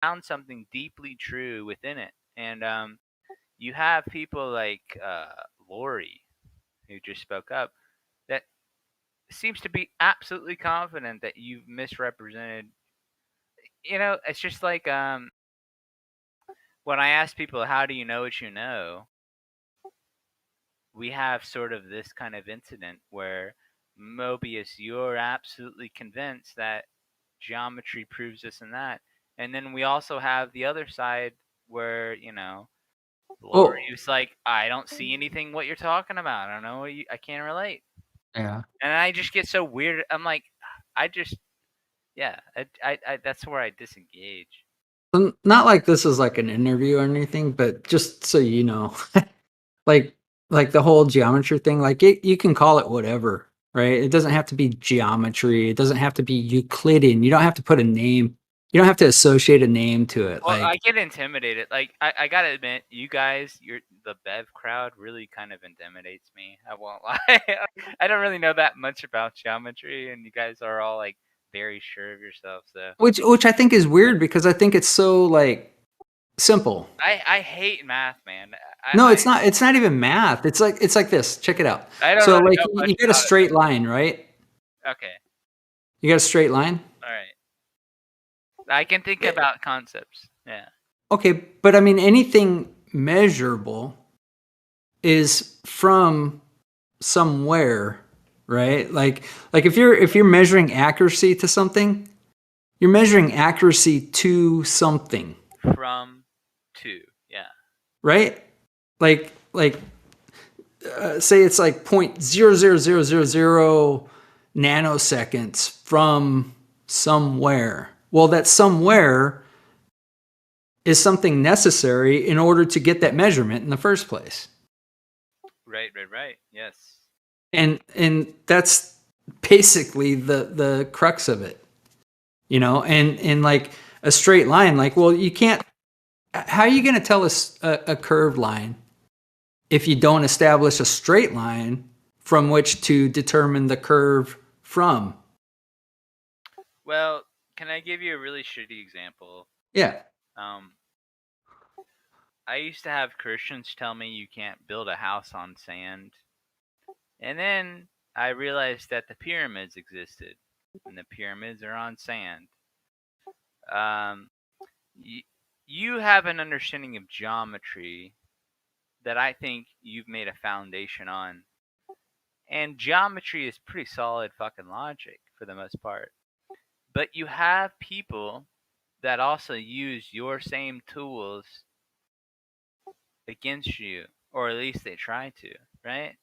found something deeply true within it. And you have people like Lori, who just spoke up, that seems to be absolutely confident that you've misrepresented. It's just like when I ask people, how do you know what you know? We have sort of this kind of incident where, Mobius, you're absolutely convinced that geometry proves this and that. And then we also have the other side where, Lori's like, I don't see anything what you're talking about. I don't know I can't relate. Yeah. And I just get so weird. I'm like, I that's where I disengage. Not like this is like an interview or anything, but just so you know, like the whole geometry thing, like you can call it whatever, right? It doesn't have to be geometry. It doesn't have to be Euclidean. You don't have to put a name. You don't have to associate a name to it. Well, I Like, get intimidated. Like, I gotta admit, you guys, the Bev crowd really kind of intimidates me. I won't lie. I don't really know that much about geometry, and you guys are all like very sure of yourself. So, which I think is weird because I think it's so like simple. I hate math, man. No, it's not. It's not even math. It's like this. Check it out. I don't So really like know much you get a about it. straight line, right? Okay, You got a straight line. all right. I can think about concepts. Yeah. Okay, but I mean anything measurable is from somewhere, right? Like if you're measuring accuracy to something, you're measuring accuracy to something. From to, yeah. Right? Like say it's like 0.00000 nanoseconds from somewhere. Well, that somewhere is something necessary in order to get that measurement in the first place. Right. Yes. And that's basically the crux of it. And like a straight line, like, well, you can't, how are you going to tell us a curved line if you don't establish a straight line from which to determine the curve from? Well, can I give you a really shitty example? Yeah. I used to have Christians tell me you can't build a house on sand. And then I realized that the pyramids existed, and the pyramids are on sand. You have an understanding of geometry that I think you've made a foundation on. And geometry is pretty solid fucking logic for the most part. But you have people that also use your same tools against you, or at least they try to, right?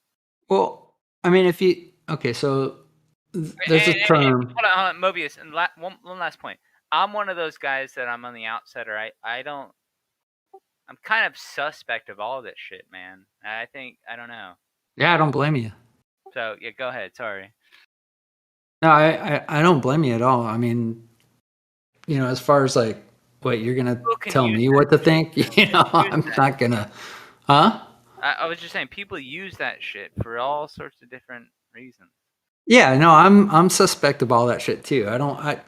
Well, I mean, okay, so there's a term. Hold on, Mobius, and one last point. I'm one of those guys that I'm on the outsider. I'm kind of suspect of all this shit, man. I don't know. Yeah, I don't blame you. So yeah, go ahead. Sorry. No, I don't blame you at all. I mean, as far as like what you're gonna tell me what to think, I'm not gonna. Huh? I was just saying, people use that shit for all sorts of different reasons. Yeah, no, I'm suspect of all that shit too.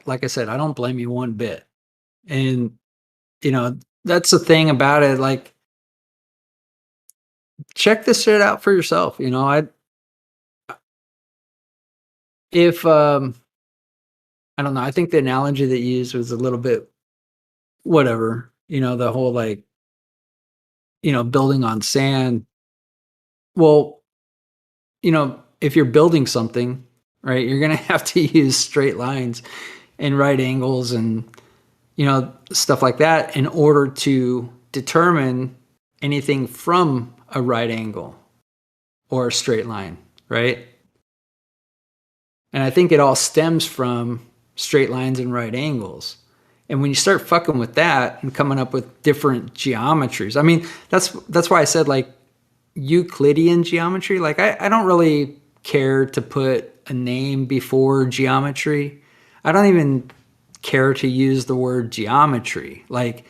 Like I said, I don't blame you one bit. And that's the thing about it. Like, check this shit out for yourself. I don't know. I think the analogy that you used was a little bit whatever. The whole like, building on sand. Well, if you're building something, right, you're gonna have to use straight lines and right angles and stuff like that in order to determine anything from a right angle or a straight line, right? And I think it all stems from straight lines and right angles. And when you start fucking with that and coming up with different geometries, I mean, that's why I said like Euclidean geometry. Like I don't really care to put a name before geometry. I don't even care to use the word geometry. Like,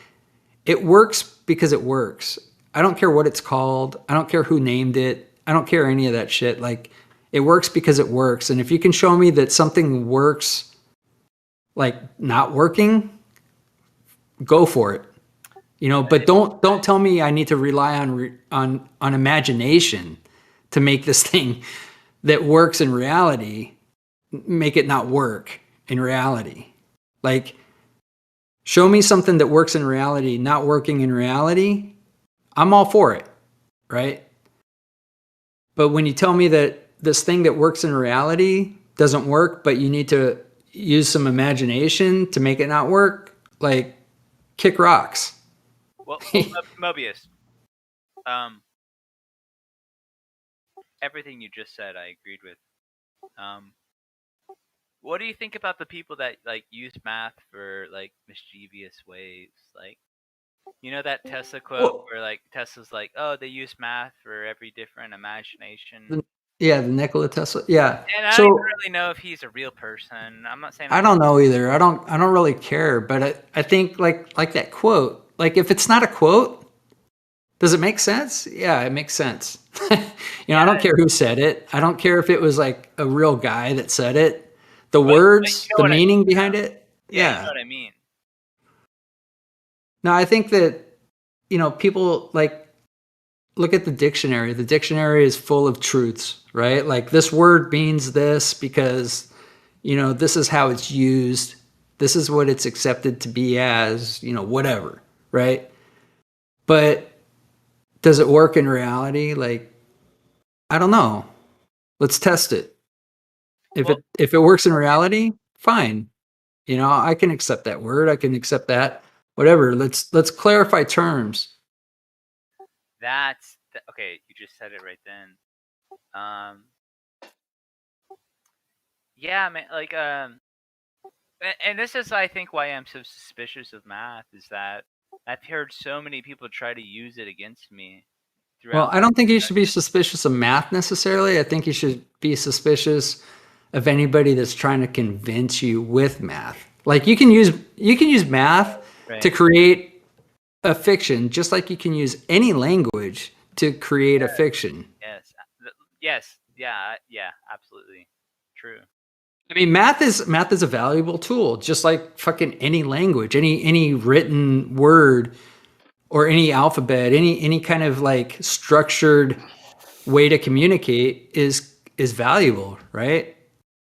it works because it works. I don't care what it's called. I don't care who named it. I don't care any of that shit. Like, it works because it works. And if you can show me that something works like not working, go for it. But don't tell me I need to rely on imagination to make this thing that works in reality make it not work in reality. Like, show me something that works in reality not working in reality, I'm all for it, right? But when you tell me that this thing that works in reality doesn't work, but you need to use some imagination to make it not work, like, kick rocks. Well, Mobius. Everything you just said, I agreed with. What do you think about the people that like use math for like mischievous ways? Like, that Tesla quote Well, where like Tesla's like, oh, they use math for every different imagination. yeah, the Nikola Tesla. Yeah. And I don't even So really know if he's a real person. I'm not saying I don't know either. I don't really care, but I think like that quote, like if it's not a quote, does it make sense? Yeah, it makes sense. I don't care who said it. I don't care if it was like a real guy that said it. The but you words, know the what I mean. meaning behind it. Yeah, you know Yeah. what I mean. No, I think that people like look at the dictionary. The dictionary is full of truths, right? Like this word means this because this is how it's used. This is what it's accepted to be as, whatever, right? But does it work in reality? Like, I don't know. Let's test it. If Well, it works in reality, fine. I can accept that word. I can accept that. Whatever. Let's clarify terms. okay. You just said it right then. Yeah, man. Like, and this is, I think, why I'm so suspicious of math is that I've heard so many people try to use it against me Well, throughout. I don't think you should be suspicious of math necessarily. I think you should be suspicious of anybody that's trying to convince you with math. Like you can use math to Right. create a fiction, just like you can use any language to create a fiction. Yes. Yes. Yeah. Yeah. Absolutely. True. I mean, math is a valuable tool, just like fucking any language, any written word or any alphabet, any kind of like structured way to communicate is valuable, right?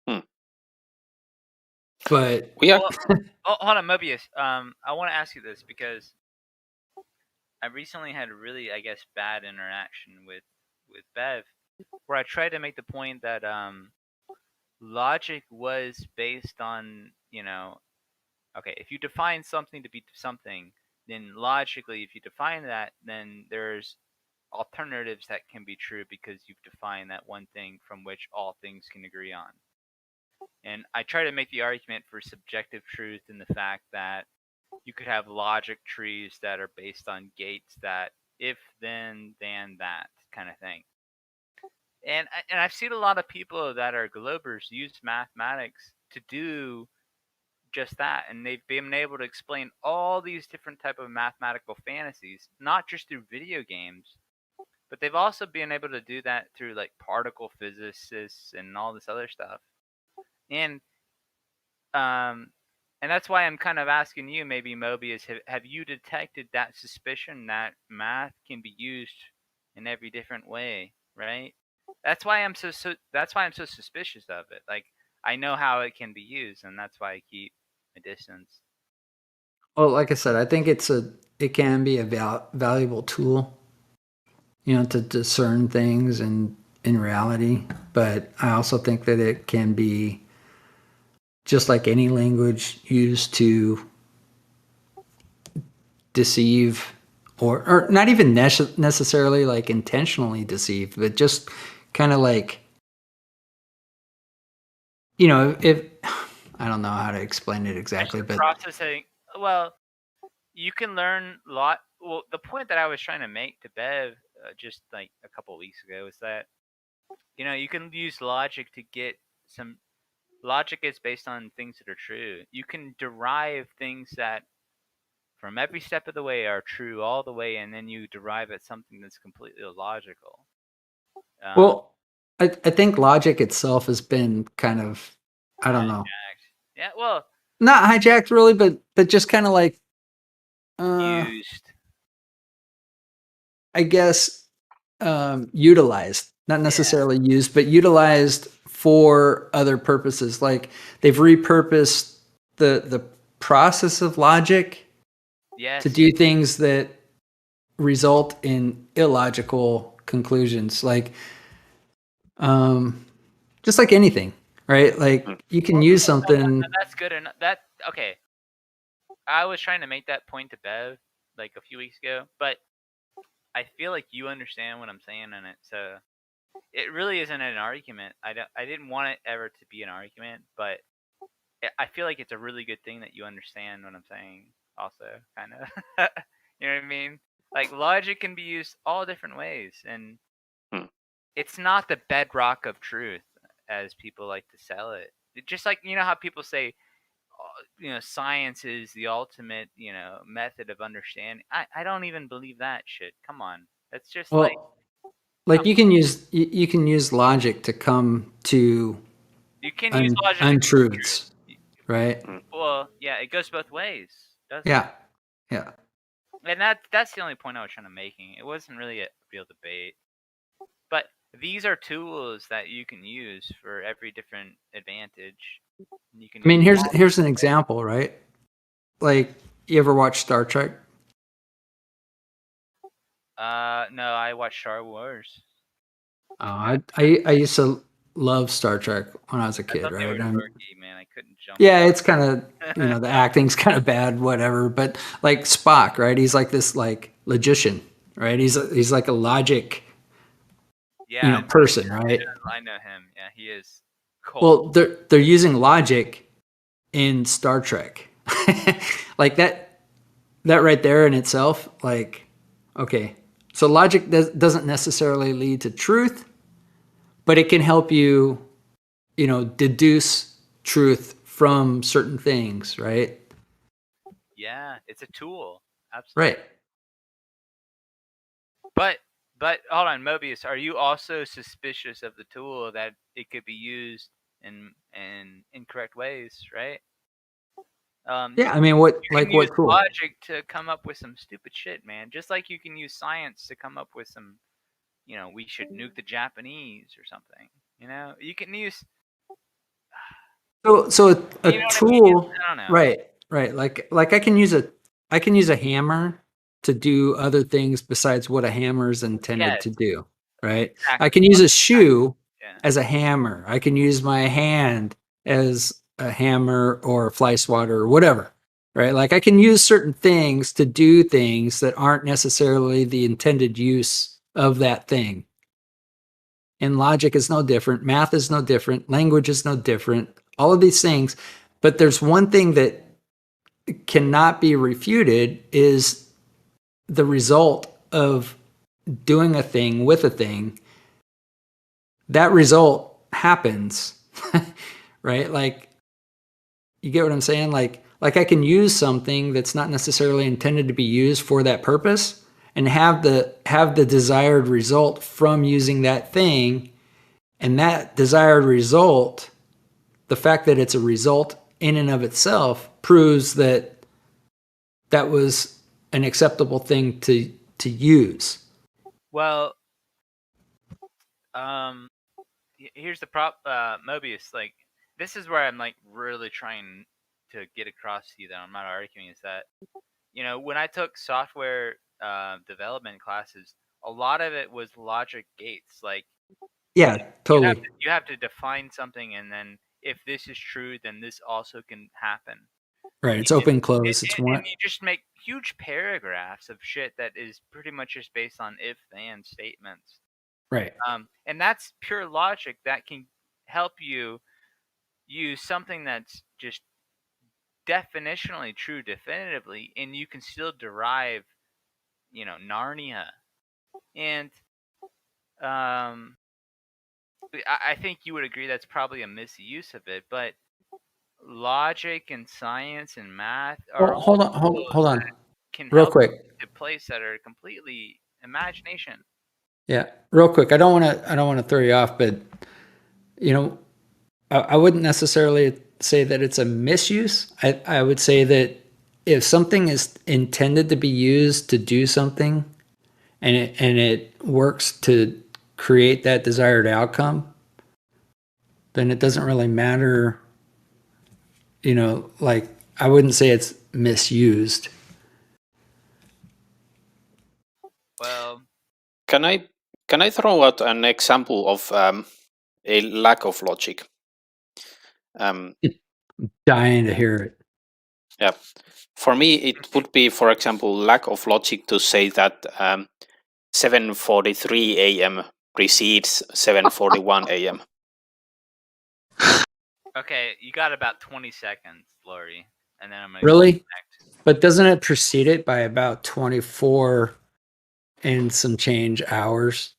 Hmm. But Well, hold on, Mobius. I want to ask you this because I recently had a really, I guess, bad interaction with Bev, where I tried to make the point that logic was based on, okay, if you define something to be something, then logically, if you define that, then there's alternatives that can be true because you've defined that one thing from which all things can agree on. And I try to make the argument for subjective truth in the fact that you could have logic trees that are based on gates that if then that kind of thing. And I've seen a lot of people that are globers use mathematics to do just that, and they've been able to explain all these different type of mathematical fantasies, not just through video games, but they've also been able to do that through like particle physicists and all this other stuff. And um, and that's why I'm kind of asking you, maybe Mobius, have you detected that suspicion that math can be used in every different way, right? That's why I'm so suspicious of it. Like I know how it can be used, and that's why I keep a distance. well, like I said, I think it can be a valuable tool, to discern things in reality. But I also think that it can be just like any language used to deceive or not even necessarily like intentionally deceive, but just kind of like if I don't know how to explain it exactly, but Processing. Well, you can learn a lot. Well, the point that I was trying to make to Bev just like a couple of weeks ago is that you can use logic to get some. Logic is based on things that are true. You can derive things that from every step of the way are true all the way, and then you derive at something that's completely illogical. well, I think logic itself has been kind of, I don't know, Hijacked. Yeah, well, not hijacked really, but just kind of like used. I guess utilized, not necessarily used, but utilized for other purposes. Like they've repurposed the process of logic to do things that result in illogical conclusions. Like just like anything, right? Like you can use something. That's good enough. Okay. I was trying to make that point to Bev like a few weeks ago, but I feel like you understand what I'm saying in it. So it really isn't an argument. I didn't want it ever to be an argument, but I feel like it's a really good thing that you understand what I'm saying. Also, kind of, you know what I mean? Like logic can be used all different ways, and it's not the bedrock of truth as people like to sell it. Just like how people say, science is the ultimate, method of understanding. I don't even believe that shit. Come on, that's just like you can use logic to come to you can use logic untruths, right? Well, yeah, it goes both ways, doesn't Yeah, it? yeah. And that's the only point I was trying to making. It wasn't really a real debate, but these are tools that you can use for every different advantage. You can. I mean, here's an example, right? Like, you ever watch Star Trek? No, I watched Star Wars. I used to love Star Trek when I was a kid, I thought right? they were dorky, man. I couldn't jump. Yeah, it's kind of the acting's kind of bad, whatever. But like Spock, right? He's like this like logician, right? He's like a logic, person, right? I know him. Yeah, he is cold. Well, they're using logic in Star Trek, like that right there in itself. Like, okay, so logic doesn't necessarily lead to truth, but it can help you, deduce truth from certain things, right? Yeah, it's a tool. Absolutely. Right. But hold on, Mobius, are you also suspicious of the tool that it could be used in incorrect ways, right? Yeah, I mean, what use tool? logic to come up with some stupid shit, man. Just like you can use science to come up with some, we should nuke the Japanese or something. You can use. So a tool, I don't know. right. Like I can use a hammer to do other things besides what a hammer is intended to do, right? Exactly. I can use a shoe as a hammer. I can use my hand as a hammer or a fly swatter or whatever, right? Like I can use certain things to do things that aren't necessarily the intended use of that thing. And logic is no different. Math is no different. Language is no different. All of these things. But there's one thing that cannot be refuted is the result of doing a thing with a thing. That result happens, right? Like, you get what I'm saying? Like I can use something that's not necessarily intended to be used for that purpose and have the desired result from using that thing. And that desired result, the fact that it's a result in and of itself, proves that that was an acceptable thing to use. Well, here's the Mobius. Like, this is where I'm like really trying to get across to you that I'm not arguing. Is that when I took software development classes, a lot of it was logic gates. Like, yeah, totally. You have to define something, and then if this is true, then this also can happen. Right. It's open, close. It's one. And you just make huge paragraphs of shit that is pretty much just based on if then statements. Right. And that's pure logic that can help you use something that's just definitionally true definitively, and you can still derive, Narnia. And I think you would agree that's probably a misuse of it, but logic and science and math are hold on. Can real help quick to place that are completely imagination. Yeah, real quick. I don't want to throw you off, but I wouldn't necessarily say that it's a misuse. I would say that if something is intended to be used to do something, and it works to create that desired outcome, then it doesn't really matter. Like, I wouldn't say it's misused. Well, Can I throw out an example of a lack of logic? Dying to hear it. Yeah, for me it would be, for example, lack of logic to say that 7:43 a.m. precedes 7:41 a.m. okay, you got about 20 seconds, Lori, and then I'm gonna Really? go next. But doesn't it precede it by about 24 and some change hours?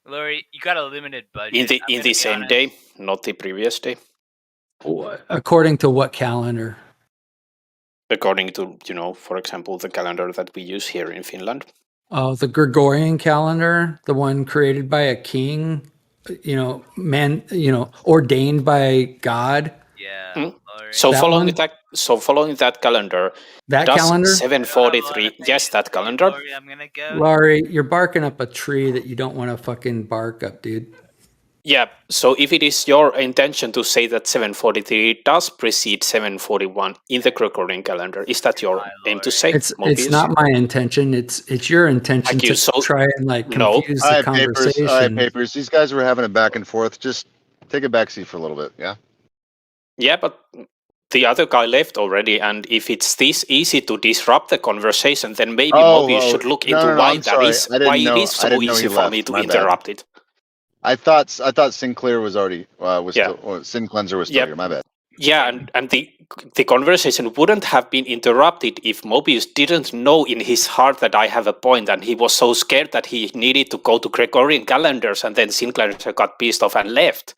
Lori, you got a limited budget. In the same day, not the previous day. According to what calendar? According to, for example, the calendar that we use here in Finland. Oh, the Gregorian calendar, the one created by a king, ordained by God. Yeah. Mm. Lori. So That following that calendar, That does calendar? 7:43? Yes, that calendar. Lori, I'm gonna go. Laurie, you're barking up a tree that you don't want to fucking bark up, dude. Yeah, so if it is your intention to say that 7:43 does precede 7:41 in the Gregorian calendar, is that your aim to say? It's not my intention. It's your intention Thank you. to try and No. confuse the conversation. All right, papers. These guys were having a back and forth. Just take a backseat for a little bit, yeah? Yeah, but the other guy left already, and if it's this easy to disrupt the conversation, then maybe Mobius should look into why it is so easy for me to interrupt it. I thought Sin Cleanser was already Sin Cleanser was still here. My bad. Yeah, and the conversation wouldn't have been interrupted if Mobius didn't know in his heart that I have a point, and he was so scared that he needed to go to Gregorian calendars, and then Sin Cleanser got pissed off and left.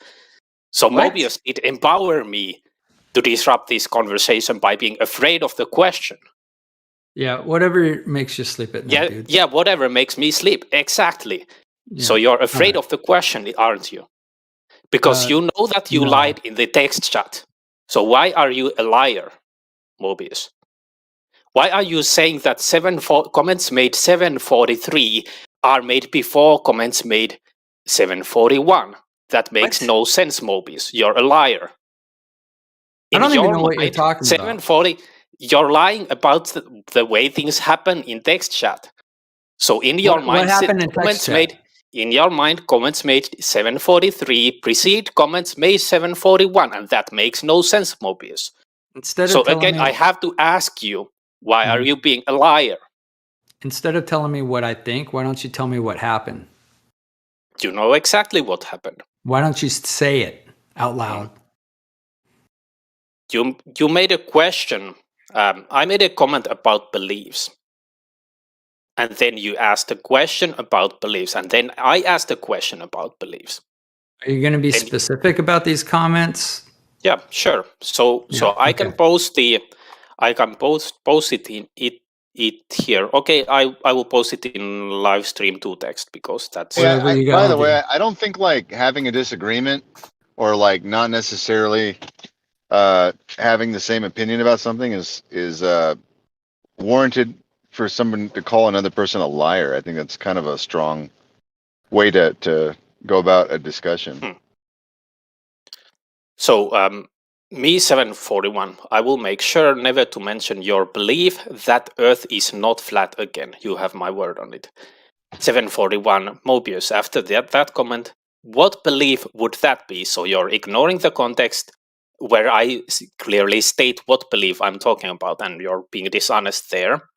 So Mobius did empower me to disrupt this conversation by being afraid of the question. Yeah, whatever makes you sleep at night, dude. Yeah, whatever makes me sleep. Exactly. Yeah. So you're afraid of the question, aren't you? Because you know that you lied in the text chat. So why are you a liar, Mobius? Why are you saying that comments made 7:43 are made before comments made 7:41? That makes no sense, Mobius. You're a liar. I don't even know what you're talking about. 7:40. You're lying about the way things happen in text chat. So in your mind, comments made 7:43 precede comments made 7:41, and that makes no sense, Mobius. I have to ask you, why are you being a liar? Instead of telling me what I think, why don't you tell me what happened? You know exactly what happened. Why don't you say it out loud? You made a question. I made a comment about beliefs. And then you asked a question about beliefs. And then I asked a question about beliefs. Are you going to be specific about these comments? Yeah, sure. So I can post it in it here. Okay, I will post it in Livestream to text, because that's... Yeah, by the way, I don't think having a disagreement or not necessarily having the same opinion about something is warranted for someone to call another person a liar. I think that's kind of a strong way to go about a discussion. So, me 7:41, I will make sure never to mention your belief that Earth is not flat again. You have my word on it. 7:41, Mobius, after that comment, what belief would that be? So you're ignoring the context where I clearly state what belief I'm talking about, and you're being dishonest there.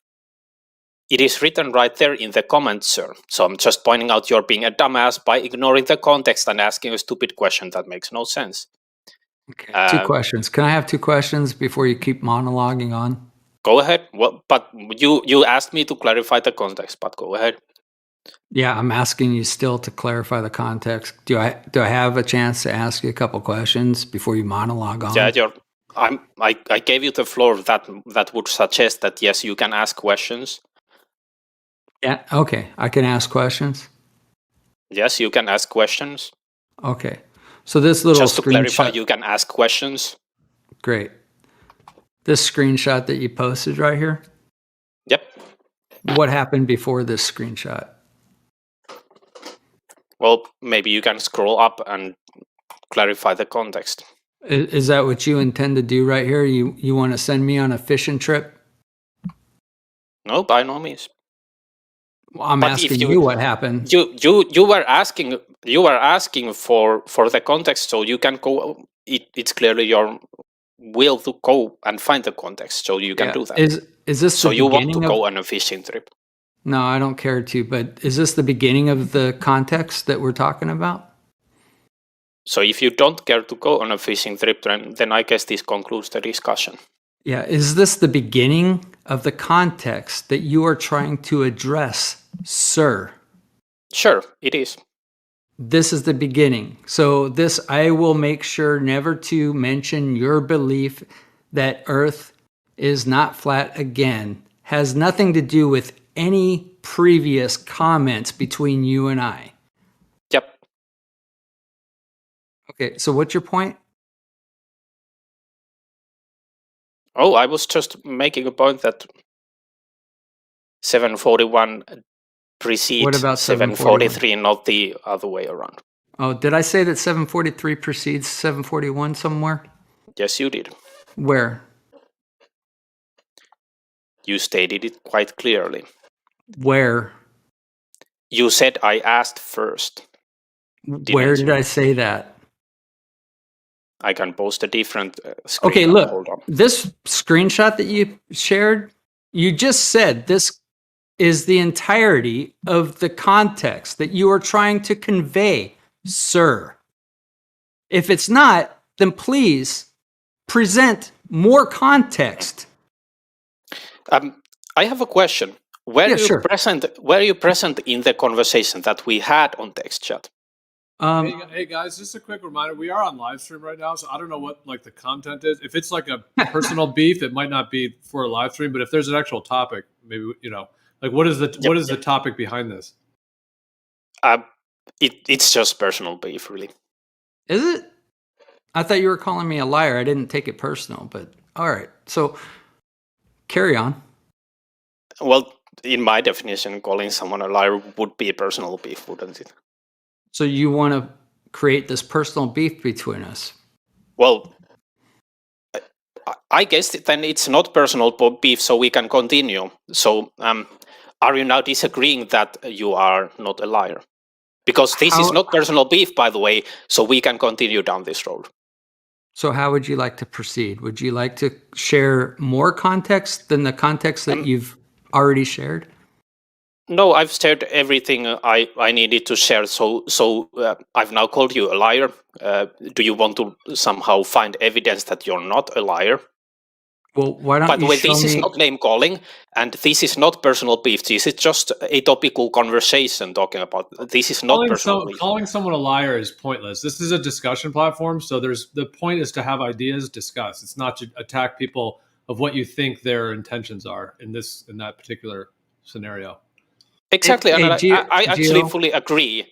It is written right there in the comments, sir. So I'm just pointing out you're being a dumbass by ignoring the context and asking a stupid question that makes no sense. Okay, 2 questions. Can I have 2 questions before you keep monologuing on? Go ahead. Well, but you asked me to clarify the context, but go ahead. Yeah, I'm asking you still to clarify the context. Do I have a chance to ask you a couple questions before you monologue on? Yeah, I gave you the floor. That would suggest that yes, you can ask questions. Yeah. Okay, I can ask questions. Yes, you can ask questions. Okay. So this little just to clarify, you can ask questions. Great. This screenshot that you posted right here? Yep. What happened before this screenshot? Well, maybe you can scroll up and clarify the context. Is that what you intend to do right here? You want to send me on a fishing trip? No, by no means. Well, I'm But asking if you what happened. You were asking for the context, so you can go. It's clearly your will to go and find the context, so you can do that. Is this so the you want to beginning go of? on a fishing trip? No, I don't care to. But is this the beginning of the context that we're talking about? So if you don't care to go on a fishing trip, then I guess this concludes the discussion. Yeah, is this the beginning of the context that you are trying to address, sir? Sure, it is. This is the beginning. So this, I will make sure never to mention your belief that Earth is not flat again. Has nothing to do with any previous comments between you and I. Yep. Okay, so what's your point? Oh, I was just making a point that 741 precedes What about 743, not the other way around. Oh, did I say that 743 precedes 741 somewhere? Yes, you did. Where? You stated it quite clearly. Where? You said I asked first. Where did I say that? I can post a different screen. Okay, look, Hold on. this screenshot that you shared, you just said this is the entirety of the context that you are trying to convey, sir. If it's not, then please present more context. I have a question. Were you present in the conversation that we had on text chat? Hey guys, just a quick reminder: we are on live stream right now, so I don't know what like the content is. If it's like a personal beef, it might not be for a live stream. But if there's an actual topic, maybe like what is the topic behind this? It's just personal beef, really. Is it? I thought you were calling me a liar. I didn't take it personal, but all right. So carry on. Well, in my definition, calling someone a liar would be a personal beef, wouldn't it? So you want to create this personal beef between us? Well, I guess then it's not personal beef, so we can continue. So are you now disagreeing that you are not a liar? Because this is not personal beef, by the way, so we can continue down this road. So how would you like to proceed? Would you like to share more context than the context that you've already shared? No, I've shared everything I needed to share. So I've now called you a liar. Do you want to somehow find evidence that you're not a liar? Well, why don't you show me... By the way, this is not name calling, and this is not personal beef. This is just a topical conversation talking about. This is not personal beef. Calling someone a liar is pointless. This is a discussion platform, so the point is to have ideas discussed. It's not to attack people of what you think their intentions are in that particular scenario. Exactly, and I actually fully agree.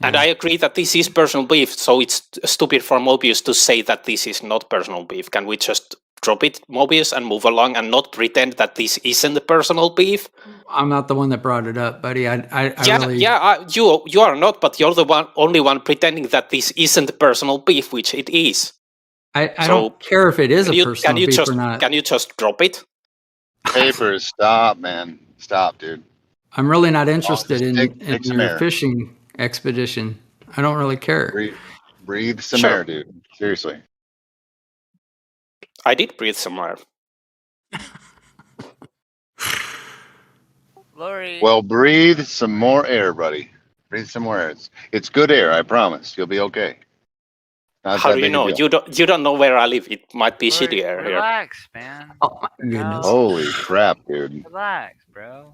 And I agree that this is personal beef, so it's stupid for Mobius to say that this is not personal beef. Can we just drop it, Mobius, and move along and not pretend that this isn't a personal beef? I'm not the one that brought it up, buddy. You are not, but you're the only one pretending that this isn't personal beef, which it is. I don't care if it is a personal beef or not. Can you just drop it? Papers, stop, man. Stop, dude. I'm really not interested in your fishing expedition. I don't really care. Breathe some air, dude. Seriously. I did breathe some air. Lori. Well, breathe some more air, buddy. Breathe some more air. It's good air, I promise. You'll be okay. How do you know? You don't know where I live. It might be shitty air here. Relax, man. Oh my goodness. Holy crap, dude. Relax, bro.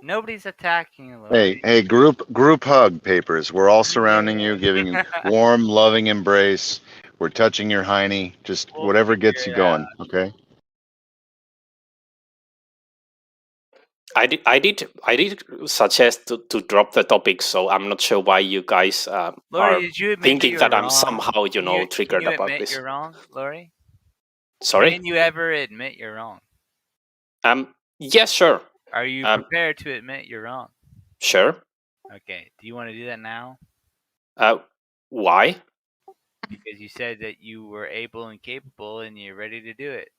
Nobody's attacking you, Lori. Hey, group hug, Papers. We're all surrounding you, giving you warm, loving embrace. We're touching your hiney. Just whatever gets you going, okay? I did suggest to drop the topic, so I'm not sure why you guys Lori, are did you admit thinking that I'm wrong? somehow, triggered about this. You're wrong, Lori? Sorry? Can you ever admit you're wrong? Yes, sure. Are you prepared to admit you're wrong? Sure. Okay. Do you want to do that now? Why? Because you said that you were able and capable and you're ready to do it.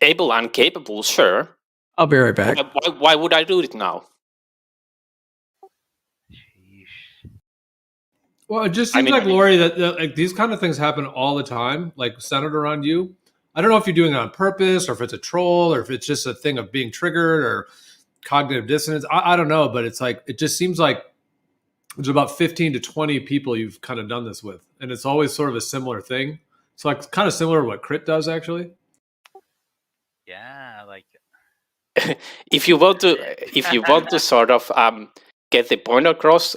Able and capable, sure. I'll be right back. Why would I do it now? Sheesh. Well, it just seems like, Lori, that like these kind of things happen all the time, like centered around you. I don't know if you're doing it on purpose or if it's a troll or if it's just a thing of being triggered or cognitive dissonance. I don't know, but it's like, it just seems like there's about 15 to 20 people you've kind of done this with. And it's always sort of a similar thing. It's like kind of similar to what Crit does, actually. Yeah, like if you want to sort of get the point across,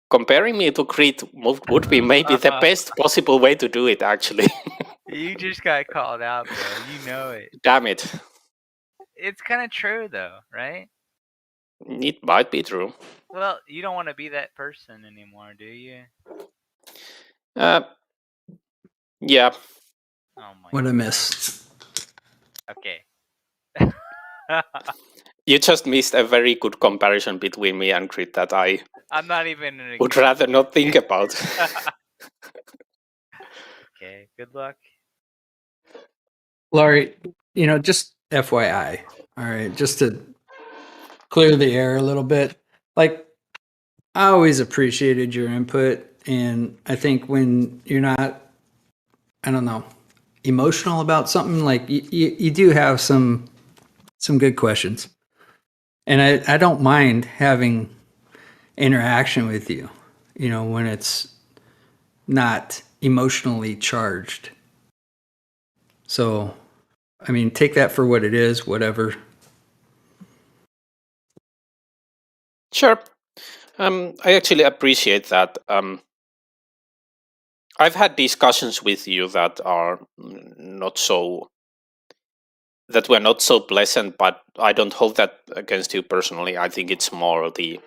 comparing me to Crit would be maybe the best possible way to do it, actually. you just got called out, bro. You know it. Damn it. It's kind of true, though, right? It might be true. Well, you don't want to be that person anymore, do you? Yeah. Oh my What I miss. Okay. You just missed a very good comparison between me and Crit that I'm not even would rather not think about. Okay, good luck. Laurie, just FYI, all right, just to clear the air a little bit. Like, I always appreciated your input, and I think when you're not, I don't know, emotional about something, like you do have some good questions, and I don't mind having interaction with you, when it's not emotionally charged. So, I mean, take that for what it is, whatever. Sure. I actually appreciate that. I've had discussions with you that are that were not so pleasant, but I don't hold that against you personally. I think it's more the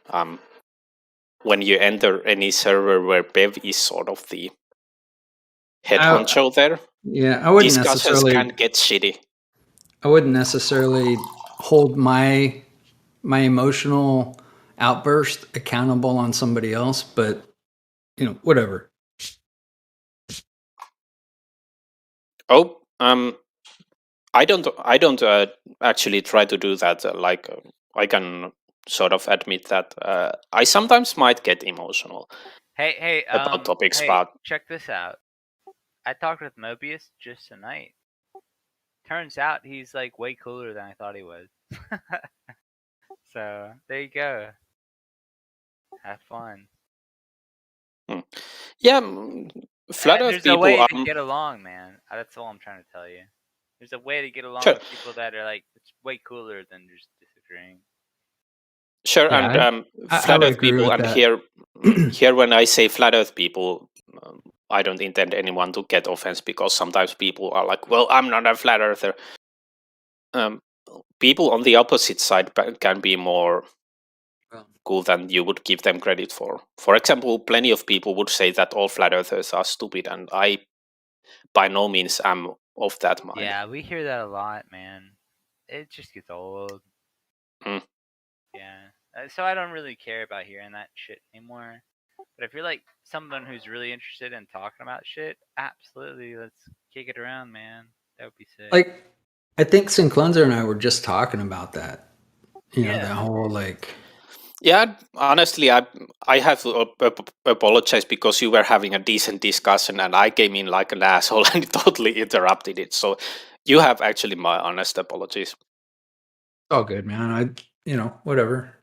when you enter any server where Bev is sort of the head honcho there. Yeah, I wouldn't discussions necessarily can get shitty. I wouldn't necessarily hold my emotional outburst accountable on somebody else, but whatever. Oh, I don't actually try to do that. I can sort of admit that I sometimes might get emotional. Hey, about topics, hey, but check this out. I talked with Mobius just tonight. Turns out he's like way cooler than I thought he was. So there you go. Have fun. Yeah, flat Earth There's people. a way to get along, man. That's all I'm trying to tell you. There's a way to get along with people that are like it's way cooler than just disagreeing. Sure, Yeah, and I flat would Earth agree people, with and that. here when I say flat Earth people, I don't intend anyone to get offense because sometimes people are like, "Well, I'm not a flat earther." People on the opposite side can be more cool than you would give them credit for. For example, plenty of people would say that all flat earthers are stupid, and I, by no means, am of that mind. Yeah, we hear that a lot, man. It just gets old. Mm. Yeah, so I don't really care about hearing that shit anymore. But if you're like someone who's really interested in talking about shit, absolutely, let's kick it around, man. That would be sick. Like, I think Sinclenser and I were just talking about that. That whole like. Yeah, honestly, I have to apologize because you were having a decent discussion and I came in like an asshole and totally interrupted it. So you have actually my honest apologies. All good, man. Whatever.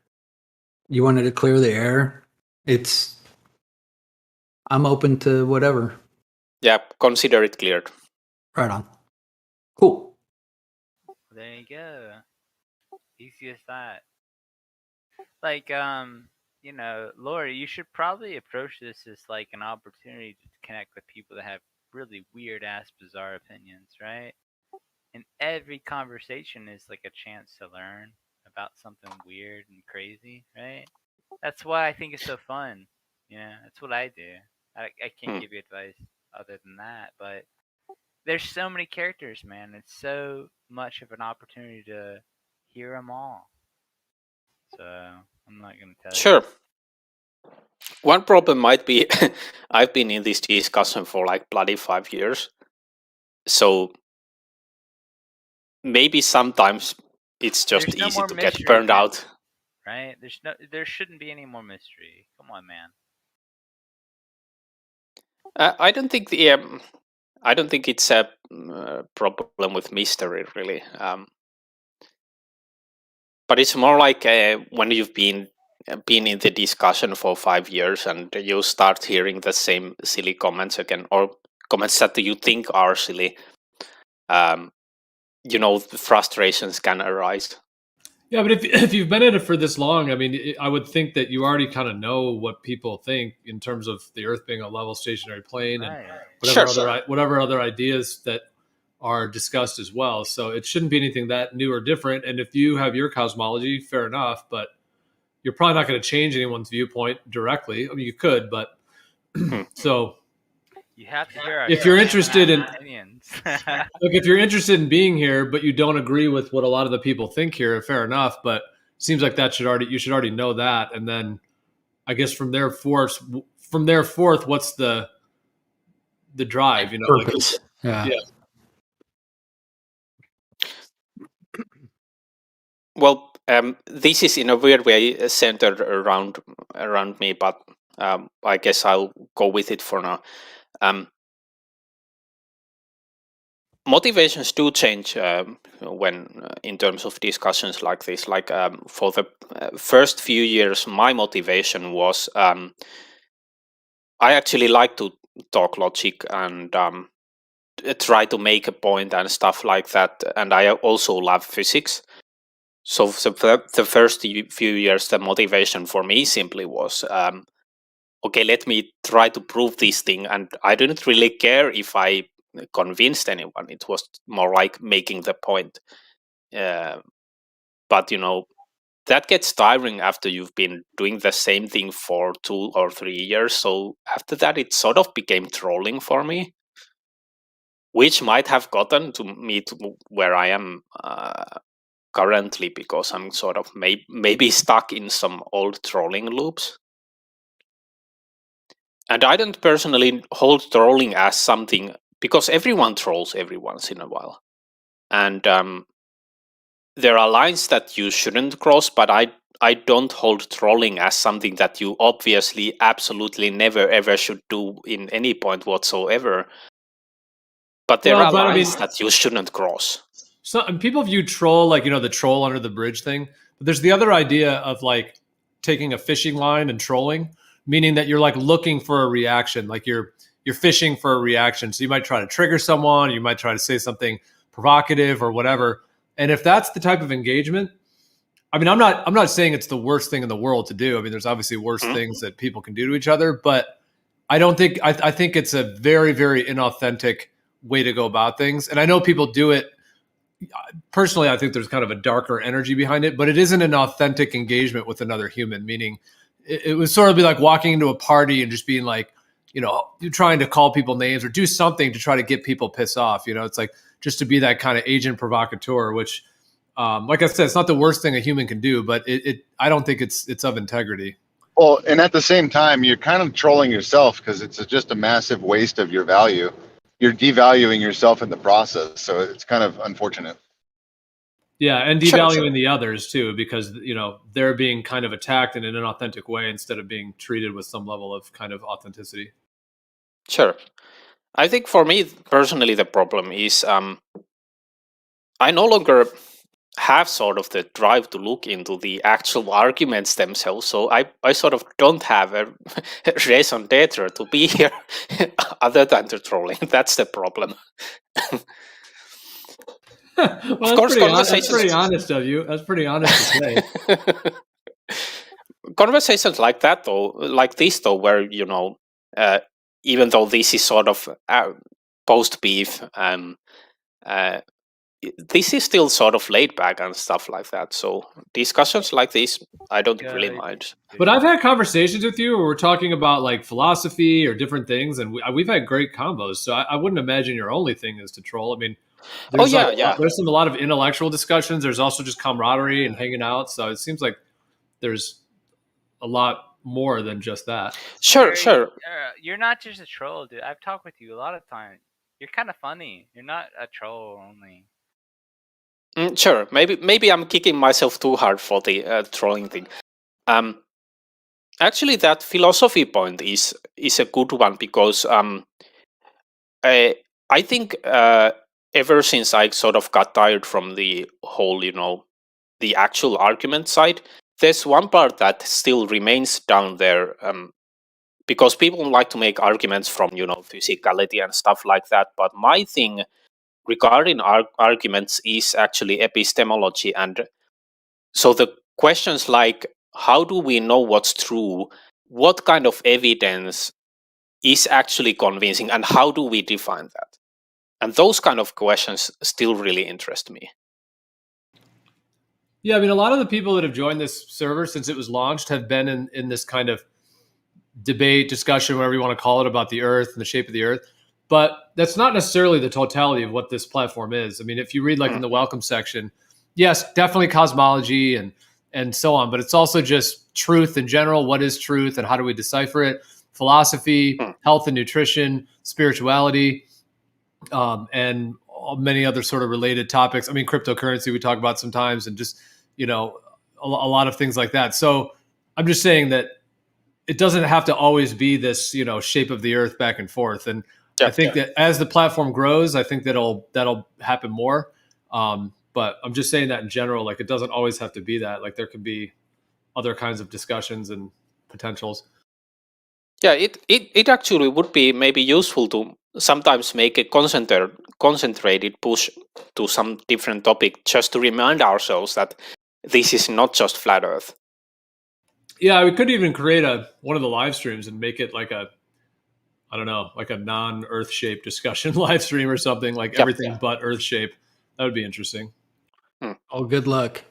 You wanted to clear the air. I'm open to whatever. Yeah, consider it cleared. Right on. Cool. There you go. Easy as that. Like, Lori, you should probably approach this as like an opportunity to connect with people that have really weird ass bizarre opinions, right? And every conversation is like a chance to learn about something weird and crazy, right? That's why I think it's so fun. That's what I do. I can't give you advice other than that, but there's so many characters, man. It's so much of an opportunity to hear them all. So I'm not gonna tell you. Sure. One problem might be I've been in this discussion for like bloody 5 years. So maybe sometimes it's just There's no easy more to get mystery, burned man. out. Right? There shouldn't be any more mystery. Come on, man. I don't think I don't think it's a problem with mystery really. But it's more like when you've been in the discussion for 5 years and you start hearing the same silly comments again, or comments that you think are silly. The frustrations can arise. Yeah, but if you've been in it for this long, I mean, I would think that you already kind of know what people think in terms of the Earth being a level stationary plane and whatever other ideas that are discussed as well. So it shouldn't be anything that new or different. And if you have your cosmology, fair enough, but you're probably not going to change anyone's viewpoint directly. I mean, you could, but so you have to hear our if you're interested in opinions. Look, if you're interested in being here, but you don't agree with what a lot of the people think here, fair enough. But it seems like you should already know that, and then I guess from there forth, what's the drive? Purpose. Yeah. Well, this is in a weird way centered around me, but I guess I'll go with it for now. Motivations do change when in terms of discussions like this. Like for the first few years, my motivation was I actually like to talk logic and try to make a point and stuff like that. And I also love physics. So the first few years, the motivation for me simply was, okay, let me try to prove this thing. And I didn't really care if I convinced anyone. It was more like making the point. But, that gets tiring after you've been doing the same thing for 2 or 3 years. So after that, it sort of became trolling for me, which might have gotten to me to where I am currently, because I'm sort of maybe stuck in some old trolling loops. And I don't personally hold trolling as something, because everyone trolls every once in a while. And there are lines that you shouldn't cross, but I don't hold trolling as something that you obviously absolutely never ever should do in any point whatsoever. But there are lines that you shouldn't cross. So and people view troll like, the troll under the bridge thing. But there's the other idea of like taking a fishing line and trolling, meaning that you're like looking for a reaction, like you're fishing for a reaction. So you might try to trigger someone, you might try to say something provocative or whatever. And if that's the type of engagement, I mean, I'm not saying it's the worst thing in the world to do. I mean, there's obviously worse things that people can do to each other, but I don't think I think it's a very, very inauthentic way to go about things. And I know people do it. Personally, I think there's kind of a darker energy behind it, but it isn't an authentic engagement with another human, meaning it would sort of be like walking into a party and just being like, you're trying to call people names or do something to try to get people pissed off. It's like just to be that kind of agent provocateur, which, like I said, it's not the worst thing a human can do, but I don't think it's of integrity. Well, and at the same time, you're kind of trolling yourself because it's just a massive waste of your value. You're devaluing yourself in the process, so it's kind of unfortunate. Yeah, and devaluing the others too, because they're being kind of attacked in an inauthentic way instead of being treated with some level of kind of authenticity. Sure. I think for me personally, the problem is I no longer have sort of the drive to look into the actual arguments themselves. So I sort of don't have a raison d'etre to be here other than the trolling. That's the problem. Well, of course, that's pretty honest of you. That's pretty honest to say. Conversations like that, though, like this, though, where even though this is sort of post beef, this is still sort of laid back and stuff like that. So discussions like this, I don't really Good. mind. But I've had conversations with you where we're talking about like philosophy or different things, and we've had great combos. So I wouldn't imagine your only thing is to troll. I mean, there's there's a lot of intellectual discussions. There's also just camaraderie and hanging out. So it seems like there's a lot more than just that. Sure. You're not just a troll, dude. I've talked with you a lot of times. You're kind of funny. You're not a troll only. Sure. Maybe I'm kicking myself too hard for the trolling thing. Actually, that philosophy point is a good one because I think ever since I sort of got tired from the whole, the actual argument side, there's one part that still remains down there because people like to make arguments from, physicality and stuff like that. But my thing regarding arguments is actually epistemology. And so the questions like, how do we know what's true? What kind of evidence is actually convincing? And how do we define that? And those kind of questions still really interest me. Yeah, I mean, a lot of the people that have joined this server since it was launched have been in this kind of debate, discussion, whatever you want to call it, about the Earth and the shape of the Earth. But that's not necessarily the totality of what this platform is. I mean, if you read like in the welcome section, yes, definitely cosmology and so on, but it's also just truth in general. What is truth and how do we decipher it? Philosophy, health and nutrition, spirituality, and many other sort of related topics. I mean, cryptocurrency we talk about sometimes, and just, a lot of things like that. So I'm just saying that it doesn't have to always be this, shape of the Earth back and forth. And I think that as the platform grows, I think that'll happen more. But I'm just saying that in general, like it doesn't always have to be that. Like there can be other kinds of discussions and potentials. Yeah, it actually would be maybe useful to sometimes make a concentrated push to some different topic just to remind ourselves that this is not just flat Earth. Yeah, we could even create one of the live streams and make it like a non-Earth shape discussion live stream or something, like everything but Earth shape. That would be interesting. Oh, good luck.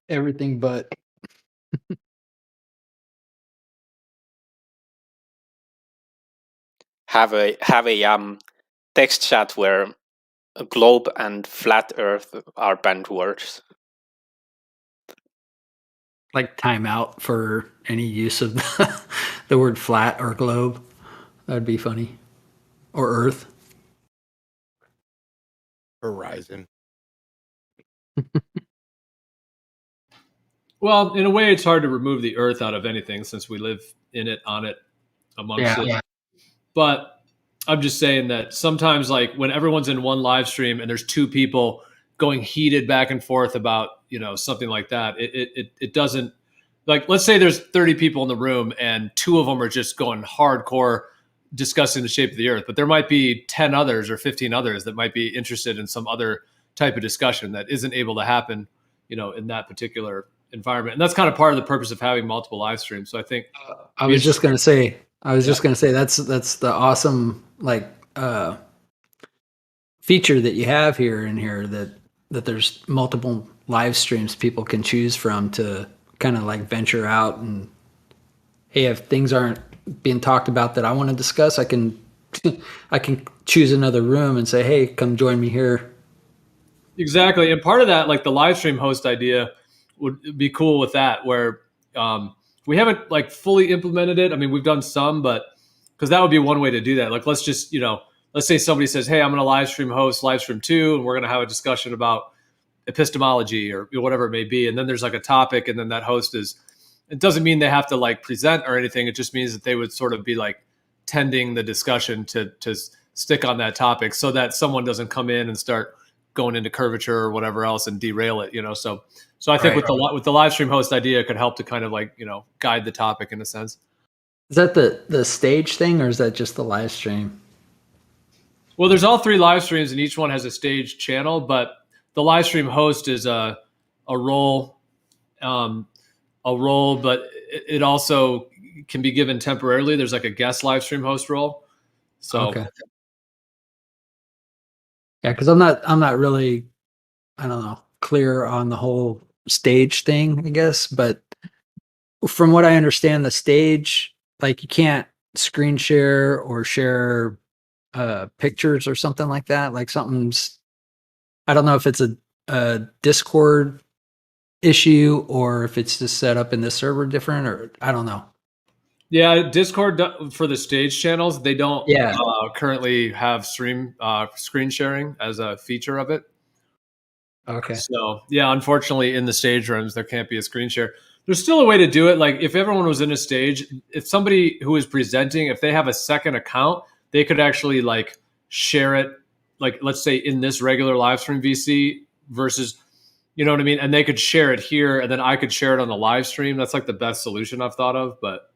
Everything but. Have a text chat where a globe and flat Earth are banned words. Like timeout for any use of the word flat or globe. That'd be funny. Or Earth. Horizon. Well, in a way, it's hard to remove the Earth out of anything since we live in it, on it, amongst it. Yeah. But I'm just saying that sometimes, like when everyone's in one live stream and there's two people going heated back and forth about, something like that, it doesn't, like, let's say there's 30 people in the room and two of them are just going hardcore discussing the shape of the Earth, but there might be 10 others or 15 others that might be interested in some other type of discussion that isn't able to happen, in that particular environment. And that's kind of part of the purpose of having multiple live streams. So I think I was just going to say that's the awesome feature that you have here that there's multiple live streams people can choose from to kind of like venture out, and hey, if things aren't being talked about that I want to discuss, I can choose another room and say, hey, come join me here. Exactly. And part of that, like the live stream host idea would be cool with that, where we haven't like fully implemented it. I mean, we've done some, but because that would be one way to do that. Like, let's just, let's say somebody says, hey, I'm going to live stream 2, and we're going to have a discussion about epistemology or whatever it may be. And then there's like a topic, and then that host it doesn't mean they have to like present or anything. It just means that they would sort of be like tending the discussion to stick on that topic so that someone doesn't come in and start going into curvature or whatever else and derail it, So I think with the live stream host idea, it could help to kind of like, guide the topic in a sense. Is that the stage thing, or is that just the live stream? Well, there's all 3 live streams and each one has a stage channel, but the live stream host is a role, but it also can be given temporarily. There's like a guest live stream host role. So Okay. Yeah, because I'm not really, I don't know, clear on the whole stage thing, I guess. But from what I understand, the stage, like you can't screen share or share pictures or something like that. Like something's, I don't know if it's a Discord issue or if it's just set up in the server different, or I don't know. yeah, Discord for the stage channels, they don't Yeah. currently have screen sharing as a feature of it. Okay. So yeah, unfortunately, in the stage rooms, there can't be a screen share. There's still a way to do it. Like if everyone was in a stage, if somebody who is presenting, if they have a second account, they could actually like share it. Like let's say in this regular live stream VC versus, you know what I mean? And they could share it here and then I could share it on the live stream. That's like the best solution I've thought of. But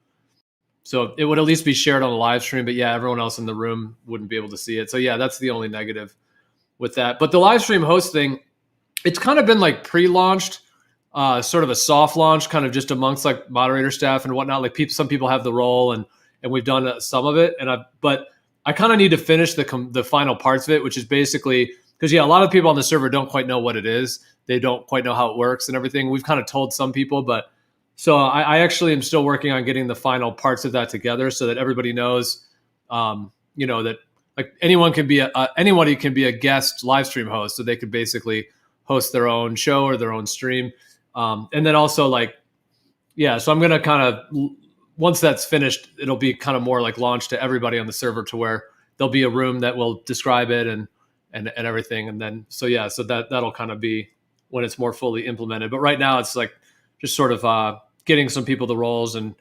so it would at least be shared on the live stream. But yeah, everyone else in the room wouldn't be able to see it. So yeah, that's the only negative with that. But the live stream hosting, it's kind of been like pre-launched, sort of a soft launch, kind of just amongst like moderator staff and whatnot. Like some people have the role, and we've done some of it. But I kind of need to finish the final parts of it, which is basically because yeah, a lot of people on the server don't quite know what it is. They don't quite know how it works and everything. We've kind of told some people, but so I actually am still working on getting the final parts of that together so that everybody knows, that like anybody can be a guest live stream host, so they could basically host their own show or their own stream. And then also like, yeah, so I'm going to kind of, once that's finished, it'll be kind of more like launched to everybody on the server to where there'll be a room that will describe it and everything. And then, so yeah, so that'll kind of be when it's more fully implemented. But right now it's like just sort of getting some people the roles and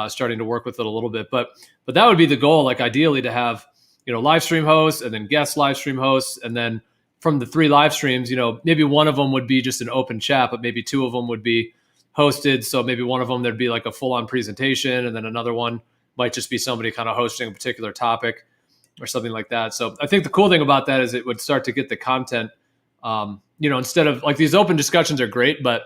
starting to work with it a little bit. But that would be the goal, like ideally to have, live stream hosts and then guest live stream hosts. And then from the 3 live streams, maybe one of them would be just an open chat, but maybe 2 of them would be hosted. So maybe one of them, there'd be like a full on presentation. And then another one might just be somebody kind of hosting a particular topic or something like that. So I think the cool thing about that is it would start to get the content, instead of like these open discussions are great, but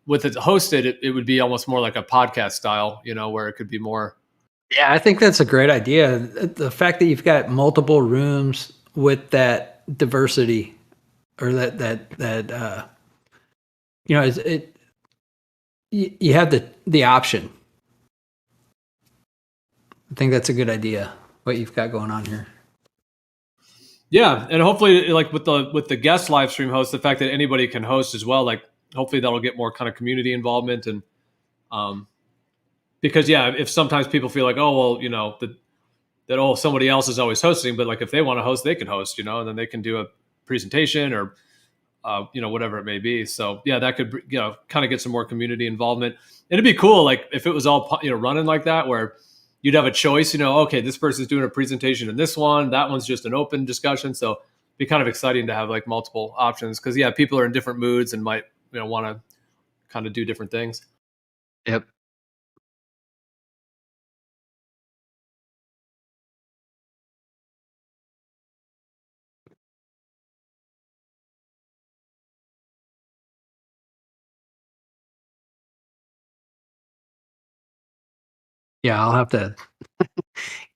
with it hosted, it would be almost more like a podcast style, where it could be more. Yeah, I think that's a great idea. The fact that you've got multiple rooms with that diversity or that you have the option. I think that's a good idea, what you've got going on here. Yeah, and hopefully like with the guest live stream host, the fact that anybody can host as well, like hopefully that'll get more kind of community involvement. And because yeah, if sometimes people feel like, oh well, that somebody else is always hosting, but like if they want to host, they can host, and then they can do a presentation or whatever it may be. So yeah, that could kind of get some more community involvement. And it'd be cool like if it was all running like that, where you'd have a choice, okay, this person's doing a presentation in this one, that one's just an open discussion. So it'd be kind of exciting to have like multiple options because yeah, people are in different moods and might want to kind of do different things. Yep. Yeah, I'll have to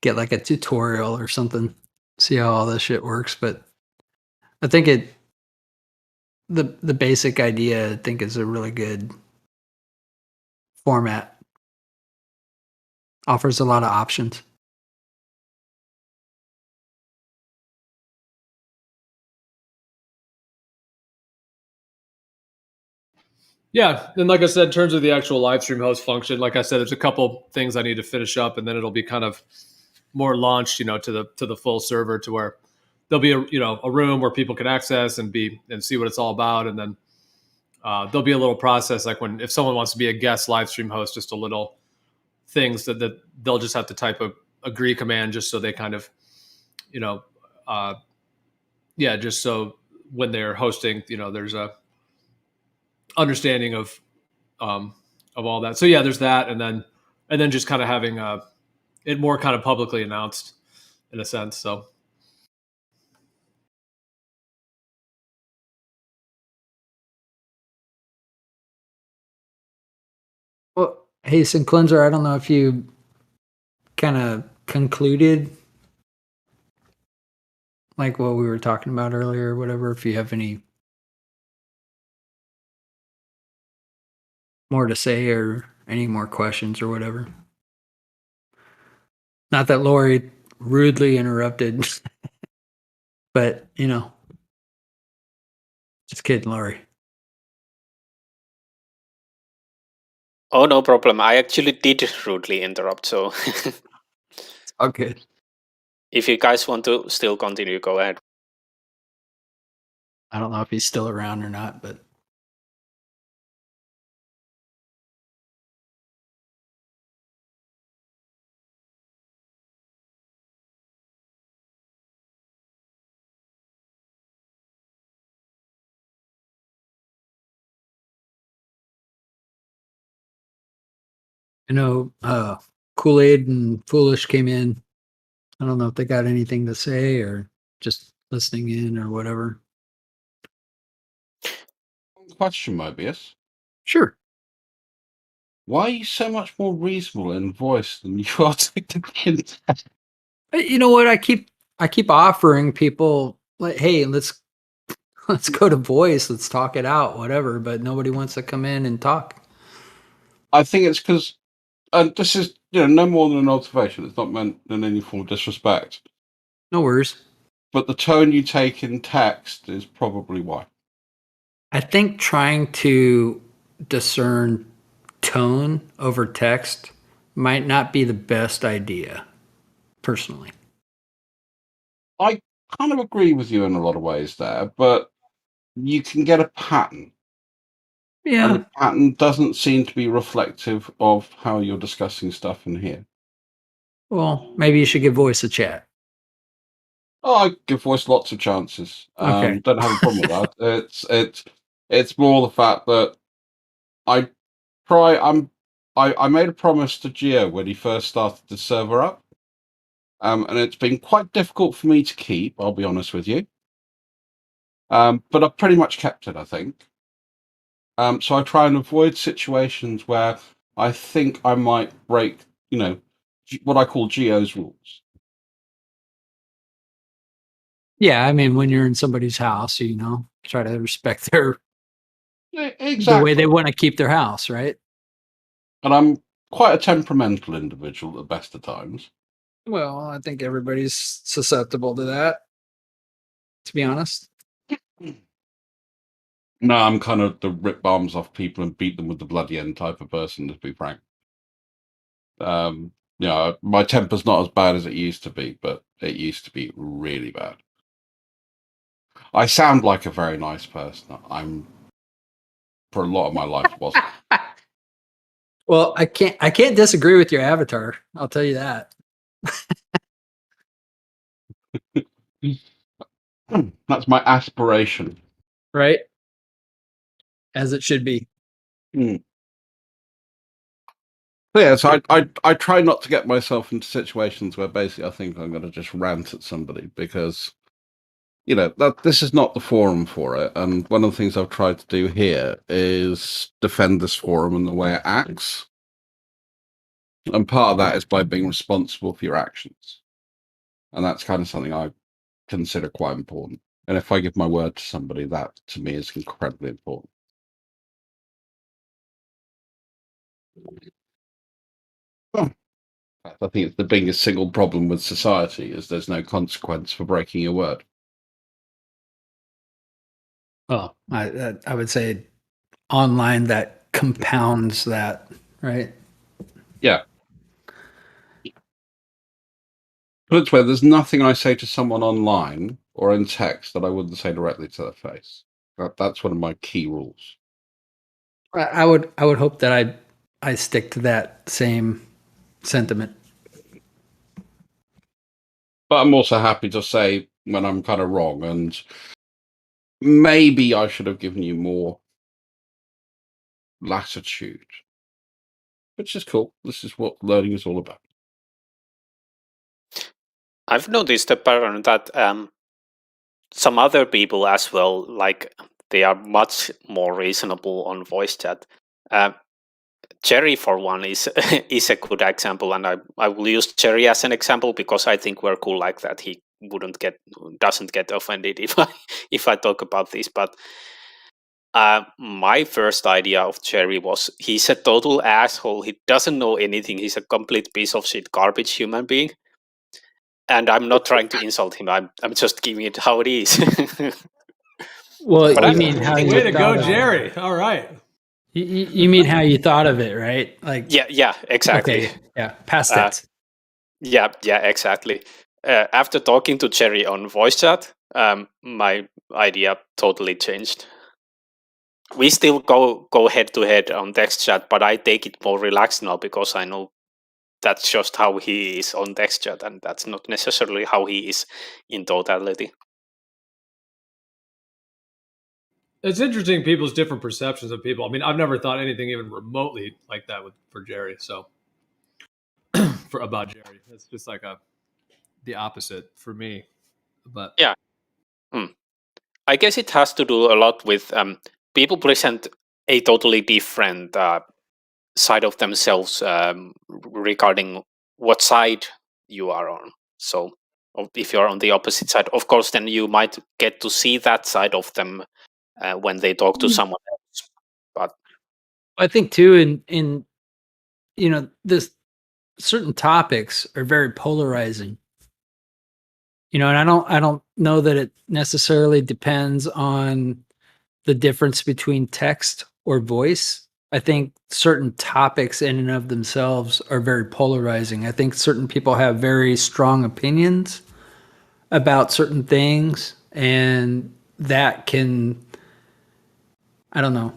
get like a tutorial or something, see how all this shit works. But I think the basic idea, I think, is a really good format. Offers a lot of options. Yeah, and like I said, in terms of the actual live stream host function, like I said, there's a couple things I need to finish up, and then it'll be kind of more launched, to the full server to where there'll be a room where people can access and see what it's all about, and then there'll be a little process like if someone wants to be a guest live stream host, just a little things that they'll just have to type a agree command just so they kind of, just so when they're hosting, there's a understanding of all that. So yeah, there's that, and then just kind of having it more kind of publicly announced in a sense. So Well, hey, Sin Cleanser, I don't know if you kind of concluded like what we were talking about earlier, or whatever. If you have any more to say or any more questions or whatever. Not that Lori rudely interrupted, but you know, just kidding, Lori. Oh, no problem. I actually did rudely interrupt, so Okay. if you guys want to still continue, go ahead. I don't know if he's still around or not, but I know Kool-Aid and Foolish came in. I don't know if they got anything to say or just listening in or whatever. Question, Mobius. Sure. Why are you so much more reasonable in voice than you are technically in text? You know what? I keep offering people like, hey, let's go to voice, let's talk it out, whatever. But nobody wants to come in and talk. I think it's because, and this is no more than an observation. It's not meant in any form of disrespect. No worries. But the tone you take in text is probably why. I think trying to discern tone over text might not be the best idea, personally. I kind of agree with you in a lot of ways there, but you can get a pattern. Yeah. And the pattern doesn't seem to be reflective of how you're discussing stuff in here. Well, maybe you should give voice a chat. Oh, I give voice lots of chances. Okay. Don't have a problem with that. It's more the fact that I made a promise to Gio when he first started the server up. And it's been quite difficult for me to keep, I'll be honest with you. But I've pretty much kept it, I think. So I try and avoid situations where I think I might break, what I call Gio's rules. Yeah, I mean, when you're in somebody's house, try to respect the way they want to keep their house, right? And I'm quite a temperamental individual at the best of times. Well, I think everybody's susceptible to that, to be honest. No, I'm kind of the rip bombs off people and beat them with the bloody end type of person, to be frank. My temper's not as bad as it used to be, but it used to be really bad. I sound like a very nice person. For a lot of my life, wasn't. Well, I can't disagree with your avatar. I'll tell you that. That's my aspiration. Right? As it should be. Yeah, so I try not to get myself into situations where basically I think I'm going to just rant at somebody because, this is not the forum for it. And one of the things I've tried to do here is defend this forum and the way it acts. And part of that is by being responsible for your actions. And that's kind of something I consider quite important. And if I give my word to somebody, that to me is incredibly important. I think it's the biggest single problem with society is there's no consequence for breaking your word. Well, I would say online that compounds that, right? Yeah. Put it where there's nothing I say to someone online or in text that I wouldn't say directly to their face. That's one of my key rules. I would hope that I stick to that same sentiment. But I'm also happy to say when I'm kind of wrong, and maybe I should have given you more latitude, which is cool. This is what learning is all about. I've noticed a pattern that some other people as well, like they are much more reasonable on voice chat. Jerry, for one, is a good example, and I will use Jerry as an example because I think we're cool like that. He doesn't get offended if I talk about this. But my first idea of Jerry was he's a total asshole. He doesn't know anything. He's a complete piece of shit, garbage human being. And I'm not trying to insult him. I'm just giving it how it is. Well, But you I- mean how you Way to go, thought of it. Jerry. All right. You mean how you thought of it, right? Like, yeah, exactly. okay, yeah, past Uh, tense. Yeah, exactly. After talking to Jerry on voice chat, my idea totally changed. We still go head to head on text chat, but I take it more relaxed now because I know that's just how he is on text chat, and that's not necessarily how he is in totality. It's interesting people's different perceptions of people. I mean, I've never thought anything even remotely like that for Jerry. So about Jerry, it's just like the opposite for me. But Yeah. I guess it has to do a lot with people present a totally different side of themselves regarding what side you are on. So if you're on the opposite side, of course, then you might get to see that side of them when they talk to someone else. But I think too, in this certain topics are very polarizing. And I don't know that it necessarily depends on the difference between text or voice. I think certain topics in and of themselves are very polarizing. I think certain people have very strong opinions about certain things, and that can, I don't know.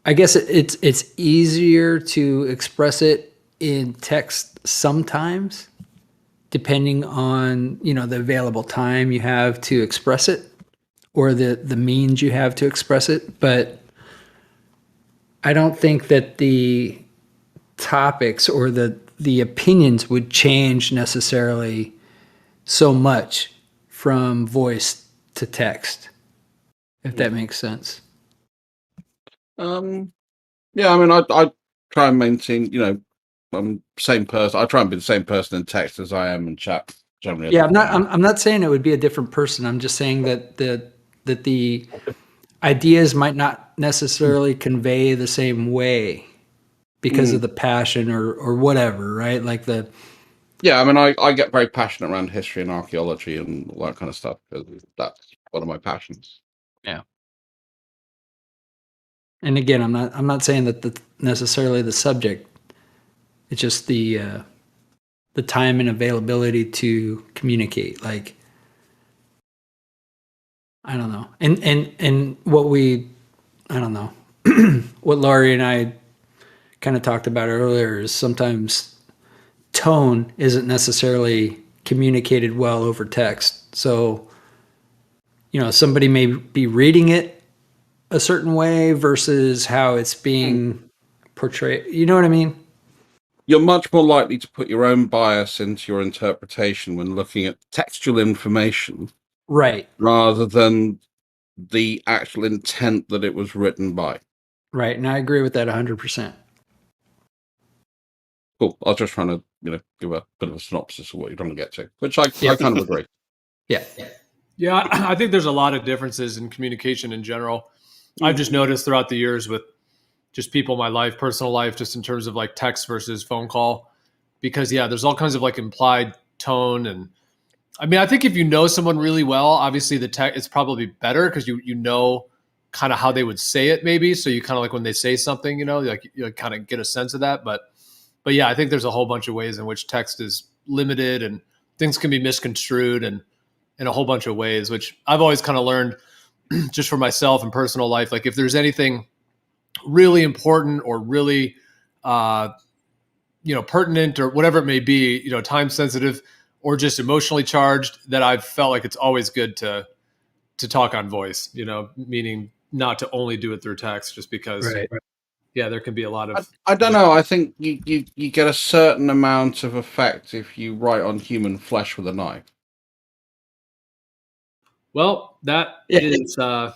I guess it's easier to express it in text sometimes, depending on the available time you have to express it, or the means you have to express it. But I don't think that the topics or the opinions would change necessarily so much from voice to text, if that makes sense. Yeah, I mean, I try and maintain, I'm same person. I try and be the same person in text as I am in chat generally. Yeah, I'm not saying it would be a different person. I'm just saying that the ideas might not necessarily convey the same way because of the passion or whatever, right? Like Yeah, I mean, I get very passionate around history and archaeology and all that kind of stuff because that's one of my passions. Yeah. And again, I'm not saying that necessarily the subject. It's just the time and availability to communicate. Like, I don't know. And what I don't know. What Laurie and I kind of talked about earlier is sometimes tone isn't necessarily communicated well over text. So, somebody may be reading it a certain way versus how it's being portrayed. You know what I mean? You're much more likely to put your own bias into your interpretation when looking at textual information, Right. rather than the actual intent that it was written by. Right. And I agree with that 100%. Cool. I was just trying to, give a bit of a synopsis of what you're trying to get to, which I kind of agree. Yeah. yeah, I think there's a lot of differences in communication in general. I've just noticed throughout the years with just people in my life, personal life, just in terms of like text versus phone call, because there's all kinds of like implied tone. And I mean, I think if you know someone really well, obviously the text it's probably better because you know kind of how they would say it maybe. So you kind of like when they say something, you kind of get a sense of that. But yeah, I think there's a whole bunch of ways in which text is limited and things can be misconstrued and in a whole bunch of ways, which I've always kind of learned just for myself and personal life. Like if there's anything really important or really, pertinent or whatever it may be, time sensitive or just emotionally charged, that I've felt like it's always good to talk on voice, meaning not to only do it through text just because, there can be a lot of... I don't know. I think you get a certain amount of effect if you write on human flesh with a knife. Well, that is... I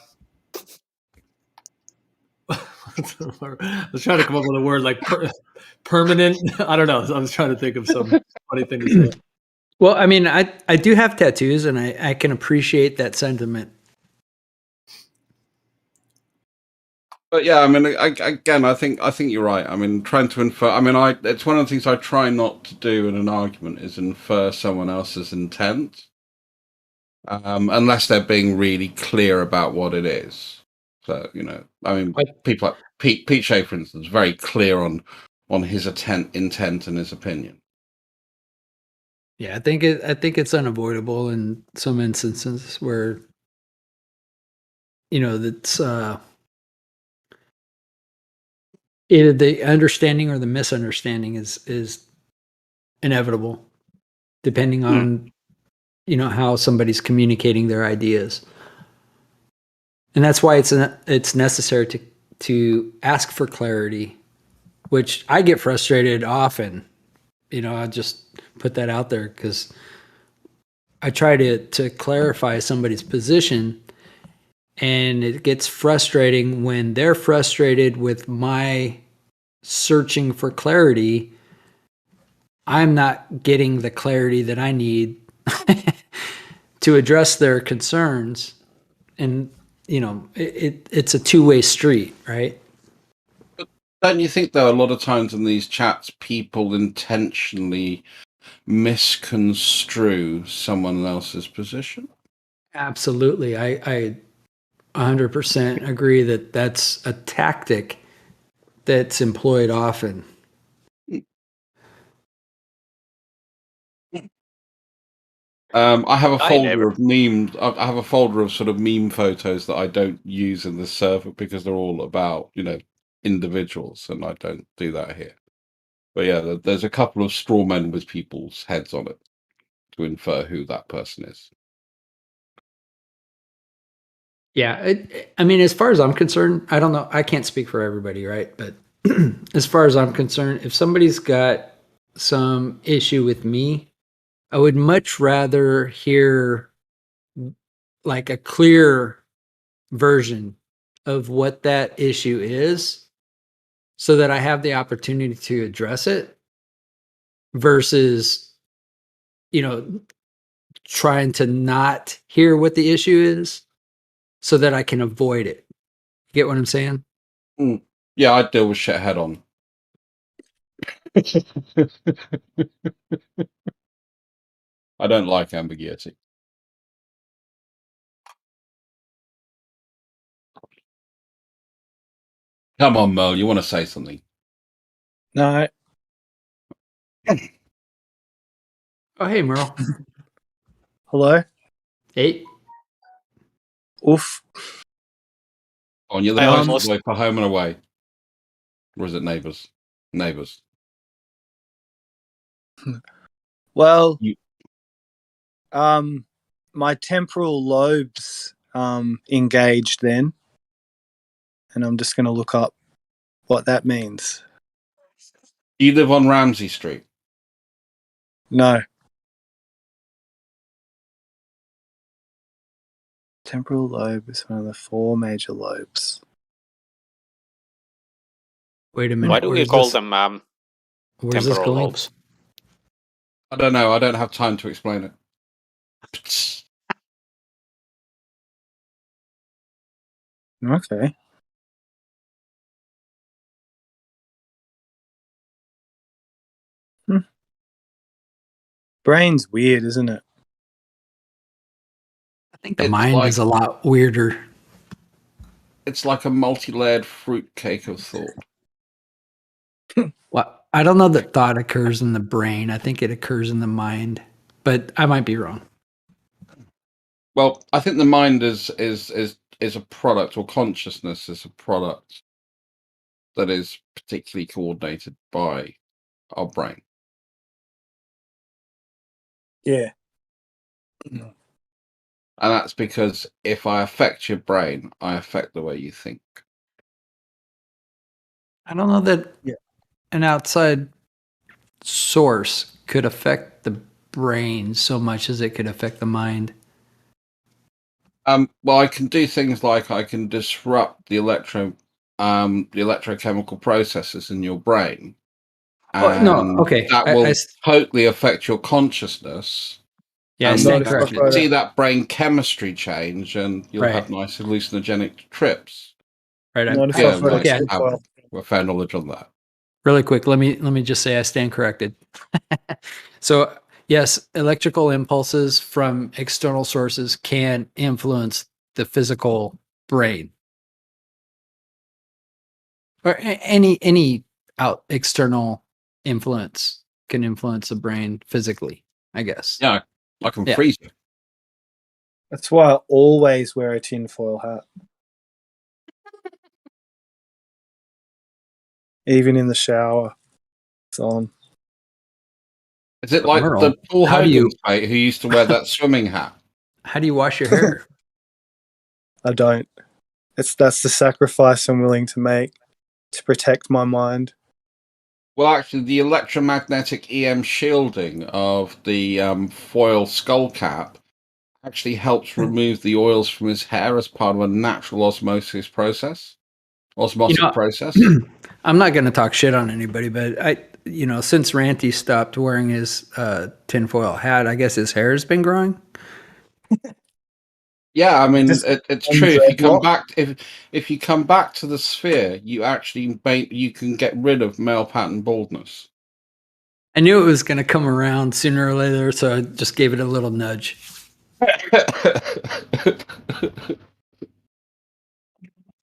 was trying to come up with a word like permanent. I don't know. I was trying to think of some funny thing to say. Well, I mean, I do have tattoos, and I can appreciate that sentiment. But yeah, I mean, again, I think you're right. I mean, trying to infer. I mean, it's one of the things I try not to do in an argument is infer someone else's intent, unless they're being really clear about what it is. So I mean, people like Pete Shea, for instance, very clear on his intent and his opinion. Yeah, I think it's unavoidable in some instances where that's either the understanding or the misunderstanding is inevitable, depending on how somebody's communicating their ideas, and that's why it's necessary to ask for clarity, which I get frustrated often. I just put that out there because I try to clarify somebody's position, and it gets frustrating when they're frustrated with my searching for clarity. I'm not getting the clarity that I need to address their concerns. And, it's a two-way street, right? Don't you think, though, a lot of times in these chats, people intentionally misconstrue someone else's position? Absolutely. I 100% agree that that's a tactic that's employed often. I have a folder of memes. I have a folder of sort of meme photos that I don't use in this server because they're all about, individuals, and I don't do that here. But yeah, there's a couple of straw men with people's heads on it to infer who that person is. Yeah, I mean, as far as I'm concerned, I don't know. I can't speak for everybody, right? But as far as I'm concerned, if somebody's got some issue with me, I would much rather hear like a clear version of what that issue is so that I have the opportunity to address it versus, trying to not hear what the issue is so that I can avoid it. You get what I'm saying? Yeah, I deal with shit head on. I don't like ambiguity. Come on, Merle, you want to say something? No. Oh, hey, Merle. Hello? Hey. Oof. Oh, and you're the poster boy for Home and Away. Or is it Neighbours? Neighbours. Well, my temporal lobes engaged then, and I'm just going to look up what that means. Do you live on Ramsey Street? No. Temporal lobe is one of the 4 major lobes. Wait a minute. Why do we call them temporal lobes? I don't know. I don't have time to explain it. Okay. Brain's weird, isn't it? I think the mind is a lot weirder. It's like a multi-layered fruitcake of thought. Well, I don't know that thought occurs in the brain. I think it occurs in the mind, but I might be wrong. Well, I think the mind is a product, or consciousness is a product that is particularly coordinated by our brain. Yeah. And that's because if I affect your brain, I affect the way you think. I don't know that an outside source could affect the brain so much as it could affect the mind. Well, I can do things like I can disrupt the electrochemical processes in your brain and no, okay. that will totally affect your consciousness. Yeah, I and stand you corrected. can see that brain chemistry change, and you'll Right. have nice hallucinogenic trips. Right. Not if Yeah, I've got a nice to sleep have well. a fair knowledge on that. Really quick, let me just say I stand corrected. So yes, electrical impulses from external sources can influence the physical brain, or any out external influence can influence the brain physically, I guess. Yeah, I can Yeah. freeze you. That's why I always wear a tinfoil hat. Even in the shower, it's on. Is it like Merle, the Paul how do you- Hogan's mate who used to wear that swimming hat? How do you wash your hair? I don't. That's the sacrifice I'm willing to make to protect my mind. Well, actually, the electromagnetic EM shielding of the foil skull cap actually helps remove the oils from his hair as part of a natural osmotic process. I'm not going to talk shit on anybody, but since Ranty stopped wearing his tinfoil hat, I guess his hair has been growing. Yeah, I mean, Just it's true. If you come what? back, if you come back to the sphere, you can get rid of male pattern baldness. I knew it was going to come around sooner or later, so I just gave it a little nudge.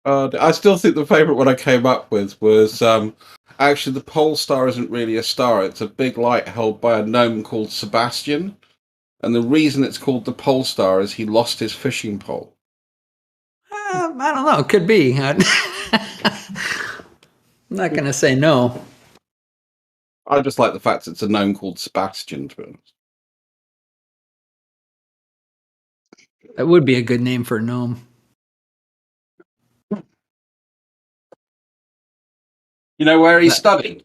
I still think the favourite one I came up with was actually the pole star isn't really a star. It's a big light held by a gnome called Sebastian. And the reason it's called the pole star is he lost his fishing pole. I don't know. It could be. I'm not going to say no. I just like the fact it's a gnome called Sebastian, to be honest. That would be a good name for a gnome. You know where he's studying?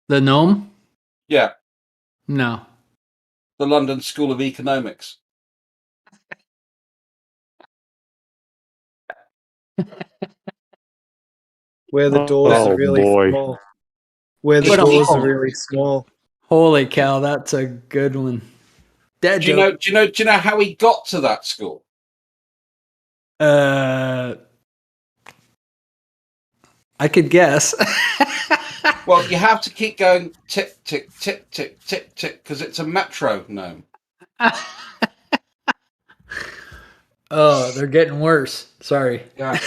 The gnome? Yeah, No. the London School of Economics. Where the doors are really small. Where the What a doors are hole. really small. Holy cow, that's a good one. Dad Do you know how he got to that school? I could guess. Well, you have to keep going tick, tick, tick, tick, tick, tick, because it's a metronome. Oh, they're getting worse. Sorry. Yeah.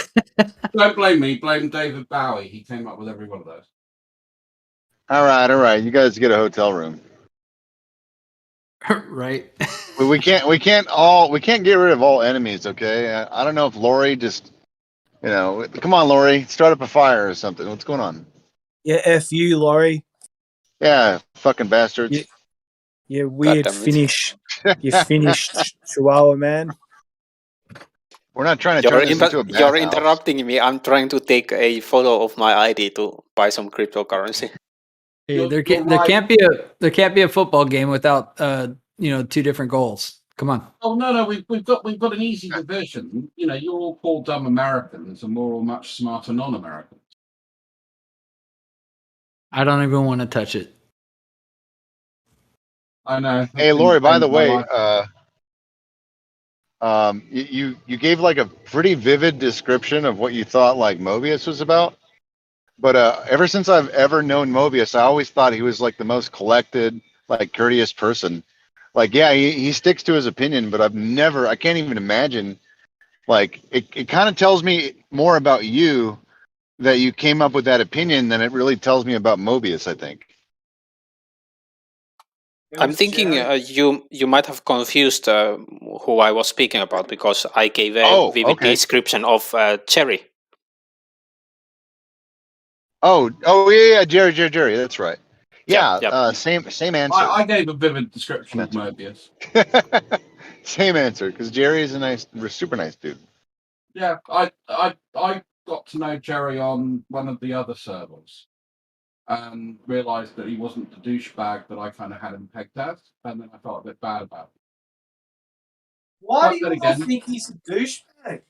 Don't blame me. Blame David Bowie. He came up with every one of those. All right. You guys get a hotel room. Right. We can't get rid of all enemies. Okay. I don't know if Lori just, come on, Lori, start up a fire or something. What's going on? Yeah, F you, Laurie. Yeah, fucking bastards. You weird damn it. Finnish. You Finnish Chihuahua man. We're not trying to turn this into a You're bathhouse. interrupting me. I'm trying to take a photo of my ID to buy some cryptocurrency. Hey, there can't be a football game without two different goals. Come on. Oh no, we've got an easy division. You're all called dumb Americans, and we're all much smarter non-Americans. I don't even want to touch it. I know. Hey, Lori, by the way, you gave like a pretty vivid description of what you thought like Mobius was about. But ever since I've ever known Mobius, I always thought he was like the most collected, like courteous person. Like, yeah, he sticks to his opinion, but I can't even imagine. Like, it kind of tells me more about you that you came up with that opinion than it really tells me about Mobius, I think. I'm thinking you might have confused who I was speaking about, because I gave a vivid description of Cherry. Oh, yeah, Jerry. That's right. Yeah, Yep. same answer. I gave a vivid description of Mobius. Same answer, because Jerry is a super nice dude. Yeah, I got to know Jerry on one of the other servers, and realised that he wasn't the douchebag that I kind of had him pegged as, and then I felt a bit bad about it. Why But do you then all again- think he's a douchebag?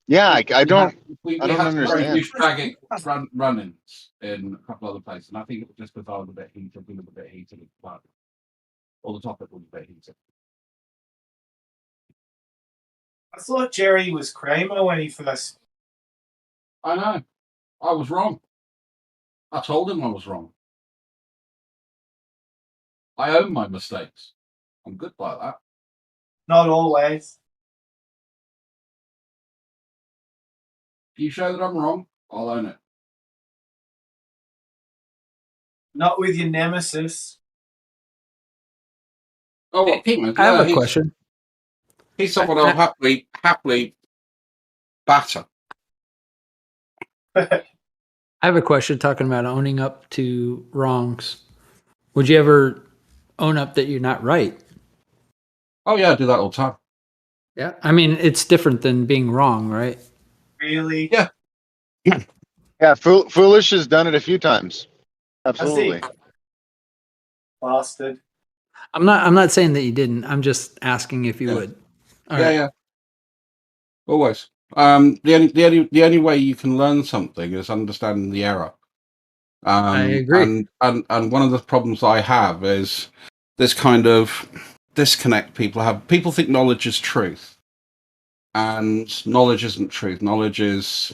Yeah, I don't We I don't had some very understand. douchebag run-ins in a couple other places, and I think it was just because I was a bit heated, we were a bit heated, but all the topic was a bit heated. I thought Jerry was Kramer when he first. I know. I was wrong. I told him I was wrong. I own my mistakes. I'm good like that. Not always. If you show that I'm wrong, I'll own it. Not with your nemesis. Oh, what, Kingman? I have a he's, question. He's someone I'll happily batter. I have a question talking about owning up to wrongs. Would you ever own up that you're not right? Oh yeah, I do that all the time. Yeah. I mean, it's different than being wrong, right? Really? Yeah. Yeah, Foolish has done it a few times. Absolutely. Bastard. I'm not saying that you didn't. I'm just asking if you would. All right. Yeah. Always. The only way you can learn something is understanding the error. I agree. And one of the problems I have is this kind of disconnect people have. People think knowledge is truth, and knowledge isn't truth. Knowledge is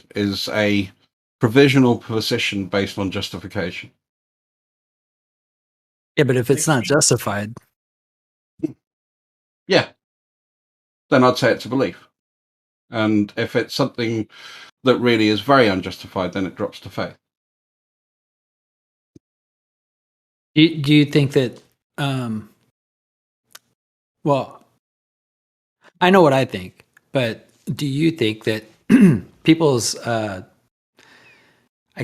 a provisional position based on justification. Yeah, but if it's not justified, Yeah, then I'd say it's a belief. And if it's something that really is very unjustified, then it drops to faith. do you think that? Well, I know what I think, but do you think that people's, I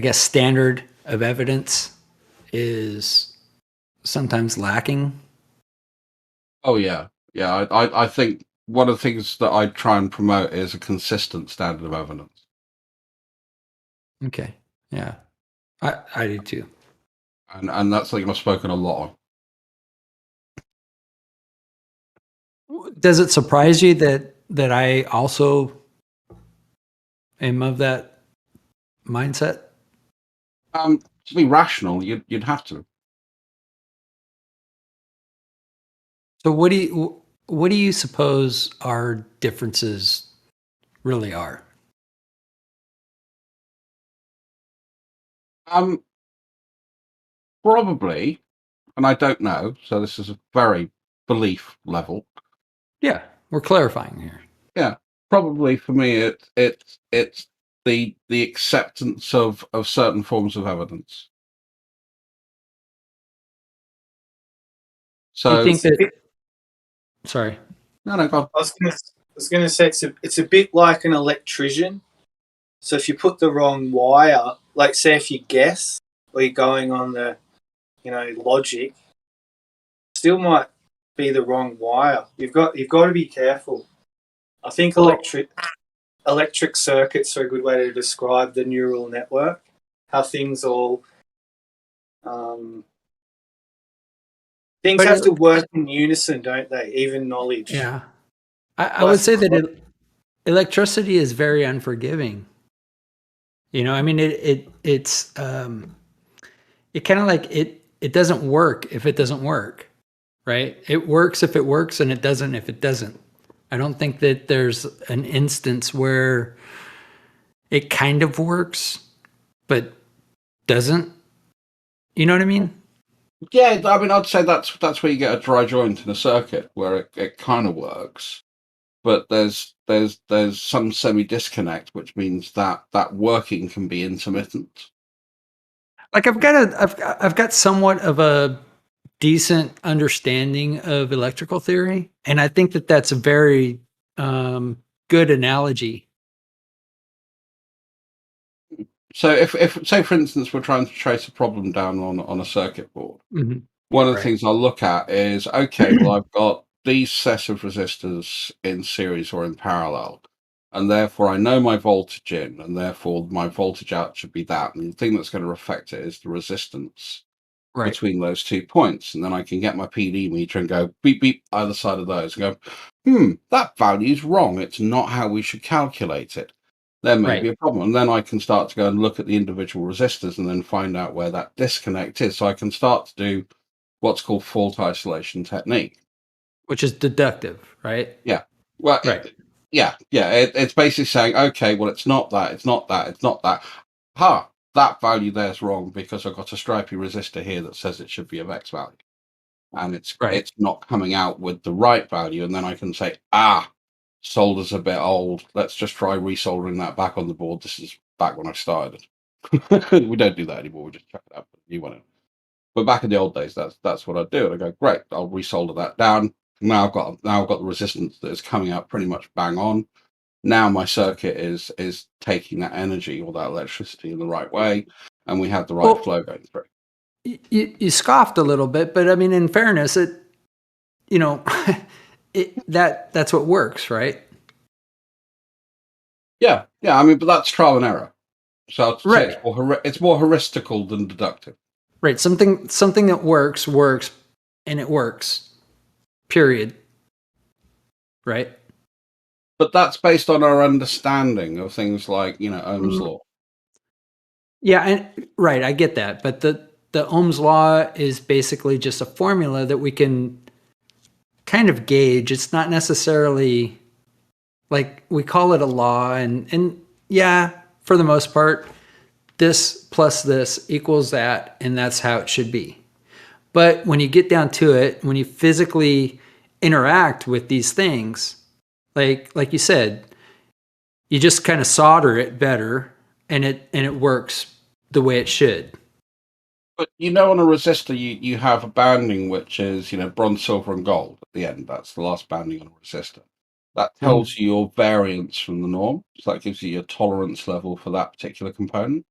guess, standard of evidence is sometimes lacking? Oh yeah. I think one of the things that I try and promote is a consistent standard of evidence. Okay. Yeah. I do too. And that's something I've spoken a lot on. Does it surprise you that I also am of that mindset? To be rational, you'd have to. So what do you suppose our differences really are? Probably, and I don't know, so this is a very belief level. Yeah, we're clarifying here. Yeah, probably for me, it's the acceptance of certain forms of evidence. So You think that? Sorry. No, go on. I was going to say it's a bit like an electrician. So if you put the wrong wire, like say if you guess or you're going on the, logic, still might be the wrong wire. You've got to be careful. I think electric circuits are a good way to describe the neural network. How things all things have to work in unison, don't they? Even knowledge. Yeah, I would say that electricity is very unforgiving. I mean, it's it kind of like it doesn't work if it doesn't work, right? It works if it works, and it doesn't if it doesn't. I don't think that there's an instance where it kind of works, but doesn't. You know what I mean? Yeah, I mean, I'd say that's where you get a dry joint in a circuit where it kind of works, but there's some semi disconnect, which means that working can be intermittent. Like I've got somewhat of a decent understanding of electrical theory, and I think that that's a very good analogy. So if say for instance we're trying to trace a problem down on a circuit board, one of the things I'll look at is, okay, well I've got these sets of resistors in series or in parallel, and therefore I know my voltage in, and therefore my voltage out should be that, and the thing that's going to affect it is the resistance between those 2 points, and then I can get my PD meter and go beep beep either side of those and go, that value's wrong, it's not how we should calculate it. there may Right. be a problem. And then I can start to go and look at the individual resistors and then find out where that disconnect is. So I can start to do what's called fault isolation technique. Which is deductive, right? Yeah. Well, Right. it's basically saying, okay, well, it's not that, it's not that, it's not that. That value there's wrong because I've got a stripy resistor here that says it should be of X value. And it's not coming out with the right value. And then I can say, solder's a bit old. Let's just try resoldering that back on the board. This is back when I started. We don't do that anymore. We just check it out. You want it. But back in the old days, that's what I do. And I go, great, I'll resolder that down. Now I've got the resistance that is coming out pretty much bang on. Now my circuit is taking that energy or that electricity in the right way, and we have the right flow going through. You scoffed a little bit, but I mean, in fairness, that's what works, right? Yeah. I mean, but that's trial and error. So I'd say Right. it's more heuristical than deductive. Right. Something that works, and it works. Period. Right. But that's based on our understanding of things like, Ohm's law. Yeah, and right, I get that. But the Ohm's law is basically just a formula that we can kind of gauge. It's not necessarily like we call it a law, and yeah, for the most part, this plus this equals that, and that's how it should be. But when you get down to it, when you physically interact with these things, like you said, you just kind of solder it better, and it works the way it should. But on a resistor, you have a banding which is bronze, silver, and gold at the end. That's the last banding on a resistor. That tells you your variance from the norm. So that gives you your tolerance level for that particular component.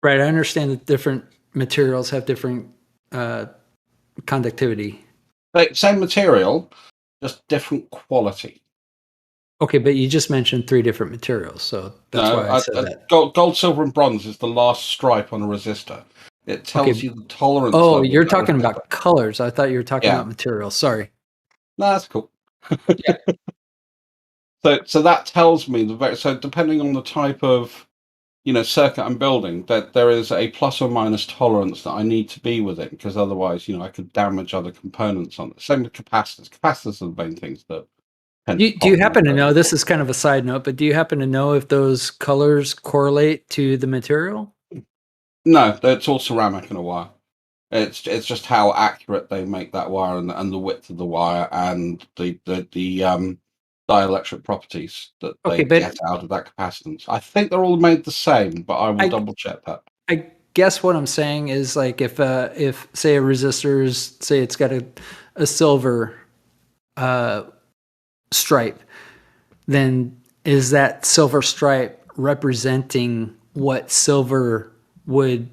Right. I understand that different materials have different conductivity. Same material, just different quality. Okay, but you just mentioned 3 different materials, so that's why I said that. Gold, silver, and bronze is the last stripe on a resistor. It tells you the tolerance level. Oh, you're talking about colors. I thought you were talking about materials. Sorry. No, that's cool. Yeah. So that tells me so depending on the type of circuit I'm building, that there is a plus or minus tolerance that I need to be within, because otherwise I could damage other components on it. Same with capacitors. Capacitors are the main things that Do you happen to know, this is kind of a side note, but do you happen to know if those colors correlate to the material? No, it's all ceramic in a wire. It's just how accurate they make that wire and the width of the wire and the dielectric properties that they get out of that capacitance. I think they're all made the same, but I will double check that. I guess what I'm saying is, like, if say a resistor is, say it's got a silver stripe, then is that silver stripe representing what silver would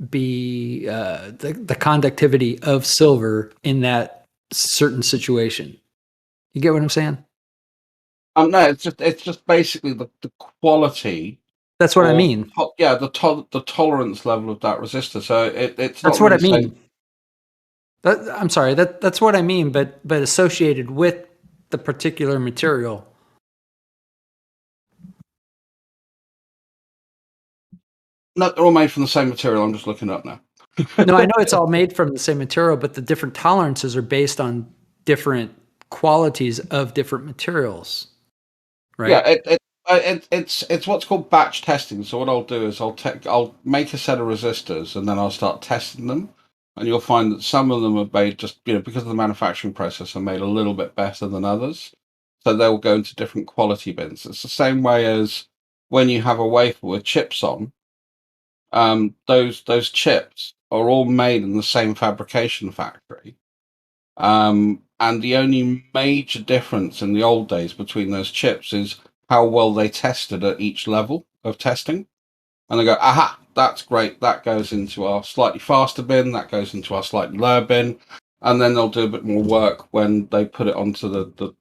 be, the conductivity of silver in that certain situation? You get what I'm saying? No, it's just basically the quality. That's what I mean. The tolerance level of that resistor. So it's that's what I mean. I'm sorry. That's what I mean. But associated with the particular material. No, they're all made from the same material. I'm just looking up now. No, I know it's all made from the same material, but the different tolerances are based on different qualities of different materials, right? Yeah, it's what's called batch testing. So what I'll do is I'll make a set of resistors and then I'll start testing them, and you'll find that some of them are made just because of the manufacturing process are made a little bit better than others. So they'll go into different quality bins. It's the same way as when you have a wafer with chips on. Those chips are all made in the same fabrication factory. And the only major difference in the old days between those chips is how well they tested at each level of testing. And they go, aha, that's great. That goes into our slightly faster bin. That goes into our slightly lower bin. And then they'll do a bit more work when they put it onto the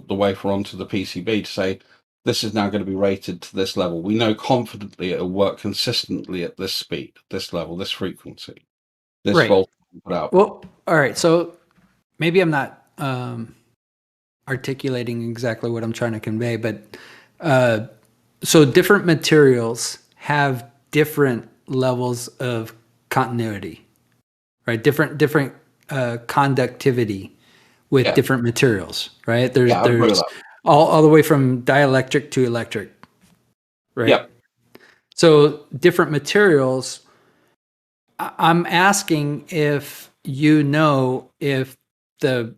wafer onto the PCB to say, this is now going to be rated to this level. We know confidently it'll work consistently at this speed, this level, this frequency, this voltage put out. Well, all right. So maybe I'm not articulating exactly what I'm trying to convey, but so different materials have different levels of continuity, right? Different conductivity with Yeah. different materials, right? There's Yeah, I agree with there's that. all the way from dielectric to electric, right? Yep. So different materials. I'm asking if you know if the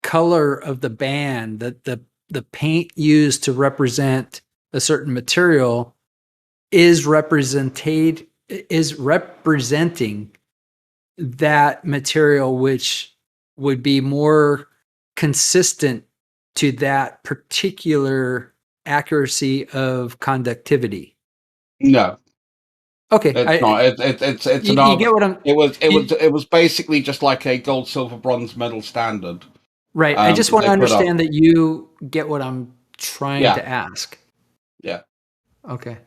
color of the band, that the paint used to represent a certain material is representing that material, which would be more consistent to that particular accuracy of conductivity. No, Okay, it's not. It's an you get what I'm. It was basically just like a gold, silver, bronze medal standard. Right. I just that want to they put up. understand that you get what I'm trying Yeah. to ask. Yeah. Okay.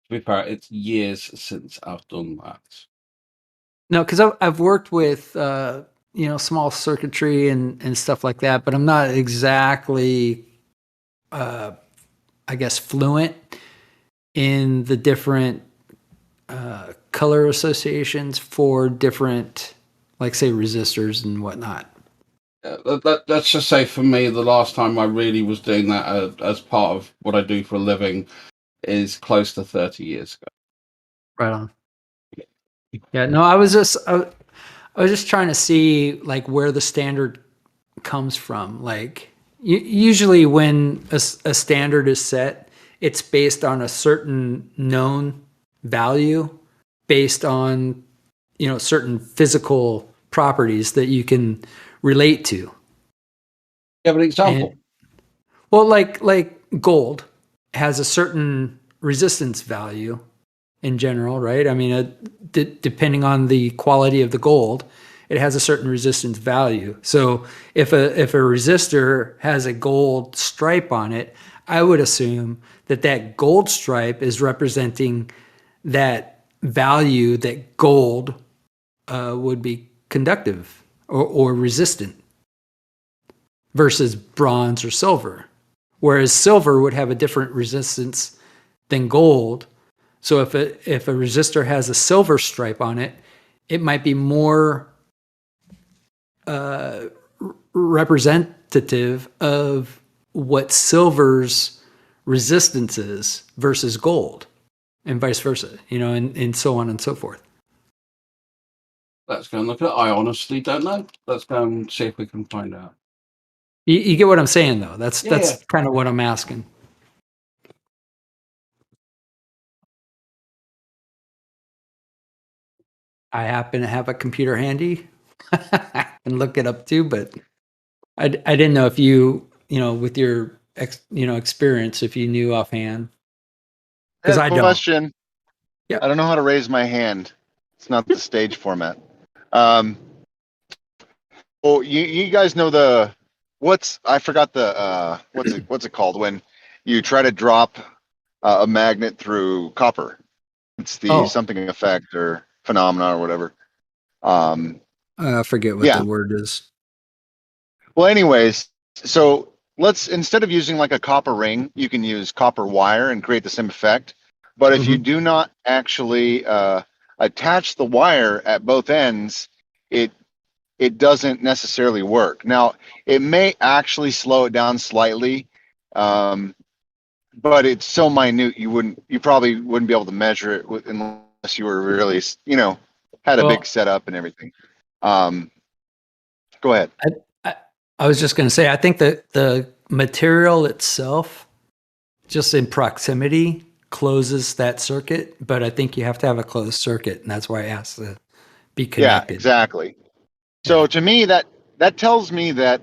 To be fair, it's years since I've done that. No, because I've worked with small circuitry and stuff like that, but I'm not exactly I guess fluent in the different color associations for different, like say, resistors and whatnot. Let's just say for me, the last time I really was doing that as part of what I do for a living is close to 30 years ago. Right on. Yeah, no, I was just trying to see like where the standard comes from. Like usually when a standard is set, it's based on a certain known value, based on certain physical properties that you can relate to. You have an example? Well, like gold has a certain resistance value in general, right? I mean, depending on the quality of the gold, it has a certain resistance value. So if a resistor has a gold stripe on it, I would assume that gold stripe is representing that value that gold would be conductive or resistant versus bronze or silver. Whereas silver would have a different resistance than gold. So if a resistor has a silver stripe on it, it might be more representative of what silver's resistance is versus gold, and vice versa, and so on and so forth. Let's go and look at it. I honestly don't know. Let's go and see if we can find out. You get what I'm saying, though. That's Yeah. kind of what I'm asking. I happen to have a computer handy and look it up too, but I didn't know if you with your experience, if you knew offhand. Because I don't. Question. Yep. I don't know how to raise my hand. It's not the stage format. Well, you guys know I forgot the what's it called when you try to drop a magnet through copper? It's the something effect or phenomena or whatever. I forget what the word is. Well, anyways, so instead of using like a copper ring, you can use copper wire and create the same effect. But if you do not actually attach the wire at both ends, it doesn't necessarily work. Now, it may actually slow it down slightly, but it's so minute you probably wouldn't be able to measure it unless you were really, had a big setup and everything. Go ahead. I was just going to say, I think that the material itself, just in proximity, closes that circuit, but I think you have to have a closed circuit, and that's why I asked to be connected. Yeah, exactly. So to me, that tells me that,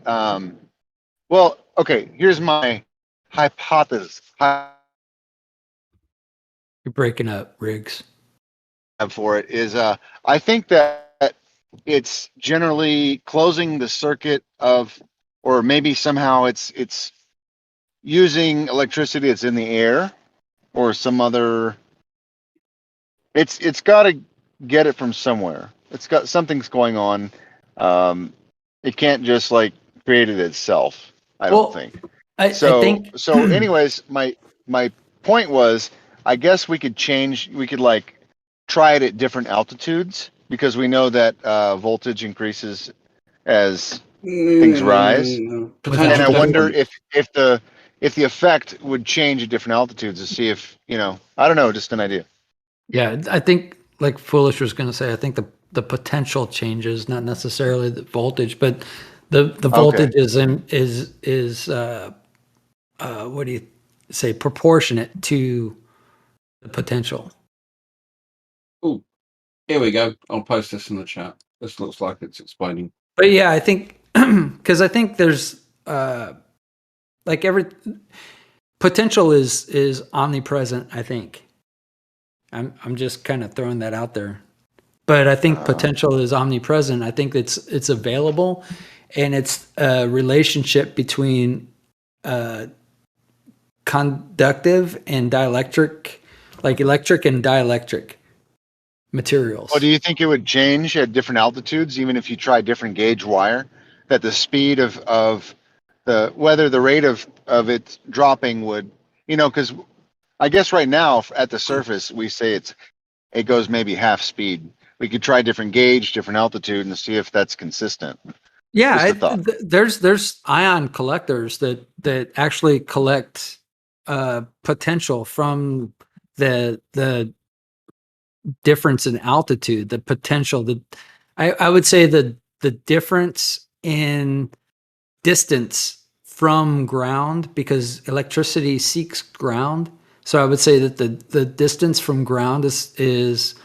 well, okay, here's my hypothesis. You're breaking up, Riggs. For it is, I think that it's generally closing the circuit or maybe somehow it's using electricity that's in the air or some other. It's got to get it from somewhere. Something's going on It can't just like create it itself. I don't think. I think So anyways, my point was, I guess we could like try it at different altitudes because we know that voltage increases as things rise. And Potential I wonder difference. if the effect would change at different altitudes to see if, I don't know, just an idea. Yeah, I think like Foolish was going to say, I think the potential changes, not necessarily the voltage, but the voltage is what do you say, proportionate to the potential. Oh, here we go. I'll post this in the chat. This looks like it's explaining. But yeah, I think because I think there's like every potential is omnipresent. I think I'm just kind of throwing that out there. But I think potential is omnipresent. I think it's available, and it's a relationship between conductive and dielectric, like electric and dielectric materials. Well, do you think it would change at different altitudes, even if you try different gauge wire? That the speed of whether the rate of it dropping would, because I guess right now at the surface we say it goes maybe half speed. We could try different gauge, different altitude, and see if that's consistent. Yeah, Just a thought. there's ion collectors that actually collect potential from the difference in altitude, the potential. I would say the difference in distance from ground, because electricity seeks ground. So I would say that the distance from ground is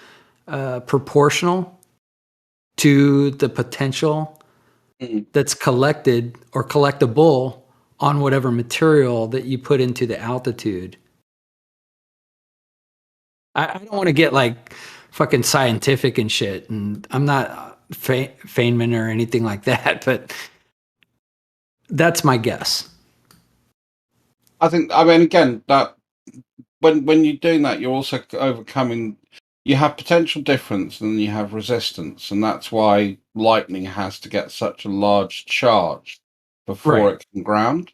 proportional to the potential that's collected or collectible on whatever material that you put into the altitude. I don't want to get like fucking scientific and shit, and I'm not Feynman or anything like that, but that's my guess. I mean, again, that when you're doing that, you're also overcoming. You have potential difference and you have resistance, and that's why lightning has to get such a large charge before it can ground.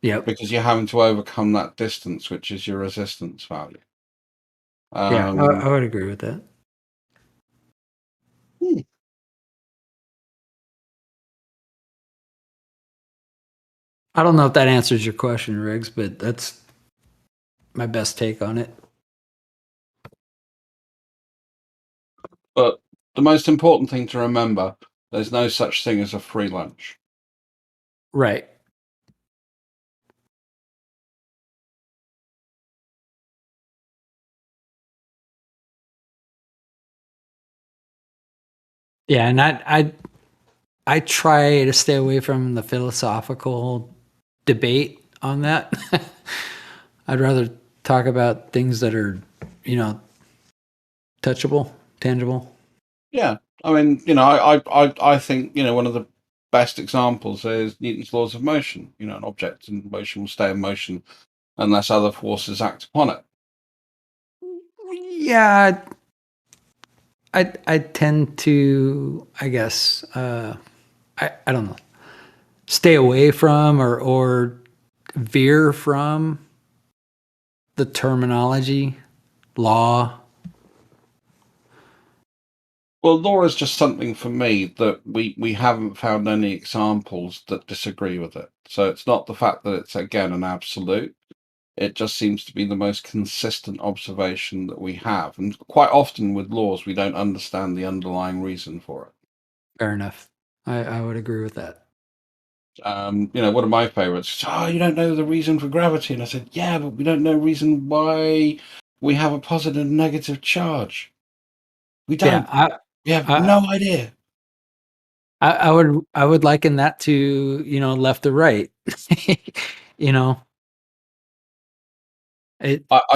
Yeah, because you're having to overcome that distance, which is your resistance value. Yeah, I would agree with that. I don't know if that answers your question, Riggs, but that's my best take on it. But the most important thing to remember, there's no such thing as a free lunch. Right. Yeah, and I try to stay away from the philosophical debate on that. I'd rather talk about things that are, touchable, tangible. Yeah, I mean, I think one of the best examples is Newton's laws of motion. An object in motion will stay in motion unless other forces act upon it. Yeah, I tend to, I guess, I don't know, stay away from or veer from the terminology, law. Well, law is just something for me that we haven't found any examples that disagree with it. So it's not the fact that it's, again, an absolute. It just seems to be the most consistent observation that we have. And quite often with laws, we don't understand the underlying reason for it. Fair enough. I would agree with that. One of my favorites, you don't know the reason for gravity. And I said, yeah, but we don't know reason why we have a positive and negative charge. We don't. We have no idea. I would liken that to, left or right. I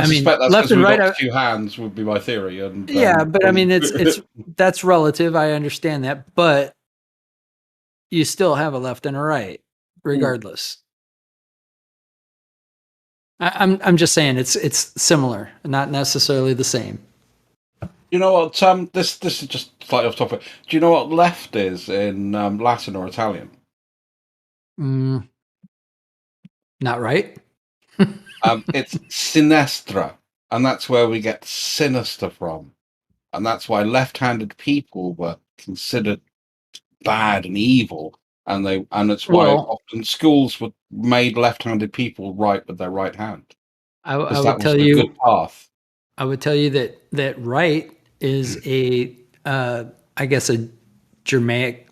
suspect that's left because and we've right got two hands would be my theory. And yeah, but I mean, it's that's relative. I understand that, but you still have a left and a right, regardless. I'm just saying it's similar, not necessarily the same. You know what? This is just slightly off topic. Do you know what left is in Latin or Italian? Mm, not right. It's sinistra, and that's where we get sinister from, and that's why left-handed people were considered bad and evil, and it's why Well, often schools were made left-handed people write with their right hand, I because that would was tell the good you, path. I would tell you that right is a, I guess a Germanic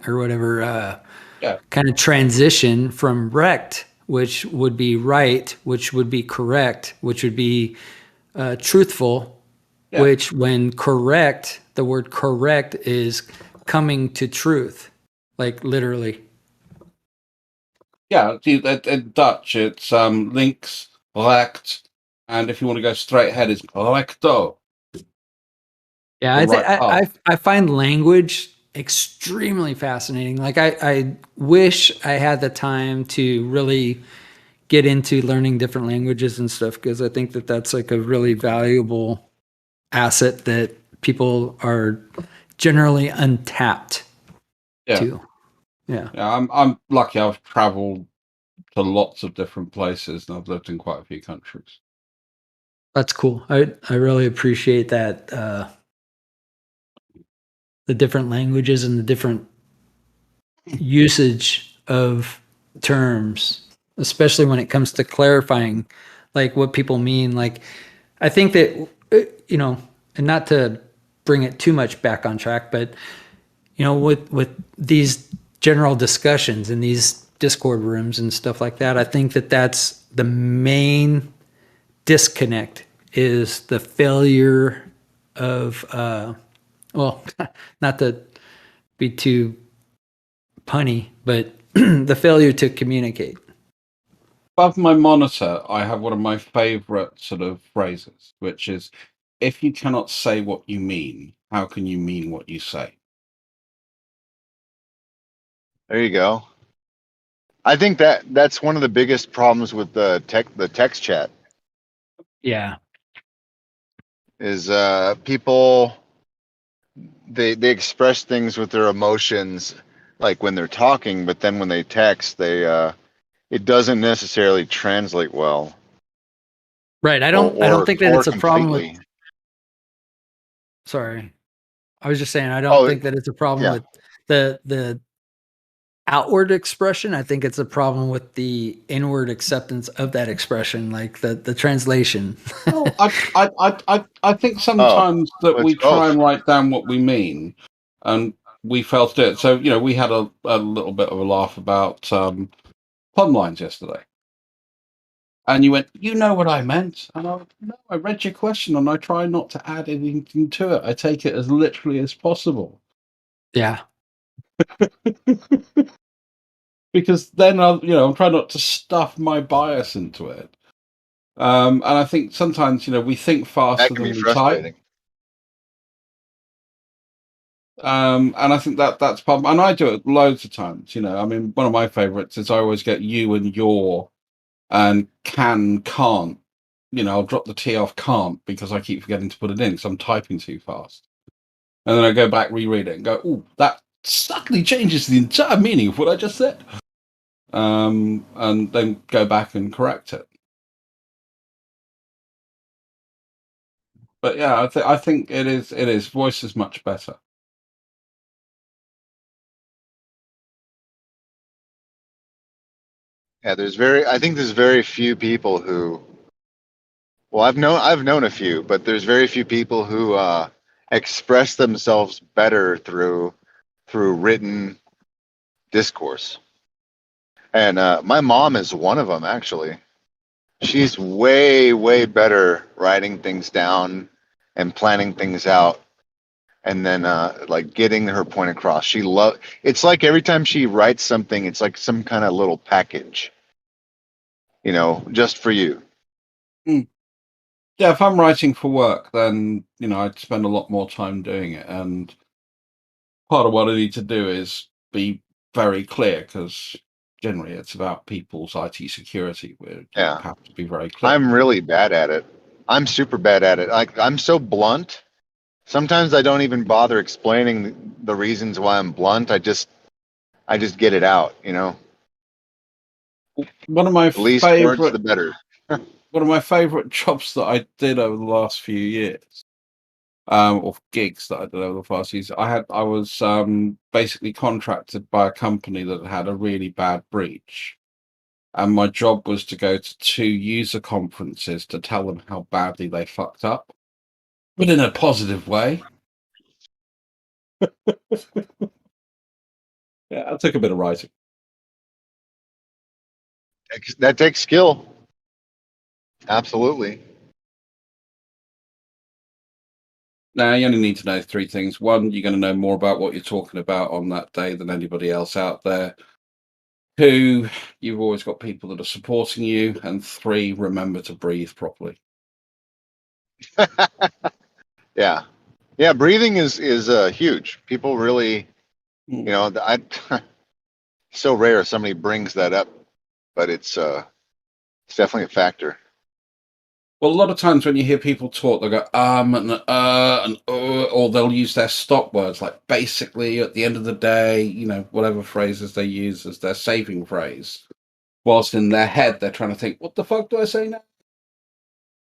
or whatever, Yeah. kind of transition from rect, which would be right, which would be correct, which would be truthful, Yeah. which when correct, the word correct is coming to truth, like literally. Yeah, in Dutch, it's links, recht, and if you want to go straight ahead, it's recto. Yeah, The right path. I find language extremely fascinating. Like I wish I had the time to really get into learning different languages and stuff, because I think that that's like a really valuable asset that people are generally untapped Yeah. to. Yeah. Yeah, I'm lucky. I've traveled to lots of different places, and I've lived in quite a few countries. That's cool. I really appreciate that, the different languages and the different usage of terms, especially when it comes to clarifying like what people mean. Like I think that and not to bring it too much back on track, but with these general discussions in these Discord rooms and stuff like that, I think that that's the main disconnect, is the failure of well, not to be too punny, but the failure to communicate. Above my monitor, I have one of my favorite sort of phrases, which is, if you cannot say what you mean, how can you mean what you say? There you go. I think that's one of the biggest problems with the text chat Yeah. is people they express things with their emotions like when they're talking, but then when they text, they it doesn't necessarily translate well. Right. I don't think that or it's a problem with, completely. sorry. I was just saying I don't Oh, think that it's a problem yeah. with the outward expression. I think it's a problem with the inward acceptance of that expression, like the translation. Well, I think Oh, sometimes that it's we try both. and write down what we mean, and we fail to do it. So, we had a little bit of a laugh about plumb lines yesterday. And you went, you know what I meant? And I went, no, I read your question and I try not to add anything to it. I take it as literally as possible. Yeah. Because then I'm trying not to stuff my bias into it. And I think sometimes, we think That faster can be than we type. frustrating. And I think that's part, and I do it loads of times. I mean, one of my favorites is I always get you and your and can't. I'll drop the T off can't because I keep forgetting to put it in because I'm typing too fast. And then I go back, reread it, and go, "Oh, that subtly changes the entire meaning of what I just said." And then go back and correct it. But yeah, I think it is. Voice is much better. Yeah, I think there's very few people who, well, I've known a few, but there's very few people who express themselves better through written discourse. And my mom is one of them, actually. She's way better writing things down and planning things out, and then like getting her point across. It's like every time she writes something, it's like some kind of little package, just for you. Yeah, if I'm writing for work, then I'd spend a lot more time doing it. And part of what I need to do is be very clear, because generally it's about people's IT security, where you Yeah. have to be very clear. I'm really bad at it. I'm super bad at it. Like I'm so blunt. Sometimes I don't even bother explaining the reasons why I'm blunt. I just get it out, you know. One of my The least words, the favorite better. one of my favorite jobs that I did over the last few years, or gigs that I did over the past years, I was basically contracted by a company that had a really bad breach, and my job was to go to 2 user conferences to tell them how badly they fucked up, but in a positive way. Yeah, it took a bit of writing. That takes skill. Absolutely. Now, you only need to know 3 things. 1, you're going to know more about what you're talking about on that day than anybody else out there. 2, you've always got people that are supporting you. And 3, remember to breathe properly. Yeah. Yeah, breathing is huge. People really, you know, so rare somebody brings that up, but it's definitely a factor. Well, a lot of times when you hear people talk, they go and or they'll use their stop words, like basically, at the end of the day, you know, whatever phrases they use as their saving phrase, whilst in their head they're trying to think, what the fuck do I say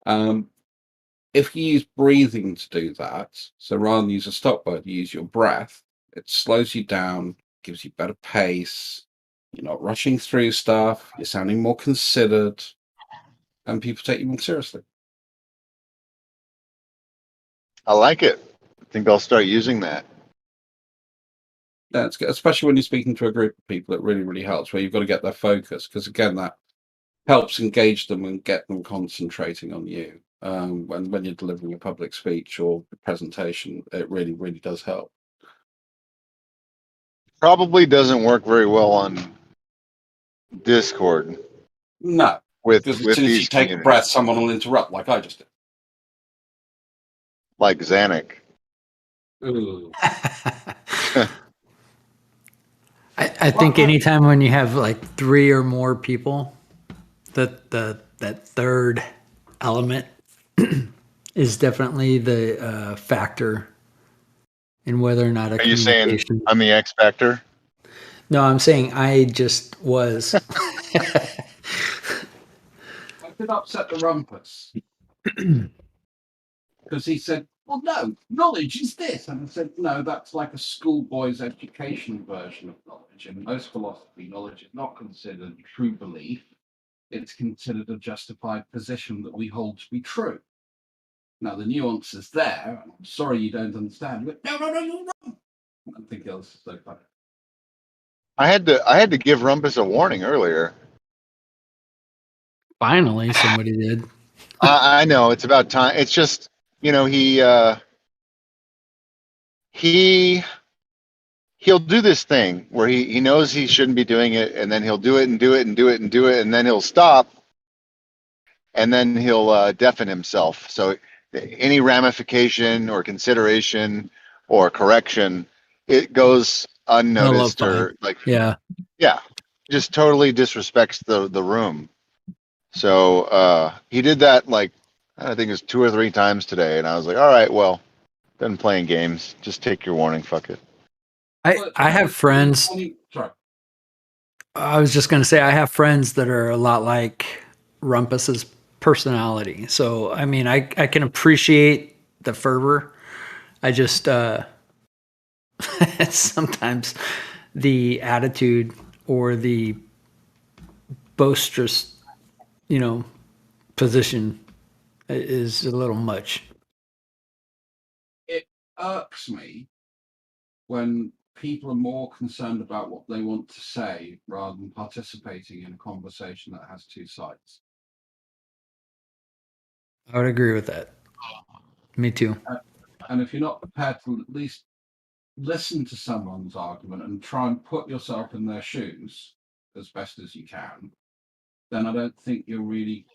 now? If you use breathing to do that, so rather than use a stop word, you use your breath, it slows you down, gives you better pace, you're not rushing through stuff, you're sounding more considered, and people take you more seriously. I like it. I think I'll start using that. Yeah, it's good, especially when you're speaking to a group of people. It really, really helps where you've got to get their focus, because again, that helps engage them and get them concentrating on you. When you're delivering a public speech or presentation, it really, really does help. Probably doesn't work very well on Discord No, with because as soon as you these take a communities, breath, someone will interrupt, like I just did. like Xanac. Ooh. I think anytime when you have like 3 or more people, that third element is definitely the factor in whether or not a Are you saying communication. I'm the X factor? No, I'm saying I just was. I did upset the rumpus because he said, well, no, knowledge is this. And I said, no, that's like a schoolboy's education version of knowledge. In most philosophy, knowledge is not considered true belief. It's considered a justified position that we hold to be true. Now, the nuance is there. And I'm sorry you don't understand. But no, you're wrong. I think else is so funny. I had to give Rumpus a warning earlier. Finally, somebody did. I know it's about time. It's just, you know, he'll do this thing where he knows he shouldn't be doing it, and then he'll do it and do it and do it and do it, and then he'll stop, and then he'll deafen himself. So any ramification or consideration or correction, it goes unnoticed, or like, Yeah. just totally disrespects the room. So he did that, like, I think it was 2 or 3 times today, and I was like, all right, well, been playing games. Just take your warning. Fuck it. I have friends. Sorry. I was just going to say I have friends that are a lot like Rumpus's personality. So I mean, I can appreciate the fervor. I just sometimes the attitude or the boisterous, position is a little much. It irks me when people are more concerned about what they want to say rather than participating in a conversation that has 2 sides. I would agree with that. Me too. And if you're not prepared to at least listen to someone's argument and try and put yourself in their shoes as best as you can, then I don't think you're really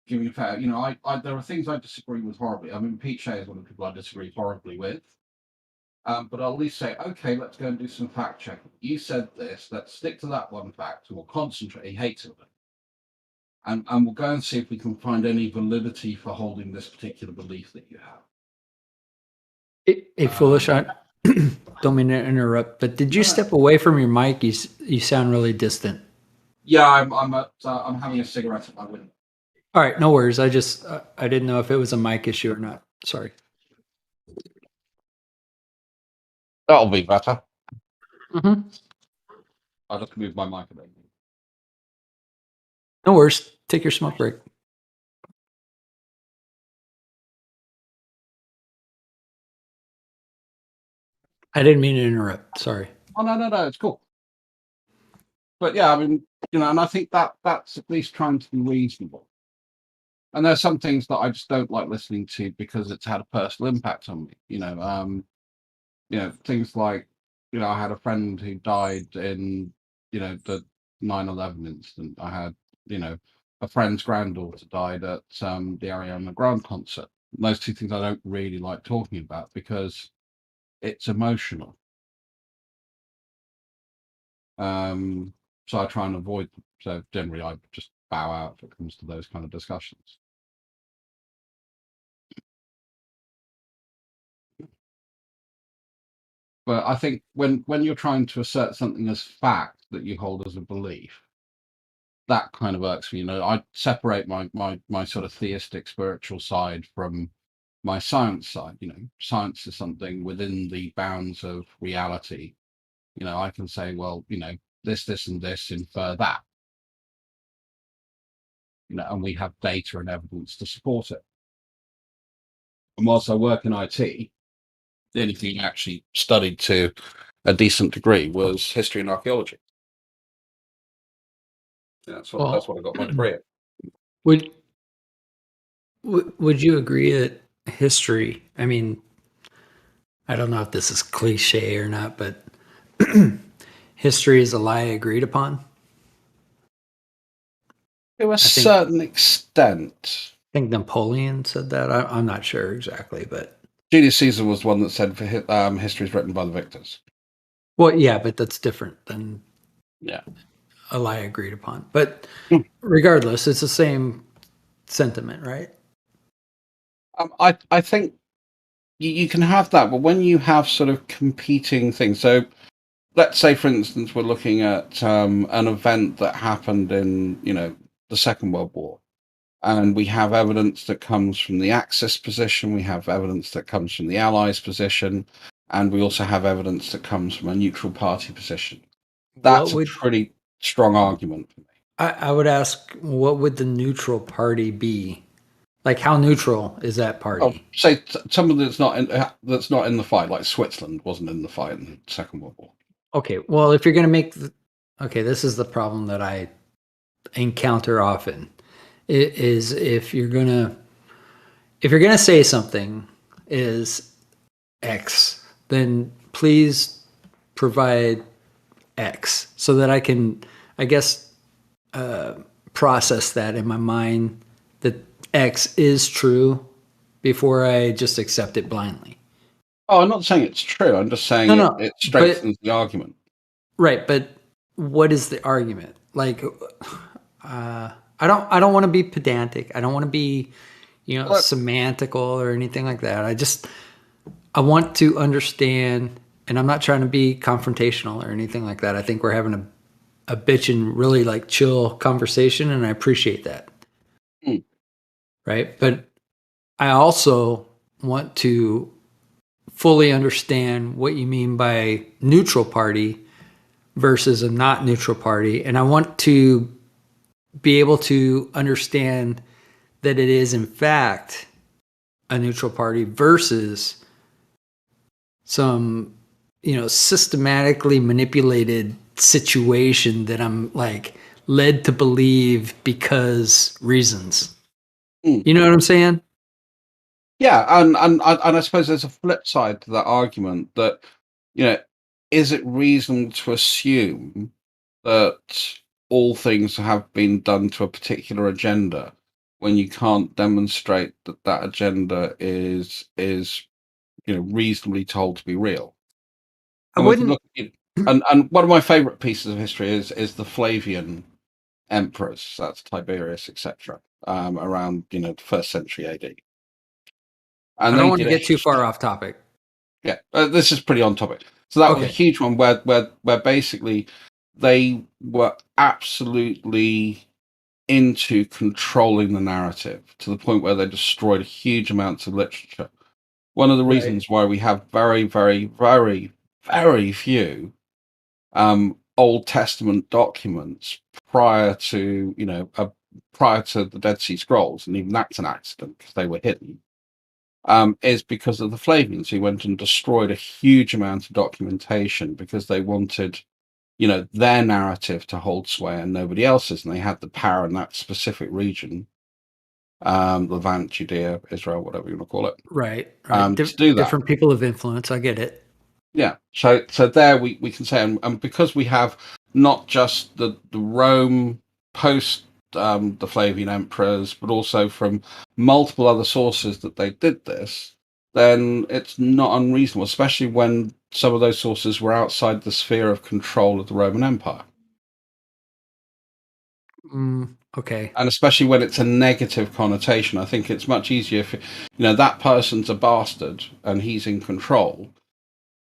giving a fair. There are things I disagree with horribly. I mean, Pete Shea is one of the people I disagree horribly with. But I'll at least say, okay, let's go and do some fact checking. You said this, let's stick to that one fact, or concentrate. He hates it. and we'll go and see if we can find any validity for holding this particular belief that you have. Hey, foolish, I don't mean to interrupt, but did you step away from your mic? You sound really distant. Yeah, I'm having a cigarette at my window. All right, no worries. I didn't know if it was a mic issue or not. Sorry. That'll be better. Mm-hmm. I'll just move my mic a bit. No worries. Take your smoke break. I didn't mean to interrupt. Sorry. Oh no, it's cool. But yeah, I mean, and I think that's at least trying to be reasonable. And there's some things that I just don't like listening to because it's had a personal impact on me. Things like, I had a friend who died in, the 9/11 incident. I had, a friend's granddaughter died at the Ariana Grande concert. And those two things I don't really like talking about because it's emotional. So I try and avoid them. So generally I just bow out if it comes to those kind of discussions. But I think when you're trying to assert something as fact that you hold as a belief, that kind of works for me. I separate my sort of theistic spiritual side from my science side. Science is something within the bounds of reality. I can say, well, this and this infer that. And we have data and evidence to support it. And whilst I work in IT, the only thing I actually studied to a decent degree was history and archaeology. Yeah, that's what I got my degree in. Would you agree that history, I mean, I don't know if this is cliche or not, but history is a lie agreed upon? To a certain extent. I think Napoleon said that. I'm not sure exactly, but Julius Caesar was one that said for history is written by the victors. Well, yeah, but that's different than a lie agreed upon. But regardless, it's the same sentiment, right? I think you can have that, but when you have sort of competing things, so let's say, for instance, we're looking at an event that happened in, the Second World War, and we have evidence that comes from the Axis position, we have evidence that comes from the Allies position, and we also have evidence that comes from a neutral party position. That's a pretty strong argument for me. I would ask, what would the neutral party be? Like, how neutral is that party? Oh, say someone that's not in the fight, like Switzerland wasn't in the fight in the Second World War. Okay, well, if you're going to make this is the problem that I encounter often. It is if you're gonna say something is X, then please provide X so that I can, I guess, process that in my mind that X is true before I just accept it blindly. Oh, I'm not saying it's true. I'm just saying it strengthens the argument. Right, but what is the argument? Like, I don't want to be pedantic. I don't want to be, semantical or anything like that. I want to understand, and I'm not trying to be confrontational or anything like that. I think we're having a bitch and really like chill conversation, and I appreciate that. Right, but I also want to fully understand what you mean by neutral party versus a not neutral party, and I want to be able to understand that it is in fact a neutral party versus some, systematically manipulated situation that I'm like led to believe because reasons. You know what I'm saying? Yeah, and I suppose there's a flip side to that argument that, is it reasonable to assume that all things have been done to a particular agenda when you can't demonstrate that agenda is reasonably told to be real? I wouldn't. And one of my favorite pieces of history is the Flavian emperors, that's Tiberius, etc., around the 1st century AD. And I they don't want did to a get too far off topic. Yeah, this is pretty on topic. So that was a Okay. huge one where basically they were absolutely into controlling the narrative to the point where they destroyed huge amounts of literature. One of the Right. reasons why we have very, very, very, very few Old Testament documents prior to the Dead Sea Scrolls, and even that's an accident because they were hidden. Is because of the Flavians, who went and destroyed a huge amount of documentation because they wanted, their narrative to hold sway and nobody else's, and they had the power in that specific region, Levant, Judea, Israel, whatever you want to call it, Right. to do that. Different people of influence. I get it. Yeah. So there we can say, and because we have not just the Rome post the Flavian emperors, but also from multiple other sources that they did this, then it's not unreasonable, especially when some of those sources were outside the sphere of control of the Roman Empire. Okay. And especially when it's a negative connotation. I think it's much easier if that person's a bastard and he's in control.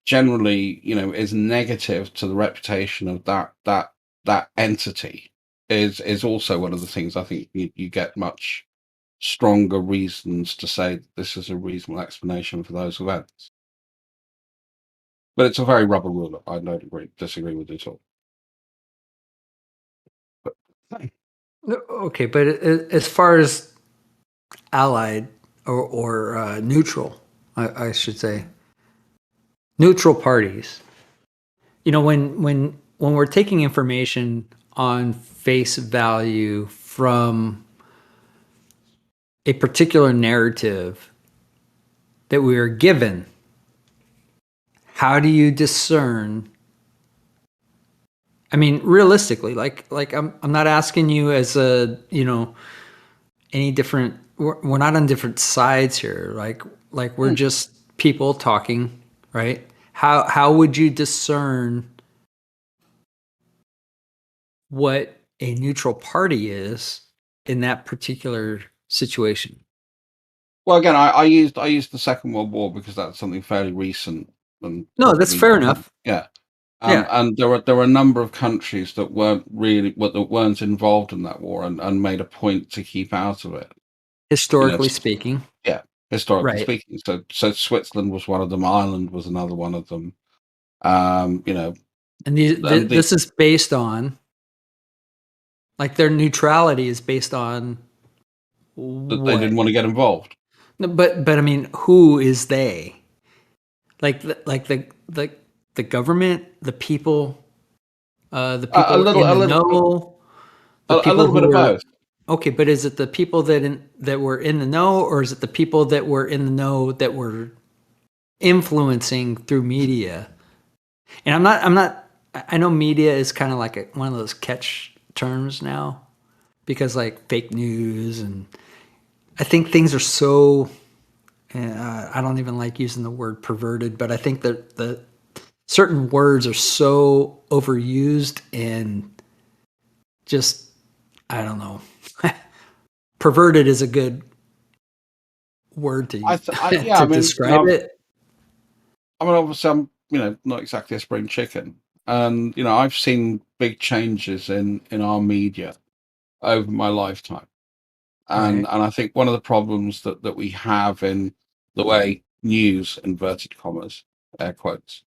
Generally, is negative to the reputation of that entity. Is also one of the things I think you get much stronger reasons to say that this is a reasonable explanation for those events. But it's a very rubber ruler. I don't disagree with it at all. But, Okay, but as far as allied or neutral, I should say, neutral parties. When we're taking information on face value from a particular narrative that we are given, how do you discern? I mean, realistically, like I'm not asking you as any different. We're not on different sides here. Like we're just people talking, right? How would you discern what a neutral party is in that particular situation? well, again, I used the Second World War because that's something fairly recent. And No, that's fair enough. Yeah. Yeah. And there were a number of countries that weren't involved in that war and made a point to keep out of it. Historically speaking. Yeah, historically Right. speaking. So Switzerland was one of them. Ireland was another one of them. And this is based on, like, their neutrality is based on that they didn't want to get involved. No, but I mean, who is they? Like the government, the people, the people in the know, the people a little bit of both. Okay, but is it the people that were in the know, or is it the people that were in the know that were influencing through media? And I'm not. I know media is kind of like one of those catch terms now, because like fake news, and I think things are so. I don't even like using the word perverted, but I think that the certain words are so overused and just, I don't know. Perverted is a good word to describe it. I mean, obviously, I'm not exactly a spring chicken, and I've seen big changes in our media over my lifetime, and I think one of the problems that we have in the way news, inverted commas, air quotes,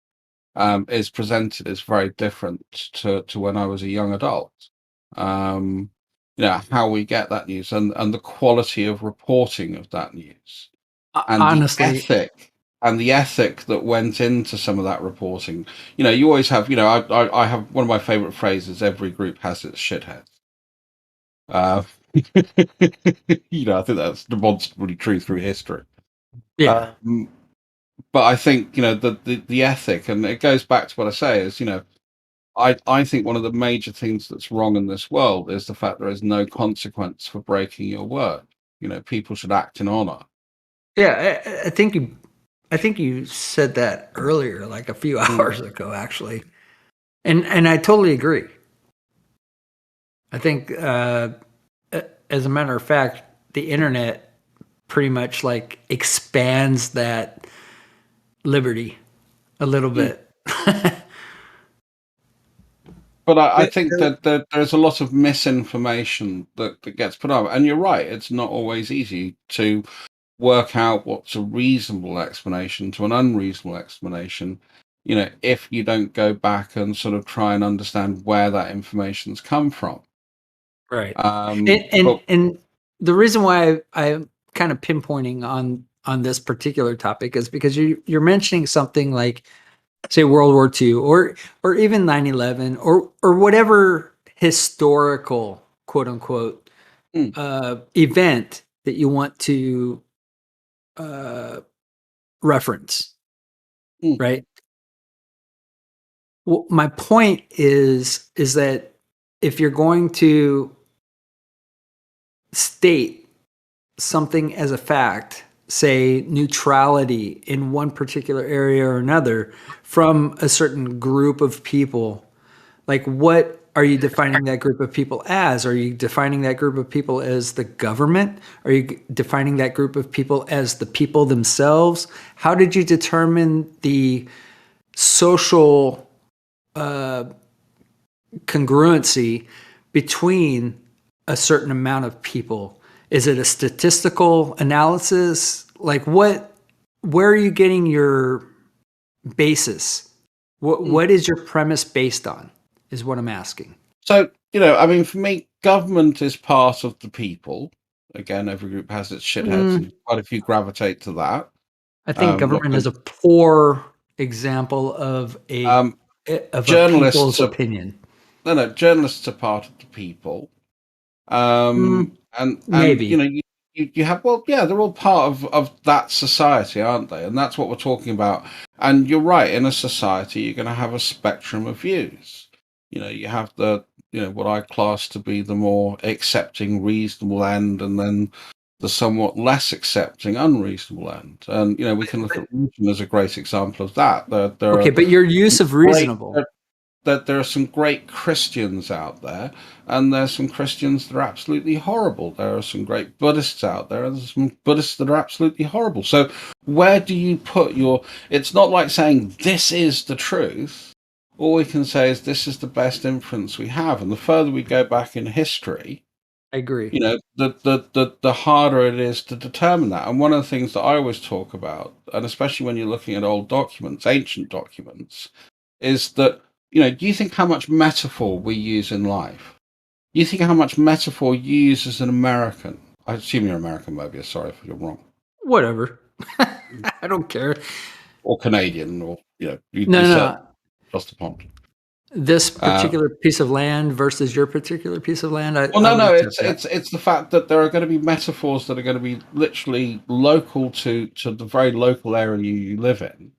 is presented is very different to when I was a young adult. How we get that news and the quality of reporting of that news, and honestly, the ethic that went into some of that reporting. You always have. I have one of my favorite phrases: every group has its shitheads. I think that's demonstrably true through history. Yeah. But I think the ethic, and it goes back to what I say is I think one of the major things that's wrong in this world is the fact there is no consequence for breaking your word. People should act in honor. Yeah, I think you said that earlier, like a few hours ago, actually, and I totally agree. I think, as a matter of fact, the internet pretty much like expands that liberty a little bit. But I think that there's a lot of misinformation that gets put up. And you're right, it's not always easy to work out what's a reasonable explanation to an unreasonable explanation, if you don't go back and sort of try and understand where that information's come from. Right. But And the reason why I'm kind of pinpointing on this particular topic is because you're mentioning something like, say, World War II or even 9/11 or whatever historical quote unquote event that you want to reference, right? Well, my point is that if you're going to state something as a fact, say neutrality in one particular area or another from a certain group of people, like what are you defining that group of people as? Are you defining that group of people as the government? Are you defining that group of people as the people themselves? How did you determine the social congruency between a certain amount of people? Is it a statistical analysis? Like where are you getting your basis? What is your premise based on is what I'm asking. So, I mean, for me, government is part of the people. Again, every group has its shitheads, and quite a few gravitate to that. I think government is a poor example of a journalists people's opinion. No, journalists are part of the people. And maybe. You have, well, yeah, they're all part of that society, aren't they? And that's what we're talking about. And you're right, in a society, you're going to have a spectrum of views. You have the, what I class to be the more accepting, reasonable end, and then the somewhat less accepting, unreasonable end. And, we can look at religion as a great example of that. Okay, but your use of reasonable. That there are some great Christians out there, and there's some Christians that are absolutely horrible. There are some great Buddhists out there, and there's some Buddhists that are absolutely horrible. So where do you put it's not like saying this is the truth. All we can say is this is the best inference we have. And the further we go back in history, I agree. The harder it is to determine that. And one of the things that I always talk about, and especially when you're looking at old documents, ancient documents, is that do you think how much metaphor we use in life? Do you think how much metaphor you use as an American? I assume you're American, Mobius. Sorry if you're wrong. Whatever. I don't care. Or Canadian, or no. Across the pond. This particular piece of land versus your particular piece of land. It's the fact that there are going to be metaphors that are going to be literally local to the very local area you live in,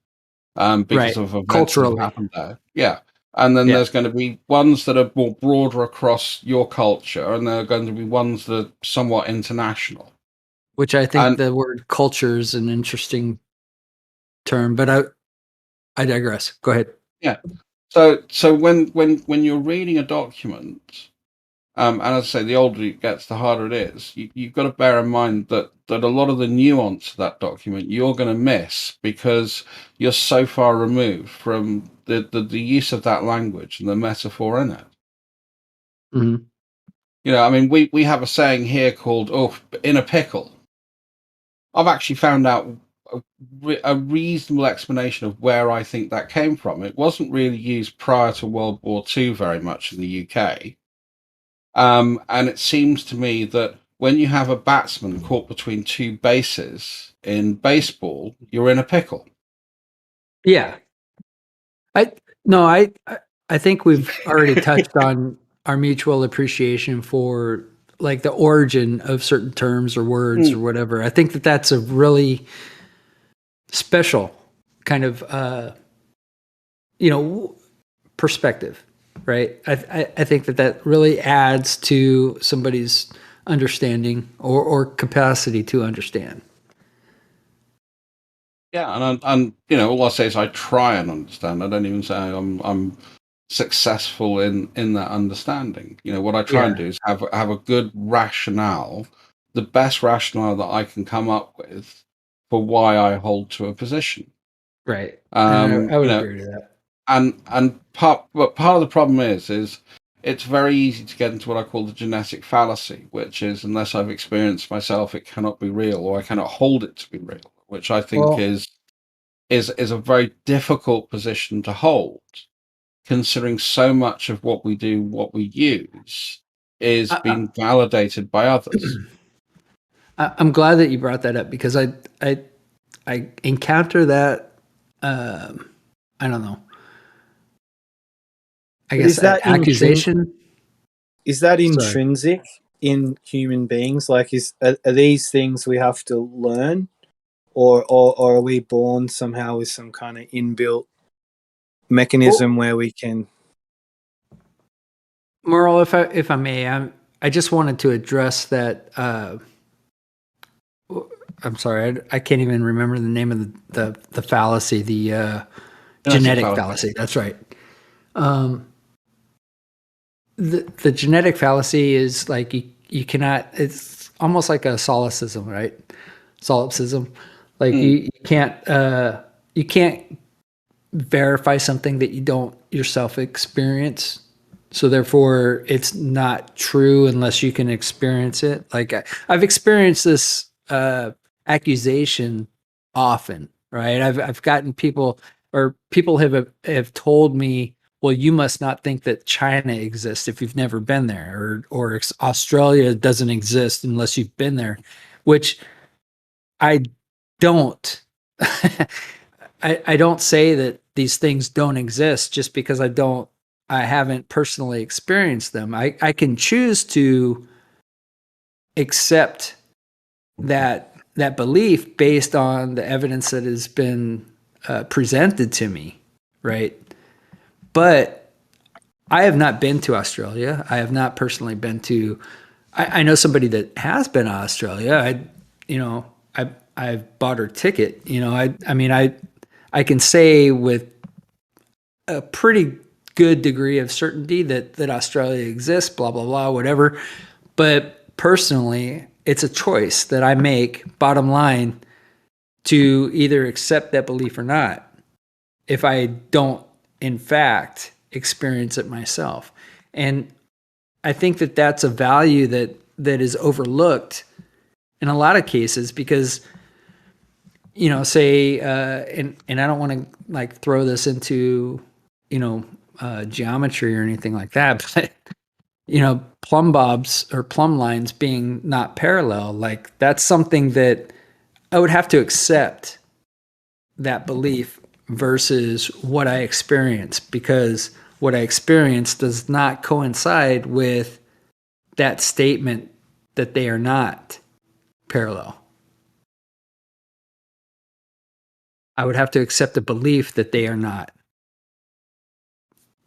because of events culturally that happened there. Yeah. And then there's going to be ones that are more broader across your culture, and there are going to be ones that are somewhat international. Which I think the word culture is an interesting term, but I digress. Go ahead. Yeah. So when you're reading a document, and as I say, the older it gets, the harder it is. You've got to bear in mind that a lot of the nuance of that document you're going to miss because you're so far removed from the use of that language and the metaphor in it. Mm-hmm. I mean, we have a saying here called in a pickle. I've actually found out a reasonable explanation of where I think that came from. It wasn't really used prior to World War II very much in the UK. And it seems to me that when you have a batsman caught between two bases in baseball, you're in a pickle. Yeah. I think we've already touched on our mutual appreciation for like the origin of certain terms or words or whatever. I think that that's a really special kind of perspective, right? I think that really adds to somebody's understanding or capacity to understand. Yeah, and all I say is I try and understand. I don't even say I'm successful in that understanding. You know, what I try and do is have a good rationale, the best rationale that I can come up with for why I hold to a position. Right. And I would You know, agree with that. and part of the problem is it's very easy to get into what I call the genetic fallacy, which is unless I've experienced myself, it cannot be real, or I cannot hold it to be real, which I think is a very difficult position to hold, considering so much of what we do, what we use, is being validated by others. I'm glad that you brought that up, because I encounter that. I don't know. I guess that accusation. Is that intrinsic in human beings? Like, are these things we have to learn, or are we born somehow with some kind of inbuilt mechanism where we can? Merle, if I may, I just wanted to address that. I'm sorry, I can't even remember the name of the fallacy, the genetic fallacy. That's right. The genetic fallacy is like you cannot. It's almost like a solipsism, right? Solipsism, like you can't verify something that you don't yourself experience. So therefore, it's not true unless you can experience it. Like I've experienced this accusation often, right? I've gotten people have told me, well, you must not think that China exists if you've never been there, or Australia doesn't exist unless you've been there, which I don't. I don't say that these things don't exist just because I haven't personally experienced them. I can choose to accept that belief based on the evidence that has been presented to me, right? But I have not been to Australia. I have not personally been to. I know somebody that has been to Australia. I've bought her ticket. I can say with a pretty good degree of certainty that Australia exists, blah, blah, blah, whatever. But personally, it's a choice that I make, bottom line, to either accept that belief or not, if I don't, in fact, experience it myself. And I think that that's a value that is overlooked in a lot of cases, because say, and I don't want to like throw this into, geometry or anything like that, but, plumb bobs or plumb lines being not parallel, like that's something that I would have to accept that belief versus what I experience, because what I experience does not coincide with that statement that they are not parallel. I would have to accept the belief that they are not.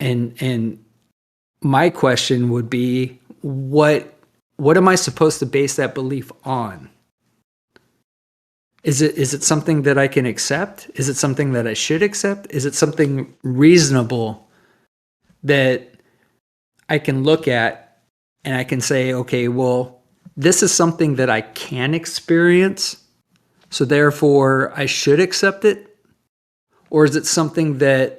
And my question would be, what am I supposed to base that belief on? Is it something that I can accept? Is it something that I should accept? Is it something reasonable that I can look at and I can say, okay, well, this is something that I can experience, so therefore I should accept it? Or is it something that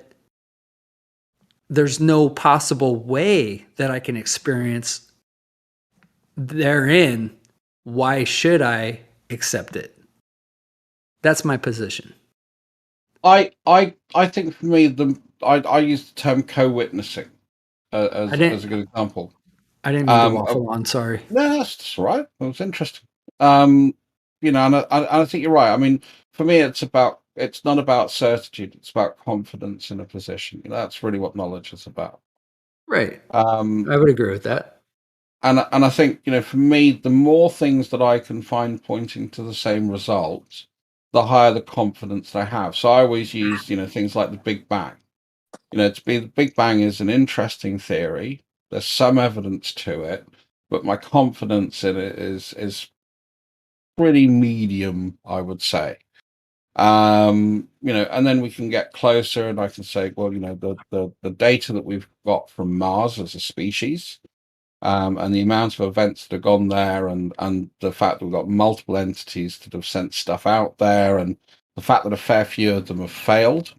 there's no possible way that I can experience therein? Why should I accept it? That's my position. I think for me, I use the term co-witnessing as a good example. I didn't mean to waffle on. Sorry. No, that's all right. It was interesting. And I think you're right. I mean, for me, it's not about certitude. It's about confidence in a position. That's really what knowledge is about. Right. I would agree with that. And I think, for me, the more things that I can find pointing to the same result, the higher the confidence I have. So I always use, things like the Big Bang. The Big Bang is an interesting theory. There's some evidence to it, but my confidence in it is pretty medium, I would say. And then we can get closer, and I can say, well, the data that we've got from Mars as a species, and the amount of events that have gone there, and the fact that we've got multiple entities that have sent stuff out there, and the fact that a fair few of them have failed,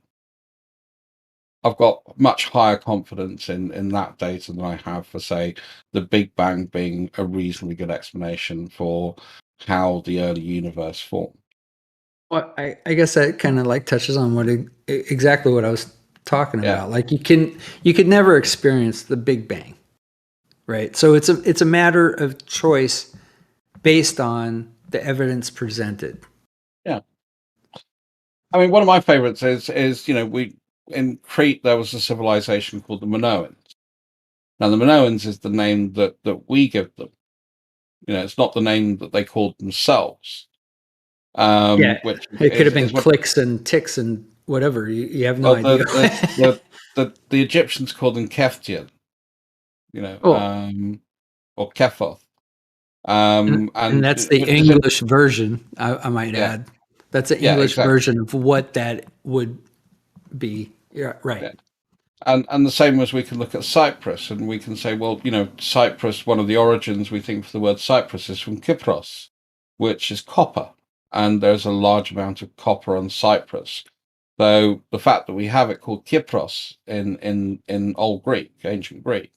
I've got much higher confidence in that data than I have for, say, the Big Bang being a reasonably good explanation for how the early universe formed. Well, I guess that kind of like touches on exactly what I was talking about. Like you could never experience the Big Bang, right? So it's a matter of choice based on the evidence presented. Yeah. I mean, one of my favorites is in Crete there was a civilization called the Minoans. Now the Minoans is the name that we give them. It's not the name that they called themselves. Which it could have been clicks and ticks and whatever. You have no idea. The Egyptians called them Keftian, or Kephoth. And that's the English version, I might add. That's the English version of what that would be. Yeah, right. Yeah. And the same as we can look at Cyprus, and we can say, well, Cyprus, one of the origins we think for the word Cyprus is from Kypros, which is copper. And there's a large amount of copper on Cyprus. So the fact that we have it called Kypros in Old Greek, ancient Greek,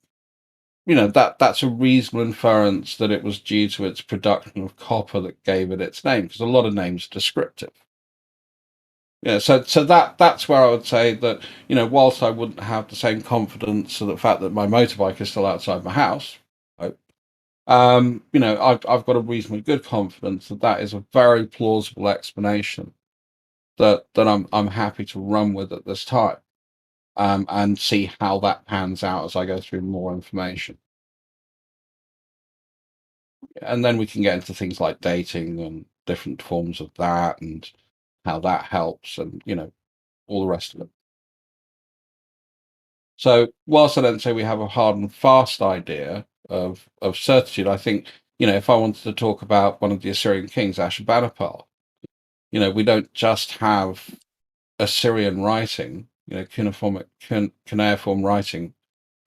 that's a reasonable inference that it was due to its production of copper that gave it its name, because a lot of names are descriptive. So that's where I would say that, whilst I wouldn't have the same confidence of the fact that my motorbike is still outside my house, I've got a reasonably good confidence that is a very plausible explanation that I'm happy to run with at this time, and see how that pans out as I go through more information. And then we can get into things like dating and different forms of that and how that helps, and all the rest of it. So whilst I don't say we have a hard and fast idea of certitude, I think, if I wanted to talk about one of the Assyrian kings, Ashurbanipal, we don't just have Assyrian writing, cuneiform writing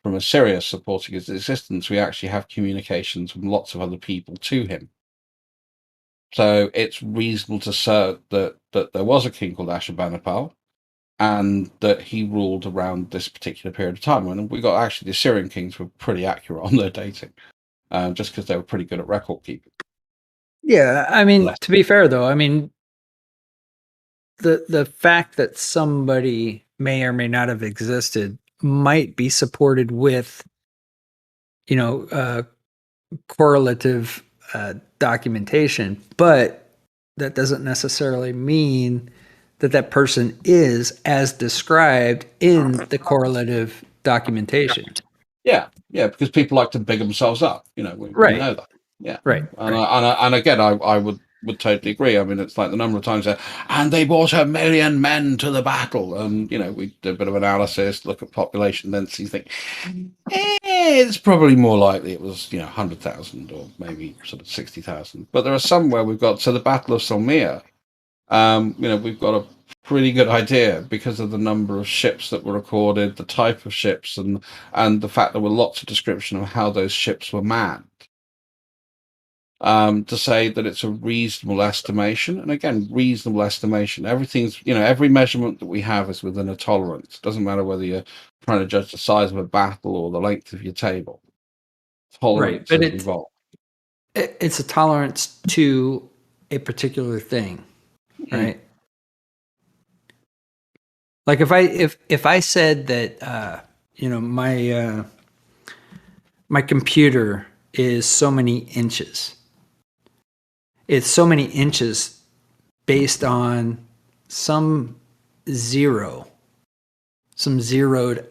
from Assyria supporting his existence. We actually have communications from lots of other people to him. So it's reasonable to assert that there was a king called Ashurbanipal, and that he ruled around this particular period of time. And we got actually the Assyrian kings were pretty accurate on their dating, just because they were pretty good at record keeping. Yeah, I mean, to be fair though, I mean, the fact that somebody may or may not have existed might be supported with, correlative documentation, but that doesn't necessarily mean that person is as described in the correlative documentation. Yeah, because people like to big themselves up. We know that. Yeah, right. And again, I would totally agree. I mean, it's like the number of times and they brought 1 million men to the battle, and we did a bit of analysis, look at population density, think it's probably more likely it was 100,000 or maybe sort of 60,000. But there are some where we've got, so the Battle of Salmia, we've got a pretty good idea because of the number of ships that were recorded, the type of ships, and the fact there were lots of description of how those ships were manned. To say that it's a reasonable estimation, and again, reasonable estimation. Everything's, every measurement that we have is within a tolerance. It doesn't matter whether you're trying to judge the size of a battle or the length of your table. Tolerance has evolved. It's a tolerance to a particular thing, right? Like if I said that my computer is so many inches, it's so many inches based on some zeroed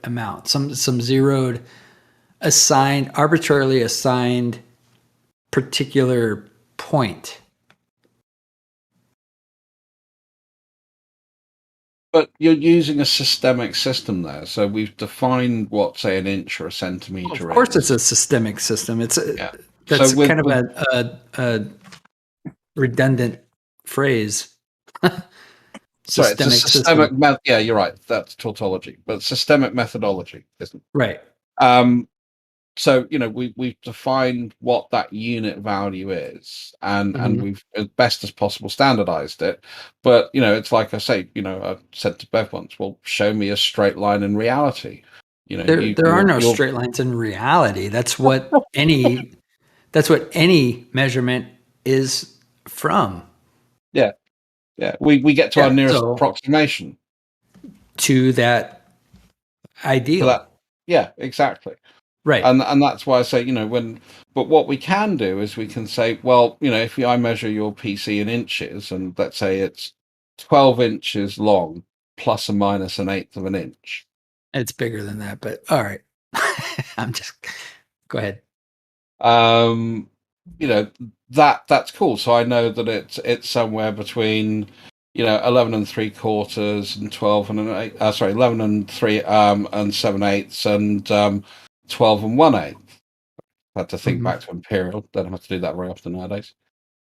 amount, some zeroed arbitrarily assigned particular point. But you're using a systemic system there, so we've defined what, say, an inch or a centimeter is. Of course, it's a systemic system. That's kind of a redundant phrase. Sorry, it's a system. systemic yeah, you're right. That's tautology, but systemic methodology, isn't it? Right. So we've defined what that unit value is, and Mhm. we've as best as possible standardized it. But it's like I say, I said to Bev once, well, show me a straight line in reality. There are no straight lines in reality. That's what any measurement is from. Yeah. We get to our nearest approximation to that ideal. Yeah, exactly. Right. And that's why I say, but what we can do is we can say, well, if I measure your PC in inches, and let's say it's 12 inches long plus or minus an eighth of an inch. It's bigger than that, but all right. I'm just go ahead. That's cool. So I know that it's somewhere between 11 and 3/4 and 12 and 11 and 3 and 7/8 and 12 and 1/8. I had to think back to imperial. Don't have to do that very often nowadays.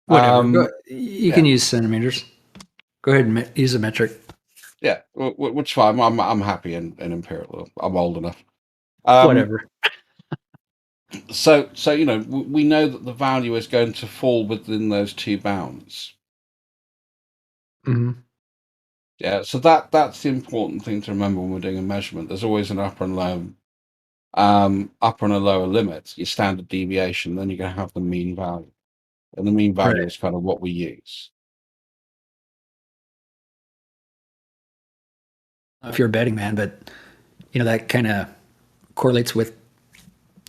Whatever. You can use centimeters. Go ahead and use a metric. Yeah, which is fine. I'm happy in imperial. I'm old enough. Whatever. So we know that the value is going to fall within those two bounds. Mm-hmm. Yeah, so that's the important thing to remember when we're doing a measurement. There's always an upper and a lower limit. Your standard deviation, then you're going to have the mean value, and the mean value is kind of what we use. If you're a betting man, but that kind of correlates with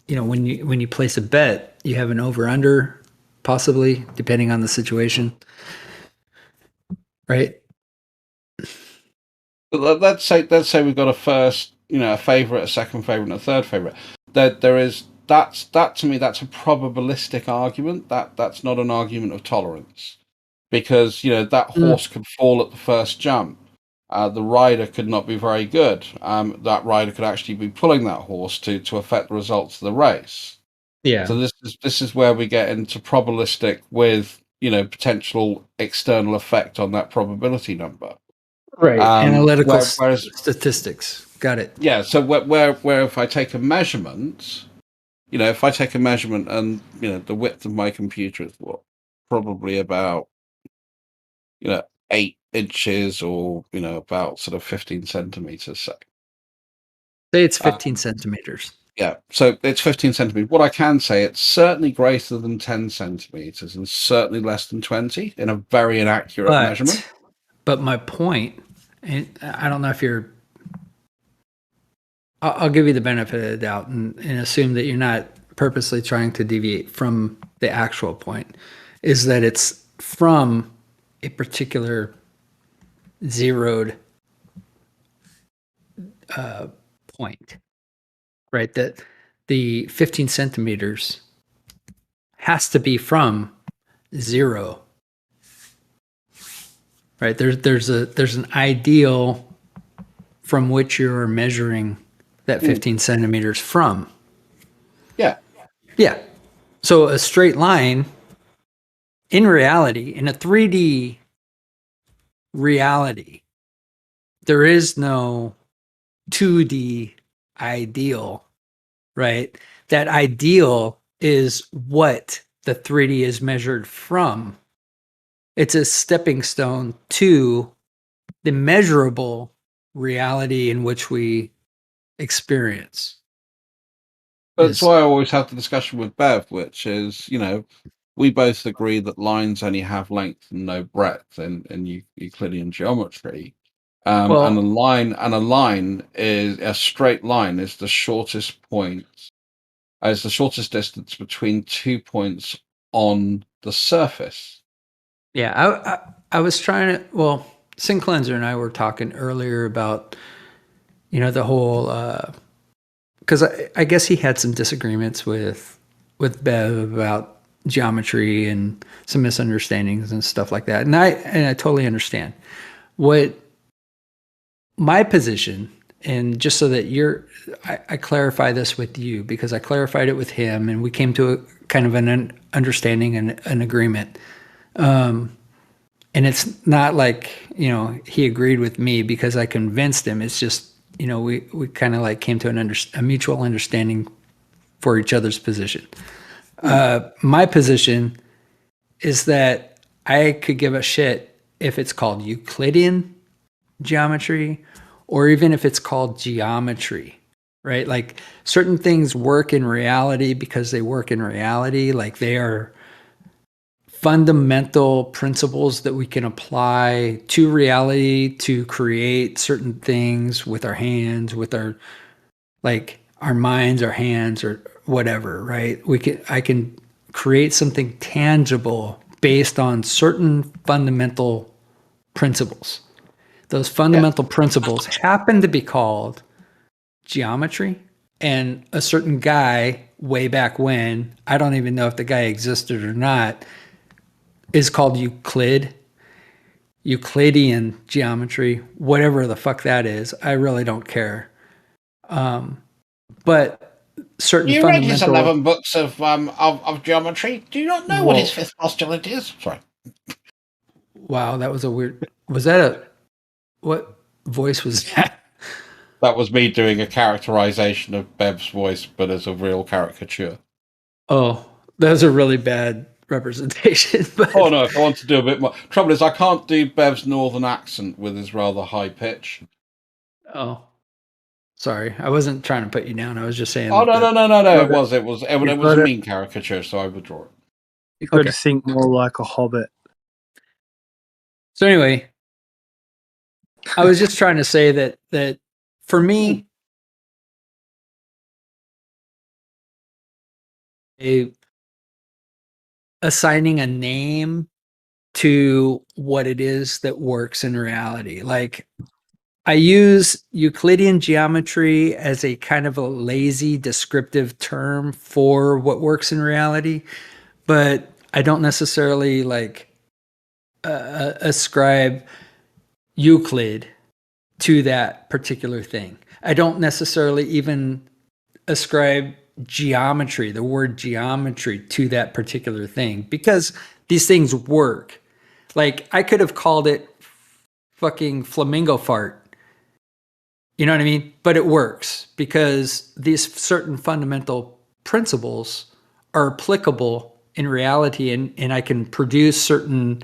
when you place a bet, you have an over under possibly depending on the situation, right? But let's say we've got a first, a favorite, a second favorite, and a third favorite. That to me that's a probabilistic argument. That's not an argument of tolerance, because that horse could fall at the first jump. The rider could not be very good. That rider could actually be pulling that horse to affect the results of the race. Yeah. So this is where we get into probabilistic with potential external effect on that probability number. Right. Analytical statistics. Got it. Yeah. So where if I take a measurement, and the width of my computer is probably about 8 inches or about sort of 15 centimeters. Say it's 15 centimeters. Yeah, so it's 15 centimeters. What I can say, it's certainly greater than 10 centimeters and certainly less than 20 in a very inaccurate measurement. But my point, and I don't know if I'll give you the benefit of the doubt and assume that you're not purposely trying to deviate from the actual point, is that it's from a particular zeroed point, right? That the 15 centimeters has to be from 0, right? There's an ideal from which you're measuring that 15 centimeters from. Yeah. So a straight line in reality, in a 3D reality, there is no 2D ideal, right? That ideal is what the 3D is measured from. It's a stepping stone to the measurable reality in which we experience. That's why I always have the discussion with Bev, which is, we both agree that lines only have length and no breadth in Euclidean geometry. And a straight line is the shortest point, is the shortest distance between 2 points on the surface. Yeah, I was trying to, well, Sin Cleanser and I were talking earlier about, the whole, because I guess he had some disagreements with Bev about geometry and some misunderstandings and stuff like that. And I totally understand. What my position, and just so that I clarify this with you, because I clarified it with him and we came to a kind of an understanding and an agreement. And it's not like, he agreed with me because I convinced him. It's just, we kind of like came to a mutual understanding for each other's position. My position is that I could give a shit if it's called Euclidean geometry or even if it's called geometry, right? Like certain things work in reality because they work in reality. Like they are fundamental principles that we can apply to reality to create certain things with our hands, with our minds, our hands, or whatever, right? I can create something tangible based on certain fundamental principles. Those fundamental principles happen to be called geometry. And a certain guy way back when, I don't even know if the guy existed or not, is called Euclidean geometry, whatever the fuck that is. I really don't care. But certain You read his fundamental 11 books of geometry. Do you not know what his fifth postulate is? Sorry. Wow, that was a weird. Was that what voice was that? That was me doing a characterization of Bev's voice, but as a real caricature. Oh, that was a really bad representation. But Oh no, if I want to do a bit more. Trouble is, I can't do Bev's northern accent with his rather high pitch. Oh, sorry, I wasn't trying to put you down. I was just saying. Oh no. It was a to- mean caricature, so I withdraw it. You've got Okay. to think more like a hobbit. So anyway, I was just trying to say that for me, assigning a name to what it is that works in reality. Like I use Euclidean geometry as a kind of a lazy descriptive term for what works in reality, but I don't necessarily ascribe Euclid to that particular thing. I don't necessarily even ascribe geometry, the word geometry, to that particular thing because these things work. Like I could have called it fucking flamingo fart. You know what I mean? But it works because these certain fundamental principles are applicable in reality, and I can produce certain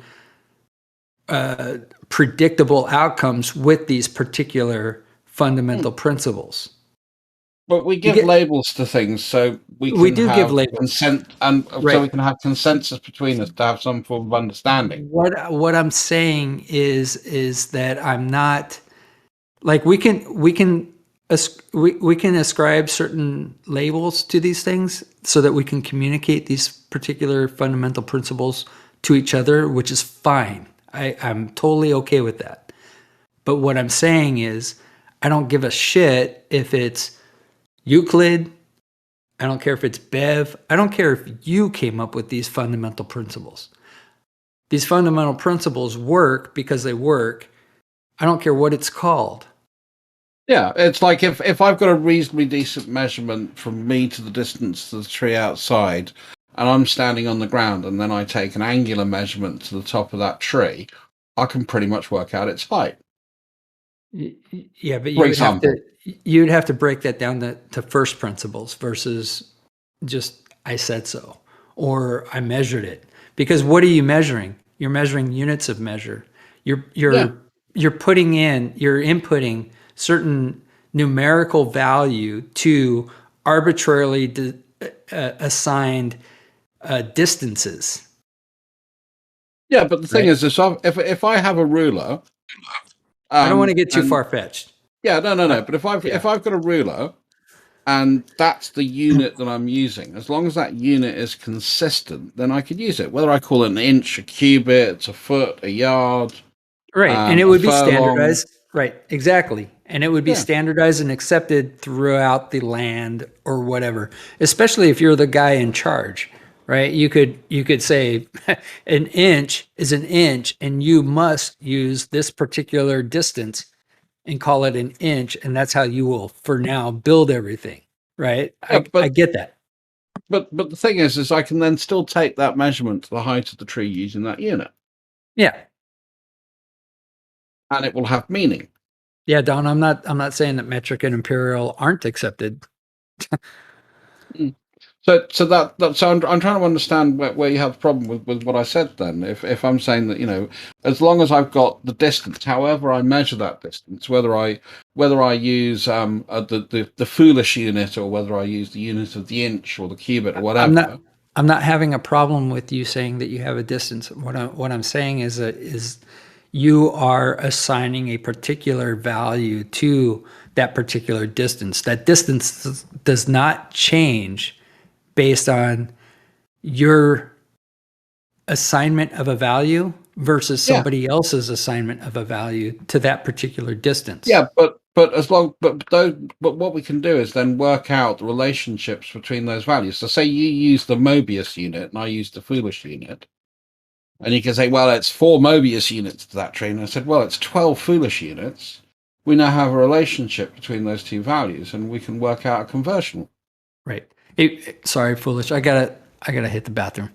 predictable outcomes with these particular fundamental principles. But we give labels to things, so we do have give labels. consent, and Right. so we can have consensus between us to have some form of understanding. What I'm saying is that I'm not like we can ascribe certain labels to these things so that we can communicate these particular fundamental principles to each other, which is fine. I'm totally okay with that. But what I'm saying is I don't give a shit if it's Euclid. I don't care if it's Bev. I don't care if you came up with these fundamental principles. These fundamental principles work because they work. I don't care what it's called. Yeah, it's like if I've got a reasonably decent measurement from me to the distance to the tree outside, and I'm standing on the ground, and then I take an angular measurement to the top of that tree, I can pretty much work out its height. Yeah, but you'd have to break that down to first principles versus just I said so or I measured it. Because what are you measuring? You're measuring units of measure. You're inputting certain numerical value to arbitrarily assigned distances. Yeah, but the thing is, if I have a ruler, I don't want to get too far fetched. Yeah, no. But if I've got a ruler, and that's the unit that I'm using, as long as that unit is consistent, then I could use it. Whether I call it an inch, a cubit, a foot, a yard, right, and it would be furlong. standardized. Right, exactly, and it would be standardized and accepted throughout the land or whatever. Especially if you're the guy in charge. Right, you could say an inch is an inch, and you must use this particular distance and call it an inch, and that's how you will, for now, build everything. Right, Yeah, I get that. But the thing is I can then still take that measurement to the height of the tree using that unit. Yeah, and it will have meaning. Yeah, Don, I'm not saying that metric and imperial aren't accepted. So I'm trying to understand where you have the problem with what I said. Then, if I'm saying that, you know, as long as I've got the distance, however I measure that distance, whether I use the foolish unit or whether I use the unit of the inch or the cubit or whatever. I'm not having a problem with you saying that you have a distance. What I'm saying is you are assigning a particular value to that particular distance. That distance does not change based on your assignment of a value versus somebody else's assignment of a value to that particular distance. Yeah, but what we can do is then work out the relationships between those values. So say you use the Mobius unit and I use the foolish unit. And you can say, well, it's 4 Mobius units to that tree. And I said, well, it's 12 foolish units. We now have a relationship between those two values and we can work out a conversion. Right. Sorry, foolish. I gotta hit the bathroom.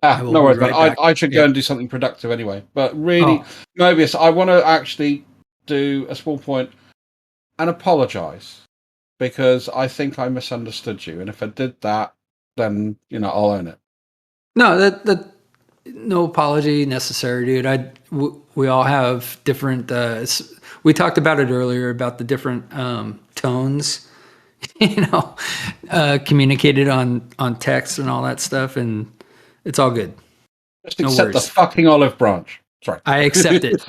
No worries, man. I should go and do something productive anyway. But really, Mobius, I want to actually do a small point and apologize because I think I misunderstood you. And if I did that, then, you know, I'll own it. No, that no apology necessary, dude. We all have different. We talked about it earlier about the different tones, you know, communicated on text and all that stuff, and it's all good. Just accept the fucking olive branch. Sorry, I accept it.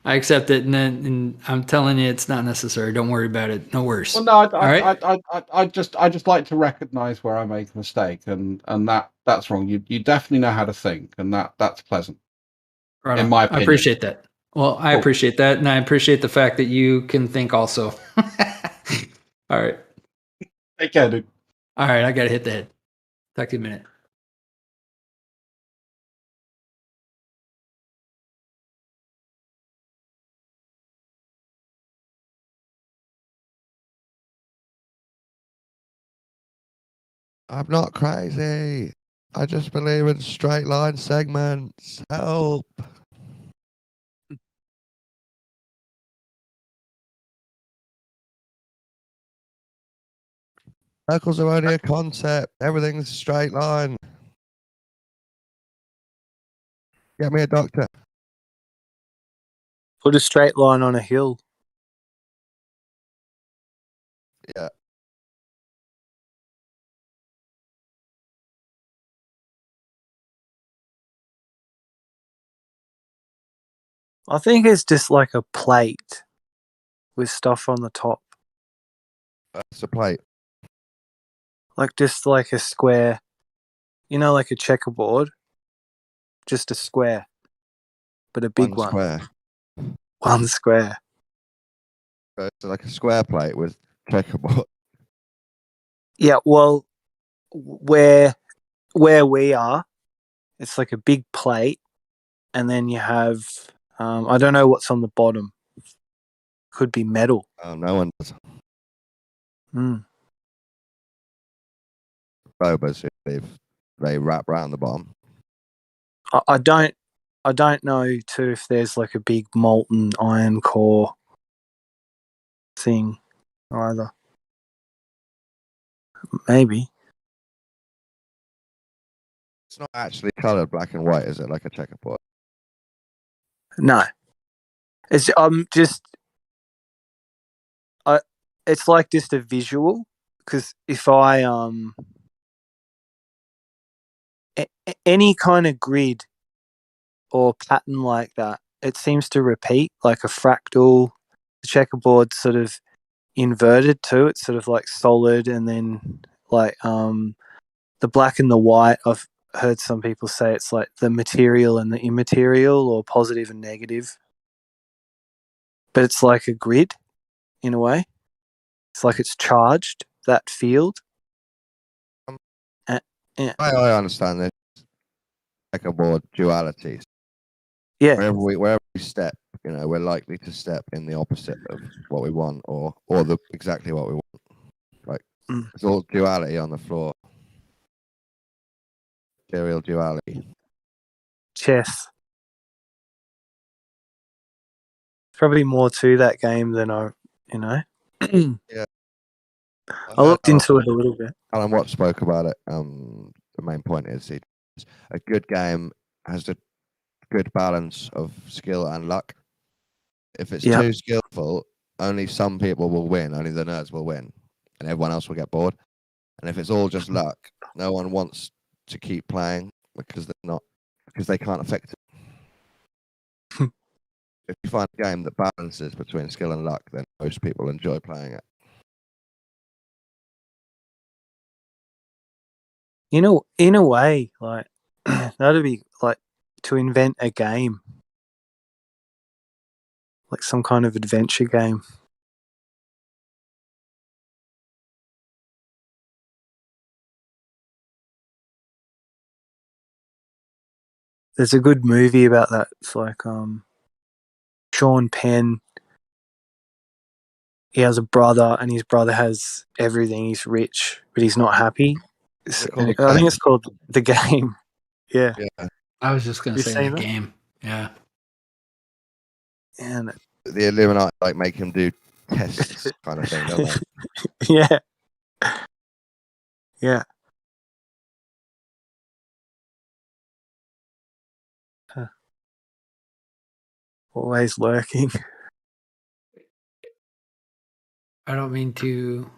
I accept it, and I'm telling you, it's not necessary. Don't worry about it. No worries. Well, no, I just like to recognise where I make a mistake, and that's wrong. You definitely know how to think, and that's pleasant. Right in on. my opinion. I appreciate that. Well, I appreciate that, and I appreciate the fact that you can think also. All right. Take care, dude. All right, I gotta hit the head. Talk to you in a minute. I'm not crazy. I just believe in straight line segments. Help. Circles are only a concept. Everything's a straight line. Get me a doctor. Put a straight line on a hill. Yeah. I think it's just like a plate with stuff on the top. That's a plate. Like just like a square, you know, like a checkerboard. Just a square, but a big one. Square. One square. So it's like a square plate with checkerboard. Yeah, well, where we are, it's like a big plate, and then you have, I don't know what's on the bottom. Could be metal. Oh, no one does. Bobas, they wrap around the bottom. I don't know too if there's like a big molten iron core thing either. Maybe. It's not actually coloured black and white, is it? Like a checkerboard? No. It's it's like just a visual, because if I any kind of grid or pattern like that, it seems to repeat, like a fractal. The checkerboard sort of inverted too. It's sort of like solid, and then like the black and the white. I've heard some people say it's like the material and the immaterial, or positive and negative. But it's like a grid in a way. It's like it's charged, that field. Yeah. I understand this checkerboard dualities. Yeah. Wherever we step, you know, we're likely to step in the opposite of what we want, or exactly what we want. Like it's all duality on the floor. Material duality. Chess. probably more to that game than I Yeah. I looked into it a little bit. Alan Watts spoke about it. The main point is a good game has a good balance of skill and luck. If it's too skillful, only some people will win, only the nerds will win, and everyone else will get bored. And if it's all just luck, no one wants to keep playing because they can't affect it. If you find a game that balances between skill and luck, then most people enjoy playing it. In a way, like that'd be like to invent a game, like some kind of adventure game. There's a good movie about that. It's like Sean Penn. He has a brother, and his brother has everything. He's rich, but he's not happy. I think it's called The Game. Yeah. I was just going to You say seen The that? Game. Yeah. And The Illuminati like make him do tests kind of thing, don't they? yeah. Yeah. Always lurking. I don't mean to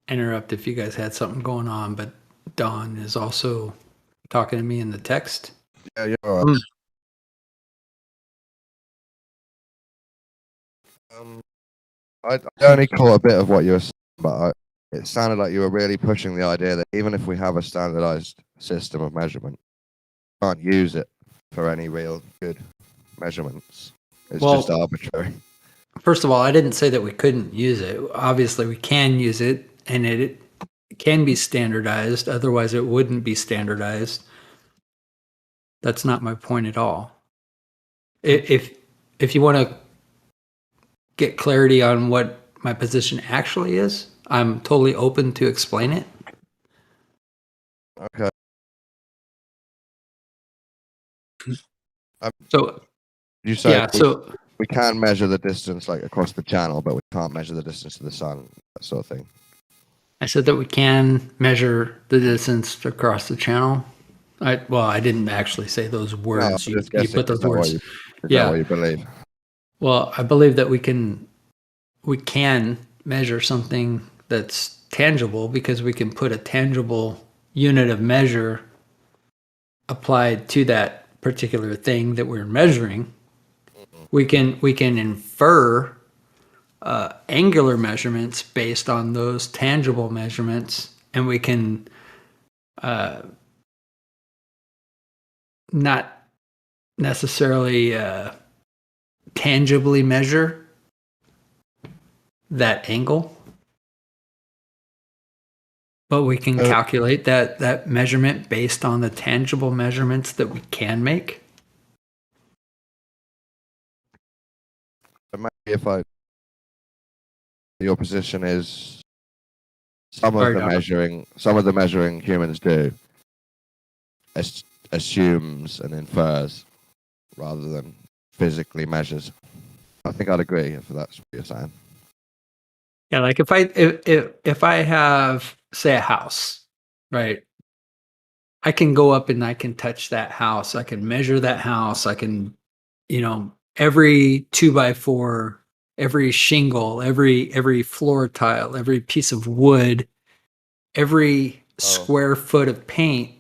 interrupt if you guys had something going on, but Don is also talking to me in the text. Yeah, you're all right. I only caught a bit of what you were saying, but it sounded like you were really pushing the idea that even if we have a standardized system of measurement, we can't use it for any real good measurements. It's just arbitrary. First of all, I didn't say that we couldn't use it. Obviously, we can use it, and it can be standardized. Otherwise, it wouldn't be standardized. That's not my point at all. If you want to get clarity on what my position actually is, I'm totally open to explain it. Okay. So you say yeah, so we can measure the distance like across the channel, but we can't measure the distance to the sun, that sort of thing. I said that we can measure the distance across the channel. I didn't actually say those words. No, you put those words. Is that what you believe? Well, I believe that we can measure something that's tangible because we can put a tangible unit of measure applied to that particular thing that we're measuring. We can infer angular measurements based on those tangible measurements, and we can not necessarily tangibly measure that angle, but we can calculate that measurement based on the tangible measurements that we can make. Maybe if your position is some of the measuring humans do assumes and infers rather than physically measures. I think I'd agree if that's what you're saying. Yeah, like if I have, say, a house, right? I can go up and I can touch that house. I can measure that house. I can, every 2x4, every shingle, every floor tile, every piece of wood, every square foot of paint,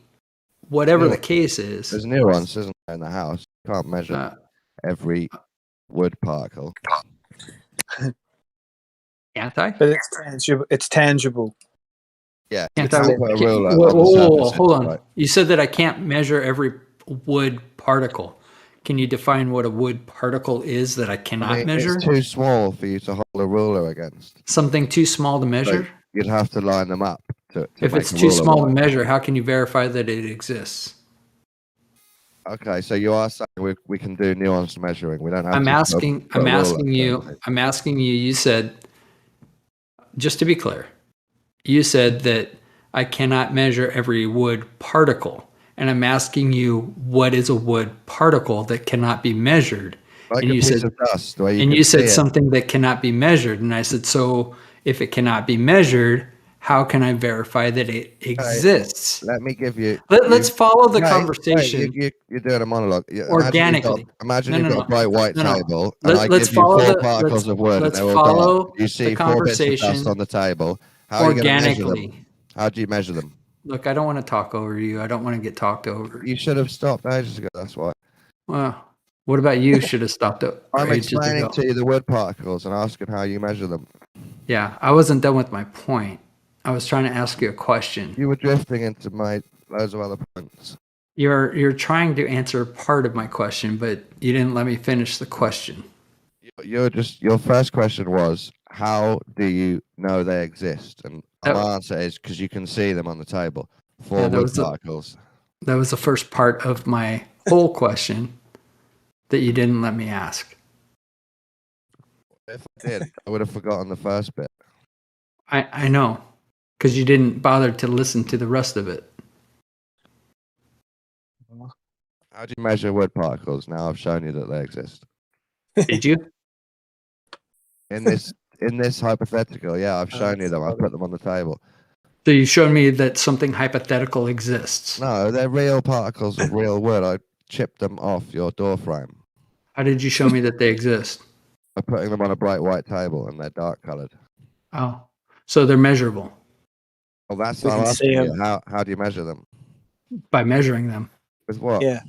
whatever the case is. There's nuance, isn't there, in the house? You can't measure every wood particle. Can't I? But it's tangible. It's tangible. Yeah. Can't you I? can't put a ruler on the Whoa, surface, hold on. right? You said that I can't measure every wood particle. Can you define what a wood particle is that I cannot measure? It's too small for you to hold a ruler against. Something too small to measure? So you'd have to line them up. If it's too small to measure, how can you verify that it exists? Okay, so you are saying we can do nuanced measuring. We don't have. I'm asking you. You said, just to be clear, you said that I cannot measure every wood particle, and I'm asking you, what is a wood particle that cannot be measured? Like And a you piece said- of dust. Where you and can you said see it. something that cannot be measured. And I said, so if it cannot be measured, how can I verify that it exists? Let me give you. Let's follow the Wait, conversation you're doing a monologue. organically. Imagine No, you've no, got no. a bright white No, no. table, and I Let's give you follow four the- particles of wood, and let's they're all follow dark. You see the 4 bits of dust conversation on the table. How are you going to measure them? organically. How do you measure them? Look, I don't want to talk over you. I don't want to get talked over. You should have stopped ages ago. That's why. Well, what about you? Should have stopped it I'm ages explaining ago. to you the wood particles and asking how you measure them. Yeah, I wasn't done with my point. I was trying to ask you a question. You were drifting into my loads of other points. You're trying to answer part of my question, but you didn't let me finish the question. Your first question was, how do you know they exist? And my answer is because you can see them on the table. 4 wood particles. That was the first part of my whole question that you didn't let me ask. If I did, I would have forgotten the first bit. I know, because you didn't bother to listen to the rest of it. How do you measure wood particles? Now I've shown you that they exist. Did you? In this hypothetical, yeah, I've shown you them. I've put them on the table. So you showed me that something hypothetical exists. No, they're real particles of real wood. I chipped them off your door frame How did you show me that they exist? by putting them on a bright white table, and they're dark colored. Oh, so they're measurable Well, that's We what I'm can see asking you. 'em. How do you measure them? by measuring them With what? Yeah.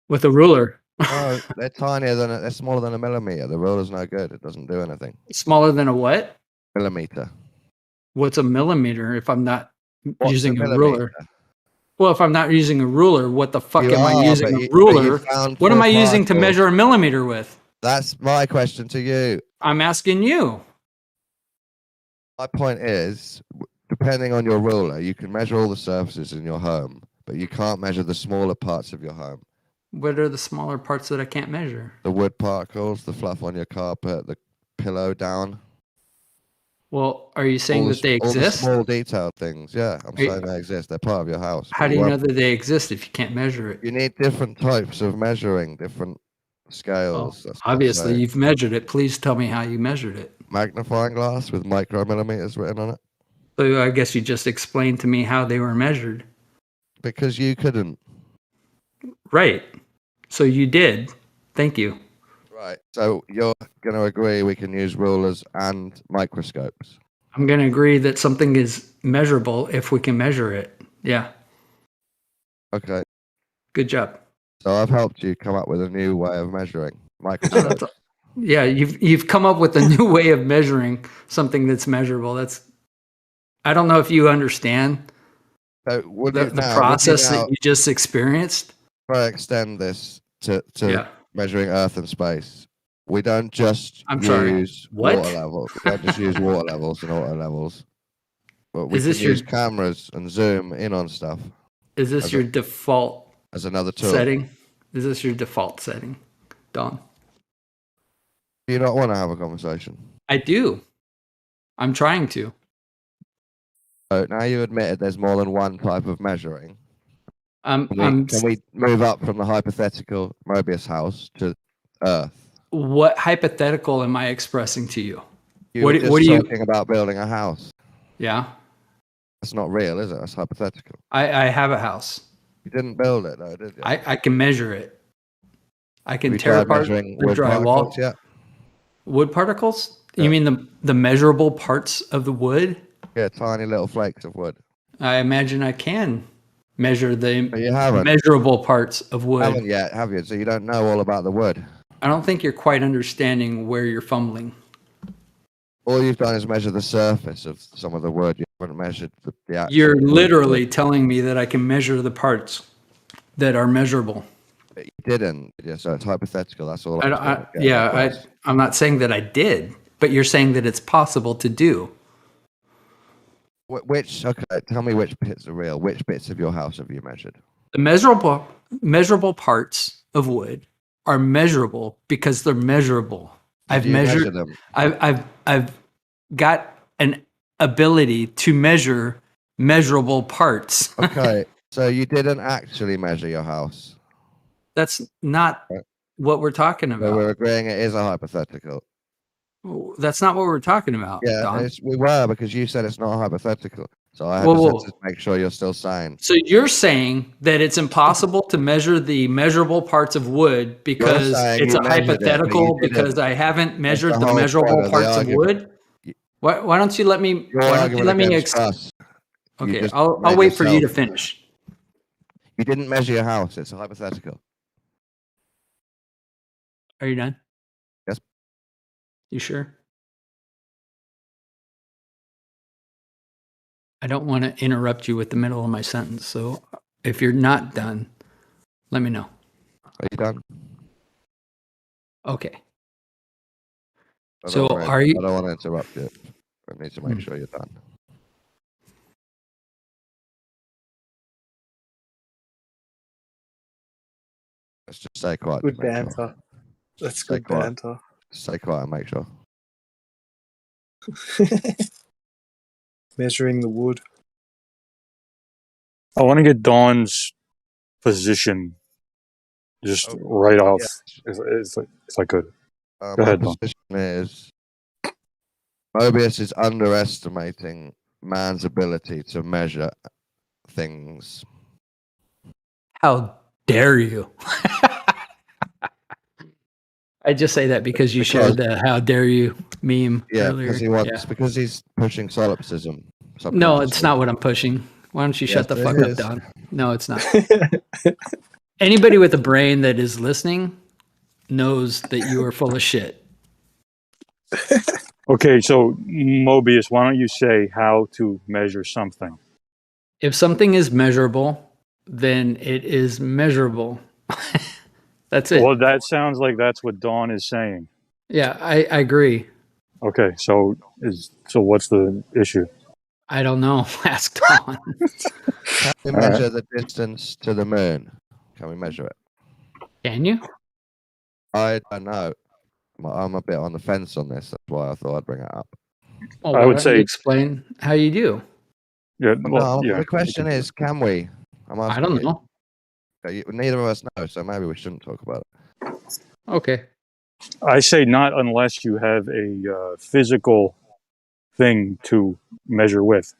with a ruler. No, they're tinier than they're smaller than a millimeter. The ruler's no good. It doesn't do anything. Smaller than a what? Millimeter. What's a millimeter if I'm not What's using a millimeter? ruler? Well, if I'm not using a ruler, what the fuck You am I are, using but a you ruler? found What am 4 I using to particles. measure a millimeter with? That's my question to you. I'm asking you. My point is, depending on your ruler, you can measure all the surfaces in your home, but you can't measure the smaller parts of your home. What are the smaller parts that I can't measure? The wood particles, the fluff on your carpet, the pillow down. Well, are you saying all that they all the exist? small detailed things. Yeah, I'm Are you- saying they exist. They're part of your house. How do you know that they exist if you can't measure it? You need different types of measuring, different scales. That's what I'm Obviously, saying. you've measured it. Please tell me how you measured it. Magnifying glass with micromillimeters written on it. So I guess you just explained to me how they were measured. Because you couldn't. Right. So you did. Thank you. Right. So you're going to agree we can use rulers and microscopes. I'm going to agree that something is measurable if we can measure it. Yeah. Okay. Good job. So I've helped you come up with a new way of measuring Oh, microscopes. Yeah, you've come up with a new way of measuring something that's measurable. I don't know if you understand So would the you now, process would you now, that you just experienced. if I extend this to Yeah. measuring Earth and space, we don't just I'm sorry, use what? water levels. We don't just use water levels and auto levels. But we Is can this your- use cameras and zoom in on stuff Is this As your default as another tool. setting? Is this your default setting, Don? Do you not want to have a conversation? I do. I'm trying to. So now you admitted there's more than one type of measuring. Can I'm we move up from the hypothetical Mobius house to Earth? what hypothetical am I expressing to you? You What were do- just what do you- talking about building a house. Yeah, That's not real, is it? That's hypothetical. I have a house. You didn't build it, though, did you? I can measure it. I can Have you tear tried apart measuring the wood drywall. particles yet? Wood particles? Yeah. You mean the measurable parts of the wood? Yeah, tiny little flakes of wood. I imagine I can measure But the you haven't. measurable parts of wood. Haven't yet, have you? So you don't know all about the wood. I don't think you're quite understanding where you're fumbling. All you've done is measure the surface of some of the wood. You haven't measured the actual. You're wood. literally telling me that I can measure the parts that are measurable. You didn't. Yeah, so it's hypothetical. That's all. I'm trying to get across. I'm not saying that I did, but you're saying that it's possible to do. Which? Okay, tell me which bits are real. Which bits of your house have you measured? The measurable parts of wood are measurable because they're measurable. I've Did you measure measured them. I've got an ability to measure measurable parts. Okay, so you didn't actually measure your house. That's not Right. what we're talking So about. we're agreeing it is a hypothetical. That's not what we're talking about, Yeah, Don. we were, because you said it's not a hypothetical. So I had Whoa, to whoa. make sure you're still sane. So you're saying that it's impossible to measure the measurable parts of wood because saying it's you a measured it, but you hypothetical didn't. because I haven't measured the whole measurable point of the parts of argument. wood? Why don't you let me? Your Why don't you argument let me? against us. You Okay, just I'll made wait for you to yourself- finish. You didn't measure your house. It's a hypothetical. Are you done? Yes. You sure? I don't want to interrupt you with the middle of my sentence. So if you're not done, let me know. Are you done? Okay. I So don't wanna- are you? I don't want to interrupt you. I need to make Hmm. sure you're done. Let's just stay quiet. Good to make sure. banter. That's Stay good quiet. banter. Stay quiet and make sure. Measuring the wood. I want to get Dawn's position just right off, if I could. Go My ahead, Dawn. position is Mobius is underestimating man's ability to measure things. How dare you? I just say that because you shared the "How dare you" meme Yeah, earlier. because he wants because he's pushing solipsism. No, it's not what I'm pushing. Why don't you shut the Yes, fuck it up, is. Don? No, it's not. Anybody with a brain that is listening knows that you are full of shit. Okay, so Mobius, why don't you say how to measure something? If something is measurable, then it is measurable. That's it. Well, that sounds like that's what Dawn is saying. Yeah, I agree. Okay, so what's the issue? I don't know. Ask Don. Can we All right. measure the distance to the moon? Can we measure it? Can you? I don't know. I'm a bit on the fence on this. That's why I thought I'd bring it up. Well, I why would don't say- you explain how you do. Yeah, Well, well, yeah. the question is, can we? I'm I asking don't you. know. Neither of us know, so maybe we shouldn't talk about it. Okay. I say not unless you have a physical thing to measure with.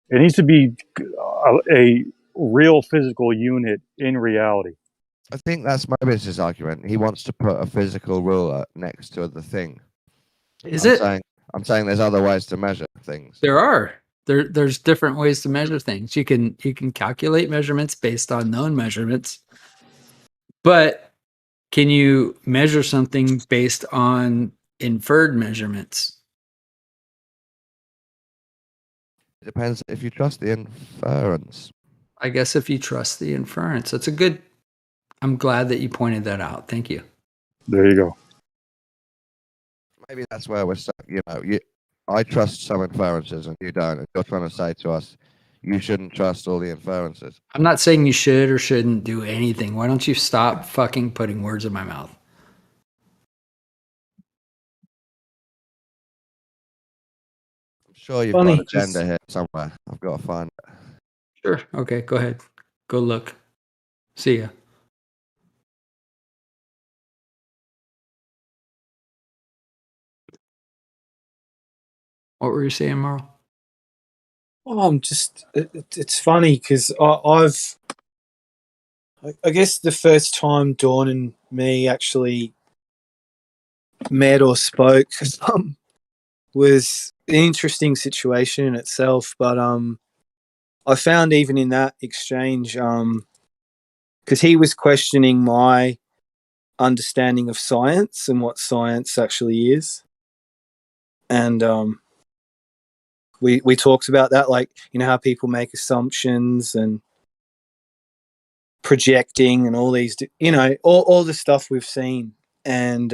It needs to be a real physical unit in reality. I think that's Mobius's argument. He wants to put a physical ruler next to the thing. Is it? I'm saying there's other ways to measure things. There are. There's different ways to measure things. You can calculate measurements based on known measurements. But can you measure something based on inferred measurements? It depends if you trust the inference. I guess if you trust the inference. That's a good. I'm glad that you pointed that out. Thank you. There you go. Maybe that's where we're stuck. I trust some inferences and you don't. And you're trying to say to us, you shouldn't trust all the inferences. I'm not saying you should or shouldn't do anything. Why don't you stop fucking putting words in my mouth? I'm sure you've Funny, got an agenda here somewhere. I've got to find it. Sure. Okay, go ahead. Go look. See ya. What were you saying, Merle? Oh, I'm just. It's funny because I guess the first time Dawn and me actually met or spoke was an interesting situation in itself. But I found even in that exchange, because he was questioning my understanding of science and what science actually is, and we talked about that, like, you know, how people make assumptions and projecting and all these, you know, all the stuff we've seen. And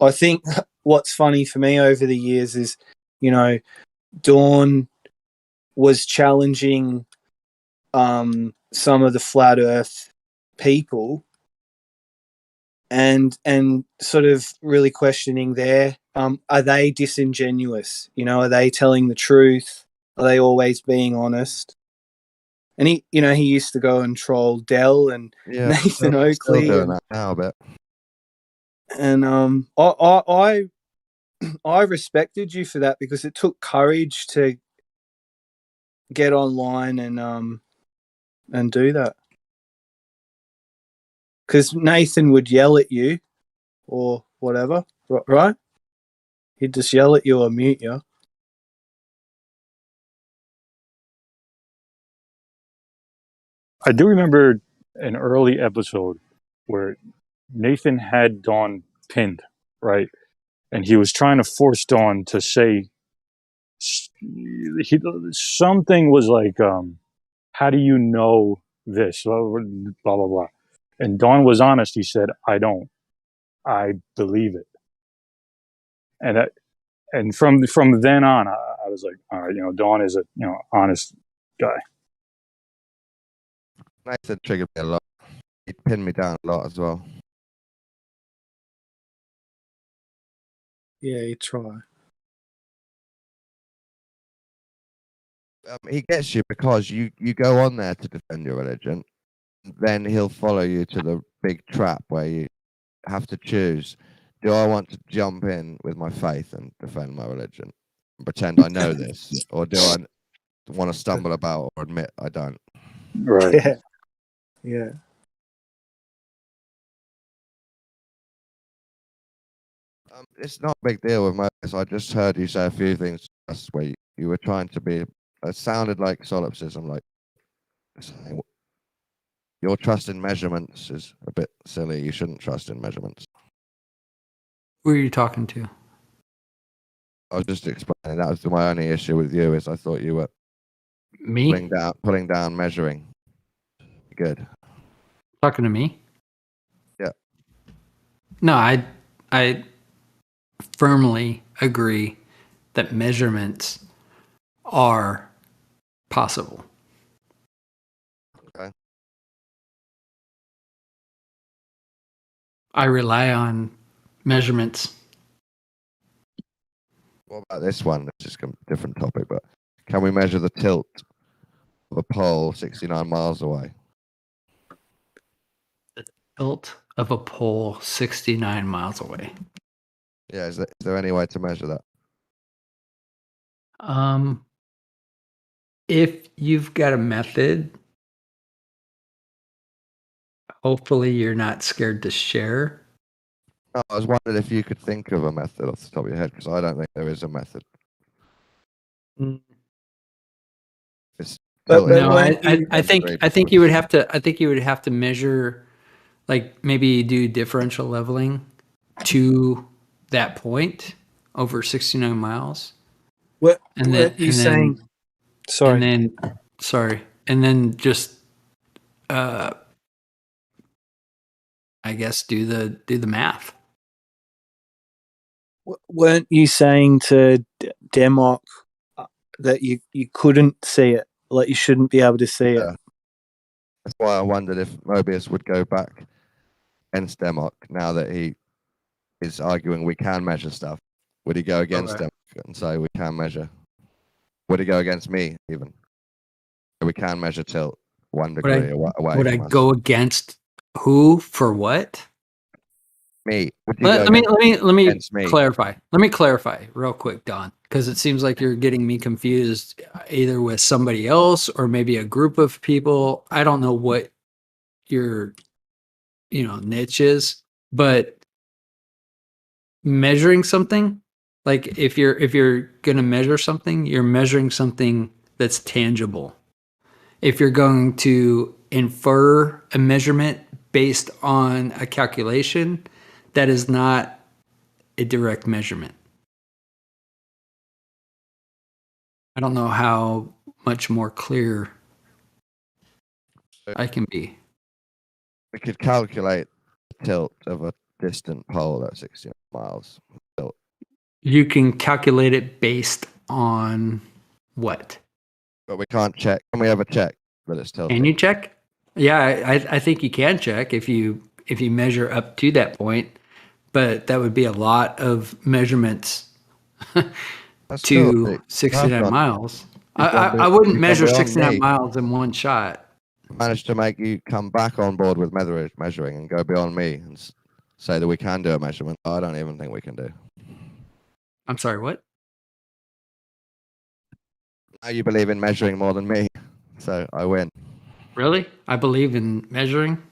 I think what's funny for me over the years is, you know, Dawn was challenging some of the flat earth people and sort of really questioning are they disingenuous? You know, are they telling the truth? Are they always being honest? and he used to go and troll Dell and Yeah, Nathan still Oakley, doing that now, but and I respected you for that because it took courage to get online and do that. Because Nathan would yell at you or whatever, right? He'd just yell at you or mute you. I do remember an early episode where Nathan had Dawn pinned, right? And he was trying to force Dawn to say something was like, how do you know this? Blah, blah, blah. And Dawn was honest. He said, I don't. I believe it. And from then on, I was like, all right, Dawn is a honest guy. Nathan triggered me a lot. He pinned me down a lot as well. Yeah, you try. He gets you because you go on there to defend your religion. Then he'll follow you to the big trap where you have to choose. Do I want to jump in with my faith and defend my religion and pretend I know this? Or do I want to stumble about or admit I don't? Right. Yeah. Yeah. It's not a big deal with Moses. I just heard you say a few things where you were trying to be. It sounded like solipsism, like saying your trust in measurements is a bit silly. You shouldn't trust in measurements. Who are you talking to? I was just explaining that was my only issue with you is I thought you were Me? putting down measuring. Good. Talking to me? Yeah. No, I firmly agree that measurements are possible. Okay. I rely on measurements. What about this one? This is a different topic, but can we measure the tilt of a pole 69 miles away? The tilt of a pole 69 miles away. Yeah, is there any way to measure that? If you've got a method, hopefully you're not scared to share. No, I was wondering if you could think of a method off the top of your head, because I don't think there is a method. No, I think you would have to measure, like maybe do differential leveling to that point over 69 miles. What And then you saying? Sorry. And then just I guess do the math. Weren't you saying to Demok that you couldn't see it, like you shouldn't be able to see it? That's why I wondered if Mobius would go back against Demok now that he is arguing we can measure stuff. Would he go against Demok and say we can measure? Would he go against me even? We can measure tilt 1 degree away. Would I go against who for what? Me. Let me clarify. Let me clarify real quick, Don, because it seems like you're getting me confused either with somebody else or maybe a group of people. I don't know what your niche is, but measuring something, like if you're gonna measure something, you're measuring something that's tangible. If you're going to infer a measurement based on a calculation, that is not a direct measurement. I don't know how much more clear I can be. We could calculate the tilt of a distant pole at 60 miles. Tilt. You can calculate it based on what? But we can't check. Can we ever check that it's tilted? Can you check? Yeah, I think you can check if you measure up to that point, but that would be a lot of measurements to 69 miles. I wouldn't you've measure gone beyond 69 me. miles in one shot. Managed to make you come back on board with measuring and go beyond me and say that we can do a measurement. I don't even think we can do. I'm sorry, what? Now you believe in measuring more than me, so I win. Really? I believe in measuring.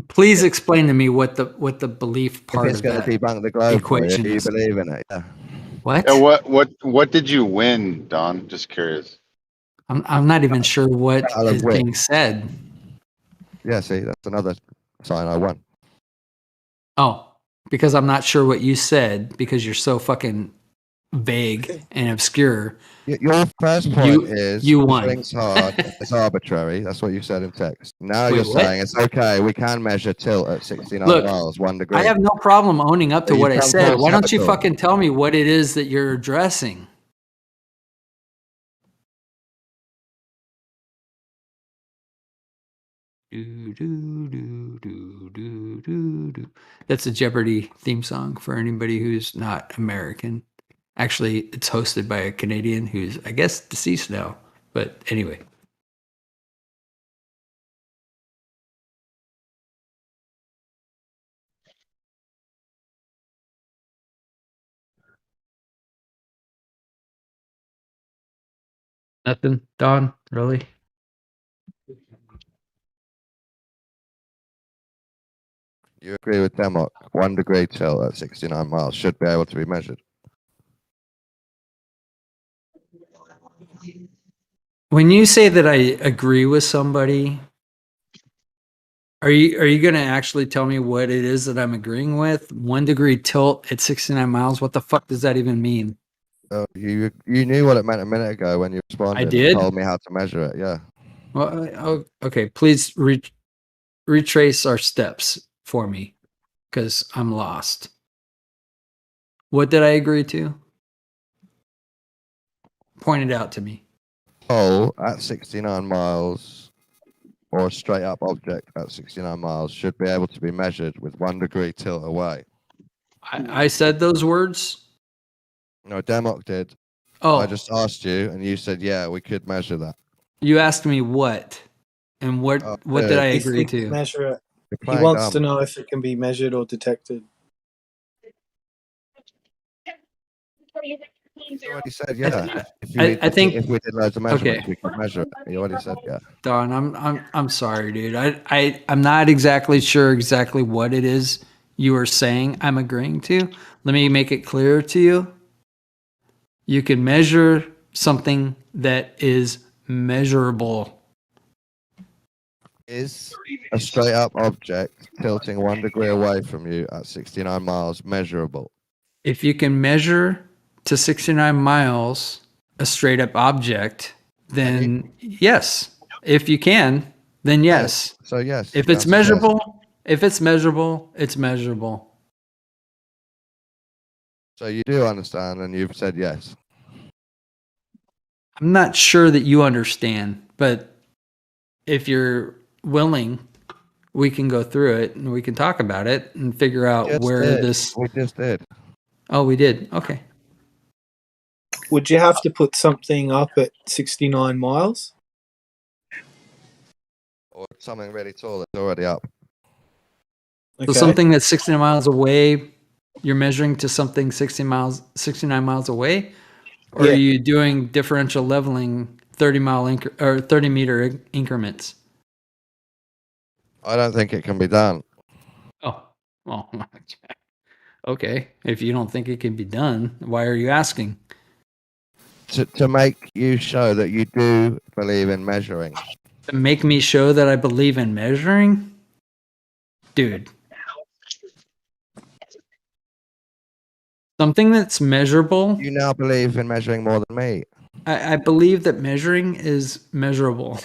Please explain to me what the belief part If it's of going that to debunk the globe for you, equation you is. believe in it. Yeah. What? Yeah, what did you win, Don? Just curious. I'm not even sure what I'll is win. being said. Yeah, see, that's another sign I won. Oh, because I'm not sure what you said because you're so fucking vague and obscure. Your first point is you won. swings hard. It's arbitrary. That's what you said in text. Now Wait, you're what? saying it's okay. We can measure tilt at 69 Look, miles, 1 degree. I have no problem owning up to So what I you've come said. full Why don't you circle. fucking tell me what it is that you're addressing? That's a Jeopardy theme song for anybody who's not American. Actually, it's hosted by a Canadian who's, I guess, deceased now. But anyway. Nothing, Don, really? You agree with Demok? 1 degree tilt at 69 miles should be able to be measured. When you say that I agree with somebody, are you going to actually tell me what it is that I'm agreeing with? 1 degree tilt at 69 miles? What the fuck does that even mean? You knew what it meant a minute ago when you responded. I did? And told me how to measure it. Yeah. Well, okay. Please retrace our steps for me because I'm lost. What did I agree to? Point it out to me. Pole at 69 miles or a straight up object at 69 miles should be able to be measured with 1 degree tilt away. I said those words? No, Demok did. Oh, I just asked you and you said, yeah, we could measure that. you asked me what? And what did I If agree we can to? measure it. You're He playing wants to dumb. know if it can be measured or detected. You already said, yeah. I think if we did loads of measurements, okay. we could measure it. You already said, yeah. Don, I'm sorry, dude. I'm not exactly sure exactly what it is you are saying I'm agreeing to. Let me make it clear to you. You can measure something that is measurable. Is a straight up object tilting 1 degree away from you at 69 miles measurable? If you can measure to 69 miles a straight up object, then yes. If you can, then yes. So yes. If the it's answer is yes. measurable, it's measurable. So you do understand and you've said yes. I'm not sure that you understand, but if you're willing, we can go through it and we can talk about it and figure out Just where did. this. We just did. Oh, we did. Okay. Would you have to put something up at 69 miles? Or something really tall that's already up. So something that's 69 miles away, you're measuring to something 69 miles away, or Yeah. are you doing differential leveling 30 meter increments? I don't think it can be done. Oh, well, okay. If you don't think it can be done, why are you asking? To make you show that you do believe in measuring. To make me show that I believe in measuring? Dude. Something that's measurable. You now believe in measuring more than me. I believe that measuring is measurable.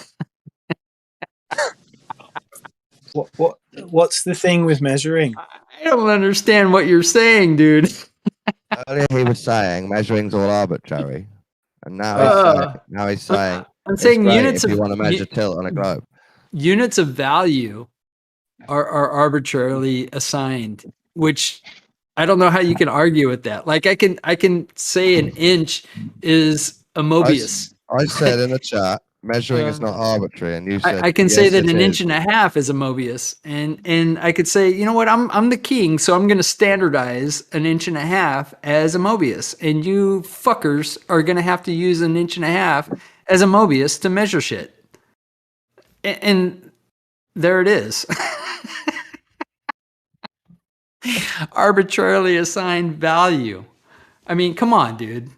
What's the thing with measuring? I don't understand what you're saying, dude. Earlier he was saying measuring's all arbitrary. And now he's saying I'm it's saying great units if you of want to measure tilt on a globe. units of value are arbitrarily assigned, which I don't know how you can argue with that. Like I can say an inch is a Mobius. I said in the chat, measuring is not arbitrary, and you said I can say yes, that it an is. inch and a half is a Mobius, and I could say, you know what, I'm the king, so I'm going to standardize an inch and a half as a Mobius, and you fuckers are going to have to use an inch and a half as a Mobius to measure shit. And there it is. Arbitrarily assigned value. I mean, come on, dude.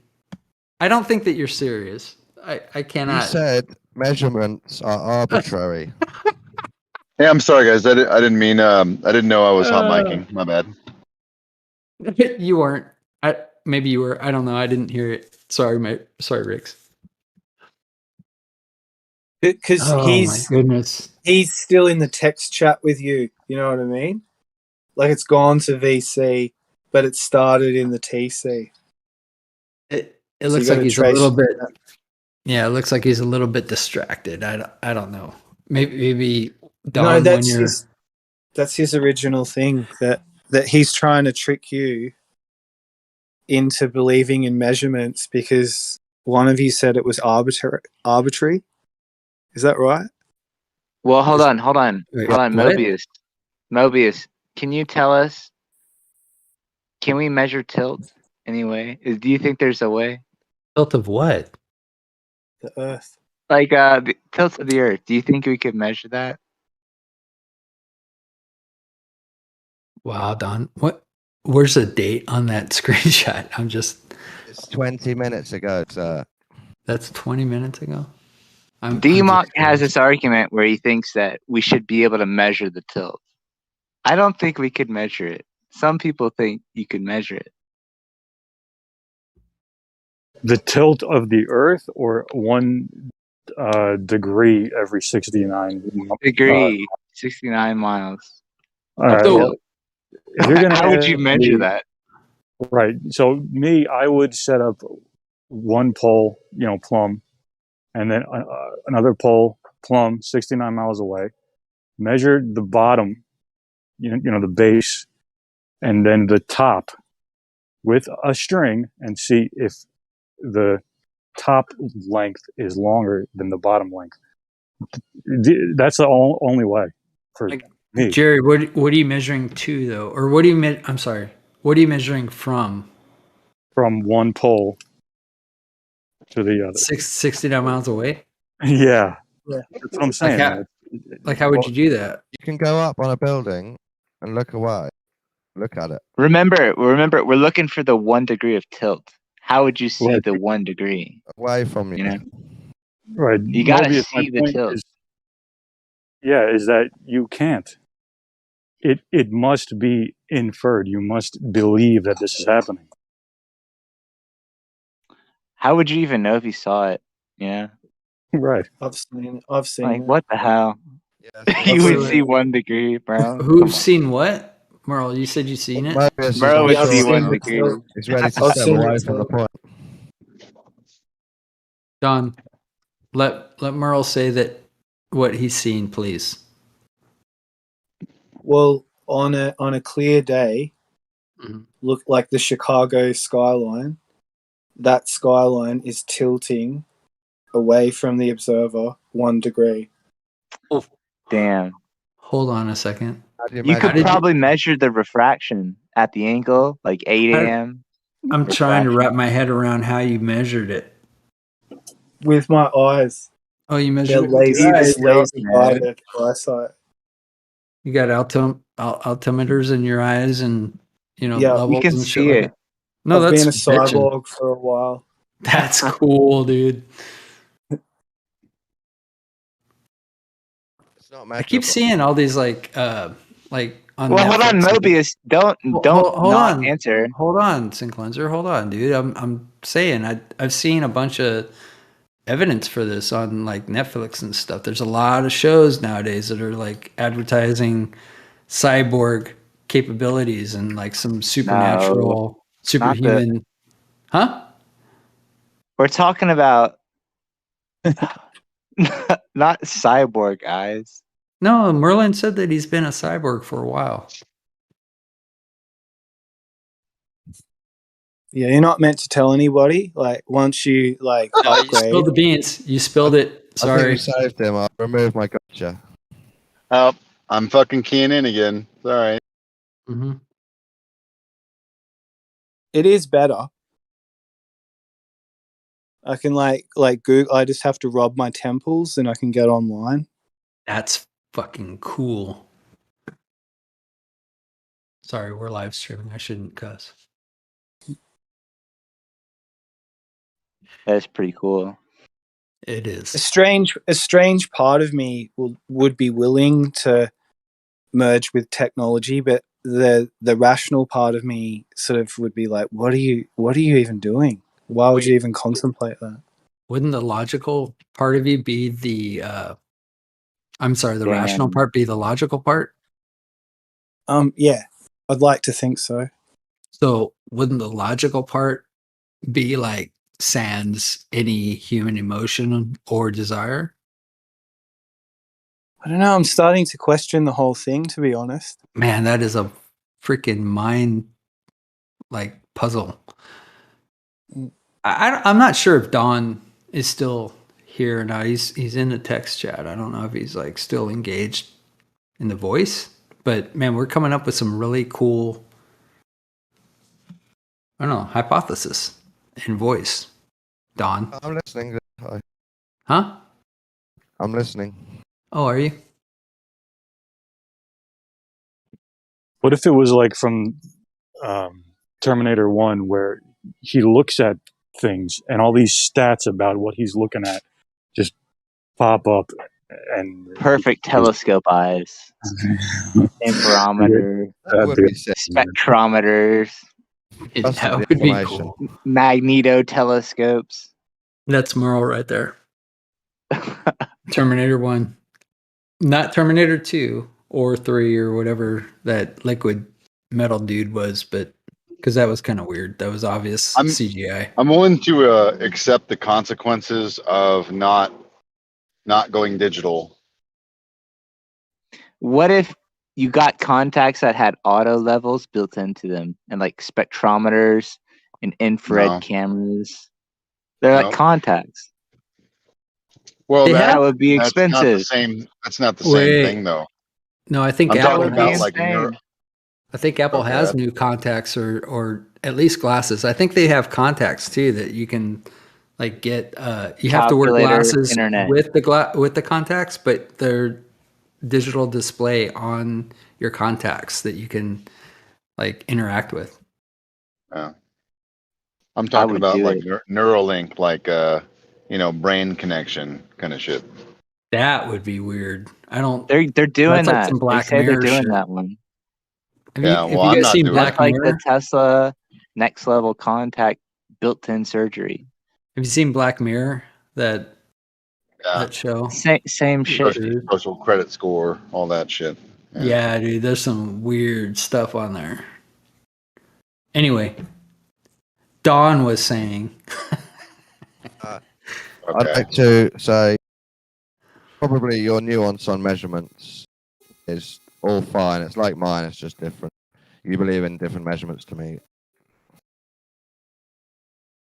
I don't think that you're serious. I cannot. You said measurements are arbitrary. Hey, I'm sorry, guys. I didn't mean. I didn't know I was hot micing. My bad. You weren't. Maybe you were. I don't know. I didn't hear it. Sorry, Rix. Because my goodness. he's still in the text chat with you. You know what I mean? Like it's gone to VC, but it started in the TC. It So looks you like gotta he's a trace little bit. Yeah, it looks like he's a little bit distracted. I don't know. Maybe Don, No, when that's you're his original thing that he's trying to trick you into believing in measurements because one of you said it was arbitrary. Is that right? Well, hold on, Wait, what? Mobius. Can you tell us? Can we measure tilt anyway? Do you think there's a way? Tilt of what? The Earth. Like the tilt of the Earth. Do you think we could measure that? Wow, Don. What? Where's the date on that screenshot? I'm just. It's 20 minutes ago, sir. That's 20 minutes ago. DMOC has this argument where he thinks that we should be able to measure the tilt. I don't think we could measure it. Some people think you could measure it. The tilt of the Earth, or 1 degree every 69 Degree, 69 miles. All right. So- Well, if you're gonna How would you ask measure me- that? Right. So I would set up one pole, plumb, and then another pole, plumb, 69 miles away. Measure the bottom, the base, and then the top with a string, and see if the top length is longer than the bottom length. That's the only way for me. Jerry, what are you measuring to though, or what do you? I'm sorry. What are you measuring from? From one pole to the other. 69 miles away. Yeah. Yeah. That's what I'm saying. Like how would you do that? You can go up on a building and look away. Look at it. Remember, we're looking for the 1 degree of tilt. How would you see Right. the 1 degree? Away from you. You know, Right. you gotta Mobius, my see the point tilt. is that you can't. It must be inferred. You must believe that this is happening. How would you even know if you saw it? Yeah. Right. I've seen Like it. what the hell? Yes, You would Absolutely. see 1 degree, bro. Come Who's on. seen what? Merle, you said you seen it. Mobius is Bro would I've see seen 1 it. degree. He's ready to I've step seen away it, from the so- point. Don, let Merle say that what he's seen, please. Well, on a clear day, Mhm. look like the Chicago skyline. That skyline is tilting away from the observer 1 degree. Damn. Hold on a second. How do you You measure could did it? probably measure the refraction at the angle, like 8 How- a.m. I'm trying to wrap my head around how you measured it. With my eyes, Oh, you they're measured it with laser, your eyes. laser man. guided eyesight. You got altimeters in your eyes, and Yeah, levels You can and shit see like it. that. No, I've that's been a bitchin'. cyborg for a while. That's cool, dude. It's not I keep measurable. seeing all these like on. Well, hold on, Netflix. Mobius. Don't Hold not on. answer. Hold on, Sin Cleanser. Hold on, dude. I'm saying I've seen a bunch of evidence for this on like Netflix and stuff. There's a lot of shows nowadays that are like advertising cyborg capabilities and like some supernatural, superhuman. Huh? We're talking about not cyborg eyes. No, Merlin said that he's been a cyborg for a while. Yeah, you're not meant to tell anybody. Like once you like No, you upgrade. spilled the beans. You spilled it. I think Sorry. we saved him. I removed my gotcha. Oh, I'm fucking keying in again. It's all right. Mm-hmm. It is better. I can like Google. I just have to rub my temples and I can get online. That's fucking cool. Sorry, we're live streaming. I shouldn't cuss. That's pretty cool. It is. A strange part of me would be willing to merge with technology, but the rational part of me sort of would be like, what are you even doing? Why would you even contemplate that? Wouldn't the logical part of you be the I'm sorry, the rational part be the logical part? Yeah, I'd like to think so. So wouldn't the logical part be like sans any human emotion or desire? I don't know. I'm starting to question the whole thing, to be honest. Man, that is a freaking mind like puzzle. I'm not sure if Don is still here or not. He's in the text chat. I don't know if he's like still engaged in the voice, but man, we're coming up with some really cool, I don't know, hypothesis in voice. Don, I'm listening. Hi. huh? I'm listening. Oh, are you? What if it was like from Terminator 1 where he looks at things and all these stats about what he's looking at just pop up and Perfect telescope eyes, amperometer, That would be sick. spectrometers, That would be cool. magneto telescopes. That's Merle right there. Terminator 1. Not Terminator 2 or 3 or whatever that liquid metal dude was, but because that was kind of weird. That was obvious CGI. I'm willing to accept the consequences of not going digital. What if you got contacts that had auto levels built into them and like spectrometers and infrared cameras? They're like contacts. Well, that would be that's not the expensive. same. That's not the same thing, though. No, I think I'm Apple talking about has, like I think Apple has new contacts or at least glasses. I think they have contacts too that you can like get. You have to wear Calculator, glasses internet. with the contacts, but they're digital display on your contacts that you can like interact with. I'm talking about like Neuralink, like brain connection kind of shit. That would be weird. I don't. They're doing that's like that. some Black they say they're Mirror doing shit. that one. Have Yeah, you, well, have you I'm guys not seen doing Black That's like Mirror? the Tesla next level contact built-in surgery. Have you seen Black Mirror? That show. Same shit. Social credit score, all that shit. Yeah, dude, there's some weird stuff on there. Anyway, Don was saying. I'd like to say probably your nuance on measurements is all fine. It's like mine, it's just different. You believe in different measurements to me.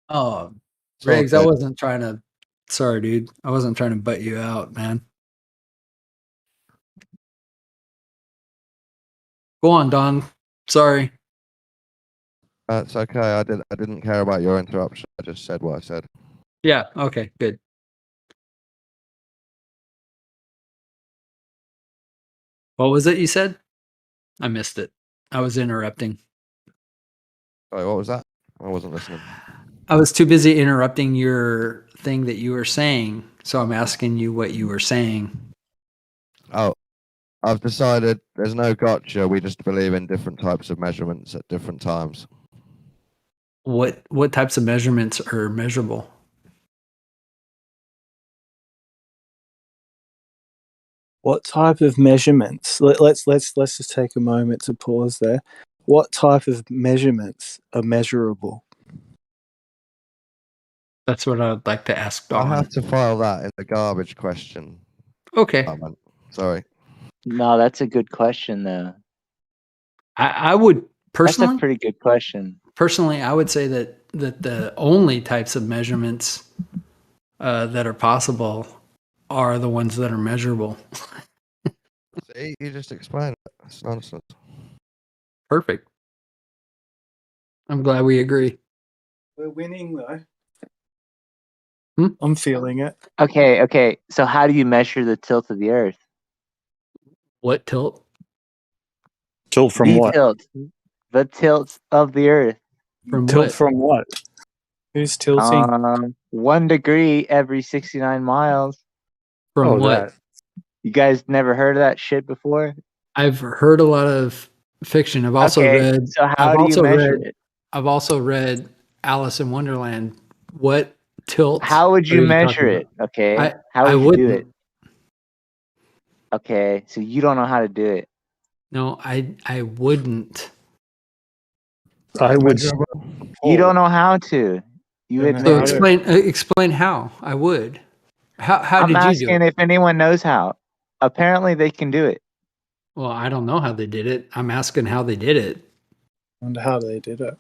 Oh, It's all Riggs, I good. wasn't trying to. Sorry, dude. I wasn't trying to butt you out, man. Go on, Don. Sorry. It's okay. I didn't care about your interruption. I just said what I said. Yeah. Okay. Good. What was it you said? I missed it. I was interrupting. Sorry, what was that? I wasn't listening. I was too busy interrupting your thing that you were saying, so I'm asking you what you were saying. Oh, I've decided there's no gotcha. We just believe in different types of measurements at different times. What types of measurements are measurable? What type of measurements? Let's just take a moment to pause there. What type of measurements are measurable? That's what I'd like to ask Don. I have to file that in the garbage question. Okay. Sorry. No, that's a good question though. I would personally. That's a pretty good question. personally, I would say that the only types of measurements that are possible are the ones that are measurable. See, you just explained it. It's nonsense. Perfect. I'm glad we agree. We're winning though. Hmm? I'm feeling it. Okay. So how do you measure the tilt of the Earth? What tilt? Tilt from The what? tilt. The tilt of the Earth. From Tilt what? from what? Who's tilting? 1 degree every 69 miles. From Oh, what? that. You guys never heard of that shit before? I've heard a lot of fiction. I've also read. So how I've do you also measure read. it? I've also read Alice in Wonderland. What tilt? How would you measure it? Okay. How I would you do wouldn't. it? Okay, so you don't know how to do it. No, I wouldn't. I would. You don't know how to. You Yeah, admit So it. explain how. I would. How I'm did you do asking it? if anyone knows how. Apparently, they can do it. Well, I don't know how they did it. I'm asking how they did it. I wonder how they did it.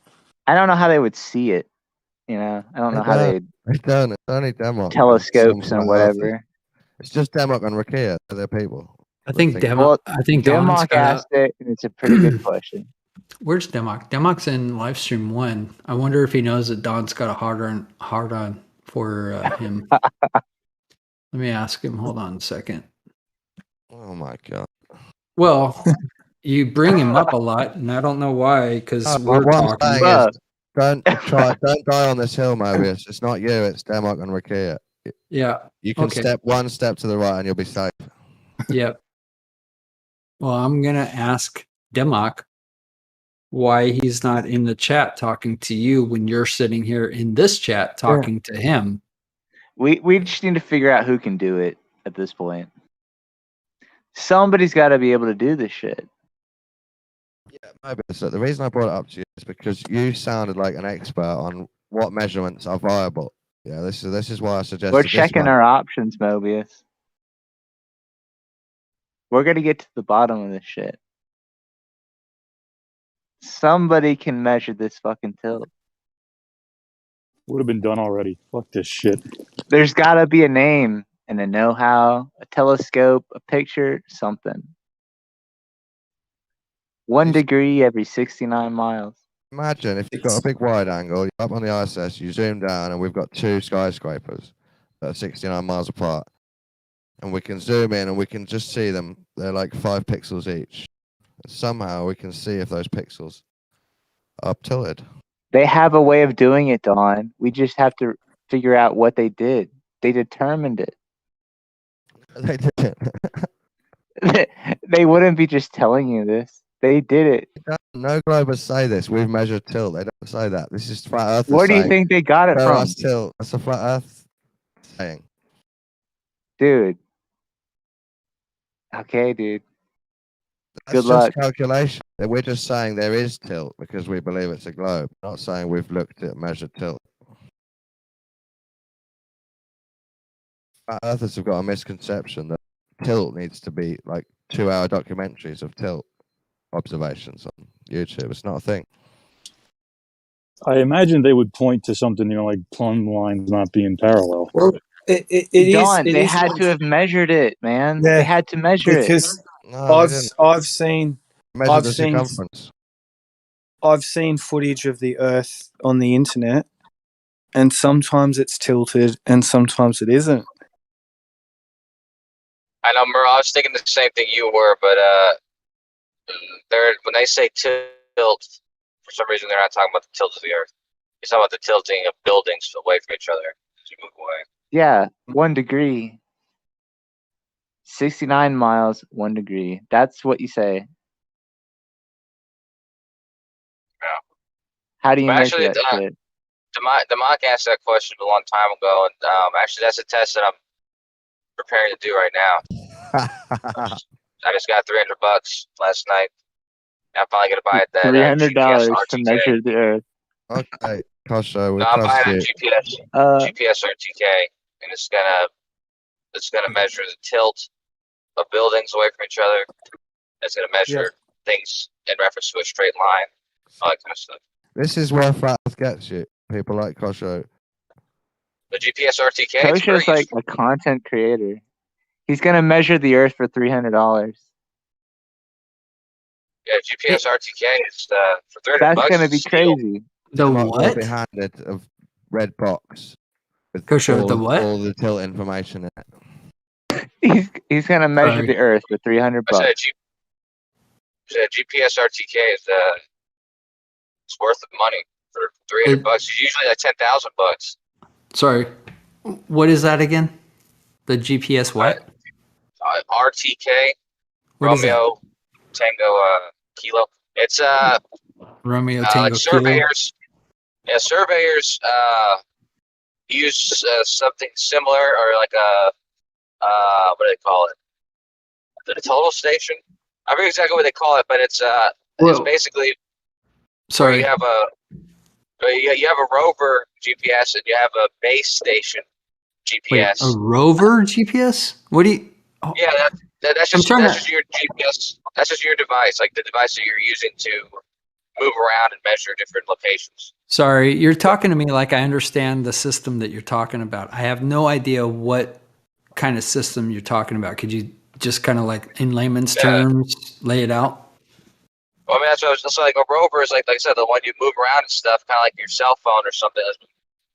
I don't know how they would see it. You know, I don't know how they It's done. It's only Denmark. telescopes and whatever. It's just Denmark and Rakia. They're people. I think Well, I think Don's Denmark got asked it, and it's a pretty good question. Where's Demok? Demok's in Livestream 1. I wonder if he knows that Don's got a hard on for him. Let me ask him. Hold on a second. Oh my god. Well, you bring him up a lot, and I don't know why, because we're what I'm talking. saying is, don't die on this hill, Mobius. It's not you. It's Denmark and Rakia. Yeah. You can Okay. step one step to the right, and you'll be safe. Yep. Well, I'm gonna ask Demok why he's not in the chat talking to you when you're sitting here in this chat talking to him. We just need to figure out who can do it at this point. Somebody's got to be able to do this shit. Yeah, Mobius. So the reason I brought it up to you is because you sounded like an expert on what measurements are viable. Yeah, this is why I suggested. We're this checking one. our options, Mobius. We're gonna get to the bottom of this shit. Somebody can measure this fucking tilt. Would have been done already. Fuck this shit. There's gotta be a name and a know-how, a telescope, a picture, something. 1 degree every 69 miles. Imagine if you've got a big wide angle, you're up on the ISS, you zoom down, and we've got two skyscrapers that are 69 miles apart. And we can zoom in and we can just see them. They're like 5 pixels each. Somehow we can see if those pixels are tilted. They have a way of doing it, Don. We just have to figure out what they did. They determined it. They did it. They wouldn't be just telling you this. They did it. No globers say this. We've measured tilt. They don't say that. This is flat Earth. Where do you think they got it from? Tilt. That's a flat Earth saying. Dude. Okay, dude. That's Good just luck. calculation. We're just saying there is tilt because we believe it's a globe. Not saying we've looked at measured tilt. Flat Earthers have got a misconception that tilt needs to be like 2-hour documentaries of tilt observations on YouTube. It's not a thing. I imagine they would point to something, like plumb lines not being parallel. Well, it Don, is. they had to have measured it, man. Yeah, They had to measure it. because No, I've seen measured the circumference. I've seen footage of the Earth on the internet, and sometimes it's tilted and sometimes it isn't. I know, Merle, I was thinking the same thing you were, but when they say tilt, for some reason they're not talking about the tilt of the Earth. It's talking about the tilting of buildings away from each other as you move away. Yeah, 1 degree. 69 miles, 1 degree. That's what you say. Yeah. How do you But measure actually, that shit? the mock asked that question a long time ago, and actually that's a test that I'm preparing to do right now. I just got $300 last night. I'm finally gonna buy it. That $300 GPS to RTK. measure the Earth. Okay, Kosho, we No, I'm trust buying you. a GPS RTK, and it's gonna measure the tilt of buildings away from each other. It's gonna measure things in reference to a straight line, all that kind of stuff. This is where flat Earth gets you. People like Kosho. The GPS RTK. It's very Kosho's like a content creator. He's gonna measure the Earth for $300. Yeah, GPS RTK is for $300. That's gonna it's be a steal. crazy. The Lot will what? be handed of red box with Kosho, all, the what? all the tilt information in it. He's gonna measure Sorry. the Earth for $300 I said, bucks. GPS RTK is it's worth the money for $300. It's usually like $10,000. Sorry. What is that again? The GPS what? RTK, What is that? Romeo Tango Kilo. It's Romeo like Tango Kilo. surveyors. Yeah, surveyors use something similar, or like a what do they call it? The total station. I forget exactly what they call it, but it's Whoa. basically Sorry. you have a rover GPS and you have a base station Wait, GPS. a rover GPS? What do you? Oh, Yeah, that's I'm just trying that's to- just your GPS. That's just your device, like the device that you're using to move around and measure different locations. Sorry, you're talking to me like I understand the system that you're talking about. I have no idea what kind of system you're talking about. Could you just kind of like in layman's terms lay it out? Well, I mean, that's what I was, so like a rover is like I said, the one you move around and stuff, kind of like your cell phone or something.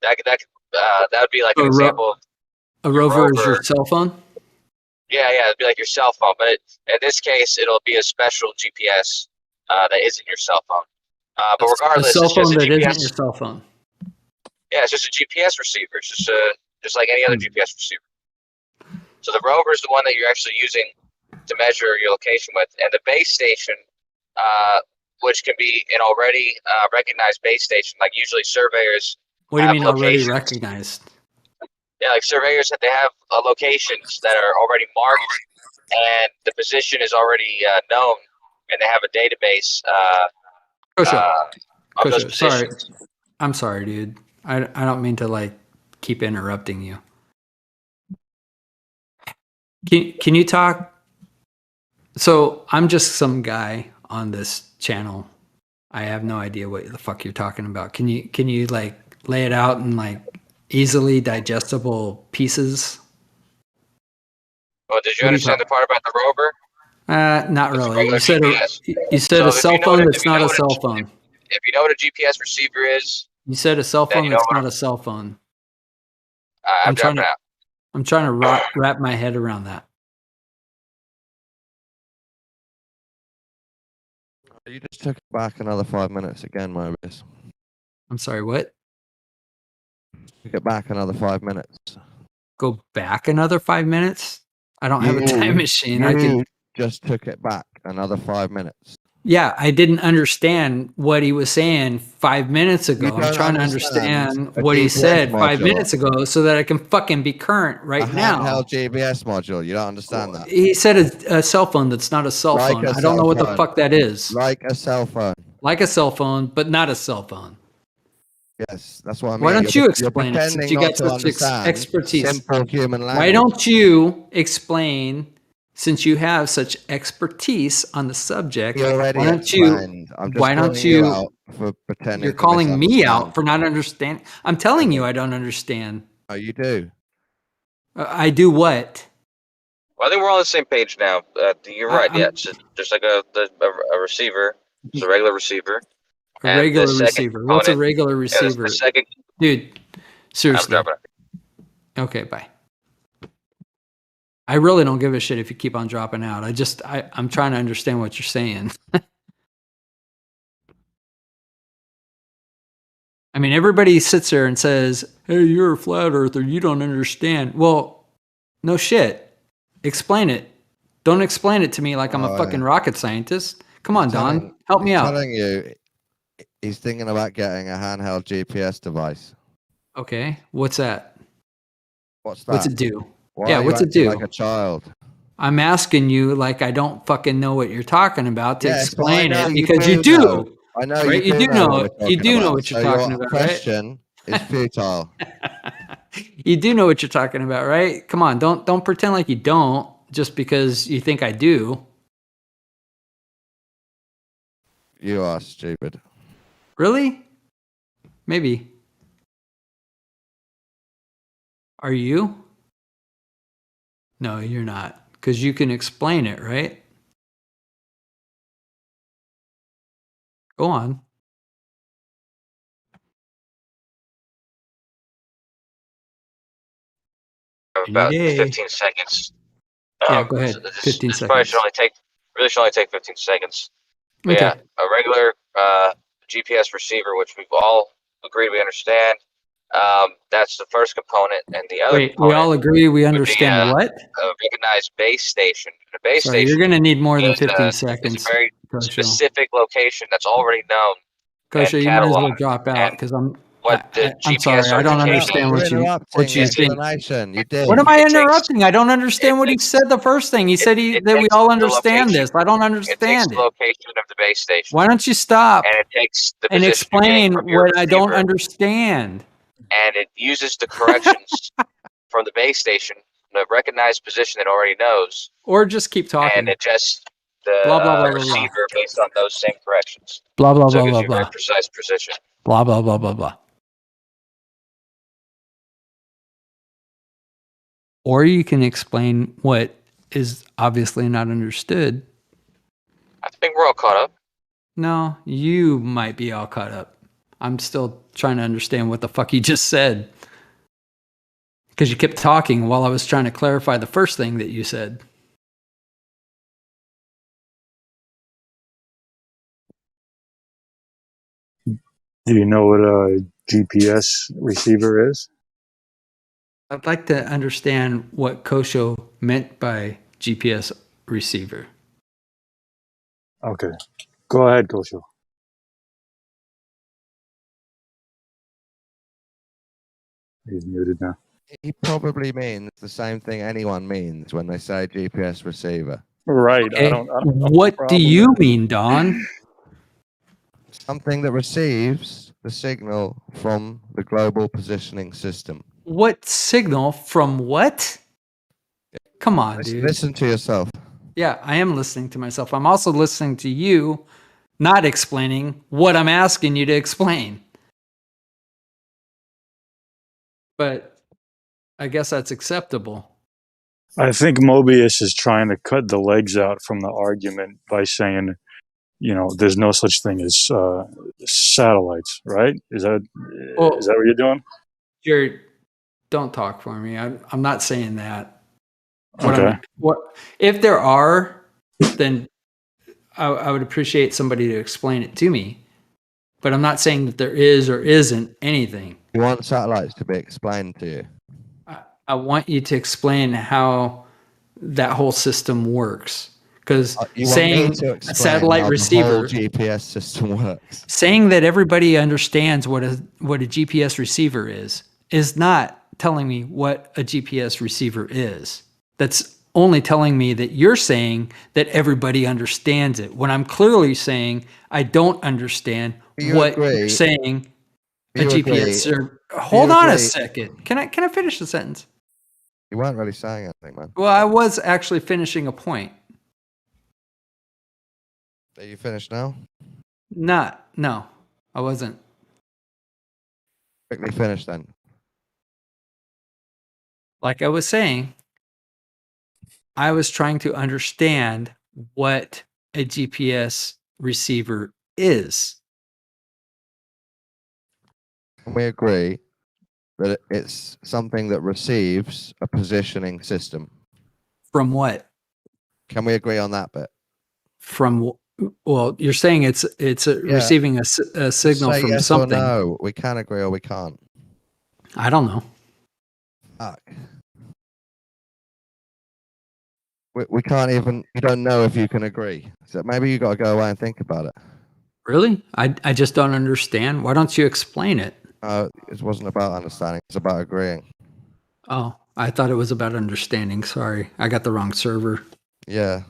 That would be like an example of A rover is your rover. cell phone? Yeah, it'd be like your cell phone, but in this case, it'll be a special GPS that isn't your cell phone. But regardless, a cell it's just phone a that GPS. isn't your cell phone. Yeah, it's just a GPS receiver. It's just like any other GPS receiver. So the rover is the one that you're actually using to measure your location with, and the base station, which can be an already recognized base station, like usually surveyors. What do you have mean already locations. recognized? Yeah, like surveyors that they have locations that are already marked, and the position is already known, and they have a database of those Kosho, sorry. positions. I'm sorry, dude. I don't mean to like keep interrupting you. Can you talk? So I'm just some guy on this channel. I have no idea what the fuck you're talking about. Can you like lay it out in like easily digestible pieces? Well, did you understand the part about the rover? Not It's a really. regular You said GPS. you said So a if cell you know phone what- that's if you not know a what cell phone. If you know what a GPS receiver is, You said a cell then phone you know that's what not a cell phone. I'm trying dropping to out. I'm trying to wrap my head around that. You just took it back another 5 minutes again, Mobius. I'm sorry, what? Took it back another 5 minutes. Go back another 5 minutes? I don't have a time machine. I You can. just took it back another 5 minutes. Yeah, I didn't understand what he was saying 5 minutes ago. You I'm don't trying to understand understand a what he GPS said 5 module. minutes ago so that I can fucking be current right A now. handheld GPS module. You don't understand that. He said a cell phone that's not a cell Like phone. a I don't know cell what the phone. fuck that is. Like a cell phone. Like a cell phone, but not a cell phone. Yes, that's what I mean. Why don't You're you explain it since pretending you not got to such understand expertise? simple human language. Why don't you explain, since you have such expertise on the subject? You already Why don't you? explained. I'm just Why don't calling you you? out for pretending You're to calling me misunderstand. out for not understanding. I'm telling you, I don't understand. Oh, you do. I do what? Well, I think we're all on the same page now. You're right. Yeah, it's just like a receiver. It's a regular receiver. A And regular the second receiver. What's a component- regular Yeah, receiver? the second. Dude, I'm seriously. dropping it. Okay, bye. I really don't give a shit if you keep on dropping out. I'm trying to understand what you're saying. I mean, everybody sits there and says, hey, you're a flat earther. You don't understand. Well, no shit. Explain it. Don't explain it to me like I'm a fucking rocket scientist. Come on, Don. Help me out. Telling you, he's thinking about getting a handheld GPS device. Okay. What's that? What's that? What's it do? Why Yeah, are you what's it acting do? like a child. I'm asking you like I don't fucking know what you're talking about to Yes, but I explain know it you because you do do. know. I know right? you do know what it. we're You talking do know about. what you're So talking your about, right? question is futile. You do know what you're talking about, right? Come on, don't pretend like you don't just because you think I do. You are stupid. Really? Maybe. Are you? No, you're not. Because you can explain it, right? Go on. About Any day. 15 seconds. Yeah, go ahead. So 15 this probably should seconds. should only take 15 seconds. But Okay. yeah, a regular GPS receiver, which we've all agreed we understand. That's the first component, and the other Wait, we component all agree we would be understand what? a recognized base station. A base Sorry, you're station going to need more than is 15 a seconds. very Kosho. specific location that's already known and Kosho, you might as well cataloged. drop out because What the I'm GPS sorry. I don't certification understand You're what you interrupting the think. explanation. You did. What am I It takes- interrupting? I don't understand it what he takes- said the first thing. He said it that we takes all the understand location. this. I don't It takes understand the it. location of the base station, Why don't you stop and it takes the and position you're getting explain from your what I don't receiver, understand? and it uses the corrections from the base station, the recognized position it already knows, Or just keep and talking. adjusts the Blah, blah, blah, blah, blah. receiver based on those same corrections. Blah, blah, So it blah, gives blah, you a very blah. precise position. Blah, blah, blah, blah, blah. Or you can explain what is obviously not understood. I think we're all caught up. No, you might be all caught up. I'm still trying to understand what the fuck you just said. Because you kept talking while I was trying to clarify the first thing that you said. Do you know what a GPS receiver is? I'd like to understand what Kosho meant by GPS receiver. Okay. Go ahead, Kosho. He's muted now. He probably means the same thing anyone means when they say GPS receiver. Right. Okay. I don't have a What do problem you with it. mean, Don? Something that receives the signal from the global positioning system. What signal from what? Come on, dude. Listen to yourself. Yeah, I am listening to myself. I'm also listening to you, not explaining what I'm asking you to explain. But I guess that's acceptable. I think Mobius is trying to cut the legs out from the argument by saying, there's no such thing as satellites, right? Is that what you're doing? Don't talk for me. I'm not saying that. Okay. If there are, then I would appreciate somebody to explain it to me. But I'm not saying that there is or isn't anything. You want satellites to be explained to you? I want you to explain how that whole system works. Because saying a satellite receiver, the whole GPS system works. Saying that everybody understands what a GPS receiver is not telling me what a GPS receiver is. That's only telling me that you're saying that everybody understands it, when I'm clearly saying I don't understand what you're saying. A GPS server. Hold on a second. Can I finish the sentence? You weren't really saying anything, man. Well, I was actually finishing a point. Are you finished now? No, I wasn't. Quickly finish then. Like I was saying, I was trying to understand what a GPS receiver is. Can we agree that it's something that receives a positioning system? From what? Can we agree on that bit? Well, you're saying it's receiving a signal Say from yes something. Or no, we can agree or we can't. I don't know. Fuck. We can't even. You don't know if you can agree. So maybe you got to go away and think about it. Really? I just don't understand. Why don't you explain it? It wasn't about understanding. It's about agreeing. Oh, I thought it was about understanding. Sorry, I got the wrong server. Yeah.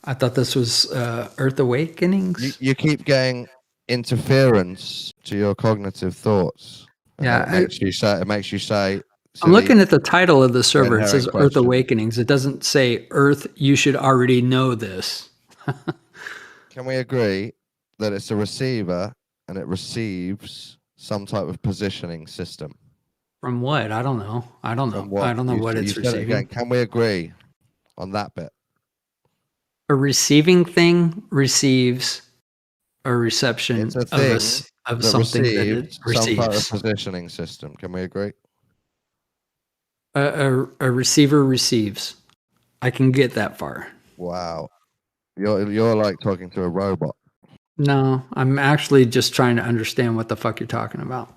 I thought this was Earth Awakenings. You keep getting interference to your cognitive thoughts. Yeah, it makes you say. I'm looking at the title of the server. It says question. Earth Awakenings. It doesn't say Earth, you should already know this. Can we agree that it's a receiver and it receives some type of positioning system. From what? I don't know. I don't know. I don't know what You it's said it receiving. again. Can we agree on that bit? A receiving thing receives a reception It's a of thing of that something that it receives some type of receives. positioning system. Can we agree? A receiver receives. I can get that far. Wow. You're like talking to a robot. No, I'm actually just trying to understand what the fuck you're talking about.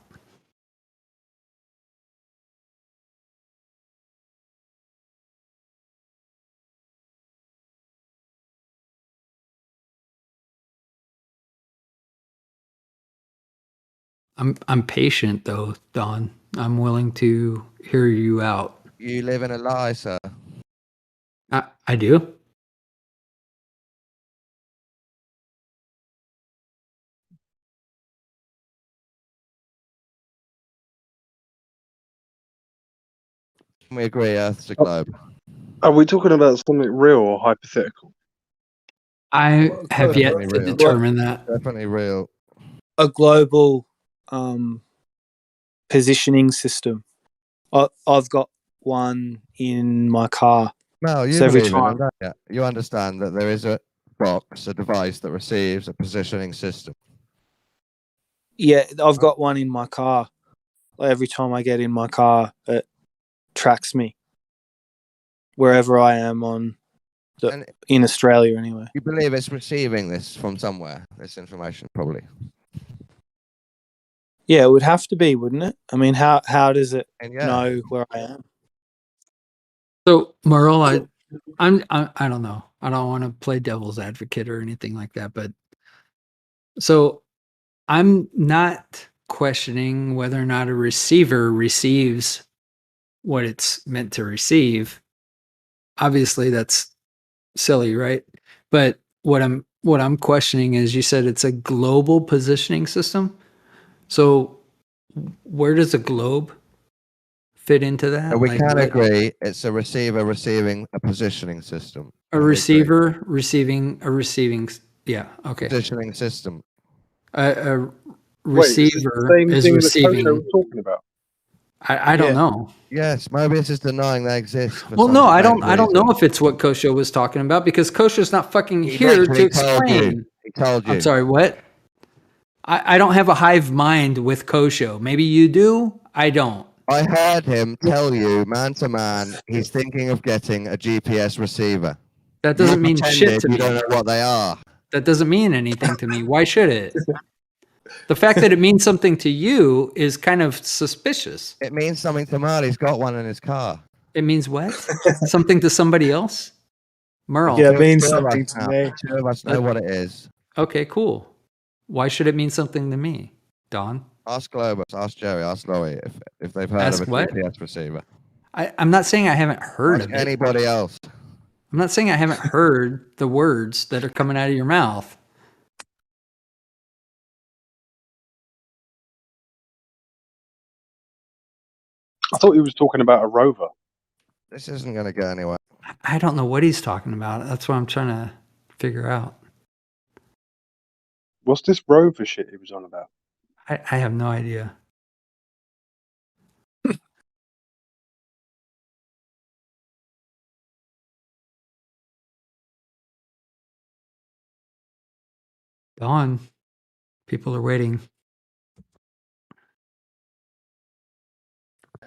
I'm patient though, Don. I'm willing to hear you out. You live in a lie, sir. I do. Can we agree Earth's a globe? Are we talking about something real or hypothetical? I have yet Definitely to real. determine that. Definitely real. A global positioning system. I've got one in my car. No, you So every believe in time- it, don't you? You understand that there is a box, a device that receives a positioning system. Yeah, I've got one in my car. Every time I get in my car, it tracks me wherever I am in Australia anyway. You believe it's receiving this from somewhere, this information, probably. Yeah, it would have to be, wouldn't it? I mean, how does it And yeah. know where I am? So, Merle, I don't know. I don't want to play devil's advocate or anything like that, but so I'm not questioning whether or not a receiver receives what it's meant to receive. Obviously, that's silly, right? But what I'm questioning is you said it's a global positioning system. So where does a globe fit into that? And we Like can what- agree it's a receiver receiving a positioning system. a Can we agree? receiver receiving a receiving. Yeah. Okay. Positioning system. A Wait, is this the receiver same is thing that receiving. Kosho was talking about? I don't know. Yes, Mobius is denying they exist. For Well, some no, I strange don't know reason. if it's what Kosho was talking about because Kosho's not fucking He here to literally told you. explain. He told you. I'm sorry, what? I don't have a hive mind with Kosho. Maybe you do. I don't. I heard him tell you, man to man, he's thinking of getting a GPS receiver. That doesn't You mean shit pretended to you me. don't know what they are. That doesn't mean anything to me. Why should it? The fact that it means something to you is kind of suspicious. It means something to Merle. He's got one in his car. It means what? Something to somebody else? Merle. Yeah, it means Two of us something to now. me. Two of us know what it is. Okay, cool. Why should it mean something to me, Don? Ask Globus, ask Jerry, ask Loey if they've heard Ask of a what? GPS receiver. I'm not saying I haven't heard Ask of it. anybody else. I'm not saying I haven't heard the words that are coming out of your mouth. I thought he was talking about a rover. This isn't going to go anywhere. I don't know what he's talking about. That's what I'm trying to figure out. What's this rover shit he was on about? I have no idea. Dawn, people are waiting.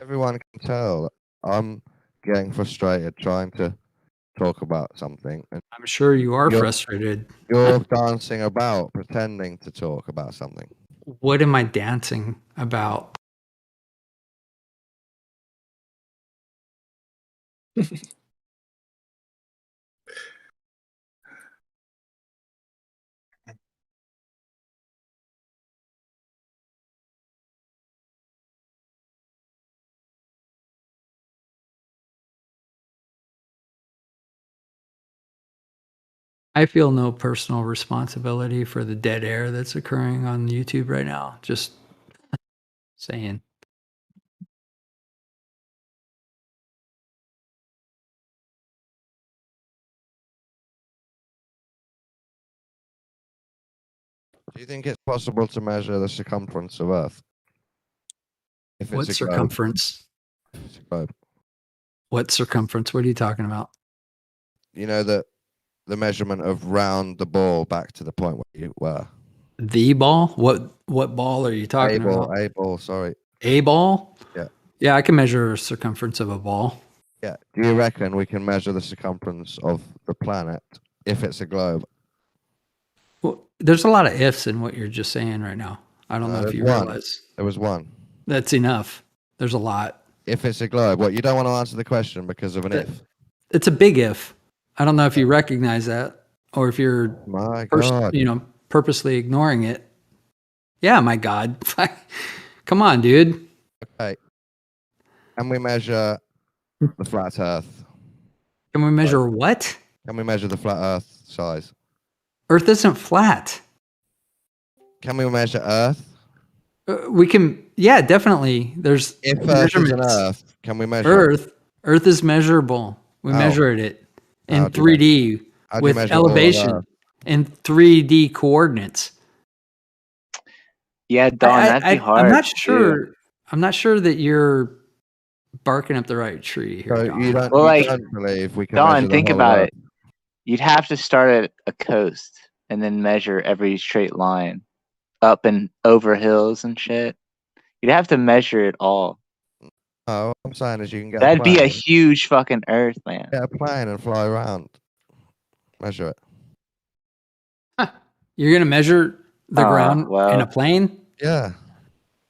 Everyone can tell I'm getting frustrated trying to talk about something. And I'm sure you are You're- frustrated. you're dancing about, pretending to talk about something. What am I dancing about? I feel no personal responsibility for the dead air that's occurring on YouTube right now. Just saying. Do you think it's possible to measure the circumference of Earth? If What it's a globe. circumference? If it's a globe. What circumference? What are you talking about? You know the measurement of round the ball back to the point where you were. The ball? What ball are you talking about? A ball, sorry. A ball? Yeah. Yeah, I can measure a circumference of a ball. Yeah. Do you reckon we can measure the circumference of the planet if it's a globe? Well, there's a lot of ifs in what you're just saying right now. I don't know if there's you one. realize. There was one. That's enough. There's a lot. If it's a globe, what, you don't want to answer the question because of an if? It's a big if. I don't know if you recognize that or if you're My God. purposely ignoring it. Yeah, my God. Come on, dude. Okay. Can we measure the flat Earth? Can we measure what? Can we measure the flat Earth size? Earth isn't flat. Can we measure Earth? We can, yeah, definitely. There's If Earth is an measurements. Earth, can we measure Earth is measurable. We How? measured it in How do you 3D how do you with measure all of elevation Earth? and 3D coordinates. Yeah, Don, that'd be hard. I'm not to sure. do. I'm not sure that you're barking up the right tree here. So Don. you don't, Well, you like, don't believe we can Don, measure the think whole about Earth? it. You'd have to start at a coast and then measure every straight line up and over hills and shit. You'd have to measure it all. Oh, what I'm saying is you can get That'd a be plane, a huge fucking Earth, man. get a plane and fly around. Measure it. You're gonna measure the ground in well, a plane? Yeah.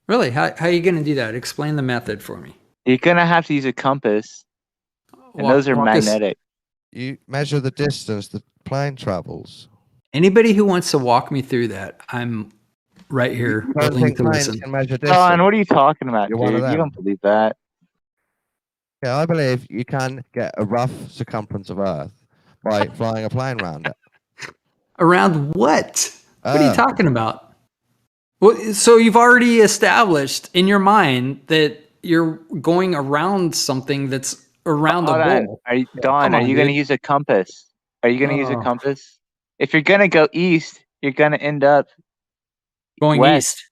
Really? How are you gonna do that? Explain the method for me. you're gonna have to use a compass, and Walk- those are walk us- magnetic. You measure the distance the plane travels. Anybody who wants to walk me through that, I'm right here You don't willing think to planes listen. can measure distance? Don, what are you talking about, You're one of dude? You them. don't believe that. Yeah, I believe you can get a rough circumference of Earth by flying a plane around it. Around what? What are you Earth. talking about? Well, so you've already established in your mind that you're going around something that's around Hold the on. bowl. Are you, Don, Come are on, you gonna dude. use a compass? Are you gonna use a Oh. compass? If you're gonna go east, you're gonna end up Going west east.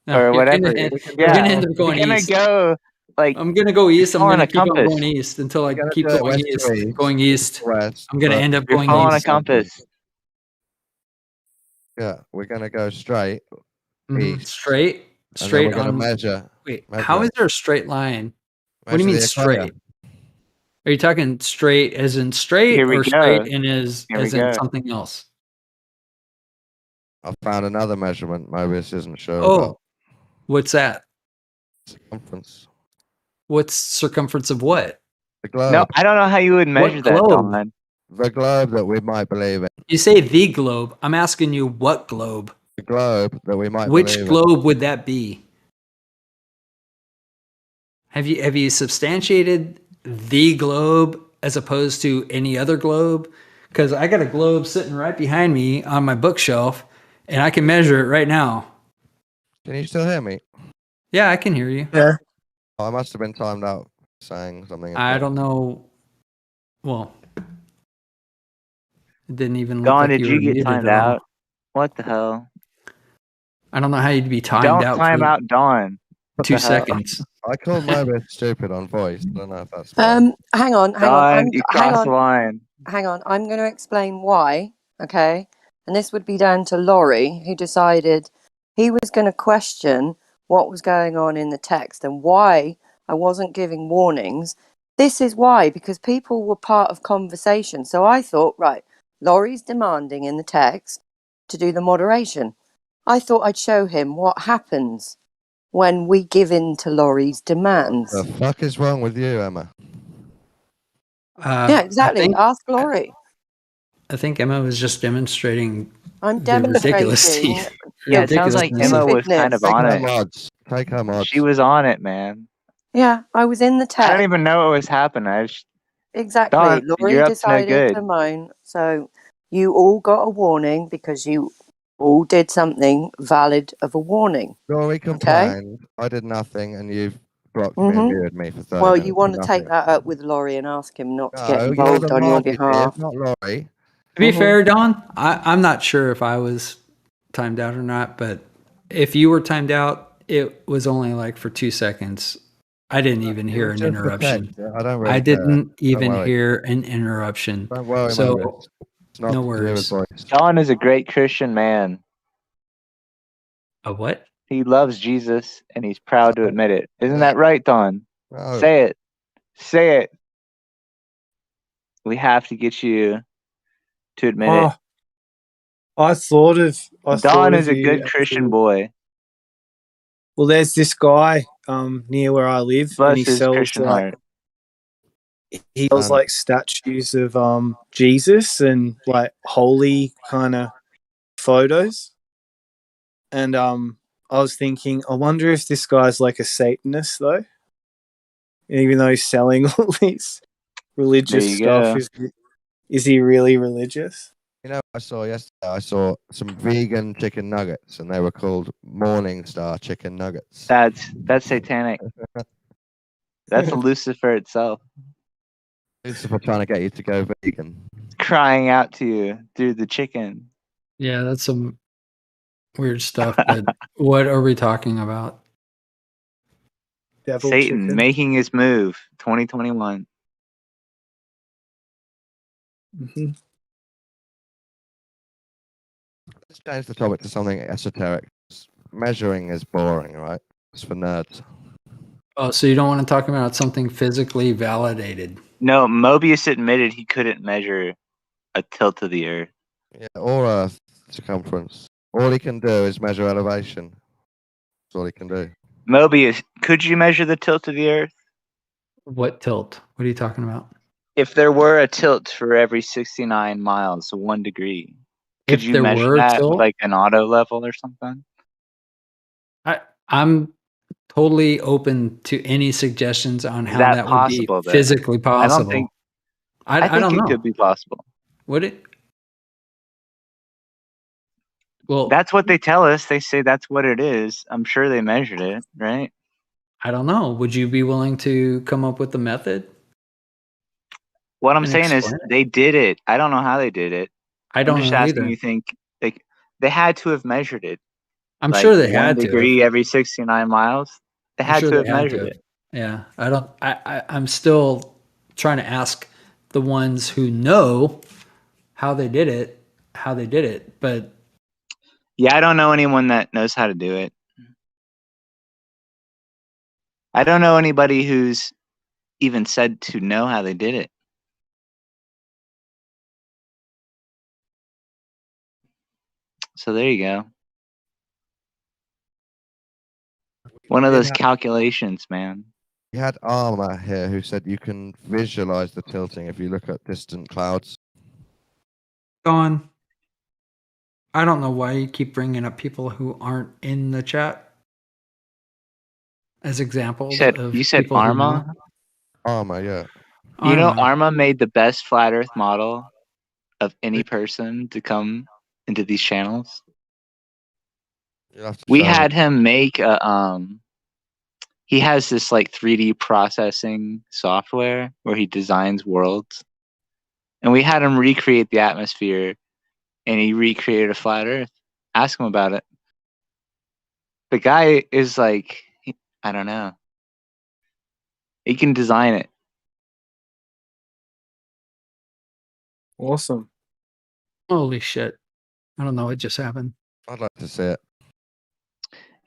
No, or you're whatever. Gonna, We can you're do gonna it. end up You're going gonna east. go like I'm gonna go east. I'm following gonna a keep on compass. going east until I We're gonna keep do it going west east. to east, Going east. west. I'm gonna but- end up You're going following a east. compass. Yeah, we're gonna go straight Mhm. east. Straight. And then Straight we're gonna on. measure. Wait, measure how it. is there a straight line? What do you Measure mean the equator. straight? Are you talking straight as in straight Here we or go. straight and as Here we in go. something else? I found another measurement Mobius isn't sure Oh, about. what's that? Circumference. What's circumference of what? The globe. No, I don't know how you would measure that, globe? Don. The globe that we might believe in. You say the globe. I'm asking you what globe? The globe that we might Which believe in. globe would that be? Have you substantiated the globe as opposed to any other globe? Because I got a globe sitting right behind me on my bookshelf, and I can measure it right now. Can you still hear me? Yeah, I can hear you. Yeah. Oh, I must have been timed out saying something. I don't know. Well, it didn't even look Don, like did you you were get muted timed at all. out? What the hell? I don't know how you'd be timed Don't out time for out Don. What 2 the hell? seconds. I called Mobius stupid on voice. I don't know if that's Hang on. Don, you hang crossed on. the line. Hang on. I'm going to explain why. Okay, and this would be down to Laurie, who decided he was going to question what was going on in the text and why I wasn't giving warnings. This is why, because people were part of conversation. So I thought, right, Laurie's demanding in the text to do the moderation. I thought I'd show him what happens when we give in to Laurie's demands. The fuck is wrong with you, Emma? Yeah, exactly. Ask Laurie. I think Emma was just demonstrating I'm the demonstrating. ridiculously. Yeah, it sounds like ridiculousness Emma of- was kind of Take on her it. mods. Take her mods. She was on it, man. Yeah, I was in the I text. don't even know what was happening. I just, Exactly. Don, Laurie you're up to no decided good. to moan. So you all got a warning because you all did something valid of a warning. Laurie complained. I did nothing, and you've blocked me and muted me for 30 Well, minutes. you want to Nothing. take that up with Laurie and ask him not to get No, you're involved the on your mod, you did, behalf. not Laurie. To be fair, Don, I'm not sure if I was timed out or not, but if you were timed out, it was only like for 2 seconds. I didn't even hear an Just the interruption. text. I don't really I care. didn't even worry. hear an interruption. Don't worry, So Mobius. It's not no to do with worries. voice. Don is a great Christian man. A what? He loves Jesus and he's proud to admit it. Isn't that right, Don? No. Say it. Say it. We have to get you to admit it. I thought of. Don is a good Christian boy. Well, there's this guy near where I live, and Bless he his sells Christian like heart. he sells like statues of Jesus and like holy kind of photos. And I was thinking, I wonder if this guy's like a Satanist though, even though he's selling all these religious you stuff. go. Is he really religious? You know, I saw yesterday. I saw some vegan chicken nuggets, and they were called Morning Star chicken nuggets. That's satanic. That's Lucifer itself. Lucifer trying to get you to go vegan. Crying out to you through the chicken. Yeah, that's some weird stuff. But what are we talking about? Devil Satan chicken. making his move. 2021. Mm-hmm. Let's change the topic to something esoteric. Measuring is boring, right? It's for nerds. Oh, so you don't want to talk about something physically validated? No, Mobius admitted he couldn't measure a tilt of the Earth. Yeah, or Earth circumference. All he can do is measure elevation. That's all he can do. Mobius, could you measure the tilt of the Earth? What tilt? What are you talking about? If there were a tilt for every 69 miles, so 1 degree, could If you there measure were a that with tilt? like an auto level or something? I'm totally open to any suggestions on Is how that that would possible, be though? physically I don't possible. think. I I think don't it know. could be possible. Would it? Well, That's what they tell us. They say that's what it is. I'm sure they measured it, right? I don't know. Would you be willing to come up with a method? What I'm And saying is explain it? they did it. I don't know how they did it. I I'm don't just know asking either. you think they had to have measured it. I'm Like sure they 1 had to degree have. every 69 miles. They I'm had sure to have they had to measured have. it. Yeah. I don't. I'm still trying to ask the ones who know how they did it, But Yeah, I don't know anyone that knows how to do it. I don't know anybody who's even said to know how they did it. So there you go. One of those calculations, man. We had Arma here who said you can visualize the tilting if you look at distant clouds. Don, I don't know why you keep bringing up people who aren't in the chat as examples of You said people who know. Arma? Arma, yeah. You know, Arma. Arma made the best flat Earth model of any person to come into these channels. You'll have to We show had him make a he has this like 3D processing software where he designs worlds. And we had him recreate the atmosphere and he recreated a flat Earth. Ask him about it. The guy is like, I don't know. He can design it. Awesome. Holy shit. I don't know what just happened. I'd like to see it.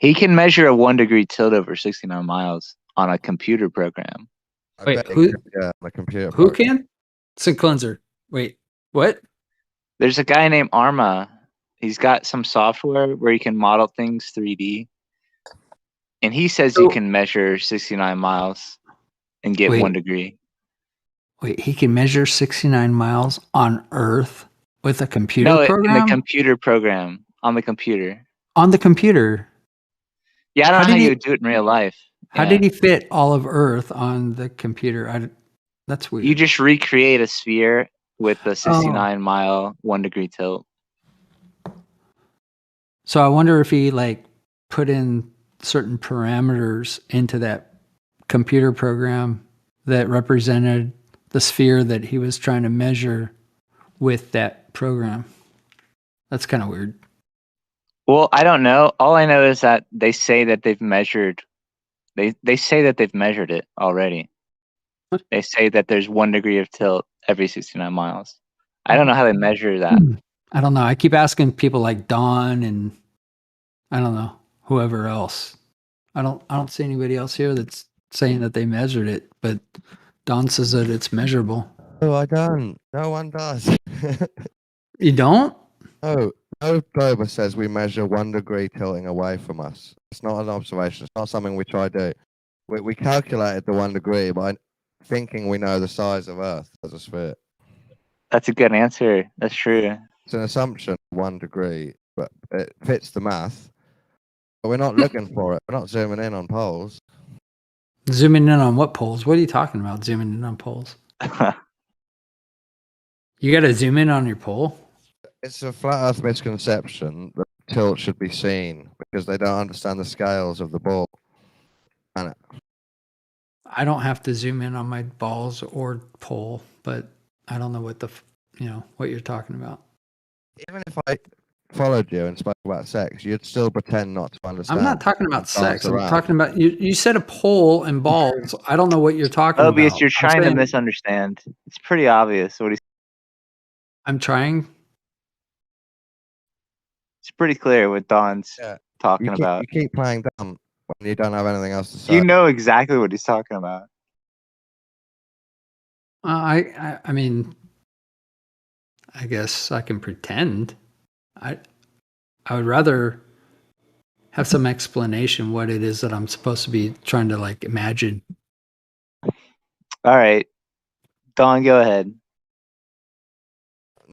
He can measure a 1 degree tilt over 69 miles on a computer program. Wait, who? Yeah, on a computer. Who can? Sid Cleanser. Wait, what? There's a guy named Arma. He's got some software where he can model things 3D. And he says he can measure 69 miles and get 1 degree. Wait, he can measure 69 miles on Earth with a computer program? In the computer program. On the computer. On the computer? Yeah, I don't know how you would do it in real life. How did he fit all of Earth on the computer? That's weird. You just recreate a sphere with a 69 mile 1 degree tilt. So I wonder if he like put in certain parameters into that computer program that represented the sphere that he was trying to measure with that program. That's kind of weird. Well, I don't know. All I know is that they say that they've measured. They say that they've measured it already. They say that there's 1 degree of tilt every 69 miles. I don't know how they measure that. I don't know. I keep asking people like Don and I don't know, whoever else. I don't see anybody else here that's saying that they measured it, but Don says that it's measurable. No, I don't. No one does. You don't? No, no glober says we measure 1 degree tilting away from us. It's not an observation. It's not something we try to do. We calculated the 1 degree by thinking we know the size of Earth as a sphere. That's a good answer. That's true. It's an assumption, 1 degree, but it fits the math. But we're not looking for it. We're not zooming in on poles. Zooming in on what poles? What are you talking about? Zooming in on poles? You got to zoom in on your pole? It's a flat Earth misconception that tilt should be seen because they don't understand the scales of the ball. And I don't have to zoom in on my balls or pole, but I don't know what what you're talking about. even if I followed you and spoke about sex, you'd still pretend not to understand. I'm not talking about and sex. dance I'm around. talking about you said a pole and balls. I don't know what you're talking about. Mobius, you're trying to saying- misunderstand. It's pretty obvious what he's. I'm trying. It's pretty clear what Don's talking You about. keep playing dumb when you don't have anything else to say. You know exactly what he's talking about. I mean, I guess I can pretend. I would rather have some explanation what it is that I'm supposed to be trying to like imagine. All right, Don, go ahead.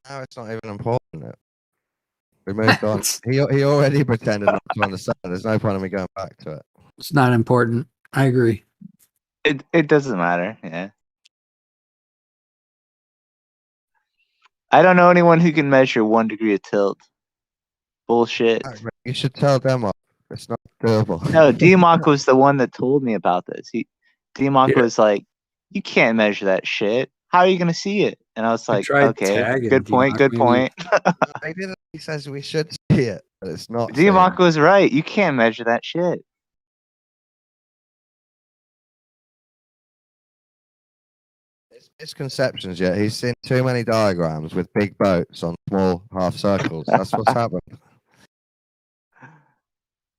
No, it's not even important. We moved on. He already pretended not to understand. There's no point in me going back to it. It's not important. I agree. It doesn't matter. Yeah. I don't know anyone who can measure 1 degree of tilt. Bullshit. You should tell them it's not doable. No, DMOC was the one that told me about this. DMOC was like, "You can't measure that shit. How are you gonna see it?" And I was like, "Okay, good point, good point." He says we should see it, but it's not. DMOC was right. You can't measure that shit. It's misconceptions. Yet he's seen too many diagrams with big boats on small half circles. That's what's happened.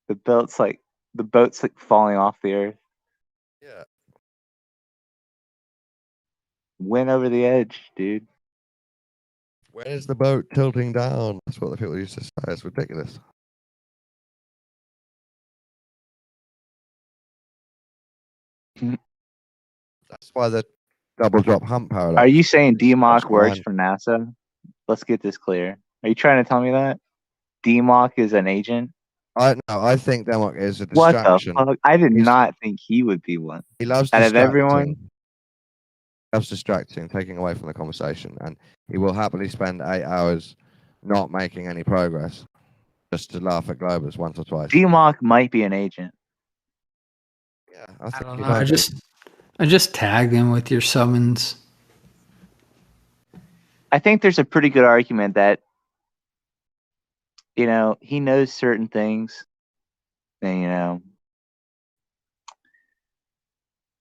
The boat's like falling off the earth. Yeah. Went over the edge, dude. Where's the boat tilting down? That's what the people used to say. It's ridiculous. That's why the double drop hump paradox. Are you saying DMOC works fine. for NASA? Let's get this clear. Are you trying to tell me that DMOC is an agent? I think Demok is a What distraction. the fuck? I did not think he would be one. He loves Out of distracting. everyone. He loves distracting, taking away from the conversation, and he will happily spend 8 hours not making any progress just to laugh at Globus once or twice. DMOC might be an agent. Yeah, I think don't he know. might be. I just tagged him with your summons. I think there's a pretty good argument that, he knows certain things, and,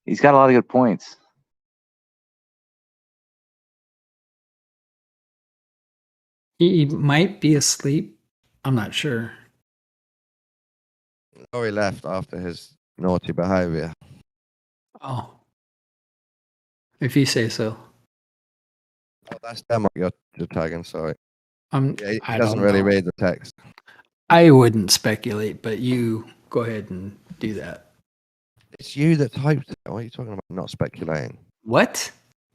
he's got a lot of good points. He might be asleep. I'm not sure. Oh, he left after his naughty behavior. Oh. If you say so. Oh, that's Demok you're tagging, sorry. Yeah, he I doesn't don't really know. read the text. I wouldn't speculate, but you go ahead and do that. It's you that typed it. What are you talking about? Not speculating. What?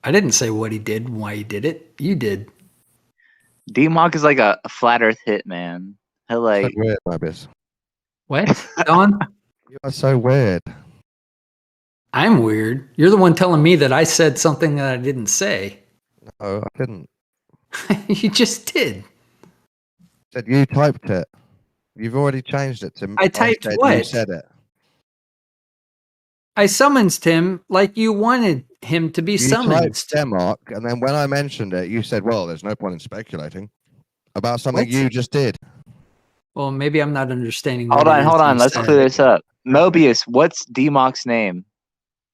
I didn't say what he did and why he did it. You did. DMOC is like a flat Earth hitman. He'll So like weird, Mobius. What? Don? You are so weird. I'm weird. You're the one telling me that I said something that I didn't say. No, I didn't. You just did. Said you typed it. You've already changed it to. I typed said what? You said it. I summonsed him like you wanted him to be You summoned. typed Demok, and then when I mentioned it, you said, "Well, there's no point in speculating about something What? you just did." Well, maybe I'm not understanding. Hold what it on, hold is on. you Let's said. clear this up. Mobius, what's DMOC's name?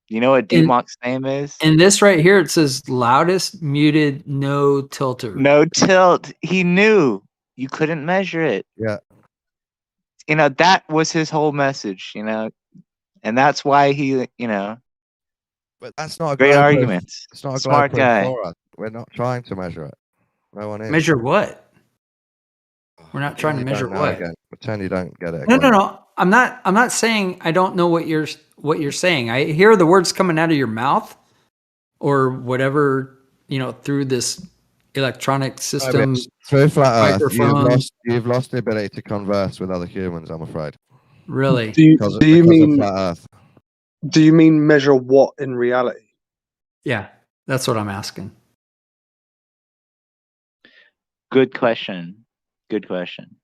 You know what In- DMOC's name is? In this right here, it says loudest muted, no tilter. No tilt. He knew you couldn't measure it. Yeah. You know, that was his whole message, you know, and that's why he, you know, But that's not a great glow proof. arguments. It's not a Smart glow proof guy. for us. We're not trying to measure it. No one is. Measure what? We're not trying to You measure don't know what. again. Pretend you don't get it. No, again. no. I'm not saying I don't know what you're saying. I hear the words coming out of your mouth or whatever, you know, through this electronic system. Through flat Earth, microphone. you've lost the ability to converse with other humans, I'm afraid. Really? Do you, Because do you of mean flat Earth. do you mean measure what in reality? Yeah, that's what I'm asking. Good question. Good question.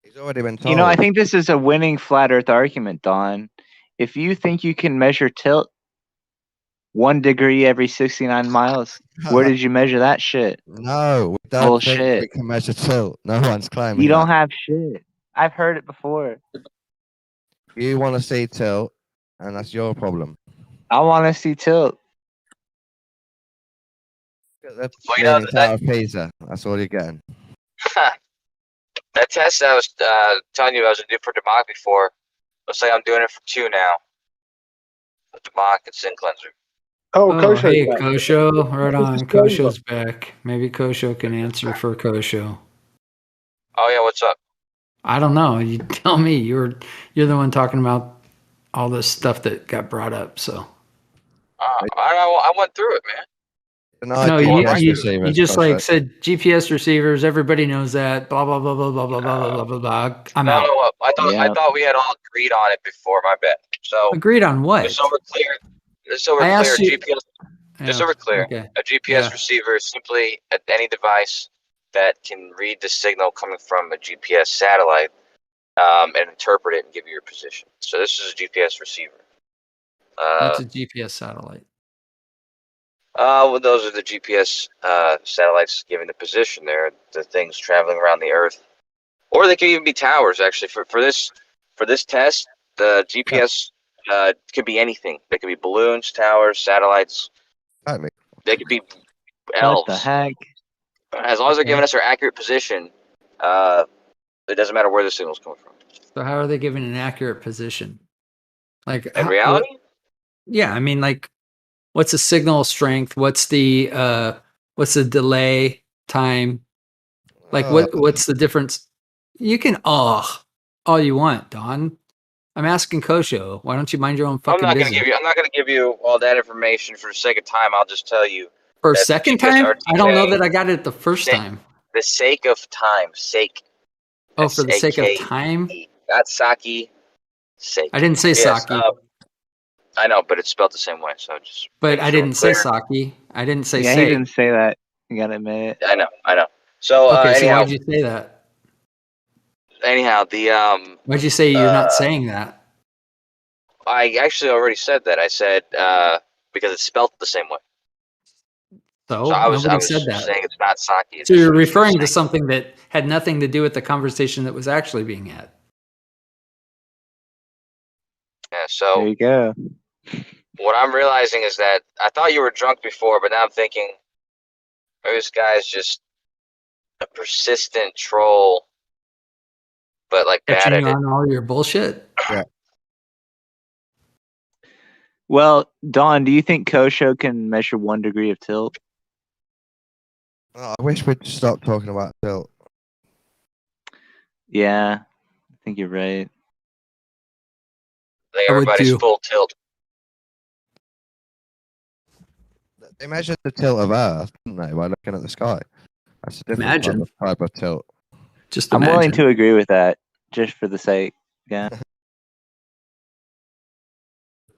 He's already been told. You know, I think this is a winning flat Earth argument, Don. If you think you can measure tilt 1 degree every 69 miles, where did you measure that shit? No, we don't think Bullshit. we can measure tilt. No one's claiming You don't that. have shit. I've heard it before. You want to see tilt, and that's your problem. I want to see tilt. The Well, you know, Leaning Tower of Pisa. That's all you're getting. that test I was telling you I was going to do for Demok before, looks like I'm doing it for 2 now. The Demok and Sin Cleanser. Oh, Kosho's hey, back. Kosho, right What's on. this going Kosho's back. Maybe Kosho can answer for Kosho. Oh, yeah, what's up? I don't know. You tell me. You're the one talking about all this stuff that got brought up. So I went through it, man. no, you just like said GPS receivers. Everybody knows that. Blah blah blah blah blah blah blah blah blah blah. I'm out. No, I thought we had all agreed on it before. My bad. So Agreed on what? Just so we're clear. Just so I we're clear. asked you- GPS. Yeah, Just so we're clear. okay. A GPS Yeah. receiver is simply any device that can read the signal coming from a GPS satellite and interpret it and give you your position. So this is a GPS receiver. What's a GPS satellite? Well, those are the GPS satellites giving the position. They're the things traveling around the Earth, or they could even be towers. Actually, for this test, the GPS could be anything. They could be balloons, towers, satellites. They could be elves. What the heck? As long as they're giving us our accurate position, it doesn't matter where the signal's coming from. So how are they giving an accurate position? Like In reality? Yeah, I mean, like, what's the signal strength? What's the delay time? Like, what's the difference? You can all you want, Don. I'm asking Kosho. Why don't you mind your own fucking I'm business? not gonna give you all that information for the sake of time. I'll just tell you. For a that second GPS time? I don't know RTA that I got it the first time. The sake of time. Sake. Oh, for the sake of S-A-K-E. time? Not Saki. Sake. I didn't say Yes, Saki. I know, but it's spelled the same way. So just. But I didn't say clear. Saki. I didn't say Yeah, say. he didn't say that. You gotta admit it. I know. So Okay, so anyhow, why'd you say that? anyhow, the Why'd you say you're not saying that? I actually already said that. I said because it's spelled the same way. So, So I was nobody said that. saying it's not Saki. It's So you're just referring to something that had nothing to do with the conversation that was actually being had. Yeah, so there you go. what I'm realizing is that I thought you were drunk before, but now I'm thinking maybe this guy's just a persistent troll, but like bad Catching at you it. on all your bullshit. Yeah. Well, Don, do you think Kosho can measure 1 degree of tilt? I wish we'd stop talking about tilt. Yeah, I think you're right. I think I would everybody's too. full tilt. They measured the tilt of Earth, didn't they, by looking at the sky? That's a different Imagine. type of tilt. Just I'm imagine. willing to agree with that, just for the sake. Yeah.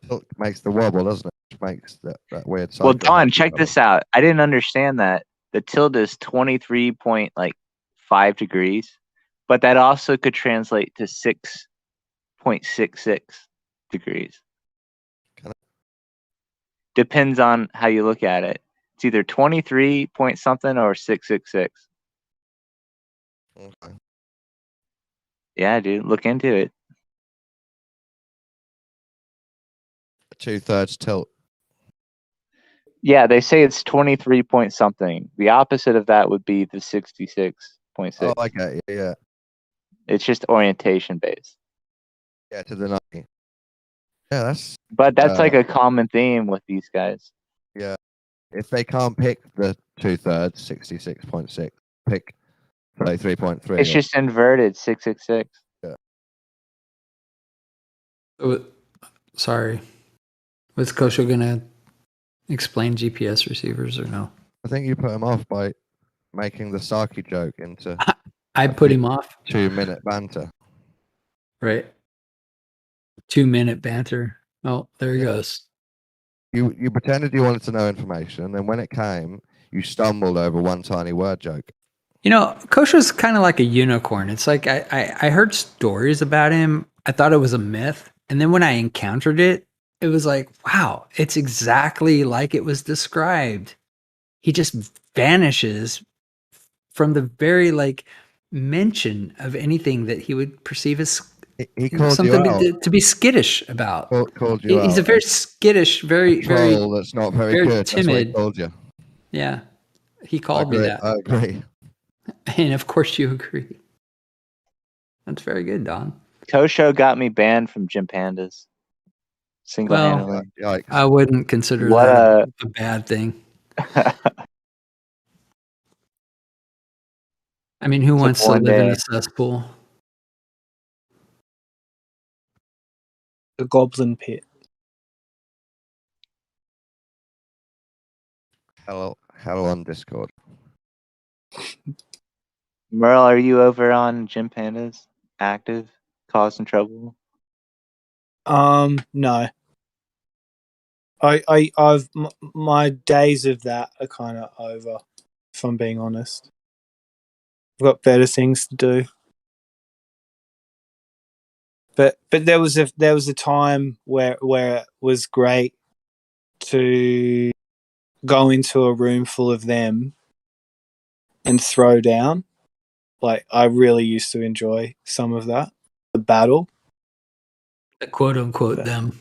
Tilt makes the wobble, doesn't it? Which makes that weird cycle. Well, Don, check this out. I didn't understand that. The tilt is 23.5 degrees, but that also could translate to 6.66 degrees. Depends on how you look at it. It's either 23 point something or 666. Okay. Yeah, dude, look into it. 2/3 tilt. Yeah, they say it's 23 point something. The opposite of that would be the 66.6. Oh, I get you. Yeah. It's just orientation based. Yeah, to the 90. Yeah, that's. But that's like a common theme with these guys. Yeah. If they can't pick the 2/3, 66.6, pick 33.3. It's just inverted 666. Sorry. Was Kosho gonna explain GPS receivers or no? I think you put him off by making the Saki joke into I put him off. 2-minute banter. Right. 2-minute banter. Oh, there he goes. You pretended you wanted to know information, and then when it came, you stumbled over one tiny word joke. You know, Kosho's kind of like a unicorn. It's like I heard stories about him. I thought it was a myth. And then when I encountered it, it was like, wow, it's exactly like it was described. He just vanishes from the very like mention of anything that he would perceive as he called something you out. to be skittish about. Called you He's out. a very skittish, very That's not very good. timid. That's what he called you. Yeah, he called me that. I agree. And of course you agree. That's very good, Don. Kosho got me banned from Gym Pandas. Single-handedly. Well, I wouldn't consider What that a bad thing. I mean, who It's wants like to one live in day. a cesspool? The Goblin Pit. Hello on Discord. Merle, are you over on Gym Pandas? Active? Causing trouble? No. I've my days of that are kind of over, if I'm being honest. I've got better things to do. But there was a time where it was great to go into a room full of them and throw down. Like, I really used to enjoy some of that. The battle. The quote unquote them.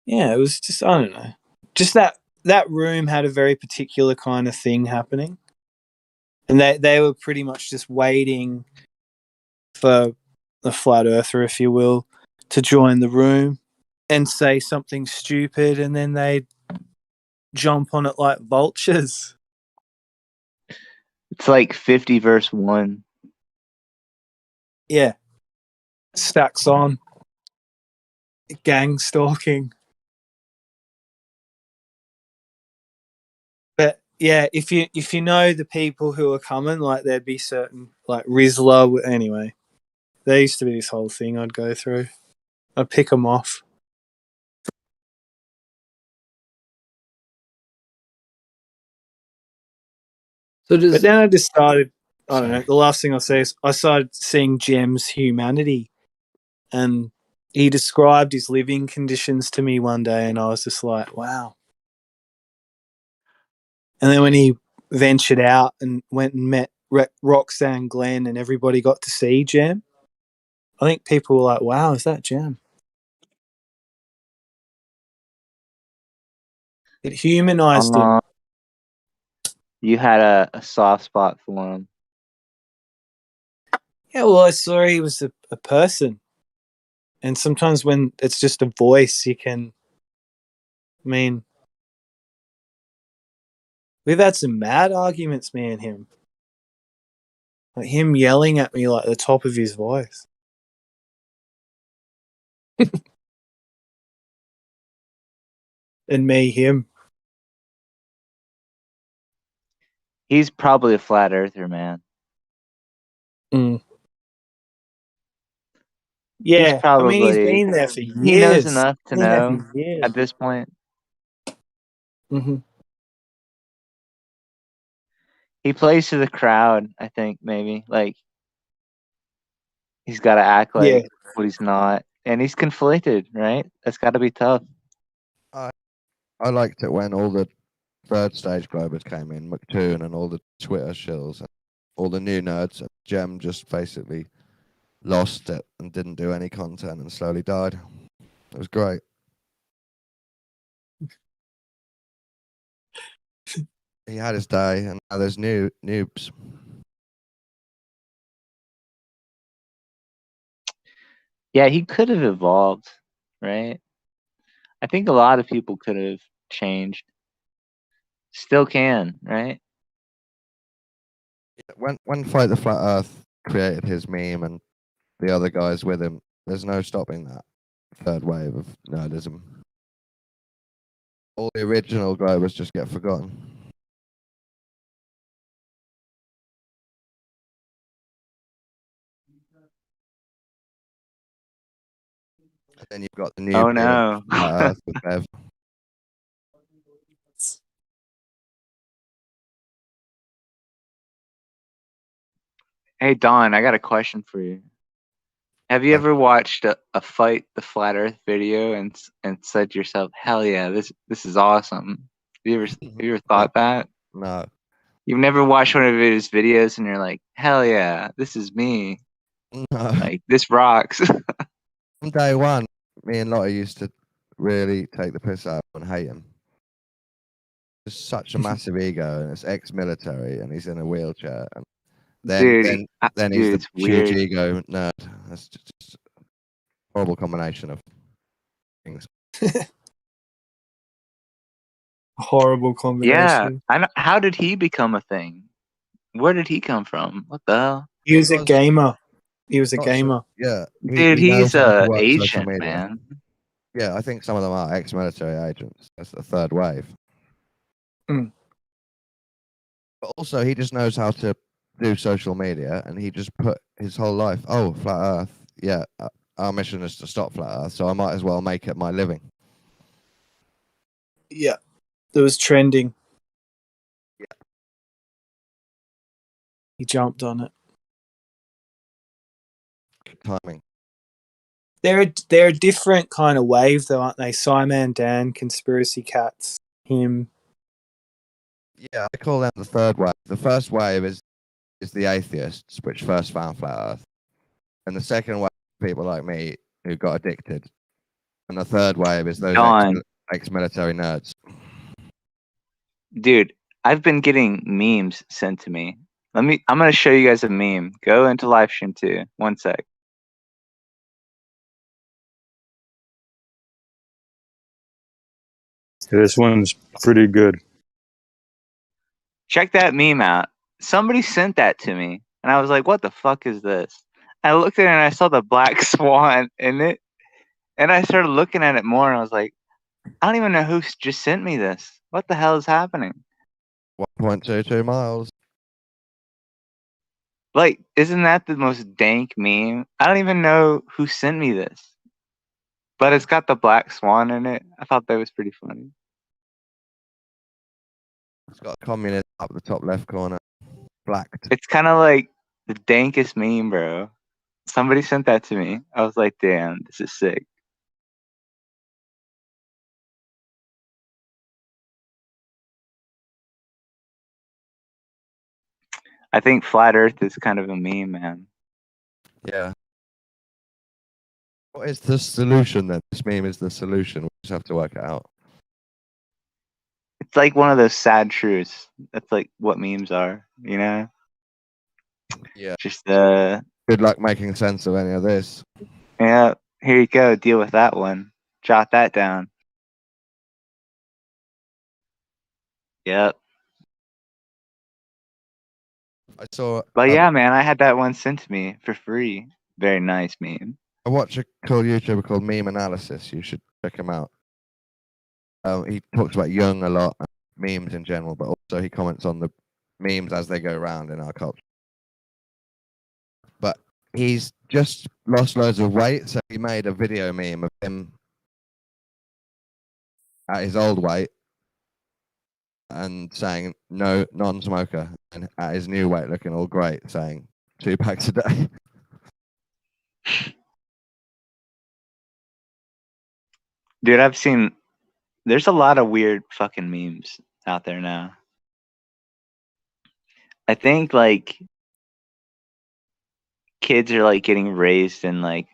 Yeah, it was just, I don't know. Just that room had a very particular kind of thing happening. And they were pretty much just waiting for the flat earther, if you will, to join the room and say something stupid, and then they'd jump on it like vultures. It's like 50 verse 1. Yeah. Stacks on. Gang stalking. But yeah, if you know the people who are coming, like there'd be certain, like Rizla, anyway. There used to be this whole thing I'd go through. I'd pick them off. But then I just started, I don't know, the last thing I'll say is I started seeing Jem's humanity. And he described his living conditions to me one day, and I was just like, wow. And then when he ventured out and went and met Roxanne Glenn and everybody got to see Jem, I think people were like, wow, is that Jem? It humanized him. You had a soft spot for him. Yeah, well, I saw he was a person. And sometimes when it's just a voice, you can, I mean, we've had some mad arguments, me and him. Like him yelling at me like the top of his voice. And me, him. He's probably a flat earther, man. Mm. Yeah, I mean, he's been there for years. He knows enough to Been there know for years. at this point. Mm-hmm. He plays to the crowd, I think, maybe. Like, he's got to act like what he's not. And he's conflicted, right? That's got to be tough. I liked it when all the third stage Globers came in, McToon and all the Twitter shills. all the new nerds. Gem just basically lost it and didn't do any content and slowly died. It was great. He had his day, and now there's noobs. Yeah, he could have evolved, right? I think a lot of people could have changed. Still can, right? When Fight the Flat Earth created his meme and the other guys with him, there's no stopping that third wave of nerdism. All the original growers just get forgotten. And then you've got the new Oh no. Flat Earth with Bev. Hey Don, I got a question for you. Have you ever watched a Fight the Flat Earth video and said to yourself, "Hell yeah, this is awesome"? Have you ever thought that? No. You've never watched one of his videos and you're like, "Hell yeah, this is me." No. Like this rocks. From day one, me and Lottie used to really take the piss out and hate him. Just such a massive ego, and it's ex-military, and he's in a wheelchair, and then he's the huge ego nerd. That's just a horrible combination of things. Horrible combination. Yeah, I know. How did he become a thing? Where did he come from? What the hell? He was a gamer. He was a gamer. Yeah, Dude, he knows he's how to a work social agent, media. man. Yeah, I think some of them are ex-military agents. That's the third wave. Mm. But also, he just knows how to do social media, and he just put his whole life. Oh, flat Earth. Yeah, our mission is to stop flat Earth, so I might as well make it my living. Yeah, that was trending. Yeah, he jumped on it. Good timing. They're a different kind of wave, though, aren't they? Simon, Dan, Conspiracy Cats, him. Yeah, I call them the third wave. The first wave is the atheists, which first found flat Earth, and the second wave is people like me who got addicted, and the third wave is those ex-military nerds. Dude, I've been getting memes sent to me. I'm gonna show you guys a meme. Go into Livestream 2. 1 sec. This one's pretty good. Check that meme out. Somebody sent that to me, and I was like, "What the fuck is this?" I looked at it and I saw the black swan in it, and I started looking at it more, and I was like, "I don't even know who just sent me this. What the hell is happening?" 1.22 miles. Like, isn't that the most dank meme? I don't even know who sent me this, but it's got the black swan in it. I thought that was pretty funny. It's got communism up the top left corner. Blacked. It's kind of like the dankest meme, bro. Somebody sent that to me. I was like, damn, this is sick. I think Flat Earth is kind of a meme, man. Yeah. What is the solution then? This meme is the solution. We just have to work it out. It's like one of those sad truths. That's like what memes are, you know? Yeah. Just good luck making sense of any of this. Yeah, here you go. Deal with that one. Jot that down. Yep. I saw. But yeah, man, I had that one sent to me for free. Very nice meme. I watch a cool YouTuber called Meme Analysis. You should check him out. He talks about Jung a lot, memes in general, but also he comments on the memes as they go around in our culture. But he's just lost loads of weight, so he made a video meme of him at his old weight and saying no non-smoker, and at his new weight looking all great, saying 2 packs a day. Dude, I've seen there's a lot of weird fucking memes out there now. I think like kids are like getting raised in like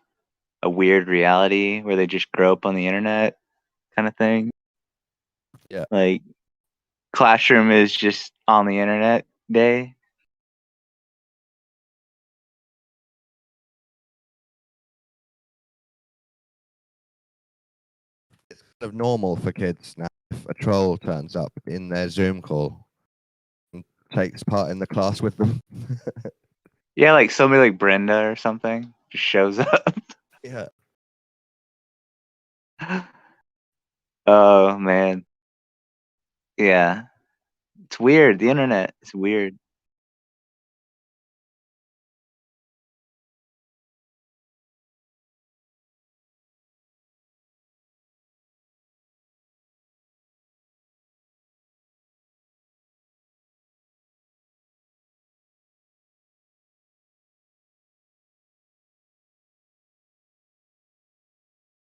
a weird reality where they just grow up on the internet kind of thing. Yeah. Like classroom is just on the internet day. It's kind of normal for kids now if a troll turns up in their Zoom call and takes part in the class with them. Yeah, like somebody like Brenda or something just shows up. Yeah. Oh man. Yeah. It's weird. The internet is weird.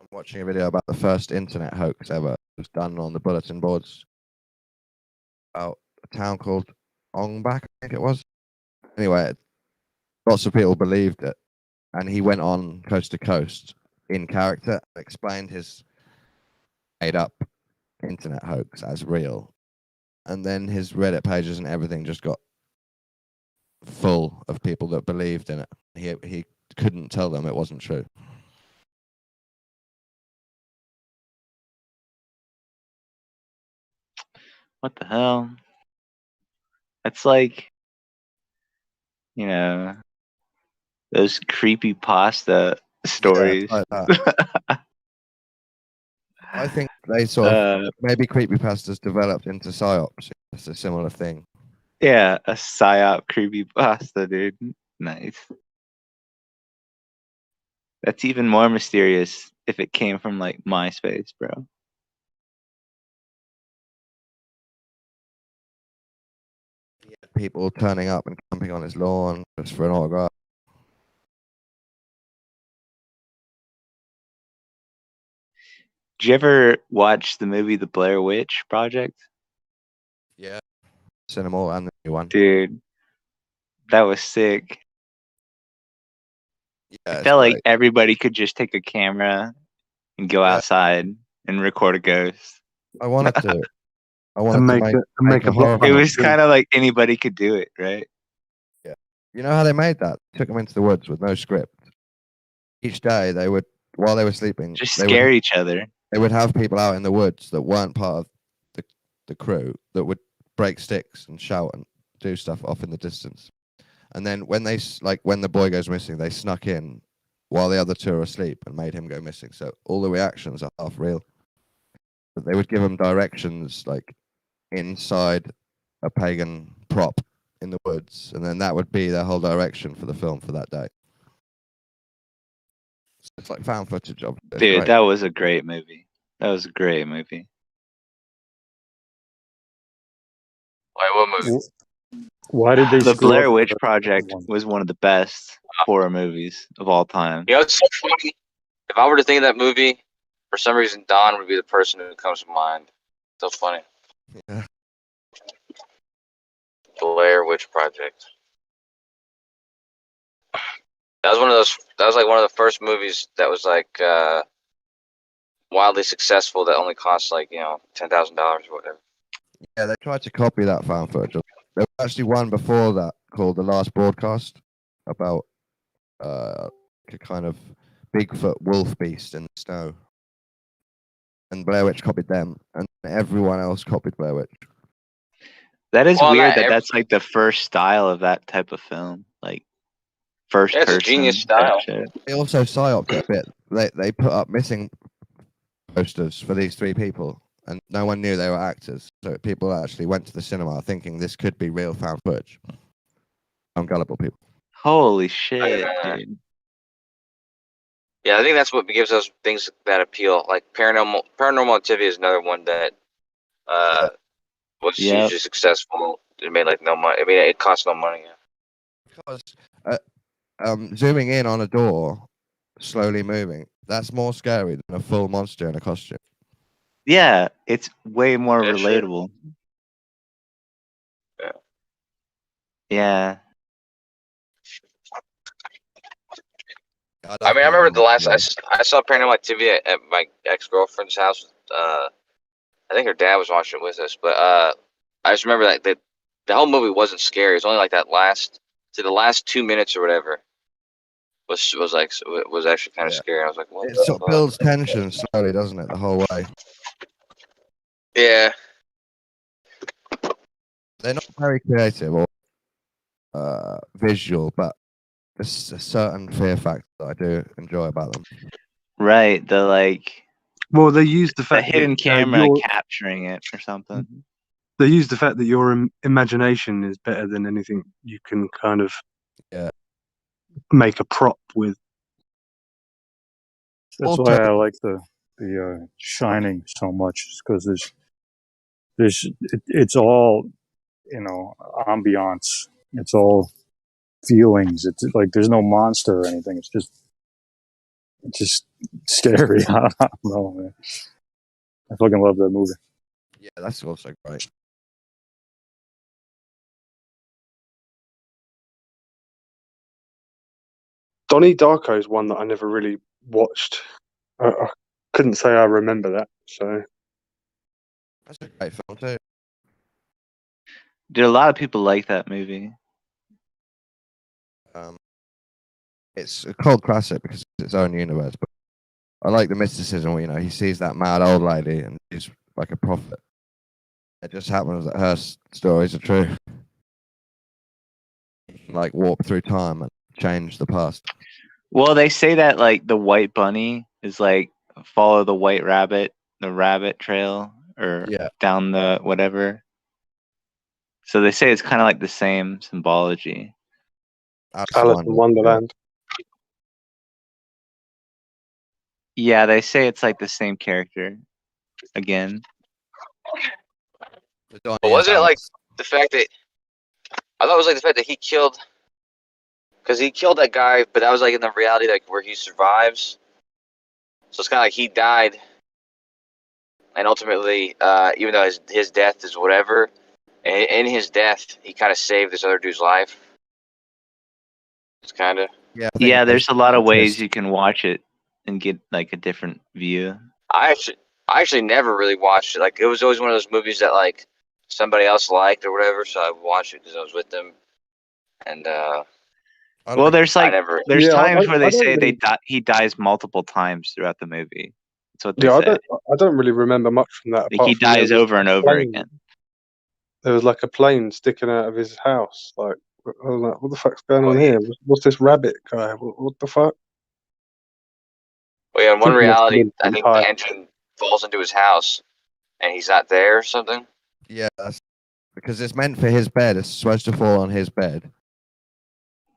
I'm watching a video about the first internet hoax ever. It was done on the bulletin boards about a town called Ongbak, I think it was. Anyway, lots of people believed it, and he went on coast to coast in character, explained his made-up internet hoax as real, and then his Reddit pages and everything just got full of people that believed in it. He couldn't tell them it wasn't true. What the hell? It's like, you know, those creepy pasta stories. Yeah, it's like that. I think they sort of maybe creepypastas developed into psyops. It's a similar thing. Yeah, a psyop creepy pasta, dude. Nice. That's even more mysterious if it came from like MySpace, bro. People turning up and camping on his lawn just for an autograph. Did you ever watch the movie The Blair Witch Project? Yeah. Cinema and the new one. Dude, that was sick. Yeah, I felt like everybody could just take a camera and go outside and record a ghost. I wanted to. I wanted to make a horror. It was kind of like anybody could do it, right? Yeah. You know how they made that? Took them into the woods with no script. Each day they would, while they were sleeping, Just scare each other. They would have people out in the woods that weren't part of the crew that would break sticks and shout and do stuff off in the distance. And then when the boy goes missing, they snuck in while the other two are asleep and made him go missing. So all the reactions are half real. But they would give him directions like inside a pagan prop in the woods, and then that would be their whole direction for the film for that day. So it's like found footage of it. Dude, that was a great movie. That was a great movie. Wait, what movie? Why did they? The screw Blair up Witch the Project one? was one of the best horror movies of all time. You know, it's so funny. If I were to think of that movie, for some reason, Don would be the person who comes to mind. So funny. Yeah. Blair Witch Project. That was one of those. That was like one of the first movies that was like wildly successful. That only cost like $10,000 or whatever. Yeah, they tried to copy that found footage. There was actually one before that called The Last Broadcast about a kind of Bigfoot wolf beast in the snow. And Blair Witch copied them, and everyone else copied Blair Witch. That is weird that that's like the first style of that type of film. Like, first person. It's a genius style. They also psyoped it a bit. They put up missing posters for these three people, and no one knew they were actors. So people actually went to the cinema thinking this could be real found footage. Gullible people. Holy shit, dude. Yeah, I think that's what gives us things that appeal. Like Paranormal Activity is another one that was hugely successful. It made like no money. I mean, it cost no money. Because zooming in on a door, slowly moving, that's more scary than a full monster in a costume. Yeah, it's way more relatable. Yeah. Yeah. I mean, I remember the last I saw Paranormal Activity at my ex-girlfriend's house. I think her dad was watching it with us, but I just remember that the whole movie wasn't scary. It was only like the last 2 minutes or whatever was actually kind of scary. I was like, what It the sort of fuck? builds tension slowly, doesn't it, the whole way? Yeah. They're not very creative or visual, but there's a certain fear factor that I do enjoy about them. Right. The like. Well, they use the The fact hidden that, camera capturing it or something. they use the fact that your imagination is better than anything you can kind of make a prop with. That's why I like the Shining so much, because it's all, you know, ambiance. It's all feelings. It's like there's no monster or anything. It's just scary. I don't know, man. I fucking love that movie. Yeah, that's also great. Donnie Darko is one that I never really watched. I couldn't say I remember that. So that's a great film too. Dude, a lot of people like that movie. It's a cult classic because it's its own universe, but I like the mysticism where, you know, he sees that mad old lady and she's like a prophet. It just happens that her stories are true. Like warp through time and change the past. Well, they say that like the white bunny is like follow the white rabbit, the rabbit trail, or down the whatever. So they say it's kind of like the same symbology. Alice in Wonderland. Yeah, they say it's like the same character again. But wasn't it like the fact that I thought it was like the fact that he killed, because he killed that guy, but that was like in the reality like where he survives. So it's kind of like he died, and ultimately, even though his death is whatever, in his death he kind of saved this other dude's life. It's kind of Yeah, there's a lot of ways you can watch it and get like a different view. I actually never really watched it. Like it was always one of those movies that like somebody else liked or whatever, so I watched it because I was with them. And well, there's like there's times where they I don't say really- he dies multiple times throughout the movie. That's what they Yeah, say. I don't really remember much from that. Like apart he from there dies was over and a over plane. again. There was like a plane sticking out of his house. Like, I was like, what the fuck's going on here? What's this rabbit guy? What the fuck? well, yeah, in one Something must have reality, been I think high. the engine falls into his house, and he's not there or something. Yeah, that's because it's meant for his bed. It's supposed to fall on his bed,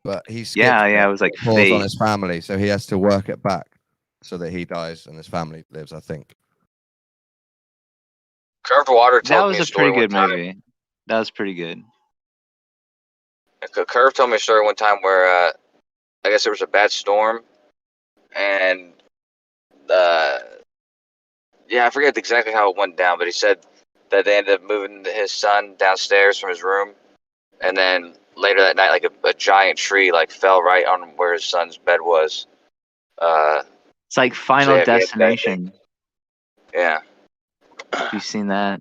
but he skips Yeah, it was like it falls on fate. his family, so he has to work it back so that he dies and his family lives. I think. Curved Water That told was me a a story pretty good one time. movie. That was pretty good. Curve told me a story one time where I guess there was a bad storm, and yeah, I forget exactly how it went down, but he said that they ended up moving his son downstairs from his room, and then later that night, like a giant tree like fell right on where his son's bed was. It's like Final Destination. Yeah, You've seen that?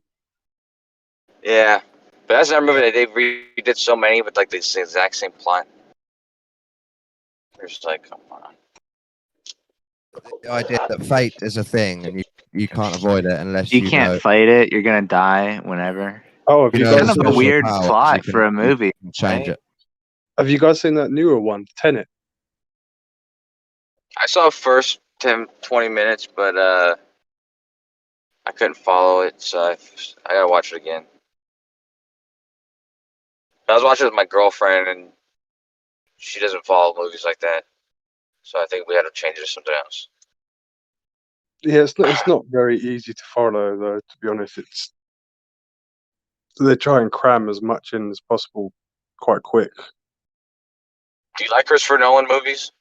yeah, but that's another movie that they redid so many with like the exact same plot. They're just like, come on. The idea that fate is a thing and you can't avoid it unless You you can't know. fight it. You're gonna die whenever. Oh, have you know guys Kind of a special weird powers, plot you can- for a you movie. can change right? it. Have you guys seen that newer one, Tenet? I saw first 10, 20 minutes, but I couldn't follow it, so I gotta watch it again. I was watching it with my girlfriend, and she doesn't follow movies like that, so I think we had to change it to something else. Yeah, it's not very easy to follow though. To be honest, they try and cram as much in as possible quite quick. Do you like Christopher Nolan movies?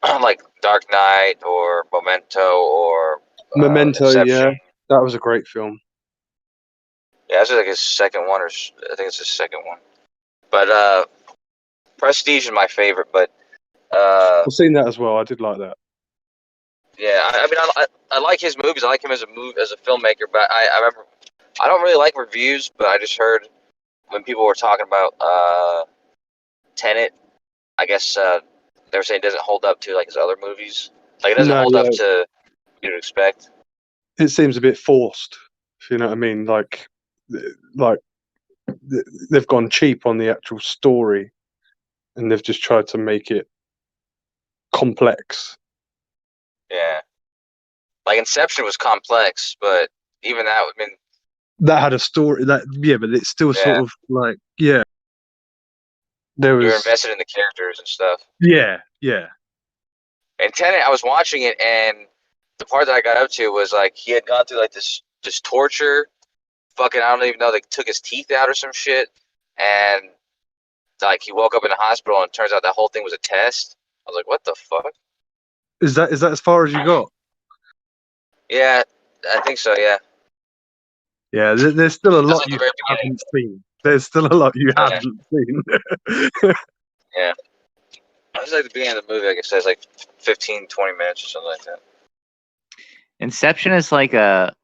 Like Dark Knight or Memento or Memento, Inception? yeah, that was a great film. Yeah, that's like his second one, or I think it's his second one. But Prestige is my favorite, but I've seen that as well. I did like that. Yeah, I mean, I like his movies. I like him as a filmmaker. But I remember, I don't really like reviews, but I just heard when people were talking about Tenet, I guess they were saying it doesn't hold up to like his other movies. Like it doesn't hold up to what you'd expect. It seems a bit forced. If you know what I mean, like they've gone cheap on the actual story, and they've just tried to make it complex. Yeah, like Inception was complex, but even that, I mean, that had a story. But it's still sort of like there was. You're invested in the characters and stuff. Yeah. And Tenet, I was watching it, and the part that I got up to was like he had gone through like this torture. Fucking, I don't even know. They took his teeth out or some shit, and like he woke up in the hospital, and it turns out that whole thing was a test. I was like, what the fuck? Is that as far as you got? Yeah, I think so. Yeah. Yeah, there's still a lot you haven't seen. There's still a lot you haven't seen. Yeah. It was like the beginning of the movie. I guess it's like 15, 20 minutes or something like that. Inception is like a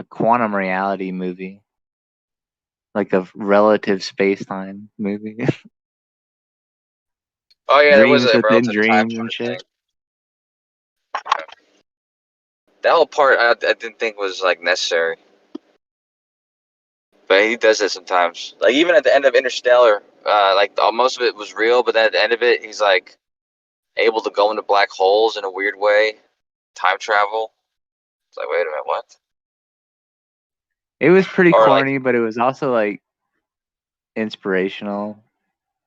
quantum reality movie, like a relative space-time movie. Oh yeah, there was Dreams a within relative time dreams and shit. That whole part I didn't think was like necessary, but he does that sometimes. Like even at the end of Interstellar, like most of it was real, but then at the end of it, he's like able to go into black holes in a weird way, time travel. It's like, wait a minute, what? It was pretty Or, corny, but it was also like inspirational.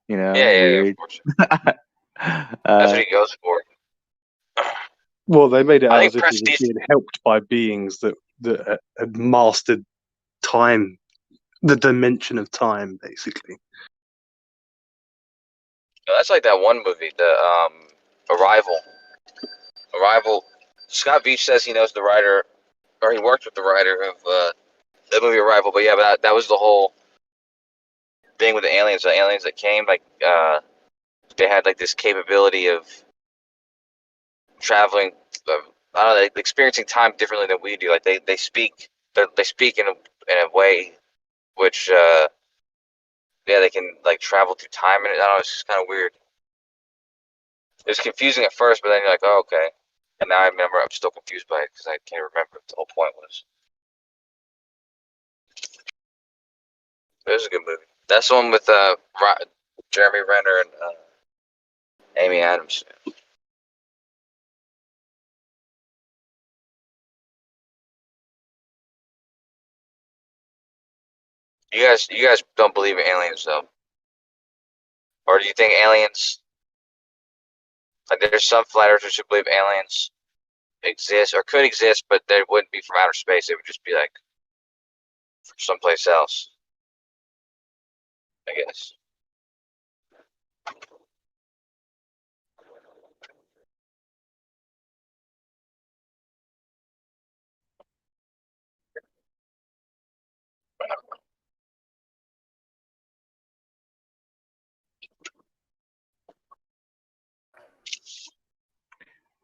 You know, Yeah, weird. of course. That's what he goes for. Well, they made it I out think as if he was Prestige. being helped by beings that had mastered time, the dimension of time, basically. That's like that one movie, the Arrival. Arrival. Scott Beach says he knows the writer, or he worked with the writer of the movie Arrival. But yeah, but that was the whole thing with the aliens. The aliens that came, like they had like this capability of traveling. I don't know, like, experiencing time differently than we do. Like they speak in a way which they can like travel through time, and I don't know, it's just kind of weird. It was confusing at first, but then you're like, oh, okay. And now I remember I'm still confused by it because I can't remember what the whole point was. It was a good movie. That's the one with Jeremy Renner and Amy Adams. You guys don't believe in aliens, though, or do you think aliens? Like, there's some flat earthers who believe aliens exist or could exist, but they wouldn't be from outer space. They would just be like from someplace else, I guess.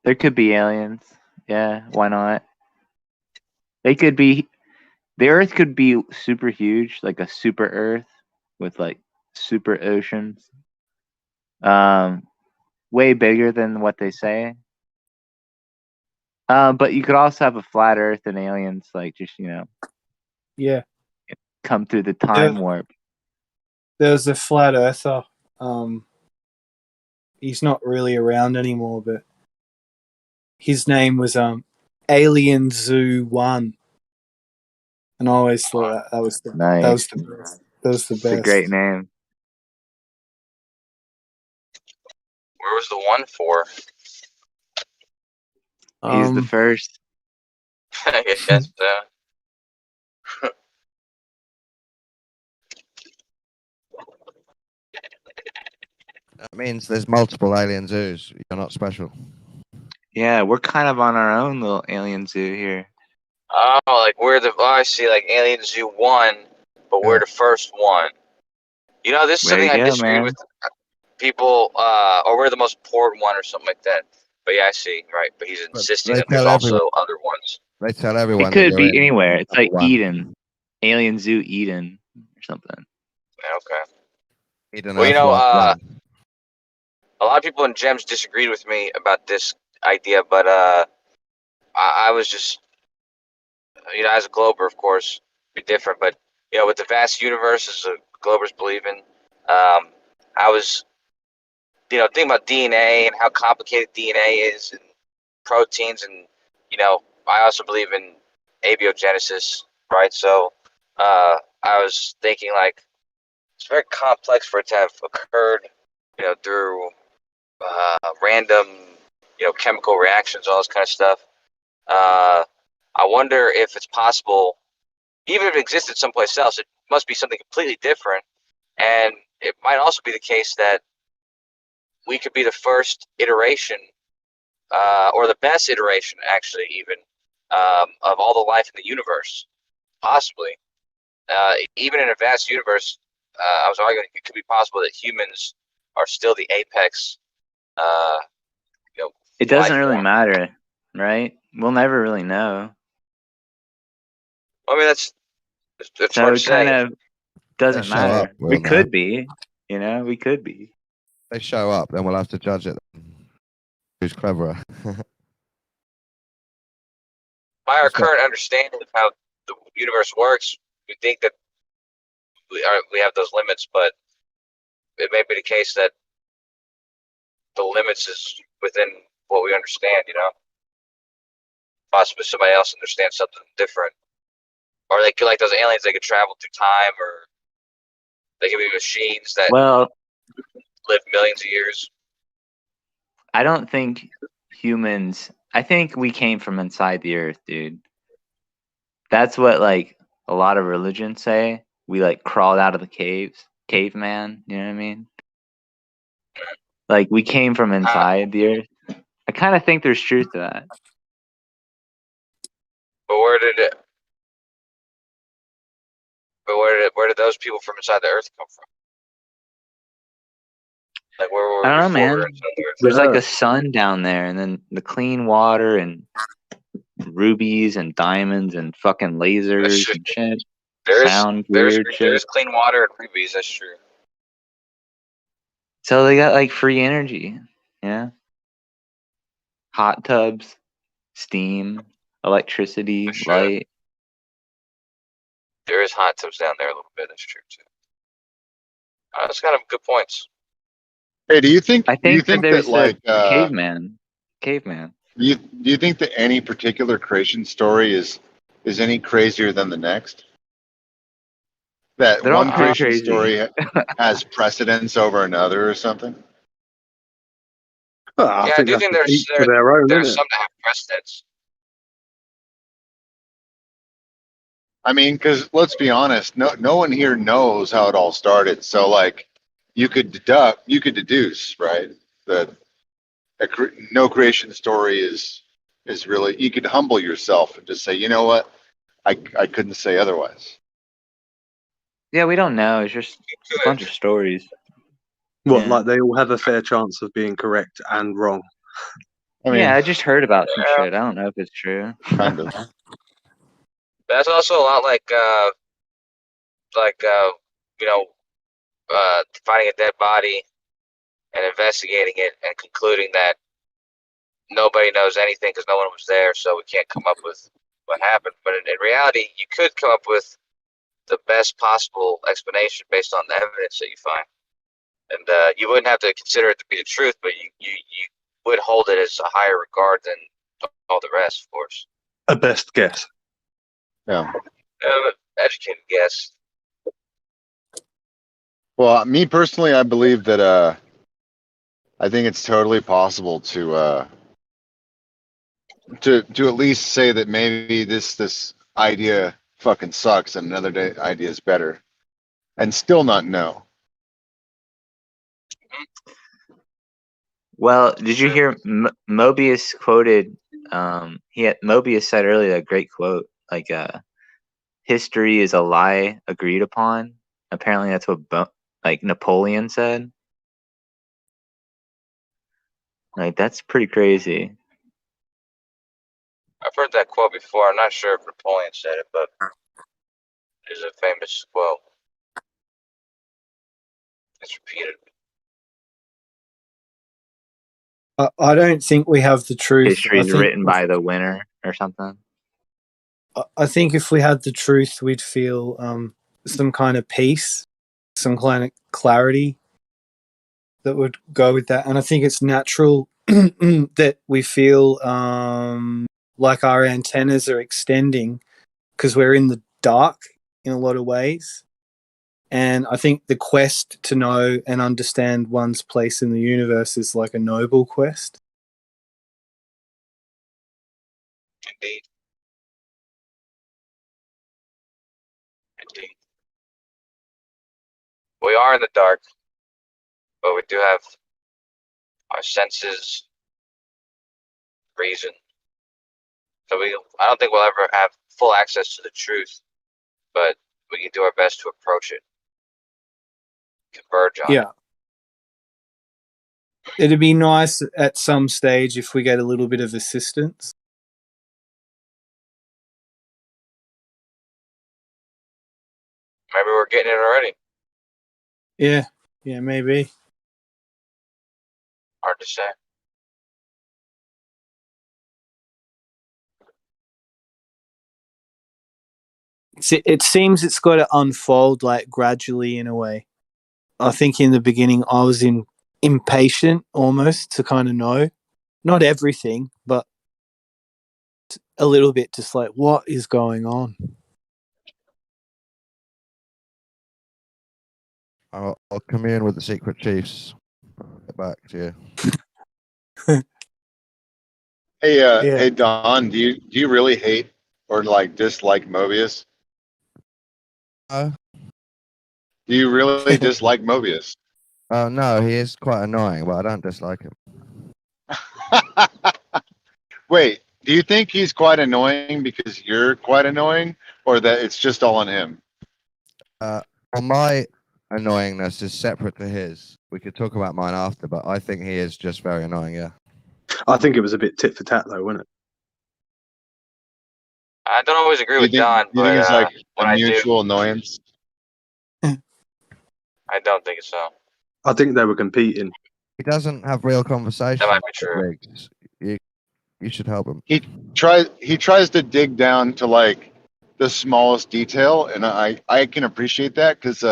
There could be aliens. Yeah, why not? They could be. The Earth could be super huge, like a super Earth with like super oceans. Way bigger than what they say. But you could also have a flat Earth and aliens, like just Yeah. come through the time warp. There was a flat earther. He's not really around anymore, but his name was Alien Zoo 1. And I always thought that was the Nice. that was the best. That was the It's best. a great name. Where was the one for? He's the first. I guess. That means there's multiple alien zoos. You're not special. Yeah, we're kind of on our own little alien zoo here. Oh, like I see, like Alien Zoo 1, but we're the first one. You know, this is There something you I go, disagree man. with people, or we're the most important one, or something like that. But yeah, I see, right? But he's insisting they that there's tell also everyone- other ones. They tell everyone It that could you're be in anywhere. It's like one. Eden, Alien Zoo Eden, or something. Okay. Eden Well, you Earth know, one. a lot of people in Gems disagreed with me about this idea, but I was just, as a Glober, of course, be different. But with the vast universe, as the Globers believe in, I was, thinking about DNA and how complicated DNA is, and proteins, and I also believe in abiogenesis, right? So I was thinking like it's very complex for it to have occurred, through random, chemical reactions, all this kind of stuff. I wonder if it's possible, even if it existed someplace else, it must be something completely different. And it might also be the case that we could be the first iteration, or the best iteration, actually, even, of all the life in the universe, possibly. Even in a vast universe, I was arguing it could be possible that humans are still the apex. It doesn't life really form. matter, right? We'll never really know. I mean, that's So hard to it say. kind of doesn't They show up, matter. we'll We know. could be, we could be. They show up, then we'll have to judge it. Who's cleverer? By our current understanding of how the universe works, we think that we have those limits, but it may be the case that the limits is within what we understand. Possibly somebody else understands something different, or they could, like those aliens, they could travel through time, or they could be machines that Well, live millions of years. I don't think humans. I think we came from inside the earth, dude. That's what like a lot of religions say. We like crawled out of the caves, caveman. You know what I mean? Like we came from inside the earth. I kind of think there's truth to that. But where did those people from inside the earth come from? Like where were we I don't know, before we man. were inside the earth? There's like a sun down there, and then the clean water and rubies and diamonds and fucking lasers and shit. Sound weird shit. There's clean water and rubies. That's true. So they got like free energy, yeah. Hot tubs, steam, electricity, Sure. light. There is hot tubs down there a little bit. That's true too. That's kind of good points. Hey, do you think I do you think think that that there's like caveman. do you think that any particular creation story is any crazier than the next? That They're all one pretty creation crazy. story has precedence over another or something? Well, I Yeah, I think do that's think each to their own, there's isn't some it? that have precedence. I mean, because let's be honest, no one here knows how it all started. So like, you could deduce, right? That no creation story is really. You could humble yourself and just say, you know what, I couldn't say otherwise. Yeah, we don't know. It's just a bunch of stories. What, Yeah. like they all have a fair chance of being correct and wrong? I mean, Yeah, I just heard about some shit. I don't know if it's true. kind of. That's also a lot like finding a dead body and investigating it and concluding that nobody knows anything because no one was there, so we can't come up with what happened. But in reality, you could come up with the best possible explanation based on the evidence that you find, and you wouldn't have to consider it to be the truth, but you would hold it as a higher regard than all the rest, of course. A best guess. Yeah. Educated guess. Well, me personally, I believe that I think it's totally possible to at least say that maybe this idea fucking sucks and another idea is better, and still not know. Well, did you hear Mobius quoted? Mobius said earlier a great quote, like "History is a lie agreed upon." Apparently, that's what like Napoleon said. Like that's pretty crazy. I've heard that quote before. I'm not sure if Napoleon said it, but it's a famous quote. It's repeated. I don't think we have the truth. History is written by the winner or something. I think if we had the truth, we'd feel some kind of peace, some kind of clarity that would go with that. And I think it's natural that we feel like our antennas are extending because we're in the dark in a lot of ways. And I think the quest to know and understand one's place in the universe is like a noble quest. Indeed. Indeed. We are in the dark, but we do have our senses, reason. So I don't think we'll ever have full access to the truth, but we can do our best to approach it, converge on it. It'd be nice at some stage if we get a little bit of assistance. Maybe we're getting it already. Yeah, maybe. Hard to say. It seems it's got to unfold like gradually in a way. I think in the beginning I was impatient almost to kind of know. Not everything, but a little bit just like, what is going on? I'll commune with the secret chiefs. Get back to you. Hey, Don, do you really hate or like dislike Mobius? Do you really dislike Mobius? Oh no, he is quite annoying, but I don't dislike him. Wait, do you think he's quite annoying because you're quite annoying, or that it's just all on him? Well, my annoyingness is separate to his. We could talk about mine after, but I think he is just very annoying, yeah. I think it was a bit tit for tat, though, wasn't it? I don't always agree with Don, you but think it's like when a mutual annoyance? I don't think so. I think they were competing. He doesn't have real conversation. That might be true. You should help him. He tries to dig down to like the smallest detail, and I can appreciate that because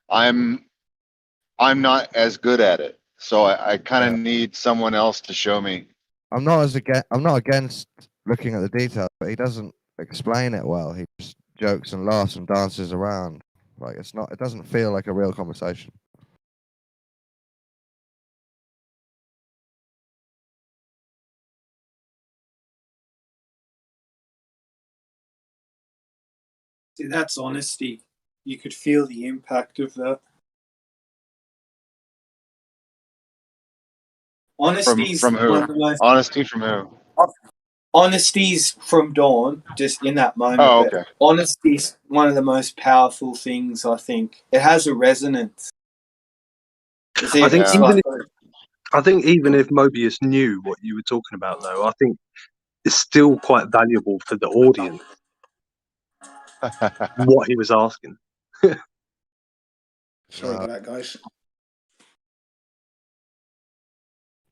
I'm not as good at it, so I kind of need someone else to show me. I'm not against looking at the details, but he doesn't explain it well. He just jokes and laughs and dances around. Like it doesn't feel like a real conversation. See, that's honesty. You could feel the impact of that. Honesty's from who? one of the most, Honesty from who? honesty's from Dawn, just in that moment. Oh, but okay. Honesty's one of the most powerful things, I think. It has a resonance. I think even if Mobius knew what you were talking about, though, I think it's still quite valuable for the audience what he was asking. Sorry about that, guys.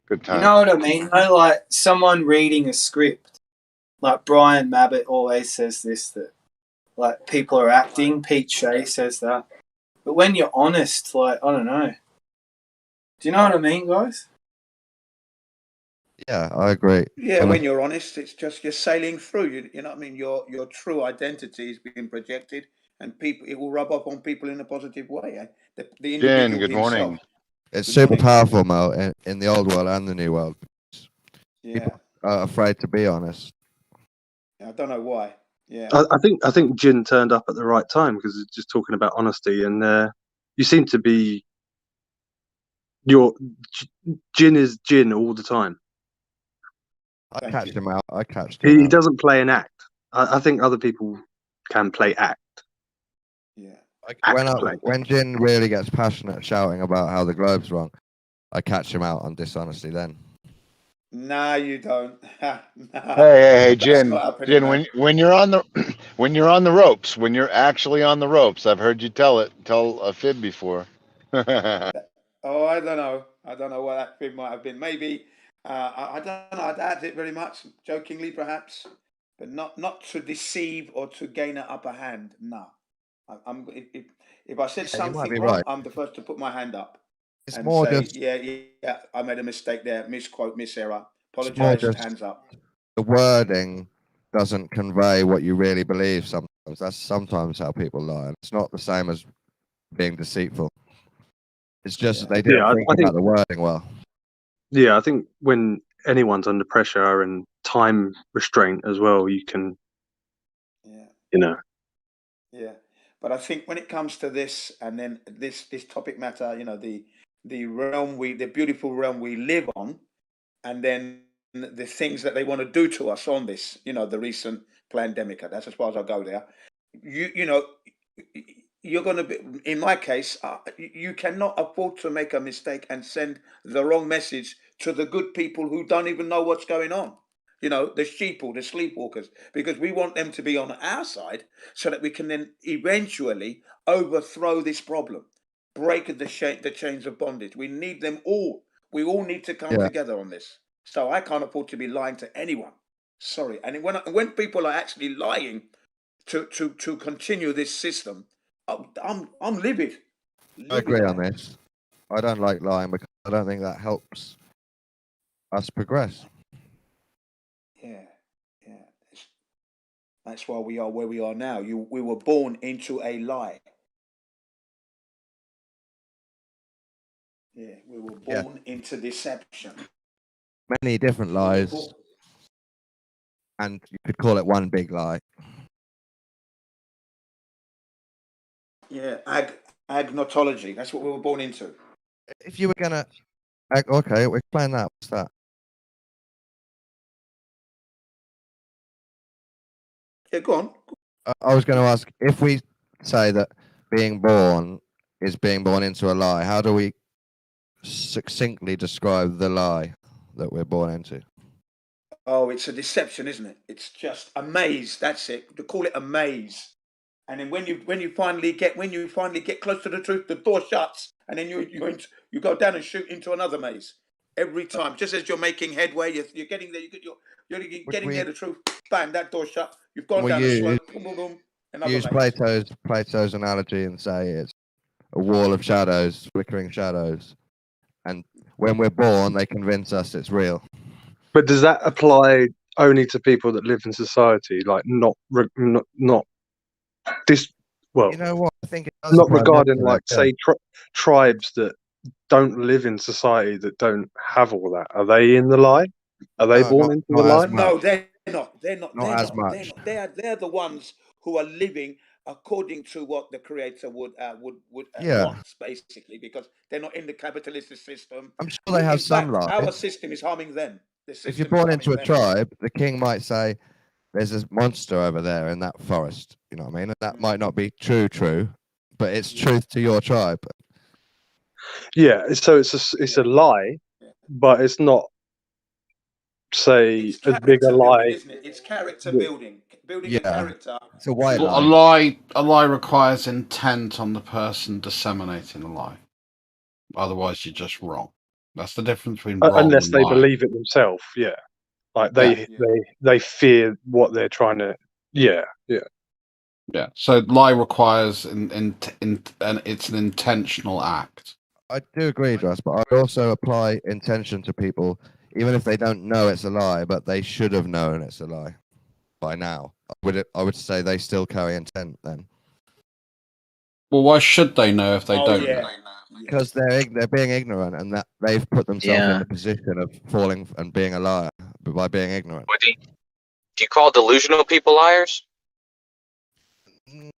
Good time. You know what I mean? Like someone reading a script, like Brian Mabbott always says this, that like people are acting. Pete Shea says that. But when you're honest, like, I don't know. Do you know what I mean, guys? Yeah, I agree. Yeah, when you're honest, it's just you're sailing through. You know what I mean? Your true identity is being projected, and it will rub off on people in a positive way. The individual Jen, good himself. morning. It's super powerful, Mo, in the old world and the new world. Yeah. People are afraid to be honest. I don't know why. Yeah. I think Jin turned up at the right time because it's just talking about honesty, and you seem to be Jin is Jin all the time. I catch him out. He doesn't play an act. I think other people can play act. Yeah. When Jin really gets passionate shouting about how the globe's wrong, I catch him out on dishonesty then. Nah, you don't. Nah, Hey, that's Jin, not happening, Jin, man. when you're on the when you're on the ropes, when you're actually on the ropes, I've heard you tell a fib before. Oh, I don't know. I don't know what that fib might have been. Maybe I don't know. I doubt it very much, jokingly perhaps, but not to deceive or to gain an upper hand. No, I'm if I said Yeah, you might something be wrong, right. I'm the first to put my hand up It's and more say, just yeah, I made a mistake there, misquote, miserror. it's more Apologize, just hands up. the wording doesn't convey what you really believe sometimes. That's sometimes how people lie. It's not the same as being deceitful. It's just that they didn't Yeah, think I about think. the wording well. Yeah, I think when anyone's under pressure and time restraint as well, you can, Yeah. you know. Yeah, but I think when it comes to this, and then this topic matter, you know, the realm the beautiful realm we live on, and then the things that they want to do to us on this, you know, the recent pandemic. That's as far as I go there. You know, you're going to be. In my case, you cannot afford to make a mistake and send the wrong message to the good people who don't even know what's going on. You know, the sheeple, the sleepwalkers, because we want them to be on our side so that we can then eventually overthrow this problem, break the chains of bondage. We need them all. We all need to come Yeah, together on this. So I can't afford to be lying to anyone. Sorry. And when people are actually lying to continue this system, I'm livid. I Livid agree I on am. this. I don't like lying because I don't think that helps us progress. Yeah, yeah. That's why we are where we are now. We were born into a lie. Yeah, we were Yeah, born into deception. many different We were lies, born. and you could call it one big lie. Yeah, agnotology. That's what we were born into. If you were gonna, okay, explain that. What's that? Yeah, go on. I was going to ask if we say that being born is being born into a lie. How do we succinctly describe the lie that we're born into? Oh, it's a deception, isn't it? It's just a maze. That's it. To call it a maze. And then when you finally get close to the truth, the door shuts, and then you go down and shoot into another maze every time. Just as you're making headway, you're getting there. You're Would getting we near the truth. Bang! That door shut. You've gone we down a use slope. Boom, boom, boom. Another use maze. Plato's analogy and say it's a wall of shadows, flickering shadows, and when we're born, they convince us it's real. But does that apply only to people that live in society, like not this? Well, You know what? I think it does not apply to regarding everyone. like say tribes that don't live in society that don't have all that. Are they in the lie? Are they No, born into the not as lie? much. No, they're not. They're not. Not They're as not. They're much. not. They're the ones who are living according to what the creator would Yeah, wants, basically, because they're not in the capitalist system. I'm sure they have In some fact, our lie. system is harming them. The If you're system is born into harming a them. tribe, the king might say, "There's this monster over there in that forest." You know what I mean? And that might not be true, but it's truth to your tribe. Yeah. So it's a lie, but it's not, say, It's as big a character building, lie. isn't it? It's character that- building, building a Yeah, character it's a white through. lie. A lie requires intent on the person disseminating the lie. Otherwise, you're just wrong. That's the difference between wrong Unless and they lying. believe it themselves. Yeah. Like Yeah, they fear what they're trying to. Yeah. Yeah. yeah. So lie requires and it's an intentional act. I do agree, Josh, but I also apply intention to people, even if they don't know it's a lie, but they should have known it's a lie by now. I would say they still carry intent then, Well, why should they know if they Oh don't yeah, know? because they're being ignorant and that they've put themselves in the position of falling and being a liar by being ignorant. What do you call delusional people liars?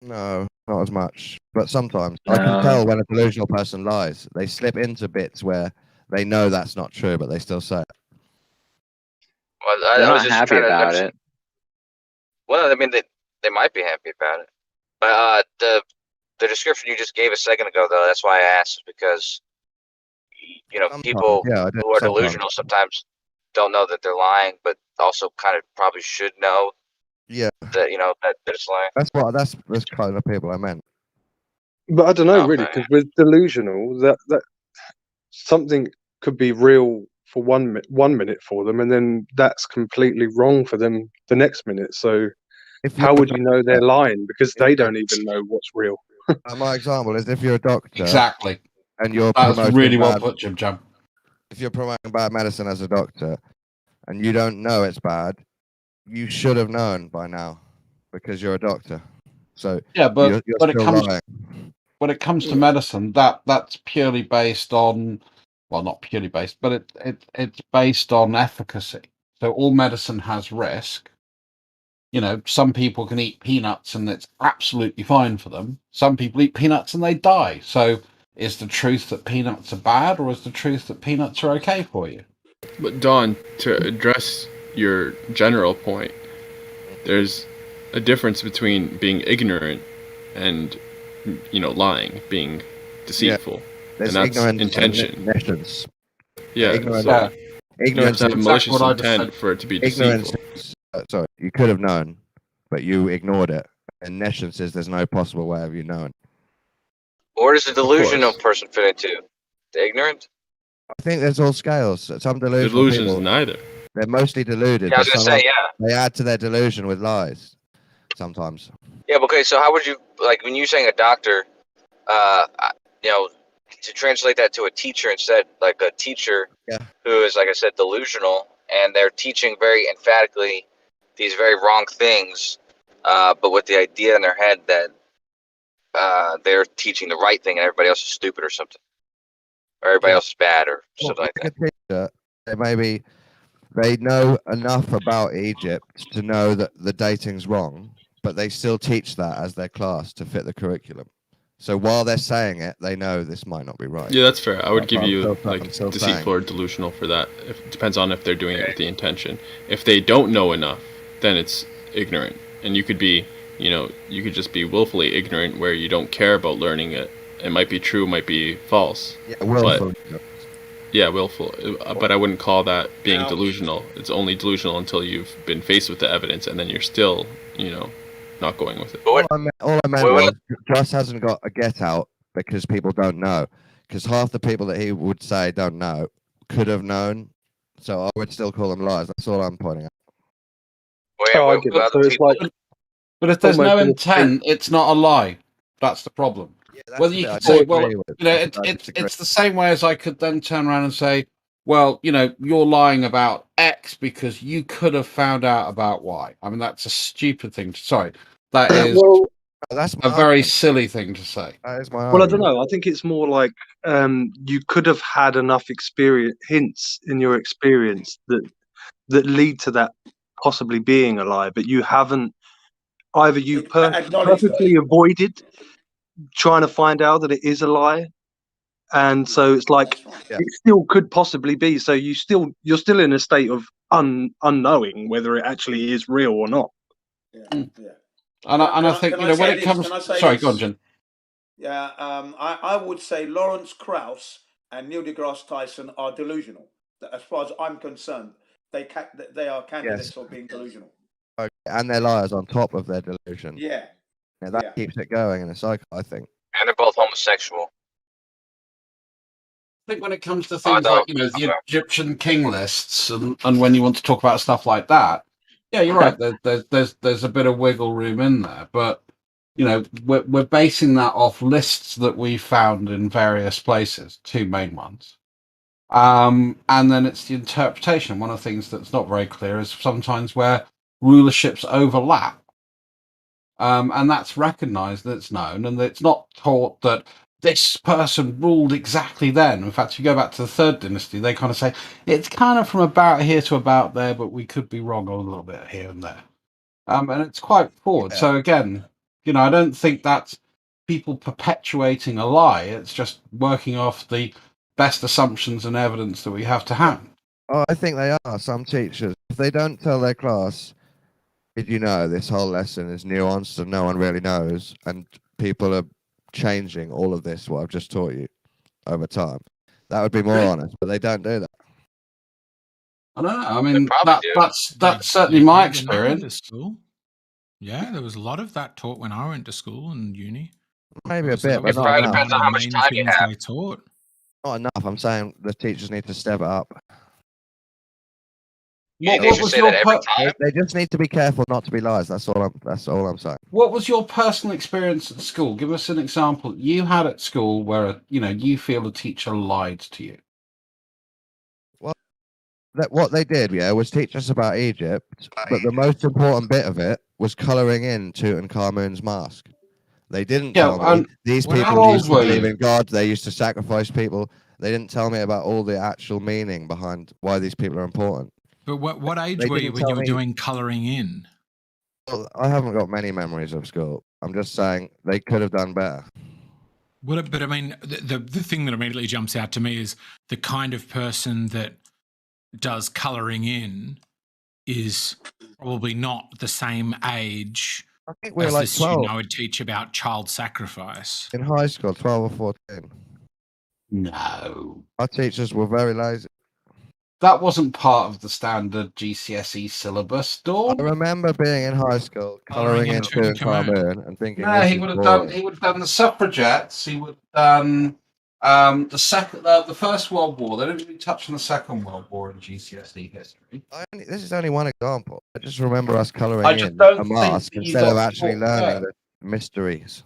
No, not as much, but sometimes I can tell when a delusional person lies. They slip into bits where they know that's not true, but they still say it. Well, They're I was not just happy trying to about understand. it. Well, I mean, they might be happy about it, but the description you just gave a second ago, though, that's why I asked, because Sometimes, people yeah, I do who are sometimes. delusional sometimes don't know that they're lying, but also kind of probably should know Yeah, that that it's lying. that's the kind of people I meant. But I don't know really, Okay. because with delusional, that something could be real for 1 minute for them, and then that's completely wrong for them the next minute. So If how you're would you know they're lying? Because they don't even know what's real. my example is if you're a doctor Exactly. and you're That's promoting really well bad, put, Jim Jam. if you're promoting bad medicine as a doctor and you don't know it's bad, you should have known by now because you're a doctor. So Yeah, but you're when it still comes lying. when it comes to medicine, that's purely based on, well, not purely based, but it's based on efficacy. So all medicine has risk. Some people can eat peanuts and it's absolutely fine for them. Some people eat peanuts and they die. So is the truth that peanuts are bad, or is the truth that peanuts are okay for you? But Don, to address your general point, there's a difference between being ignorant and lying, being deceitful, There's and that's ignorance intention. and omniscience. Yeah, Ignorance, so you have ignorance to have is malicious what I just intent said. for it to be ignorance. deceitful. Sorry, you could have known, but you ignored it. Omniscience is there's no possible way of you knowing. Where does the delusional course. person fit into? The ignorant? I think there's all scales. Some delusional Delusions people, neither. they're mostly deluded, Yeah, I but was gonna sometimes say, yeah. they add to their delusion with lies. Sometimes. Yeah, but okay, so how would you, like, when you're saying a doctor, to translate that to a teacher instead, like a teacher who is, like I said, delusional, and they're teaching very emphatically these very wrong things, but with the idea in their head that they're teaching the right thing and everybody else is stupid or something, or everybody else is bad or something like that. Teacher, they know enough about Egypt to know that the dating's wrong, but they still teach that as their class to fit the curriculum. So while they're saying it, they know this might not be right. Yeah, that's fair. I would give you I'm deceitful saying. or delusional for that. It depends on if they're doing it with the intention. If they don't know enough, then it's ignorant, and you could be, you could just be willfully ignorant where you don't care about learning it. It might be true, might be false. Yeah, willful. Yeah, willful. But I wouldn't call that being delusional. It's only delusional until you've been faced with the evidence, and then you're still, not going with it. All I meant was Joss hasn't got a get out because people don't know. Because half the people that he would say don't know could have known. So I would still call them lies. That's all I'm pointing out. I get it. So it's like, but if there's no almost an intent, it's not a lie. That's the problem. Whether you could say, well, it's the same way as I could then turn around and say, well, you're lying about X because you could have found out about Y. I mean, that's a stupid thing. Sorry, that is that's a very silly thing to say. That is my well, I don't know. I think it's more like you could have had enough hints in your experience that lead to that possibly being a lie, but you haven't. Either you perfectly avoided trying to find out that it is a lie, and so it's like it still could possibly be. So you're still in a state of unknowing whether it actually is real or not. And I think when it comes. Sorry, go on, Jen. Yeah, I would say Lawrence Krauss and Neil deGrasse Tyson are delusional. As far as I'm concerned, they are candidates for being delusional. Okay. And they're liars on top of their delusion. Yeah. That keeps it going in a cycle, I think. And they're both homosexual. I think when it comes to things like the Egyptian king lists, and when you want to talk about stuff like that, yeah, you're right. There's a bit of wiggle room in there, but we're basing that off lists that we found in various places, two main ones, and then it's the interpretation. One of the things that's not very clear is sometimes where rulerships overlap, and that's recognised, that it's known, and it's not taught that this person ruled exactly then. In fact, if you go back to the Third Dynasty, they kind of say it's kind of from about here to about there, but we could be wrong a little bit here and there. And it's quite forward. So again, I don't think that's people perpetuating a lie. It's just working off the best assumptions and evidence that we have to hand. Oh, I think they are. Some teachers, if they don't tell their class, did you know this whole lesson is nuanced and no one really knows, and people are changing all of this, what I've just taught you, over time, that would be more honest, but they don't do that. I don't know. I mean, probably do. that's certainly my When I went to experience. school, yeah, there was a lot of that taught when I went to school and uni. Maybe a That bit, but was not probably enough. depends on one how of the much main time you things have. they taught. Not enough. I'm saying the teachers need to step it up. They should say that every time. They just need to be careful not to be liars. That's all I'm saying. What was your personal experience at school? Give us an example you had at school where you feel a teacher lied to you. Well, what they did, was teach us about Egypt, but the most important bit of it was colouring in Tutankhamun's mask. They didn't tell me these people used to believe in God. They used to sacrifice people. They didn't tell me about all the actual meaning behind why these people are important. But what age were you when you were doing colouring in? Well, I haven't got many memories of school. I'm just saying they could have done better. But I mean, the thing that immediately jumps out to me is the kind of person that does colouring in is probably not the same age I think we're as like the student 12. I would teach about child sacrifice. In high school, 12 or 14. No. Our teachers were very lazy. That wasn't part of the standard GCSE syllabus, Dawn. I remember being in high school, colouring in Tutankhamun and thinking, no, he would have done. He would have done the suffragettes. He would have done the First World War. They didn't really touch on the Second World War in GCSE history. This is only one example. I just remember us colouring in don't a think mask that you instead of got actually taught learning that. the mysteries.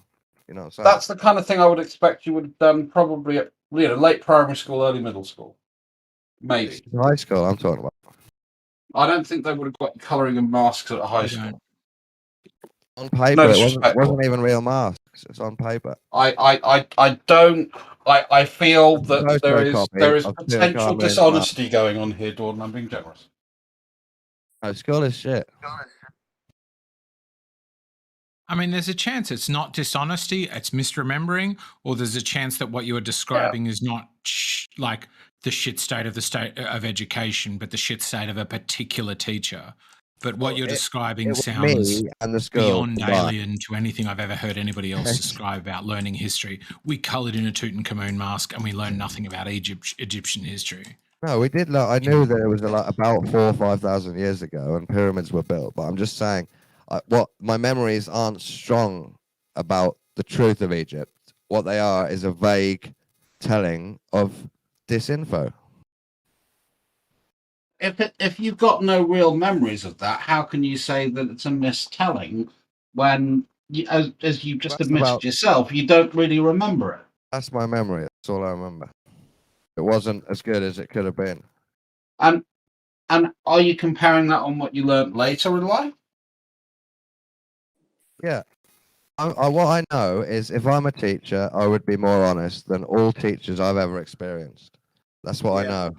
You know what I'm saying? That's the kind of thing I would expect you would have done probably at late primary school, early middle school. Maybe. High school, I'm talking about. I don't think they would have got colouring in masks at high school. On paper, No it disrespect. wasn't even real masks. It's on paper. I don't. I feel that there is Photocopy of potential Tutankhamun's dishonesty going on here, Dawn. I'm being generous. No, school is shit. I mean, there's a chance it's not dishonesty, it's misremembering, or there's a chance that what you are describing is not like the shit state of education, but the shit state of a particular teacher. But what you're describing sounds beyond alien to anything I've ever heard anybody else describe about learning history. We coloured in a Tutankhamun mask and we learned nothing about Egyptian history. No, we did. I knew that it was about 4,000 or 5,000 years ago, and pyramids were built. But I'm just saying, what my memories aren't strong about the truth of Egypt. What they are is a vague telling of disinfo. If you've got no real memories of that, how can you say that it's a mistelling when, as you just admitted yourself, you don't really remember it? That's my memory. That's all I remember. It wasn't as good as it could have been. And are you comparing that on what you learned later in life? Yeah. What I know is if I'm a teacher, I would be more honest than all teachers I've ever experienced. That's what I know.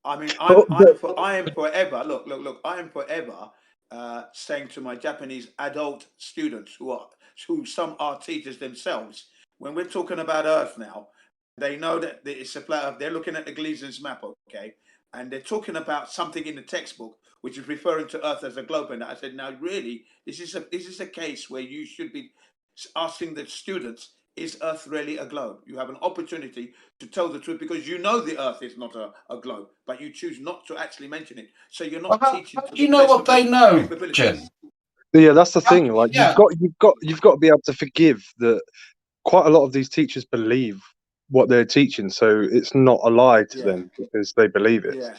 I mean, I am forever. Look. I am forever saying to my Japanese adult students, who some are teachers themselves, when we're talking about Earth now, they know that it's a flat Earth. They're looking at the Gleason's map, okay, and they're talking about something in the textbook which is referring to Earth as a globe. And I said, now, really, this is a case where you should be asking the students, is Earth really a globe? You have an opportunity to tell the truth because you know the Earth is not a globe, but you choose not to actually mention it. So you're not teaching. How do you know what they know, Jim? Yeah, that's the thing. Like you've got to be able to forgive that. Quite a lot of these teachers believe what they're teaching, so it's not a lie to them because they believe it. Yeah.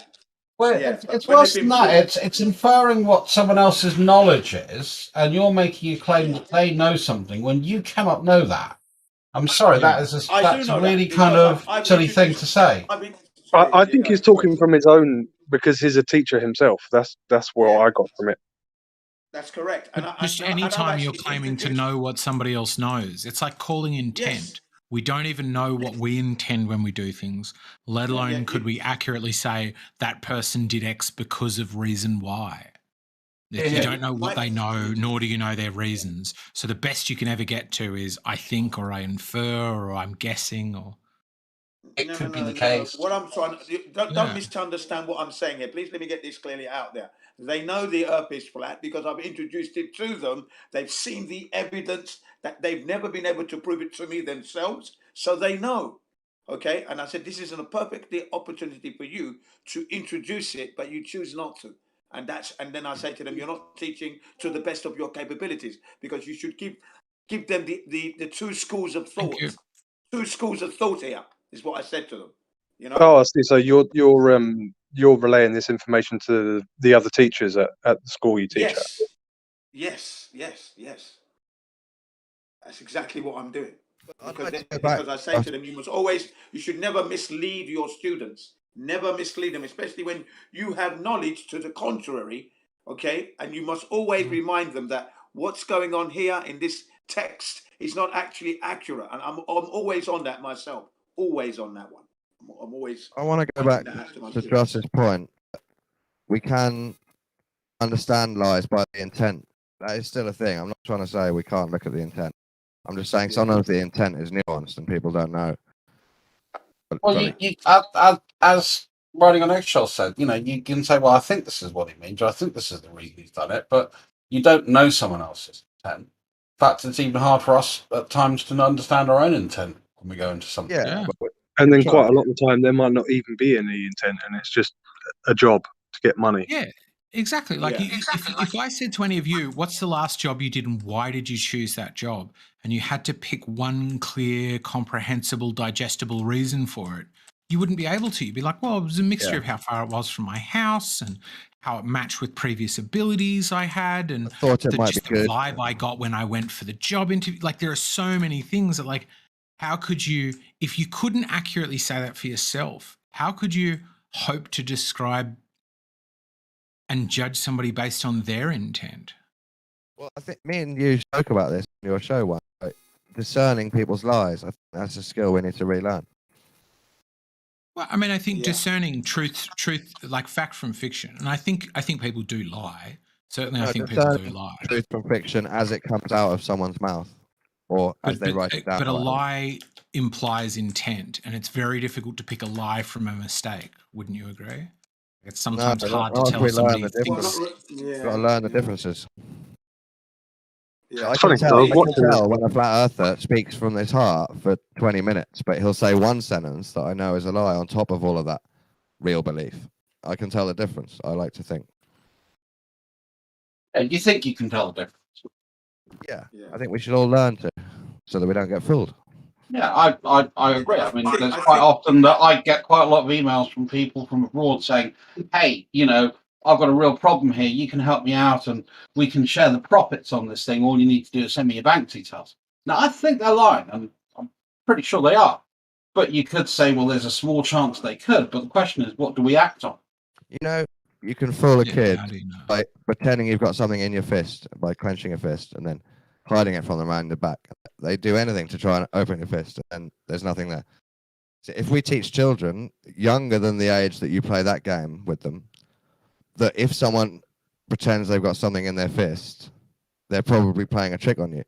Well, it's worse than that. It's inferring what someone else's knowledge is, and you're making a claim that they know something when you cannot know that. I'm sorry, that's a really kind of silly thing to say. I think he's talking from his own because he's a teacher himself. That's what I got from it. That's correct. Just any time you're claiming to know what somebody else knows, it's like calling intent. Yes. We don't even know what we intend when we do things, let alone could we accurately say that person did X because of reason Y. You don't know what they know, nor do you know their reasons. So the best you can ever get to is I think, or I infer, or I'm guessing, or it could be the case. What I'm trying don't misunderstand what I'm saying here. Please let me get this clearly out there. They know the Earth is flat because I've introduced it to them. They've seen the evidence that they've never been able to prove it to me themselves, so they know. Okay, and I said this is a perfectly opportunity for you to introduce it, but you choose not to. And then I say to them, you're not teaching to the best of your capabilities, because you should give them the two schools of Thank you. thought. Two schools of thought here is what I said to them. You know. Oh, I see. So you're relaying this information to the other teachers at the school you teach at. Yes. That's exactly what I'm doing. I'd Because, like to go because back. I say to them, you should never mislead your students. Never mislead them, especially when you have knowledge to the contrary. Okay, and you must always remind them that what's going on here in this text is not actually accurate. And I'm always on that myself. Always on that one. I'm always. I want to go back to Josh's point. We can understand lies by the intent. That is still a thing. I'm not trying to say we can't look at the intent. I'm just saying sometimes the intent is nuanced and people don't know. Well, as Riding on Eggshells said, you can say, well, I think this is what he means, or I think this is the reason he's done it, but you don't know someone else's intent. In fact, it's even hard for us at times to understand our own intent when we go into something. Yeah. And then quite a lot of the time, there might not even be any intent, and it's just a job to get money. Yeah, exactly. Like if I said to any of you, what's the last job you did and why did you choose that job? And you had to pick one clear, comprehensible, digestible reason for it, you wouldn't be able to. You'd be like, well, it was a mixture of how far it was from my house and how it matched with previous abilities I had and the the vibe I got when I went for the job interview. Like there are so many things that like, how could you, if you couldn't accurately say that for yourself, how could you hope to describe and judge somebody based on their intent? Well, I think me and you spoke about this in your show once, like discerning people's lies. I think that's a skill we need to relearn. Well, I mean, I think discerning truth, like fact from fiction, and I think people do lie. Certainly, I think people do lie. Truth from fiction as it comes out of someone's mouth, or as they write it down. But a lie implies intent, and it's very difficult to pick a lie from a mistake. Wouldn't you agree? It's sometimes hard to tell somebody thinks. You've got to learn the differences. Yeah. I can tell when a flat earther speaks from his heart for 20 minutes, but he'll say one sentence that I know is a lie on top of all of that real belief. I can tell the difference, I like to think. And you think you can tell the difference? Yeah, I think we should all learn to, so that we don't get fooled. Yeah, I agree. I mean, there's quite often that I get quite a lot of emails from people from abroad saying, hey, I've got a real problem here. You can help me out and we can share the profits on this thing. All you need to do is send me your bank details. Now, I think they're lying, and I'm pretty sure they are. But you could say, well, there's a small chance they could. But the question is, what do we act on? You can fool a kid by pretending you've got something in your fist, by clenching a fist and then hiding it from them behind the back. They do anything to try and open your fist, and there's nothing there. So if we teach children younger than the age that you play that game with them, that if someone pretends they've got something in their fist, they're probably playing a trick on you.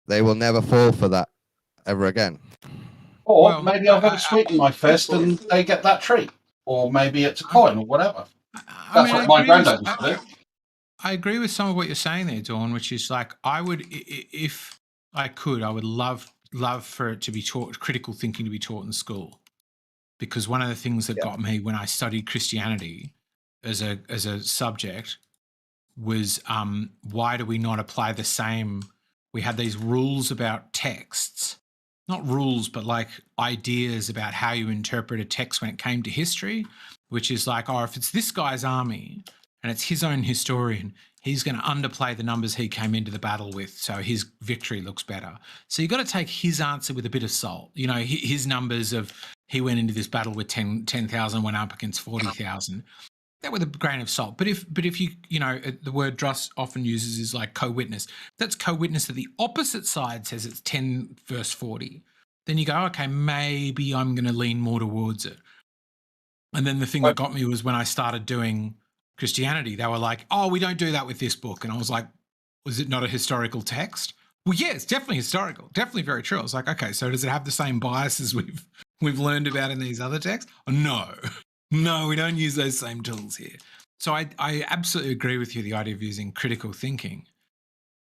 They will never fall for that ever again. Or maybe I've got a sweet in my fist and they get that treat. Or maybe it's a coin or whatever. That's what my granddad used to do. I agree with some of what you're saying there, Dawn, which is like, I would, if I could, I would love for it to be taught, critical thinking to be taught in school. Because one of the things that got me when I studied Christianity as a subject was why do we not apply the same? We had these rules about texts, not rules, but like ideas about how you interpret a text when it came to history, which is like, oh, if it's this guy's army and it's his own historian, he's going to underplay the numbers he came into the battle with, so his victory looks better. So you've got to take his answer with a bit of salt. His numbers of he went into this battle with 10,000, went up against 40,000. That with a grain of salt. But if you, the word Dross often uses is like co-witness. That's co-witness that the opposite side says it's 10 verse 40. Then you go, okay, maybe I'm going to lean more towards it. And then the thing that got me was when I started doing Christianity, they were like, oh, we don't do that with this book. And I was like, was it not a historical text? Well, yeah, it's definitely historical. Definitely very true. I was like, okay, so does it have the same biases we've learned about in these other texts? Oh, no. No, we don't use those same tools here. So I absolutely agree with you, the idea of using critical thinking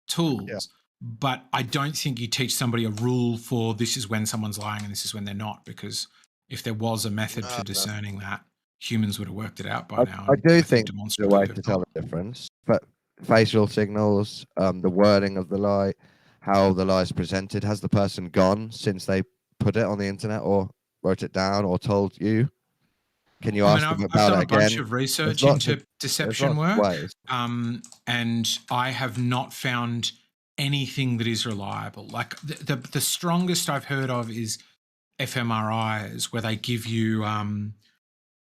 tools, but I don't think you teach somebody a rule for this is when someone's lying and this is when they're not, because If there was a method for discerning that, humans would have worked it out by now. I and do think the demonstrably way they've to tell not. the difference, but facial signals, the wording of the lie, how the lie is presented. Has the person gone since they put it on the internet or wrote it down or told you? Can you ask them I've about done it a bunch again? of research into deception work, ways. And I have not found anything that is reliable. Like the strongest I've heard of is fMRIs, where they give you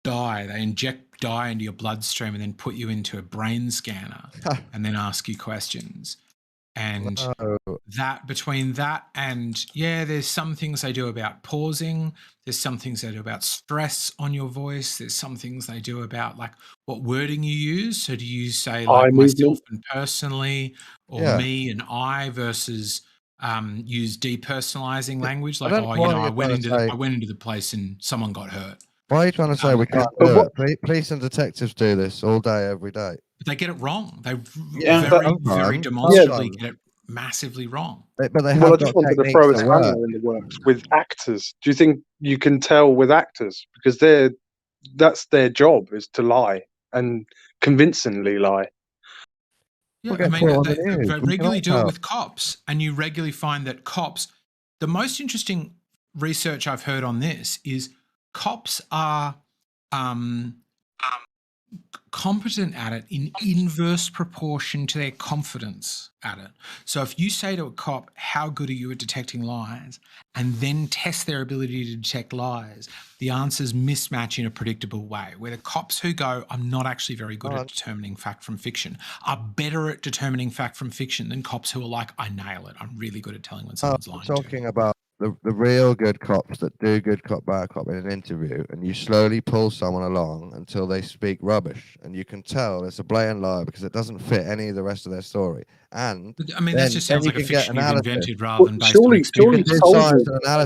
dye. They inject dye into your bloodstream and then put you into a brain scanner and then ask you questions. And that between that and there's some things they do about pausing. There's some things they do about stress on your voice. There's some things they do about like what wording you use. So do you say like myself and personally, or me and I versus use depersonalizing language? Like, I went into the place and someone got hurt. Why are you trying to say we can't do it? Police and detectives do this all day, every day. But they get it wrong. They very sometimes. demonstrably get it massively wrong. But they Well, I have just got wanted to techniques throw a that spanner work. in the works with actors. Do you think you can tell with actors because that's their job, is to lie and convincingly lie? Yeah, I mean, they regularly do it with cops, and you regularly find that cops. The most interesting research I've heard on this is cops are competent at it in inverse proportion to their confidence at it. So if you say to a cop, how good are you at detecting lies, and then test their ability to detect lies, the answers mismatch in a predictable way, where the cops who go, I'm not actually very good at determining fact from fiction, are better at determining fact from fiction than cops who are like, I nail it. I'm really good at telling when someone's lying. I'm talking about the real good cops that do good cop, bad cop in an interview, and you slowly pull someone along until they speak rubbish, and you can tell it's a blatant lie because it doesn't fit any of the rest of their story. And I mean, that just sounds like a fiction you've invented rather than based surely, on experience.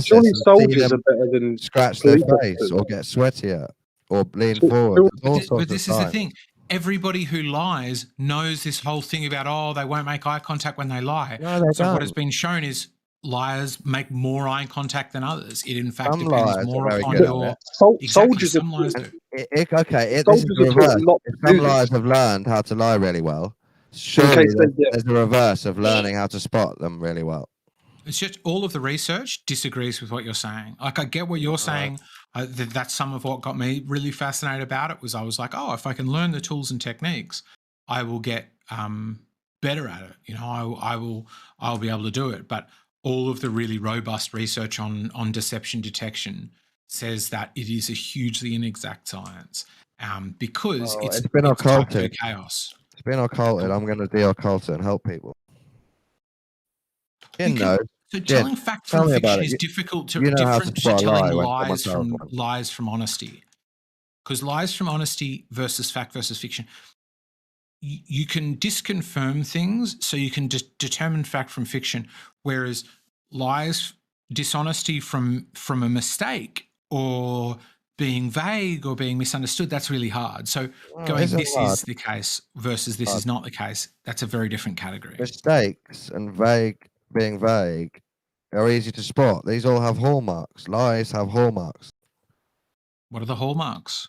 Surely soldiers are better than scratch their police face officers. or get sweatier or lean forward. But this is the thing. Everybody who lies knows this whole thing about, they won't make eye contact when they lie. No, they so don't. what has been shown is liars make more eye contact than others. It in fact Some depends liars more are very upon good your at it. Soldiers some liars do. This is the reverse. If some liars have learned how to lie really well, surely there's a reverse of learning how to spot them really well. It's just all of the research disagrees with what you're saying. Like I get what you're saying. That's some of what got me really fascinated about it. I was like, if I can learn the tools and techniques, I will get better at it. I'll be able to do it. But all of the really robust research on deception detection says that it is a hugely inexact science because it's been occulted. Chaos. It's been occulted. I'm going to de-occult it and help people. So telling fact from fiction is difficult to different to telling lies from honesty. Because lies from honesty versus fact versus fiction, you can disconfirm things, so you can determine fact from fiction, whereas lies, dishonesty from a mistake or being vague or being misunderstood, that's really hard. So this is the case versus this is not the case, that's a very different category. Mistakes and being vague are easy to spot. These all have hallmarks. Lies have hallmarks. What are the hallmarks?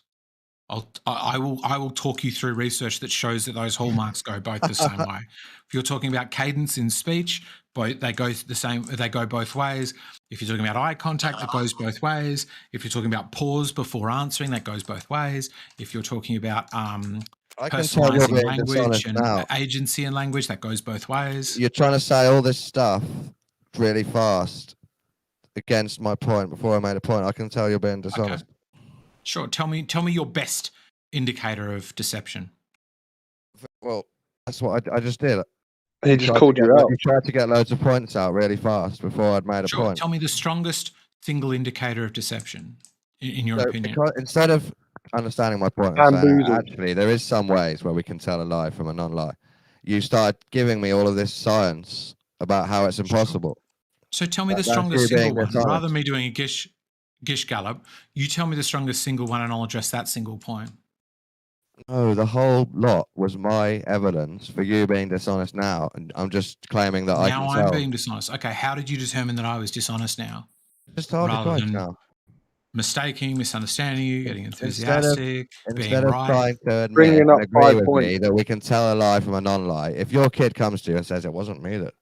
I will talk you through research that shows that those hallmarks go both the same way. If you're talking about cadence in speech, they go the same. They go both ways. If you're talking about eye contact, that goes both ways. If you're talking about pause before answering, that goes both ways. If you're talking about personalizing language and agency in language, that goes both ways. You're trying to say all this stuff really fast against my point before I made a point. I can tell you're being dishonest. Okay. Sure. Tell me your best indicator of deception. Well, that's what I just did. He just called you out. You tried to get loads of points out really fast before I'd made a point. Tell me the strongest single indicator of deception, in your opinion. Instead of understanding my point, actually, there is some ways where we can tell a lie from a non-lie. You started giving me all of this science about how it's impossible. So tell me the strongest single one. Rather than me doing a gish gallop, you tell me the strongest single one and I'll address that single point. No, the whole lot was my evidence for you being dishonest now, and I'm just claiming that I can tell. Now I'm being dishonest. Okay, how did you determine that I was dishonest now? Just told you twice now. mistaking, misunderstanding you, getting Instead enthusiastic, being of right. trying to admit Bringing and up agree 5 with points. me that we can tell a lie from a non-lie, if your kid comes to you and says it wasn't me that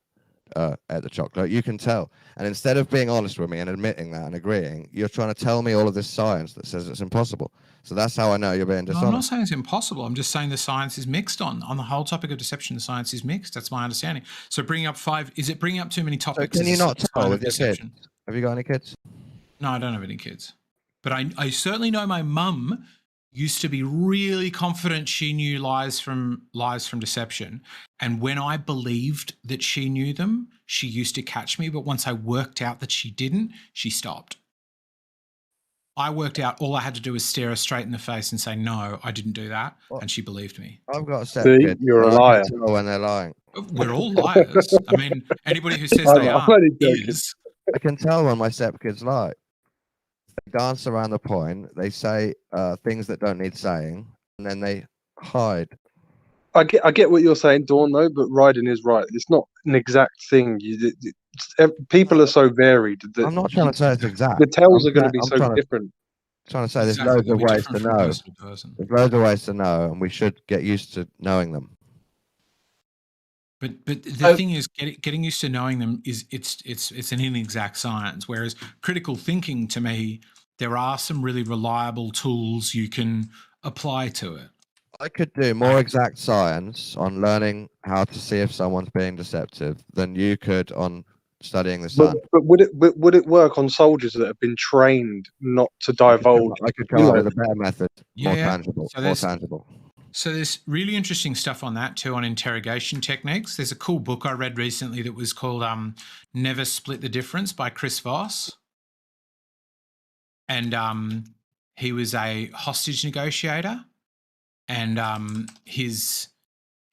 ate the chocolate, you can tell. And instead of being honest with me and admitting that and agreeing, you're trying to tell me all of this science that says it's impossible. So that's how I know you're being No, I'm not dishonest. saying it's impossible. I'm just saying the science is mixed on the whole topic of deception. The science is mixed. That's my understanding. So bringing up 5, is it bringing up too many So topics? can as you a not sign tell of with your kids? deception? Have you got any kids? No, I don't have any kids. But I certainly know my mum used to be really confident she knew lies from deception. And when I believed that she knew them, she used to catch me. But once I worked out that she didn't, she stopped. I worked out all I had to do was stare her straight in the face and say, no, I didn't do that. And she believed me. I've got a See, stepkid. you're a and I liar. can tell when they're lying. We're all liars. I mean, anybody who says they I'm aren't only joking. is. I can tell when my stepkids lie. They dance around the point. They say things that don't need saying, and then they hide. I get what you're saying, Dawn, though, but Ryden is right. It's not an exact thing. People are so varied that I'm not trying to say it's exact. the tells I'm are going to trying- be I'm so trying to- different. Trying to say there's Exactly. loads They'll of be ways different to from know. person to person. There's loads of ways to know, and we should get used to knowing them. But the thing is, getting used to knowing them is it's an inexact science. Whereas critical thinking, to me, there are some really reliable tools you can apply to it. I could do more exact science on learning how to see if someone's being deceptive than you could on studying the sun. But would it work on soldiers that have been trained not to divulge? I could come up with a better method, more Yeah. tangible, So more there's- tangible. So there's really interesting stuff on that too, on interrogation techniques. There's a cool book I read recently that was called Never Split the Difference by Chris Voss. And he was a hostage negotiator. And his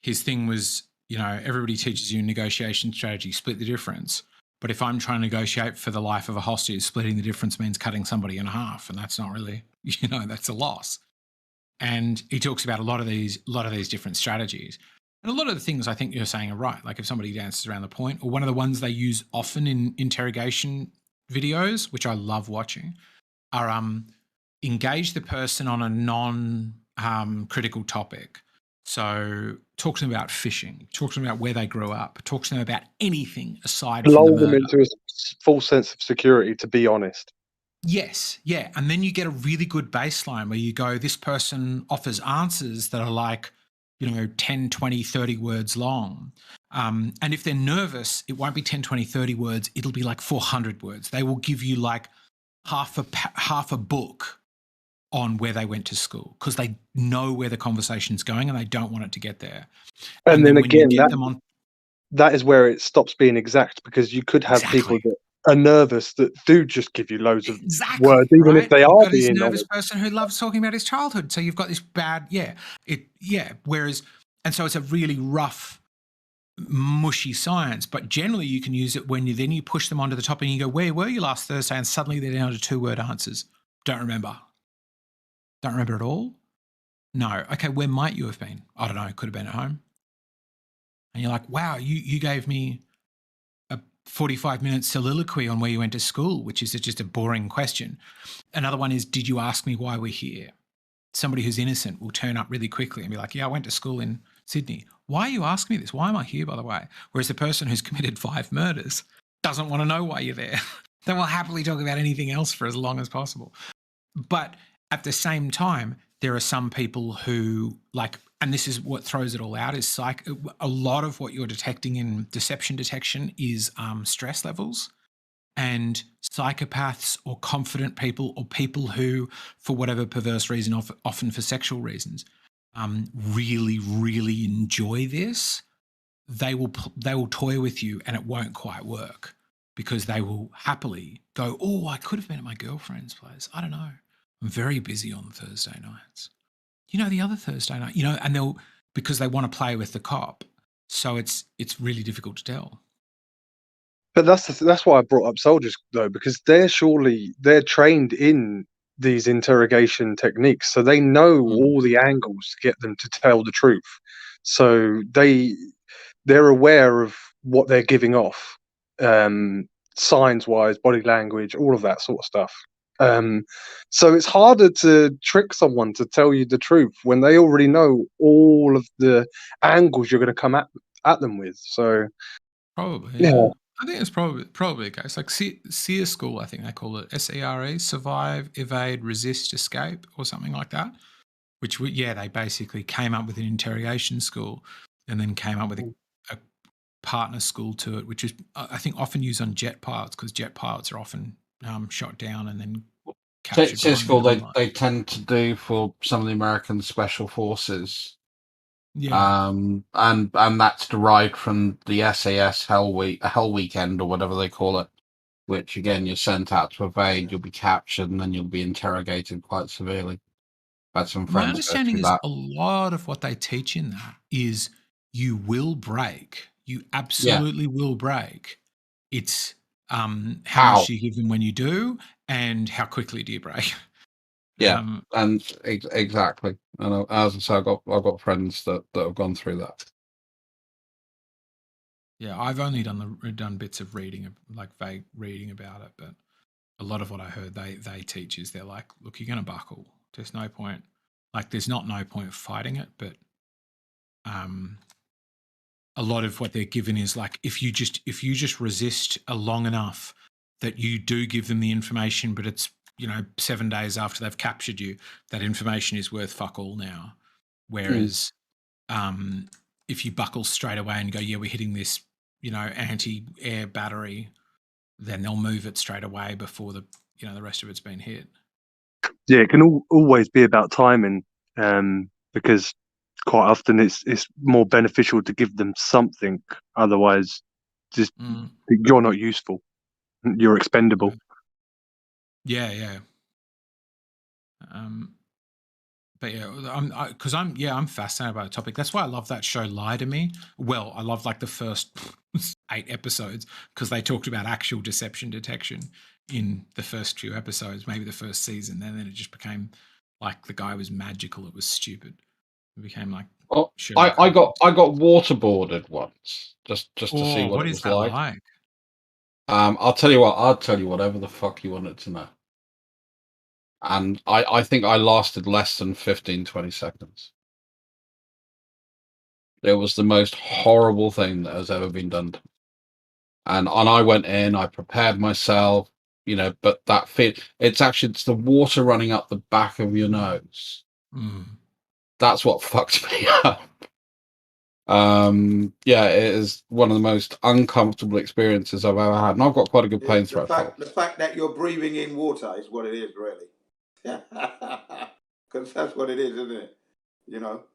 thing was, you know, everybody teaches you negotiation strategy, split the difference. But if I'm trying to negotiate for the life of a hostage, splitting the difference means cutting somebody in half. And that's not really, you know, that's a loss. And he talks about a lot of these different strategies. And a lot of the things I think you're saying are right. Like if somebody dances around the point, or one of the ones they use often in interrogation videos, which I love watching, are engage the person on a non-critical topic. So talk to them about fishing, talk to them about where they grew up, talk to them about anything aside from the Lull murder. them into a false sense of security, to be honest. Yes, yeah. And then you get a really good baseline where you go, this person offers answers that are like, you know, 10, 20, 30 words long. And if they're nervous, it won't be 10, 20, 30 words. It'll be like 400 words. They will give you like half a book on where they went to school because they know where the conversation's going and they don't want it to get there. And then when again, you get them on, that is where it stops being exact, because you could have people that are nervous that do just give you loads of words, even if they You've are got this being nervous honest. person who loves talking about his childhood. So you've got this bad, Whereas, and so it's a really rough, mushy science. But generally, you can use it when you push them onto the top and you go, "Where were you last Thursday?" And suddenly they're down to 2-word answers. Don't remember. Don't remember at all. No. Okay, where might you have been? I don't know. Could have been at home. And you're like, "Wow, you gave me a 45-minute soliloquy on where you went to school," which is just a boring question. Another one is, did you ask me why we're here? Somebody who's innocent will turn up really quickly and be like, yeah, I went to school in Sydney. Why are you asking me this? Why am I here, by the way? Whereas the person who's committed 5 murders doesn't want to know why you're there. They will happily talk about anything else for as long as possible. But at the same time, there are some people who like, and this is what throws it all out, is a lot of what you're detecting in deception detection is stress levels. And psychopaths or confident people or people who, for whatever perverse reason, often for sexual reasons, really, really enjoy this, they will toy with you and it won't quite work because they will happily go, oh, I could have been at my girlfriend's place. I don't know. I'm very busy on Thursday nights. You know, the other Thursday night, you know, and because they want to play with the cop. So it's really difficult to tell. But that's why I brought up soldiers, though, because they're trained in these interrogation techniques, so they know all the angles to get them to tell the truth. So they're aware of what they're giving off, signs wise, body language, all of that sort of stuff. So it's harder to trick someone to tell you the truth when they already know all of the angles you're going to come at them with. So Probably, yeah. yeah. I think it's probably the case. Like SEER school, I think they call it SERE, survive, evade, resist, escape, or something like that. Which, they basically came up with an interrogation school, and then came up with a partner school to it, which is I think often used on jet pilots, because jet pilots are often shot down and then captured SEER behind school the they tend to do for some of the American special forces. Yeah. And that's derived from the SAS Hell Weekend or whatever they call it, which again you're sent out to evade, you'll be captured, and then you'll be interrogated quite severely. Had some My friends go understanding through is that. a lot of what they teach in that is you will break. You absolutely will break. It's how much do you give them when you do, and how quickly do you break? Yeah, and exactly. And as I say, I've got friends that have gone through that. Yeah, I've only done bits of reading, like vague reading about it, but a lot of what I heard they teach is they're like, look, you're going to buckle. There's no point. Like, there's no point fighting it, but a lot of what they're given is like, if you just resist long enough, that you do give them the information, but it's 7 days after they've captured you, that information is worth fuck all now. Whereas if you buckle straight away and go, yeah, we're hitting this anti-air battery, then they'll move it straight away before the rest of it's been hit. Yeah, it can always be about timing, because quite often it's more beneficial to give them something. Otherwise, just you're not useful. You're expendable. Yeah. But yeah, I'm fascinated by the topic. That's why I love that show, Lie to Me. Well, I love like the first 8 episodes, because they talked about actual deception detection in the first few episodes, maybe the first season. And then it just became like the guy was magical. It was stupid. It became like. Oh, I got waterboarded once just to see what What it is was that like. I'll tell you whatever the fuck you wanted to know. And I think I lasted less than 15-20 seconds. It was the most horrible thing that has ever been done to me. And I went in, I prepared myself, but that it's the water running up the back of your nose. That's what fucked me up. Yeah, it is one of the most uncomfortable experiences I've ever had, and I've got quite a good plane throat. The fact that you're breathing in water is what it is, really. Because that's what it is, isn't it?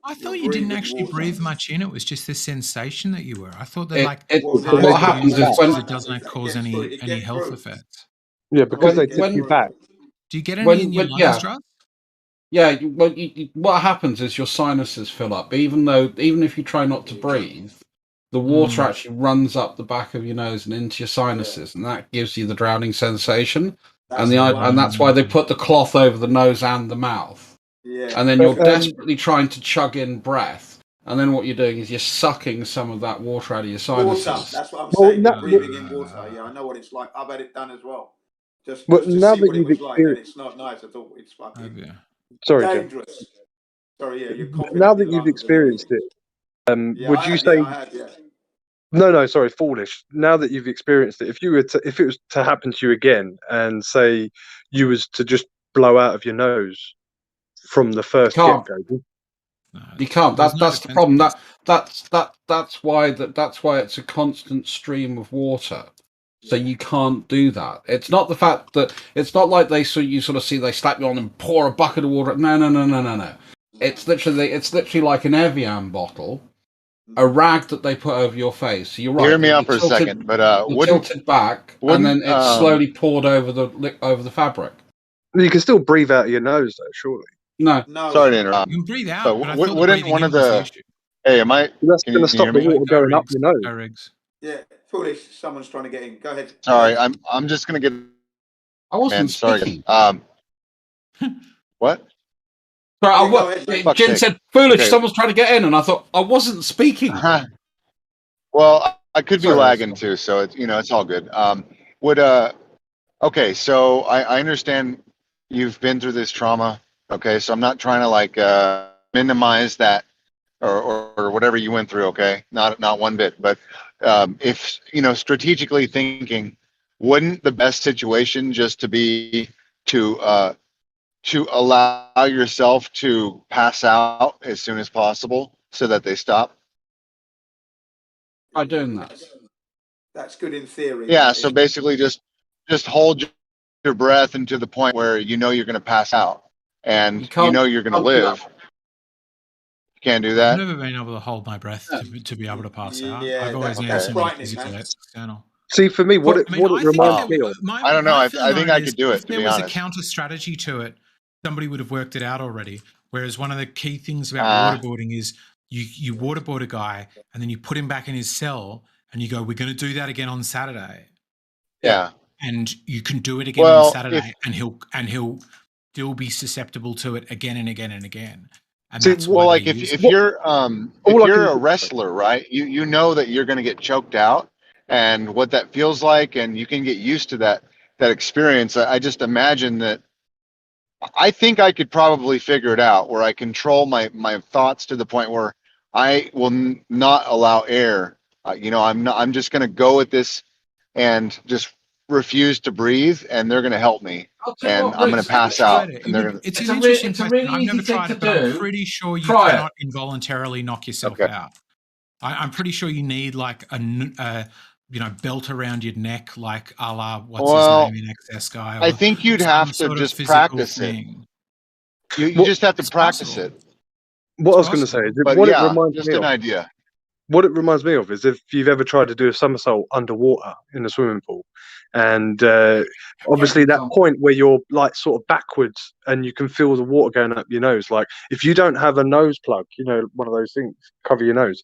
I thought you didn't actually breathe much in. It was just the sensation that you were. I thought that what happens is when it doesn't cause any health effects. Yeah, because they tip you back. Do you get any in your lungs, Russ? Yeah, what happens is your sinuses fill up. Even if you try not to breathe, the water actually runs up the back of your nose and into your sinuses, and that gives you the drowning sensation. And that's why they put the cloth over the nose and the mouth. Yeah. And then you're desperately trying to chug in breath, and then what you're doing is you're sucking some of that water out of your sinuses. Water. That's what I'm saying. You're breathing in water. Yeah, I know what it's like. I've had it done as well. Just to see what it was like, and it's not nice at all. It's fucking dangerous. Sorry, yeah, you're coughing. Now that you've experienced it, would you say? I had, yeah. No, sorry, foolish. Now that you've experienced it, if it was to happen to you again, and say you was to just blow out of your nose from the first get-go, you can't. That's the problem. That's why it's a constant stream of water. So you can't do that. It's not the fact that it's not like they slap you on and pour a bucket of water. No. It's literally like an Evian bottle, a rag that they put over your face. So you're right. Hear me out for a second, but tilted back, and then it's slowly poured over the fabric. You can still breathe out of your nose, though, surely. No. Sorry to interrupt. You can breathe out, But but I thought wouldn't one of the issue. Hey, am I? That's Can going you to stop hear the me? water going up your nose. Yeah, foolish. Someone's trying to get in. Go ahead. Sorry, I'm just gonna get. I wasn't speaking. What? Sorry, Jen said, "Foolish." Okay. Someone's trying to get in, and I thought I wasn't speaking. Well, I could be lagging too, so it's it's all good. Okay, so I understand you've been through this trauma. Okay, so I'm not trying to like minimize that or whatever you went through. Okay, not one bit. But if you know, strategically thinking, wouldn't the best situation just to be to allow yourself to pass out as soon as possible so that they stop? By doing that. That's good in theory. Yeah, so basically just hold your breath into the point where you know you're going to pass out and you know you're going to live. You can't do I've that? never been able to hold my breath to be able to pass out. Yeah, I've always needed that's something frightening, physical man. external. See, for me, what it I think reminds if me there, of. I don't know. my I feeling think on I it could is, do it, if to there be was honest. a counter strategy to it, somebody would have worked it out already. Whereas one of the key things about waterboarding is you waterboard a guy and then you put him back in his cell and you go, we're going to do that again on Saturday. Yeah. And you can do it again on Saturday, and he'll still be susceptible to it again and again and again. And See, that's well, why like they if use if it. you're a wrestler, right? You know that you're going to get choked out and what that feels like, and you can get used to that experience. I just imagine that. I think I could probably figure it out where I control my thoughts to the point where I will not allow air. You know, I'm just going to go with this and just refuse to breathe, and they're going to help me, and I'm going to pass out, and they're going to. It's an interesting question. I've never tried it, but I'm pretty sure you cannot involuntarily knock yourself out. I'm pretty sure you need like a belt around your neck, like a la what's his name in XS Guy, or I think you'd some have to sort of just physical practice thing. it. You just have to practice it. What I was going to say is, But what it yeah, reminds just me an of. idea. What it reminds me of is if you've ever tried to do a somersault underwater in a swimming pool, and obviously that point where you're like sort of backwards and you can feel the water going up your nose. Like if you don't have a nose plug, you know, one of those things cover your nose.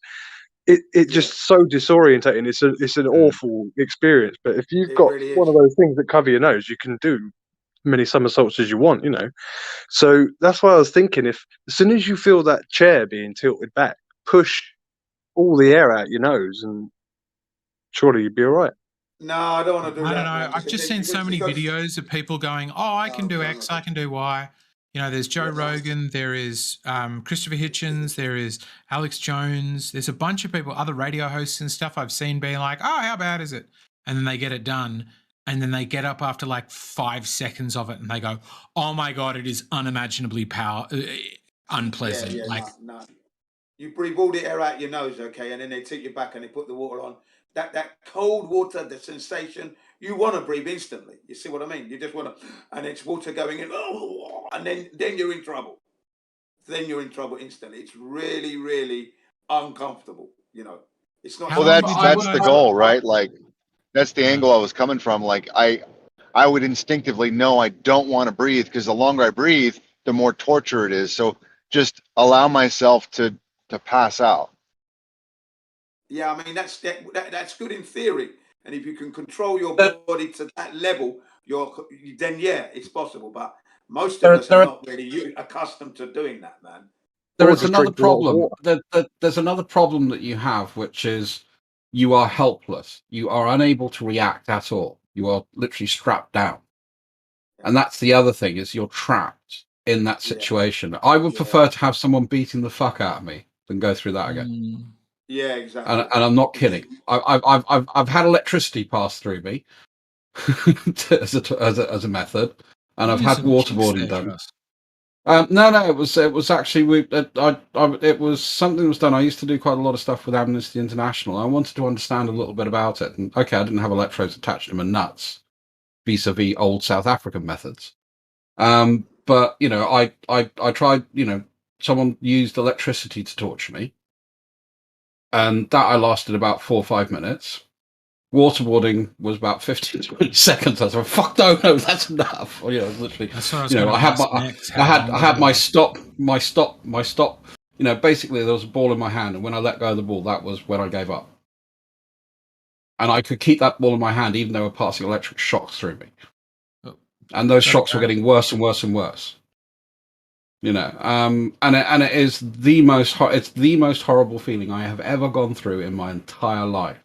It just so disorientating. It's an awful experience. But if you've got really one of those things that cover your nose, you can do many somersaults as you want, you know. So that's why I was thinking, if as soon as you feel that chair being tilted back, push all the air out your nose, and surely you'd be all right. No, I don't want to do I that. don't know. Man, I've just seen so many videos of people going, "Oh, I can do X, I can do Y." You know, there's Joe Rogan, there is Christopher Hitchens, there is Alex Jones. There's a bunch of people, other radio hosts and stuff I've seen being like, "Oh, how bad is it?" And then they get it done, and then they get up after like 5 seconds of it, and they go, "Oh my god, it is unimaginably unpleasant." Yeah, like, no. You breathe all the air out your nose, okay, and then they take you back and they put the water on. That cold water, the sensation, you want to breathe instantly. You see what I mean? You just want to, and it's water going in, and then you're in trouble. Then you're in trouble instantly. It's really, really uncomfortable. You know, it's not. Well, that's the goal, right? Like that's the angle I was coming from. Like I would instinctively know I don't want to breathe because the longer I breathe, the more torture it is. So just allow myself to pass out. Yeah, I mean that's good in theory, and if you can control your body to that level, then yeah, it's possible. But most of us are not really accustomed to doing that, man. There is another problem. There's another problem that you have, which is you are helpless. You are unable to react at all. You are literally strapped down. And that's the other thing, is you're trapped in that situation. I would prefer to have someone beating the fuck out of me than go through that again. Yeah, exactly. And I'm not kidding. I've had electricity pass through me as a method, and I've had waterboarding done. No, it was actually it was something that was done. I used to do quite a lot of stuff with Amnesty International. I wanted to understand a little bit about it, and okay, I didn't have electrodes attached to my nuts, vis-a-vis old South African methods. But you know, I tried. You know, someone used electricity to torture me, and that I lasted about 4 or 5 minutes. Waterboarding was about 15 to 20 seconds. I was like, fuck no, that's enough. You know, literally. I had my stop. You know, basically there was a ball in my hand, and when I let go of the ball, that was when I gave up. And I could keep that ball in my hand even though I was passing electric shocks through me. And those shocks were getting worse and worse and worse. You know, and it is the most horrible feeling I have ever gone through in my entire life.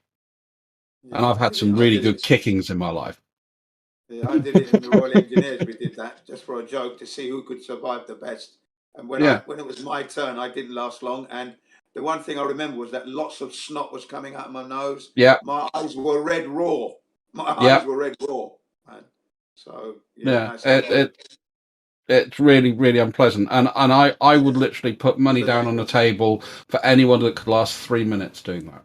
And I've had some really good kickings in my life. Yeah, I did it in the Royal Engineers. We did that just for a joke to see who could survive the best. And when Yeah. when it was my turn, I didn't last long. And the one thing I remember was that lots of snot was coming out of my nose. Yeah. My eyes were red raw. My Yeah. eyes were red raw. Man. So Yeah. that's It's really, really unpleasant. And I would literally put money down on the table for anyone that could last 3 minutes doing that.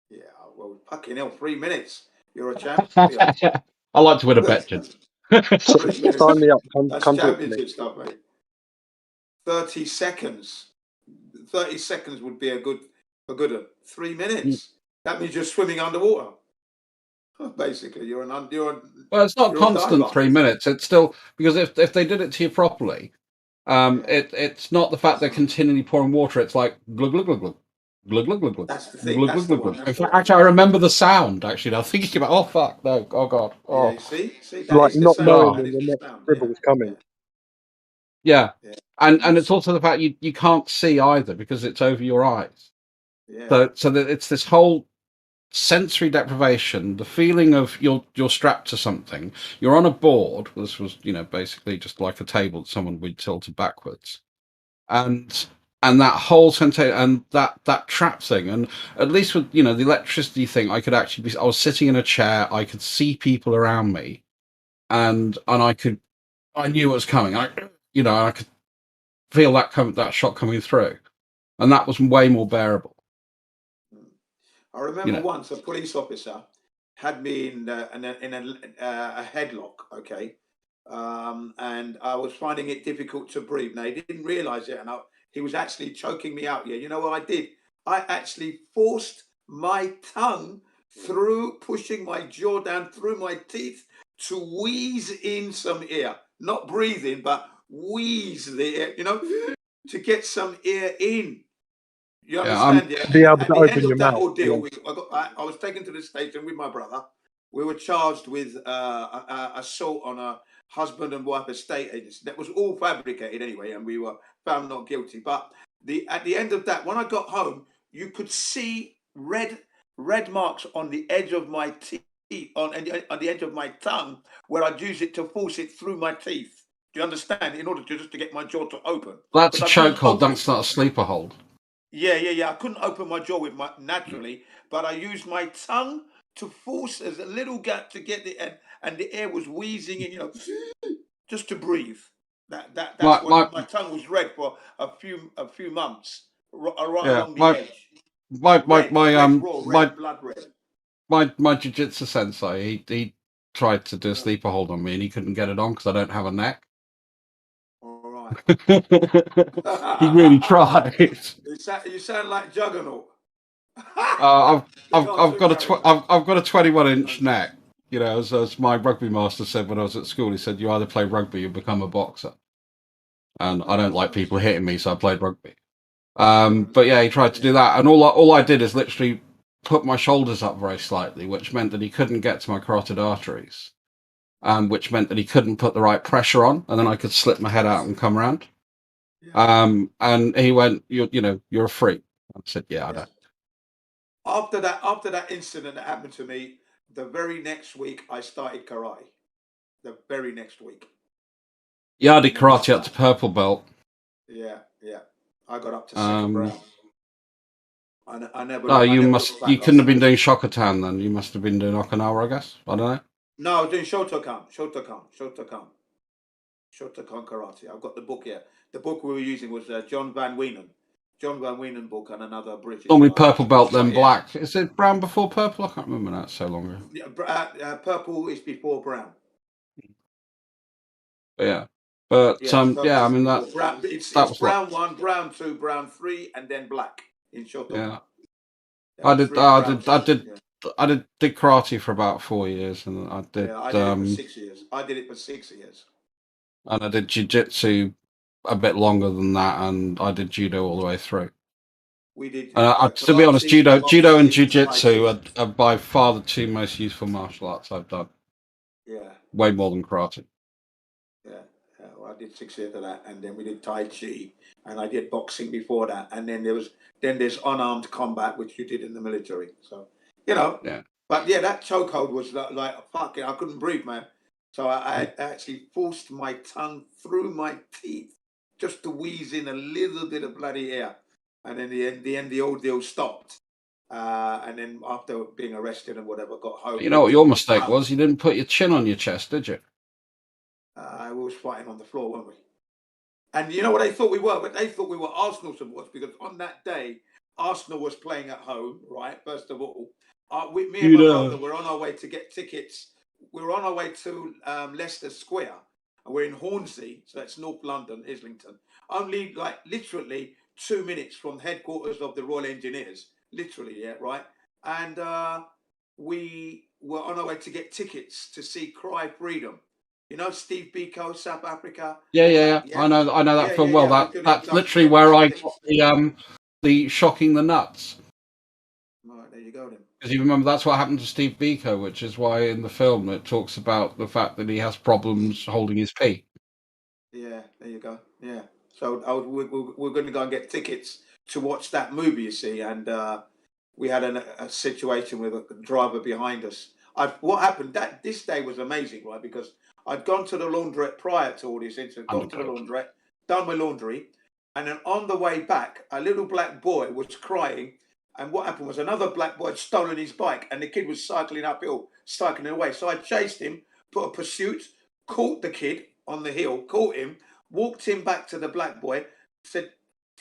Yeah, well, fucking hell, 3 minutes. You're a champ. I like to win a bet, Jim. 3 minutes. Sign me up. That's Come talk to me. championship stuff, mate. 30 seconds. 30 seconds would be a good 3 minutes. That means you're swimming underwater. Basically, you're Well, it's not you're a constant diver. 3 minutes. It's still, because if they did it to you properly, it's not the fact they're continually pouring water. It's like glug glug glug glug. Glug glug glug glug. That's the thing. Glug That's glug the glug one. glug. In fact, actually, I remember the sound. Actually, now thinking about, oh fuck, no, oh god, oh. Yeah, you see, that Like is the not sound. knowing That when is the the next sound. dribble's coming. Yeah, and it's also the fact you can't see either because it's over your eyes. Yeah. So that it's this whole sensory deprivation, the feeling of you're strapped to something, you're on a board. This was basically just like a table that someone would tilted backwards, and that whole sensation and that trap thing. And at least with the electricity thing, I was sitting in a chair, I could see people around me, and I knew what was coming. I could feel that shot coming through, and that was way more bearable. I remember once a police officer had me in a headlock, okay, and I was finding it difficult to breathe. Now he didn't realise it, and he was actually choking me out. Yeah, you know what I did? I actually forced my tongue through, pushing my jaw down through my teeth to wheeze in some air, not breathing, but wheeze the air, to get some air in. You understand? Yeah. Be able At to the end open your of that mouth. ordeal, Yeah. I was taken to the station with my brother. We were charged with assault on a husband and wife estate agency. That was all fabricated anyway, and we were found not guilty. But at the end of that, when I got home, you could see red marks on the edge of my teeth, on the edge of my tongue, where I'd use it to force it through my teeth. Do you understand? In order to just to get my jaw to open. That's a Because I couldn't chokehold. open- That's not a sleeper hold. Yeah. I couldn't open my jaw with naturally, but I used my tongue to force as a little gap to get the end, and the air was wheezing in, just to breathe. That's what my tongue was red for a few months, right along the edge. Blood red. My jiu-jitsu sensei, he tried to do a sleeper hold on me, and he couldn't get it on because I don't have a neck. All right. He really tried. You sound like Juggernaut. I've got a 21-inch neck. As my rugby master said when I was at school, he said you either play rugby or become a boxer. And I don't like people hitting me, so I played rugby. But yeah, he tried to do that, and all I did is literally put my shoulders up very slightly, which meant that he couldn't get to my carotid arteries, which meant that he couldn't put the right pressure on, and then I could slip my head out and come around. And he went, "You're a freak." I said, "Yeah, I know." After that incident that happened to me, the very next week I started karate. The very next week. Yeah, I did karate up to purple belt. Yeah. I got up to second brown. I never. No, you couldn't have been doing doing Shokotan then. You must have been doing Okinawa, I guess. I don't know. No, I was doing Shotokan karate. I've got the book here. The book we were using was John Van Wienen book, and another British. Normally purple belt, then black. Is it brown before purple? I can't remember that. It's so long ago. Yeah, purple is before brown. Yeah. But I mean that. Brown, it's brown 1, brown 2, brown 3, and then black in Shotokan. Yeah. I did karate for about 4 years, and I did. Yeah, I did it for 6 years. And I did jiu-jitsu a bit longer than that, and I did judo all the way through. We did. To be honest, judo and jiu-jitsu are by far the two most useful martial arts I've done. Yeah. Way more than karate. Yeah. Well, I did 6 years of that, and then we did Tai Chi, and I did boxing before that, and then there's unarmed combat, which you did in the military. So Yeah. But yeah, that chokehold was like fucking. I couldn't breathe, man. So I actually forced my tongue through my teeth just to wheeze in a little bit of bloody air. And in the end, the ordeal stopped. And then after being arrested and whatever, got home. You know what your mistake was? You didn't put your chin on your chest, did you? We was fighting on the floor, weren't we? And you know what they thought we were? But they thought we were Arsenal supporters because on that day, Arsenal was playing at home, right? First of all, me and my brother were on our way to get tickets. We were on our way to Leicester Square, and we're in Hornsey, so that's North London, Islington. Only like literally 2 minutes from headquarters of the Royal Engineers, literally, yeah, right. And we were on our way to get tickets to see Cry Freedom. You know Steve Biko, South Africa. Yeah. I know that film well. That's literally where I got the shocking the nuts. Right, there you go then. Because you remember that's what happened to Steve Biko, which is why in the film it talks about the fact that he has problems holding his pee. Yeah, there you go. Yeah. So we're going to go and get tickets to watch that movie, you see, and we had a situation with a driver behind us. What happened? This day was amazing, right? Because I'd gone to the laundrette prior to all this incident, gone to the laundrette, done my laundry, and then on the way back, a little black boy was crying. And what happened was another black boy had stolen his bike, and the kid was cycling uphill, cycling away. So I chased him, put a pursuit, caught the kid on the hill, caught him, walked him back to the black boy, said,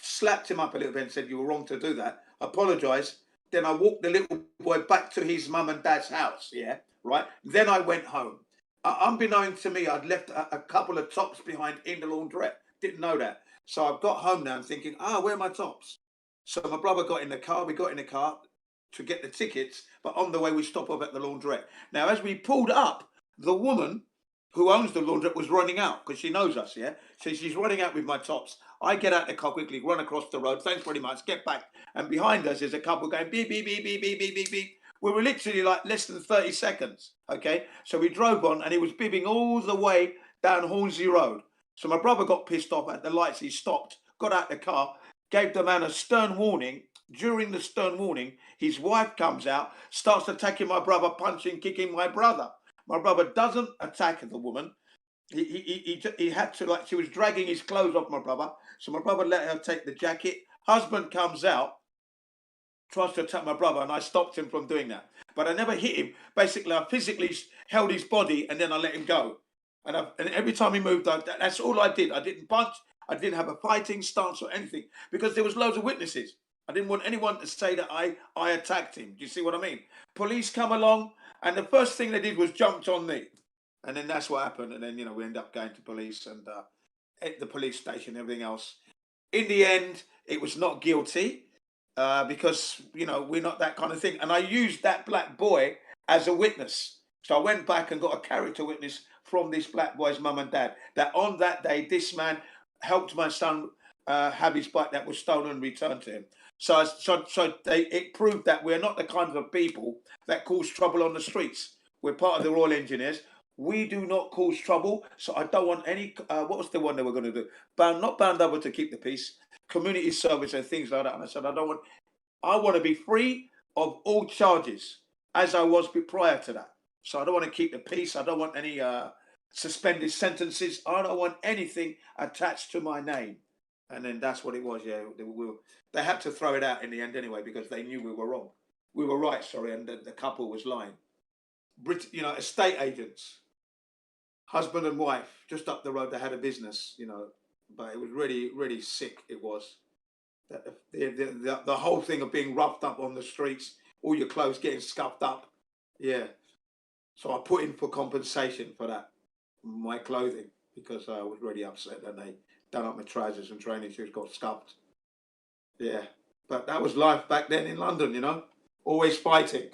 slapped him up a little bit and said, "You were wrong to do that." Apologised. Then I walked the little boy back to his mum and dad's house, yeah, right? Then I went home. Unbeknown to me, I'd left a couple of tops behind in the laundrette. Didn't know that. So I've got home now and thinking, where are my tops? So my brother got in the car. We got in the car to get the tickets, but on the way we stopped off at the laundrette. Now, as we pulled up, the woman who owns the laundrette was running out because she knows us, yeah? So she's running out with my tops. I get out the car quickly, run across the road. Thanks very much. Get back. And behind us is a couple going beep, beep, beep, beep, beep, beep, beep, beep. We were literally like less than 30 seconds, okay? So we drove on and he was beeping all the way down Hornsey Road. So my brother got pissed off at the lights. He stopped, got out the car, gave the man a stern warning. During the stern warning, his wife comes out, starts attacking my brother, punching, kicking my brother. My brother doesn't attack the woman. He had to, like, she was dragging his clothes off my brother. So my brother let her take the jacket. Husband comes out, tries to attack my brother, and I stopped him from doing that. But I never hit him. Basically, I physically held his body, and then I let him go. And every time he moved, that's all I did. I didn't punch. I didn't have a fighting stance or anything because there was loads of witnesses. I didn't want anyone to say that I attacked him. Do you see what I mean? Police come along, and the first thing they did was jumped on me. And then that's what happened. And then, we end up going to police and at the police station, everything else. In the end, it was not guilty because, we're not that kind of thing. And I used that black boy as a witness. So I went back and got a character witness from this black boy's mum and dad that on that day, this man helped my son have his bike that was stolen and returned to him. So it proved that we're not the kind of people that cause trouble on the streets. We're part of the Royal Engineers. We do not cause trouble. So I don't want any, what was the one they were going to do? Not bound over to keep the peace, community service and things like that. And I said, I want to be free of all charges as I was prior to that. So I don't want to keep the peace. I don't want any suspended sentences. I don't want anything attached to my name. And then that's what it was. Yeah, they had to throw it out in the end anyway because they knew we were wrong. We were right, sorry, and the couple was lying. Estate agents, husband and wife, just up the road. They had a business, but it was really, really sick. It was the whole thing of being roughed up on the streets, all your clothes getting scuffed up. Yeah. So I put in for compensation for that, my clothing, because I was really upset that they done up my trousers and training shoes, got scuffed. Yeah, but that was life back then in London, always fighting.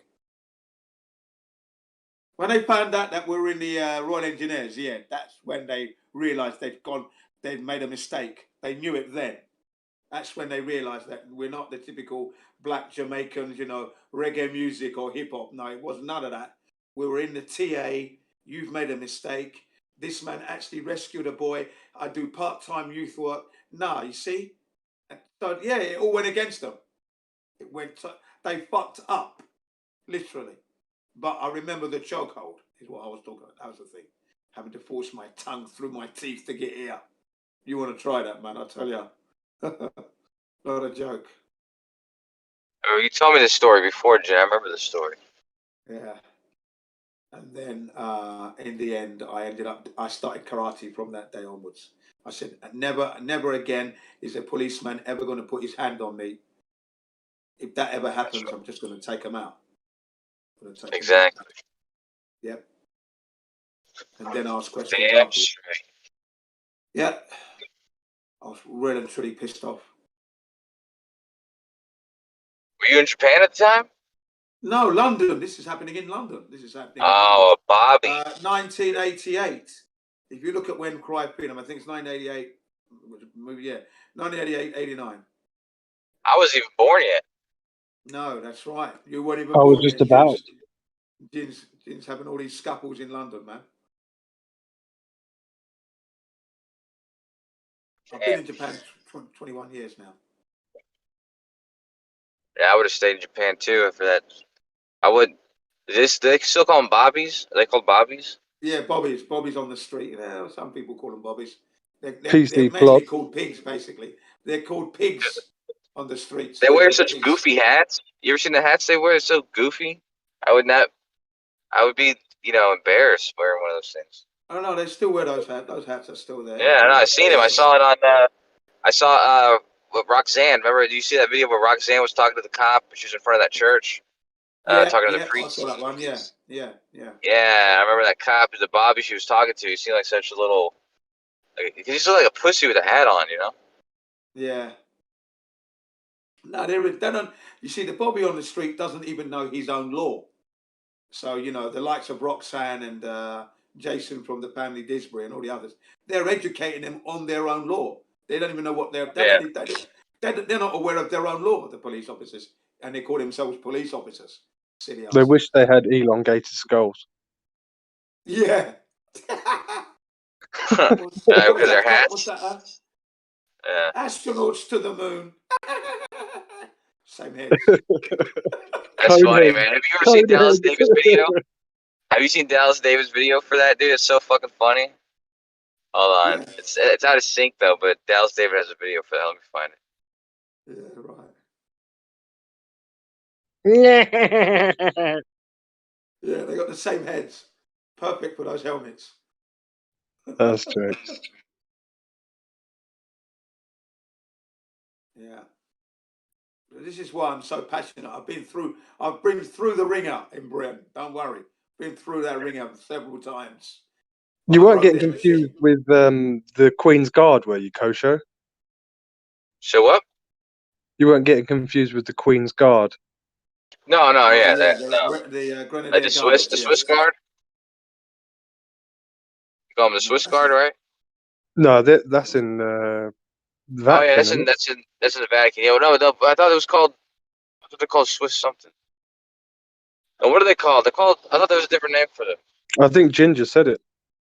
When they found out that we were in the Royal Engineers, yeah, that's when they realised they'd made a mistake. They knew it then. That's when they realised that we're not the typical black Jamaicans, reggae music or hip hop. No, it was none of that. We were in the TA. You've made a mistake. This man actually rescued a boy. I do part-time youth work. Nah, you see? So, yeah, it all went against them. They fucked up, literally. But I remember the chokehold is what I was talking about. That was the thing. having to force my tongue through my teeth to get here. You want to try that, man? I tell you, not a joke. Oh, you told me this story before, Jim. I remember this story. Yeah. And then in the end, I started karate from that day onwards. I said, never again is a policeman ever going to put his hand on me. If that ever happens, I'm just going to take him out. Exactly. Yep. And then ask questions Damn afterwards. straight. Yeah. I was really and truly pissed off. Were you in Japan at the time? No, London. This is happening in London. Oh, Bobby. 1988. If you look at when Cry Freedom, I think it's 1988. Yeah, 1988, 89. I wasn't even born yet. No, that's right. You weren't even I was born just yet. about. Jin's having all these scuffles in London, man. I've been in Japan 21 years now. Yeah, I would have stayed in Japan too for that. I would. Do they still call them bobbies? Are they called bobbies? Yeah, bobbies. Bobbies on the street. Yeah, some people call them bobbies. They're PC mainly plot. called pigs, basically. They're called pigs on the streets. They They're wear just such pigs. goofy hats. You ever seen the hats they wear? It's so goofy. I would not. I would be, embarrassed wearing one of those things. Oh no, they still wear those hats. Those hats are still there. Yeah, no, I seen him. I saw it on. I saw with Roxanne. Remember? Do you see that video where Roxanne was talking to the cop? She was in front of that church, talking to the I priest. saw that one. Yeah. Yeah, I remember that cop, the Bobby she was talking to. He seemed like such a little. He just looked like a pussy with a hat on, Yeah. No, they don't. You see, the Bobby on the street doesn't even know his own law. So the likes of Roxanne and Jason from the family Disbury and all the others, they're educating them on their own law. They don't even know what they're not aware of their own law. The police officers, and they call themselves police officers. Silly They ass. wish they had elongated skulls. Yeah. Because their hats. What's that? Yeah. Astronauts to the moon. Same head. That's funny, man. Have you ever seen Dallas Davis' video? Have you seen Dallas Davis' video for that, dude? It's so fucking funny. Hold on. Yeah. It's out of sync, though, but Dallas Davis has a video for that. Let me find it. Yeah, right. Yeah, they got the same heads. Perfect for those helmets. That's true. Yeah. This is why I'm so passionate. I've been through the ringer in Britain. Don't worry. Been through that ringer several times. You weren't getting confused with the Queen's Guard, were you, Kosho? So what? You weren't getting confused with the Queen's Guard. No, yeah, the Grenadier like the Swiss Guard. You call them the Swiss Guard, right? No, that's in Vatican. Oh yeah, that's in the Vatican. Yeah, no, I thought it was called. I thought they're called Swiss something. And what are they called? I thought there was a different name for them. I think Ginger said it.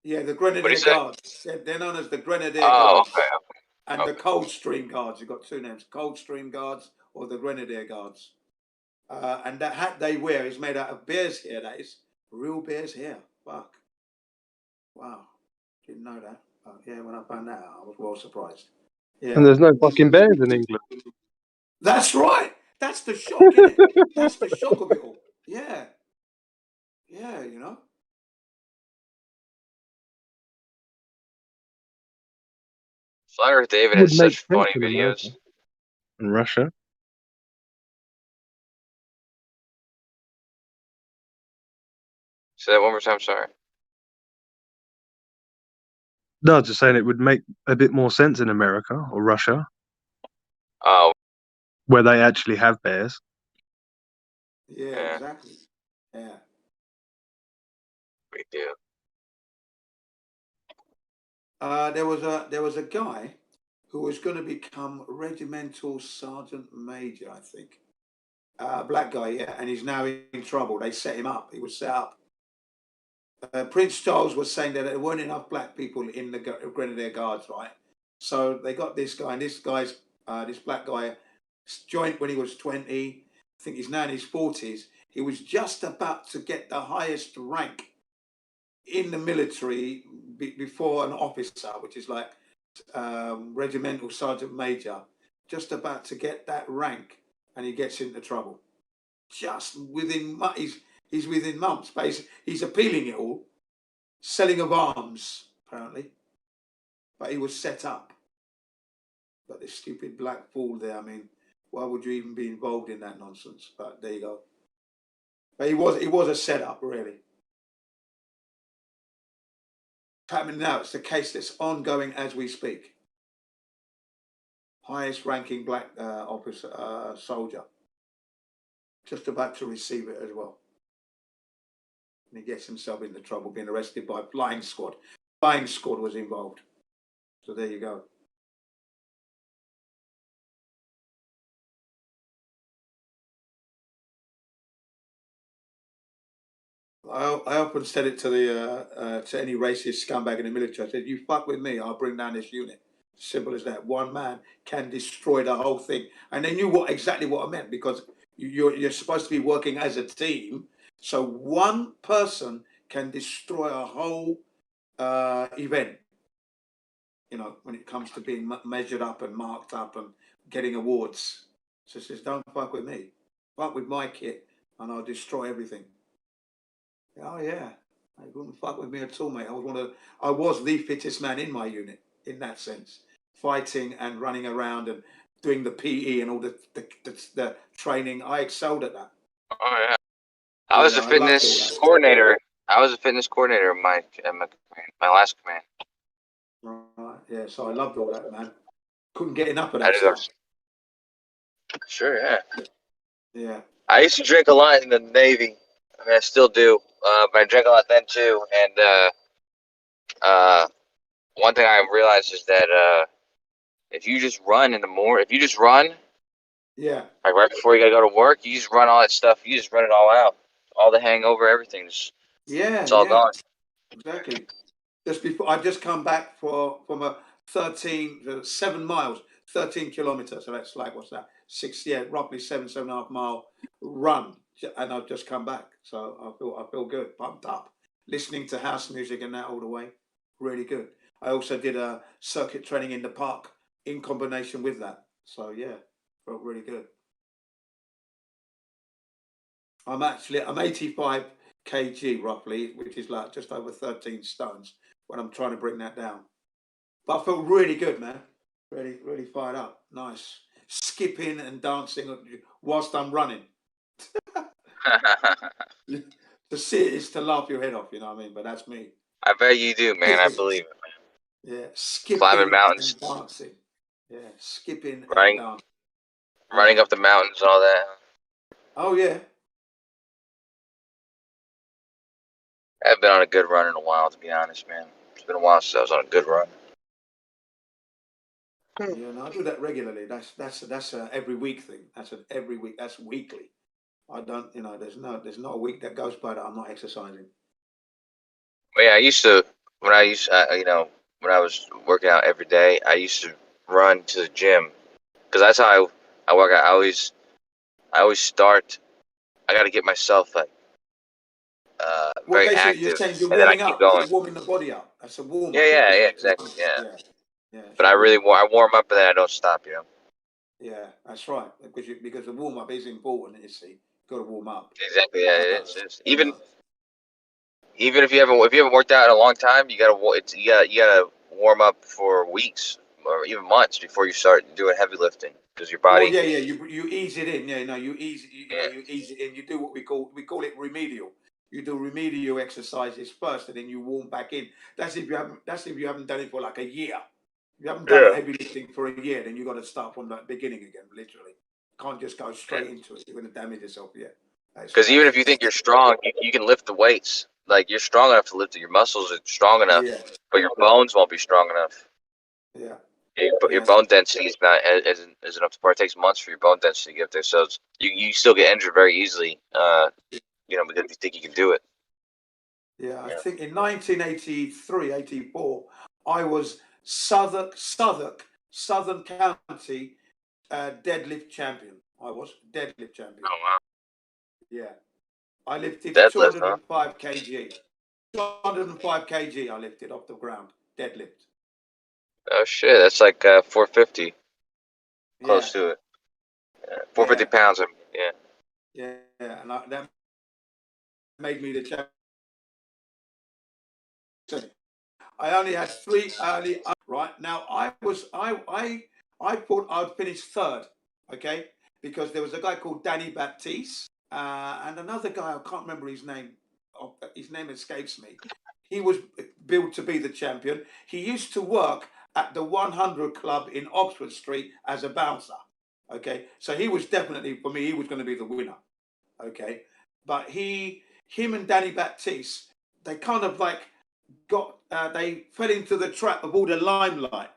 Yeah, the Grenadier Guards. They're known as the Grenadier Oh, Guards. okay. And the Coldstream Guards. You've got two names: Coldstream Guards or the Grenadier Guards. And that hat they wear is made out of bear's hair. That is real bear's hair. Fuck. Wow. Didn't know that. But yeah, when I found that out, I was well surprised. Yeah. And there's no fucking bears in England. That's right. That's the shock, isn't it? That's the shock of it all. Yeah. Yeah, Flat Earth David has such funny videos. In Russia. Say that one more time, sorry. No, just saying it would make a bit more sense in America or Russia. Oh. Where they actually have bears. Yeah, exactly. Yeah. We do. There was a guy who was going to become regimental sergeant major, I think. Black guy, yeah, and he's now in trouble. They set him up. He was set up. Prince Charles was saying that there weren't enough black people in the Grenadier Guards, right? So they got this guy, and this black guy joined when he was 20. I think he's now in his 40s. He was just about to get the highest rank in the military before an officer, which is like regimental sergeant major, just about to get that rank, and he gets into trouble. Just within he's within months. Basically, he's appealing it all, selling of arms apparently, but he was set up. But this stupid black fool there. I mean, why would you even be involved in that nonsense? But there you go. But it was a setup, really. Happening now. It's the case that's ongoing as we speak. Highest ranking black officer, soldier, just about to receive it as well. And he gets himself into trouble, being arrested by flying squad. Flying squad was involved. So there you go. I often said it to the to any racist scumbag in the military. I said, "You fuck with me, I'll bring down this unit." Simple as that. One man can destroy the whole thing, and they knew exactly what I meant, because you're supposed to be working as a team. So one person can destroy a whole event. You know, when it comes to being measured up and marked up and getting awards. So it says, "Don't fuck with me. Fuck with my kit, and I'll destroy everything." Oh yeah, they wouldn't fuck with me at all, mate. I was the fittest man in my unit in that sense, fighting and running around and doing the PE and all the training. I excelled at that. Oh yeah, I was a fitness coordinator. I was a fitness coordinator in my last command. Right, yeah. So I loved all that, man. Couldn't get enough of that stuff. Sure, yeah. Yeah. I used to drink a lot in the Navy. I mean, I still do, but I drank a lot then too. And one thing I realized is that if you just run in the morning, if you just run, yeah, like right before you gotta go to work, you just run all that stuff. You just run it all out, all the hangover, everything. It's all gone. Exactly. Just before I just come back from a 7 miles, 13 kilometers. So that's like, what's that? Roughly 7.5 mile run, and I've just come back. So I feel good, pumped up, listening to house music and that all the way. Really good. I also did a circuit training in the park in combination with that. So yeah, felt really good. I'm 85 kg roughly, which is like just over 13 stones when I'm trying to bring that down. But I felt really good, man. Really, really fired up. Nice. Skipping and dancing whilst I'm running. To see it is to laugh your head off, you know what I mean? But that's me. I bet you do, man. I believe it, man. Yeah, skipping climbing mountains, and dancing. Yeah, skipping running, and dancing. running up the mountains and all that. Oh yeah. I haven't been on a good run in a while, to be honest, man. It's been a while since I was on a good run. Yeah, no, I do that regularly. That's a every week thing. That's an every week. That's weekly. I don't, there's not a week that goes by that I'm not exercising. Well, yeah, I used to when I was working out every day. I used to run to the gym because that's how I work out. I always start. I got to get myself like very active, you're and then I warming keep up. going. You're warming the body up. That's a warm up. Yeah, exactly. Yeah. But so I warm up and then I don't stop. Yeah, that's right. Because the warm up is important. You see, you've got to warm up. Exactly. Yeah, it is. Even if you haven't worked out in a long time, you gotta warm up for weeks or even months before you start doing heavy lifting because your body. Well, yeah. You ease it in. Yeah, no, you ease. You ease it in. You do what we call it remedial. You do remedial exercises first, and then you warm back in. That's if you haven't done it for like a year. If you haven't done heavy lifting for a year, then you got to start from the beginning again. Literally, can't just go straight into it. You're going to damage yourself. Yeah. Because even if you think you're strong, you can lift the weights. Like you're strong enough to lift it. Your muscles are strong enough, but your bones won't be strong enough. Yeah. Your bone density is not isn't up to par. It takes months for your bone density to get there, so you still get injured very easily. Because you think you can do it. Yeah, I think in 1983, 84, I was Southern County deadlift champion. I was deadlift champion. Oh wow. Yeah, I lifted Deadlift, 205 kg. 205 kg I lifted off the ground, deadlift. Oh shit, that's like 450. Close Yeah. to it. 450 pounds. Yeah. Yeah, and that made me the champion. I only had 3 early. Right now, I thought I'd finish third. Okay, because there was a guy called Danny Baptiste and another guy, I can't remember his name. His name escapes me. He was billed to be the champion. He used to work at the 100 Club in Oxford Street as a bouncer. Okay, so he was definitely, for me, he was going to be the winner. Okay, but him and Danny Baptiste, they kind of like they fell into the trap of all the limelight.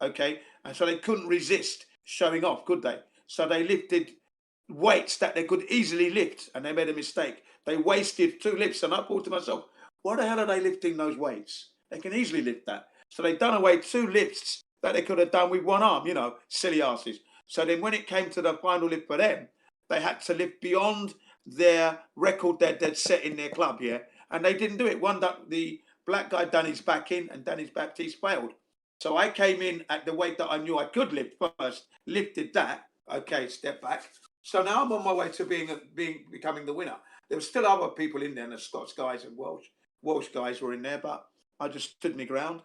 Okay, and so they couldn't resist showing off, could they? So they lifted weights that they could easily lift, and they made a mistake. They wasted 2 lifts, and I thought to myself, why the hell are they lifting those weights? They can easily lift that. So they done away 2 lifts that they could have done with 1 arm, silly asses. So then when it came to the final lift for them, they had to lift beyond their record that they'd set in their club, yeah? And they didn't do it. The black guy done his back in, and Danny's Baptiste failed. So I came in at the weight that I knew I could lift first, lifted that, okay, step back. So now I'm on my way to becoming the winner. There were still other people in there, and the Scots guys and Welsh guys were in there, but I just stood my ground,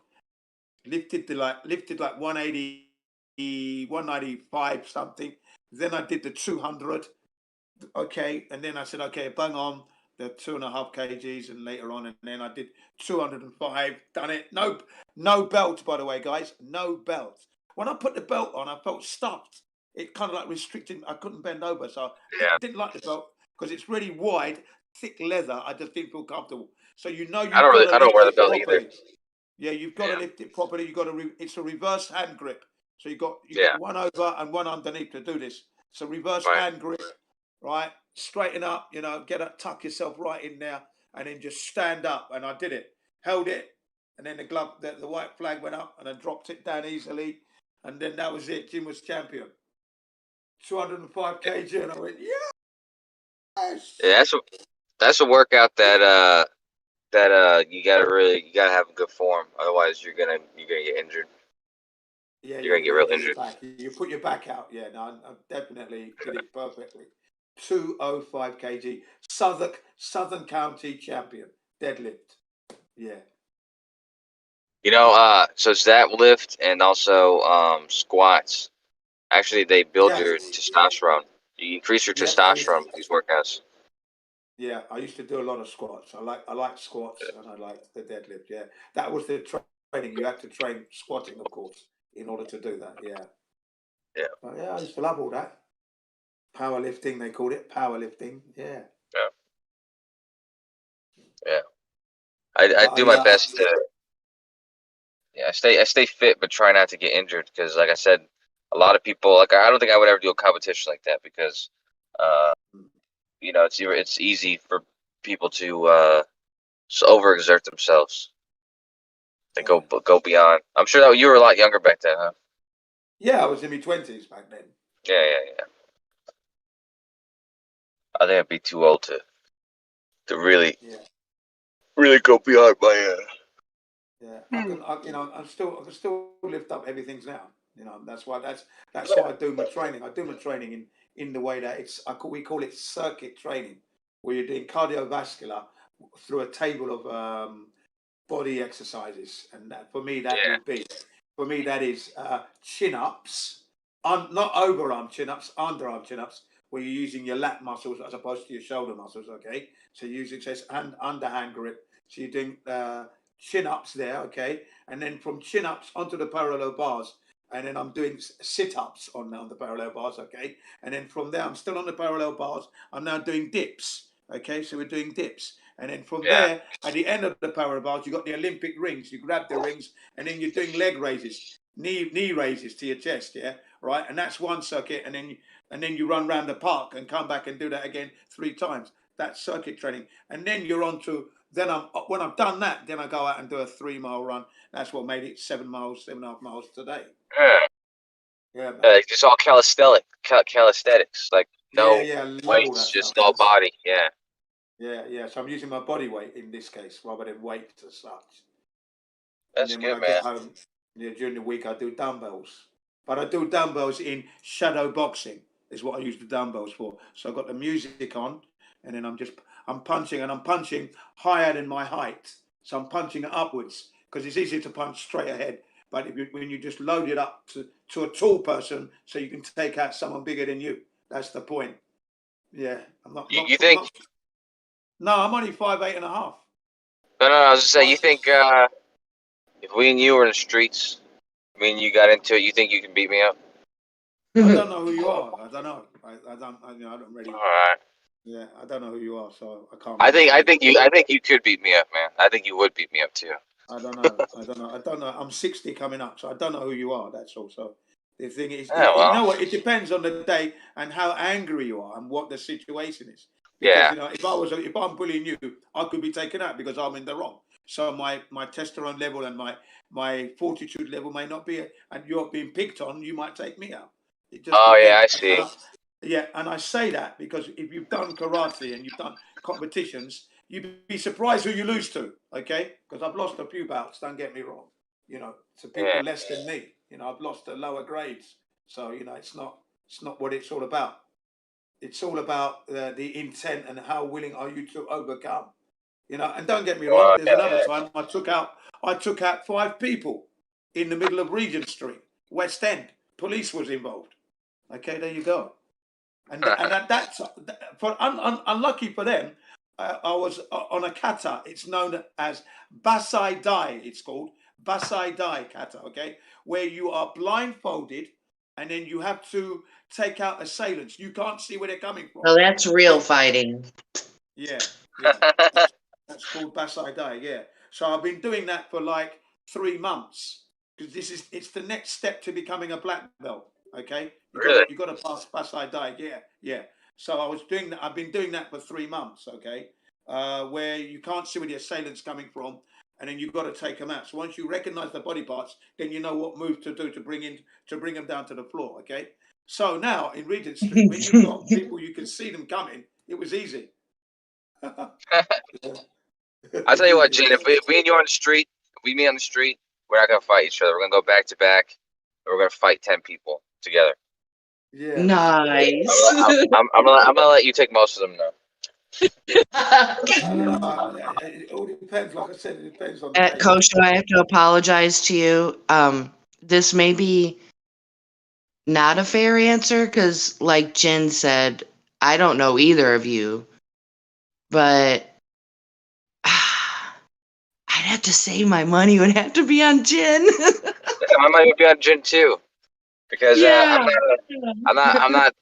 lifted like 180, 195 something. Then I did the 200, okay, and then I said, okay, bang on the 2.5 kgs, and later on, and then I did 205, done it. No belt, by the way, guys, no belt. When I put the belt on, I felt stuffed. It kind of like restricted. I couldn't bend over, so I didn't like the belt because it's really wide, thick leather. I just didn't feel comfortable. So you've got to I don't wear the lift it belt properly. either. Yeah, you've got to lift it properly. It's a reverse hand grip. So you've got one over and one underneath to do this. So reverse hand grip, right? Straighten up, get up, tuck yourself right in there, and then just stand up. And I did it, held it, and then the white flag went up, and I dropped it down easily, and then that was it. Jim was champion. 205 kg, and I went, yes. Yeah, that's a workout that you gotta have a good form. Otherwise, you're gonna get injured. Yeah, you're gonna get real injured. You put your back out. Yeah, no, I definitely did it perfectly. 205 kg, Southern County champion, deadlift. Yeah. So it's that lift and also squats. Actually, they build your testosterone. You increase your testosterone with these workouts. Yeah, I used to do a lot of squats. I like squats, and I like the deadlift. Yeah, that was the training. You had to train squatting, of course, in order to do that. Yeah. Yeah. But yeah, I used to love all that. Powerlifting, they called it powerlifting. Yeah. Yeah. I do my best to. Yeah, I stay fit, but try not to get injured because, like I said, a lot of people I don't think I would ever do a competition like that because, it's easy for people to overexert themselves. They go beyond. I'm sure that you were a lot younger back then, huh? Yeah, I was in my 20s back then. Yeah. I think I'd be too old to really go beyond my. Yeah, I can still lift up heavy things now. That's why I do my training. I do my training in the way that we call it circuit training, where you're doing cardiovascular through a table of body exercises, and that for me that is chin ups, not overarm chin ups, underarm chin ups, where you're using your lat muscles as opposed to your shoulder muscles. Okay, so you're using underhand grip. So you're doing chin ups there, okay, and then from chin ups onto the parallel bars, and then I'm doing sit ups on the parallel bars, okay, and then from there I'm still on the parallel bars. I'm now doing dips, okay, so we're doing dips, and then from there at the end of the parallel bars you got the Olympic rings. You grab the rings, and then you're doing leg raises, knee raises to your chest, yeah, right, and that's one circuit, and then you run around the park and come back and do that again 3 times. That's circuit training, and then you're on to. Then when I've done that, then I go out and do a 3-mile run. That's what made it 7.5 miles today. Yeah. Just all calisthenics, like no I love all weights, that just stuff. all body. Yeah. Yeah. So I'm using my body weight in this case rather than weight as such. That's and then good, when I man. get home, during the week, I do dumbbells. But I do dumbbells in shadow boxing. Is what I use the dumbbells for. So I've got the music on, and then I'm punching, and I'm punching higher than my height. So I'm punching it upwards because it's easier to punch straight ahead. But when you just load it up to a tall person, so you can take out someone bigger than you. That's the point. Yeah, You think? No, I'm only 5'8.5". No. I was just saying. You think if we and you were in the streets, me and you got into it, you think you can beat me up? I don't know who you are. I don't know. I don't really. All right. Yeah, I don't know who you are, so I can't. I Really think you could beat me up, man. I think you would beat me up too. I don't know. I'm 60 coming up, so I don't know who you are. That's all. So the thing is, Yeah, well. you know what? It depends on the day and how angry you are and what the situation is. Yeah. Because if I'm bullying you, I could be taken out because I'm in the wrong. So my testosterone level and my fortitude level may not be, and you're being picked on, you might take me out. It just Oh depends. yeah, I see. Yeah, and I say that because if you've done karate and you've done competitions, you'd be surprised who you lose to, okay? Because I've lost a few bouts, don't get me wrong. To people less than me. I've lost to lower grades. So, it's not what it's all about. It's all about the intent and how willing are you to overcome. And don't get me wrong, there's another time I took out 5 people in the middle of Regent Street, West End. Police was involved. Okay, there you go. And that's for unlucky for them. I was on a kata. It's known as Basai Dai. It's called Basai Dai kata. Okay, where you are blindfolded, and then you have to take out assailants. You can't see where they're coming from. Oh, that's real fighting. Yeah. That's called Basai Dai. Yeah. So I've been doing that for like 3 months because it's the next step to becoming a black belt. Okay. You got to pass Basai Dai. Yeah. So I've been doing that for 3 months. Okay. Where you can't see where the assailant's coming from, and then you've got to take them out. So once you recognize the body parts, then you know what move to do to bring them down to the floor. Okay. So now in Regent Street, when you've got people, you can see them coming. It was easy. I tell you what, Jen. If we and you on the street, we meet on the street, we're not gonna fight each other. We're gonna go back to back, and we're gonna fight 10 people together. Yeah. Nice. I'm gonna let you take most of them now. It all depends. Like I said, it depends on the day. Kosho, I have to apologize to you. This may be not a fair answer because, like Jen said, I don't know either of you, but I'd have to say my money would have to be on Jen. My money would be on Jen too, because Yeah. I'm not.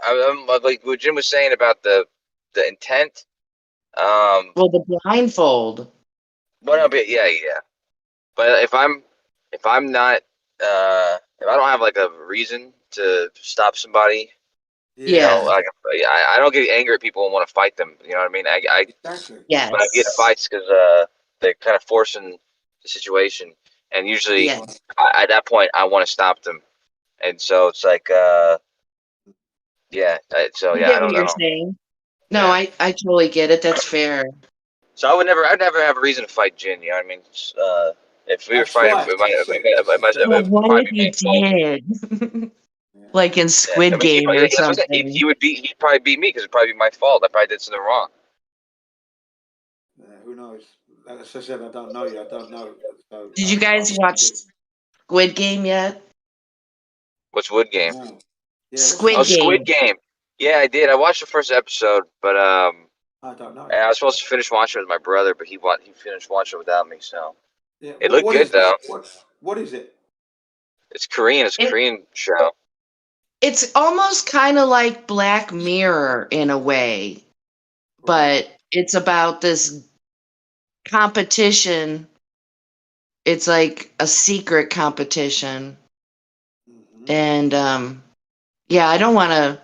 I'm like what Jim was saying about the intent. Well, the blindfold. Well, yeah. But if I'm not, if I don't have like a reason to stop somebody, like I don't get angry at people and want to fight them. You know what I mean? Yes. When I get in fights because they're kind of forcing the situation, and usually at that point I want to stop them, and so it's like, I get I don't what you're know. saying. No, I totally get it. That's fair. So I'd never have a reason to fight Jin. You know what I mean? If we were fighting, Well, what if you did? Like in Squid Game or something. He'd probably beat me because it'd probably be my fault. I probably did something wrong. Who knows? As I said, I don't know you. I don't know. So, Did you guys watch Squid Game yet? What's Wood Game? No. Squid Game. Squid Game. Yeah, I did. I watched the first episode, but I don't know. I was supposed to finish watching it with my brother, but he finished watching it without me. So Yeah. it looked good though. What is it? It's Korean. It's a Korean show. It's almost kind of like Black Mirror in a way, but it's about this competition. It's like a secret competition. And I don't want to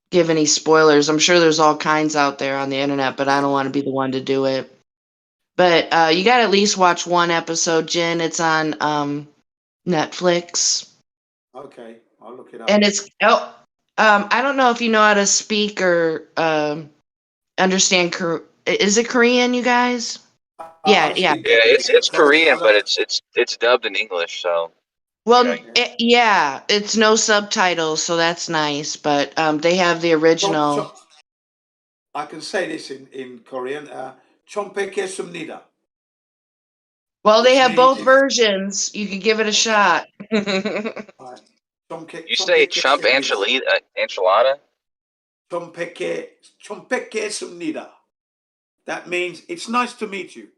give any spoilers. I'm sure there's all kinds out there on the internet, but I don't want to be the one to do it. But you got to at least watch one episode, Jen. It's on Netflix. Okay, I'll look it up. And it's I don't know if you know how to speak or understand. Is it Korean, you guys? Yeah, yeah. Yeah, it's Korean, but it's dubbed in English, so. Well, yeah, it's no subtitles, so that's nice. But they have the original. I can say this in Korean. Chompekesumnida. Well, they have both versions. You could give it a shot. You say chump enchilada? Chompekesumnida. That means it's nice to meet you.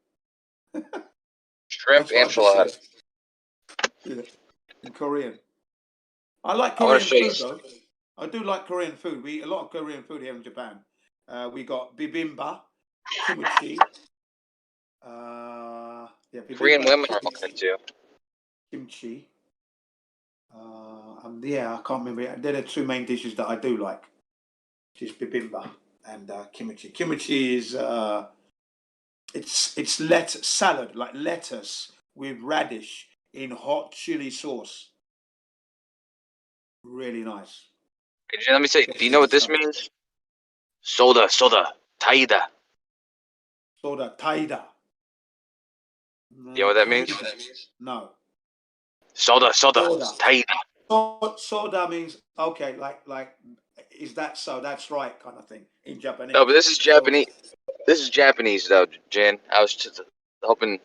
Shrimp enchilada. Yeah, in Korean. I like I wanna Korean show food though. I do like Korean food. We eat a lot of Korean food here in Japan. We got bibimbap, kimchi. Yeah, Korean bibimbap, women are all into. kimchi. Yeah, I can't remember. They're the two main dishes that I do like. Which is bibimbap and kimchi. Kimchi is it's salad, like lettuce with radish in hot chili sauce. Really nice. Hey, Jen, let me say, do you know what this means? Soda, taida. Soda, taida. You know what that means? No. Soda, taida. Soda means okay, like is that so? That's right, kind of thing in Japanese. No, but this is Japanese. This is Japanese, though, Jen. I was just hoping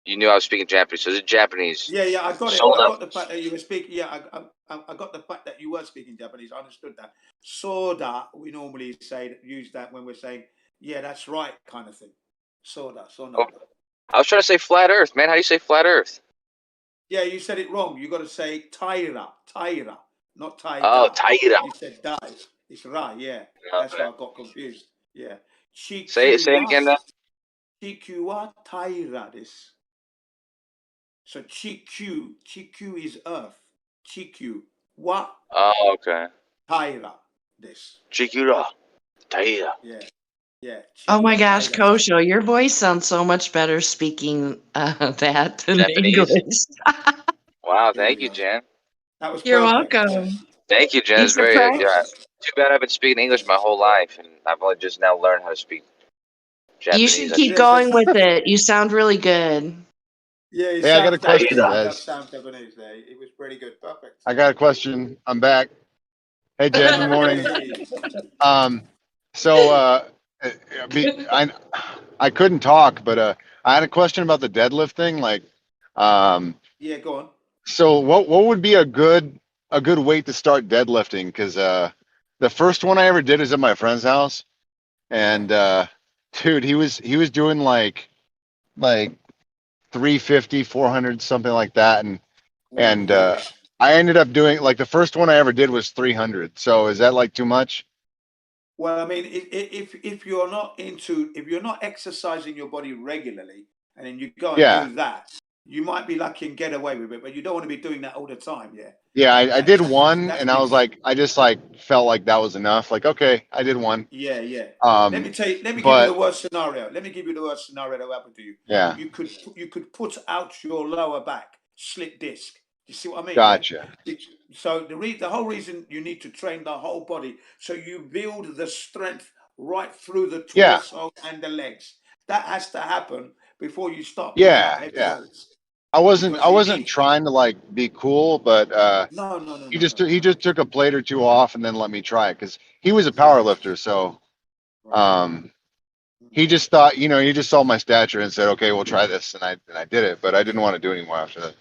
you knew I was speaking Japanese. So this is Japanese. Yeah, I got it. Soda. I got the fact that you were speaking. Yeah, I got the fact that you were speaking Japanese. I understood that. Soda, we normally use that when we're saying, yeah, that's right, kind of thing. Soda. Oh, I was trying to say flat Earth, man. How do you say flat Earth? Yeah, you said it wrong. You got to say taira, not taida. Oh, taira. You said dai. It's ra. Yeah, that's why I got confused. Yeah. Say it again now. Chiku taira this. So Chiku is Earth. Chiku wa. Oh, okay. Taira this. Chikura, taira. Yeah. Oh my gosh, Kosho, your voice sounds so much better speaking that than Japanese? English. Wow, thank you, Jen. That was You're perfect. welcome. Thank you, Jen. You It's very surprised? too bad I've been speaking English my whole life, and I've only just now learned how to speak Japanese. You should keep going with it. You sound really good. Yeah, Hey, I got a question, guys. Sound Japanese there. It was pretty good. Perfect. I got a question. I'm back. Hey, Jen. Good morning. I couldn't talk, but I had a question about the deadlift thing. Like, yeah, go on. so what would be a good weight to start deadlifting? Because the first one I ever did is at my friend's house, and dude, he was doing like 350, 400, something like that, and I ended up doing like the first one I ever did was 300. So is that like too much? Well, I mean, if you're not exercising your body regularly, and then you go and do that, you might be lucky and get away with it, but you don't want to be doing that all the time. Yeah. Yeah, I did one, and I was like, I just like felt like that was enough. Like, okay, I did one. Yeah. Let me give you the worst scenario. Let me give you the worst scenario that happened to you. Yeah. You could put out your lower back, slip disc. You see what I mean? Gotcha. So the whole reason you need to train the whole body, so you build the strength right through the torso and the legs. That has to happen before you start. Yeah. I wasn't trying to like be cool, but no. He just took a plate or two off and then let me try it because he was a power lifter. So he just thought, he just saw my stature and said, okay, we'll try this, and I did it, but I didn't want to do it anymore after that.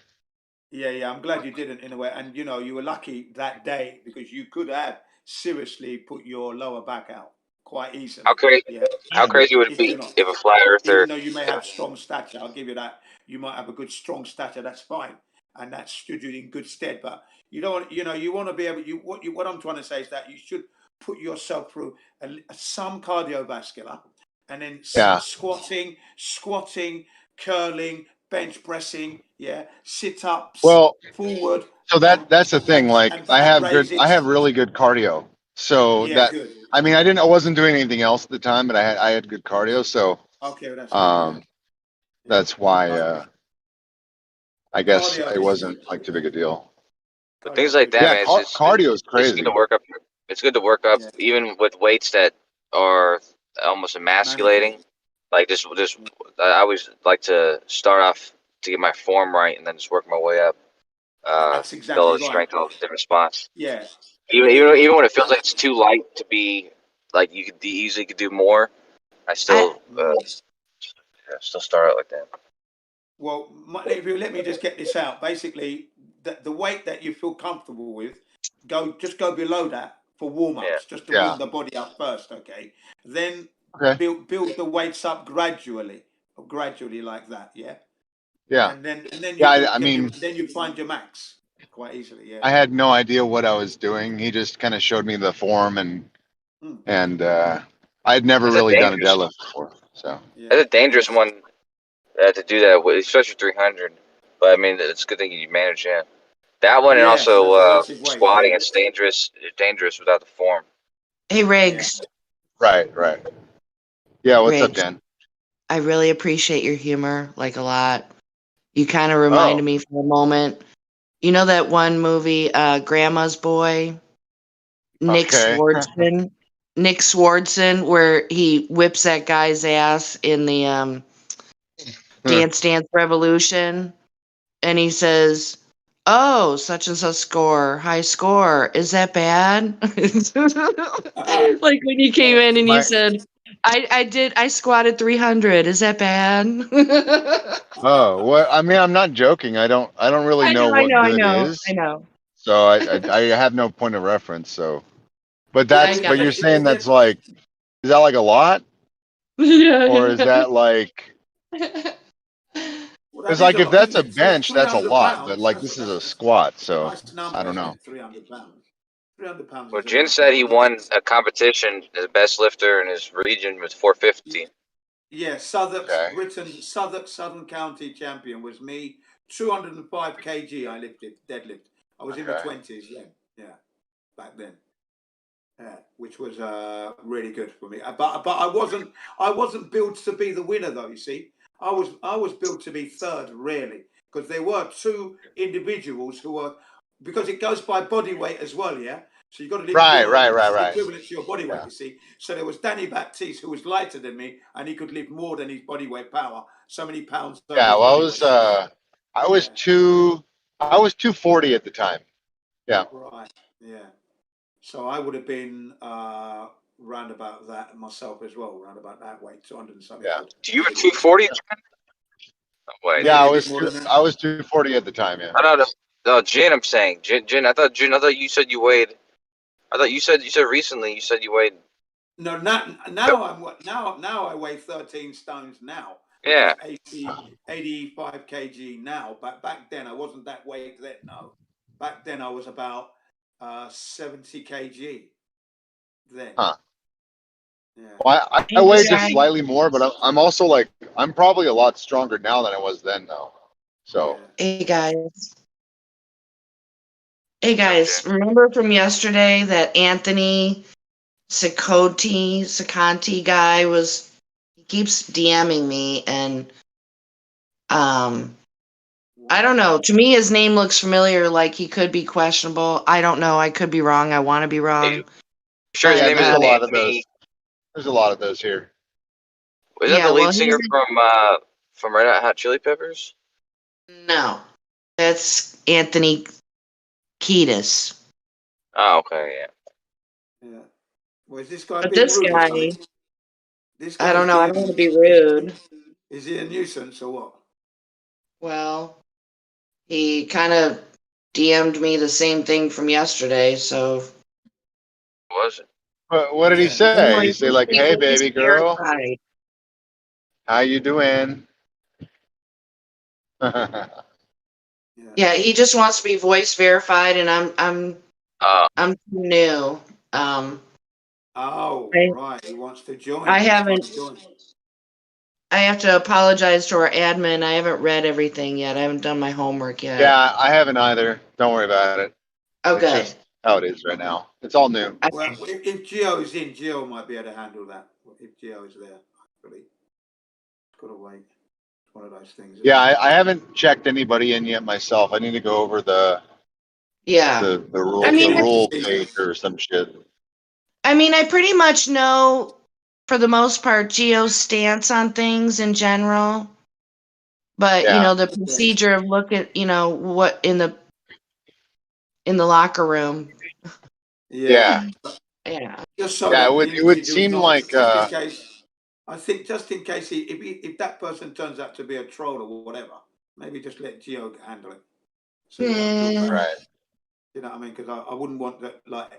Yeah. I'm glad you didn't in a way, and you were lucky that day because you could have seriously put your lower back out quite easily. How crazy would it be if a flat earther? Even though you may have strong stature, I'll give you that. You might have a good strong stature. That's fine, and that stood you in good stead. But you don't, you want to be able. What I'm trying to say is that you should put yourself through some cardiovascular, and then squatting, curling, bench pressing, sit ups, forward. So that's the thing. Like I have really good cardio. So I wasn't doing anything else at the time, but I had good cardio. So that's why I guess it wasn't like too big a deal. But things like that, man, cardio is crazy. It's good to work up. It's good to work up even with weights that are almost emasculating. Like just I always like to start off to get my form right and then just work my way up. That's exactly Build right. strength of different spots. Yeah. Even when it feels like it's too light to be like you could easily could do more, I still still start out like that. Well, let me just get this out. Basically, the weight that you feel comfortable with, just go below that for warm-ups, just to warm the body up first, okay? Then build the weights up gradually like that, yeah. Yeah. And then I mean, then you find your max quite easily, yeah. I had no idea what I was doing. He just kind of showed me the form, and I'd never That's a really done a dangerous- deadlift before. So That's a dangerous one to do that with, especially 300. But I mean, it's a good thing you manage. Yeah, that one and Yes, also that's a massive weight, squatting. yeah. It's dangerous. It's dangerous without the form. Hey, Riggs. right. Yeah, what's up, Riggs, Dan? I really appreciate your humor, like a lot. You kind of reminded me for a moment. You know that one movie, Grandma's Boy? Nick Okay. Swardson? Nick Swardson, where he whips that guy's ass in the Dance Dance Revolution. And he says, "Oh, such and such score, high score. Is that bad?" Like when you came in and you said, I squatted 300. Is that bad?" Oh, what? I mean, I'm not joking. I don't really know what good is. I know. So I have no point of reference. So, but I but you're know. saying that's like, is that like a lot, Yeah. or is that like? Because like if that's a bench, that's a lot. But like this is a squat, so I don't know. 300 pounds. 300 pounds. Well, Jin said he won a competition as best lifter in his region with 450. Yeah, Southwark's Southern County champion was me. 205 kg I deadlift. I was in the 20s then. Yeah, back then. Yeah, which was really good for me. But I wasn't built to be the winner though. You see, I was built to be third, really, because there were two individuals who were, because it goes by body weight as well. Yeah, so you got to lift Right. equivalent to your body weight. You see, so there was Danny Baptiste who was lighter than me, and he could lift more than his body weight power. So many pounds. Yeah, well, I was 240 at the time. Yeah. Right. Yeah. So I would have been round about that myself as well, round about that weight, 200 and something. Yeah. Do you have 240? Wait. Yeah, I was 240 at the time. Yeah. No, Jin. I'm saying Jin. I thought you said you weighed. I thought you said recently. You said you weighed. No, now I weigh 13 stones now. Yeah. 85 kg now. But back then I wasn't that weight then. No, back then I was about 70 kg. Then. Huh. Yeah. Well, I weigh just slightly more, but I'm also like I'm probably a lot stronger now than I was then, though. So. Hey guys, remember from yesterday that Anthony Sacanti guy he keeps DMing me, and I don't know. To me, his name looks familiar, like he could be questionable. I don't know. I could be wrong. I want to be wrong. Sure, his name is a lot of Anthony. those. There's a lot of those here. Was that the lead singer from Red Hot Chili Peppers? No, that's Anthony Kiedis. Oh, okay, yeah. Yeah. Well, is this guy But being this rude or guy, something? This I don't guy's know. I don't want to be rude. Is he a nuisance or what? Well, he kind of DM'd me the same thing from yesterday, so. Was it? What did he say? He say like, "Hey, baby girl, verified. how you doing?" Yeah, he just wants to be voice verified, and I'm too new. Right. He wants to join. I haven't. I have to apologize to our admin. I haven't read everything yet. I haven't done my homework yet. Yeah, I haven't either. Don't worry about it. Okay. It's just how it is right now. It's all new. Well, if Gio's in, Gio might be able to handle that. If Gio is there, actually. Got to wait. It's one of those things. Yeah, I haven't checked anybody in yet myself. I need to go over the rule I mean, the rule page or some shit. I mean, I pretty much know for the most part, Gio's stance on things in general. But you know, the procedure of look at, you know, what in the locker room. Yeah. Yeah. Just so Yeah, that the it would individual's seem not, like just in case. I think just in case if that person turns out to be a troll or whatever, maybe just let Gio handle it. So you don't feel bad. right. You know what I mean? Because I wouldn't want that, like,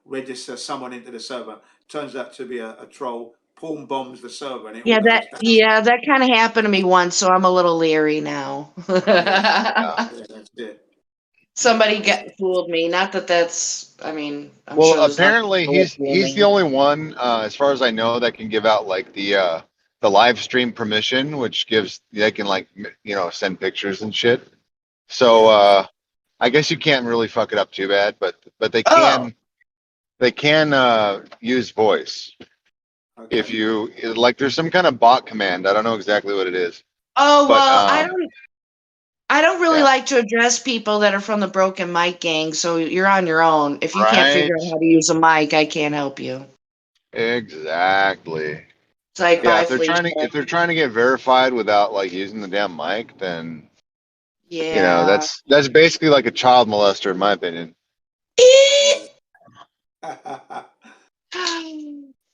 register someone into the server, turns out to be a troll, palm bombs the server, and it all goes down. that kind of happened to me once, so I'm a little leery now. Yeah, that's it. Somebody fooled me. Not that that's. I mean, I'm Well, sure there's nothing apparently wrong with he's the fooling. only one, as far as I know, that can give out like the live stream permission, which gives they can like send pictures and shit. So I guess you can't really fuck it up too bad, but they can use voice if you like. There's some kind of bot command. I don't know exactly what it is. Oh but, well, I don't really yeah. like to address people that are from the Broken Mic gang. So you're on your own. If you can't figure out how to use a mic, I can't help you. Exactly. It's like, Yeah, bye, if they're trying to get verified without like using the damn mic, then yeah. that's basically like a child molester, in my opinion.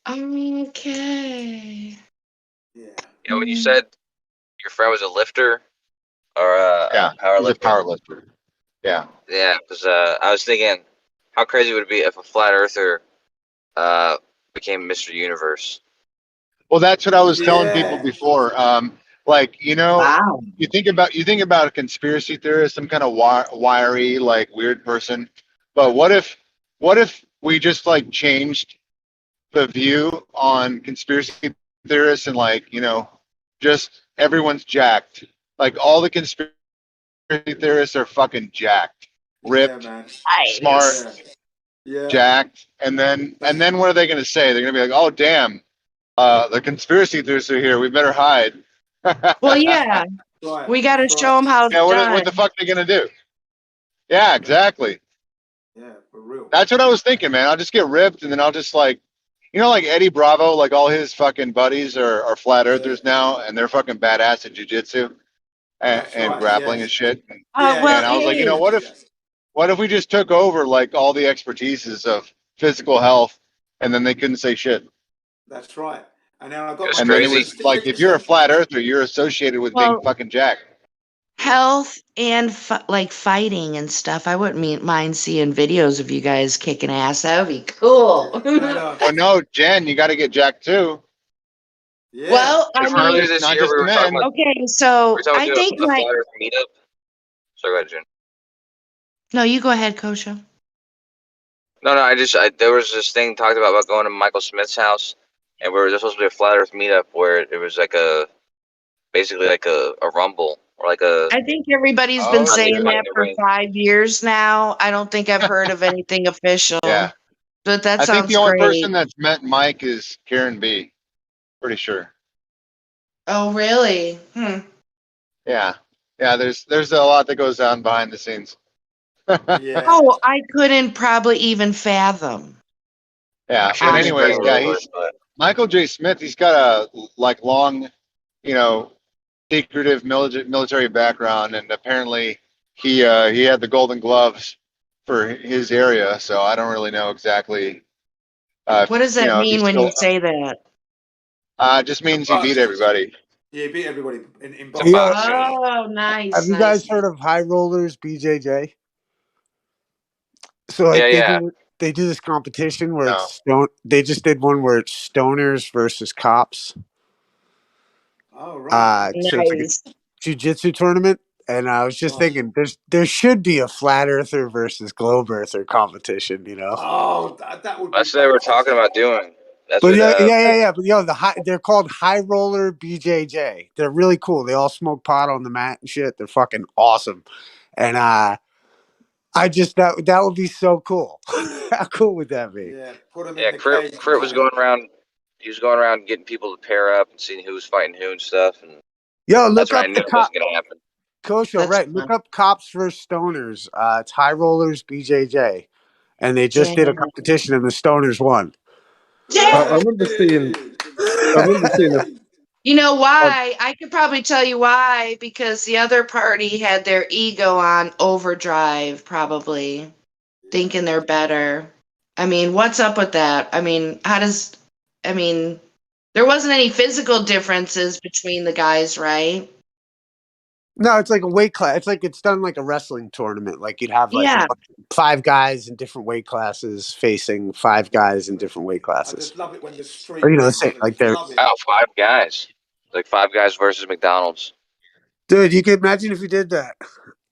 Okay. You know, when you said your friend was a lifter or a power he's a lifter. power lifter. Yeah. Yeah, because I was thinking, how crazy would it be if a flat earther became Mr. Universe? Well, that's what I was telling people before. Like, wow. you think about a conspiracy theorist, some kind of wiry, like weird person. But what if we just like changed the view on conspiracy theorists and like, just everyone's jacked. Like all the conspiracy theorists are fucking jacked, ripped, smart, jacked. And then what are they going to say? They're going to be like, oh, damn. The conspiracy theorists are here. We better hide. Well, yeah. We got to show them how it's done. What the fuck are they gonna do? Yeah, exactly. Yeah, for real. That's what I was thinking, man. I'll just get ripped, and then I'll just like Eddie Bravo, like all his fucking buddies are flat earthers now, and they're fucking badass at jujitsu and grappling and shit. And I was like, what if we just took over like all the expertises of physical health, and then they couldn't say shit. That's right. And then I got. And then it was like, if you're a flat earther, you're associated with being fucking jacked. Health and like fighting and stuff. I wouldn't mind seeing videos of you guys kicking ass. That would be cool. Well, no, Jen, you got to get jacked too. Yeah. Well, I mean, Earlier this year, we were talking about. Okay, so I think a like. flat earth meetup. Sorry, go ahead, Jen. No, you go ahead, Kosha. No, there was this thing talked about going to Michael Smith's house, and there's supposed to be a flat earth meetup where it was like basically like a rumble or like a. I think everybody's been saying that for 5 years now. I don't think I've heard of anything official. Yeah. But that I sounds think the only great. person that's met Mike is Karen B. Pretty sure. Oh, really? Yeah. Yeah, there's a lot that goes on behind the scenes. Oh, I couldn't probably even fathom. Yeah, but anyways, he's Michael J. Smith. He's got a like long, secretive military background, and apparently he had the Golden Gloves for his area. So I don't really know exactly. What does that mean when you say that? Just means he beat everybody. Yeah, he beat everybody in both. Oh, nice. Have you guys heard of High Rollers BJJ? So like they do this competition where it's they just did one where it's stoners versus cops. Oh right. So it's like a jiu-jitsu tournament, and I was just thinking there should be a flat earther versus globe earther competition, Oh, that would be. That's what they were talking about doing. That's But what, yeah. But they're called High Roller BJJ. They're really cool. They all smoke pot on the mat and shit. They're fucking awesome. And I just that would be so cool. How cool would that be? Yeah, put them in the Crit was going around. He was going around getting people to pair up and seeing who was fighting who and stuff. And look up I knew it wasn't gonna happen. Kosha, right? Look up Cops versus Stoners. It's High Rollers BJJ, and they just did a competition and the Stoners won. I remember seeing remember seeing a You know why? I could probably tell you why, because the other party had their ego on overdrive, probably thinking they're better. I mean, what's up with that? I mean, there wasn't any physical differences between the guys, right? No, it's like a weight class. It's like it's done like a wrestling tournament. Like you'd have like Yeah. 5 guys in different weight classes facing 5 guys in different weight I classes. just love it when the stream Or, you know, the wins. same. I Like just they're, love it. Oh, 5 guys. Like 5 guys versus McDonald's. dude. You could imagine if you did that.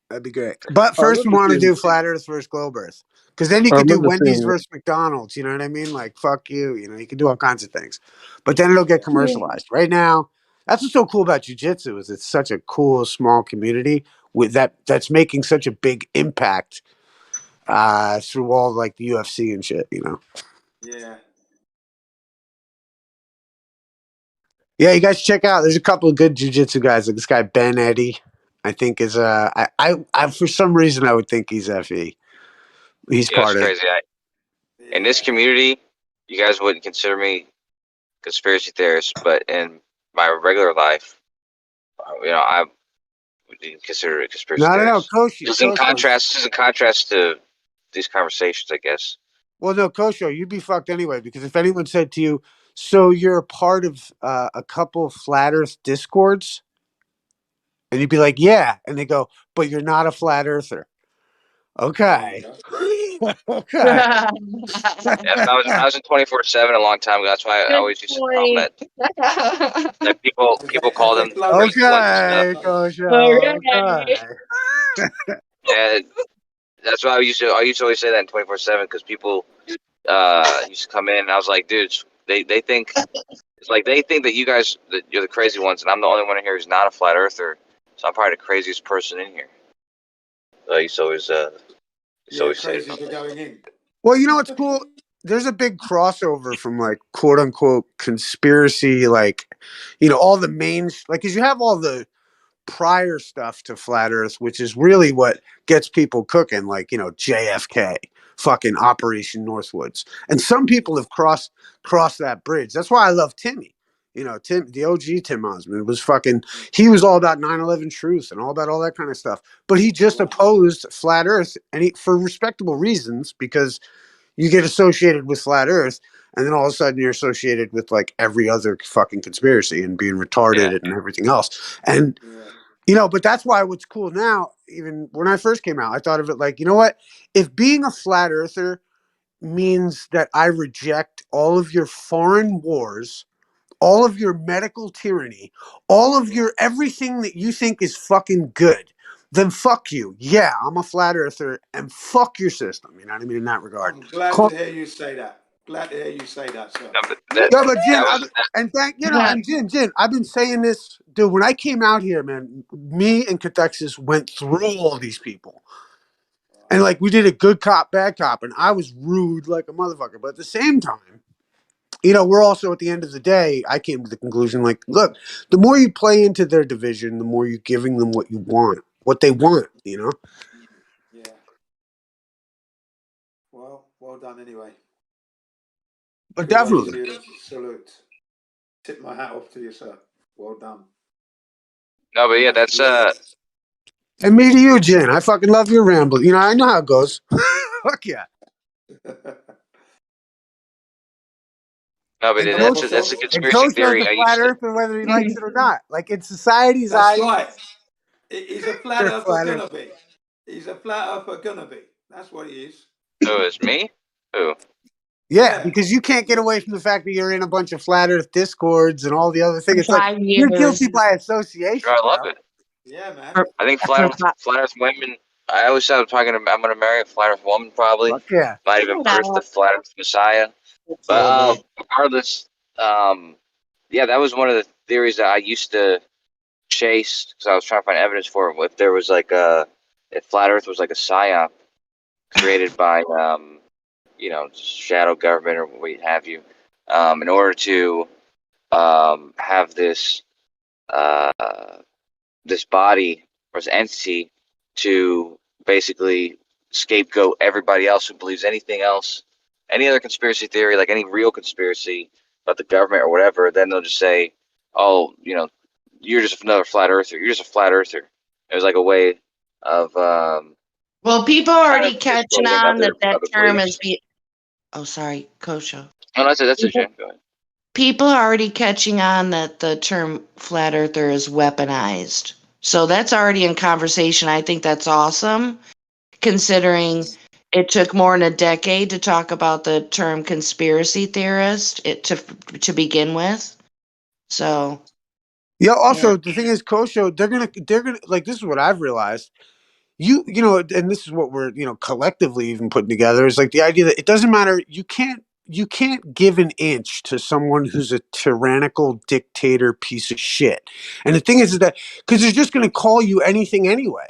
That'd be great. But I first, we remember want to seeing do flat Earth versus globe Earth, because then you I could do remember Wendy's seeing versus McDonald's. You know what I mean? Like fuck you. You know, you can do all kinds of things, but then it'll get commercialized. Right now, that's what's so cool about jujitsu is it's such a cool small community with that's making such a big impact through all like the UFC and shit. You know. Yeah. Yeah, you guys check out. There's a couple of good jujitsu guys. Like this guy Ben Eddy, I think is I for some reason I would think he's FE. He's You know, it's part of. crazy. In this community, you guys wouldn't consider me conspiracy theorist, but in my regular life, I would consider it a conspiracy No, theorist. Koshi. This is in contrast to these conversations, I guess. Well, no, Kosho, you'd be fucked anyway, because if anyone said to you, so you're a part of a couple flat Earth discords, and you'd be like, yeah, and they go, but you're not a flat earther. Okay. Okay. Yeah, I was in 24/7 a long time ago. That's why I always used to tell them that people call them the crazy ones and stuff. Okay, Kosho. Okay. And that's why I used to always say that in 24/7 because people used to come in and I was like, dudes, they think it's like they think that that you're the crazy ones and I'm the only one in here who's not a flat earther. So I'm probably the craziest person in here. I used to always say Crazy for going in. Well, you know what's cool? There's a big crossover from like quote unquote conspiracy, like, you know, all the main, like, because you have all the prior stuff to flat Earth, which is really what gets people cooking, like, you know, JFK, fucking Operation Northwoods. And some people have crossed that bridge. That's why I love Timmy. You know, the OG Tim Osmond was fucking, he was all about 9/11 truth and all about all that kind of stuff. But he just opposed flat Earth, and for respectable reasons, because you get associated with flat Earth, and then all of a sudden you're associated with like every other fucking conspiracy and being retarded and everything else. And you know, but that's why what's cool now, even when I first came out, I thought of it like, you know what? If being a flat earther means that I reject all of your foreign wars, all of your medical tyranny, all of your everything that you think is fucking good, then fuck you. Yeah, I'm a flat earther and fuck your system. You know what I mean? In that regard. I'm glad to hear you say that. Glad to hear you say that, sir. No, but Jin, Jin, I've been saying this, dude. When I came out here, man, me and Cathexis went through all these people, and like we did a good cop, bad cop, and I was rude like a motherfucker. But at the same time, you know, we're also at the end of the day, I came to the conclusion, like, look, the more you play into their division, the more you're giving them what you want, what they want, you know. Yeah. Well done anyway. But definitely. Kudos to you. Salute. Tip my hat off to you, sir. Well done. No, but yeah, that's And me to you, Jen. I fucking love your ramble. You know, I know how it goes. Fuck yeah. No, but And that's a conspiracy Coach theory. knows I the used flat to. earther whether he likes it or not. Like in society's That's eyes, right. He's a flat they're earther flat gonna earth. be. He's a flat earther gonna be. That's what he is. Who is me? Who? Yeah, because you can't get away from the fact that you're in a bunch of flat earth discords and all the other things. It's like you're guilty by association. Sure, I love bro. it. Yeah, man. I think flat earth women. I always said I'm gonna marry a flat earth woman probably. Fuck yeah. Might even birth the flat earth messiah. But regardless, yeah, that was one of the theories that I used to chase because I was trying to find evidence for it. If there was like if flat earth was like a psyop created by shadow government or what have you, in order to have this this body or this entity to basically scapegoat everybody else who believes anything else, any other conspiracy theory, like any real conspiracy, about the government or whatever, then they'll just say, "Oh, you know, you're just another flat earther. You're just a flat earther." It was like a way of Well, people are kind already of catching discrediting on that that other term is beliefs. be. Oh, sorry, Kosho. No, that's it. People, Jen. Go ahead. people are already catching on that the term flat earther is weaponized. So that's already in conversation. I think that's awesome, considering it took more than a decade to talk about the term conspiracy theorist to begin with. So Yeah. yeah. Also, the thing is, Kosho, they're gonna like. This is what I've realized. You know, and this is what we're collectively even putting together is like the idea that it doesn't matter. You can't give an inch to someone who's a tyrannical dictator piece of shit. And the thing is that because they're just gonna call you anything anyway.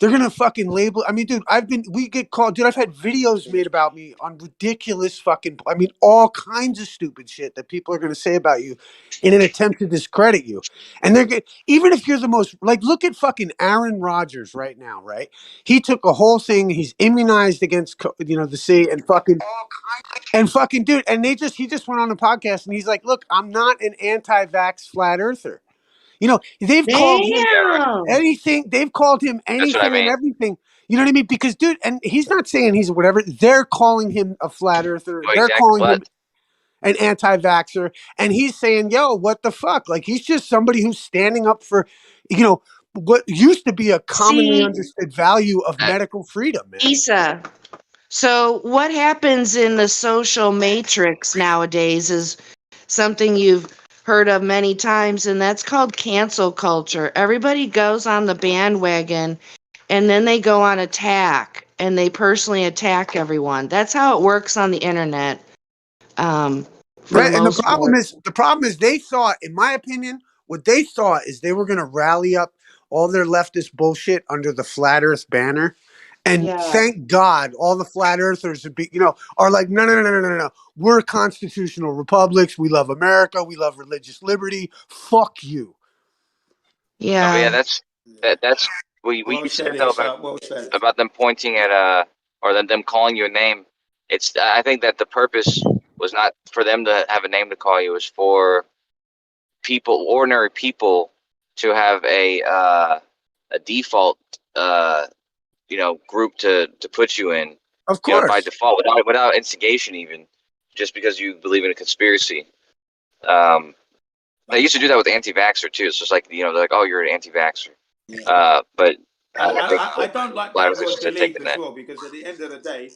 They're gonna fucking label. I mean, dude, we get called, dude. I've had videos made about me on ridiculous fucking. I mean, all kinds of stupid shit that people are gonna say about you, in an attempt to discredit you. And even if you're the most like, look at fucking Aaron Rodgers right now, right? He took a whole thing. He's immunized against the C and fucking dude. And he just went on a podcast and he's like, look, I'm not an anti-vax flat earther. They've called him Damn. anything. They've called him That's what I anything and mean. everything. You know what I mean? Because, dude, and he's not saying he's whatever. They're calling him a flat earther. Oh, They're exactly. calling him an anti-vaxxer. And he's saying, yo, what the fuck? Like, he's just somebody who's standing up for, what used to be a commonly See, understood value of medical freedom, man. Issa. So what happens in the social matrix nowadays is something you've heard of many times, and that's called cancel culture. Everybody goes on the bandwagon and then they go on attack and they personally attack everyone. That's how it works on the internet. For Right. the And most part. the problem is they thought, in my opinion, what they thought is they were going to rally up all their leftist bullshit under the flat earth banner. And Yeah. thank God all the flat earthers are like, no. We're constitutional republics. We love America. We love religious liberty. Fuck you. Yeah. Oh, yeah, that's what you Well said said, though Issa. Well said. about them pointing at or them calling you a name. I think that the purpose was not for them to have a name to call you. It was for ordinary people, to have a default group to put you in. Of By course. default, without instigation, even just because you believe in a conspiracy. They used to do that with anti-vaxxer too. It's just like they're like, "Oh, you're an anti-vaxxer," but I don't like flat that earthers word just had belief taken as that. well, because at the end of the day,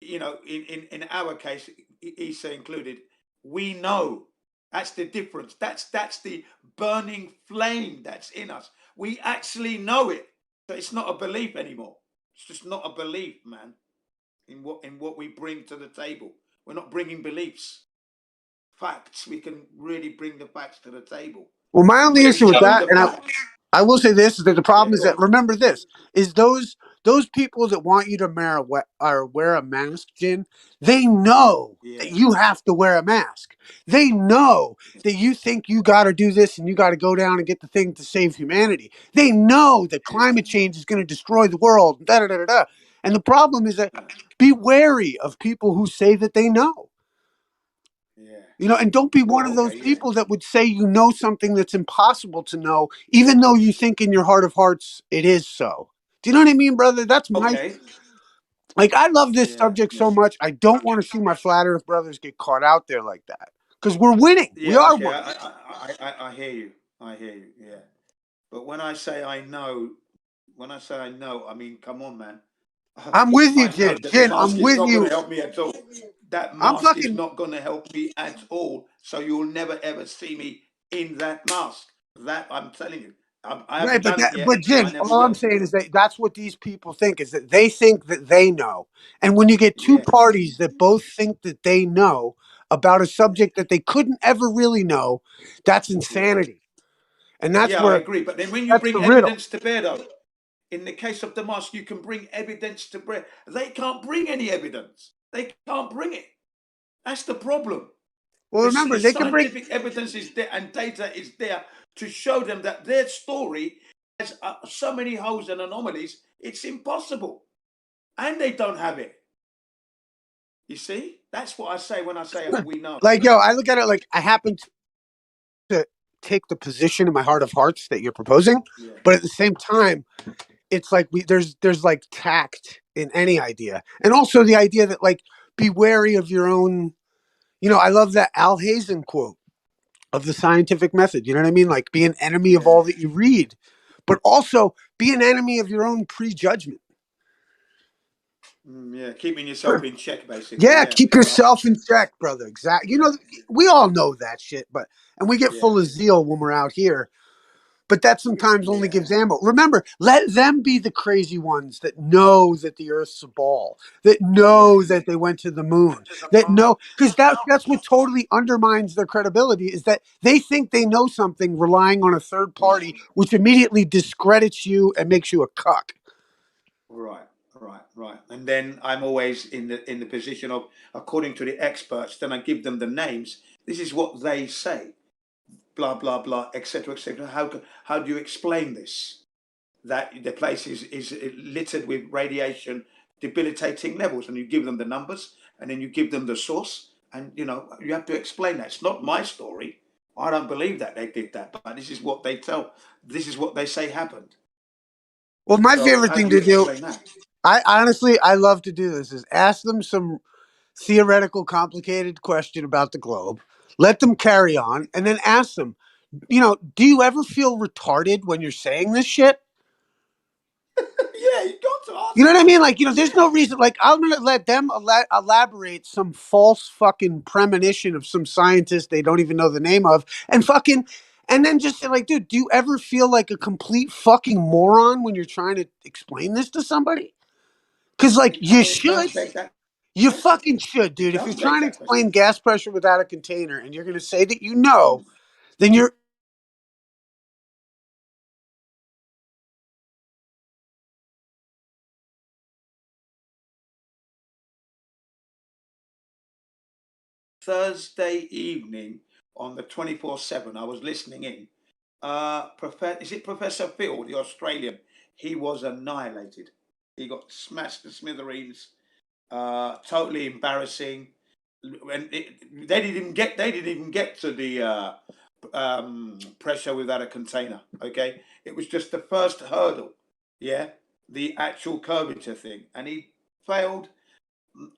in our case, Issa included, we know. That's the difference. That's the burning flame that's in us. We actually know it. So it's not a belief anymore. It's just not a belief, man. In what we bring to the table, we're not bringing beliefs, facts. We can really bring the facts to the table. Well, my only But if issue you with know that, the and facts, I will say this, is that the problem is go that, on. remember this, is those people that want you to wear a mask, Jin, they know that you have to wear a mask. They know that you think you got to do this and you got to go down and get the thing to save humanity. They know that climate change is going to destroy the world. Da, da, da, da, da. And the problem is that be wary of people who say that they know. And don't be one of those people that would say you know something that's impossible to know, even though you think in your heart of hearts it is so. Do you know what I mean, brother? That's my like. I love this subject so much. I don't want to see my flat Earth brothers get caught out there like that, because we're winning. We Yeah, are okay. winning. I hear you. I hear you. Yeah, but when I say I know, I mean, come on, man. I'm with you, I know Jin. that the Jin, mask I'm is with not going you. to help me at all. That I'm mask is fucking not going to help me at all. So you'll never ever see me in that mask. That I'm telling you. I right, haven't done it yet, but and I Jin, never all I'm will. saying is that that's what these people think, is that they think that they know. And when you get two parties that both think that they know about a subject that they couldn't ever really know, that's insanity. And that's Yeah, I where agree. But then when you that's the bring riddle. evidence to bear, though, in the case of the mask, you can bring evidence to bear. They can't bring any evidence. They can't bring it. That's the problem. Well, The remember, they can bring scientific evidence is there and data is there to show them that their story has so many holes and anomalies, it's impossible. And they don't have it. You see, that's what I say when I say we know. Like, yo, I look at it like I happen to take the position in my heart of hearts that you're proposing, Yeah. but at the same time, it's like there's like tact in any idea, and also the idea that like be wary of your own. You know, I love that Al Hazen quote of the scientific method. You know what I mean? Like, be an enemy of all that you read, but also be an enemy of your own prejudgment. Yeah, keeping yourself in check, basically. Yeah, keep yourself in check, brother. Exactly. You know, we all know that shit, and we get full of zeal when we're out here. But that sometimes only gives ammo. Remember, let them be the crazy ones that know that the Earth's a ball, that know that they went to the moon, that know, because that's what totally undermines their credibility, is that they think they know something relying on a third party, which immediately discredits you and makes you a cuck. Right. And then I'm always in the position of, according to the experts, then I give them the names. This is what they say. Blah blah blah, etc. etc. How do you explain this? That the place is littered with radiation, debilitating levels, and you give them the numbers, and then you give them the source, and you have to explain that. It's not my story. I don't believe that they did that, but this is what they tell. This is what they say happened. Well, my So favorite how thing do you to do, explain that? I love to do this, is ask them some theoretical, complicated question about the globe, let them carry on, and then ask them, do you ever feel retarded when you're saying this shit? Yeah, you got to ask. You know what I mean? Like, there's no reason. Like, I'm gonna let them elaborate some false fucking premonition of some scientist they don't even know the name of, and then just say, like, dude, do you ever feel like a complete fucking moron when you're trying to explain this to somebody? Because, like, you should. You fucking should, dude. If you're trying to explain gas pressure without a container and you're gonna say that you know, then you're. Thursday evening on the 24/7, I was listening in. Is it Professor Phil, the Australian? He was annihilated. He got smashed to smithereens. Totally embarrassing. When they didn't even get to the pressure without a container. Okay, it was just the first hurdle. Yeah, the actual curvature thing, and he failed.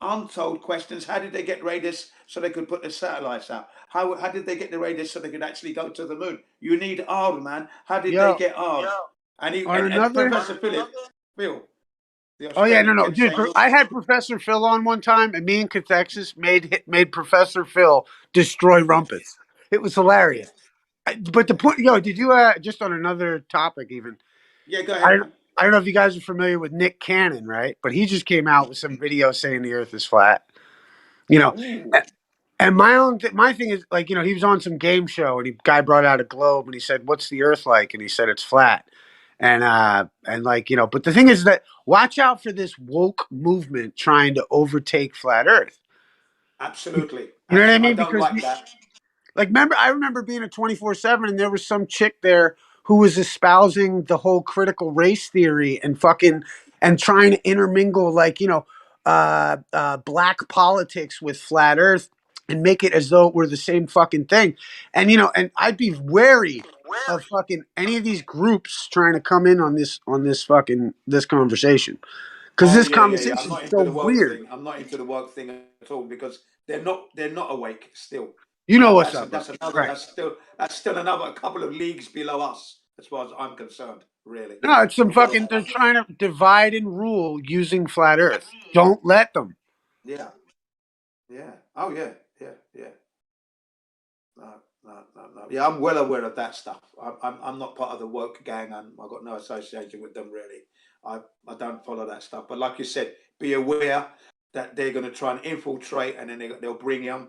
Untold questions. How did they get radius so they could put the satellites out? How did they get the radius so they could actually go to the moon? You need R, man. How did they get R? And Professor Phil, the Oh yeah, Australian, no, kept dude. saying, I had Professor Phil on one time, and me and Cathexis made Professor Phil destroy rumpets. It was hilarious. But the point, did you just on another topic even? Yeah, go ahead, man. I don't know if you guys are familiar with Nick Cannon, right? But he just came out with some video saying the Earth is flat. And my thing is, like, he was on some game show, and guy brought out a globe, and he said, "What's the Earth like?" And he said, "It's flat." And like, but the thing is that watch out for this woke movement trying to overtake flat Earth. Absolutely. You know what I mean? I don't Because like that. like, I remember being at 24/7, and there was some chick there who was espousing the whole critical race theory and trying to intermingle, like, black politics with flat Earth and make it as though it were the same fucking thing. And and I'd be wary of fucking any of these groups trying to come in on this fucking this conversation, because this conversation I'm not is into so the woke weird. thing. I'm not into the woke thing at all, because they're not awake still. You know what's up, That's another. right? That's still another couple of leagues below us, as far as I'm concerned. Really. No, it's some fucking. They're trying to divide and rule using flat Earth. Don't let them. Yeah. Yeah. Oh yeah. Yeah. No. Yeah, I'm well aware of that stuff. I'm not part of the woke gang. I've got no association with them, really. I don't follow that stuff. But like you said, be aware that they're going to try and infiltrate, and then they'll bring in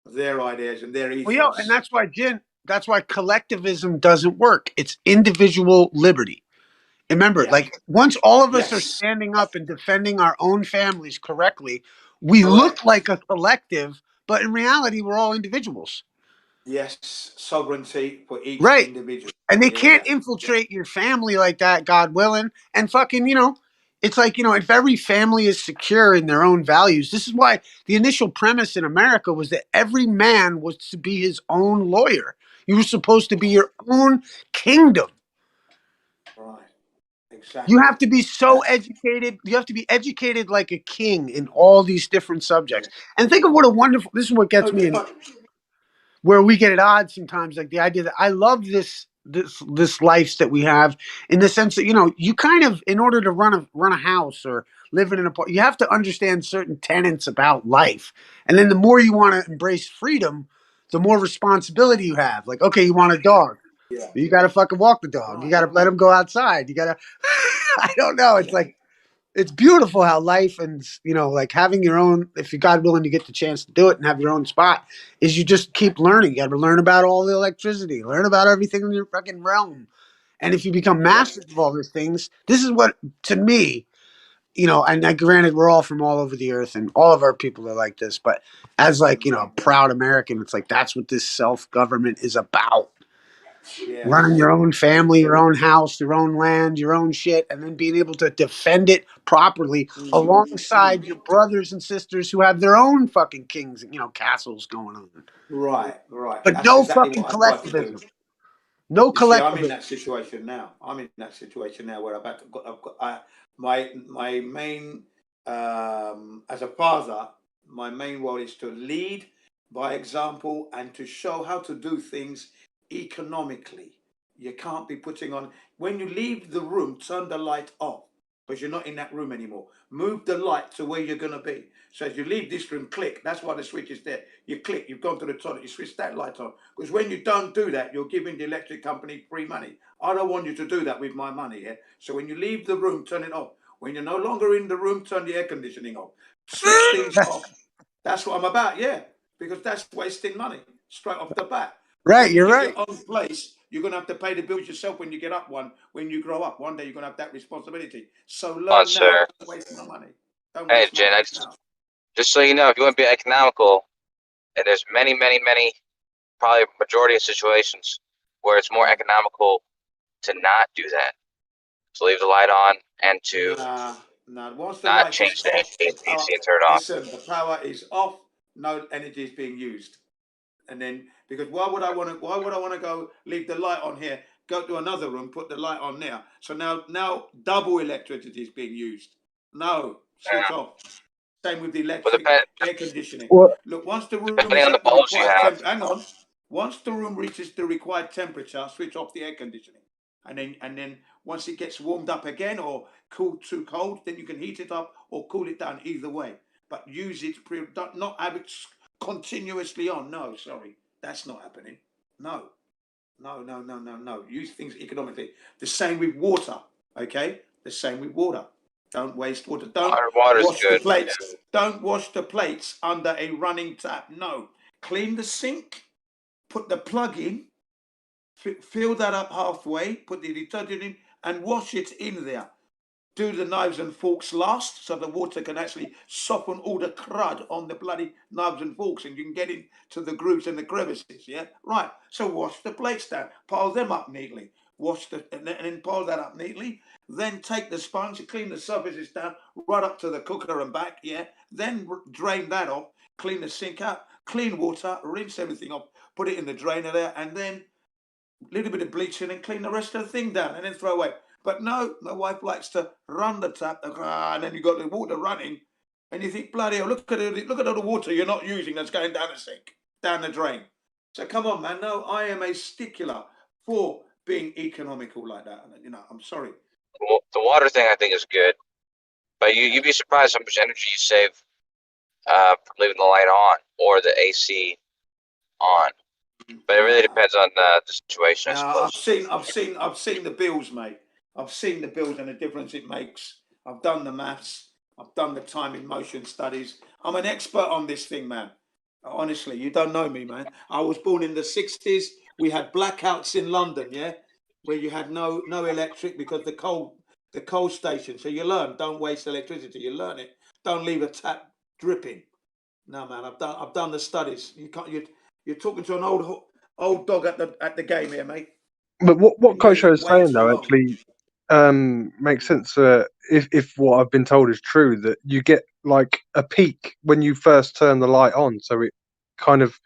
their ideas and their ethos. Well, and that's why collectivism doesn't work. It's individual liberty. Remember, like, once all of us are standing up and defending our own families correctly, we look like a collective, but in reality, we're all individuals. Yes, sovereignty for each individual. And they can't infiltrate your family like that, God willing. And fucking, It's like, if every family is secure in their own values, this is why the initial premise in America was that every man was to be his own lawyer. You were supposed to be your own kingdom. Right. Exactly. You have to be so educated. You have to be educated like a king in all these different subjects. And think of what a wonderful, this is what gets me in, where we get at odds sometimes, like the idea that I love this life that we have, in the sense that you kind of, in order to run a house or live in an apartment, you have to understand certain tenets about life, and then the more you want to embrace freedom, the more responsibility you have. Like, okay, you want a dog, you got to fucking walk the dog, you got to let him go outside, you got to I don't know, it's like, it's beautiful how life, and like having your own, if you God willing you get the chance to do it and have your own spot, is you just keep learning. You got to learn about all the electricity, learn about everything in your fucking realm. And if you become masters of all these things, this is what, to me, and granted, we're all from all over the earth and all of our people are like this, but as like, a proud American, it's like, that's what this self-government is about. Running your own family, your own house, your own land, your own shit, and then being able to defend it properly alongside your brothers and sisters who have their own fucking kings, castles going on. Right. But That's no exactly fucking what I try to do. collectivism. No You see, collectivism. I'm in that situation now. Where I've got my main, as a father, my main role is to lead by example and to show how to do things economically. You can't be putting on, when you leave the room, turn the light off, because you're not in that room anymore. Move the light to where you're going to be. So as you leave this room, click. That's why the switch is there. You click, you've gone to the toilet, you switch that light on. Because when you don't do that, you're giving the electric company free money. I don't want you to do that with my money here. So when you leave the room, turn it off. When you're no longer in the room, turn the air conditioning off. Switch things off. That's what I'm about, yeah. Because that's wasting money straight off the bat. Right, when you you're get right. your own place, you're going to have to pay the bills yourself when you get up when you grow up. One day you're going to have that responsibility. So learn now. Sir. Don't waste my money. Don't Hey, waste my Jen, money now. just so you know, if you want to be economical, and there's many, probably majority of situations where it's more economical to not do that. To leave the light on and to Once the not light change is the off, AC and turn it off. listen, the power is off. No energy is being used. And then, because why would I want to go leave the light on here, go to another room, put the light on there? So now double electricity is being used. No, switch off. Same with the electric air conditioning. Look, once the room Depending is on the at the bulbs you required have. hang on. Once the room reaches the required temperature, switch off the air conditioning. And then once it gets warmed up again or cooled too cold, then you can heat it up or cool it down, either way. But use it, not have it continuously on. No, sorry, that's not happening. No. Use things economically. The same with water, okay? The same with water. Don't waste water. Don't wash the plates. Yeah. Don't wash the plates under a running tap. No. Clean the sink, put the plug in, fill that up halfway, put the detergent in, and wash it in there. Do the knives and forks last, so the water can actually soften all the crud on the bloody knives and forks, and you can get into the grooves and the crevices. Yeah, right. So wash the plates down, pile them up neatly. And then pile that up neatly. Then take the sponge, clean the surfaces down, right up to the cooker and back. Yeah. Then drain that off, clean the sink out, clean water, rinse everything off, put it in the drainer there, and then a little bit of bleach and then clean the rest of the thing down and then throw away. But no, my wife likes to run the tap, and then you got the water running, and you think, bloody hell, look at all the water you're not using that's going down the sink, down the drain. So come on, man. No, I am a stickler for being economical like that. I'm sorry. The water thing I think is good, but you'd be surprised how much energy you save from leaving the light on or the AC on. But it really depends on the situation, I suppose. I've seen the bills, mate. I've seen the bills and the difference it makes. I've done the maths. I've done the time in motion studies. I'm an expert on this thing, man. Honestly, you don't know me, man. I was born in the 60s. We had blackouts in London, yeah, where you had no electric because the coal station. So you learn, don't waste electricity. You learn it. Don't leave a tap dripping. No, man. I've done the studies. You're talking to an old dog at the game here, mate. But what Kosho is saying though, actually, make sense if what I've been told is true, that you get like a peak when you first turn the light on, so it kind of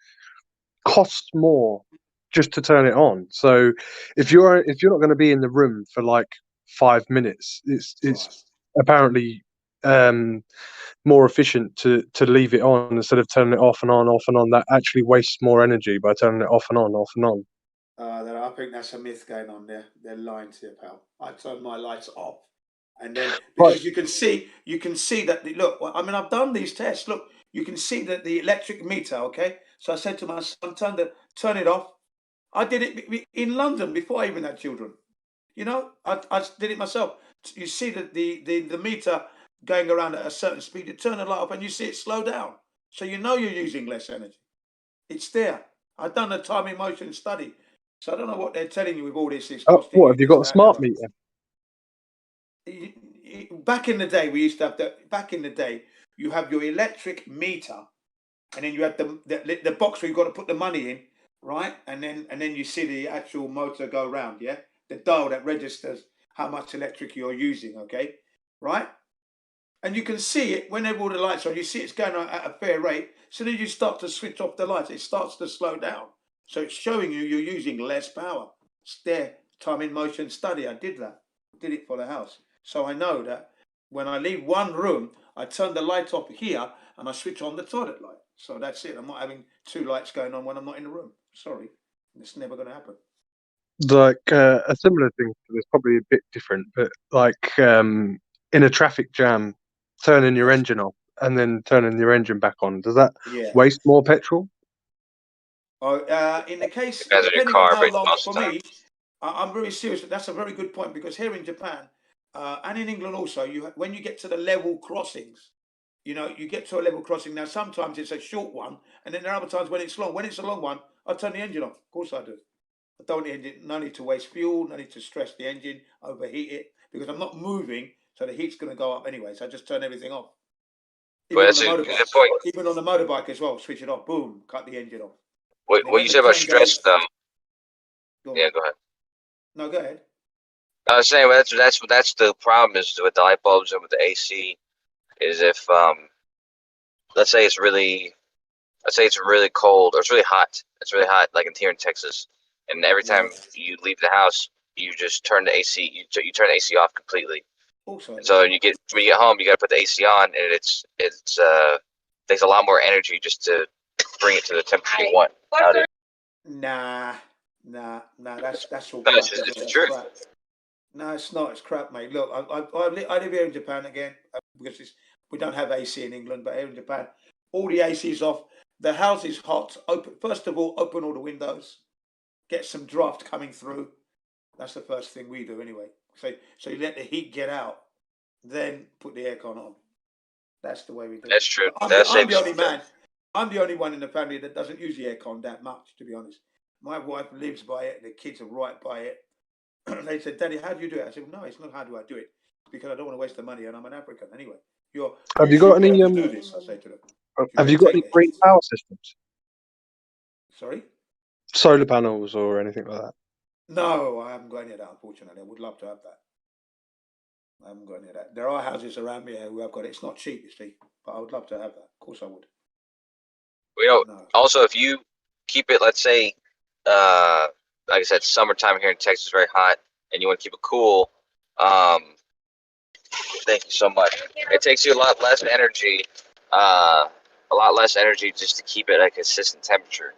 costs more just to turn it on. So if you're not going to be in the room for like 5 minutes, it's apparently more efficient to leave it on instead of turning it off and on, off and on. That actually wastes more energy by turning it off and on, off and on. I think that's a myth going on there. They're lying to you, pal. I turn my lights off, and then because you can see that. Look, I mean, I've done these tests. Look, you can see that the electric meter. Okay, so I said to my son, turn it off. I did it in London before I even had children. You know, I did it myself. You see that the meter going around at a certain speed. You turn the light off, and you see it slow down. So you know you're using less energy. It's there. I've done a time in motion study. So I don't know what they're telling you with all this. What, have you got a smart meter? Back in the day, we used to have that. Back in the day, you have your electric meter, and then you have the box where you've got to put the money in, right? And then you see the actual motor go round, yeah? The dial that registers how much electric you're using, okay? Right? And you can see it whenever all the lights are on. You see it's going on at a fair rate. So then you start to switch off the lights. It starts to slow down. So it's showing you you're using less power. It's there, time in motion study. I did that. Did it for the house. So I know that when I leave one room, I turn the light off here and I switch on the toilet light. So that's it. I'm not having two lights going on when I'm not in the room. Sorry. It's never going to happen. Like a similar thing to this, probably a bit different, but like in a traffic jam, turning your engine off and then turning your engine back on, does that waste more petrol? In the case, Depends on your depending car, on how but long, most for of the time. me, I'm very serious. That's a very good point, because here in Japan and in England also, when you get to the level crossings, you know, you get to a level crossing. Now, sometimes it's a short one, and then there are other times when it's long. When it's a long one, I turn the engine off. Of course I do. I don't need, no need to waste fuel, no need to stress the engine, overheat it, because I'm not moving, so the heat's going to go up anyway. So I just turn everything off. Even, Well, on the motorbike, point. even on the motorbike as well, switch it off. Boom, cut the engine off. What you said about stress, though. Yeah, go ahead. No, go ahead. I was saying that's the problem is with the light bulbs and with the AC, is if let's say it's really cold or it's really hot. It's really hot, like here in Texas, and every time you leave the house, you just turn the AC. You turn the AC off completely. Also, and so when you get home, you got to put the AC on, and it's takes a lot more energy just to bring it to the temperature you want. Nah, that's all No, crap. it's the truth. Crap. No, it's not. It's crap, mate. Look, I live here in Japan again, because we don't have AC in England, but here in Japan, all the AC is off. The house is hot. First of all, open all the windows, get some draft coming through. That's the first thing we do anyway. So you let the heat get out, then put the aircon on. That's the way we do it. That's true. I'm the only man. I'm the only one in the family that doesn't use the aircon that much, to be honest. My wife lives by it. The kids are right by it. They said, "Daddy, how do you do it?" I said, "No, it's not how do I do it, because I don't want to waste the money, and I'm an African anyway." Have you got any? Do this, I say to them. Have you got any green power systems? Sorry? Solar panels or anything like that? No, I haven't got any of that, unfortunately. I would love to have that. I haven't got any of that. There are houses around me who have got it. It's not cheap, you see, but I would love to have that. Of course I would. Also, if you keep it, let's say, like I said, summertime here in Texas is very hot, and you want to keep it cool. Thank you so much. It takes you a lot less energy, just to keep it at a consistent temperature.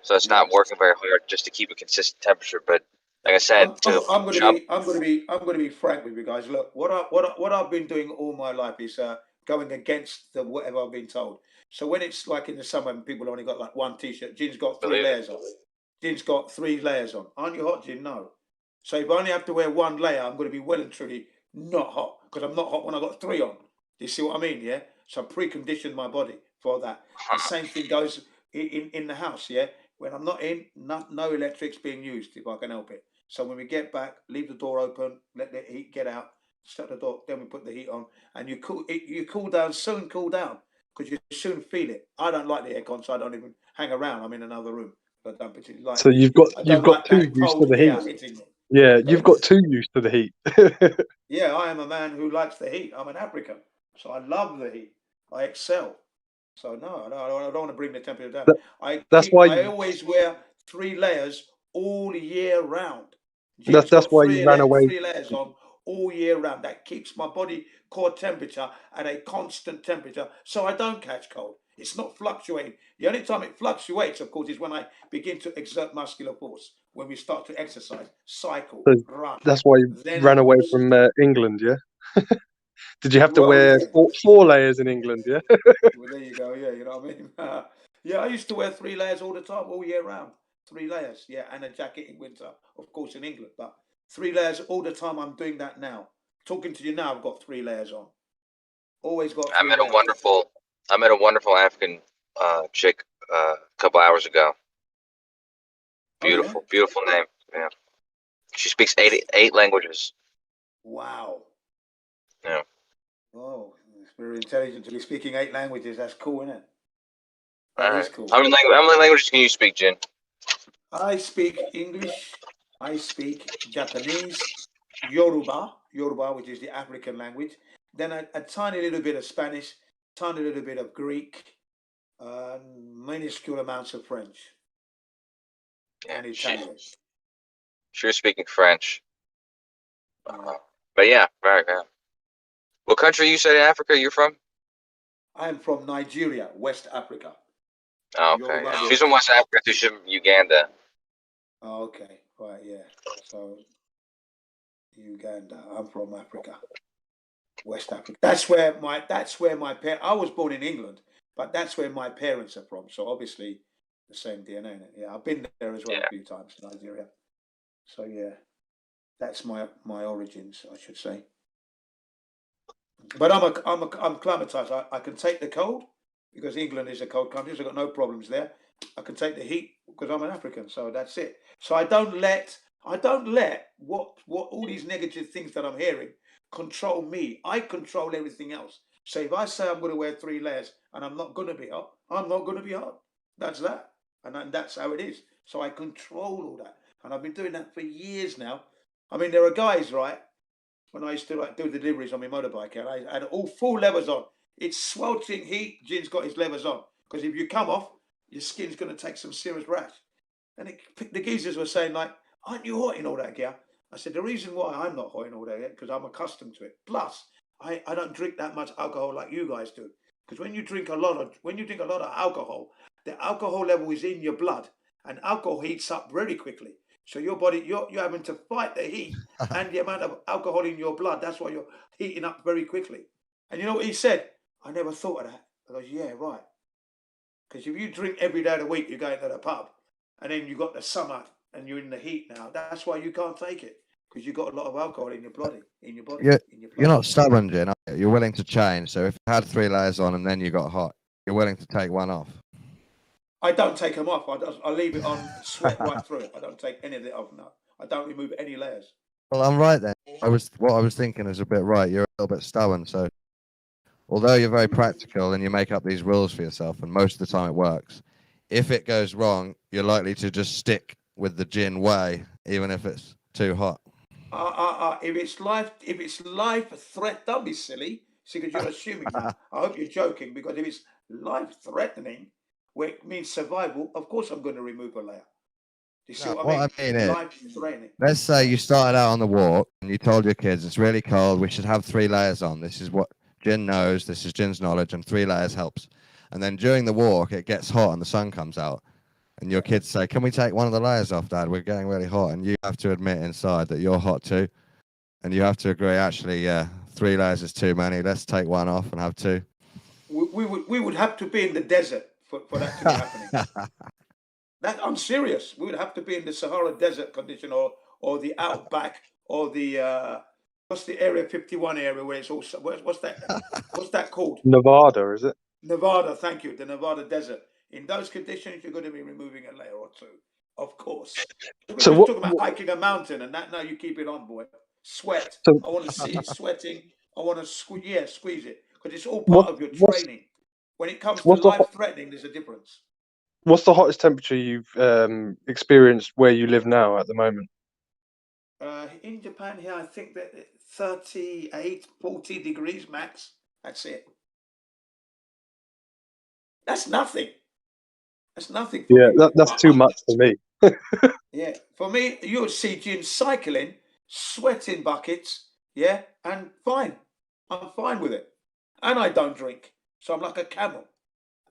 So it's not working very hard just to keep a consistent temperature. But like I said, I'm going to be frank with you guys. Look, what I've been doing all my life is going against whatever I've been told. So when it's like in the summer and people only got like one t-shirt, Gin's got 3 layers on. Gin's got 3 layers on. Aren't you hot, Gin? No. So if I only have to wear 1 layer, I'm going to be well and truly not hot, because I'm not hot when I got 3 on. Do you see what I mean? Yeah. So I preconditioned my body for that. The same thing goes in the house. Yeah. When I'm not in, no electric's being used if I can help it. So when we get back, leave the door open, let the heat get out, shut the door, then we put the heat on, and you cool down, soon cool down, because you soon feel it. I don't like the aircon, so I don't even hang around. I'm in another room. I don't particularly like. So you've got two views for the heat. Hitting me. Yeah, you've got too used to the heat. Yeah, I am a man who likes the heat. I'm an African, so I love the heat. I excel. So no, I don't want to bring the temperature down. That's why I always wear 3 layers all year round. that's Jim's got why you ran away. 3 layers on all year round. That keeps my body core temperature at a constant temperature, so I don't catch cold. It's not fluctuating. The only time it fluctuates, of course, is when I begin to exert muscular force. When we start to exercise, cycle, So run. that's why you Then ran it away goes. from England, yeah? Did you have to Well, wear yeah. 4 layers in England, yeah? Well, there you go. Yeah, you know what I mean. Yeah, I used to wear 3 layers all the time, all year round. 3 layers, yeah, and a jacket in winter, of course, in England. But 3 layers all the time. I'm doing that now. Talking to you now, I've got 3 layers on. Always got I 3 met a layers. wonderful African chick a couple hours ago. Beautiful, beautiful name. Yeah, she speaks eight languages. Wow. Yeah. Oh, it's very intelligent to be speaking 8 languages. That's cool, isn't it? All That is right. cool. How many languages can you speak, Jin? I speak English. I speak Japanese, Yoruba, which is the African language. Then a tiny little bit of Spanish, tiny little bit of Greek, minuscule amounts of French and Italian. She was speaking French. But yeah, right, yeah. What country you said in Africa you're from? I'm from Nigeria, West Africa. Oh, okay. Yeah. She's from West Africa too. She's from Uganda. Oh, okay, right, yeah. So Uganda. I'm from Africa, West Africa. That's where my parents. I was born in England, but that's where my parents are from. So obviously, the same DNA. Isn't it? Yeah, I've been there as well a few times, Nigeria. So yeah, that's my origins, I should say. But I'm acclimatized. I can take the cold because England is a cold country, so I've got no problems there. I can take the heat because I'm an African, so that's it. So I don't let what all these negative things that I'm hearing control me. I control everything else. So if I say I'm going to wear 3 layers and I'm not going to be hot, I'm not going to be hot. That's that, and that's how it is. So I control all that, and I've been doing that for years now. I mean, there are guys, right? When I used to do the deliveries on my motorbike, and I had all 4 levers on. It's sweltering heat. Jin's got his levers on because if you come off, your skin's going to take some serious rash. And the geezers were saying like, "Aren't you hot in all that gear?" I said, "The reason why I'm not hot in all that gear because I'm accustomed to it. Plus, I don't drink that much alcohol like you guys do. Because when you drink a lot of alcohol, the alcohol level is in your blood, and alcohol heats up very quickly. So your body, you're having to fight the heat and the amount of alcohol in your blood. That's why you're heating up very quickly." And you know what he said? I never thought of that. I goes, "Yeah, right. Because if you drink every day of the week, you go into the pub, and then you got the summer and you're in the heat now. That's why you can't take it because you got a lot of alcohol in your body, You're not stubborn, Jin. Are you? You're willing to change. So if you had 3 layers on and then you got hot, you're willing to take one off. I don't take them off. I leave it on, sweat right through it. I don't take any of it off now. I don't remove any layers. Well, I'm right then. What I was thinking is a bit right. You're a little bit stubborn. So although you're very practical and you make up these rules for yourself, and most of the time it works, if it goes wrong, you're likely to just stick with the Jin way, even if it's too hot. If it's life threat, don't be silly. See, because you're assuming that. I hope you're joking because if it's life threatening, where it means survival, of course I'm going to remove a layer. You see what I mean? is, Life threatening. let's say you started out on the walk and you told your kids it's really cold, we should have 3 layers on. This is what Jin knows, this is Jin's knowledge, and 3 layers helps. And then during the walk, it gets hot and the sun comes out. And your kids say, "Can we take one of the layers off, Dad? We're getting really hot." And you have to admit inside that you're hot too. And you have to agree, actually, 3 layers is too many. Let's take one off and have 2. We would have to be in the desert for that to be happening. I'm serious. We would have to be in the Sahara Desert condition or the outback or the what's the Area 51 area where it's all what's that called? Nevada, is it? Nevada, thank you. The Nevada Desert. In those conditions, you're going to be removing a layer or 2, of course. We're So just what? talking about hiking a mountain and that. No, you keep it on, boy. Sweat. So I want to see it sweating. I want to squeeze it because it's all part of your training. When it comes to life-threatening, there's a difference. What's the hottest temperature you've experienced where you live now at the moment? in Japan here, I think that 38, 40 degrees max. That's it. That's nothing. That's nothing for Yeah, me. that's too much for me. Yeah, for me, you would see Jim cycling, sweating buckets, yeah, and fine. I'm fine with it. And I don't drink. So I'm like a camel.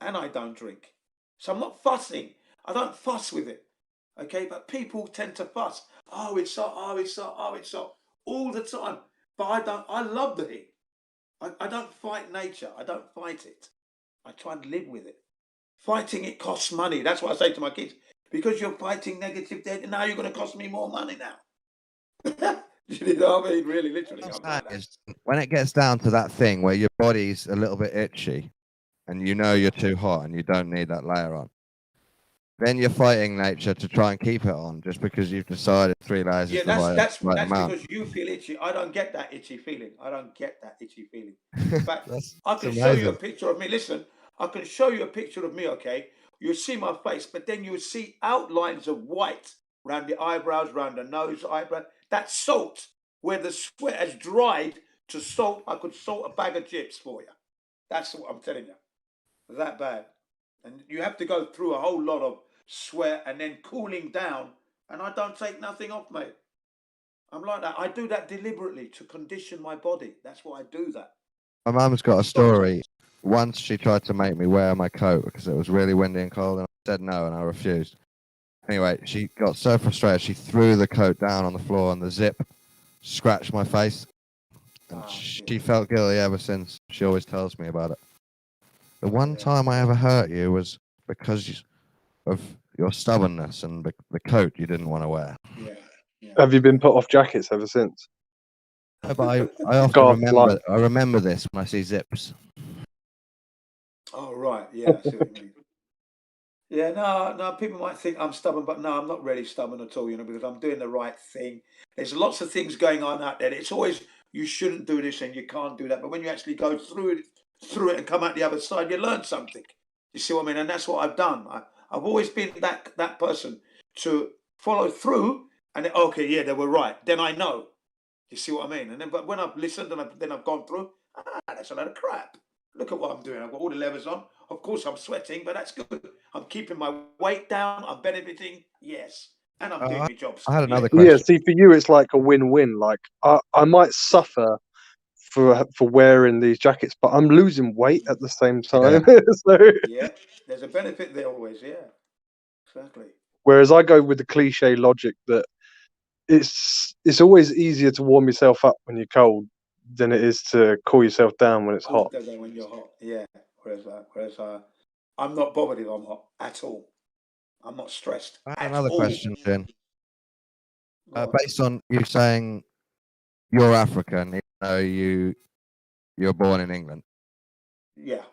And I don't drink. So I'm not fussing. I don't fuss with it. Okay, but people tend to fuss. Oh, it's hot, oh, it's hot, oh, it's hot. All the time. But I love the heat. I don't fight nature. I don't fight it. I try and live with it. Fighting it costs money. That's what I say to my kids. Because you're fighting negative dead, now you're going to cost me more money now. You know what I mean? Really, literally. I'm like that. When it gets down to that thing where your body's a little bit itchy and you know you're too hot and you don't need that layer on, then you're fighting nature to try and keep it on just because you've decided 3 layers is the right amount. Because you feel itchy. I don't get that itchy feeling. I don't get that itchy feeling. In fact, I can show you a picture of me. Listen, I can show you a picture of me, okay? You'll see my face, but then you'll see outlines of white around the eyebrows, around the nose, eyebrow. That's salt. Where the sweat has dried to salt, I could salt a bag of chips for you. That's what I'm telling you. That bad. And you have to go through a whole lot of sweat and then cooling down. And I don't take nothing off, mate. I'm like that. I do that deliberately to condition my body. That's why I do that. My mum's got a story. Once she tried to make me wear my coat because it was really windy and cold, and I said no, and I refused. Anyway, she got so frustrated, she threw the coat down on the floor, and the zip scratched my face. And she felt guilty ever since. She always tells me about it. The one time I ever hurt you was because of your stubbornness and the coat you didn't want to wear. Yeah. Have you been put off jackets ever since? No, but I often remember this when I see zips. Oh, right. Yeah, I see what you mean. Yeah, no, people might think I'm stubborn, but no, I'm not really stubborn at all, because I'm doing the right thing. There's lots of things going on out there. It's always, you shouldn't do this and you can't do that. But when you actually go through it and come out the other side, you learn something. You see what I mean? And that's what I've done. I've always been that person to follow through and then, okay, yeah, they were right. Then I know. You see what I mean? And then, but when I've listened and then I've gone through, that's a lot of crap. Look at what I'm doing. I've got all the levers on. Of course, I'm sweating, but that's good. I'm keeping my weight down. I'm benefiting. Yes. And I'm doing my jobs. I had another question. Yeah, see, for you, it's like a win-win. Like, I might suffer for wearing these jackets, but I'm losing weight at the same time. So, yeah, there's a benefit there always. Yeah, exactly. whereas I go with the cliche logic that it's always easier to warm yourself up when you're cold than it is to cool yourself down when it's hot. When you're hot, yeah. Whereas I'm not bothered if I'm hot at all. I'm not stressed. I have another question, Jen. Based on you saying you're African, even though you're born in England. Yeah.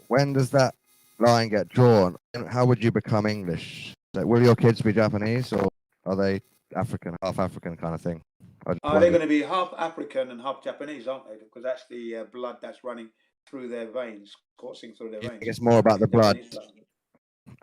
When does that line get drawn? How would you become English? Will your kids be Japanese, or are they African, half African kind of thing? They're going to be half African and half Japanese, aren't they? Because that's the blood that's running through their veins, coursing through their veins. It's more about the blood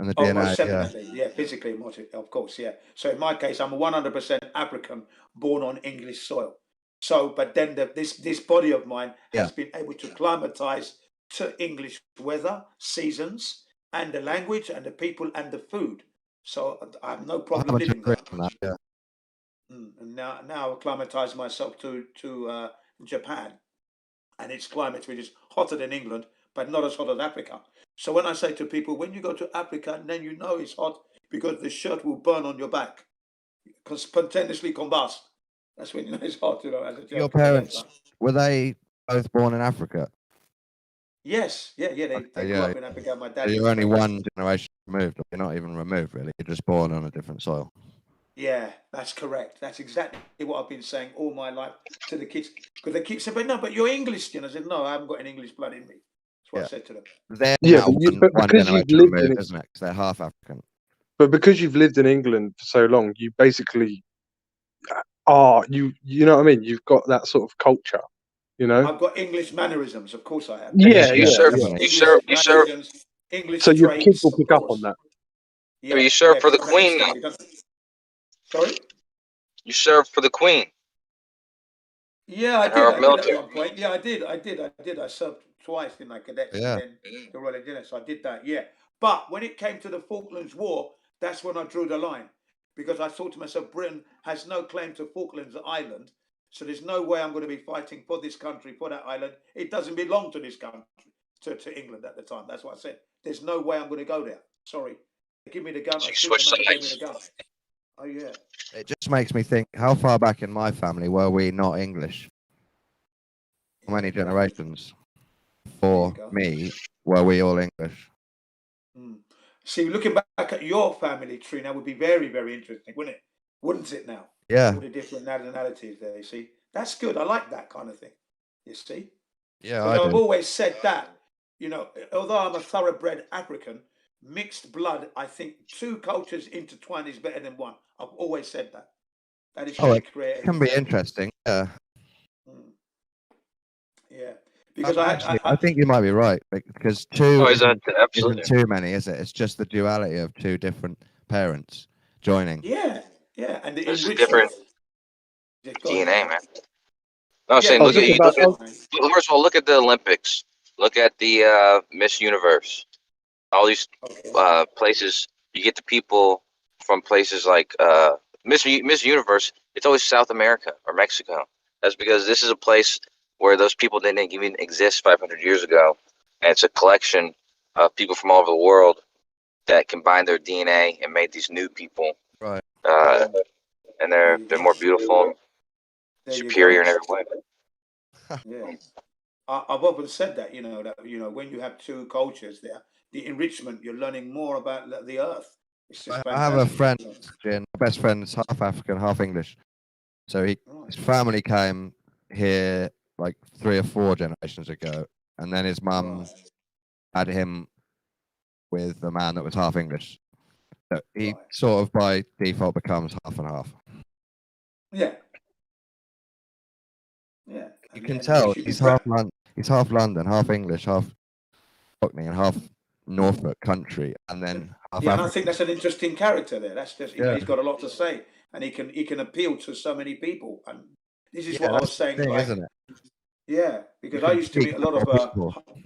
and the DNA. Most definitely, yeah, physically, of course, yeah. So in my case, I'm 100% African, born on English soil. So, but then this body of mine has been able to climatize to English weather, seasons, and the language, and the people, and the food. So I have no problem living there. And now I've acclimatized myself to Japan, and its climate, which is hotter than England, but not as hot as Africa. So when I say to people, when you go to Africa, then you know it's hot because the shirt will burn on your back, spontaneously combust. That's when you know it's hot. As a your parents, were they both born in Africa? Yes, yeah. They grew up in Africa. My dad. So you're only one generation removed. You're not even removed, really. You're just born on a different soil. Yeah, that's correct. That's exactly what I've been saying all my life to the kids. Because they keep saying, but you're English. I said, no, I haven't got any English blood in me. That's what I said to them. They're one generation removed, isn't it? Because they're half African. But because you've lived in England for so long, you basically are, you know what I mean? You've got that sort of culture, I've got English mannerisms, of course I have. Yeah, you serve. English so your traits, kids will pick up on that. Yeah, you serve for the Queen now. Sorry? You served for the Queen. Yeah, I and did. her I did military. at one point. Yeah, I did. I served twice in my cadets Yeah. and then the Royal Engineers. So I did that. Yeah. But when it came to the Falklands War, that's when I drew the line, because I thought to myself, Britain has no claim to Falklands Island, so there's no way I'm going to be fighting for this country, for that island. It doesn't belong to this country, to England at the time. That's what I said. There's no way I'm going to go there. Sorry. Give me the gun. So I you shoot them switched and they gave me sides. the gun. Oh yeah. It just makes me think, how far back in my family were we not English? How many generations for me were we all English? See, looking back at your family tree now would be very, very interesting, wouldn't it? Wouldn't it now? Yeah. All the different nationalities there, you see. That's good. I like that kind of thing. You see? Yeah, Because I I've do. always said that, you know, although I'm a thoroughbred African, mixed blood, I think two cultures intertwined is better than one. I've always said that. That is Oh, going it to create can be interesting. Yeah. Yeah. Because I think you might be right, because two Oh, is that isn't too many, is it? It's just the duality of two different parents joining. yeah, yeah. And the This is enrichment. different DNA, man. No, I'm Yeah, saying, the look at DNA. first of all, look at the Olympics. Look at the Miss Universe. All these places, you get the people from places like Miss Universe. It's always South America or Mexico. That's because this is a place where those people didn't even exist 500 years ago, and it's a collection of people from all over the world that combined their DNA and made these new people. Right. And they're more beautiful, superior in every way. Yeah. I've often said that, you know, when you have two cultures there, the enrichment, you're learning more about the earth. It's just I have a fantastic. friend, Jin, my best friend is half African, half English. So his family came here like 3 or 4 generations ago, and then his mum had him with a man that was half English. So he sort of by default becomes half and half. Yeah. Yeah. You can tell he's half London, half English, half Cockney, and half Norfolk country, and then half Yeah, and I African. think that's an interesting character there. That's just, you know, Yeah. he's got a lot to say, and he can appeal to so many people. And this is Yeah, what I was that's the saying, thing, like, isn't it? yeah, because You I can used to speak meet a lot to more people. of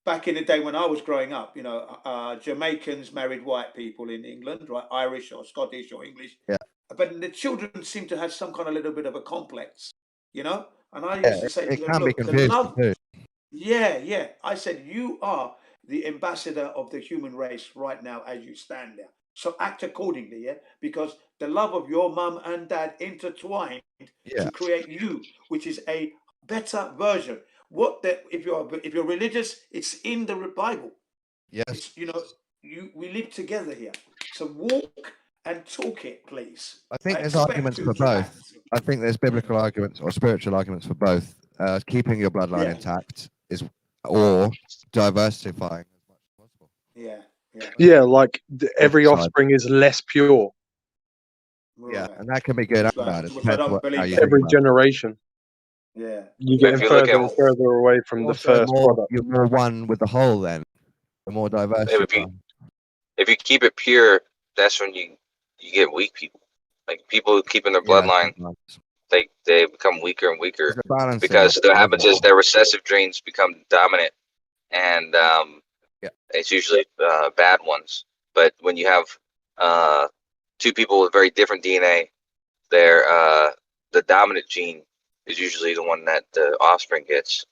back in the day when I was growing up, you know, Jamaicans married white people in England, right? Irish or Scottish or English. Yeah. But the children seem to have some kind of little bit of a complex, you know? And I Yeah, used to say to it them, can be look, the confusing love, too. yeah. I said, you are the ambassador of the human race right now as you stand there. So act accordingly, yeah? Because the love of your mum and dad intertwined to create you, which is a better version. If you're religious, it's in the Bible. Yes. It's, you know, we live together here. So walk and talk it, please. I think there's expect arguments you for to act. both. I think there's biblical arguments or spiritual arguments for both. Keeping your bloodline Yeah. intact or diversifying. Yeah. Yeah, like every Side. offspring is less pure. Yeah, and that can be good and bad. It Which I depends don't how believe you that. think Every about it. generation. Yeah. You're So if getting you look further at and further away from the Also, first product. you're more one with the whole then. The more diversified. if you keep it pure, that's when you get weak people. Like people who keep in their bloodline, they become weaker and weaker because what happens is their recessive genes become dominant, and it's usually bad ones. But when you have two people with very different DNA, the dominant gene is usually the one that the offspring gets,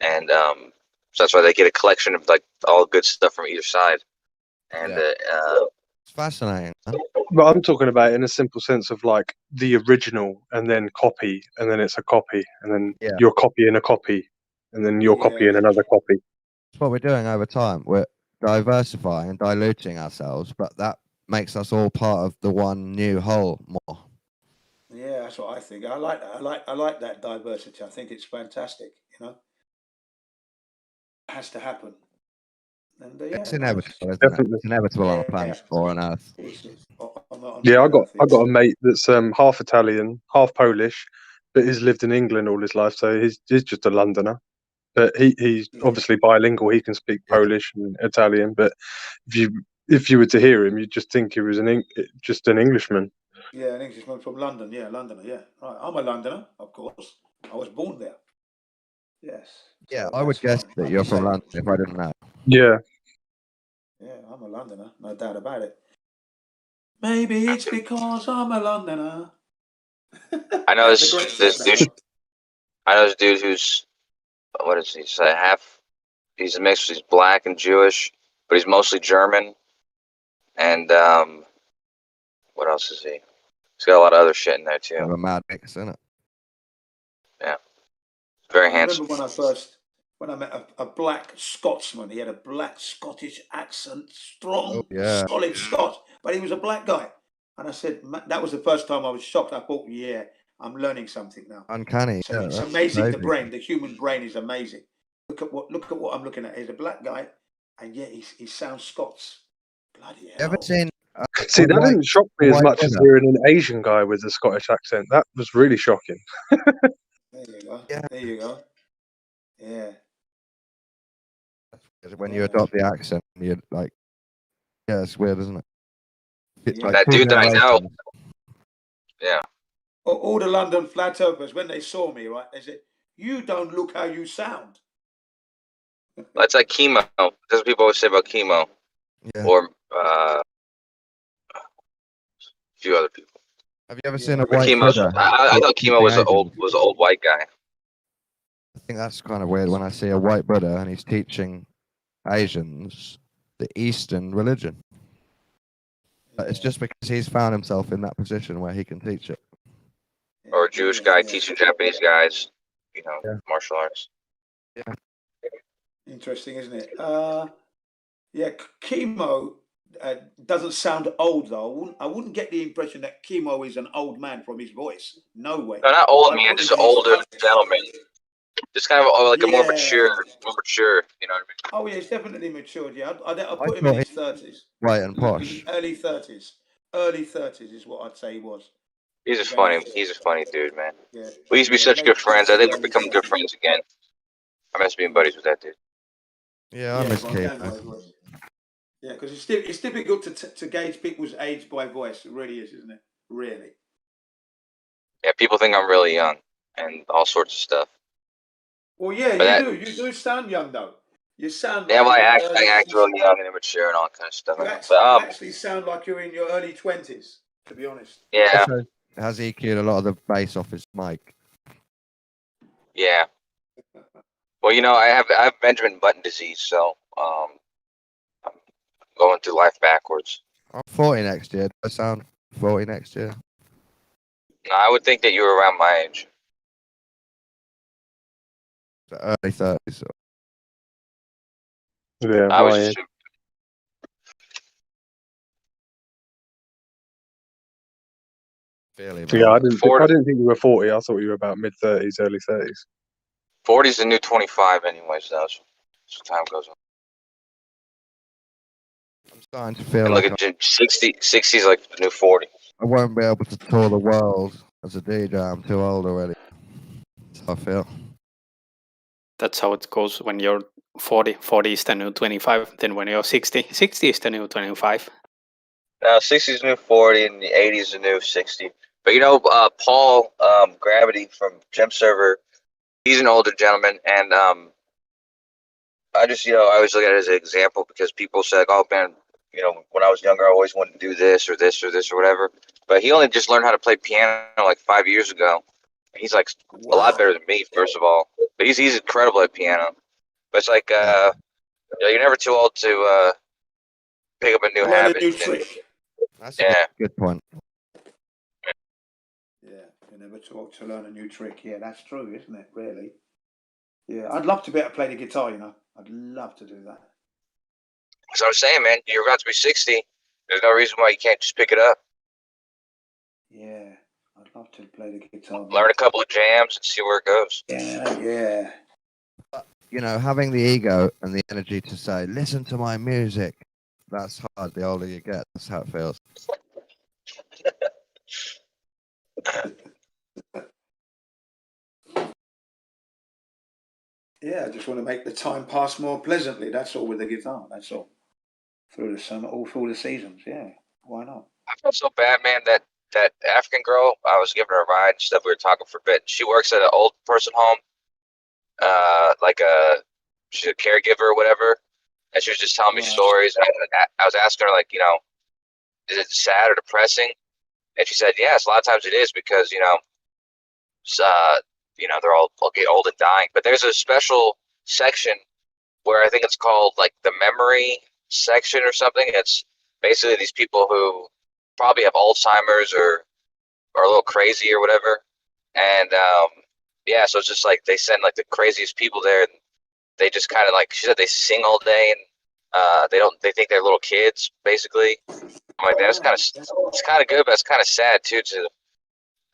and so that's why they get a collection of like all good stuff from either side. And it's fascinating. Huh? But I'm talking about it in a simple sense of like the original and then copy, and then it's a copy, and then you're copying a copy, and then you're copying another copy. That's what we're doing over time. We're diversifying and diluting ourselves, but that makes us all part of the one new whole more. Yeah, that's what I think. I like that. I like that diversity. I think it's fantastic. You know, it has to happen. And It's yeah, inevitable, nice. isn't it? It's inevitable on a planet or on Earth. Yeah, I got a mate that's half Italian, half Polish, but he's lived in England all his life, so he's just a Londoner. But he's obviously bilingual. He can speak Polish and Italian. But if you were to hear him, you'd just think he was just an Englishman. Yeah, an Englishman from London. Yeah, Londoner. Yeah, right. I'm a Londoner, of course. I was born there. Yes. Yeah, So I would that's guess fine. that Like you're you from say, London if I didn't know. Yeah. yeah, I'm a Londoner, no doubt about it. Maybe it's because I'm a Londoner. I know That's a great this song, that dude. one. I know this dude who's what is he? Say half. He's a mix. He's black and Jewish, but he's mostly German. And what else is he? He's got a lot of other shit in there too. Kind of a mad mix, isn't it? Yeah, very I remember handsome. when I met a black Scotsman. He had a black Scottish accent, strong, Oh yeah, solid Scotch, but he was a black guy. And I said, that was the first time I was shocked. I thought, yeah, I'm learning something now. uncanny. So Yeah, it's that's amazing. The crazy. brain, the human brain is amazing. Look at what I'm looking at. He's a black guy, and yet he sounds Scots. Bloody You ever hell. seen See, a that white, didn't shock a me as white much as Buddha? hearing an Asian guy with a Scottish accent. That was really shocking. There you go. Yeah. There you go. Yeah. When you adopt the accent, you're like, yeah, it's weird, isn't it? It's Yeah. like That two dude that I know. generations. Yeah. All the London flat earthers, when they saw me, right, they said, "You don't look how you sound." That's like chemo. That's what people always say about chemo, Yeah. or a few other people. Have you ever seen a But white chemo's. Buddha I thought chemo teaching was an Asians? old white guy. I think that's kind of weird when I see a white Buddha and he's teaching Asians the Eastern religion. But it's just because he's found himself in that position where he can teach it. Or a Jewish guy teaching Japanese guys, martial arts. Yeah. Interesting, isn't it? Yeah, chemo doesn't sound old though. I wouldn't get the impression that chemo is an old man from his voice. No way. No, not old I man, put just him an in his older gentleman. Just kind of like a more mature, you know what I mean? Oh yeah, he's definitely matured. Yeah, I'd I put him in thought his he 30s. white and posh. Early 30s. Early 30s is what I'd say he was. He's a funny dude, man. Yeah. We used to be Yeah, such late good friends. I think we're becoming good friends again. I miss being buddies with that dude. Yeah, I miss by Keith. going by voice. Yeah, because it's difficult to gauge people's age by voice. It really is, isn't it? Really. Yeah, people think I'm really young and all sorts of stuff. Well, yeah, But you do. You do sound young though. You sound yeah, like well, you're in I act your really young and immature and all kind of stuff. you But actually sound like you're in your early 20s. To be honest. yeah, Also, has EQ'd a lot of the bass off his mic. yeah. Well, I have Benjamin Button disease, so I'm going through life backwards. I'm 40 next year. Do I sound 40 next year? No, I would think that you were around my age. So early 30s. So. Yeah, I was my just, Fairly yeah, I man. didn't think you were 40. I thought you were about mid-30s, early 30s. 40 is the new 25 anyways, though, as time goes on. I'm starting to feel And like look at 60 is like the new 40. I won't be able to tour the world as a DJ. I'm too old already. That's how I feel. That's how it goes when you're 40. 40 is the new 25. Then when you're 60, 60 is the new 25. Now 60 is the new 40 and the 80 is the new 60. But Paul Gravity from Gem Server, he's an older gentleman, and I just I always look at it as an example because people say like, oh man, when I was younger I always wanted to do this or this or this or whatever. But he only just learned how to play piano like 5 years ago. He's like a lot better than me, first of all. But he's incredible at piano. But it's like you're never too old to pick up a new Learn habit. a new trick. That's a good point. Yeah, you never talk to learn a new trick. Yeah, that's true, isn't it? Really. Yeah, I'd love to be able to play the guitar. I'd love to do that. So I'm saying, man, you're about to be 60. There's no reason why you can't just pick it up. Yeah, I'd love to play the guitar. Learn a couple of jams and see where it goes. Yeah. Having the ego and the energy to say, listen to my music, that's hard. The older you get, that's how it feels. Yeah, I just want to make the time pass more pleasantly. That's all with the guitar. That's all. Through the summer, all through the seasons. Yeah, why not? I felt so bad, man, that that African girl, I was giving her a ride and stuff. We were talking for a bit. She works at an old person home, she's a caregiver or whatever. And she was just telling me stories. And I was asking her, like, you know, is it sad or depressing? And she said, yes, a lot of times it is because, you know, they're all get old and dying. But there's a special section where I think it's called like the memory section or something. It's basically these people who probably have Alzheimer's or are a little crazy or whatever. And yeah, so it's just like they send like the craziest people there. And they just kind of like, she said they sing all day and they think they're little kids basically. I'm like, that's kind of, it's kind of good, but it's kind of sad too. To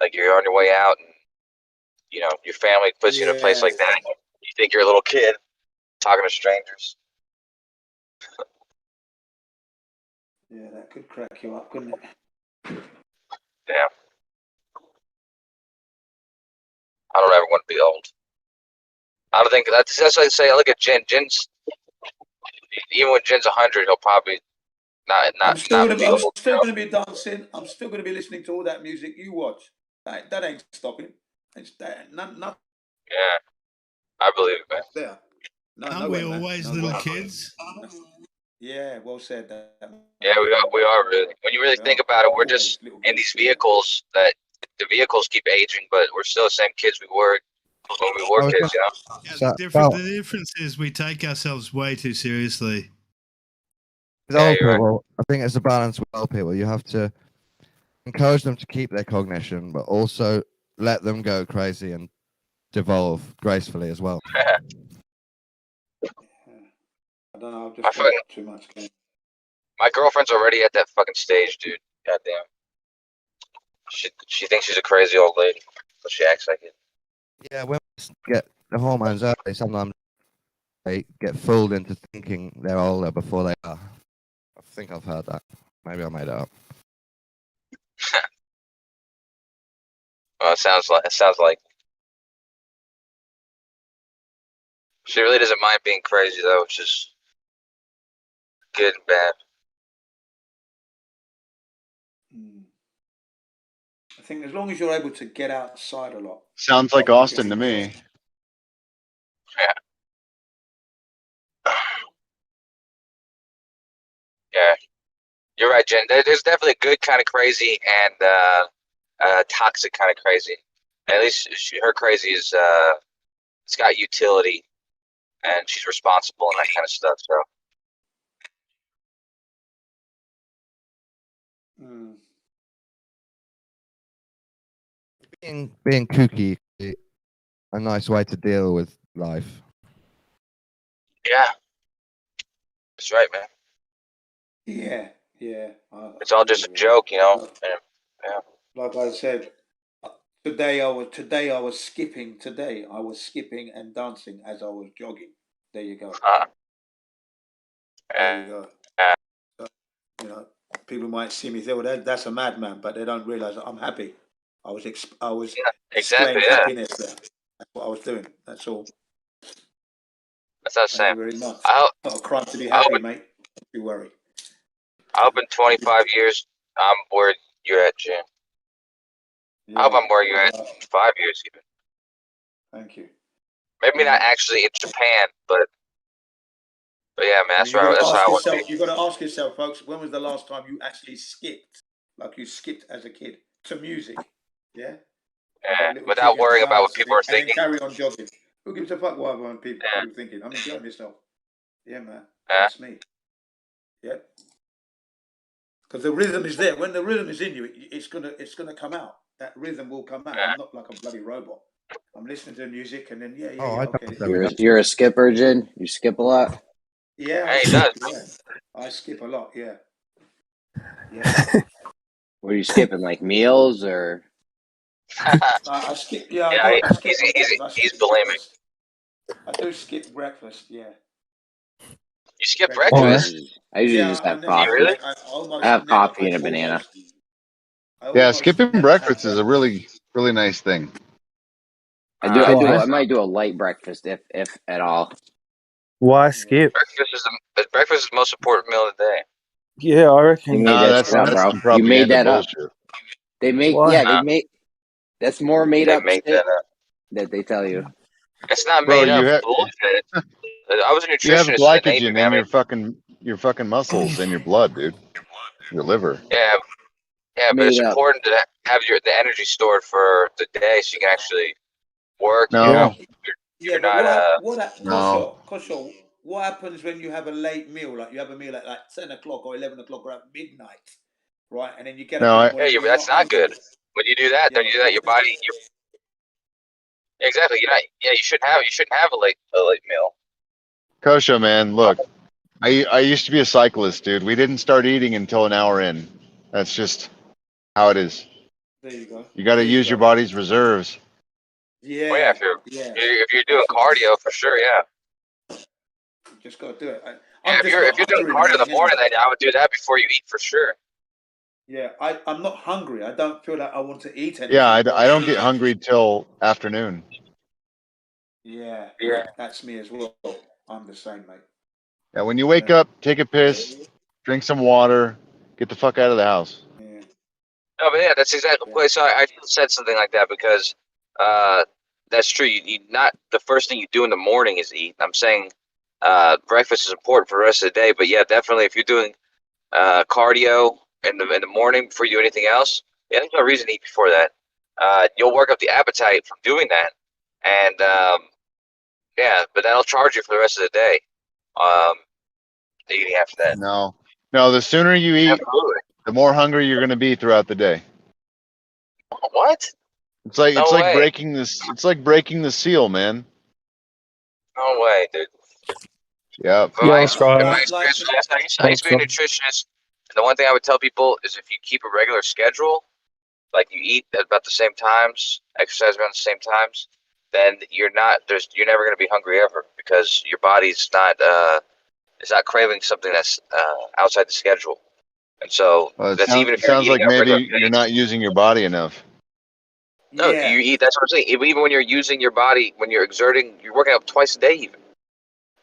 like you're on your way out and you know your family puts you in a place like that. You think you're a little kid talking to strangers. Yeah, that could crack you up, couldn't it? Yeah. I don't ever want to be old. I don't think that's like I say. I look at Jin. Jin's even when Jin's 100, he'll probably I'm still not be old. going to be dancing. I'm still going to be listening to all that music you watch. That ain't stopping. It's that nothing. Yeah, I believe it, man. There. No, Aren't we always little kids? Yeah, well said. That. Yeah, we are really. When you really think about it, we're just in these vehicles that the vehicles keep aging, but we're still the same kids we were when we were kids, you know? Yeah, the difference is we take ourselves way too seriously. With old people, I think it's a balance with old people. You have to encourage them to keep their cognition, but also let them go crazy and devolve gracefully as well. I don't know. I've just got too much. My girlfriend's already at that fucking stage, dude. Goddamn. She thinks she's a crazy old lady, but she acts like it. Yeah, when we get the hormones early, sometimes they get fooled into thinking they're older before they are. I think I've heard that. Maybe I made it up. Well, it sounds like she really doesn't mind being crazy though, which is good and bad. I think as long as you're able to get outside a lot. Sounds like Austin to me. Yeah, you're right, Jen. There's definitely a good kind of crazy and toxic kind of crazy. At least her crazy is it's got utility and she's responsible and that kind of stuff. So. Being kooky is a nice way to deal with life. Yeah, that's right, man. Yeah. It's all just a joke, you know. Yeah. Like I said, today I was skipping. Today I was skipping and dancing as I was jogging. There you go. There you go. So, you know, people might see me say, "Well, that's a madman," but they don't realize that I'm happy. I was exactly happiness there. That's what I was doing. That's all. That's what I'm saying. Thank you very much. Not a crime to be happy, mate. Don't you worry. I hope in 25 years I'm where you're at, Jim. I hope I'm where you're at in 5 years, even. Thank you. Maybe not actually in Japan, but yeah, man, that's right. That's how I want to be. You've got to ask yourself, folks, when was the last time you actually skipped, like you skipped as a kid, to music? Yeah? Without worrying about what people are thinking. And carry on jogging. Who gives a fuck what people are thinking? I'm enjoying myself. Yeah, man. That's me. Yeah. Because the rhythm is there. When the rhythm is in you, it's gonna come out. That rhythm will come out. I'm not like a bloody robot. I'm listening to the music and then okay. You're a skipper, Jin? You skip a lot? Yeah, he does. I skip a lot, yeah. What are you skipping, like meals or? I skip. I skip he's bulimic. I do skip breakfast. Yeah. You skip breakfast? I usually just have coffee. Really? I have coffee and a banana. Yeah, skipping breakfast is a really nice thing. I might do a light breakfast if at all. Why skip? Breakfast is the most important meal of the day. Yeah, I reckon. You made that up. You made that up. They make What? yeah, they make that's more made They up make shit that up. that they tell you. It's not Bro, made you up have bullshit. I was a you have nutritionist in the Navy, glycogen in man. your fucking muscles and your blood, dude. Your liver. Yeah, yeah, but Made it's up. important to have the energy stored for the day so you can actually work. No. Yeah, You're but not. No. Kosho, what happens when you have a late meal? Like you have a meal at like 10 o'clock or 11 o'clock or at midnight, right? And then you get up No, in the I, morning. Yeah, You're that's not not hungry. good. When you do that, Yeah, your body. Exactly. You're not. Yeah, you shouldn't have a late meal. Kosho, man, look. I used to be a cyclist, dude. We didn't start eating until an hour in. That's just how it is. There you go. You got to There you use your go. body's reserves. Yeah. Well, yeah, if you're doing cardio for sure, yeah. You just got to do it. Yeah, if you're doing cardio in the morning, then I would do that before you eat for sure. Yeah, I'm not hungry. I don't feel like I want to eat anything. Yeah, I don't get hungry till afternoon. Yeah, that's me as well. I'm the same, mate. Yeah, when you wake up, take a piss, drink some water, get the fuck out of the house. No, but yeah, that's exactly. So I said something like that because that's true. You not the first thing you do in the morning is eat. I'm saying breakfast is important for the rest of the day. But yeah, definitely if you're doing cardio in the morning before you do anything else, yeah, there's no reason to eat before that. You'll work up the appetite from doing that, and yeah, but that'll charge you for the rest of the day. Eating after that. No, the sooner you eat, Absolutely. the more hungry you're going to be throughout the day. What? It's like No way. breaking this. It's like breaking the seal, man. No way, dude. Yeah. In my experience, I used to be a nutritionist, and the one thing I would tell people is if you keep a regular schedule, like you eat at about the same times, exercise around the same times, then you're never going to be hungry ever because your body's not it's not craving something that's outside the schedule. And so that's even if you're sounds eating like at regular maybe you're not using your body enough. No, you eat. That's what I'm saying. Even when you're using your body, when you're exerting, you're working out twice a day. Even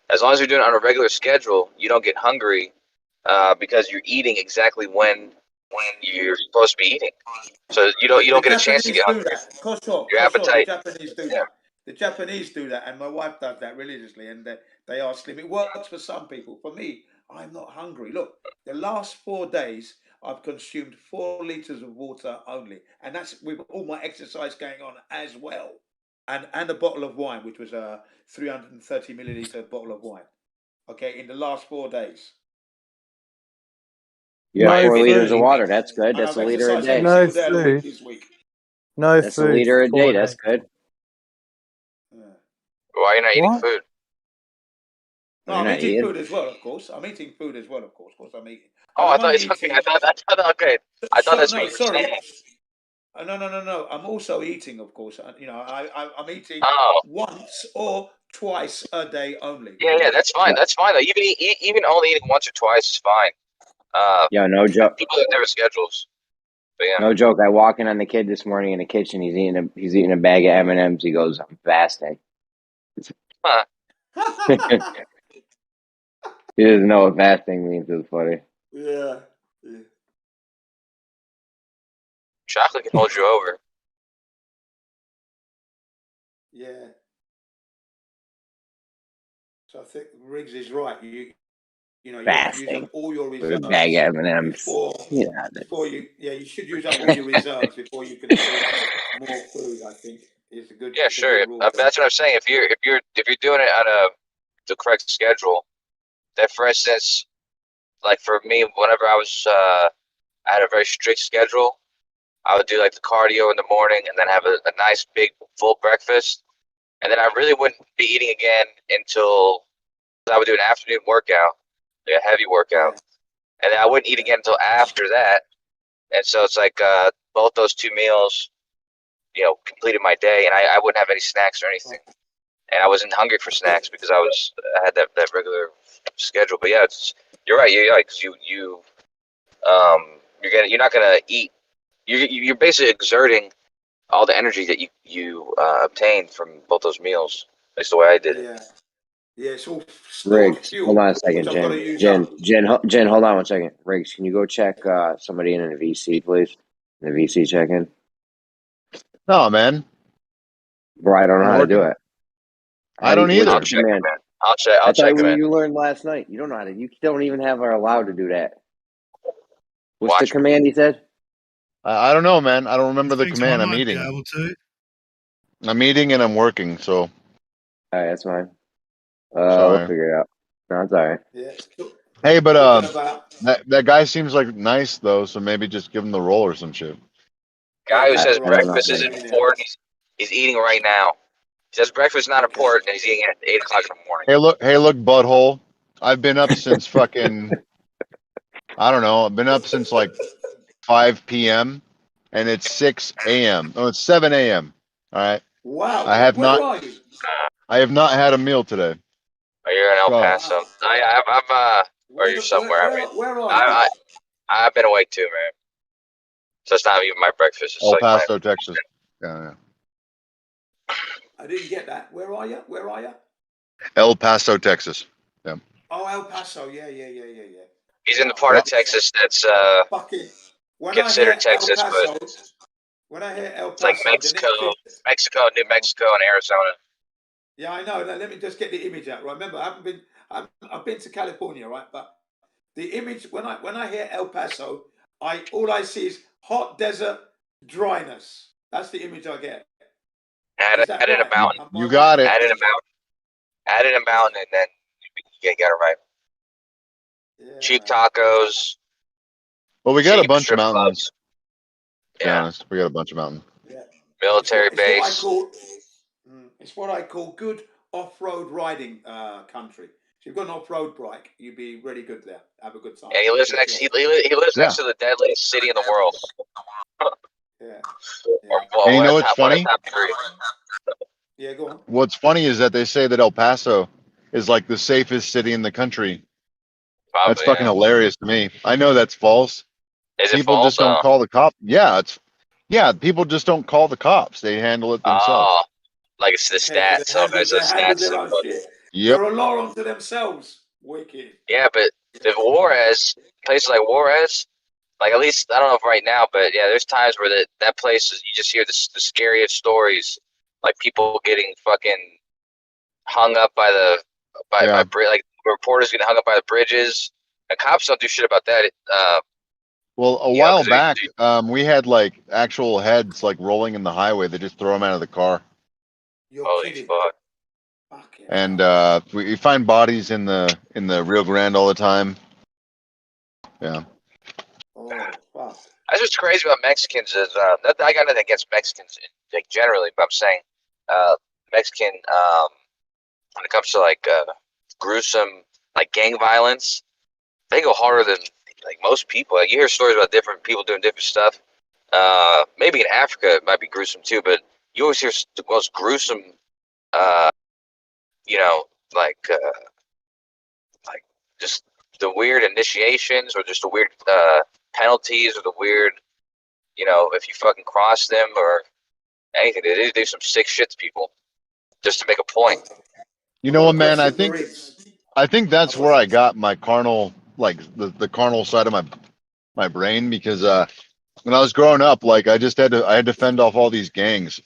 as long as you're doing it on a regular schedule, you don't get hungry because you're eating exactly when you're supposed to be eating. So you don't get a chance to get hungry. Your appetite. The Japanese do that. The Japanese do that, and my wife does that religiously, and they are slim. It works for some people. For me, I'm not hungry. Look, the last 4 days, I've consumed 4 liters of water only, and that's with all my exercise going on as well, and a bottle of wine, which was a 330 milliliter bottle of wine. Okay, in the last 4 days. You have No 4 liters of food. water. That's good. And That's I've a liter a exercised day. every No single day of the week food. this week. No That's food. a liter a for 4 day. That's days. good. Why are you not eating What? food? No, You're I'm not eating eating. food as well, of course. I'm eating food as well, of course. Of course, I'm eating. Oh, But I I'm thought only it's okay. eating. Okay. I thought that's what No, you were sorry. saying. No. I'm also eating, of course. I'm eating Oh. once or twice a day only. Yeah, that's fine. Yeah. That's fine though. Even only eating once or twice is fine. Yeah, no joke. People that never schedules. But yeah. No joke. I walk in on the kid this morning in the kitchen. He's eating a bag of M&Ms. He goes, "I'm fasting." Huh. He doesn't know what fasting means. It's funny. Yeah. Chocolate can hold you over. Yeah. So I think Riggs is right. You have to use Fasting up all your with a reserves bag of M&Ms. before you should use up all your reserves before you can take more food. I think is a good. Yeah, it's a sure. good rule. That's what I'm saying. If you're doing it on the correct schedule, then for instance, like for me, whenever I had a very strict schedule, I would do like the cardio in the morning and then have a nice big full breakfast, and then I really wouldn't be eating again until I would do an afternoon workout, like a heavy workout, and then I wouldn't eat again until after that. And so it's like both those 2 meals, completed my day, and I wouldn't have any snacks or anything. And I wasn't hungry for snacks because I had that regular schedule. But yeah, you're right. You're right because you're not gonna eat. You're basically exerting all the energy that you obtained from both those meals. That's the way I did it. Yeah, it's all stored Riggs, fuel. hold on a second, which I've got to use Jen. up. Jen, hold on one second. Riggs, can you go check somebody in a VC, please? The VC check-in. No, man. Bro, I don't know I'm how to do working. it. I don't either. I'll check him in. I'll check. I I'll check thought him in. you learned last night. You don't know how to. You don't even have are allowed to do that. What's Watch the me. command he said? I don't know, man. I don't remember the Thinks I command. I'm might be eating. able to. I'm eating and I'm working, so. All right, that's fine. Sorry. We'll figure it out. No, it's all right. Yeah. Hey, but Talking about that guy seems like nice though, so maybe just give him the roll or some shit. Guy who says I don't know. breakfast isn't important. He's eating right now. He says breakfast is not important, and he's eating at 8 o'clock in the morning. Hey, look, butthole. I've been up since fucking. I don't know. I've been up since like 5 p.m. and it's 6 a.m. Oh, it's 7 a.m. All right. wow. I have Where not. are you? I have not had a meal today. Oh, you're in El Go. Paso. Or you're somewhere. Where are you? I've been awake too, man. So it's not even my breakfast. It's El like Paso, Texas. Yeah. I didn't get that. Where are you? Where are you? El Paso, Texas. Yeah. Oh, El Paso. Yeah. he's in the part of Texas that's Fucking. When considered I hear Texas, El Paso, but when I hear El it's like Paso, Mexico, New Mexico, and Arizona. Yeah, I know. Now, let me just get the image out. Right? Remember, I've been to California, right? But the image when I hear El Paso, all I see is hot desert dryness. That's the image I get. Add in a mountain. You got it. Add in a mountain, and then you get it right. Yeah, Cheap tacos. Well, we got a cheap bunch of strip mountains. clubs. To be honest, we got a bunch of mountains. Military base. It's what I call good off-road riding country. If you've got an off-road bike, you'd be really good there. Have a good time. And he lives next. He lives next to the deadliest city in the world. Yeah. And you know what's funny? Top 3. Yeah, go on. What's funny is that they say that El Paso is like the safest city in the country. Probably, that's fucking hilarious to me. I know that's false. Is it People false? just don't call the cop. Yeah, people just don't call the cops. They handle it themselves. Oh, like it's the stats. So it's the stats. Yep. They're a law unto themselves. Wicked. Yeah, but the Juarez, places like Juarez, like at least I don't know if right now, but yeah, there's times where that place is, you just hear the scariest stories, like people getting fucking hung up by like reporters getting hung up by the bridges. And cops don't do shit about that. Well, a while back, we had like actual heads like rolling in the highway. They just throw them out of the car. Holy fuck! And we find bodies in the Rio Grande all the time. Yeah. Oh, wow. That's what's crazy about Mexicans is I got nothing against Mexicans like generally, but I'm saying Mexican when it comes to like gruesome like gang violence, they go harder than like most people. Like you hear stories about different people doing different stuff. Maybe in Africa it might be gruesome too, but you always hear the most gruesome. Like just the weird initiations or just the weird penalties or the weird, if you fucking cross them or anything, they do some sick shit to people just to make a point. You know what, man? I think that's where I got my carnal, like the carnal side of my brain, because when I was growing up, like I had to fend off all these gangs.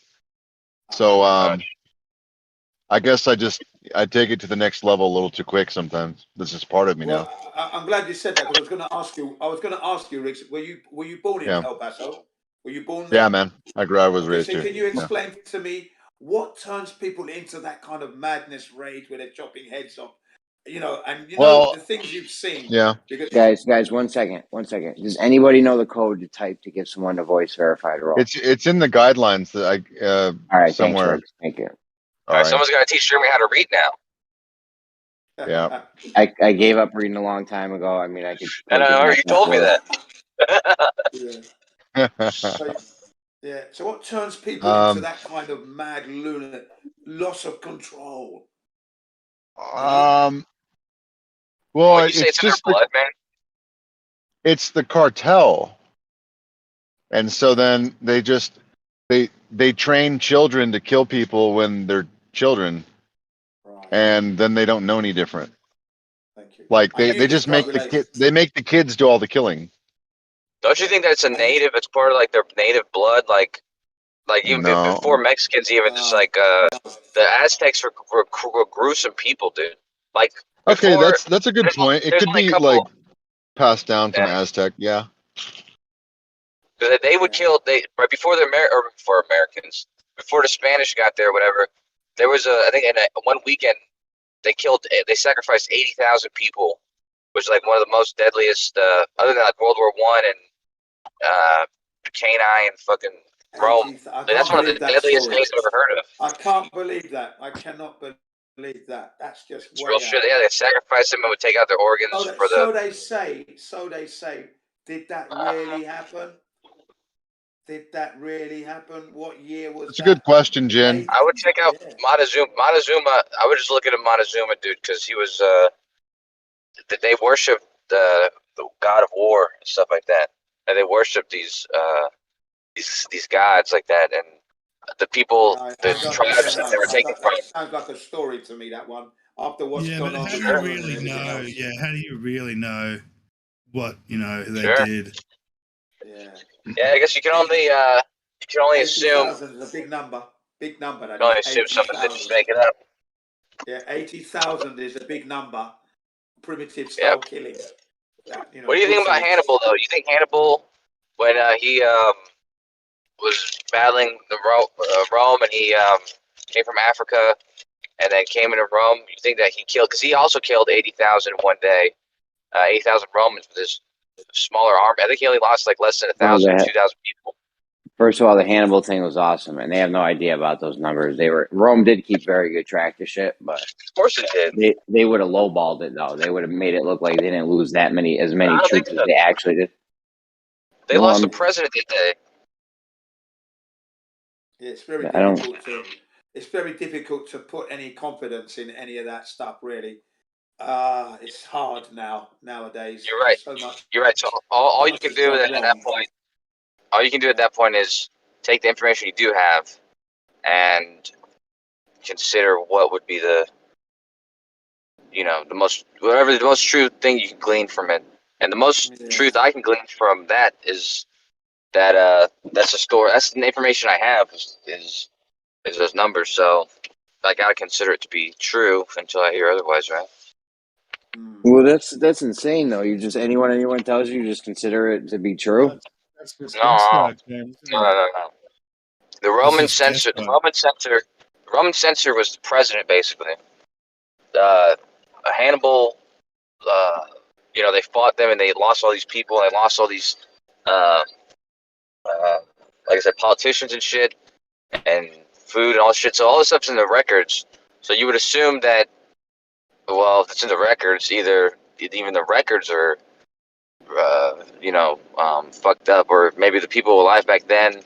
So I guess I take it to the next level a little too quick sometimes. This is part of me now. I'm glad you said that because I was going to ask you, Rick, were you born in El Paso? Were you born there? Yeah, man. I was raised So here. can you explain to me what turns people into that kind of madness rage where they're chopping heads off? The things you've seen. Yeah. Guys, 1 second. Does anybody know the code to type to give someone a voice verified role? It's in the guidelines that all right, somewhere. Thank you. All right, someone's got to teach Jeremy how to read now. Yeah. I gave up reading a long time ago. I mean, I could. And I already told me that. So what turns people into that kind of mad lunatic, loss of control? Well, you say it's in their just blood, man. It's the cartel, and so then they train children to kill people when they're children, and then they don't know any different. Like they just make the kids do all the killing. Don't you think that's a native? It's part of like their native blood, like even No. before Mexicans, even just like the Aztecs were gruesome people, dude. Like Okay, before, that's a good point. It there's could only a be couple. like passed down from Yeah. Aztec. Yeah. They would kill right before before Americans, before the Spanish got there, whatever. There was I think in one weekend they sacrificed 80,000 people, which is like one of the most deadliest, other than like World War I and Canine and fucking Rome. That's one of the deadliest things I've ever heard of. I can't believe that. I cannot believe that. That's just It's way real out. shit. Yeah, they sacrificed them and would take out their organs for the. So they say. Did that really happen? Did that really happen? What year was That's a good question, Jen. I would check out Montezuma. I would just look at Montezuma, dude, because he was. They worshipped the god of war and stuff like that, and they worshipped these gods like that, and the people, the tribes that they were taken from. That sounds like a story to me. That one. After what's gone on. How do you really know? Yeah, how do you really know what they Sure. did? Yeah, I guess you can only assume. 80,000 is a big number. Big number. You can only assume someone didn't just make it up. Yeah, 80,000 is a big number. Primitive style killing. What do you think about Hannibal, though? You think Hannibal, when he was battling the Rome, and he came from Africa, and then came into Rome, you think that he killed? Because he also killed 80,000 one day, 80,000 Romans with his smaller army. I think he only lost like less than 1,000, 2,000 people. First of all, the Hannibal thing was awesome, and they have no idea about those numbers. Rome did keep very good track of shit, but of course it did. They would have lowballed it though. They would have made it look like they didn't lose as many troops as they actually did. They lost the president that day. Yeah, it's very difficult to put any confidence in any of that stuff, really. It's hard nowadays. You're right. So much. You're right. So all you can do at that point, is take the information you do have and consider what would be the most true thing you can glean from it. And the most truth I can glean from that is that that's a story. That's the information I have is those numbers. So I gotta consider it to be true until I hear otherwise, right? Well, that's insane though. You just anyone tells you just consider it to be true. That's just No. No. The Roman censor. The Roman censor was the president, basically. Hannibal. They fought them and they lost all these people. And they lost all these, like I said, politicians and shit, and food and all this shit. So all this stuff's in the records. So you would assume that, well, if it's in the records, even the records are, fucked up, or maybe the people alive back then,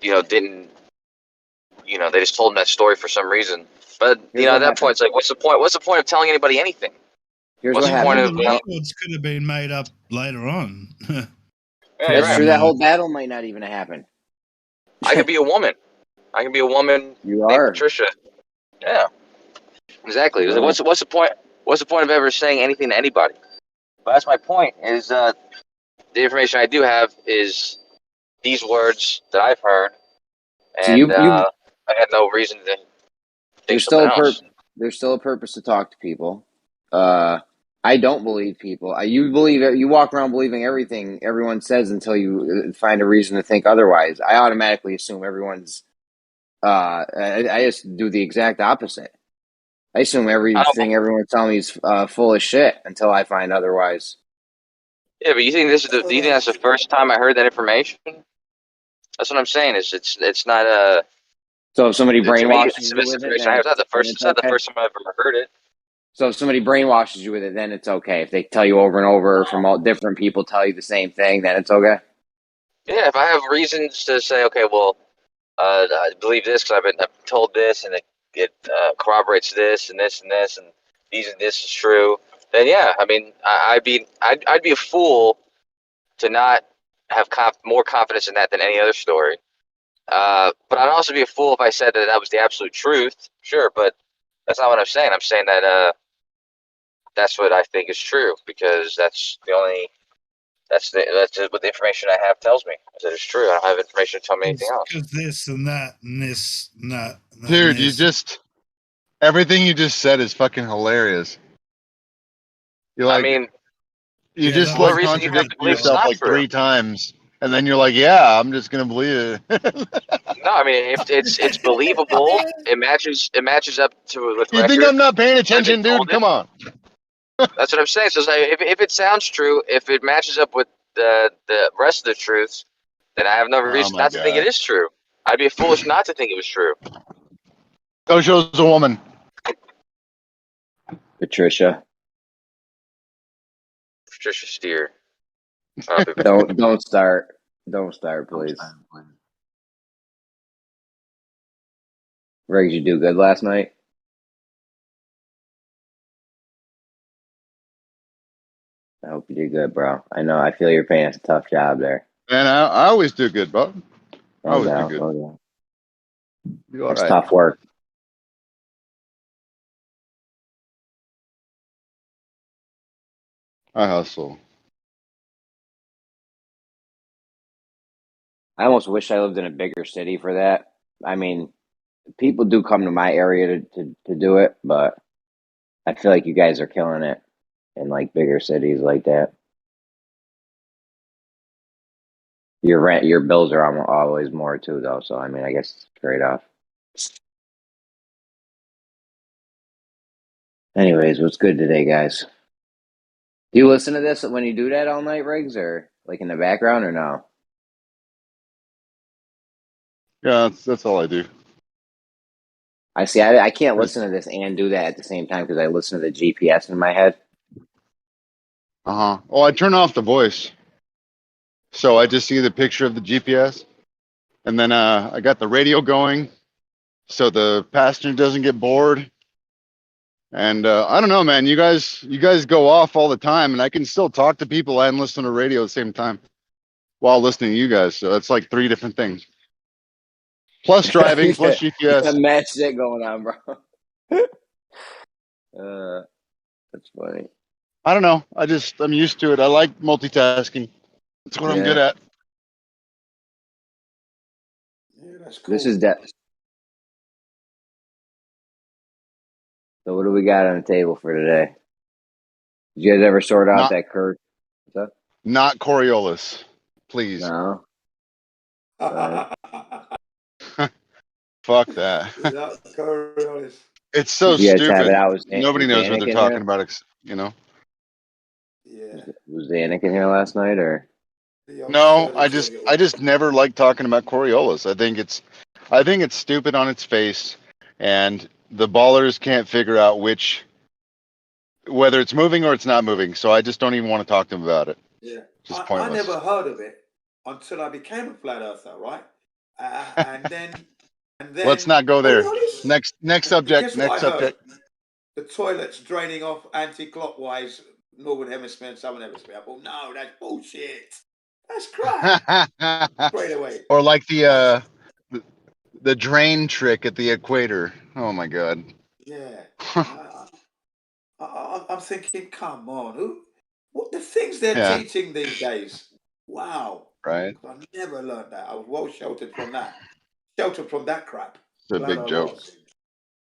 didn't, they just told them that story for some reason. But at that point, it's like, what's the point? What's the point of telling anybody anything? What's the point of? The records could have been made up later on. That's true. That whole battle might not even have happened. I could be a woman. You named are Patricia. Yeah, exactly. Like, what's the point? What's the point of ever saying anything to anybody? But that's my point. Is the information I do have is these words that I've heard, and I had no reason to think something else. There's still a purpose to talk to people. I don't believe people. You walk around believing everything everyone says until you find a reason to think otherwise. I automatically assume everyone's. I just do the exact opposite. I assume everything everyone's telling me is full of shit until I find otherwise. Yeah, but you think do you think that's the first time I heard that information? That's what I'm saying. It's not So if somebody brainwashes it's you with it, it's not the first time I've ever heard it. So if somebody brainwashes you with it, then it's okay. If they tell you over and over from all different people tell you the same thing, then it's okay. Yeah, if I have reasons to say, okay, well, I believe this because I've been told this, and it corroborates this and this and this, and this is true. Then yeah, I mean, I'd be a fool to not have more confidence in that than any other story. But I'd also be a fool if I said that was the absolute truth. Sure, but that's not what I'm saying. I'm saying that that's what I think is true because that's the only That's just what the information I have tells me. That it's true. I don't have information to tell me anything else. Because this and that and this and that. And Dude, this. you just everything you just said is fucking hilarious. You're like, I mean, you Yeah, just that what was like reason do you have to contradict believe it's yourself not like true? 3 times, and then you're like, yeah, I'm just gonna believe it. No, I mean if it's believable, it matches up to with You think record. I'm not paying I've been attention, dude? told it. Come on. That's what I'm saying. So it's like, if it sounds true, if it matches up with the rest of the truths, then I have no Oh reason my not to think it god. is true. I'd be foolish not to think it was true. Kosho's a woman. Patricia, Patricia Steer. don't start. Don't start, please. Greg, did you do good last night? I hope you did good, bro. I know. I feel you're paying us a tough job there. Man, I always do good, bro. I No always do doubt. good. No doubt. You all That's right? tough work. I hustle. I almost wish I lived in a bigger city for that. I mean, people do come to my area to do it, but I feel like you guys are killing it in like bigger cities like that. Your bills are always more too, though. So I mean, I guess it's a trade-off. Anyways, what's good today, guys? Do you listen to this when you do that all night, Riggs, or like in the background, or no? Yeah, that's all I do. I see. I can't listen to this and do that at the same time because I listen to the GPS in my head. Oh, I turn off the voice, so I just see the picture of the GPS, and then I got the radio going, so the passenger doesn't get bored. And I don't know, man. You guys go off all the time, and I can still talk to people and listen to radio at the same time while listening to you guys. So it's like 3 different things. Plus driving, plus You GPS. got mad shit going on, bro. That's funny. I don't know. I'm used to it. I like multitasking. That's what I'm good at. Yeah, that's cool. This is that. So what do we got on the table for today? Did you guys ever sort out that Kurt? What's up? Not Coriolis, please. No. Fuck that. Not Coriolis. It's so Did you guys have stupid. it out? Nobody Was knows what Danik they're in talking here? about, you know? Yeah. Was Danik in here last night, or? No, I just never like talking about Coriolis. I think it's stupid on its face, and the ballers can't figure out whether it's moving or it's not moving. So I just don't even want to talk to them about it. Yeah. Just I pointless. never heard of it until I became a flat earther, right? And then Let's not go there. Coriolis? Next subject. Guess what Next I heard? subject. The toilet's draining off anti-clockwise, northern hemisphere and southern hemisphere. I thought, no, that's bullshit. That's crap. Straight away. Or like the drain trick at the equator. Oh my god. Yeah. I'm thinking, come on, what the things they're Yeah. teaching these days? Wow. Right. I never learned that. I was well sheltered from that. Sheltered from that crap. It's a Glad big I joke. was.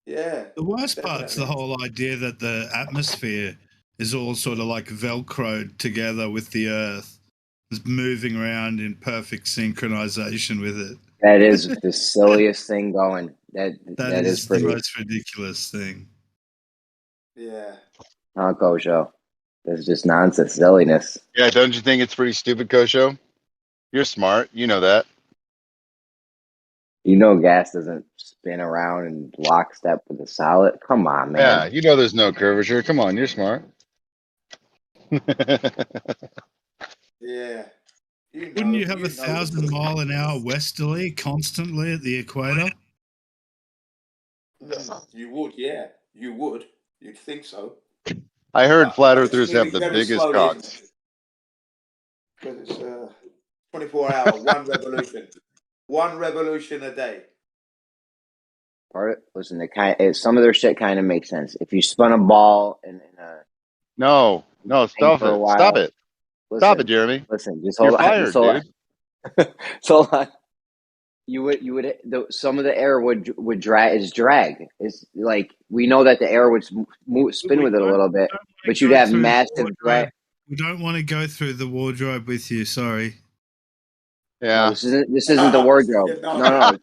Yeah. The worst part's the definitely. whole idea that the atmosphere is all sort of like velcroed together with the Earth, it's moving around in perfect synchronization with it. That is the silliest thing going. That is pretty. the most ridiculous thing. Yeah. Honko show. That's just nonsense, silliness. Yeah, don't you think it's pretty stupid, Kosho? You're smart. You know that. You know gas doesn't spin around in lockstep with a solid. Come on, man. Yeah, you know there's no curvature. Come on, you're smart. Yeah. Wouldn't you have 1,000-mile-an-hour westerly constantly at the equator? You would, yeah. You would. You'd think so. I heard flat But it's earthers have moving the very biggest slowly, cocks. because it's 24 hour, one revolution. One revolution a day. Listen, some of their shit kind of makes sense. If you spun a ball in a No, stop for a it. while, Stop it. Stop it, Jeremy. Listen, just You're hold on. Just fired, hold dude. on. Just hold on. You would some of the air would drag. It's like we know that the air would spin with it a little bit, but you'd Go have through the massive drag. wardrobe. We don't want to go through the wardrobe with you. Sorry. No, this isn't the wardrobe. No.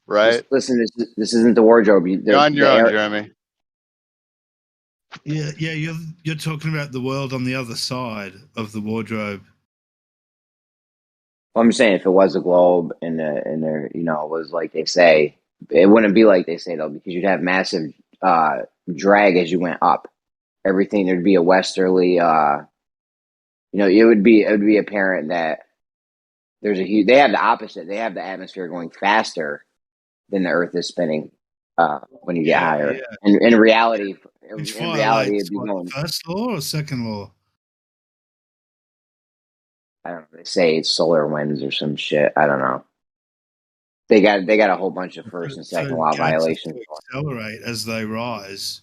Right. Listen, this isn't the wardrobe. You're on your the own, air, Jeremy. Yeah, you're talking about the world on the other side of the wardrobe. Well, I'm saying if it was a globe and there, was like they say, it wouldn't be like they say though, because you'd have massive drag as you went up. Everything there'd be a westerly, it would be apparent that there's a huge. They have the opposite. They have the atmosphere going faster than the Earth is spinning when you get higher. Yeah. And in reality, Which it'd be what, going. first law or second law? I don't know. They say it's solar winds or some shit. I don't know. They got a whole bunch of first and second law Gases violations. to accelerate as they rise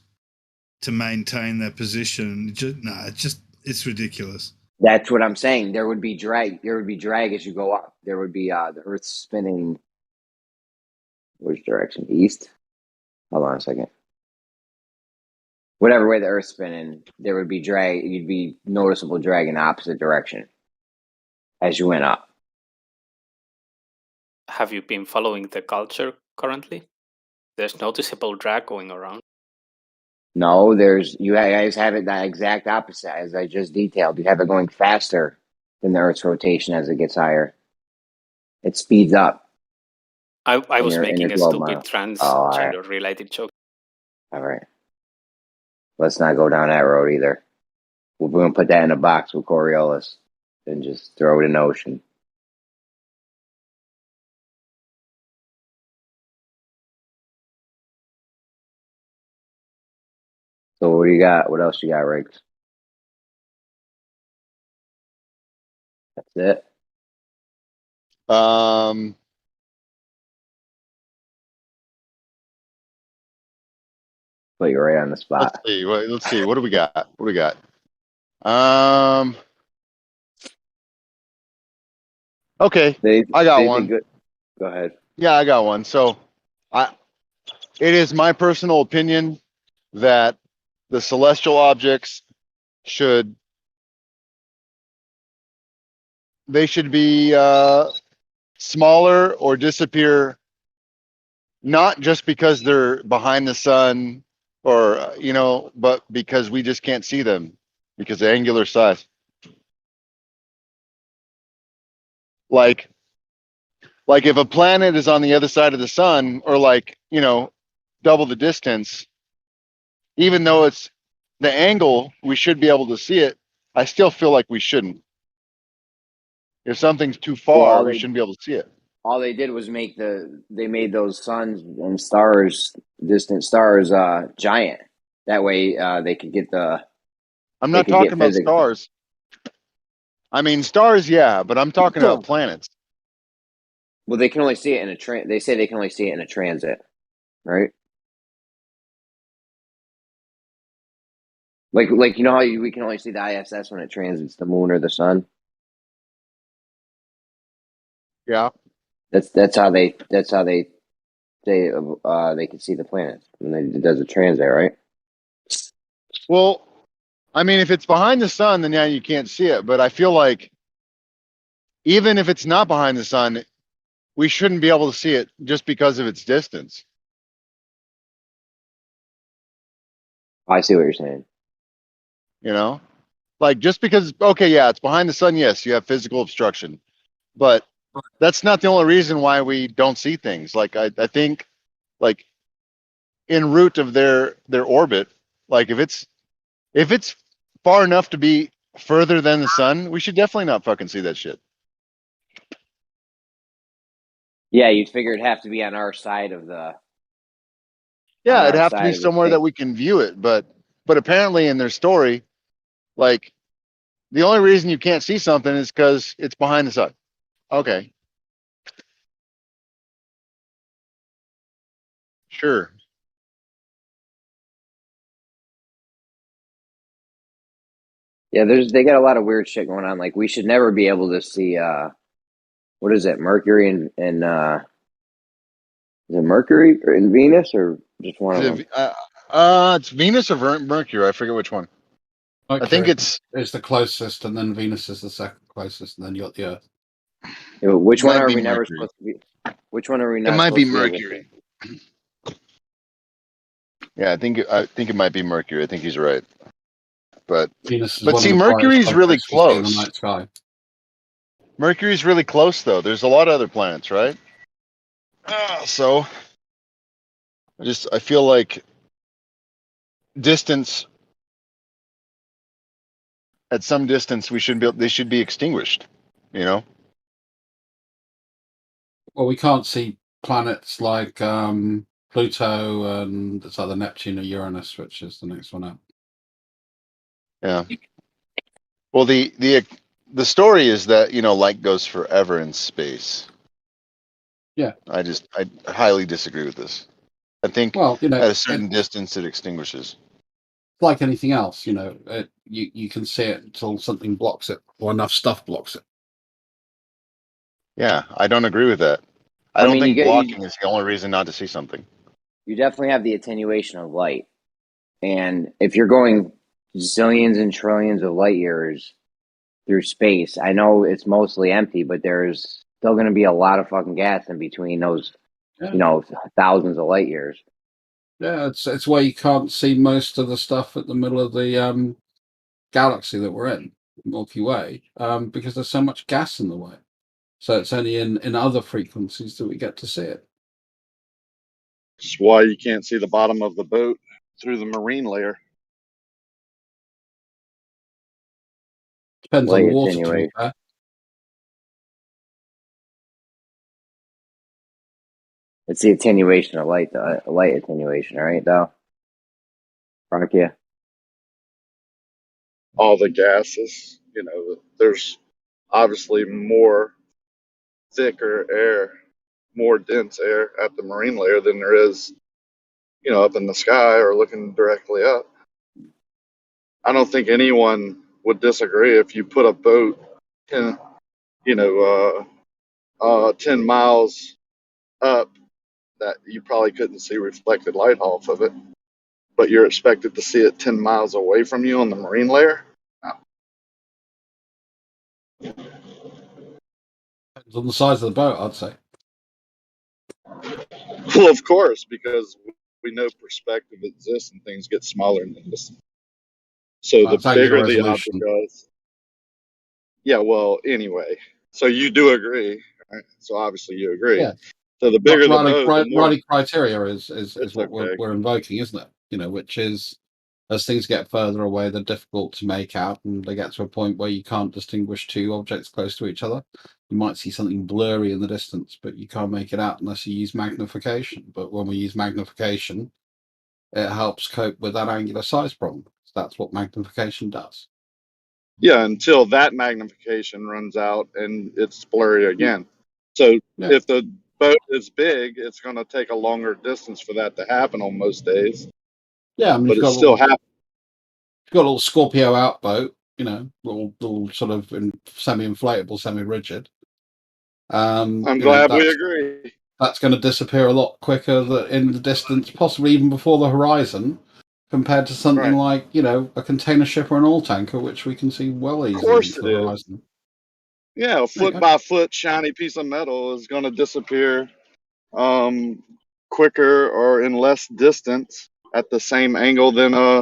to maintain their position. It's ridiculous. That's what I'm saying. There would be drag. There would be drag as you go up. There would be the Earth spinning. Which direction? East. Hold on a second. Whatever way the Earth's spinning, there would be drag. You'd be noticeable drag in the opposite direction as you went up. Have you been following the culture currently? There's noticeable drag going around. No, you guys have it the exact opposite as I just detailed. You have it going faster than the Earth's rotation as it gets higher. It speeds up. I was in making your a globe stupid mile. transgender related joke. All right. Let's not go down that road either. We're going to put that in a box with Coriolis and just throw it in the ocean. So what do you got? What else you got, Riggs? That's it. Put you right on the spot. Let's see. What do we got? What do we got? Okay. I got one. Go ahead. Yeah, I got one. So, it is my personal opinion that the celestial objects should be smaller or disappear, not just because they're behind the sun or but because we just can't see them because of angular size. Like if a planet is on the other side of the sun or double the distance, even though it's the angle, we should be able to see it. I still feel like we shouldn't. If something's too far, we shouldn't be able to see it. All they did was they made those suns and stars, distant stars, giant. That way, they could get the. I'm not talking about stars. I mean, stars, yeah, but I'm talking about planets. Well, they can only see it in a They say they can only see it in a transit, right? Like how we can only see the ISS when it transits the moon or the sun. Yeah. That's how they say they can see the planets when it does a transit, right? Well, I mean, if it's behind the sun, then yeah, you can't see it. But I feel like even if it's not behind the sun, we shouldn't be able to see it just because of its distance. I see what you're saying. Like just because, okay, yeah, it's behind the sun. Yes, you have physical obstruction, but that's not the only reason why we don't see things. Like I think, like en route of their orbit, like if it's far enough to be further than the sun, we should definitely not fucking see that shit. Yeah, you'd figure it'd have to be on our side of the. Yeah, it'd have to be somewhere that we can view it, but apparently in their story, like the only reason you can't see something is because it's behind the sun. Okay. Sure. Yeah, they got a lot of weird shit going on. Like we should never be able to see what is it, Mercury and is it Mercury or in Venus or just one of them? It's Venus or Mercury. I forget which one. I think it's the closest, and then Venus is the second closest, and then you got the Earth. Yeah, which It one might are be we never Mercury. supposed to be? Which one are we It not might be supposed to be able to Mercury. see? Yeah, I think it might be Mercury. I think he's right. But Venus is but one see, of the brightest Mercury's really objects we see in the close. night sky. Mercury's really close, though. There's a lot of other planets, right? So I feel like distance, at some distance, they should be extinguished. You know? Well, we can't see planets like Pluto and it's either Neptune or Uranus, which is the next one up. Yeah. Well, the story is that light goes forever in space. Yeah. I highly disagree with this. I think at a certain distance it extinguishes. Like anything else, you can see it until something blocks it or enough stuff blocks it. Yeah, I don't agree with that. I don't think blocking is the only reason not to see something. You definitely have the attenuation of light, and if you're going zillions and trillions of light years through space, I know it's mostly empty, but there's still going to be a lot of fucking gas in between those, thousands of light years. Yeah, it's why you can't see most of the stuff at the middle of the galaxy that we're in, Milky Way, because there's so much gas in the way. So it's only in other frequencies that we get to see it. That's why you can't see the bottom of the boat through the marine layer. Depends on the water, to be fair. It's the attenuation of light, the light attenuation, right, though? Arkia? All the gases, there's obviously more thicker air, more dense air at the marine layer than there is, up in the sky or looking directly up. I don't think anyone would disagree if you put a boat 10 miles up that you probably couldn't see reflected light off of it, but you're expected to see it 10 miles away from you on the marine layer. Depends on the size of the boat, I'd say. Well, of course, because we know perspective exists and things get smaller in the distance. So the bigger the object goes. Yeah, well, anyway. So you do agree, right? So obviously you agree. Yeah. So the bigger the boat, the more... Riley criteria is what we're invoking, isn't it? Which is, as things get further away, they're difficult to make out, and they get to a point where you can't distinguish two objects close to each other. You might see something blurry in the distance, but you can't make it out unless you use magnification. But when we use magnification, it helps cope with that angular size problem. That's what magnification does. Yeah, until that magnification runs out and it's blurry again. So if the boat is big, it's going to take a longer distance for that to happen on most days. Yeah, I mean, but it still happens. You've got a little Scorpio outboat, little sort of semi-inflatable, semi-rigid. I'm glad we agree. That's going to disappear a lot quicker in the distance, possibly even before the horizon, compared to something like, a container ship or an oil tanker, which we can see well easily into the horizon. Yeah, a foot by foot shiny piece of metal is going to disappear quicker or in less distance at the same angle than a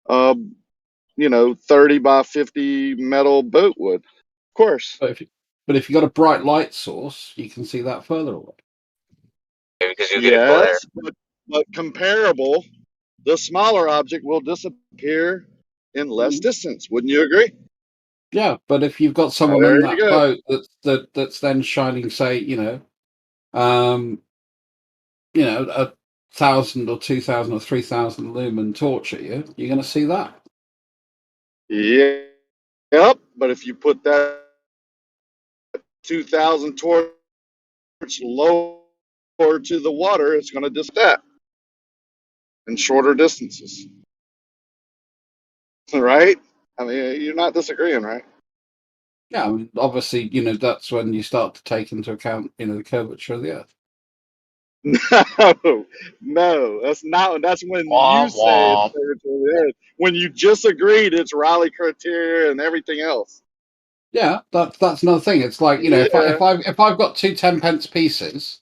30 by 50 metal boat would. Of course. But if you've got a bright light source, you can see that further away. Because you get a glare. But comparable, the smaller object will disappear in less distance. Wouldn't you agree? Yeah, but if you've got someone in that boat that's then shining, say, 1,000 or 2,000 or 3,000 lumen torch at you, you're going to see that. Yeah. Yep. But if you put that 2,000 torch lower to the water, it's going to just that in shorter distances. Right? I mean, you're not disagreeing, right? Yeah, I mean, obviously, that's when you start to take into account, the curvature of the Earth. No, that's not. That's when you Womp say it's womp. curvature of the Earth. When you just agreed it's Raleigh criteria and everything else. Yeah, that's another thing. It's like, if I've got 2 10-pence pieces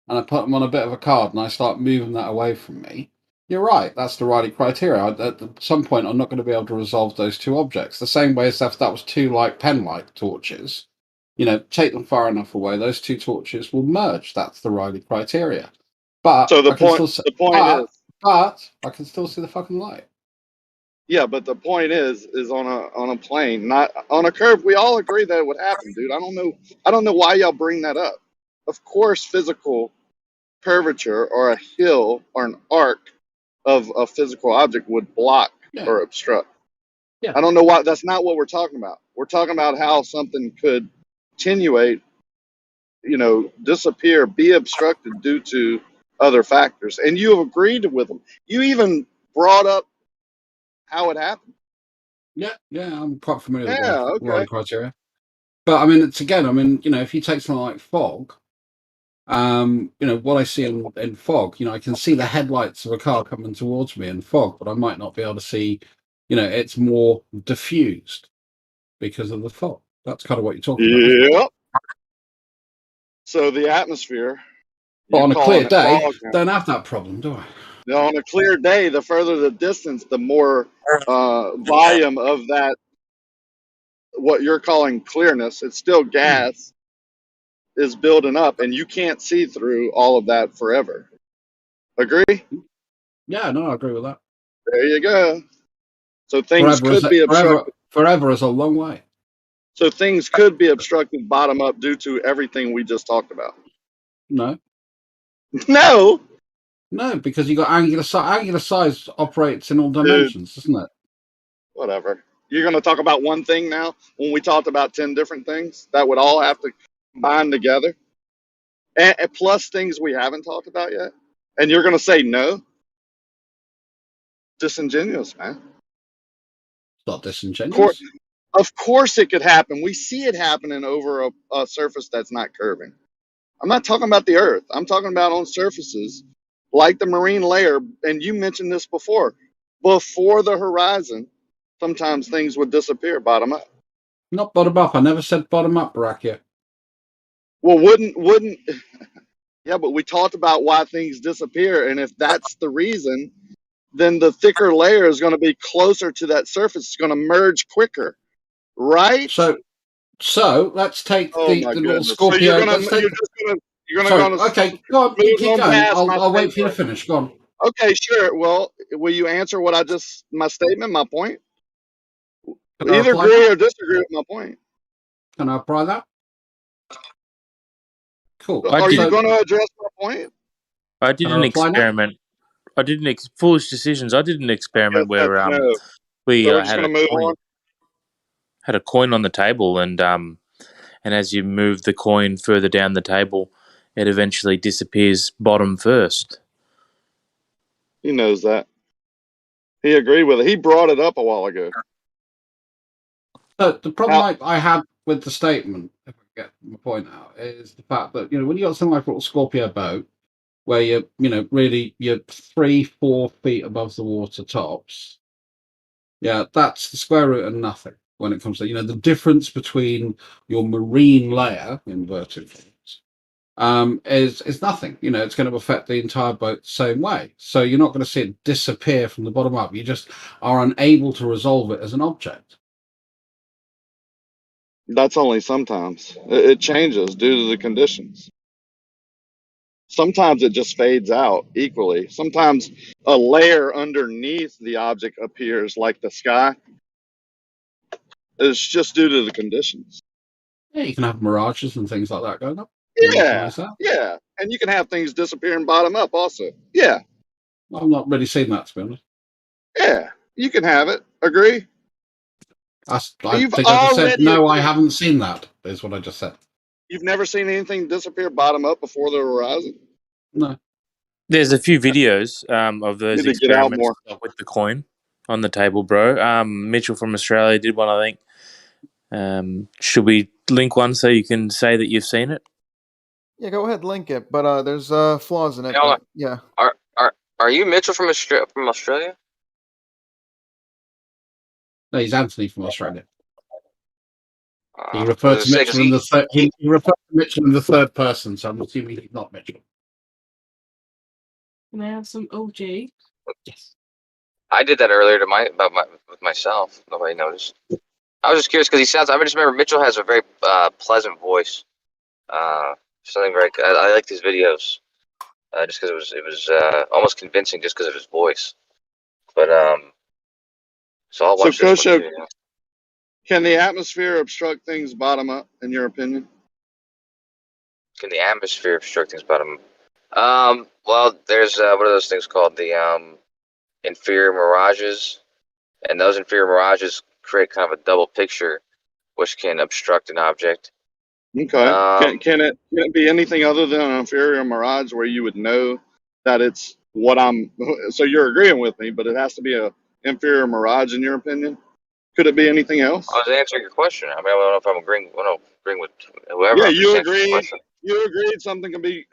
and I put them on a bit of a card and I start moving that away from me, you're right. That's the Raleigh criteria. At some point, I'm not going to be able to resolve those 2 objects. The same way as if that was 2 pen light torches. Take them far enough away, those 2 torches will merge. That's the Raleigh criteria. But So the I can point. still The point is. but I can still see the fucking light. Yeah, but the point is on a plane, not on a curve. We all agree that it would happen, dude. I don't know why y'all bring that up. Of course, physical curvature or a hill or an arc of a physical object would block or obstruct. Yeah. I don't know why. That's not what we're talking about. We're talking about how something could attenuate, disappear, be obstructed due to other factors, and you have agreed with them. You even brought up how it happened. Yeah, I'm quite familiar with Yeah, the Raleigh okay. criteria. But I mean, it's again, if you take something like fog, what I see in fog, I can see the headlights of a car coming towards me in fog, but I might not be able to see, it's more diffused because of the fog. That's kind of what you're talking about, isn't it? Yep. So the atmosphere, But you're on a calling clear it day, fog now. don't have that problem, do I? Now, on a clear day, the further the distance, the more volume of that, what you're calling clearness, it's still gas, is building up, and you can't see through all of that forever. Agree? Yeah, no, I agree with that. There you go. So things Forever could be obstructed. forever is a long way. So things could be obstructed bottom up due to everything we just talked about. No. No. No, because you got angular size. Angular size operates in all Dude, dimensions, doesn't it? whatever. You're going to talk about one thing now when we talked about 10 different things that would all have to combine together, and plus things we haven't talked about yet. And you're going to say no? Disingenuous, man. It's not disingenuous. Of course it could happen. We see it happening over a surface that's not curving. I'm not talking about the Earth. I'm talking about on surfaces like the marine layer. And you mentioned this before the horizon, sometimes things would disappear bottom up. Not bottom up. I never said bottom up, Barakia. Well, wouldn't yeah, but we talked about why things disappear, and if that's the reason, then the thicker layer is going to be closer to that surface. It's going to merge quicker, right? So let's take Oh the my little goodness! So Scorpio. you're gonna Sorry. Okay, go on. You move keep on going. past my I'll wait for you to statement. finish. Go on. Okay, sure. Well, will you answer what my statement, my point? Can I Either apply agree that? or disagree with my point. Can I apply that? Cool. Are you going to address my point? I did an experiment. I did foolish decisions. I did an experiment where we So we're just had going a to move coin, on. had a coin on the table, and as you move the coin further down the table, it eventually disappears bottom first. He knows that. He agreed with it. He brought it up a while ago. The problem I had with the statement, if I get my point out, is the fact that when you got something like a little Scorpio boat, where you're 3-4 feet above the water tops, yeah, that's the square root of nothing when it comes to the difference between your marine layer, inverted commas, is nothing. It's going to affect the entire boat the same way. So you're not going to see it disappear from the bottom up. You just are unable to resolve it as an object. That's only sometimes. It changes due to the conditions. Sometimes it just fades out equally. Sometimes a layer underneath the object appears like the sky. It's just due to the conditions. Yeah, you can have mirages and things like that going up. Yeah, yeah. And you can have things disappear and bottom up also. Yeah. I've not really seen that, to be honest. Yeah, you can have it. Agree? I think I just said, no, I haven't seen that, is what I just said. You've never seen anything disappear bottom up before the horizon? No. There's a few videos of those Need to get out experiments more. with the coin on the table, bro. Mitchell from Australia did one, I think. Should we link one so you can say that you've seen it? Yeah, go ahead, link it. But there's flaws in it. Hey, hold on. But yeah. Are you Mitchell from Australia? No, he's Anthony from Australia. He I referred was to gonna say, 'cause Mitchell in the third. He referred to Mitchell in the third person, so I'm assuming he's not Mitchell. Can I have some OJ? Yes. I did that earlier with myself. Nobody noticed. I was just curious because I just remember Mitchell has a very pleasant voice. Something very. I like his videos, just because it was almost convincing, just because of his voice. But so I'll So, watch this one Kosha, too. Yeah. can the atmosphere obstruct things bottom up, in your opinion? Can the atmosphere obstruct things bottom? Well, there's what are those things called? The inferior mirages, and those inferior mirages create kind of a double picture, which can obstruct an object. Okay. Can it be anything other than an inferior mirage where you would know that it's what I'm? So you're agreeing with me, but it has to be a inferior mirage, in your opinion. Could it be anything else? I was answering your question. I mean, I don't know if I'm agreeing with whoever. Yeah, I'm just you answering the agreed. question. You agreed something can be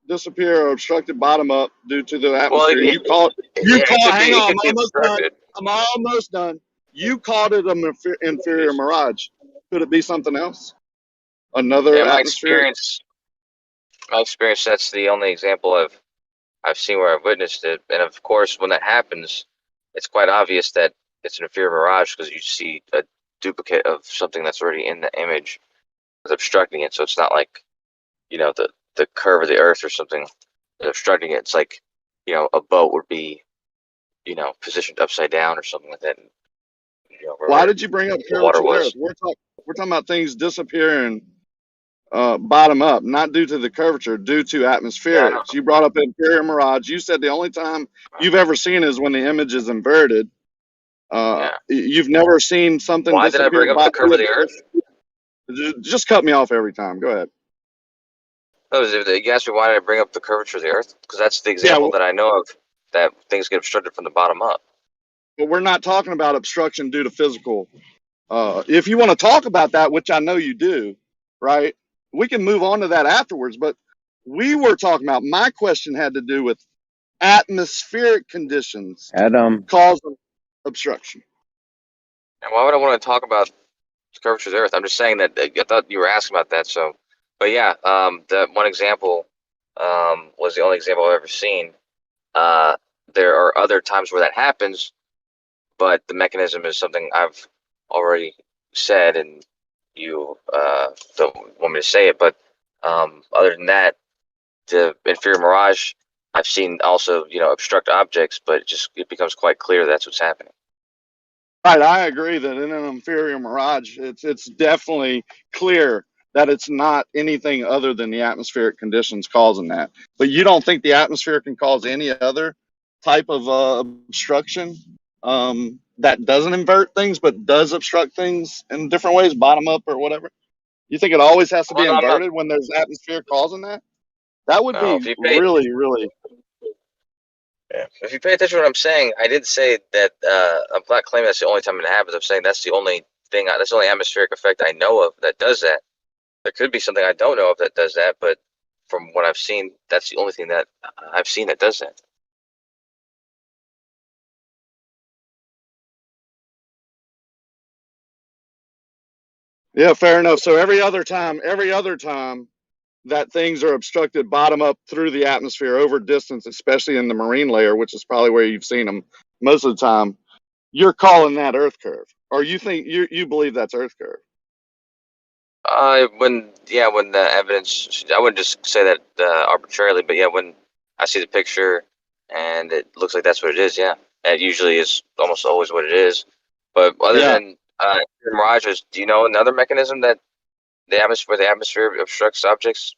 disappear or obstructed bottom up due to the Well, atmosphere. You called. Hang on, I'm almost done. obstructed. I'm almost done. You called it an inferior mirage. Could it be something else? Another Yeah, atmosphere? my experience, that's the only example I've seen where I've witnessed it. And of course, when that happens, it's quite obvious that it's an inferior mirage because you see a duplicate of something that's already in the image that's obstructing it. So it's not like, the curve of the earth or something that's obstructing it. It's like, a boat would be, positioned upside down or something like that. Why did you bring up the water curvature of was. the Earth? We're talking about things disappearing bottom up, not due to the curvature, due to atmospherics. You brought up inferior mirage. You said the only time you've ever seen is when the image is inverted. You've never seen something Why did I disappear. bring up the curve of the earth? Just cut me off every time. Go ahead. No, you asked me why did I bring up the curvature of the earth? Because that's the example that I know of that things get obstructed from the bottom up. But we're not talking about obstruction due to physical. If you want to talk about that, which I know you do, right? We can move on to that afterwards. But we were talking about, my question had to do with atmospheric conditions causing obstruction. And why would I want to talk about the curvature of the earth? I'm just saying that I thought you were asking about that. So, but yeah, that one example was the only example I've ever seen. There are other times where that happens, but the mechanism is something I've already said, and you don't want me to say it. But other than that, the inferior mirage I've seen also, obstruct objects, but it becomes quite clear that's what's happening. Right, I agree that in an inferior mirage, it's definitely clear that it's not anything other than the atmospheric conditions causing that. But you don't think the atmosphere can cause any other type of obstruction that doesn't invert things but does obstruct things in different ways, bottom up or whatever? You think it always has to be inverted when there's atmosphere causing that? That would be really, really. Yeah. If you pay attention to what I'm saying, I didn't say that. I'm not claiming that's the only time it happens. I'm saying that's the only thing. That's the only atmospheric effect I know of that does that. There could be something I don't know of that does that, but from what I've seen, that's the only thing that I've seen that does that. Yeah, fair enough. So every other time that things are obstructed bottom up through the atmosphere over distance, especially in the marine layer, which is probably where you've seen them most of the time, you're calling that Earth curve, or you think you believe that's Earth curve? When the evidence, I wouldn't just say that arbitrarily, but yeah, when I see the picture and it looks like that's what it is, yeah, and it usually is almost always what it is. But other than mirages, do you know another mechanism that the atmosphere obstructs objects?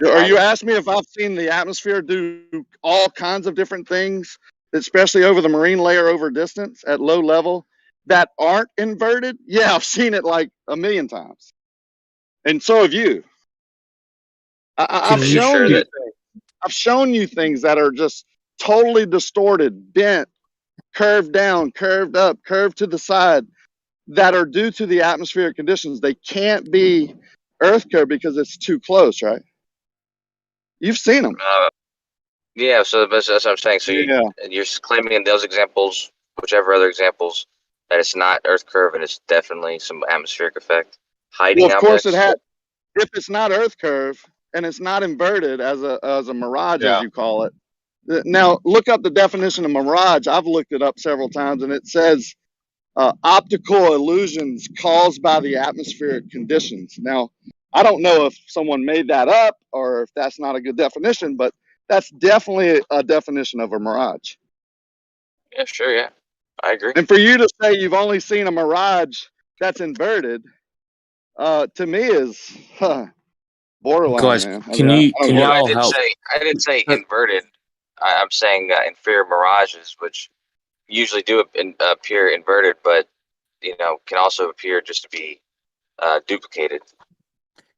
Are you asking me if I've seen the atmosphere do all kinds of different things, especially over the marine layer over distance at low level, that aren't inverted? Yeah, I've seen it like a million times. And so have you. I've shown you things that are just totally distorted, bent, curved down, curved up, curved to the side, that are due to the atmospheric conditions. They can't be Earth curve because it's too close, right? You've seen them. Yeah, so that's what I'm saying. So Yeah. you're claiming in those examples, whichever other examples, that it's not Earth curve and it's definitely some atmospheric effect hiding Well, of course objects. it had. If it's not Earth curve and it's not inverted as a mirage, as you call it. Now look up the definition of mirage. I've looked it up several times, and it says optical illusions caused by the atmospheric conditions. Now, I don't know if someone made that up or if that's not a good definition, but that's definitely a definition of a mirage. Yeah, sure, yeah. I agree. And for you to say you've only seen a mirage that's inverted, to me is borderline, Guys, man. I can mean, you I don't can you get it. all help? I didn't say inverted. I'm saying inferior mirages, which usually do appear inverted, but can also appear just to be duplicated.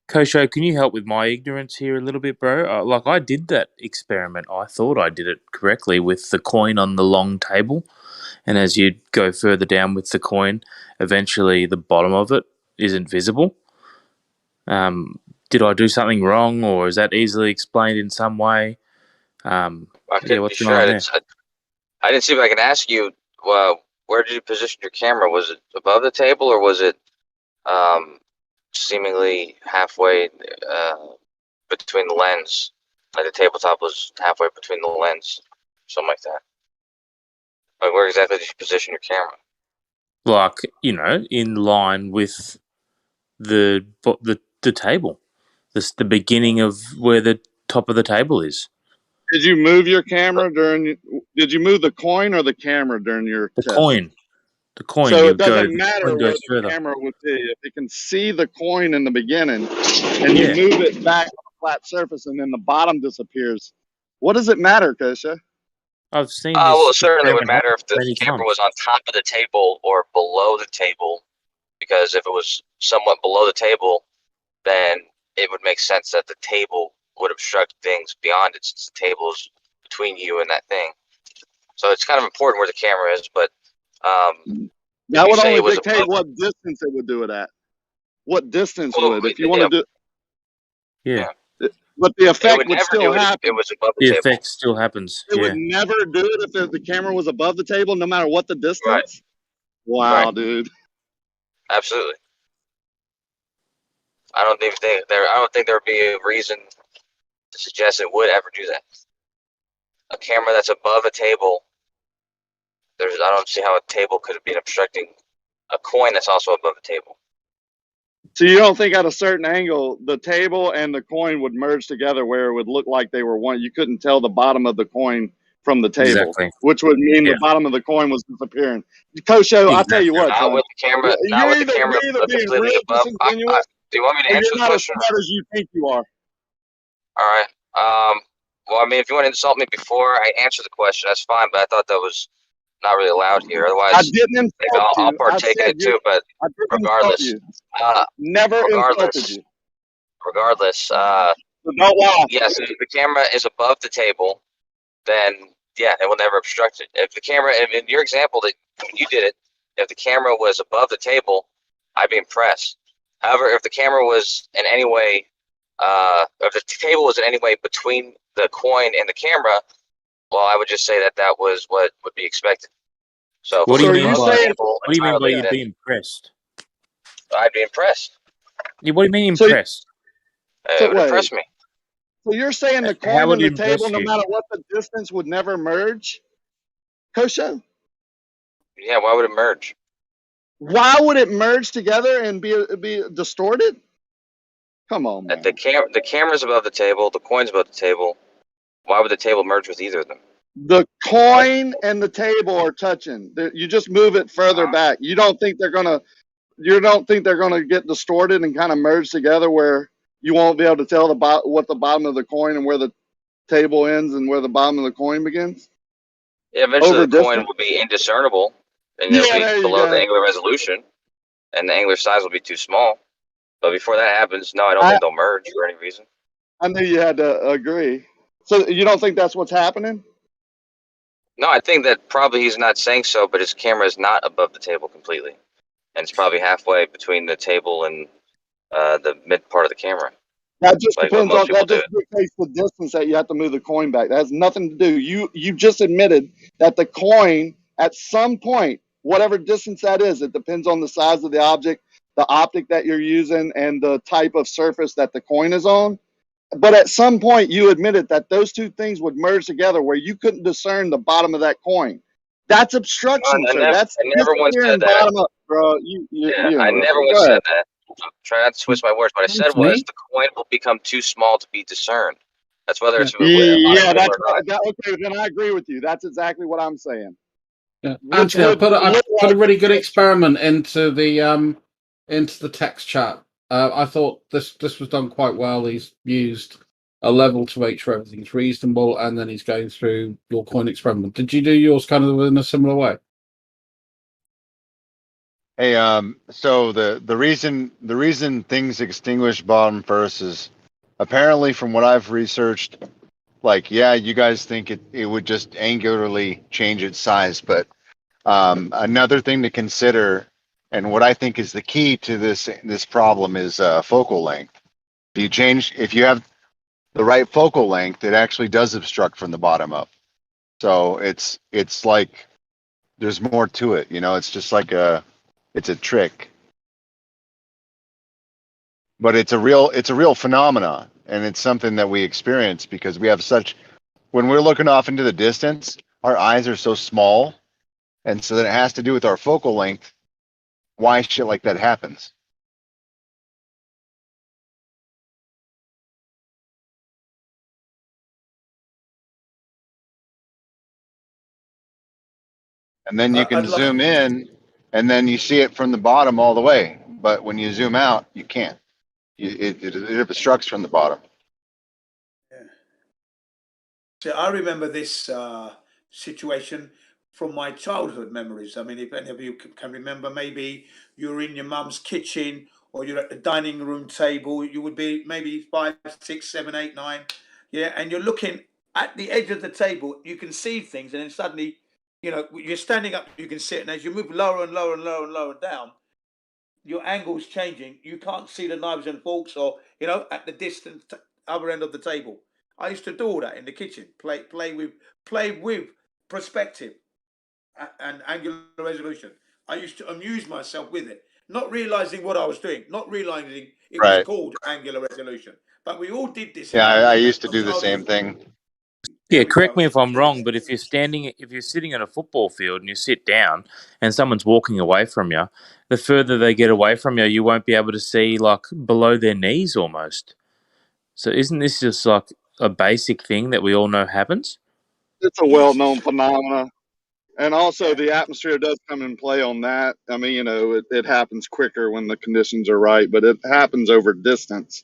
Kosho, can you help with my ignorance here a little bit, bro? Like, I did that experiment. I thought I did it correctly with the coin on the long table. And as you go further down with the coin, eventually the bottom of it isn't visible. Did I do something wrong, or is that easily explained in some way? I Yeah, couldn't what's be going sure. on there? I didn't see if I can ask you, where did you position your camera? Was it above the table, or was it seemingly halfway between the lens? Like the tabletop was halfway between the lens, something like that. Like, where exactly did you position your camera? Like, in line with the table. The beginning of where the top of the table is. Did you move your camera did you move the coin or the camera during your The test? coin. The coin. So You it doesn't the matter coin where goes the further. camera would be. If you can see the coin in the beginning and you Yeah. move it back on a flat surface and then the bottom disappears, what does it matter, Kosha? I've seen Well, this it certainly would experiment matter happen if the many camera times. was on top of the table or below the table, because if it was somewhat below the table, then it would make sense that the table would obstruct things beyond it, since the table is between you and that thing. So it's kind of important where the camera is, but That you would say only it was dictate above, what distance it would do it at. What distance well, would, if you want to do, Yeah. but the it effect would would never still do it if it happen. was above the The table. effect still happens. It would Yeah. never do it if the camera was above the table, no matter what the Right. distance. Wow, Right. dude. Absolutely. I don't think there would be a reason to suggest it would ever do that. A camera that's above a table, I don't see how a table could have been obstructing a coin that's also above the table. So you don't think at a certain angle the table and the coin would merge together where it would look like they were one? You couldn't tell the bottom of the coin from the table, Exactly. which would mean Yeah. the bottom of the coin was disappearing. Kosho, I'll tell you Exactly. what, Not son. with the camera. Not with the camera You're either being completely real above. disingenuous Do you want me to or answer you're the not as question? smart as you think you are. All right. Well, I mean, if you want to insult me before I answer the question, that's fine. But I thought that was not really allowed here. Otherwise, I didn't insult maybe I'll you. I partake in said it too. But I didn't regardless, insult you. Never insulted you. regardless, So don't lie. yes, if the camera is above the table, then yeah, it will never obstruct it. If the camera, in your example that you did it, if the camera was above the table, I'd be impressed. However, if the camera was in any way, if the table was in any way between the coin and the camera, well, I would just say that was what would be expected. So if What do it you was mean above by the table entirely, you'd then be impressed? I'd be impressed. Yeah, what do you mean So- impressed? So It would wait. impress me. So you're saying the How coin would and it the table, impress no you? matter what the distance, would never merge? Kosho? Yeah, why would it merge? Why would it merge together and be distorted? Come on, man. The camera's above the table, the coin's above the table. Why would the table merge with either of them? The coin and the table are touching. You just move it further back. You don't think they're gonna get distorted and kind of merge together where you won't be able to tell what the bottom of the coin and where the table ends and where the bottom of the coin begins? Yeah, eventually Over the coin distance? will be indiscernible, and Yeah, it'll there be you below the go. angular resolution, and the angular size will be too small. But before that happens, no, I don't think they'll merge for any reason. I knew you had to agree. So you don't think that's what's happening? No, I think that probably he's not saying so, but his camera is not above the table completely, and it's probably halfway between the table and the mid part of the camera. That just Like what depends most on people that. Just do. dictates the distance that you have to move the coin back. That has nothing to do. You just admitted that the coin at some point, whatever distance that is, it depends on the size of the object, the optic that you're using, and the type of surface that the coin is on. But at some point, you admitted that those two things would merge together where you couldn't discern the bottom of that coin. That's obstruction, sir. That's I never once said disappearing that. bottom up, bro. Yeah, You I know. never Go once ahead. said that. Try not to twist my words. What I said Thanks, was me. the coin will become too small to be discerned. That's whether it's a Yeah, table that's or not. that, okay. Then I agree with you. That's exactly what I'm saying. Yeah. Which Actually, would I look put a like really good experiment into the text chat. I thought this was done quite well. He's used a level to make sure everything's reasonable, and then he's going through your coin experiment. Did you do yours kind of in a similar way? Hey, so the reason things extinguish bottom first is apparently from what I've researched, like, yeah, you guys think it would just angularly change its size, but another thing to consider, and what I think is the key to this problem is focal length. If you have the right focal length, it actually does obstruct from the bottom up. So it's like there's more to it, you know. It's just like it's a trick, but it's a real phenomenon, and it's something that we experience because we have when we're looking off into the distance, our eyes are so small, and so that it has to do with our focal length. Why shit like that happens. And then you can zoom in, and then you see it from the bottom all the way. But when you zoom out, you can't. It obstructs from the bottom. So I remember this situation from my childhood memories. I mean, if any of you can remember, maybe you're in your mum's kitchen or you're at the dining room table. You would be maybe 5, 6, 7, 8, 9, yeah, and you're looking at the edge of the table. You can see things, and then suddenly, you know, you're standing up. You can see it, and as you move lower and lower and lower and lower down, your angle's changing. You can't see the knives and forks, or you know, at the distant other end of the table. I used to do all that in the kitchen. Play with perspective and angular resolution. I used to amuse myself with it, not realizing what I was doing, not realizing it was Right. called angular resolution. But we all did this. Yeah, I used to our do the childhood. same thing. Yeah, correct me if I'm wrong, but if you're sitting in a football field and you sit down and someone's walking away from you, the further they get away from you, you won't be able to see like below their knees almost. So isn't this just like a basic thing that we all know happens? It's a well-known phenomena, and also the atmosphere does come in play on that. I mean, you know, it happens quicker when the conditions are right, but it happens over distance.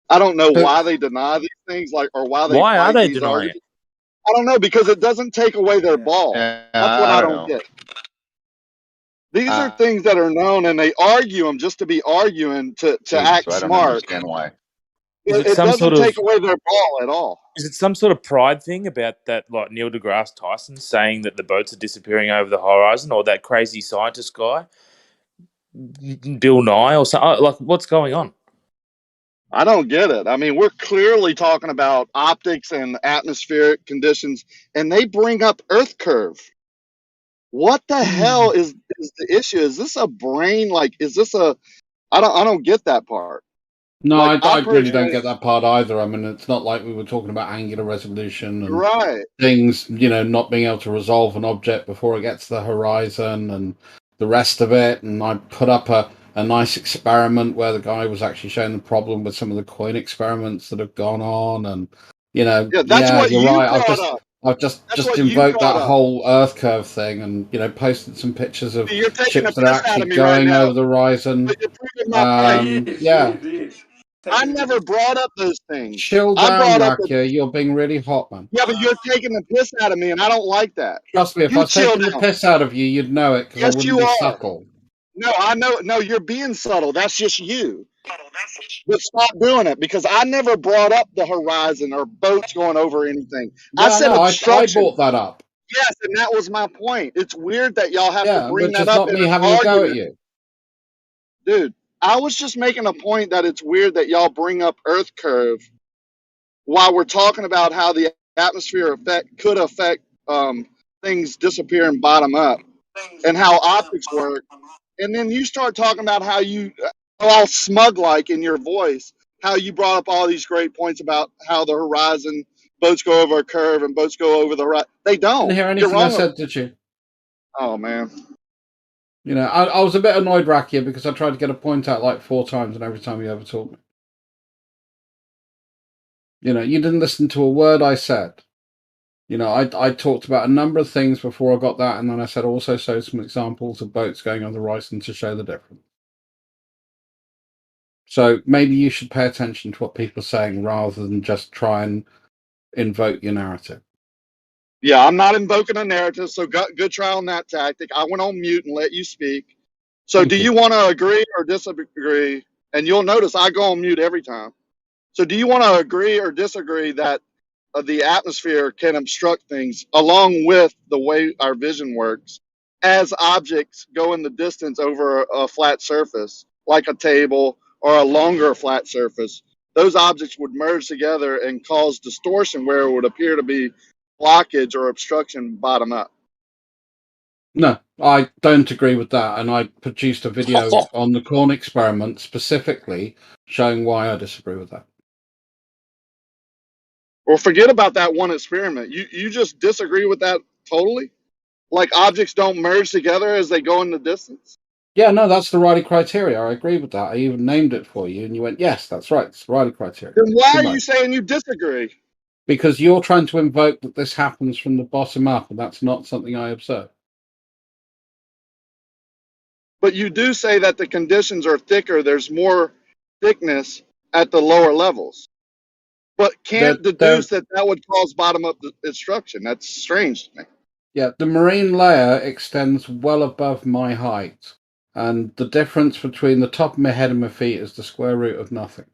I don't know So why they deny these things, like, or why they why are fight they these denying it? arguments. I don't know, because it doesn't take away their ball. That's what I I don't don't know. get. These are things that are known, and they argue them just to be arguing to act So I don't smart. understand why. Is it It some doesn't sort take of away their ball at all. Is it some sort of pride thing about that, like Neil deGrasse Tyson saying that the boats are disappearing over the horizon, or that crazy scientist guy, Bill Nye, or something? Like, what's going on? I don't get it. I mean, we're clearly talking about optics and atmospheric conditions, and they bring up Earth curve. What the hell is the issue? Is this a brain? Like, is this a? I don't get that part. No, Like, I really don't personally, get that part either. I mean, it's not like we were talking about angular resolution and right. things, you know, not being able to resolve an object before it gets to the horizon and the rest of it. And I put up a nice experiment where the guy was actually showing the problem with some of the coin experiments that have gone on. And, you know, Yeah, that's what you're you right. brought up. I've just That's what you invoked brought that up. whole Earth curve thing and, you know, posted some pictures of See, you're taking ships the that are piss out actually of me right going now. over the horizon. But you're proving my point. Yeah. I never brought up those things. Chill I down, brought up Rakia. You're being really hot, man. yeah, but you're taking the piss out of me, and I don't like that. Trust me, if I You was chill taking the down. piss out of you, you'd know it because I Yes, wouldn't you be are. subtle. No, I know. No, you're being subtle. That's just you. But stop doing it, because I never brought up the horizon or boats going over anything. I Yeah, said no, I obstruction. brought that up. Yes, and that was my point. It's weird that y'all have to Yeah, bring but that just up not in me an having a go at argument. you. Dude, I was just making a point that it's weird that y'all bring up Earth curve while we're talking about how the atmosphere effect could affect things disappearing bottom up and how optics work. And then you start talking about how you, all smug like in your voice, how you brought up all these great points about how the horizon, boats go over a curve and boats go over the right. They don't. Didn't hear You're anything I wrong. said, did you? Oh, man. You know, I was a bit annoyed, Rakia, because I tried to get a point out like 4 times, and every time you overtalked me. You know, you didn't listen to a word I said. You know, I talked about a number of things before I got that, and then I said also show some examples of boats going on the horizon to show the difference. So maybe you should pay attention to what people are saying rather than just try and invoke your narrative. Yeah, I'm not invoking a narrative, so good try on that tactic. I went on mute and let you speak. So Thank do you. you want to agree or disagree? And you'll notice I go on mute every time. So do you want to agree or disagree that the atmosphere can obstruct things along with the way our vision works as objects go in the distance over a flat surface, like a table or a longer flat surface? Those objects would merge together and cause distortion where it would appear to be blockage or obstruction bottom up. No, I don't agree with that, and I produced a video on the corn experiment specifically showing why I disagree with that. Or forget about that one experiment. You just disagree with that totally? Like objects don't merge together as they go in the distance? Yeah, no, that's the Riley criteria. I agree with that. I even named it for you, and you went, yes, that's right. It's the Riley criteria. Then why are Goodbye. you saying you disagree? Because you're trying to invoke that this happens from the bottom up, and that's not something I observe. But you do say that the conditions are thicker, there's more thickness at the lower levels. But can't deduce that that would cause bottom up obstruction. That's strange to me. Yeah, the marine layer extends well above my height, and the difference between the top of my head and my feet is the square root of nothing.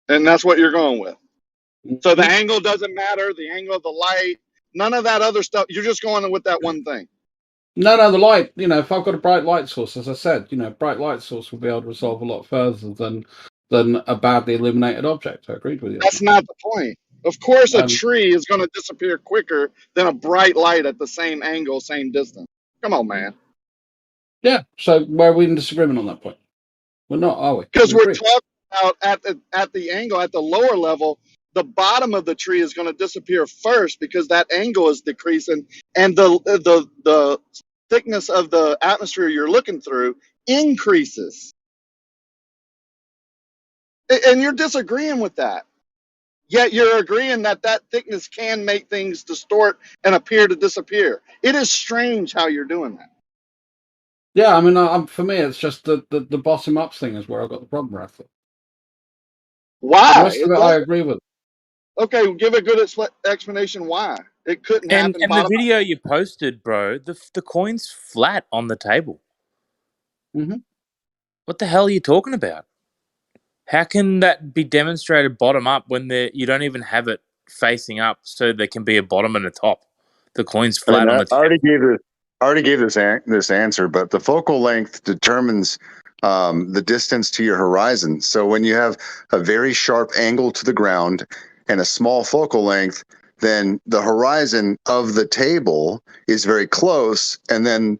And that's what you're going with. So the angle doesn't matter, the angle of the light, none of that other stuff. You're just going with that one thing. No, the light, you know, if I've got a bright light source, as I said, you know, bright light source will be able to resolve a lot further than a badly illuminated object. I agreed with you. That's not the point. Of course, a Um, tree is going to disappear quicker than a bright light at the same angle, same distance. Come on, man. Yeah, so where are we in disagreement on that point? We're not, are we? Because We we're agree. talking about at the angle, at the lower level, the bottom of the tree is going to disappear first because that angle is decreasing, and the thickness of the atmosphere you're looking through increases. And you're disagreeing with that. Yet you're agreeing that that thickness can make things distort and appear to disappear. It is strange how you're doing that. Yeah, I mean, for me, it's just the bottom up thing is where I've got the problem, Rafa. Why? The rest of it, I agree with. Okay, well, give a good explanation why. It couldn't happen And the bottom up. video you posted, bro, the coin's flat on the table. Mm-hmm. What the hell are you talking about? How can that be demonstrated bottom up when you don't even have it facing up so there can be a bottom and a top? The coin's I mean, flat on I the table. already gave this answer, but the focal length determines the distance to your horizon. So when you have a very sharp angle to the ground and a small focal length, then the horizon of the table is very close, and then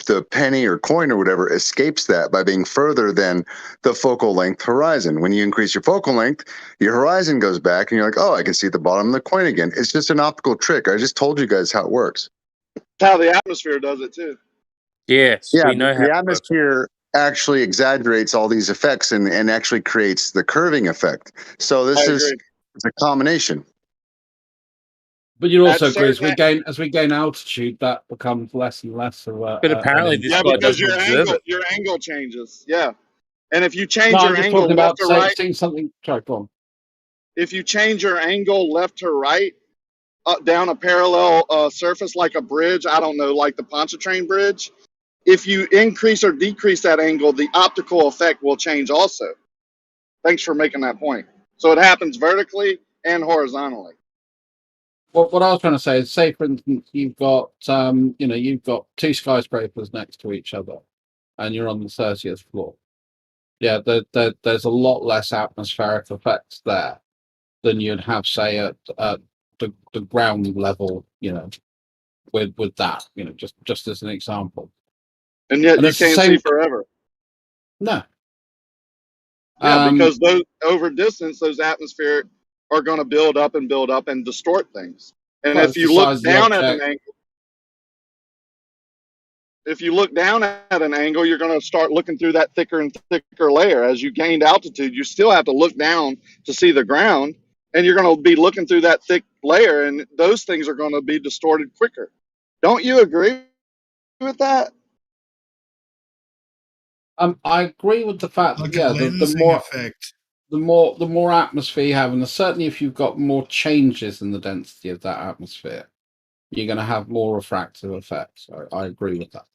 the penny or coin or whatever escapes that by being further than the focal length horizon. When you increase your focal length, your horizon goes back and you're like, oh, I can see the bottom of the coin again. It's just an optical trick. I just told you guys how it works. How the atmosphere does it too. Yes, Yeah, we know how the it works. atmosphere actually exaggerates all these effects and actually creates the curving effect. So I it's agree. a combination. But you also At agree certain as we gain altitude, that becomes less and less of a. But apparently this yeah, guy because doesn't observe it. your angle changes. Yeah. And if you change No, I'm your just angle talking left about to right, seeing something. Sorry, go on. if you change your angle left to right, down a parallel surface like a bridge, I don't know, like the Pontchartrain Bridge, if you increase or decrease that angle, the optical effect will change also. Thanks for making that point. So it happens vertically and horizontally. what I was trying to say is, say for instance, you've got you've got two skyscrapers next to each other, and you're on the 30th floor. Yeah, there's a lot less atmospheric effects there than you'd have, say, at the ground level. With that, just as an example. And yet And you it's the can't see same. forever. No. Yeah, because those over distance, those atmospheric are going to build up and distort things. And Well, if it's the you look size of the down at an object. angle, you're going to start looking through that thicker and thicker layer. As you gained altitude, you still have to look down to see the ground, and you're going to be looking through that thick layer, and those things are going to be distorted quicker. Don't you agree with that? I agree with the fact that, Like a lensing effect. the more atmosphere you have, and certainly if you've got more changes in the density of that atmosphere, you're going to have more refractive effects. I agree with that.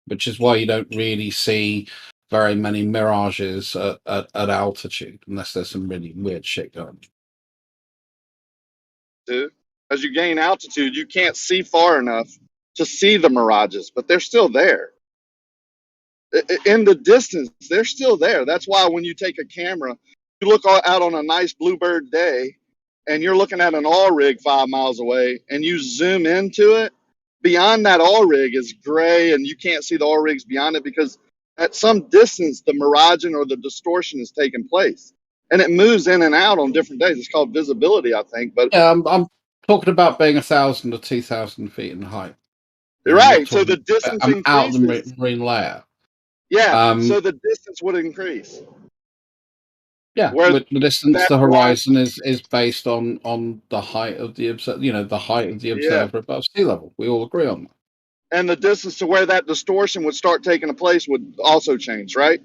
Which is why you don't really see very many mirages at altitude, unless there's some really weird shit going on. As you gain altitude, you can't see far enough to see the mirages, but they're still there. In the distance, they're still there. That's why when you take a camera, you look out on a nice bluebird day, and you're looking at an oil rig 5 miles away, and you zoom into it, beyond that oil rig is gray, and you can't see the oil rigs beyond it because at some distance, the miraging or the distortion is taking place. And it moves in and out on different days. It's called visibility, I think. But yeah, I'm talking about being 1,000 or 2,000 feet in height. Right. So the distance I'm out of the increases. marine layer. Yeah. So the distance would increase. Yeah, Whereas the distance that's to why, horizon is based on the height of the the height of the observer above sea level. We all agree on that. and the distance to where that distortion would start taking place would also change, right?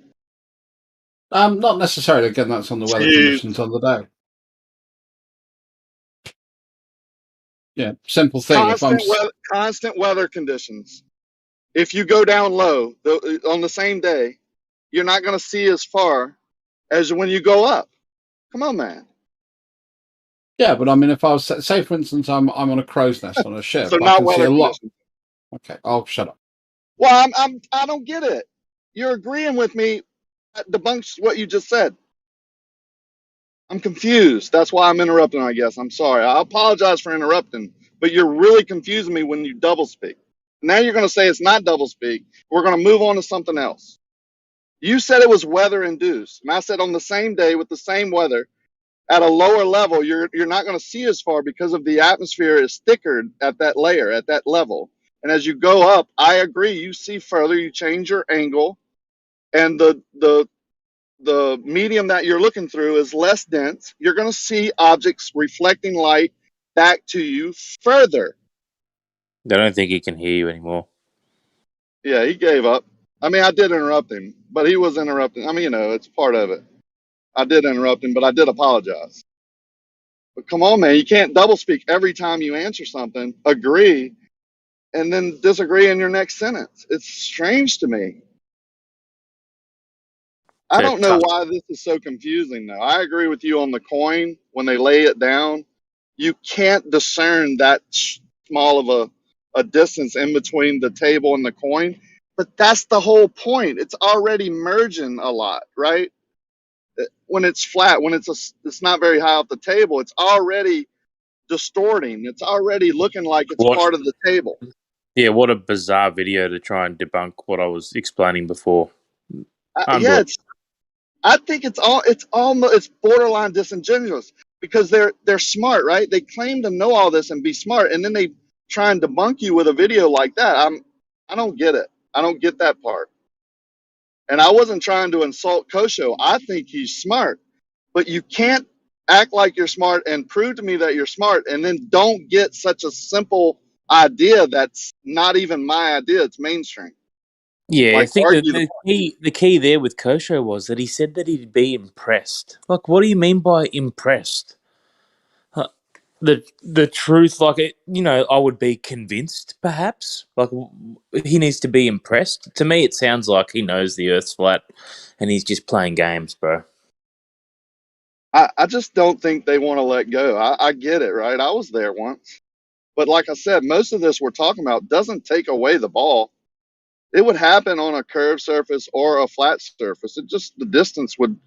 Not necessarily. Again, that's on the weather conditions on the day. Yeah, simple thing. Constant weather conditions. If you go down low on the same day, you're not going to see as far as when you go up. Come on, man. Yeah, but I mean, if I was say, for instance, I'm on a crow's nest on a ship, So I not can see weather a lot. conditions. Okay, I'll shut up. Well, I don't get it. You're agreeing with me. That debunks what you just said. I'm confused. That's why I'm interrupting, I guess. I'm sorry. I apologize for interrupting, but you're really confusing me when you double speak. Now you're going to say it's not double speak. We're going to move on to something else. You said it was weather induced. And I said on the same day with the same weather, at a lower level, you're not going to see as far because of the atmosphere is thicker at that layer, at that level. And as you go up, I agree, you see further, you change your angle, and the medium that you're looking through is less dense. You're going to see objects reflecting light back to you further. I don't think he can hear you anymore. Yeah, he gave up. I mean, I did interrupt him, but he was interrupting. I mean, it's part of it. I did interrupt him, but I did apologize. But come on, man, you can't double speak every time you answer something, agree, and then disagree in your next sentence. It's strange to me. I don't know why this is so confusing, though. I agree with you on the coin. When they lay it down, you can't discern that small of a distance in between the table and the coin. But that's the whole point. It's already merging a lot, right? When it's flat, when it's not very high off the table, it's already distorting. It's already looking like it's part of the table. Yeah, what a bizarre video to try and debunk what I was explaining before. Yeah, I think it's borderline disingenuous because they're smart, right? They claim to know all this and be smart, and then they try and debunk you with a video like that. I don't get it. I don't get that part. And I wasn't trying to insult Kosho. I think he's smart, but you can't act like you're smart and prove to me that you're smart, and then don't get such a simple idea that's not even my idea. It's mainstream. Yeah, Like, I think that argue the key there with Kosho was that he said that he'd be impressed. Like, what do you mean by impressed? The truth, like, I would be convinced, perhaps. Like, he needs to be impressed. To me, it sounds like he knows the Earth's flat, and he's just playing games, bro. I just don't think they want to let go. I get it, right? I was there once. But like I said, most of this we're talking about doesn't take away the ball. It would happen on a curved surface or a flat surface. It just, the distance would,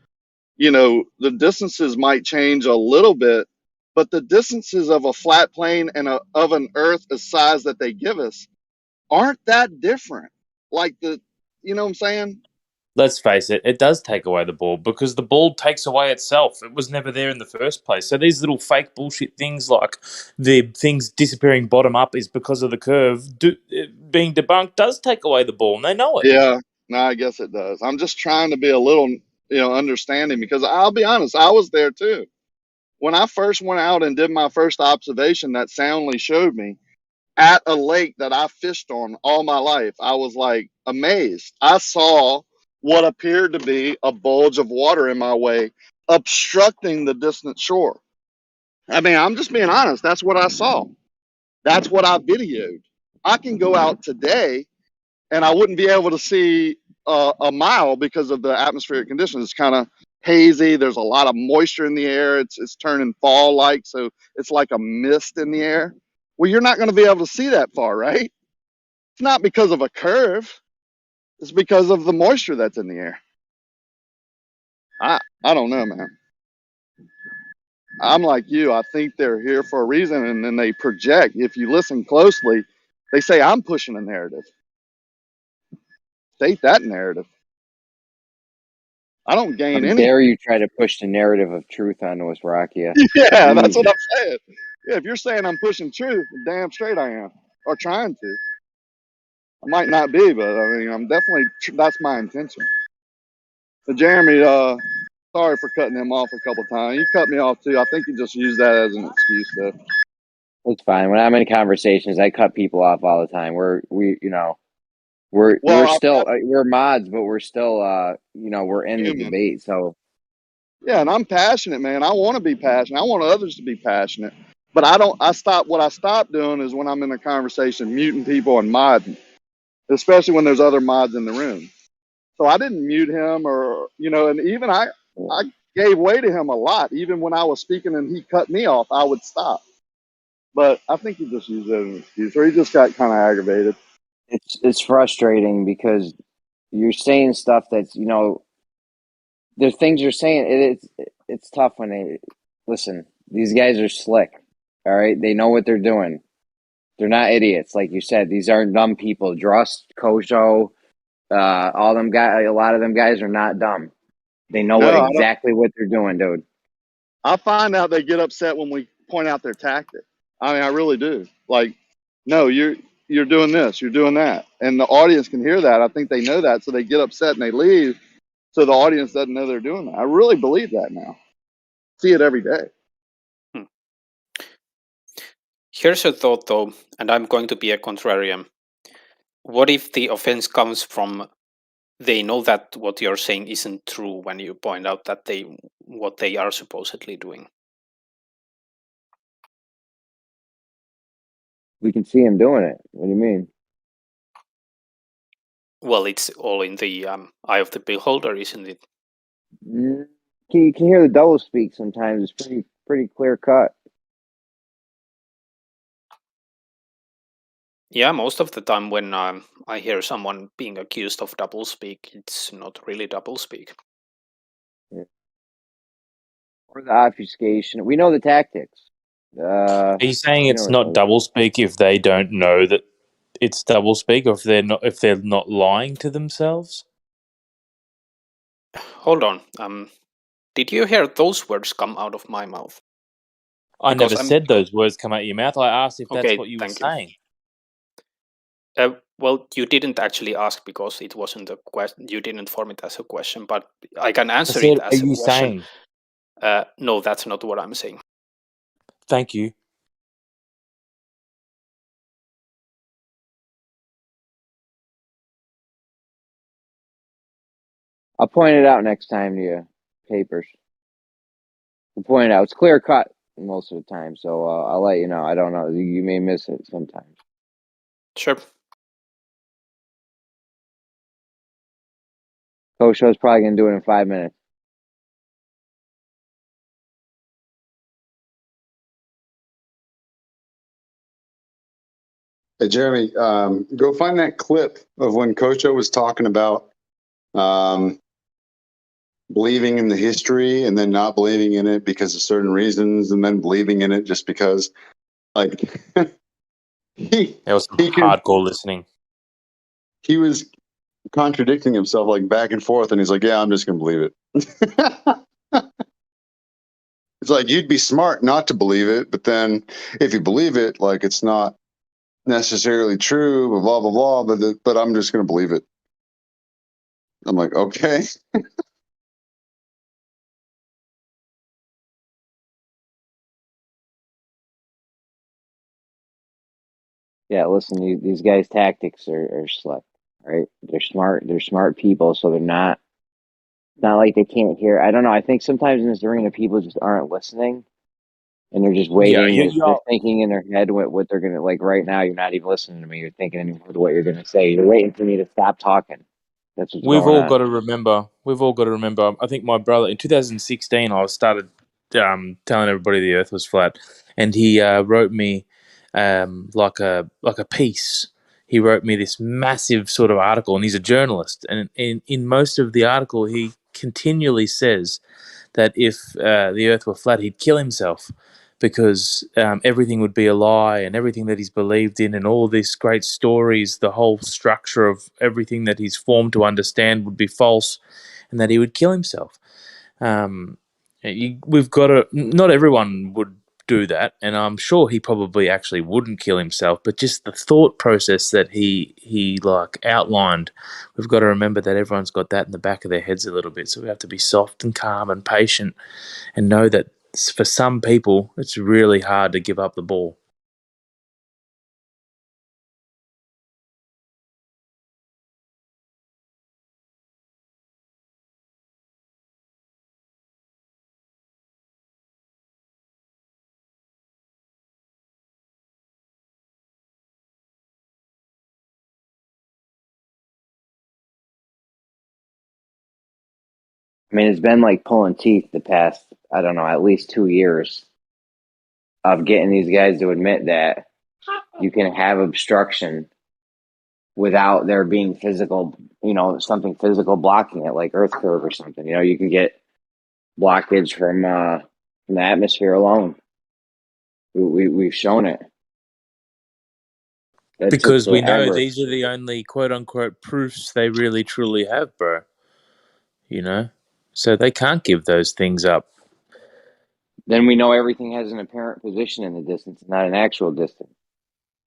the distances might change a little bit, but the distances of a flat plane and of an Earth the size that they give us aren't that different. Like you know what I'm saying? Let's face it, it does take away the ball because the ball takes away itself. It was never there in the first place. So these little fake bullshit things like the things disappearing bottom up is because of the curve being debunked does take away the ball, and they know it. Yeah, no, I guess it does. I'm just trying to be a little, understanding because I'll be honest, I was there too. When I first went out and did my first observation that Soundly showed me at a lake that I fished on all my life, I was like amazed. I saw what appeared to be a bulge of water in my way, obstructing the distant shore. I mean, I'm just being honest. That's what I saw. That's what I videoed. I can go out today and I wouldn't be able to see a mile because of the atmospheric conditions. It's kind of hazy. There's a lot of moisture in the air. It's turning fall like, so it's like a mist in the air. Well, you're not going to be able to see that far, right? It's not because of a curve. It's because of the moisture that's in the air. I don't know, man. I'm like you. I think they're here for a reason, and then they project. If you listen closely, they say I'm pushing a narrative. State that narrative. I don't How gain any. dare you try to push the narrative of truth onto us, Rakia? Yeah, that's what Jesus. I'm saying. Yeah, if you're saying I'm pushing truth, damn straight I am, or trying to. I might not be, but I mean, I'm definitely. That's my intention. So Jeremy, sorry for cutting him off a couple times. You cut me off too. I think you just use that as an excuse, though. It's fine. When I'm in conversations, I cut people off all the time. We're Well, still we're mods, but we're still we're in the human. debate. So Yeah, and I'm passionate, man. I want to be passionate. I want others to be passionate. But what I stopped doing is when I'm in a conversation, muting people and modding, especially when there's other mods in the room. So I didn't mute him and even I gave way to him a lot. Even when I was speaking and he cut me off, I would stop. But I think he just used it as an excuse, or he just got kind of aggravated. it's frustrating because you're saying stuff that's the things you're saying. It's tough when they listen. These guys are slick. All right, they know what they're doing. They're not idiots, like you said. These aren't dumb people. Drust, Kosho, all them guys. A lot of them guys are not dumb. They know No, exactly what they're doing, dude. I find out they get upset when we point out their tactic. I mean, I really do. Like, no, you're doing this, you're doing that, and the audience can hear that. I think they know that, so they get upset and they leave. So the audience doesn't know they're doing that. I really believe that now. See it every day. Here's a thought, though, and I'm going to be a contrarian. What if the offense comes from they know that what you're saying isn't true when you point out that what they are supposedly doing? We can see him doing it. What do you mean? Well, it's all in the eye of the beholder, isn't it? You can hear the double speak sometimes. It's pretty clear cut. Yeah, most of the time when I hear someone being accused of doublespeak, it's not really doublespeak. Yeah. Or the obfuscation. We know the tactics. Are you saying it's not doublespeak if they don't know that it's doublespeak, or if they're not lying to themselves? Hold on. Did you hear those words come out of my mouth? I never said those words come out of your mouth. I asked if that's what you were saying. Well, you didn't actually ask because it wasn't a question. You didn't form it as a question, but I can answer it as a question. No, that's not what I'm saying. Thank you. I'll point it out next time to you, papers. We'll point it out. It's clear cut most of the time, so I'll let you know. I don't know. You may miss it sometimes. Sure. Coach Show's probably going to do it in 5 minutes. Hey, Jeremy, go find that clip of when Kocho was talking about believing in the history and then not believing in it because of certain reasons, and then believing in it just because, like, he That was some he can hardcore listening. he was contradicting himself like back and forth, and he's like, "Yeah, I'm just gonna believe it." It's like you'd be smart not to believe it, but then if you believe it, like it's not necessarily true, blah blah blah. But I'm just gonna believe it. I'm like, okay. Yeah, listen, these guys' tactics are slick, right? They're smart. They're smart people, so they're not. It's not like they can't hear. I don't know. I think sometimes in this arena, people just aren't listening, and they're just Yeah, waiting. you, They're thinking in their head what they're gonna like. Right now, you're not even listening to me. You're thinking in what you're gonna say. You're waiting for me to stop talking. That's what's we've going all on. got to remember. We've all got to remember. I think my brother in 2016, I started telling everybody the Earth was flat, and he wrote me like a piece. He wrote me this massive sort of article, and he's a journalist. And in most of the article, he continually says that if the Earth were flat, he'd kill himself because everything would be a lie, and everything that he's believed in, and all these great stories, the whole structure of everything that he's formed to understand would be false, and that he would kill himself. We've got to. Not everyone would do that, and I'm sure he probably actually wouldn't kill himself. But just the thought process that he like outlined, we've got to remember that everyone's got that in the back of their heads a little bit. So we have to be soft and calm and patient, and know that for some people it's really hard to give up the ball. I mean, it's been like pulling teeth the past, I don't know, at least 2 years of getting these guys to admit that you can have obstruction without there being physical, something physical blocking it, like earth curve or something. You can get blockage from the atmosphere alone. We've shown it. That took Because we know forever. these are the only quote unquote proofs they really truly have, bro. So they can't give those things up. Then we know everything has an apparent position in the distance, not an actual distance.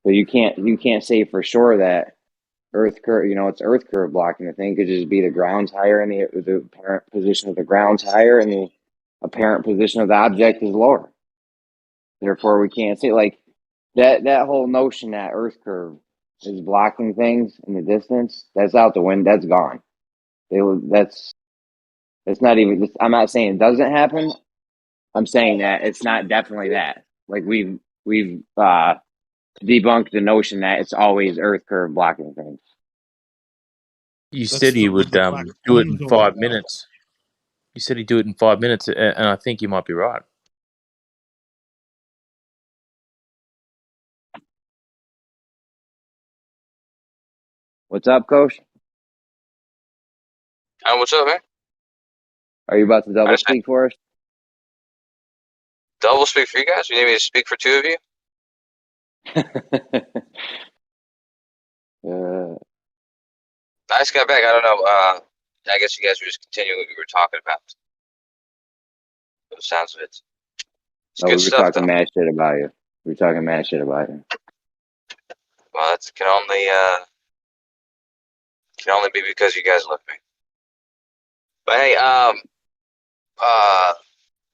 So you can't say for sure that Earth curve, it's Earth curve blocking the thing. It could just be the ground's higher and the apparent position of the ground's higher and the apparent position of the object is lower. Therefore, we can't say like that whole notion that Earth curve is blocking things in the distance. That's out the window. That's gone. That's not even. I'm not saying it doesn't happen. I'm saying that it's not definitely that. Like we've debunked the notion that it's always Earth curve blocking things. You said he would do it in 5 minutes. You said he'd do it in 5 minutes, and I think you might be right. What's up, Coach? What's up, man? Are you about to double speak for us? Double speak for you guys? You need me to speak for two of you? I just got back. I don't know. I guess you guys were just continuing what we were talking about. By the sounds of it. It's No, good we were stuff, talking though. mad shit about you. We were talking mad shit about you. Well, that can only be because you guys love me. But hey,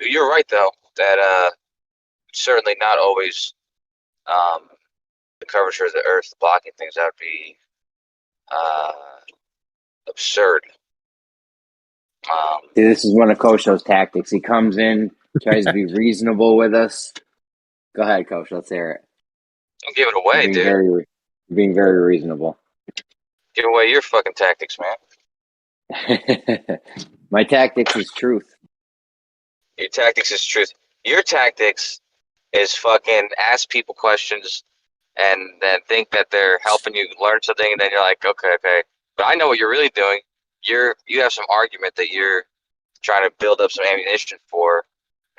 you're right though that certainly not always the curvature of the Earth blocking things. That would be absurd. See, this is one of Kosho's tactics. He comes in, tries to be reasonable with us. Go ahead, Coach. Let's hear it. Don't give it away, dude. Being very reasonable. Give away your fucking tactics, man. My tactics is truth. Your tactics is truth. Your tactics is fucking ask people questions and then think that they're helping you learn something, and then you're like, okay, but I know what you're really doing. You have some argument that you're trying to build up some ammunition for,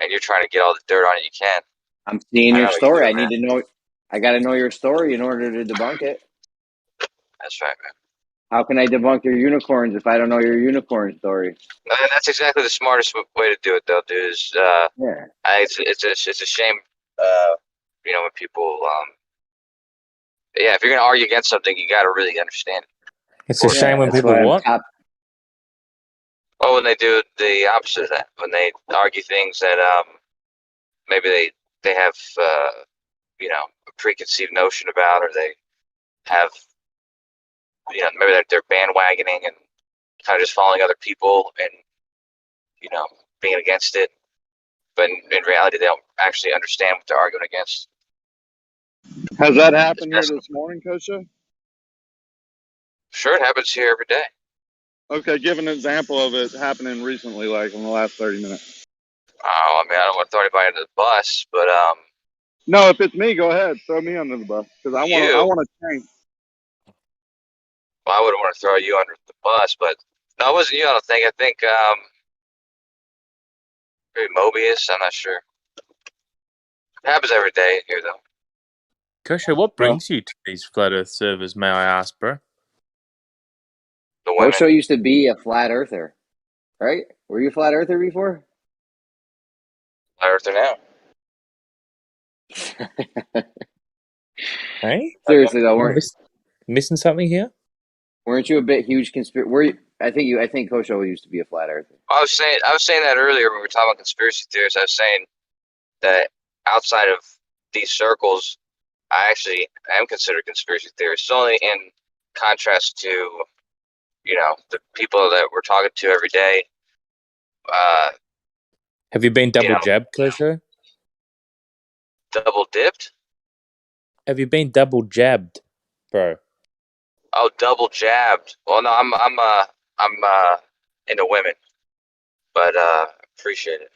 and you're trying to get all the dirt on it you can. I'm seeing I your know what you story. do, I man. need to know. I got to know your story in order to debunk it. That's right, man. How can I debunk your unicorns if I don't know your unicorn story? And that's exactly the smartest way to do it, though, dude. Is Yeah. it's a shame, when people, if you're gonna argue against something, you got to really understand it. It's a shame when people what? Well, when they do the opposite of that, when they argue things that maybe they have a preconceived notion about, or they have maybe they're bandwagoning and kind of just following other people and being against it, but in reality they don't actually understand what they're arguing against. Has that happened here this morning, Kosha? Sure, it happens here every day. Okay, give an example of it happening recently, like in the last 30 minutes. I don't want to throw anybody under the bus, but No, if it's me, go ahead, throw me under the bus because I want to change. Well, I wouldn't want to throw you under the bus, but no, it wasn't you. I don't think. I think maybe Mobius. I'm not sure. It happens every day here, though. Kosha, what brings you to these flat Earth servers? May I ask, bro? The women. Osho used to be a flat earther, right? Were you a flat earther before? Flat earther now. Hey, seriously though, missing something here? Weren't you a bit huge conspiracy? I think Kosho used to be a flat earther. I was saying that earlier when we were talking about conspiracy theories. I was saying that outside of these circles, I actually am considered conspiracy theorist. It's only in contrast to, the people that we're talking to every day. Have you been double jabbed, Kosho? Double dipped? Have you been double jabbed, bro? Oh, double jabbed. Well, no, I'm into women, but appreciate it.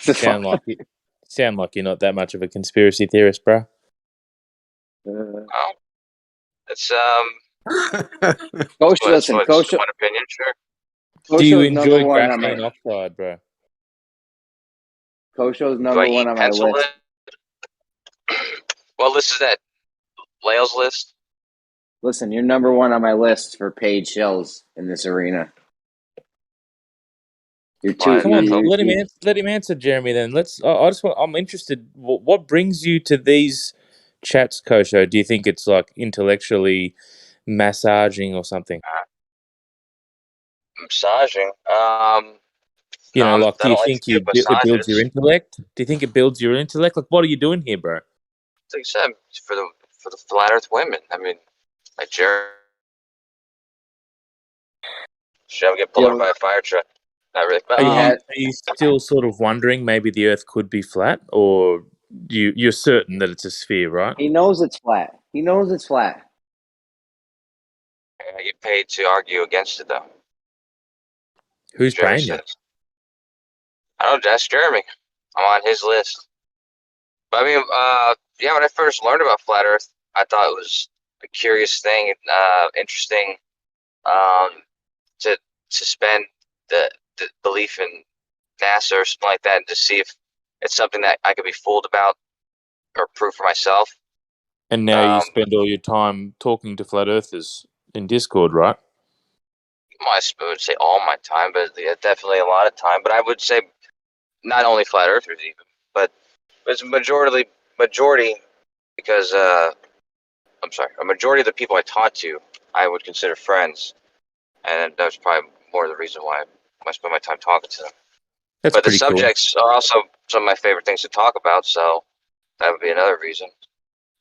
Sound like you're not that much of a conspiracy theorist, bro. Oh, it's Kosho, listen, Kosho. One opinion, sure. Do you enjoy graphene oxide, bro? Kosho's number one on my list. What list is that? Lael's list? Listen, you're number one on my list for paid shells in this arena. Come on, let him answer, Jeremy. Then I'm interested. What brings you to these chats, Kosho? Do you think it's like intellectually massaging or something? Massaging. Do you think it builds your intellect? Do you think it builds your intellect? Like, what are you doing here, bro? Like I said, for the flat Earth women. I mean, like Jeremy. Should I get pulled over by a fire truck? Not really. But, are you still sort of wondering maybe the Earth could be flat, or you're certain that it's a sphere, right? He knows it's flat. He knows it's flat. I get paid to argue against it, though. Who's paying you? I don't know. That's Jeremy. I'm on his list. But I mean, when I first learned about flat Earth, I thought it was a curious thing, interesting, to suspend the belief in NASA or something like that, and to see if it's something that I could be fooled about or prove for myself. And now you spend all your time talking to flat earthers in Discord, right? I would say all my time, but definitely a lot of time. But I would say not only flat earthers even, but it's a majority because a majority of the people I talk to, I would consider friends, and that's probably more the reason why I spend my time talking to them. But the subjects are also some of my favorite things to talk about, so that would be another reason.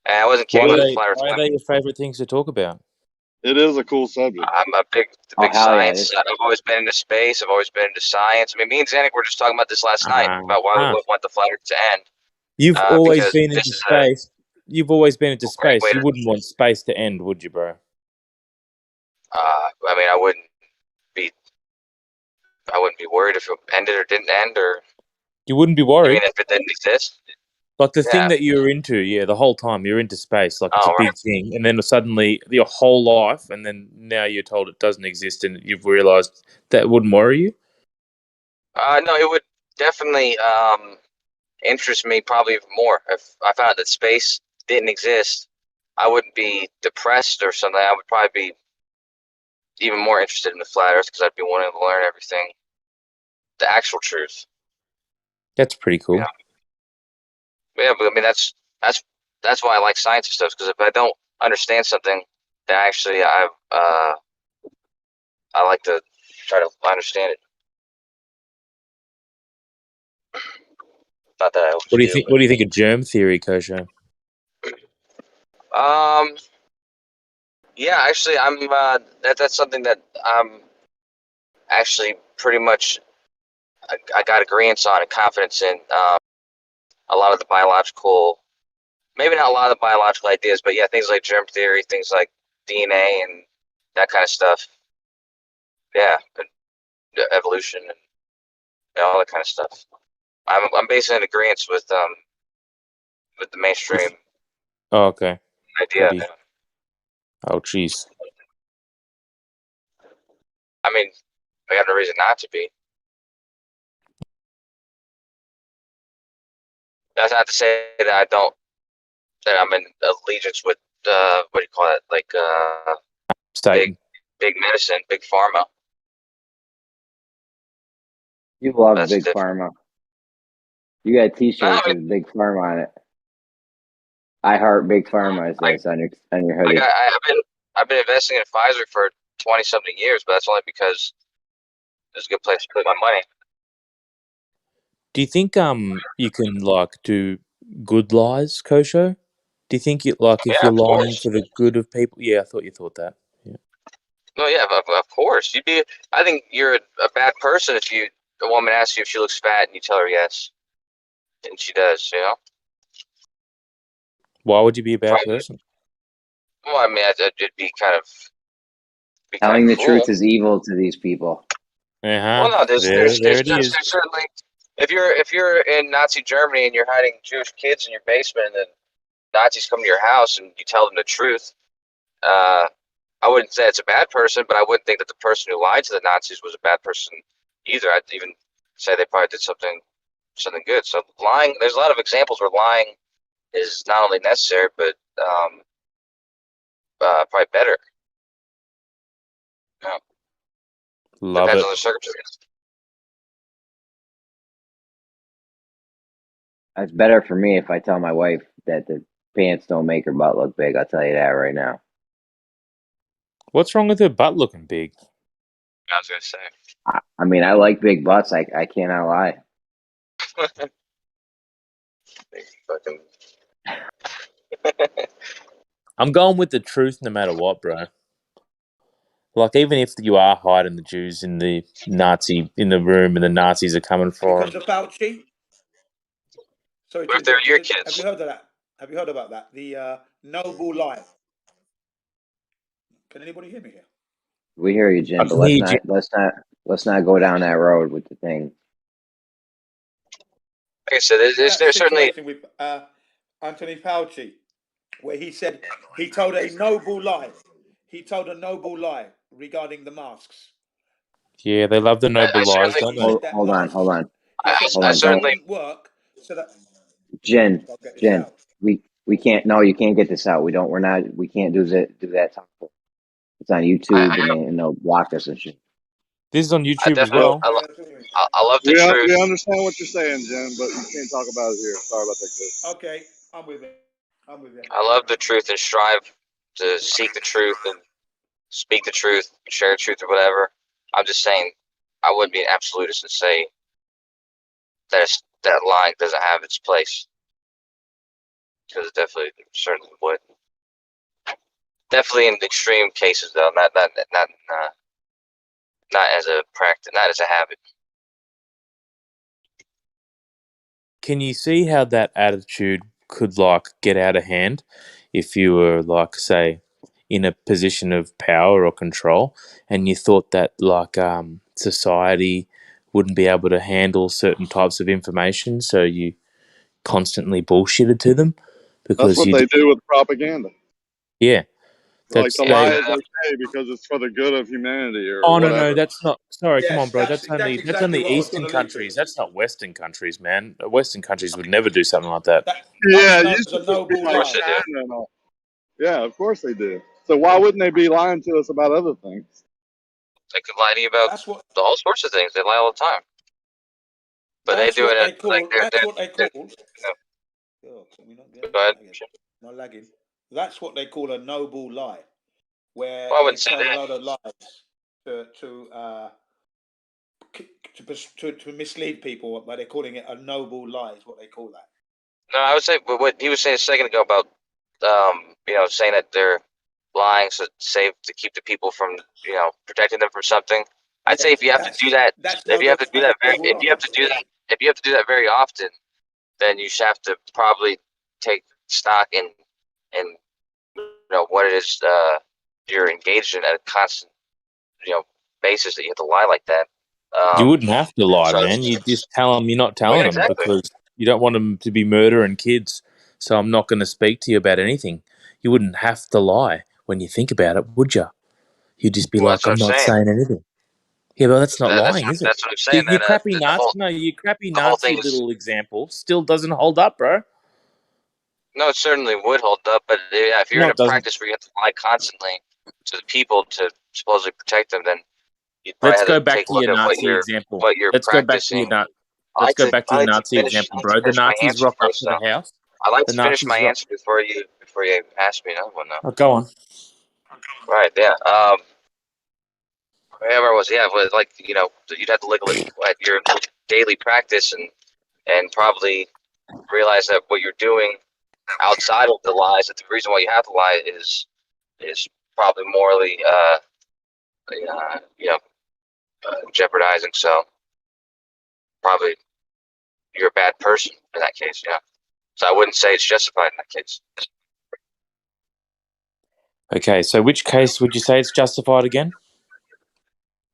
And I wasn't kidding with flat Earth. Why are they your favorite things to talk about? It is a cool subject. I'm a big science. I've always been into space. I've always been into science. I mean, me and Zanuck were just talking about this last night about why we want the flat Earth to end. You've always been into space. You've always been into space. You wouldn't want space to end, would you, bro? I mean, I wouldn't be worried if it ended or didn't end, or you wouldn't be worried. I mean, if it didn't exist. Like the thing Yeah. that you're into, yeah, the whole time you're into space, like it's Oh, a big right. thing, and then suddenly your whole life, and then now you're told it doesn't exist, and you've realised that wouldn't worry you. No, it would definitely interest me probably even more if I found out that space didn't exist. I wouldn't be depressed or something. I would probably be even more interested in the flat Earth because I'd be wanting to learn everything, the actual truth. That's pretty cool. Yeah. Yeah, but I mean that's why I like science and stuff, because if I don't understand something, then actually I like to try to understand it. Not that I always What do you do, think? What do you think of germ theory, Kosho? but yeah, actually I'm that's something that I'm actually pretty much I got agreements on and confidence in. A lot of the biological, maybe not a lot of the biological ideas, but yeah, things like germ theory, things like DNA and that kind of stuff. Yeah, and evolution and all that kind of stuff. I'm basically in agreement with the mainstream Oh, okay. idea. Bloody- Oh, jeez. I mean, I got no reason not to be. That's not to say that I'm in allegiance with what do you call it, like Satan. big medicine, big pharma. You love That's Big different. Pharma. You got T-shirts with Big Pharma on it. I heart Big Pharma is this on your hoodie. I've been investing in Pfizer for 20-something years, but that's only because it's a good place to put my money. Do you think you can like do good lies, Kosho? Do you think if Yeah, you're of lying course. for the good of people? Yeah, I thought you thought that. Yeah. No, yeah, of course. I think you're a bad person if a woman asks you if she looks fat and you tell her yes, and she does. You know. Why would you be a bad person? Well, I mean, it'd be kind of Telling the cruel. truth is evil to these people. Well, no, there's There it is. certainly if you're in Nazi Germany and you're hiding Jewish kids in your basement, and then Nazis come to your house and you tell them the truth, I wouldn't say it's a bad person, but I wouldn't think that the person who lied to the Nazis was a bad person either. I'd even say they probably did something good. So lying, there's a lot of examples where lying is not only necessary but probably better. Yeah. Love Depends it. on the circumstances. It's better for me if I tell my wife that the pants don't make her butt look big. I'll tell you that right now. What's wrong with her butt looking big? I was gonna say. I mean, I like big butts. I cannot lie. Fucking. I'm going with the truth no matter what, bro. Like, even if you are hiding the Jews in the room and the Nazis are coming for Because them. of Fauci. Sorry to If they're interrupt. your Have kids. you heard of that? Have you heard about that? The noble lie. Can anybody hear me here? We hear you, Jim, but let's not go down that road with the thing. Like I said, there's certainly situation with Anthony Fauci, where he said he told a noble lie. He told a noble lie regarding the masks. Yeah, they love the noble lies, don't they? Hold on. I certainly Didn't work. So that Jen, I'll get this Jen, out. we can't. No, you can't get this out. We can't do that. It's on YouTube, and they'll block us and shit. This is on I YouTube as definitely well. I love the truth. We understand what you're saying, Jen, but you can't talk about it here. Sorry about that, Chris. Okay, I'm with it. I love the truth and strive to seek the truth and speak the truth, share the truth or whatever. I'm just saying, I wouldn't be an absolutist and say that line doesn't have its place, because it definitely certainly would. Definitely in extreme cases, though, not as a practice, not as a habit. Can you see how that attitude could get out of hand if you were say in a position of power or control, and you thought that society wouldn't be able to handle certain types of information, so you constantly bullshitted to them That's because what you they do with propaganda. yeah, Like that's the lie they. is okay because it's for the good of humanity or Oh no, whatever. that's not. Sorry, come on, Yes, bro. that's That's only exactly what I was going Eastern to lead to. countries. That's not Western countries, man. Western countries would never do something like that. Yeah, That's known you as a should just be noble like lie. China and all. Yeah, of course they do. So why wouldn't they be lying to us about other things? They could lie to you about That's what all sorts of things. They lie all the time. But they that's do what it they call like that's what they call. Oh, can we not get go ahead. not lagging? That's what they call a noble lie, where Well, I they wouldn't say tell a that. lot of lies to mislead people, but they're calling it a noble lie. Is what they call that. No, I would say what he was saying a second ago about saying that they're lying to keep the people from protecting them from something. I'd say if you have to do that, if you have to do that very often, then you should have to probably take stock in what it is you're engaged in at a constant basis that you have to lie like that. You wouldn't have to lie, So man. You just tell them you're not well, telling yeah, them exactly. because you don't want them to be murdering kids. So I'm not going to speak to you about anything. You wouldn't have to lie when you think about it, would you? You'd just be Well, like, that's what I'm I'm not saying. saying anything. Yeah, but that's not That's lying, is it? what I'm saying. Your That crappy your crappy the whole Nazi thing is little example still doesn't hold up, bro. no, it certainly would hold up. But yeah, if you're No, in a it doesn't. practice where you have to lie constantly to the people to supposedly protect them, then you'd probably Let's have go to back take a to look your at Nazi example. what you're Let's go back to practicing. Let's go back to I your like to Nazi finish. example, bro. The My Nazis answer rock up first, to the though. house. I like The to finish my Nazis rock. answer before you ask me another one, though. Oh, go on. Right? Yeah. Whatever it was, yeah, it was like you'd have to look at your daily practice and probably realize that what you're doing outside of the lies, that the reason why you have to lie is probably morally jeopardizing. So probably you're a bad person in that case. Yeah. So I wouldn't say it's justified in that case. Okay, so which case would you say it's justified again?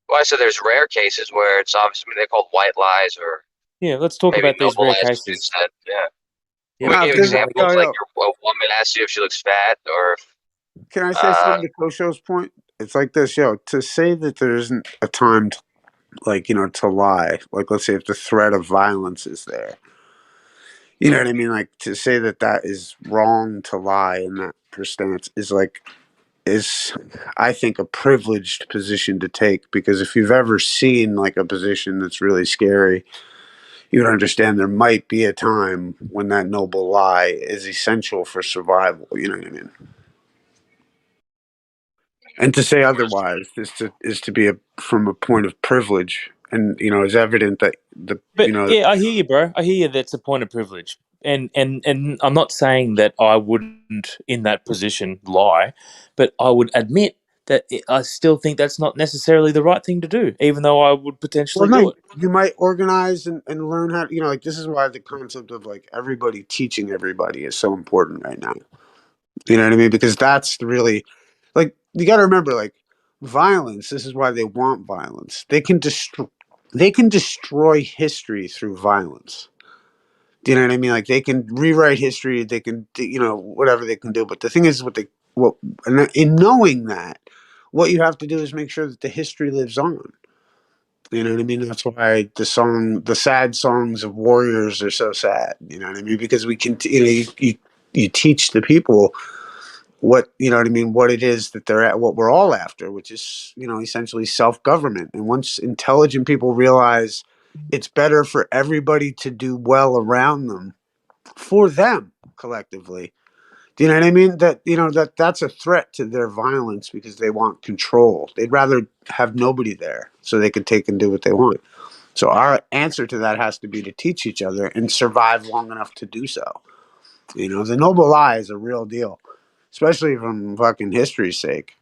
Well, I said there's rare cases where it's obviously they're called white lies or Yeah, let's talk maybe about these noble rare lies cases. instead. Yeah. Yeah, We Now, gave give me one examples again. like a woman asks you if she looks fat or Can I say something to Kosho's point? It's like this, to say that there isn't a time to lie. Like, let's say if the threat of violence is there, you know what I mean? Like, to say that is wrong to lie in that stance is I think a privileged position to take, because if you've ever seen like a position that's really scary, you would understand there might be a time when that noble lie is essential for survival. You know what I mean? And to say otherwise is to be from a point of privilege, and is evident that But yeah, I hear you, bro. I hear you. That's a point of privilege, and I'm not saying that I wouldn't in that position lie, but I would admit that I still think that's not necessarily the right thing to do, even though I would potentially do no, it. you might organize and learn how. Like, this is why the concept of like everybody teaching everybody is so important right now. You know what I mean? Because that's really, like, you got to remember, like, violence. This is why they want violence. They can destroy history through violence. Do you know what I mean? Like, they can rewrite history. They can, whatever they can do. But the thing is, in knowing that, what you have to do is make sure that the history lives on. You know what I mean? That's why the sad songs of warriors are so sad. You know what I mean? Because we can, you teach the people what it is that they're at, what we're all after, which is essentially self-government. And once intelligent people realize it's better for everybody to do well around them, for them collectively, do you know what I mean? That's a threat to their violence, because they want control. They'd rather have nobody there so they could take and do what they want. So our answer to that has to be to teach each other and survive long enough to do so. The noble lie is a real deal, especially from fucking history's sake.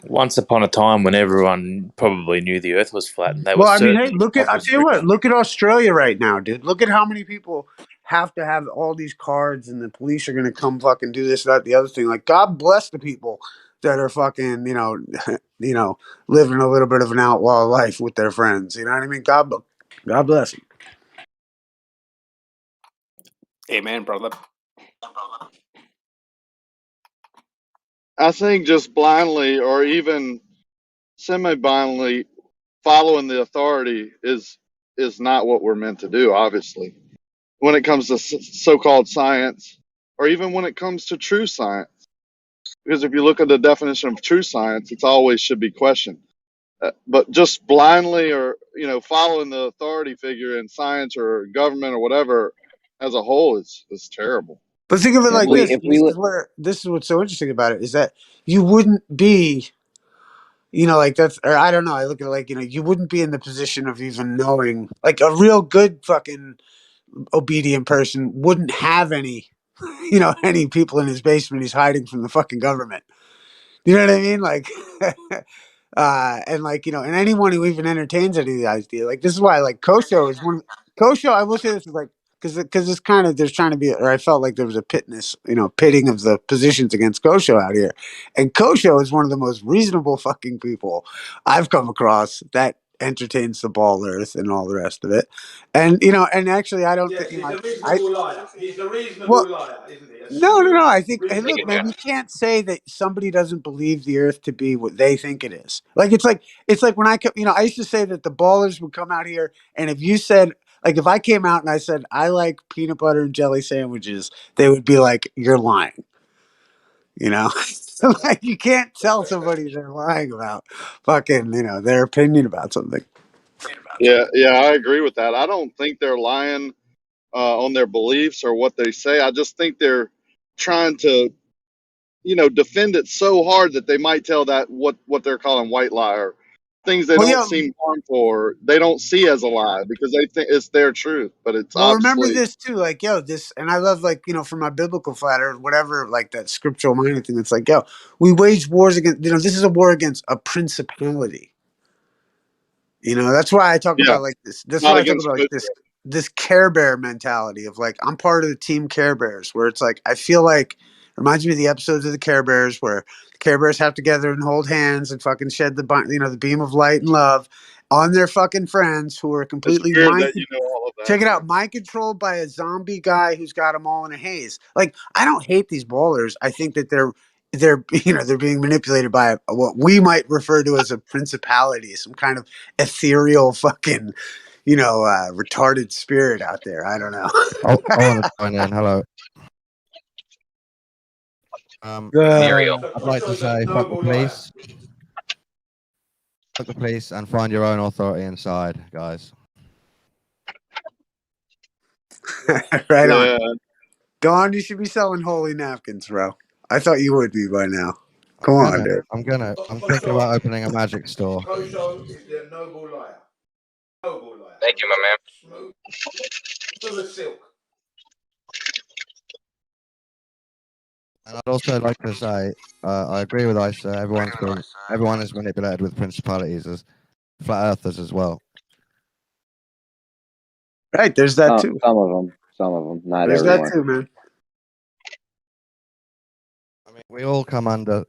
Once upon a time, when everyone probably knew the Earth was flat, and they were Well, I mean, hey, certain God I was tell you real. what, look at Australia right now, dude. Look at how many people have to have all these cards, and the police are going to come fucking do this, that, the other thing. Like, God bless the people that are fucking, living a little bit of an outlaw life with their friends. You know what I mean? God bless them. Amen, brother. I think just blindly or even semi-blindly following the authority is not what we're meant to do, obviously. When it comes to so-called science, or even when it comes to true science. Because if you look at the definition of true science, it's always should be questioned. But just blindly or, following the authority figure in science or government or whatever as a whole is terrible. But think of it If like we this. if we This is what's so interesting about it is that you wouldn't be, like that's, or I don't know. I look at it like, you wouldn't be in the position of even knowing, like a real good fucking obedient person wouldn't have any, any people in his basement he's hiding from the fucking government. You know what I mean? Like, and like, and anyone who even entertains any of the idea, like this is why, like Kosho is one. Kosho, I will say this is like, because it's kind of, there's trying to be, or I felt like there was a pitting of the positions against Kosho out here, and Kosho is one of the most reasonable fucking people I've come across that entertains the ball earth and all the rest of it, and and actually I don't Yes, think he's a reasonable liar. He's a reasonable well. liar, isn't he? A No, no, smooth, no. I think, hey, reasonable look, man, you liar. can't say that somebody doesn't believe the Earth to be what they think it is. Like it's like when I used to say that the ballers would come out here, and if you said, like, if I came out and I said I like peanut butter and jelly sandwiches, they would be like, "You're lying." Like you can't tell somebody they're lying about fucking their opinion about something. Yeah, I agree with that. I don't think they're lying on their beliefs or what they say. I just think they're trying to, defend it so hard that they might tell that what they're calling white lie or things they Well, don't yeah. seem harmful or they don't see as a lie because they think it's their truth, but it's Well, remember obviously this too, like, yo, this, and I love, like, from my biblical flat or whatever, like that scriptural minded thing. It's like, yo, we wage wars against, this is a war against a principality. That's why I talk yeah, about like this. That's not why I talk against about like good. this Care Bear mentality of like I'm part of the team Care Bears, where it's like I feel like reminds me of the episodes of the Care Bears where the Care Bears have together and hold hands and fucking shed the beam of light and love on their fucking friends who are It's completely weird mind. that you know all of that. Check it out, mind controlled by a zombie guy who's got them all in a haze. Like I don't hate these ballers. I think that they're they're being manipulated by what we might refer to as a principality, some kind of ethereal fucking retarded spirit out there. I don't know. I want to join in. Hello. Muriel. I'd like to say fuck the police. Fuck the police and find your own authority inside, guys. Right Yeah. on. Dawn, you should be selling holy napkins, bro. I thought you would be by now. Come on, dude. I'm thinking about opening a magic store. Kosho is the noble liar. Noble liar. Thank you, my man. Smooth as silk. And I'd also like to say, I agree with Isa. Everyone is manipulated with principalities as flat earthers as well. Right, there's that too. Some of them, not There's everyone. that too, man. I mean, we all come under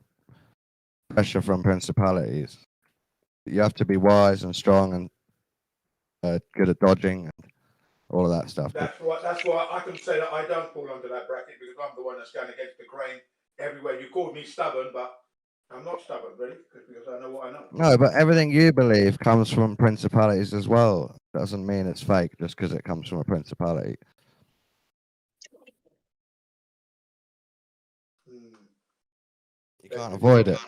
pressure from principalities. You have to be wise and strong and good at dodging and all of that stuff. That's why I can say that I don't fall under that bracket because I'm the one that's going against the grain everywhere. You called me stubborn, but I'm not stubborn, really, because I know what I know. No, but everything you believe comes from principalities as well. Doesn't mean it's fake just because it comes from a principality. You can't avoid it.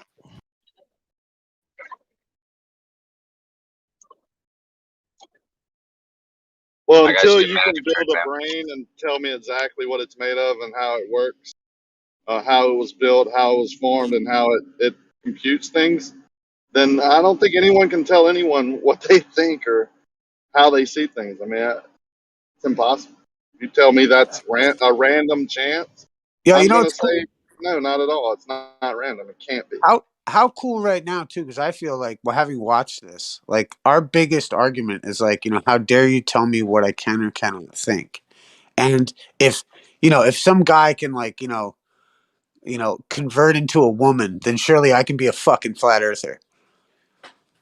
Well, I got until you you the can magic build trick, a man. brain and tell me exactly what it's made of and how it works, how it was built, how it was formed, and how it computes things, then I don't think anyone can tell anyone what they think or how they see things. I mean, it's impossible. You tell me that's a random chance, Yeah, I'm going to it's cool. say, no, not at all. It's not random. It can't be. How cool right now too, because I feel like, well, having watched this, like our biggest argument is like, how dare you tell me what I can or cannot think? And if some guy can like, convert into a woman, then surely I can be a fucking flat earther.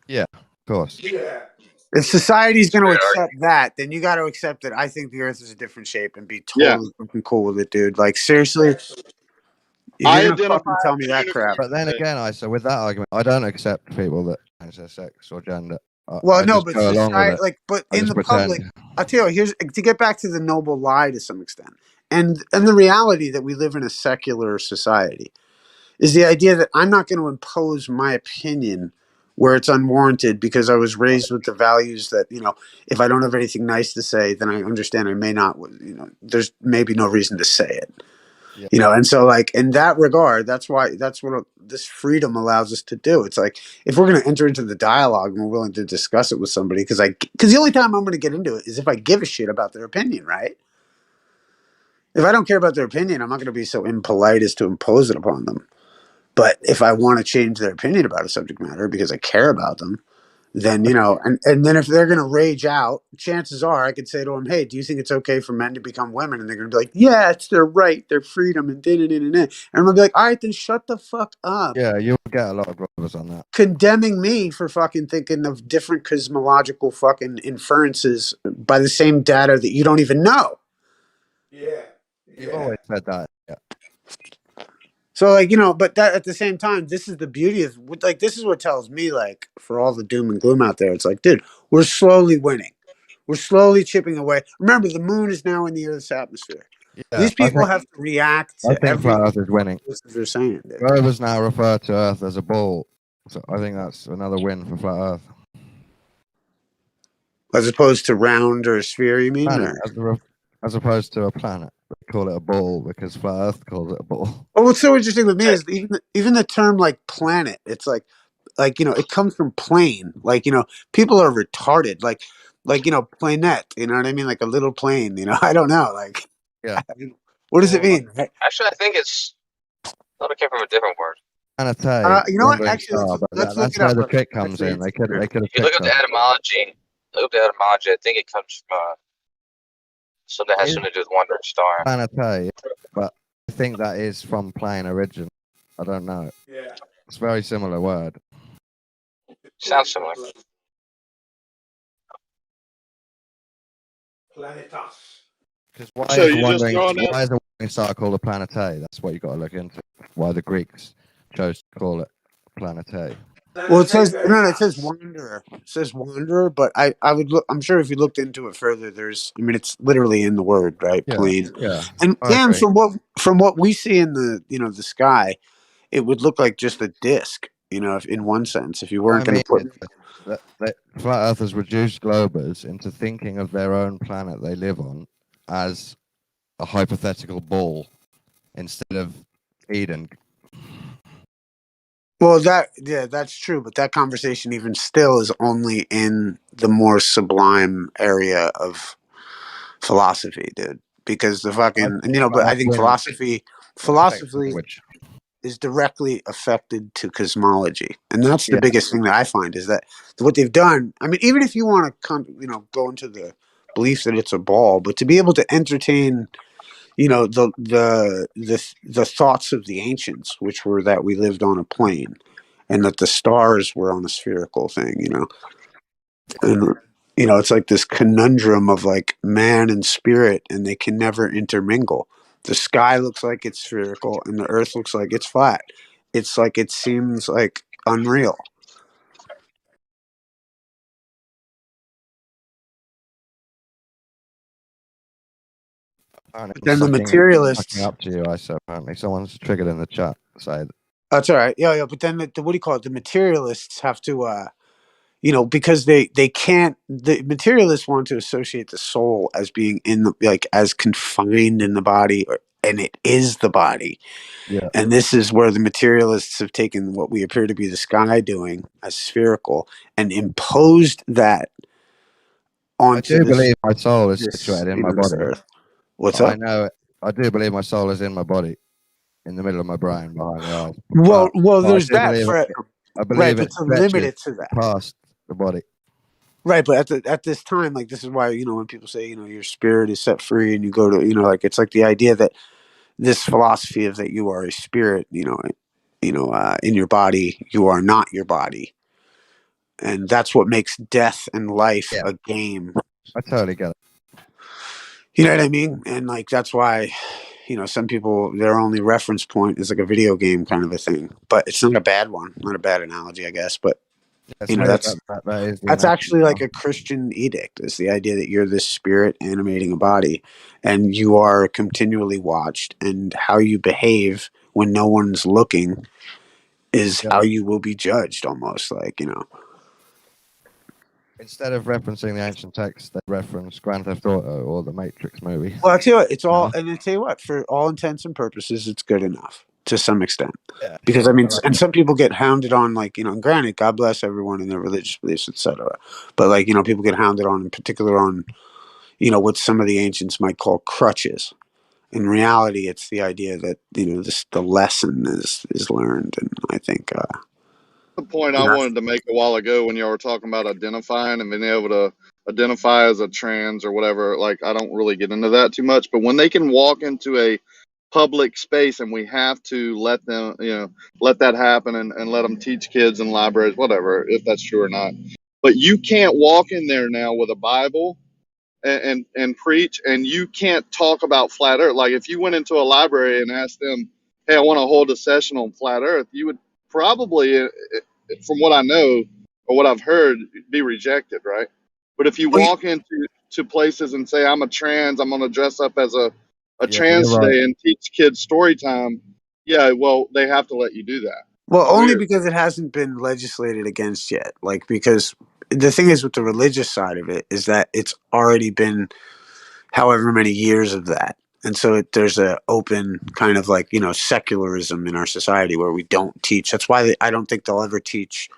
Yeah, of course. Yeah. If society's going to accept that, then you got to accept that I think the Earth is a different shape and be totally fucking cool with it, dude. Like seriously, if I you're going to identify fucking tell as me a that crap. But then again, with that argument, I don't accept people that change their sex or gender. Well, I no, just but go along with society, it. like, but I in just the pretend. public, I'll tell you, here's to get back to the noble lie to some extent, and the reality that we live in a secular society is the idea that I'm not going to impose my opinion where it's unwarranted because I was raised with the values that, you know, if I don't have anything nice to say, then I understand I may not, you know, there's maybe no reason to say it. Yeah. You know, and so like in that regard, that's what this freedom allows us to do. It's like if we're going to enter into the dialogue and we're willing to discuss it with somebody, because the only time I'm going to get into it is if I give a shit about their opinion, right? If I don't care about their opinion, I'm not going to be so impolite as to impose it upon them. But if I want to change their opinion about a subject matter because I care about them, then, you know, and then if they're going to rage out, chances are I could say to them, hey, do you think it's okay for men to become women? And they're going to be like, yeah, it's their right, their freedom, and And I'm going to be like, all right, then shut the fuck up. Yeah, you'll get a lot of brothers on that. Condemning me for fucking thinking of different cosmological fucking inferences by the same data that you don't even know. Yeah. You've always said that. Yeah. So like, you know, but that at the same time, this is the beauty of like, this is what tells me, like, for all the doom and gloom out there, it's like, dude, we're slowly winning. We're slowly chipping away. Remember, the moon is now in the Earth's atmosphere. Yeah, These people have to react I to think every Flat Earth is winning. they're saying. Dude. Rovers now refer to Earth as a ball, so I think that's another win for Flat Earth. As opposed to round or a sphere, you mean? Planet, Or? as opposed to a planet. They call it a ball because Flat Earth calls it a ball. Oh, what's so interesting with me is even the term like planet, it's like, you know, it comes from plane. Like, you know, people are retarded. Like, you know, planette, you know what I mean? Like a little plane, you know, I don't know. Like, yeah. What does it mean? Actually, I think it's. I thought it came from a different word. You know what? Actually, let's look that's it up. where the trick comes in. They could have If you look up the etymology, I think it comes from something that has something to do with wandering star. Planete, but I think that is from plane origin. I don't know. Yeah. It's a very similar word. Sounds similar. Planetas. Because why So is you just throwing it? why is a wandering star called a planete? That's what you got to look into. Why the Greeks chose to call it planete. Well, it says it says wanderer. It says wanderer, but I would look. I'm sure if you looked into it further, I mean, it's literally in the word, right? Yeah, Plane. yeah. And Okay. from what we see in the, you know, the sky, it would look like just a disc. You know, if, in one sense, if you weren't going to put. That flat earthers reduced globers into thinking of their own planet they live on as a hypothetical ball instead of Eden. Well, that's true, but that conversation even still is only in the more sublime area of philosophy, dude. Because the fucking, and, you know, but I think philosophy is directly affected to cosmology, and that's the biggest thing that I find is that what they've done. I mean, even if you want to, you know, go into the belief that it's a ball, but to be able to entertain, you know, the thoughts of the ancients, which were that we lived on a plane, and that the stars were on a spherical thing, you know, and you know, it's like this conundrum of like man and spirit, and they can never intermingle. The sky looks like it's spherical, and the earth looks like it's flat. It's like it seems like unreal. But then the materialists. Up to you, I said. Apparently, someone's triggered in the chat. Say that's all right. Yeah. But then what do you call it? The materialists have to, you know, because they can't. The materialists want to associate the soul as being in the, like, as confined in the body, and it is the body. Yeah. And this is where the materialists have taken what we appear to be the sky doing as spherical and imposed that onto. I do believe my soul is situated in my body. Earth. What's I up? know it. I do believe my soul is in my body, in the middle of my brain, behind the eyes. Well, there's that. I believe right, but it to limit it to that, past the body. Right, but at this time, like, this is why, you know, when people say, you know, your spirit is set free and you go to, you know, like, it's like the idea that this philosophy of that you are a spirit, in your body, you are not your body. and that's what makes death and life Yeah. a game. I totally get it. You know what I mean? And like that's why, you know, some people their only reference point is like a video game kind of a thing. But it's not a bad one, not a bad analogy, I guess. But It's you know, weird that's that is the that's analogy. actually like a Christian edict. Is the idea that you're this spirit animating a body, and you are continually watched, and how you behave when no one's looking is Yeah. how you will be judged. Almost like, you know. Instead of referencing the ancient text, they reference Grand Theft Auto or the Matrix movie. Well, I tell you what, it's all, and I tell you what, for all intents and purposes, it's good enough to some extent. Yeah. Because I mean, and some people get hounded on, like, you know, and granted, God bless everyone and their religious beliefs, etc. But like, you know, people get hounded on, in particular, on, you know, what some of the ancients might call crutches. In reality, it's the idea that, you know, the lesson is learned, and I think, The point you I know, wanted to make a while ago when y'all were talking about identifying and being able to identify as a trans or whatever, like I don't really get into that too much, but when they can walk into a public space and we have to let them, you know, let that happen and let them teach kids in libraries, whatever, if that's true or not. But you can't walk in there now with a Bible and preach, and you can't talk about flat earth. Like if you went into a library and asked them, hey, I want to hold a session on flat earth, you would probably, from what I know or what I've heard, be rejected, right? But if you walk into places and say, I'm a trans, I'm going to dress up as a Yeah, you're trans right. today and teach kids story time, yeah, well, they have to let you do that. well, It's only weird. because it hasn't been legislated against yet. Like, because the thing is with the religious side of it is that it's already been however many years of that. And so there's a open kind of like, you know, secularism in our society where we don't teach. That's why I don't think they'll ever teach,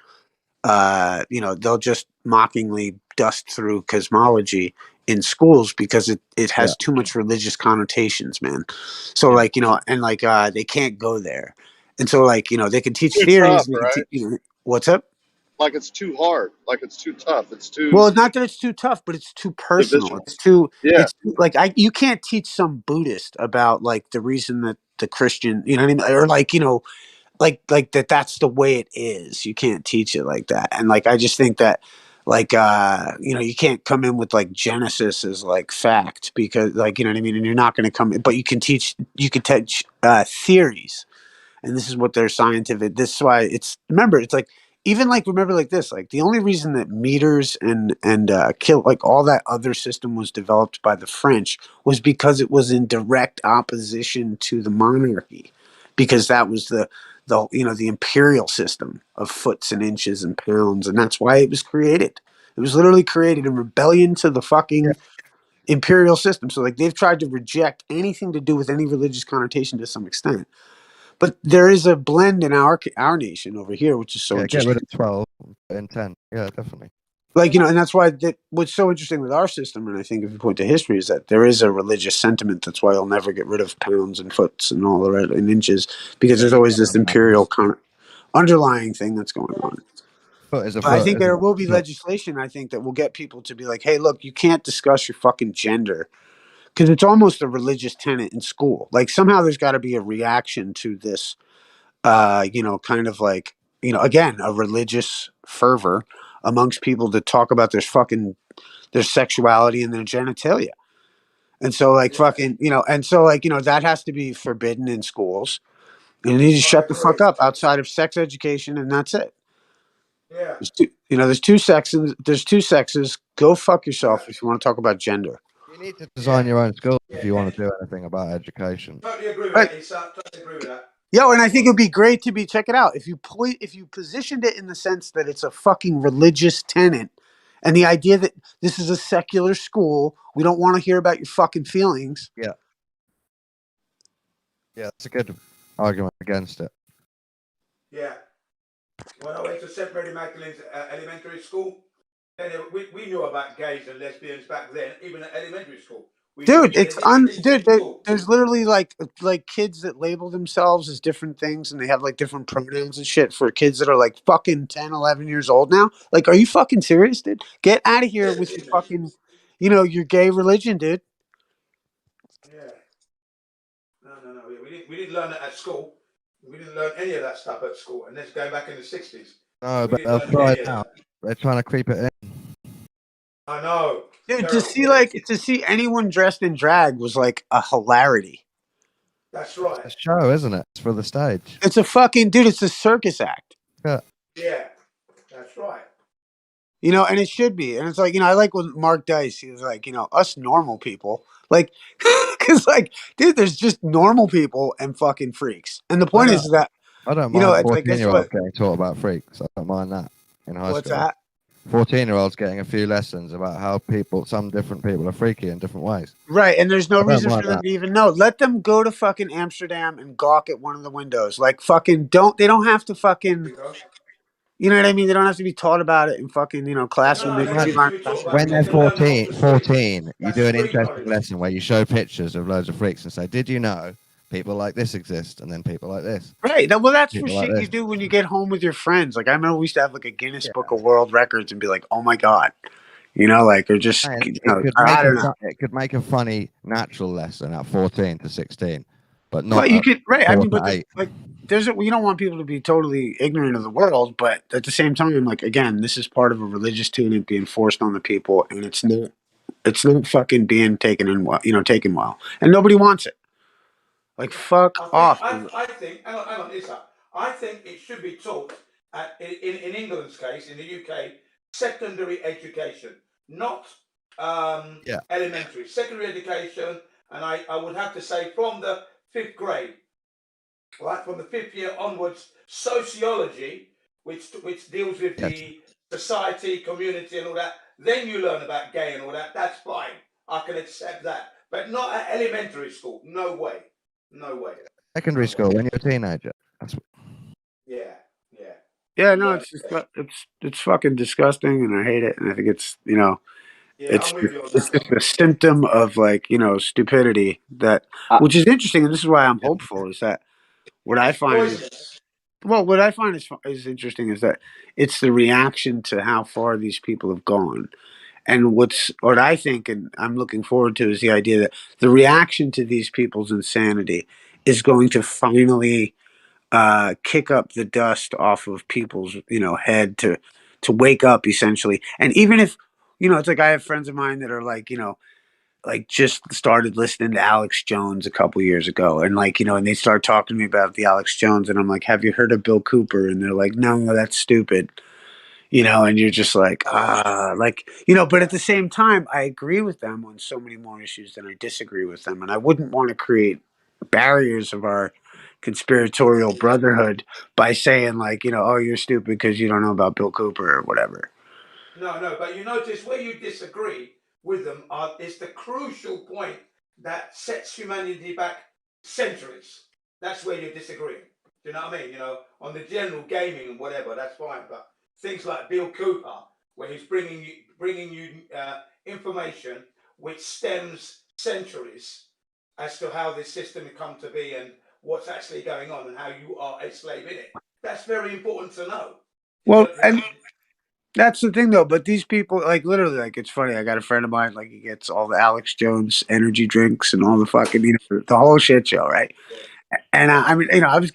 you know, they'll just mockingly dust through cosmology in schools because it has Yeah. too much religious connotations, man. So like, you know, and like, they can't go there. And so like, you know, they can teach Too theories tough, and they can right? teach, you know, what's up? Like it's too hard. Like it's too tough. It's too Well, it's not that it's too tough, but it's too personal. divisional. It's too. Yeah. It's like you can't teach some Buddhist about like the reason that the Christian, you know what I mean, or like, you know, like that's the way it is. You can't teach it like that. And like I just think that like you know, you can't come in with like Genesis as like fact because like, you know what I mean, and you're not going to come in, but you can teach theories, and this is what they're scientific. This is why it's, remember, it's like, even like, remember like this, like the only reason that meters and kill, like all that other system was developed by the French was because it was in direct opposition to the monarchy, because that was the you know, the imperial system of foots and inches and pounds, and that's why it was created. It was literally created in rebellion to the fucking imperial system. So like they've tried to reject anything to do with any religious connotation to some extent. But there is a blend in our nation over here, which is so Yeah, get interesting. rid of 12 and 10. Yeah, definitely. Like, you know, and that's why what's so interesting with our system, and I think if you point to history, is that there is a religious sentiment. That's why you'll never get rid of pounds and foots and all the rest and inches, because there's always this imperial underlying thing that's going on. Foot is a But I foot, think isn't there it? will be Foot. legislation, I think, that will get people to be like, hey, look, you can't discuss your fucking gender, because it's almost a religious tenet in school. Like somehow there's got to be a reaction to this, you know, kind of like, you know, again, a religious fervor amongst people to talk about their sexuality and their genitalia. And so like fucking, you know, and so like, you know, that has to be forbidden in schools. And you need to shut the fuck up outside of sex education, and that's it. Yeah. You know, there's two sexes. There's two sexes. Go fuck yourself if you want to talk about gender. You need to design your own school if you want to do anything about education. Totally agree with Right. that, Issa. Totally agree with that. Yo, and I think it'd be great to check it out if you positioned it in the sense that it's a fucking religious tenet, and the idea that this is a secular school, we don't want to hear about your fucking feelings. Yeah. Yeah, that's a good argument against it. Yeah. When I went to St. Mary Magdalene's elementary school, then we knew about gays and lesbians back then, even at elementary school. Dude, there's literally like kids that label themselves as different things, and they have like different pronouns and shit for kids that are like fucking 10, 11 years old now. Like, are you fucking serious, dude? Get out of here with your fucking, you know, your gay religion, dude. Yeah. No. We didn't learn that at school. We didn't learn any of that stuff at school, and that's going back in the 60s. No, We but didn't they'll learn throw any it of now. that. They're trying to creep it in. I know. Dude, Terrible. to see anyone dressed in drag was like a hilarity. That's right. It's a show, isn't it? It's for the stage. It's a fucking dude. It's a circus act. Yeah. Yeah, that's right. You know, and it should be. And it's like, you know, I like when Mark Dice, he was like, you know, us normal people, like, because, like, dude, there's just normal people and fucking freaks. And the point is that, I don't you know, mind it's like, guess 14-year-olds what? getting taught about freaks. I don't mind that in high What's school. that? 14-year-olds getting a few lessons about how some different people are freaky in different ways. Right. And there's no I don't reason mind for them that. to even know. Let them go to fucking Amsterdam and gawk at one of the windows. Like, fucking they don't have to fucking, you know what I mean? They don't have to be taught about it in fucking, you know, classroom. They can be learning about When they're it. 14, you do an interesting lesson where you show pictures of loads of freaks and say, did you know people like this exist? And then people like this. Right. Well, that's for People like shit you this. do when you get home with your friends. Like, I remember we used to have like a Guinness Book of World Records and be like, oh my God. You know, like, or just, And you know, it I don't know. it could make a funny natural lesson at 14 to 16, but not But you at could, right. I 4 mean, to but 8. like, you don't want people to be totally ignorant of the world, but at the same time, like, again, this is part of a religious tenet being forced on the people, and it's not fucking being taken in well, you know, taken well, and nobody wants it. Like, fuck off. I think, hang on, Issa. I think it should be taught in England's case, in the UK, secondary education, not elementary. Secondary education, and I would have to say from the 5th grade, right, from the 5th year onwards, sociology, which deals with the society, community, and all that. Then you learn about gay and all that. That's fine. I can accept that, but not at elementary school. No way. No way. Secondary school, when you're a teenager. Yeah. Yeah, no, it's fucking disgusting, and I hate it, and I think it's, you know, it's I'm with you on it's that just a symptom of, like, you know, stupidity that, which is interesting, and this is why I'm hopeful, is that what I find is, well, what I find is interesting is that it's the reaction to how far these people have gone. And what I think, and I'm looking forward to, is the idea that the reaction to these people's insanity is going to finally kick up the dust off of people's, you know, head to wake up, essentially. And even if, you know, it's like I have friends of mine that are like, you know, like just started listening to Alex Jones a couple years ago, and, like, you know, and they start talking to me about the Alex Jones, and I'm like, have you heard of Bill Cooper? And they're like, no, that's stupid. You know, and you're just like, like, you know, but at the same time, I agree with them on so many more issues than I disagree with them. And I wouldn't want to create barriers of our conspiratorial brotherhood by saying, like, you know, oh, you're stupid because you don't know about Bill Cooper or whatever. No, but you notice where you disagree with them is the crucial point that sets humanity back centuries. That's where you're disagreeing. Do you know what I mean? You know, on the general gaming and whatever, that's fine. But things like Bill Cooper, where he's bringing you information which stems centuries as to how this system has come to be and what's actually going on and how you are a slave in it. That's very important to know. Well, and that's the thing, though. But these people, like, literally, like, it's funny. I got a friend of mine, like, he gets all the Alex Jones energy drinks and all the fucking, you know, the whole shit show, right? And I mean, you know, I was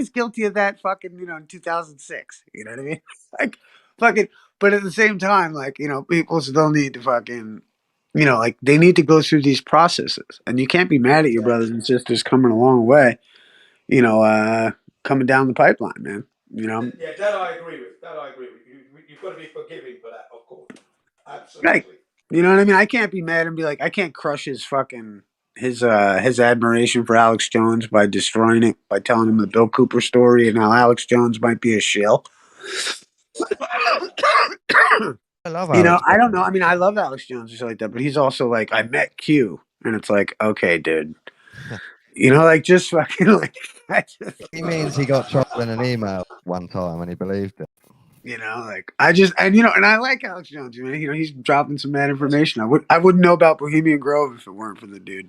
guilty of that fucking, you know, in 2006. You know what I mean? Like, fucking. But at the same time, like, you know, people still need to fucking, you know, like, they need to go through these processes, and you can't be mad at your brothers and sisters coming a long way, you know, coming down the pipeline, man. You know, Yeah, that I agree with. You've got to be forgiving for that, of course. Absolutely. right? You know what I mean? I can't be mad and be like, I can't crush his fucking his admiration for Alex Jones by destroying it, by telling him the Bill Cooper story and how Alex Jones might be a shill. I love You know, Alex. I don't know. I mean, I love Alex Jones or something like that, but he's also like, I met Q, and it's like, okay, dude. You know, like, just fucking like. He means he got trouble in an email one time and he believed it. You know, like, and you know, and I like Alex Jones, man. You know, he's dropping some bad information. I wouldn't know about Bohemian Grove if it weren't for the dude.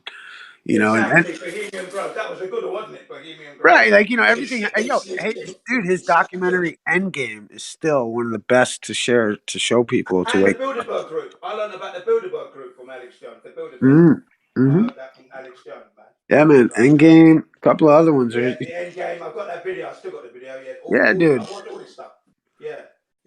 You know, Exactly, Bohemian Grove. That was a good one, wasn't it? Bohemian Grove. Right, like, you know, everything. You know, hey, dude, his documentary Endgame is still one of the best to show people to And the wake. Bilderberg Group. I learned about the Bilderberg Group from Alex Jones. The Bilderberg. Mm-hmm. I learned that from Alex Jones, man. Yeah, man. Endgame, a couple of other ones. Yeah, the Endgame. I've got that video. I still got the video. Yeah, Yeah, dude. I watched all this stuff. Yeah,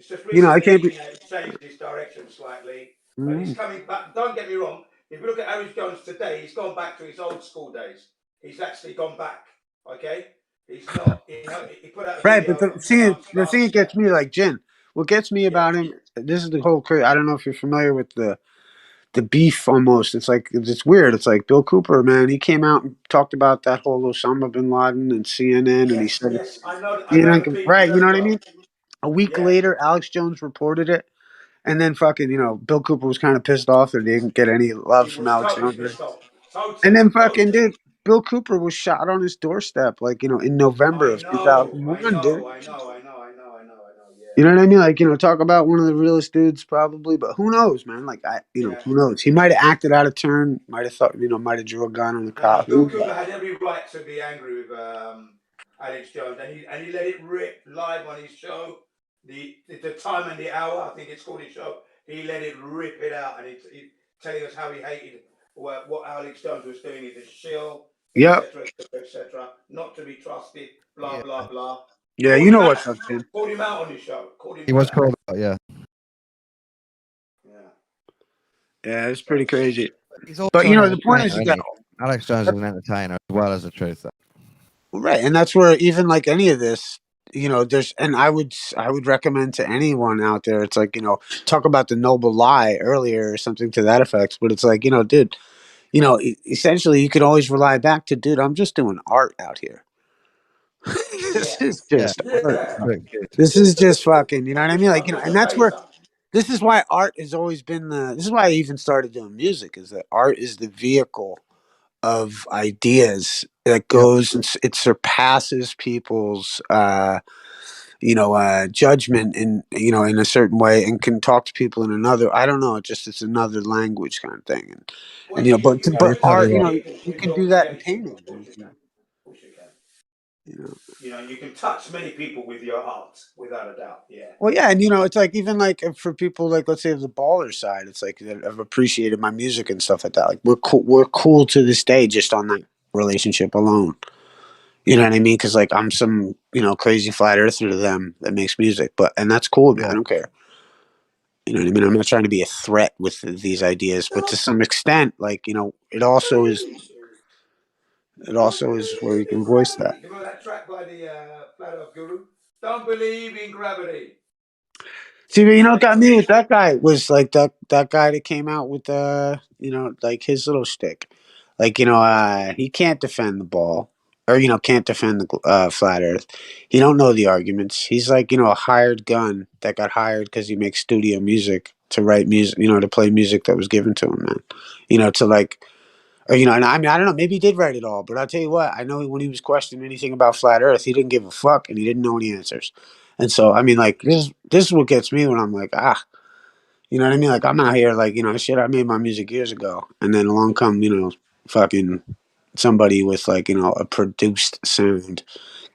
just You know, I recently can't be. he's changed his direction slightly, but Mm. he's coming back. Don't get me wrong. If you look at Alex Jones today, he's gone back to his old school days. He's actually gone back. Okay, he's not. You know, he put out a Right, but video. the thing that gets me, like Jin, what gets me about him, this is the whole. I don't know if you're familiar with the beef almost. It's like it's weird. It's like Bill Cooper, man. He came out and talked about that whole Osama bin Laden and CNN, and he said, Yes, I know the beef right, you very know what I well. mean? A week Yeah. later, Alex Jones reported it, and then fucking, Bill Cooper was kind of pissed off that he didn't get any love He from was Alex totally Jones. pissed off. And then Totally. fucking dude, Bill Cooper was shot on his doorstep, like in November of 2001, dude. I know. You know what I mean? Like, talk about one of the realest dudes, probably, but who knows, man? Like, who knows? He might have acted out of turn, might have thought, might have drew a gun on the cop. Bill Cooper had every right to be angry with Alex Jones, and he let it rip live on his show. The time and the hour, I think it's called his show. He let it rip it out, and he telling us how he hated what Alex Jones was doing. He's a shill, Yep. etc. Not to be trusted. Blah blah blah. Yeah, you know what's up, Jim. Called him out on his show. Called him He was out. called out, yeah. Yeah, it's pretty crazy. He's also But an the point is entertainer, that isn't he? Alex Jones is an entertainer as well as a truther. right, and that's where even like any of this, there's, and I would recommend to anyone out there. It's like talk about the noble lie earlier or something to that effect. But it's like dude, essentially you could always rely back to, dude, I'm just doing art out here. This is just art. This is just fucking, you know what I mean? Like, and that's where, this is why art has always been this is why I even started doing music, is that art is the vehicle of ideas that goes and it surpasses people's, judgment in a certain way, and can talk to people in another, I don't know, it's another language kind of thing. And but art, you can do that in painting. You can touch many people with your art, without a doubt. Yeah. Well, yeah, and it's like even like for people like, let's say, the baller side, it's like that have appreciated my music and stuff like that. Like we're cool to this day just on that relationship alone. You know what I mean? Because like I'm some crazy flat earther to them that makes music, and that's cool with me. I don't care. You know what I mean? I'm not trying to be a threat with these ideas, but to some extent, like it also is where you can voice that. Remember that track by the Flat Earth Guru? Don't believe in gravity. See, but what got me with that guy was like that guy that came out with like his little shtick. Like, he can't defend the ball, or can't defend the flat earth. He don't know the arguments. He's like, a hired gun that got hired because he makes studio music to write music, to play music that was given to him, man. To like, or and I mean, I don't know, maybe he did write it all, but I'll tell you what, I know when he was questioning anything about flat earth, he didn't give a fuck and he didn't know any answers. And so, I mean, like, this is what gets me when I'm like, you know what I mean? Like, I'm out here, like, shit, I made my music years ago. And then along come, fucking somebody with, like, a produced sound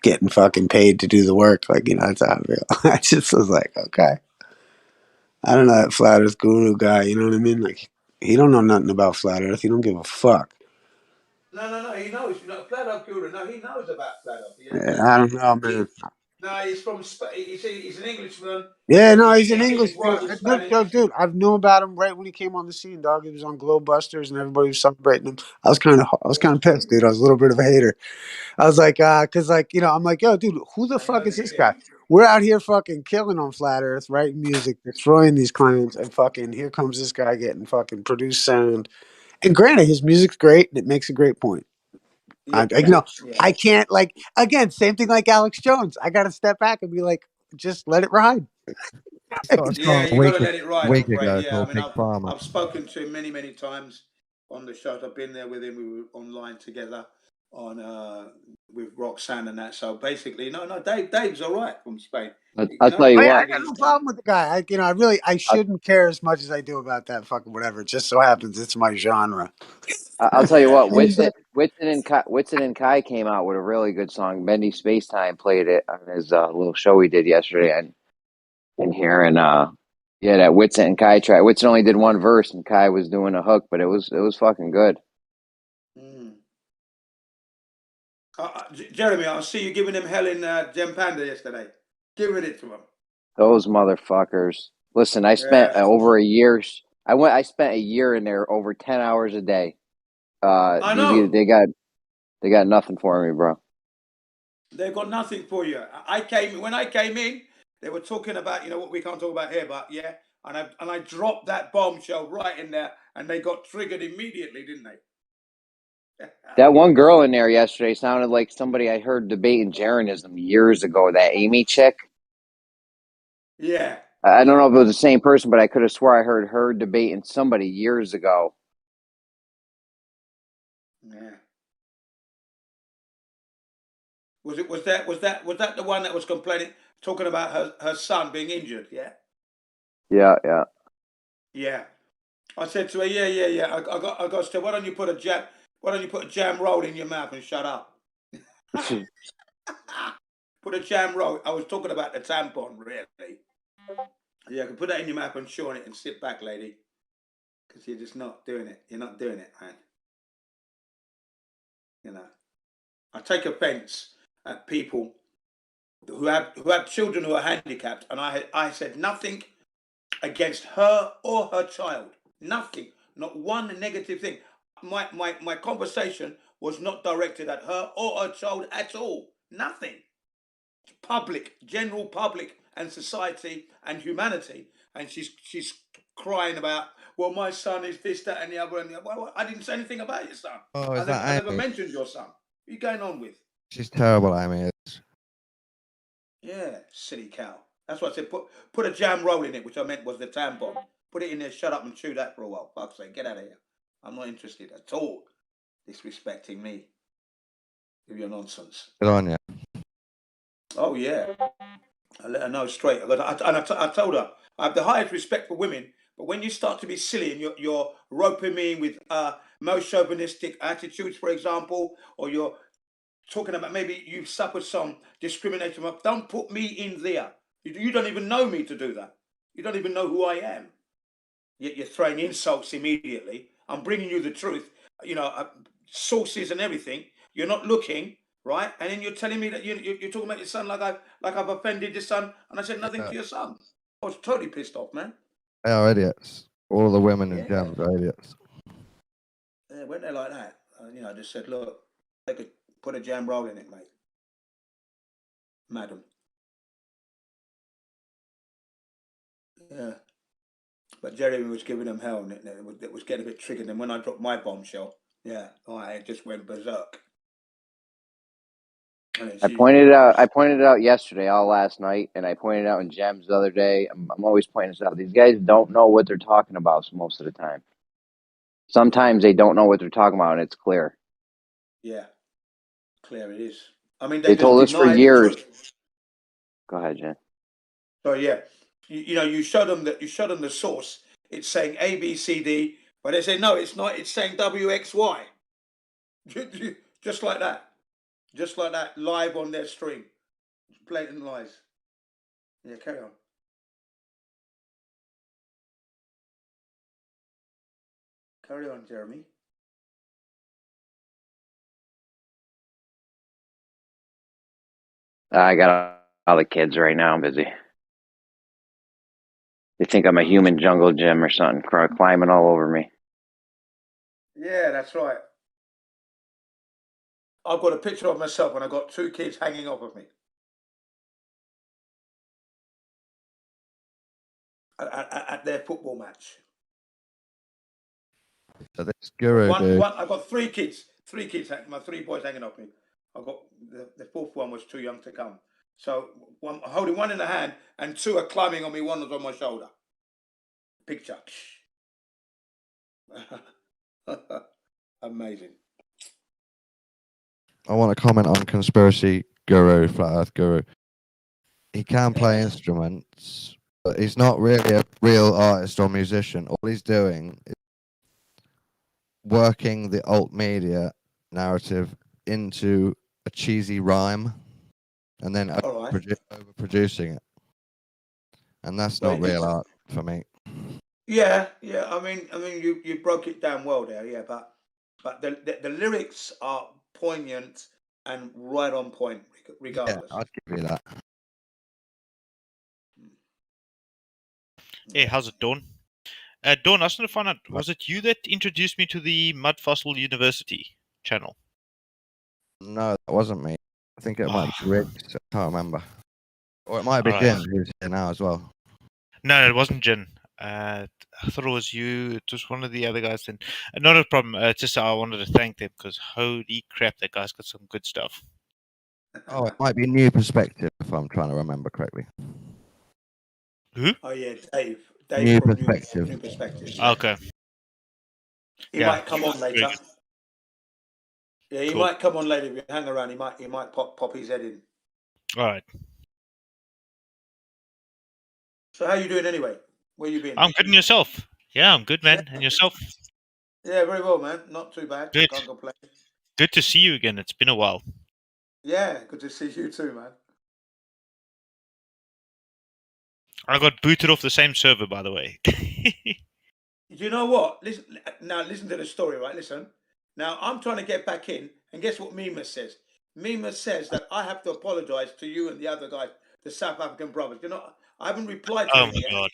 getting fucking paid to do the work. Like, that's how I feel. I just was like, okay. I don't know that flat earth guru guy, you know what I mean? Like, he don't know nothing about flat earth. He don't give a fuck. No. He knows. Flat Earth Guru. No, he knows about Flat Earth. I don't know, man. No, he's from. He's an Englishman. Yeah, no, he's an English His dude. wife was Spanish. Dude, I've known about him right when he came on the scene, dog. He was on Glowbusters and everybody was celebrating him. I was kind of pissed, dude. I was a little bit of a hater. I was like, cause like, I'm like, yo, dude, who the fuck is this guy? We're out here fucking killing on Flat Earth, writing music, destroying these clients, and fucking here comes this guy getting fucking produced sound. And granted, his music's great and it makes a great point. I can't, like, again, same thing like Alex Jones. I got to step back and be like, just let it ride. Yeah, you got to let it ride. Week I'm afraid. ago Yeah, I called mean, Big Pharma. I've spoken to him many times on the shows. I've been there with him. We were online together on with Roxanne and that. So basically, no, Dave's all right from Spain. I'll tell you I what. got no problem with the guy. I shouldn't care as much as I do about that fucking whatever. It just so happens it's my genre. I'll tell you what. Whitson and Kai came out with a really good song. Bendy Spacetime played it on his little show he did yesterday in here, and yeah, that Whitson and Kai track. Whitson only did one verse, and Kai was doing a hook, but it was fucking good. Jeremy, I see you giving him hell in Gem Panda yesterday. Giving it to him. Those motherfuckers. Listen, I spent over a year. I spent a year in there, over 10 hours a day. I know. They got nothing for me, bro. They've got nothing for you. When I came in, they were talking about, you know, what we can't talk about here, but yeah, and I dropped that bombshell right in there, and they got triggered immediately, didn't they? That one girl in there yesterday sounded like somebody I heard debating Jeranism years ago. That Amy chick. Yeah. I don't know if it was the same person, but I could have swore I heard her debating somebody years ago. Yeah. Was that the one that was complaining, talking about her son being injured? Yeah. Yeah. Yeah. I said to her, yeah. I got to say, why don't you put a jam roll in your mouth and shut up? Put a jam roll. I was talking about the tampon, really. Yeah, I can put that in your mouth and chew on it and sit back, lady. Because you're just not doing it. You're not doing it, man. You know. I take offence at people who have children who are handicapped, and I said nothing against her or her child. Nothing. Not one negative thing. My conversation was not directed at her or her child at all. Nothing. Public, general public and society and humanity. And she's crying about, well, my son is this, that, and the other. Well, I didn't say anything about your son. Oh, I is that never Amy? mentioned your son. What are you going on with? She's terrible, Amy. Yeah, silly cow. That's what I said. Put a jam roll in it, which I meant was the tampon. Put it in there, shut up and chew that for a while. Fuck's sake, get out of here. I'm not interested at all. Disrespecting me. Give your nonsense. Good on you. Oh, yeah. I let her know straight. I told her, I have the highest respect for women, but when you start to be silly and you're roping me in with most chauvinistic attitudes, for example, or you're talking about maybe you've suffered some discrimination, don't put me in there. You don't even know me to do that. You don't even know who I am. Yet you're throwing insults immediately. I'm bringing you the truth, you know, sources and everything. You're not looking, right? And then you're telling me that you're talking about your son like I've offended your son, and I said nothing to your son. I was totally pissed off, man. They are idiots. All the women in Yeah. Gems are idiots. Yeah, when they're like that, you know, I just said, look, they could put a jam roll in it, mate. Madam. Yeah. But Jeremy was giving them hell, and it was getting a bit triggered. And when I dropped my bombshell, yeah, I just went berserk. I pointed it out yesterday, all last night, and I pointed it out in Gems the other day. I'm always pointing this out. These guys don't know what they're talking about most of the time. Sometimes they don't know what they're talking about, and it's clear. Yeah, clear it is. I mean, They told us for deny the years. truth. Go ahead, Jen. So yeah, you know, you show them the source. It's saying A, B, C, D, but they say no, it's not. It's saying W, X, Y. Just like that, live on their stream. Blatant lies. Yeah, carry on. Carry on, Jeremy. I got all the kids right now. I'm busy. They think I'm a human jungle gym or something, climbing all over me. Yeah, that's right. I've got a picture of myself and I've got two kids hanging off of me. At their football match. So this guru dude. I've got three kids. My three boys hanging off me. I've got the fourth one was too young to come. So I'm holding one in the hand and two are climbing on me. One was on my shoulder. Picture. Amazing. I want to comment on conspiracy guru, flat earth guru. He can play instruments, but he's not really a real artist or musician. All he's doing is working the alt media narrative into a cheesy rhyme and then overproducing it. And that's not real art for me. Yeah. I mean, you broke it down well there. Yeah, but the lyrics are poignant and right on point, regardless. Yeah, I'd give you that. Hey, how's it, Dawn? Dawn, I just want to find out, was it you that introduced me to the Mud Fossil University channel? No, that wasn't me. I think it might be Riggs. I can't remember. Or it might be Alright. Jim, who's here now as well. No, it wasn't Jin. I thought it was you. It was one of the other guys. Then, not a problem. Just I wanted to thank them because holy crap, that guy's got some good stuff. Oh, it might be New Perspective, if I'm trying to remember correctly. Who? Oh yeah, Dave. New From Perspective. New Perspective. Okay. He Yeah. might come on Very later. good. Yeah, he Cool. might come on later. If you hang around, he might pop his head in. All right. So how you doing anyway? Where you been? I'm good, and yourself? Yeah, I'm good, man. And yourself? Yeah, very well, man. Not too bad. Good. Can't complain. Good to see you again. It's been a while. Yeah, good to see you too, man. I got booted off the same server, by the way. You know what? Listen to the story, right? Listen. Now I'm trying to get back in, and guess what Mimas says? Mimas says that I have to apologize to you and the other guys, the South African brothers. You know, I haven't replied to Oh him my yet. god.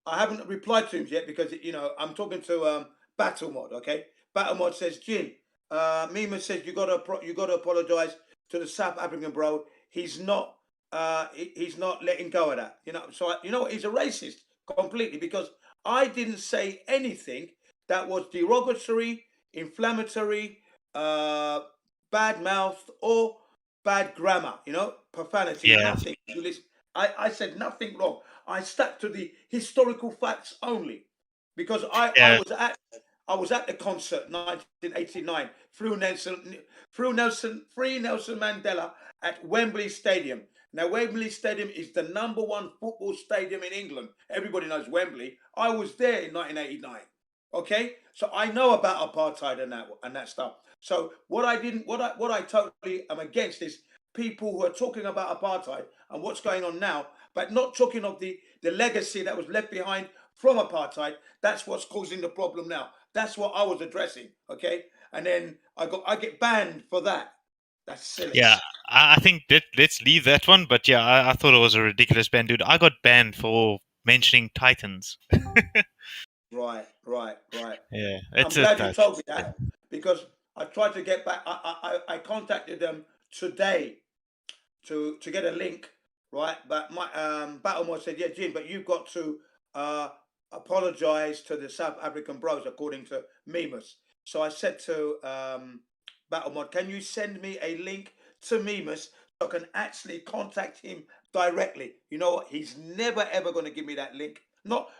I haven't replied to him yet because I'm talking to Battle Mod. Okay, Battle Mod says, Jin, Mimas says you got to apologize to the South African bro. He's not letting go of that. So you know what? He's a racist completely because I didn't say anything that was derogatory, inflammatory, bad-mouthed, or bad grammar, profanity, Yeah. nothing. I said nothing wrong. I stuck to the historical facts only because I was at the concert 1989 through Nelson Mandela at Wembley Stadium. Now, Wembley Stadium is the #1 football stadium in England. Everybody knows Wembley. I was there in 1989. Okay, so I know about apartheid and that stuff. So what I totally am against is people who are talking about apartheid and what's going on now, but not talking of the legacy that was left behind from apartheid. That's what's causing the problem now. That's what I was addressing. Okay, and then I get banned for that. That's silly. Yeah, I think let's leave that one. But yeah, I thought it was a ridiculous ban, dude. I got banned for mentioning Titans. Right. Yeah, I'm glad you told me that because I tried to get back. I contacted them today to get a link, right? But my Battlemore said, yeah, Jim, but you've got to apologize to the South African bros, according to Mimas. So I said to Battlemore, can you send me a link to Mimas so I can actually contact him directly? You know what? He's never ever going to give me that link. Not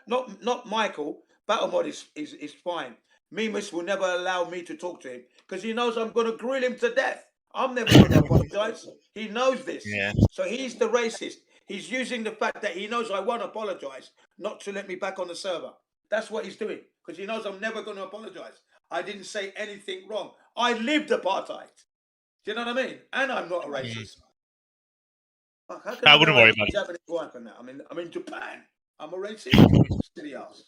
Michael. Battlemore is fine. Mimas will never allow me to talk to him because he knows I'm going to grill him to death. I'm never going to apologize. He knows this. Yeah. So he's the racist. He's using the fact that he knows I won't apologize not to let me back on the server. That's what he's doing because he knows I'm never going to apologize. I didn't say anything wrong. I lived apartheid. Do you know what I mean? And I'm not a racist. How can I wouldn't worry about it. Japanese wife and that? I'm in Japan. I'm a racist. Silly ass.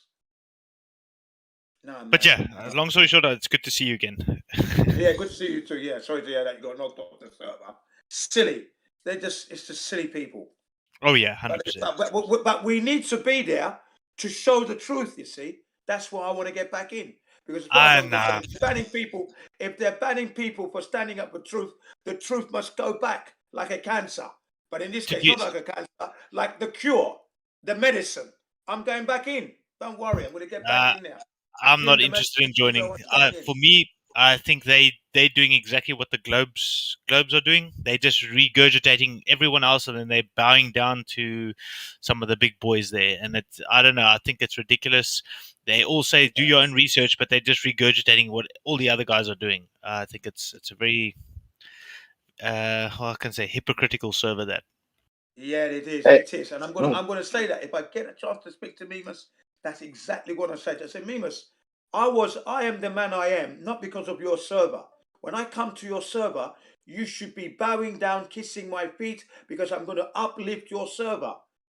No, But yeah, long story short, it's good to see you again. Yeah, good to see you too. Yeah, sorry to hear that you got knocked off the server. Silly. It's just silly people. Oh yeah, 100%. But we need to be there to show the truth. You see, that's why I want to get back in because if they're banning people for standing up for truth, the truth must go back like a cancer. But in this case, not like a cancer, like the cure, the medicine. I'm going back in. Don't worry, I'm going to get back in there. I'm not interested in joining. For me, I think they're doing exactly what the globes are doing. They're just regurgitating everyone else, and then they're bowing down to some of the big boys there. And I don't know. I think it's ridiculous. They all say do your own research, but they're just regurgitating what all the other guys are doing. I think it's a very how I can say hypocritical server that. Yeah, it is. It is, and I'm going to say that if I get a chance to speak to Mimas, that's exactly what I said. I said, Mimas, I am the man I am, not because of your server. When I come to your server, you should be bowing down, kissing my feet, because I'm going to uplift your server.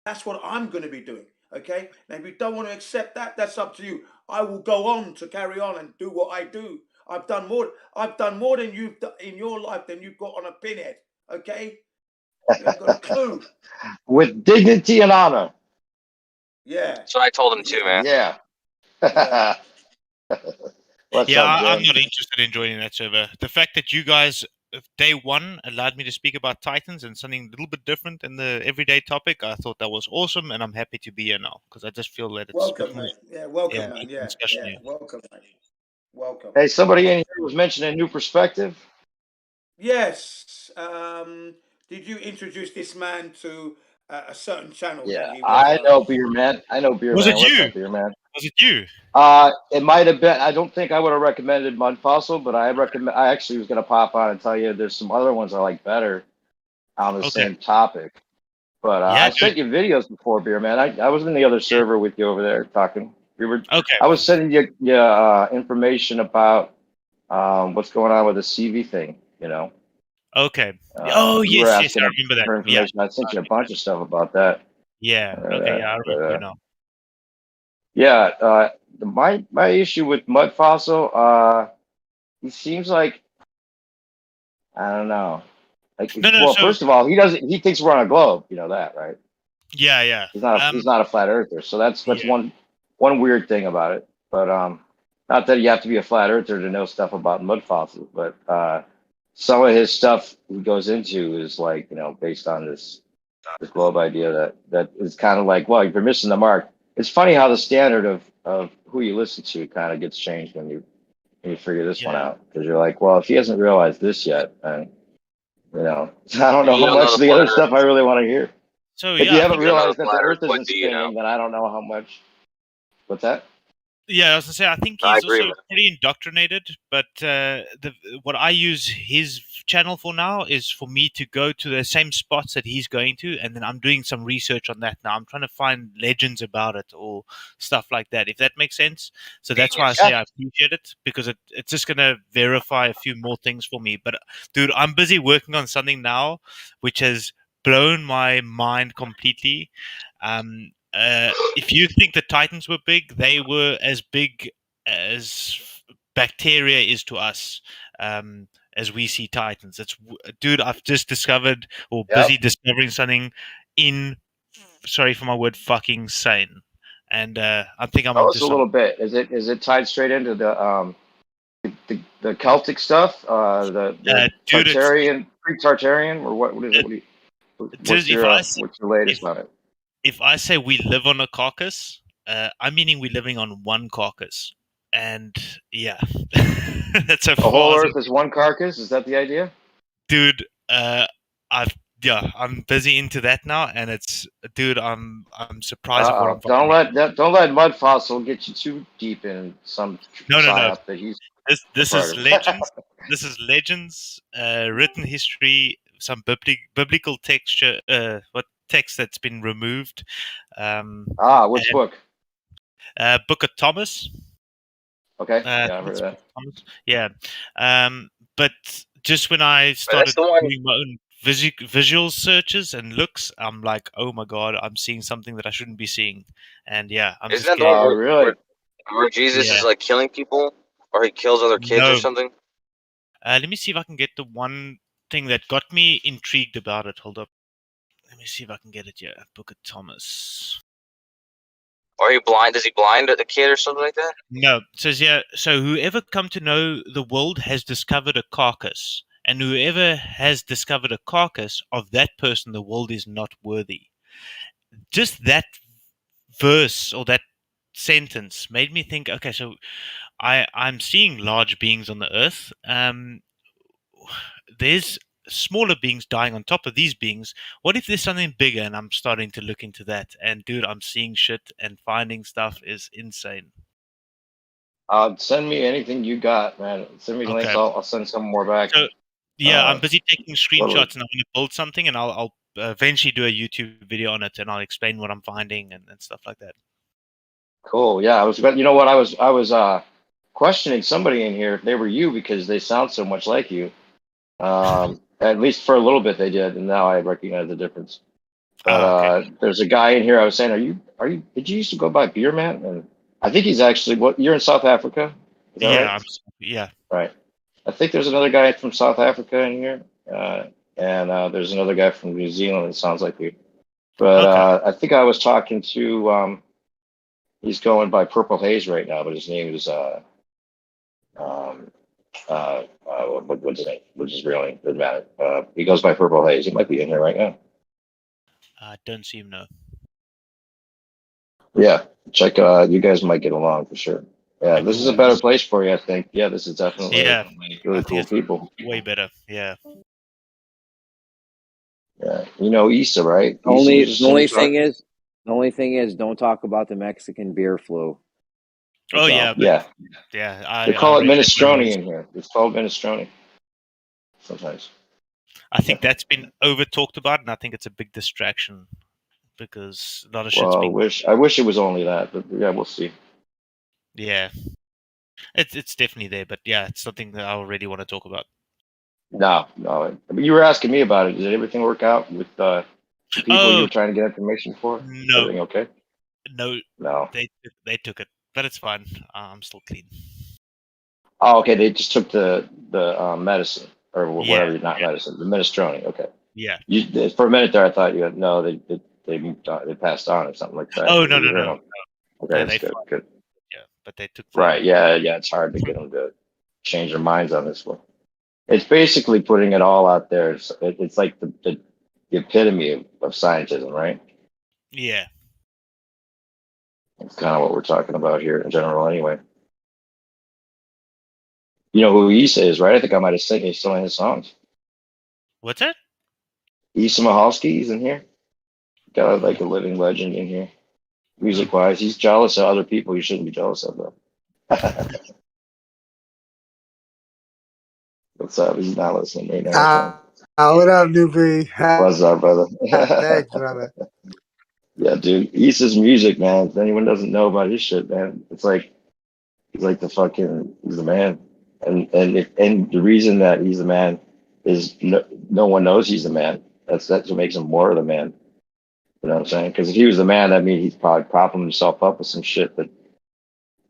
That's what I'm going to be doing. Okay. Now, if you don't want to accept that, that's up to you. I will go on to carry on and do what I do. I've done more than you've done in your life than you've got on a pinhead. Okay. You ain't got a clue. With dignity and honor. Yeah. So I told him too, man. Yeah. What's Yeah, up, I'm Jim? not interested in joining that server. The fact that you guys, day one, allowed me to speak about Titans and something a little bit different in the everyday topic, I thought that was awesome, and I'm happy to be here now because I just feel that it's a bit Welcome, more, mate. Yeah, welcome, yeah, man. open Yeah, discussion yeah. here. Welcome, mate. Welcome. Hey, somebody in here was mentioning New Perspective. Yes. Did you introduce this man to a certain channel Yeah, that he was? I know Beer Man. I know Beer Was it Man. What's you? up, Beer Man? Was it you? It might have been. I don't think I would have recommended Mud Fossil, but I recommend. I actually was gonna pop on and tell you there's some other ones I like better on the Okay. same topic. But Yeah, I dude. sent you videos before, Beer Man. I was in the other server with you over there talking. We were. Okay. I was sending you information about what's going on with the CV thing. You know. Okay. Oh, You were yes, yes, asking I remember that. for Yeah. information. I sent you a bunch of stuff about that. Yeah. Okay. Yeah, I remember now. Yeah, my issue with Mud Fossil, he seems like I don't know. Like, No, well, so first of all, he thinks we're on a globe. You know that, right? yeah, yeah. He's not a flat earther. So that's Yeah. one weird thing about it. But not that you have to be a flat earther to know stuff about mud fossils, but some of his stuff he goes into is like, based on this globe idea that is kind of like, well, you're missing the mark. It's funny how the standard of who you listen to kind of gets changed when you figure this one out, because you're like, well, if he hasn't realized this yet, then I don't know You how don't know much the of the flat other Earth. stuff I really want to hear. So If yeah, you I haven't think You don't know realized the that the flat Earth. Earth What isn't do you know? spinning, then I don't know how much. What's that? yeah, I was gonna say I think I he's agree, also man. pretty indoctrinated. But what I use his channel for now is for me to go to the same spots that he's going to, and then I'm doing some research on that now. I'm trying to find legends about it or stuff like that, if that makes sense. So that's why I say I appreciate it, because it's just gonna verify a few more things for me. But dude, I'm busy working on something now, which has blown my mind completely. If you think the Titans were big, they were as big as bacteria is to us. As we see Titans, dude. I've just discovered or busy discovering something sorry for my word, fucking insane. And I think I'm Tell onto us a something. little bit. Is it tied straight into the Celtic stuff? The Dude, it's Tartarian, pre-Tartarian, or what is it? just if What's your latest on it? if I say we live on a carcass, I'm meaning we're living on one carcass. And yeah, that's so The far whole as Earth is one carcass. Is that the idea? dude. I'm busy into that now, and dude, I'm surprised of what I'm Don't finding. don't let Mud Fossil get you too deep in some No. psyop that he's This a part is of. legends. This is legends, written history, some biblical texture, what text that's been removed. Which book? Book of Thomas. Okay, I yeah, I've think heard it's of Book that. of Thomas. Yeah. But just when I But started that's the one. doing my own visual searches and looks, I'm like, oh my god, I'm seeing something that I shouldn't be seeing, and yeah, I'm Isn't just that the getting. one Really? where Jesus Yeah. is like killing people, or he kills other kids or No. something? Let me see if I can get the one thing that got me intrigued about it. Hold up. Let me see if I can get it. Yeah, Book of Thomas. Or he blind? Does he blind the kid or something like that? No, it says yeah. So whoever come to know the world has discovered a carcass, and whoever has discovered a carcass, of that person the world is not worthy. Just that verse or that sentence made me think. Okay, so I'm seeing large beings on the earth. There's smaller beings dying on top of these beings. What if there's something bigger? And I'm starting to look into that. And dude, I'm seeing shit and finding stuff is insane. Send me anything you got, man. Send me links. Okay. I'll send some more back. So yeah, I'm busy taking screenshots and I'm going to build something, and I'll eventually do a YouTube video on it, and I'll explain what I'm finding and stuff like that. Cool. Yeah, you know what? I was questioning somebody in here if they were you because they sound so much like you. At least for a little bit they did, and now I recognize the difference. But Okay. there's a guy in here. I was saying, did you used to go by Beer Man? And I think he's actually you're in South Africa. Is that Yeah, right? yeah. Right. I think there's another guy from South Africa in here, and there's another guy from New Zealand that sounds like you. But Okay. I think I was talking to He's going by Purple Haze right now, but his name is what's his name? Which is real name? Doesn't matter. He goes by Purple Haze. He might be in here right now. I don't see him, no. Yeah, check. You guys might get along for sure. Yeah, this is a better place for you, I think. Yeah, this is definitely Yeah, really I think cool it's people. way better. Yeah. Yeah, you know Issa, right? Only Issa the only thing is, don't talk about the Mexican beer flu. Oh That's yeah, all. but Yeah, yeah, they I call it read that minestrone rumors. in here. It's called minestrone sometimes. I think that's been over talked about, and I think it's a big distraction because a lot of shit's Well, being. I wish it was only that, but yeah, we'll see. Yeah, it's definitely there, but yeah, it's something that I already want to talk about. No. I mean, you were asking me about it. Did everything work out with the people you Oh were trying to get information for? no, Everything okay? no, they took it, but it's fine. I'm still clean. Oh, okay. They just took the medicine or Yeah, whatever, not medicine, the minestrone. Okay. yeah. You for a minute there, I thought you had no. They moved on, they passed on or something like that. Oh You no, were no, hearing no, them. no. Okay, Yeah, that's they good. fought. Good. Yeah, but they took the. Right. Yeah. It's hard to get them to change their minds on this one. It's basically putting it all out there. It's like the epitome of scientism, right? Yeah. It's kind of what we're talking about here in general, anyway. You know who Issa is, right? I think I might have seen some of his songs. What's that? Issa Mahalski, he's in here. Got like a living legend in here. Music wise, he's jealous of other people you shouldn't be jealous of, though. What's up? He's not listening right now. What up, newbie? What's up, brother? Thanks, brother. Yeah, dude. Issa's music, man. If anyone doesn't know about his shit, man, it's like he's like he's the man. And the reason that he's the man is no one knows he's the man. That's what makes him more of the man. You know what I'm saying? Because if he was the man, that means he's probably propping himself up with some shit that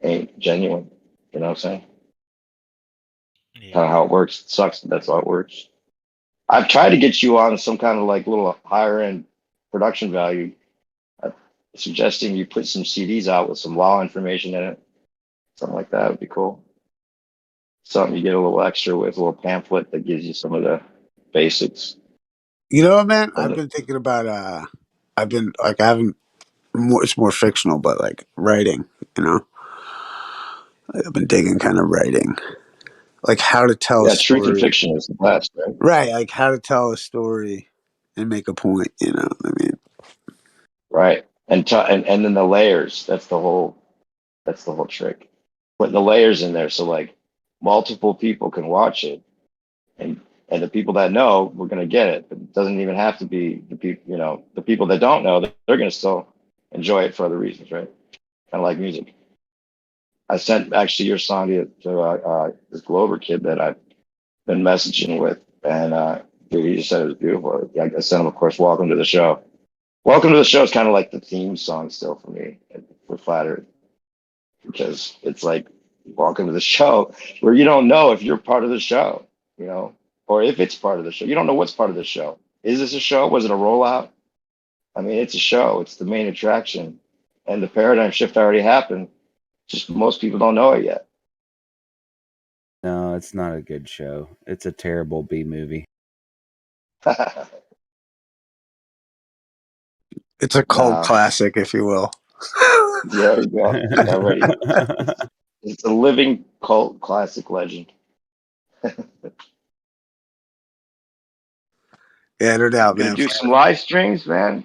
ain't genuine. You know what I'm saying? Kind of how it works. It sucks, but that's how it works. I've tried to get you on some kind of like little higher end production value, suggesting you put some CDs out with some law information in it. Something like that would be cool. Something you get a little extra with, a little pamphlet that gives you some of the basics. You know what, man? I've been thinking about. I've been like, I haven't. It's more fictional, but like writing. You know, I've been digging kind of writing, like how to tell a Yeah, truth and story. fiction is the best, right? Right, like how to tell a story and make a point. You know what I mean? Right. And then the layers. That's the whole trick. Putting the layers in there so like multiple people can watch it, and the people that know, we're gonna get it. But it doesn't even have to be the people. You know, the people that don't know, they're gonna still enjoy it for other reasons, right? Kind of like music. I sent actually your song to this Glover kid that I've been messaging with, and dude, he just said it was beautiful. I sent him, of course, "Welcome to the Show." "Welcome to the Show" is kind of like the theme song still for me. We're flattered because it's like "Welcome to the Show," where you don't know if you're part of the show, you know, or if it's part of the show. You don't know what's part of the show. Is this a show? Was it a rollout? I mean, it's a show. It's the main attraction, and the paradigm shift already happened. Just most people don't know it yet. No, it's not a good show. It's a terrible B movie. It's a cult classic, if you will. There you go. Already. It's a living cult classic legend. Yeah, no doubt, Gonna man. do some live streams, man.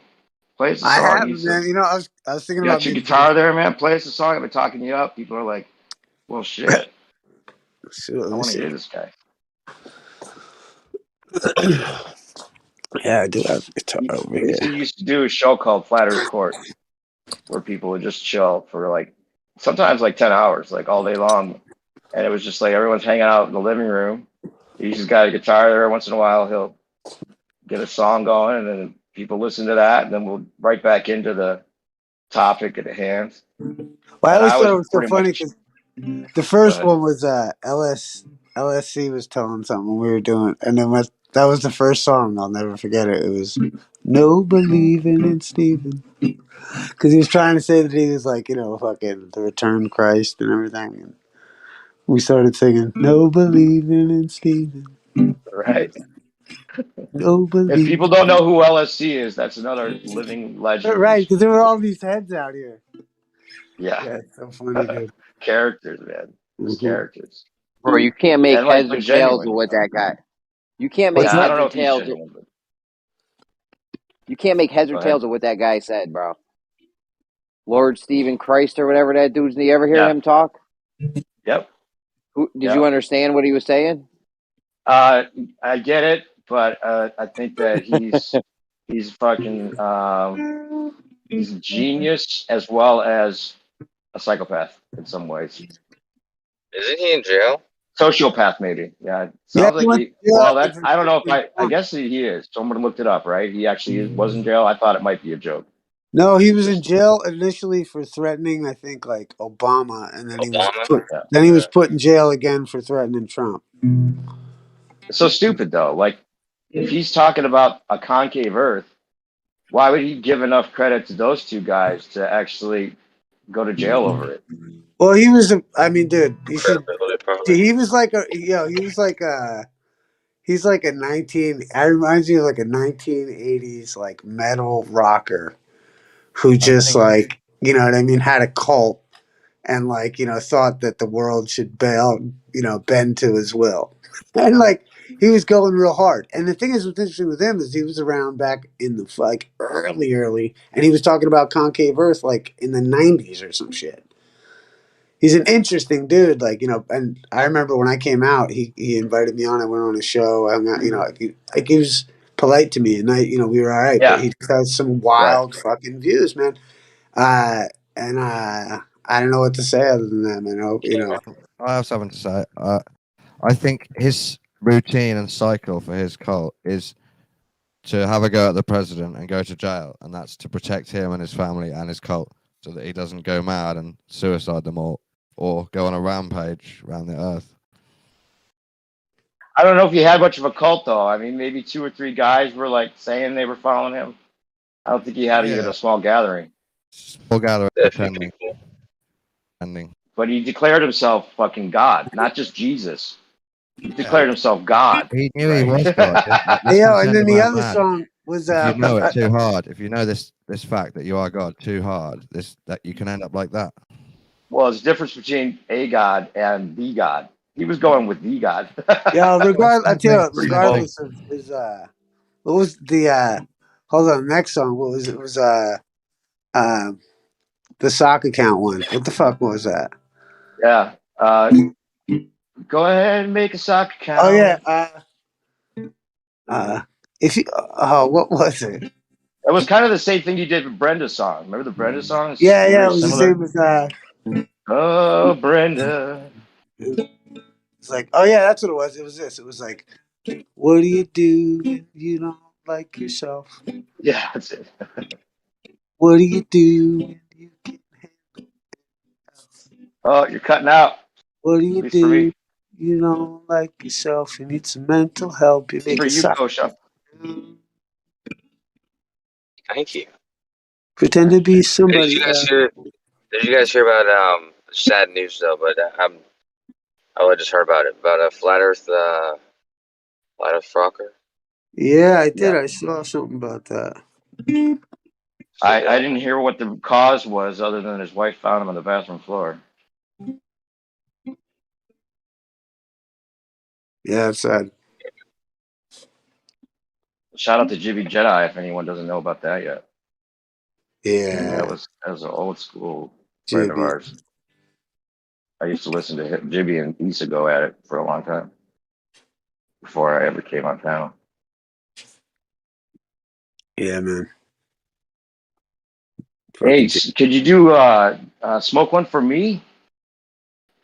Play us a I song. haven't, man. You know, I was thinking You got about your maybe. guitar there, man. Play us a song. I've been talking you up. People are like, well, shit. I want to hear this guy. Yeah, I do have a guitar over here. He used to do a show called Flat Earth Court, where people would just chill for like sometimes like 10 hours, like all day long. And it was just like everyone's hanging out in the living room. He's just got a guitar there. Once in a while, he'll get a song going, and then people listen to that, and then we'll right back into the topic at hand. Well, I always thought it was so funny because the first ahead. one was LSC was telling something we were doing, and then That was the first song. I'll never forget it. It was "No Believing in Steven," because he was trying to say that he was like, fucking the return Christ and everything. And we started singing "No Believing in Steven." Right. No If believing. people don't know who LSC is, that's another living legend. Right, because there were all these heads out here. Yeah. Yeah, it's so funny, dude. Characters, man. Just characters. Bro, you can't make And like, heads but or tails genuine. with what that guy. You can't Yeah, make I heads don't know or if he's tails. genuine, but You can't make heads or go ahead. tails of what that guy said, bro. Lord Stephen Christ or whatever that dude's. Do you ever hear Yeah. him talk? Yep. Did you understand what he was saying? I get it, but I think that he's fucking he's a genius as well as a psychopath in some ways. Isn't he in jail? Sociopath, maybe. Yeah, it Yeah, sounds he like went he. to jail, Well, I think, that for I don't know if threatening I Trump. guess he is. Someone looked it up, right? He actually was in jail. I thought it might be a joke. No, he was in jail initially for threatening, I think, like Obama, and then he was Obama? put in jail again for threatening Trump. It's so stupid though. Like, if he's talking about a concave Earth, why would he give enough credit to those two guys to actually go to jail over it? Well, he was I mean, dude, you should. Credibility, probably. He was like he was like he's like a 19. I reminds me of like a 1980s like metal rocker who just like what I mean had a cult and like thought that the world should bend to his will, and like he was going real hard. And the thing is, what's interesting with him is he was around back in the like early, and he was talking about concave Earth like in the 90s or some shit. He's an interesting dude, like and I remember when I came out, he invited me on. I went on a show. I'm not, he was polite to me, and we were all right. But Yeah. he just has some Right. wild fucking views, man. And I don't know what to say other than that, man. I have something to say. I think his routine and cycle for his cult is to have a go at the president and go to jail, and that's to protect him and his family and his cult, so that he doesn't go mad and suicide them all or go on a rampage around the earth. I don't know if he had much of a cult though. I mean, maybe 2 or 3 guys were like saying they were following him. I don't think he had even a small gathering. Small gathering, attending. But he declared himself fucking God, not just Jesus. He declared himself God. He knew he was God. And then the other song was if you know it too hard, if you know this fact that you are God too hard, that you can end up like that. Well, there's a difference between a God and the God. He was going with the God. Yeah, regardless of his what was the hold on, next song, what was it? It was the sock account one. What the fuck was that? Yeah. Go ahead and make a sock account. Oh yeah. If you what was it? It was kind of the same thing you did with Brenda's song. Remember the Brenda song? Yeah, it Very was similar. the same as Oh, Brenda. It's like, oh yeah, that's what it was. It was this. It was like, what do you do when you don't like yourself? Yeah, that's it. What do you do when you can't handle it? Oh, you're cutting out. What do you At least for me. do? You don't like yourself. You need some mental help. You make For a you, sock. Kosha. Thank you. Pretend to be Did somebody. you guys hear? Did you guys hear about sad news though? But I just heard about it about a flat Earth frocker. Yeah, I did. I saw something about that. I didn't hear what the cause was other than his wife found him on the bathroom floor. Yeah, it's sad. Shout out to Jibby Jedi if anyone doesn't know about that yet. Yeah. That was an old school friend of ours. I used to listen to him, Jibby and Issa go at it for a long time before I ever came on town. Yeah, man. Hey, could you do smoke one for me?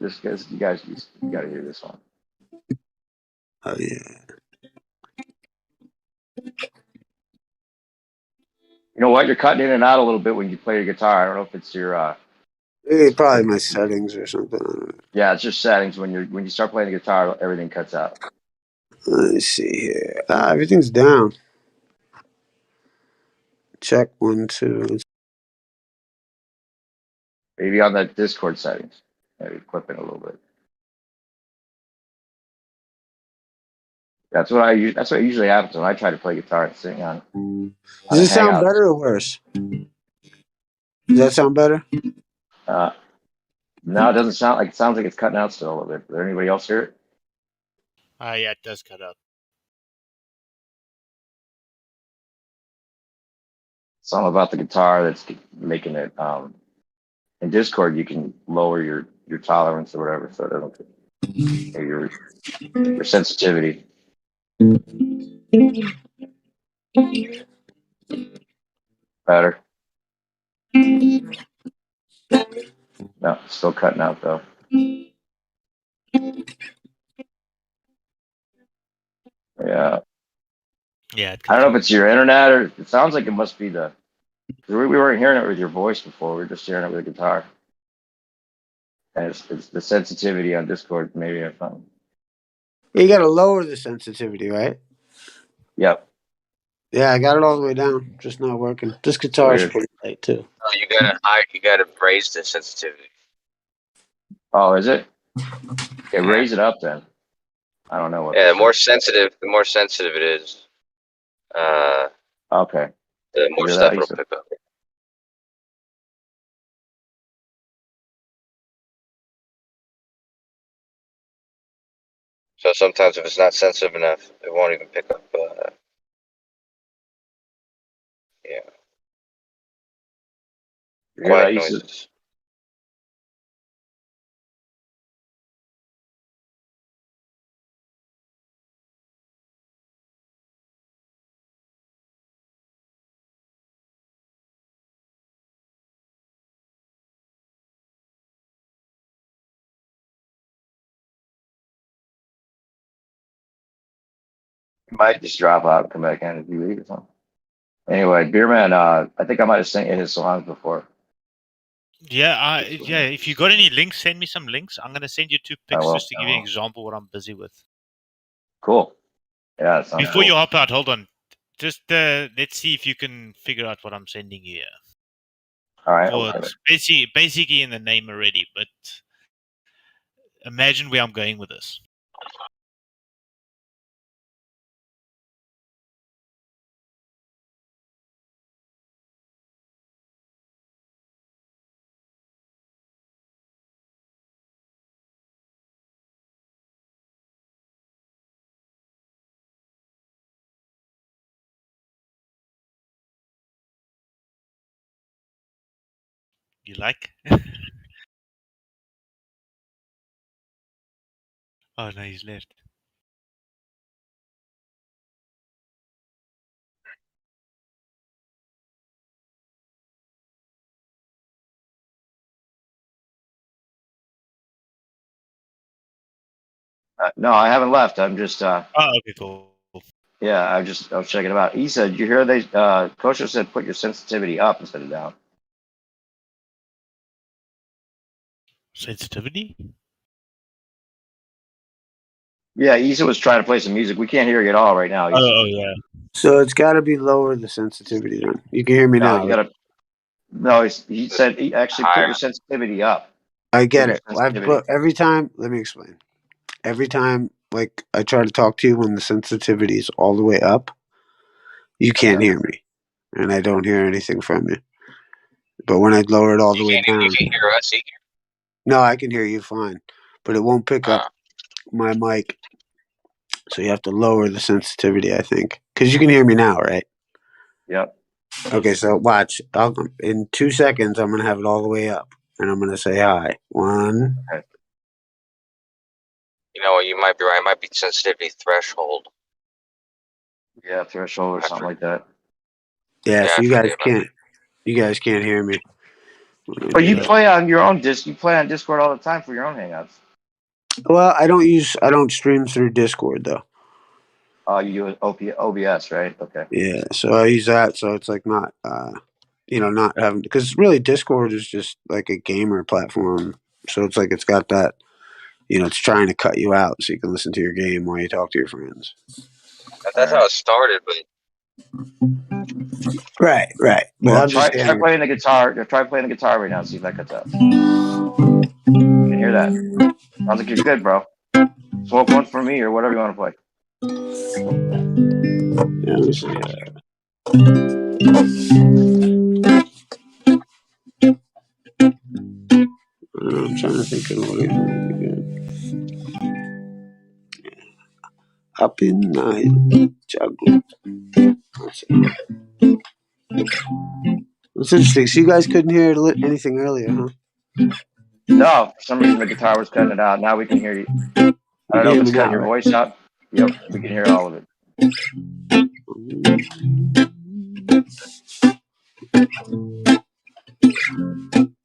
Just because you guys got to hear this one. Oh yeah. You know what? You're cutting in and out a little bit when you play your guitar. I don't know if it's your Maybe probably my settings or something. yeah, it's just settings. When you start playing the guitar, everything cuts out. Let's see here. Everything's down. Check 1, 2. Maybe on the Discord settings. Maybe clip it a little bit. That's what usually happens when I try to play guitar and sing on Does it sound Hangouts. better or worse? Does that sound better? No, it doesn't sound like. It sounds like it's cutting out still a little bit. Does anybody else hear it? Yeah, it does cut out. Something about the guitar that's making it. In Discord, you can lower your tolerance or whatever, so it doesn't or your sensitivity. Better. No, it's still cutting out though. Yeah. Yeah. I don't know if it's your internet or it sounds like it must be the. We weren't hearing it with your voice before. We were just hearing it with the guitar. And it's the sensitivity on Discord, maybe or something. You got to lower the sensitivity, right? Yep. Yeah, I got it all the way down. Just not working. This guitar is pretty light too. Oh, you gotta raise the sensitivity. Oh, is it? Okay, raise it up then. I don't know what. Yeah, the more sensitive it is. Okay. The more stuff it'll pick up. So sometimes if it's not sensitive enough, it won't even pick up. Quiet noises. Might just drop out and come back in if you leave or something. Anyway, Beerman, I think I might have sent you his songs before. Yeah, if you got any links, send me some links. I'm gonna send you 2 pics just to give you an example of what I'm busy with. Cool. Yeah, that sounds Before cool. you hop out, hold on. Just let's see if you can figure out what I'm sending you. All right. Well, it's basically in the name already, but imagine where I'm going with this. You like? Oh no, he's left. No, I haven't left. I'm just. Oh, okay, cool. Yeah, I was checking them out. He said, "You hear they?" Kosher said, "Put your sensitivity up instead of down." Sensitivity? Yeah, Isa was trying to play some music. We can't hear you at all right now. Isa. Oh yeah. So it's got to be lower the sensitivity then. You can hear me now. You gotta. No, he said he actually put your sensitivity up. I get it. Every time. Let me explain. Every time, like I try to talk to you when the sensitivity is all the way up, you can't hear me, and I don't hear anything from you. But when I lower it all the way down, You can hear us either. no, I can hear you fine, but it won't pick up my mic. So you have to lower the sensitivity, I think, because you can hear me now, right? Yep. Okay, so watch. In 2 seconds, I'm gonna have it all the way up, and I'm gonna say hi. 1. Okay. You know, you might be right. It might be sensitivity threshold. Yeah, threshold or something like that. Yeah, so you guys can't hear me. But you play on your own You play on Discord all the time for your own hangouts. Well, I don't stream through Discord though. You use OBS, right? Okay. Yeah, so I use that. So it's like not, not having, because really Discord is just like a gamer platform. So it's like it's got that You know, it's trying to cut you out so you can listen to your game while you talk to your friends. That's how it started, but Right. But Well, I'm just try saying. playing the guitar. Try playing the guitar right now. See if that cuts out. You can hear that. Sounds like you're good, bro. Smoke one for me or whatever you want to play. Yeah, let me see. I'm trying to think of what it again. Up in night, juggle. That's interesting. So you guys couldn't hear anything earlier, huh? No, for some reason the guitar was cutting it out. Now we can hear you. I don't know if it's cutting your voice out. Yep, we can hear all of it.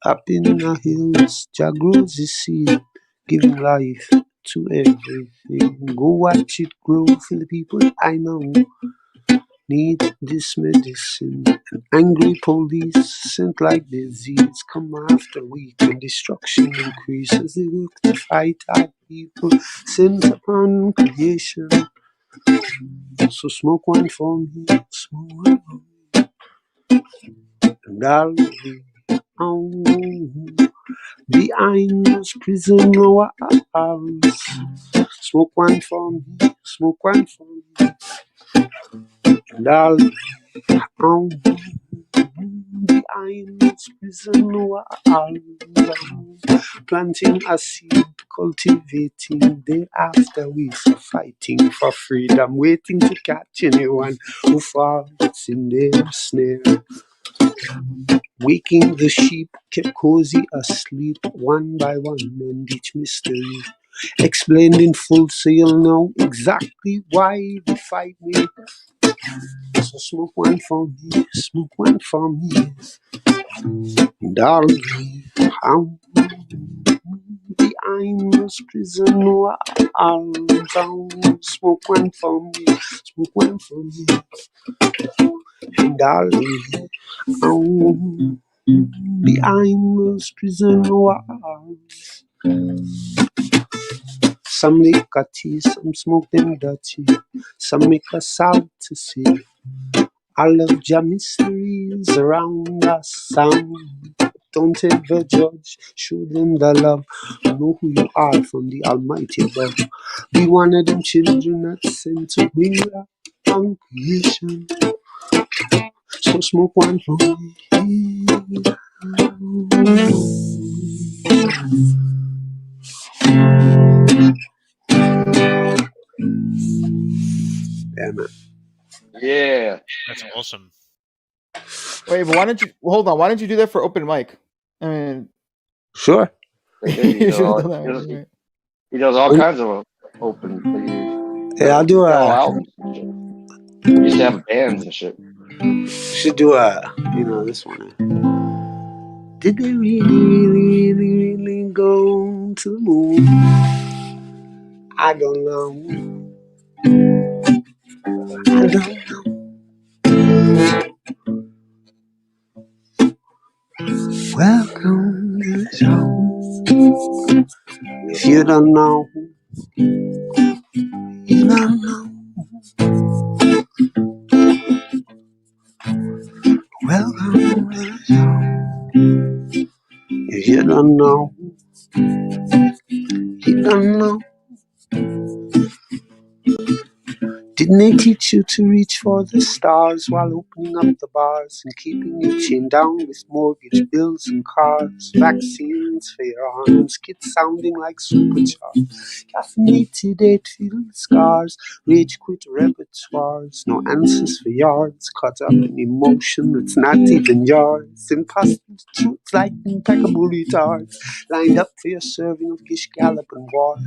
Up in the hills, Jah grows his seed, giving life to everything. Go watch it grow for the people I know need this medicine. An angry police sent like disease come after week, and destruction increases. They work to fight our people sent upon creation. So smoke one for me, smoke one for me, and I'll be on behind those prison walls. Smoke one for me, smoke one for me, and I'll be on behind those prison walls. Planting a seed, cultivating day after week for fighting for freedom, waiting to catch anyone who falls in their snare. Waking the sheep, kept cozy asleep, one by one, and each mystery explained in full, so you'll know exactly why they fight me. So smoke one for me, smoke one for me, darling. I'm behind those prison walls. Smoke one for me, smoke one for me, darling. I'm behind those prison walls. Some lick a tea, some smoke them dirty, some make us sad to see. All of your mysteries around us sound. Don't ever judge, show them the love. Know who you are from the Almighty above. Be one of them children that's sent to bring love on creation. So smoke one for me. Yeah, man. Yeah. That's awesome. Wait, but why didn't you hold on? Why didn't you do that for open mic? I mean, sure. He does all kinds of open. Yeah, I'll do a. albums and shit. We used to have bands and shit. Should do this one. Did they really go to the moon? I don't know. I don't know. Welcome to the show. If you don't know, you don't know. Welcome to the show. If you don't know, you don't know. Didn't they teach you to reach for the stars while opening up the bars and keeping you chained down with mortgage bills and cars? Vaccines for your arms, kids sounding like supercharged. Caffeinated 8-field scars, rage quit repertoires. No answers for yards, caught up in emotion that's not even yours. Impossible truth like impeccable retards, lined up for your serving of Gish Gallop and war.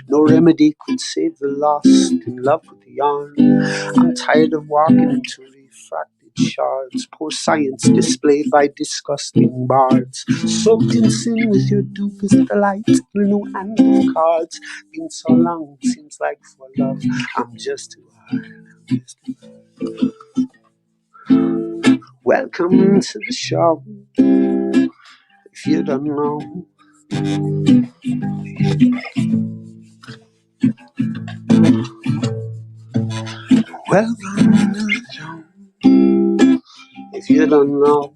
No remedy could save the lost in love with the yarn. I'm tired of walking into refracted shards. Poor science displayed by disgusting bards. Soaked in sin with your dupest delight. No animal cards. Been so long, seems like for love I'm just too hard. Welcome to the show. If you don't know, Welcome to the show. If you don't know,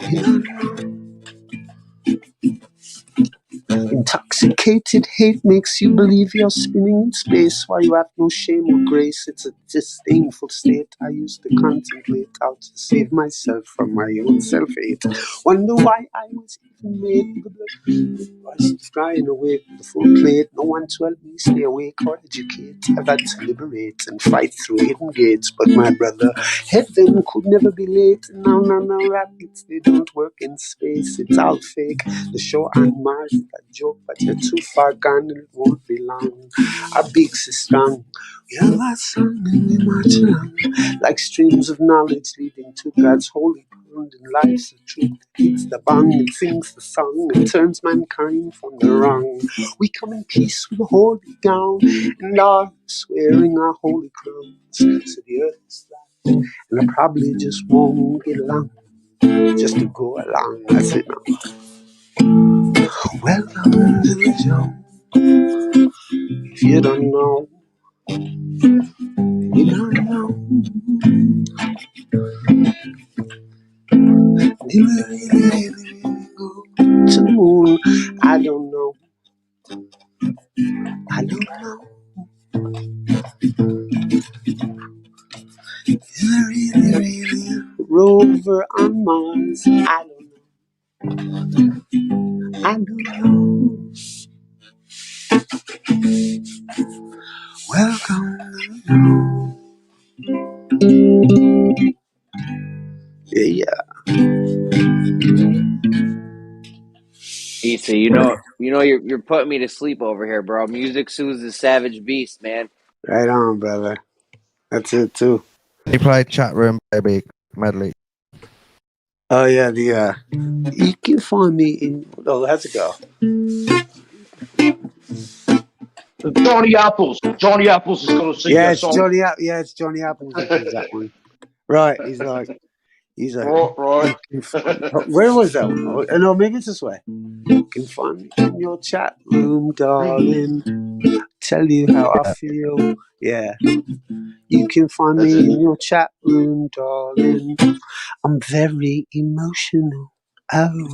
you don't know. Intoxicated hate makes you believe you're spinning in space while you have no shame or grace. It's a disdainful state I used to contemplate how to save myself from my own self-hate. Wonder why I was even made. The blood was crying away with the full plate. No one to help me stay awake or educate. I've had to liberate and fight through hidden gates. But my brother, heaven could never be late. No, rabbits, they don't work in space. It's all fake. The show on Mars is a joke, but you're too far gone and it won't be long. Our beaks are strong. We have our song and we march along like streams of knowledge leading to God's holy pond. And life's the truth. It's the bong and sings the song and turns mankind from the wrong. We come in peace with a holy gown and are swearing our holy crowns. So the earth is flat and I probably just won't get along. Just to go along, that's it now. Welcome to the show. If you don't know, you don't know. Did we really go to the moon? I don't know. I don't know. Did we really rover on Mars? I don't know. I don't know. Welcome to the show. Yeah. Issa, you're putting me to sleep over here, bro. Music soothes the savage beast, man. Right on, brother. That's it too. You play chat room, baby medley. Oh yeah, you can find me in. Oh, how's it go? Johnny Apples. Johnny Apples is going to sing Yeah, that it's song. Johnny. Yeah, it's Johnny Apples that does that one. Right? He's like. Right. Where was that one? Oh, no, maybe it's this way. You can find me in your chat room, darling. Tell you how I feel. Yeah. You can find me in your chat room, darling. I'm very emotional. Oh, you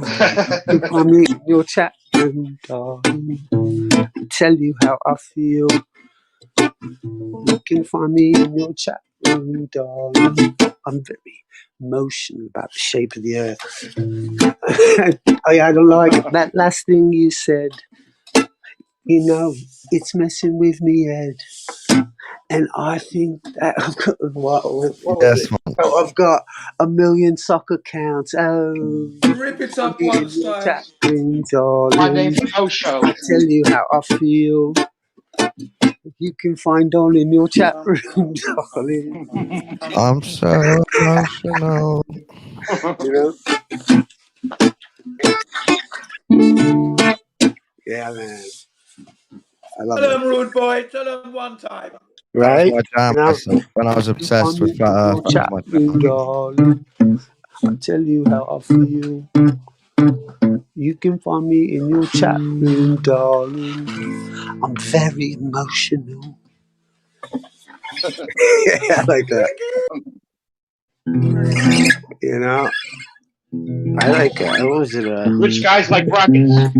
can find me in your chat room, darling. Tell you how I feel. You can find me in your chat room, darling. I'm very emotional about the shape of the earth. Oh yeah, I don't like it. That last thing you said. You know, it's messing with me head. And I think that what was it? Man. Oh, I've got 1 million soccer accounts. Oh, Rip it up, Bloodstones. Darling. My name's Kosho. I tell you how I feel. You can find on in your chat room, darling. I'm so emotional. You know? Yeah, man. I love Tell it. them, rude boy. Tell them one time. That Right? was my jam. You know? When I was obsessed with Flat Earth, that was my jam. Darling. I tell you how I feel. You can find me in your chat room, darling. I'm very emotional. Yeah, I like that. You know, I like it. What was it? Rich guys like brackets.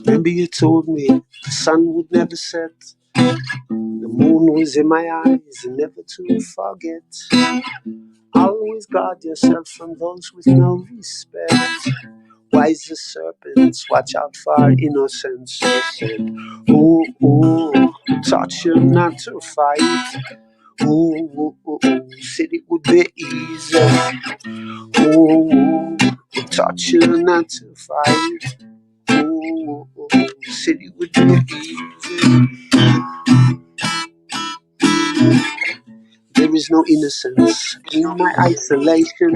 Remember you told me the sun would never set. The moon was in my eyes and never to forget. Always guard yourself from those with no respect. Wise as serpents, watch out for our innocence. You said, ooh, ooh, taught you not to fight. Ooh, ooh, ooh, said it would be easy. Ooh, ooh, taught you not to fight. Ooh, ooh, said it would be easy. There is no innocence in my isolation.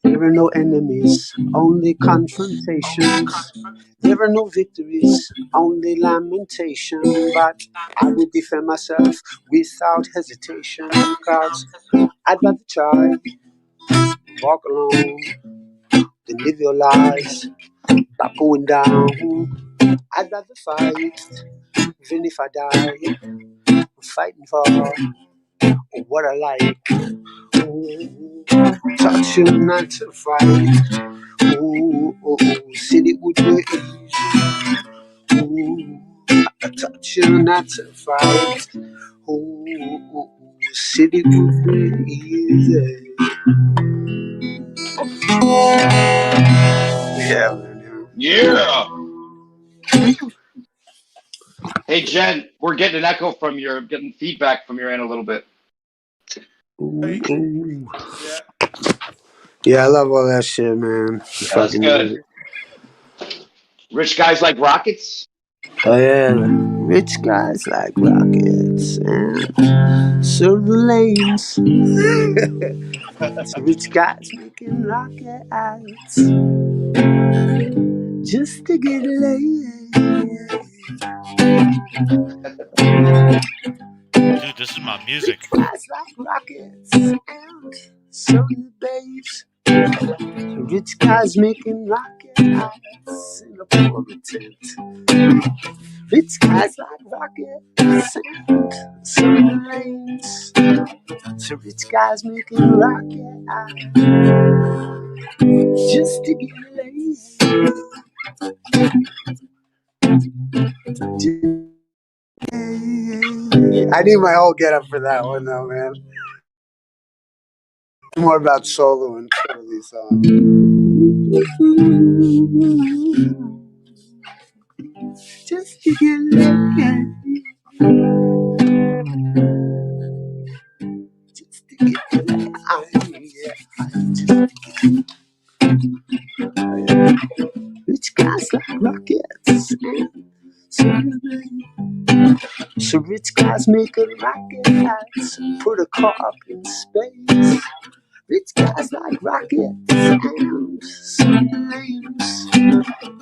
There are no enemies, only confrontations. There are no victories, only lamentation. But I will defend myself without hesitation. Cause I'd rather try, walk alone, than live your lives by going down. I'd rather fight, even if I die, fighting for what I like. Ooh, touch you not to fight. Ooh, city would be easy. Ooh, I touch you not to fight. Ooh, city would be easy. Yeah, man. Yeah. Hey Jen, we're getting an echo from your, getting feedback from your end a little bit. Ooh. Yeah, I love all that shit, man. Yeah, that's good. Rich guys like rockets. Oh yeah, rich guys like rockets and silver lanes. So rich guys making rockets just to get laid. Dude, this is my music. Rich guys like rockets and silver babes. So rich guys making rockets in a poor tent. Rich guys like rockets and silver lanes. So rich guys making rockets just to get laid. I need my whole get up for that one though, man. More about solo and Charlie song. Just to get laid. Just to get laid. Rich guys like rockets and so rich guys make a rocket, put a car up in space. Rich guys like rockets and some lanes.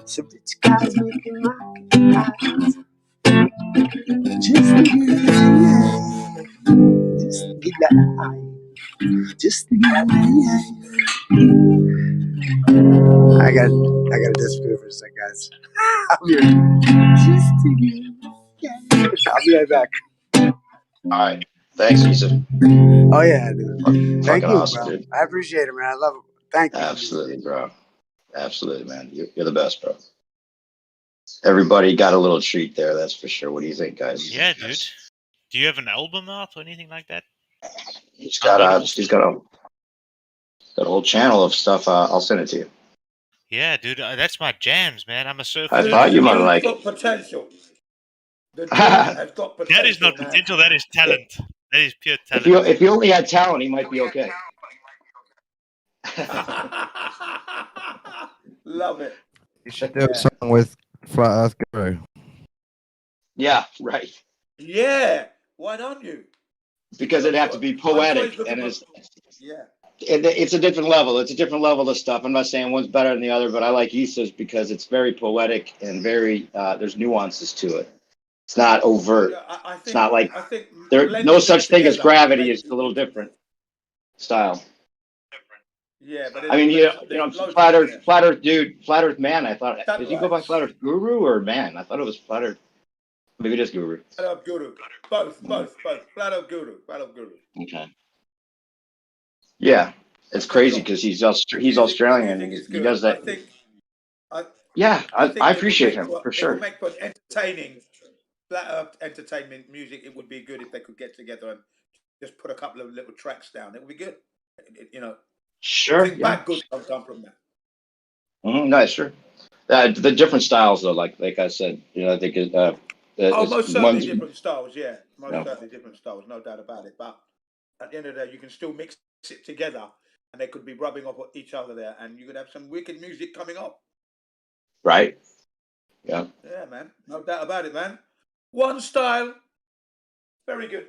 So rich guys making rockets just to get laid. Just to get laid. Just to get laid. I gotta disappear for a sec, guys. I'll be right. Just to get laid. I'll be right back. All right. Thanks, Yusuf. Oh yeah, dude. Thank Fucking you, awesome, bro. dude. I appreciate it, man. I love it. Thank you. Absolutely, bro. Absolutely, man. You're the best, bro. Everybody got a little treat there, that's for sure. What do you think, guys? Yeah, dude. Do you have an album out or anything like that? He's got a whole channel of stuff. I'll send it to you. Yeah, dude. That's my jams, man. I'm a surfer. I thought you might like got it. potential. The dude has got potential. That is not man. potential. That is talent. That is pure talent. If he only had talent, he might be okay. Love it. You should do a song with Flat Earth Guru. Yeah, right. Yeah. Why don't you? Because it'd have to be poetic, and Yeah. it's a different level. It's a different level of stuff. I'm not saying one's better than the other, but I like Issa's because it's very poetic and very there's nuances to it. It's not overt. I think, it's not like I think there's no such thing as together, gravity. It's a little different style. Yeah, but I mean, Flat Earth dude, Flat Earth man. I thought, does he go by Flat Earth Guru or man? I thought it was Flat Earth. Maybe it is Guru. Flat Earth Guru. Both. Flat Earth Guru. Okay. Yeah, it's crazy because he's Australian. And he does that. I appreciate him for sure. It would make for entertaining, Flat Earth entertainment music. It would be good if they could get together and just put a couple of little tracks down. It would be good. Sure. I think bad good will come from that. No, sure. The different styles, though, like I said, I think most certainly different styles. Yeah, certainly different styles, no doubt about it. But at the end of the day, you can still mix it together, and they could be rubbing off each other there, and you could have some wicked music coming up. Right. Yeah. Yeah, man. No doubt about it, man. One style. Very good.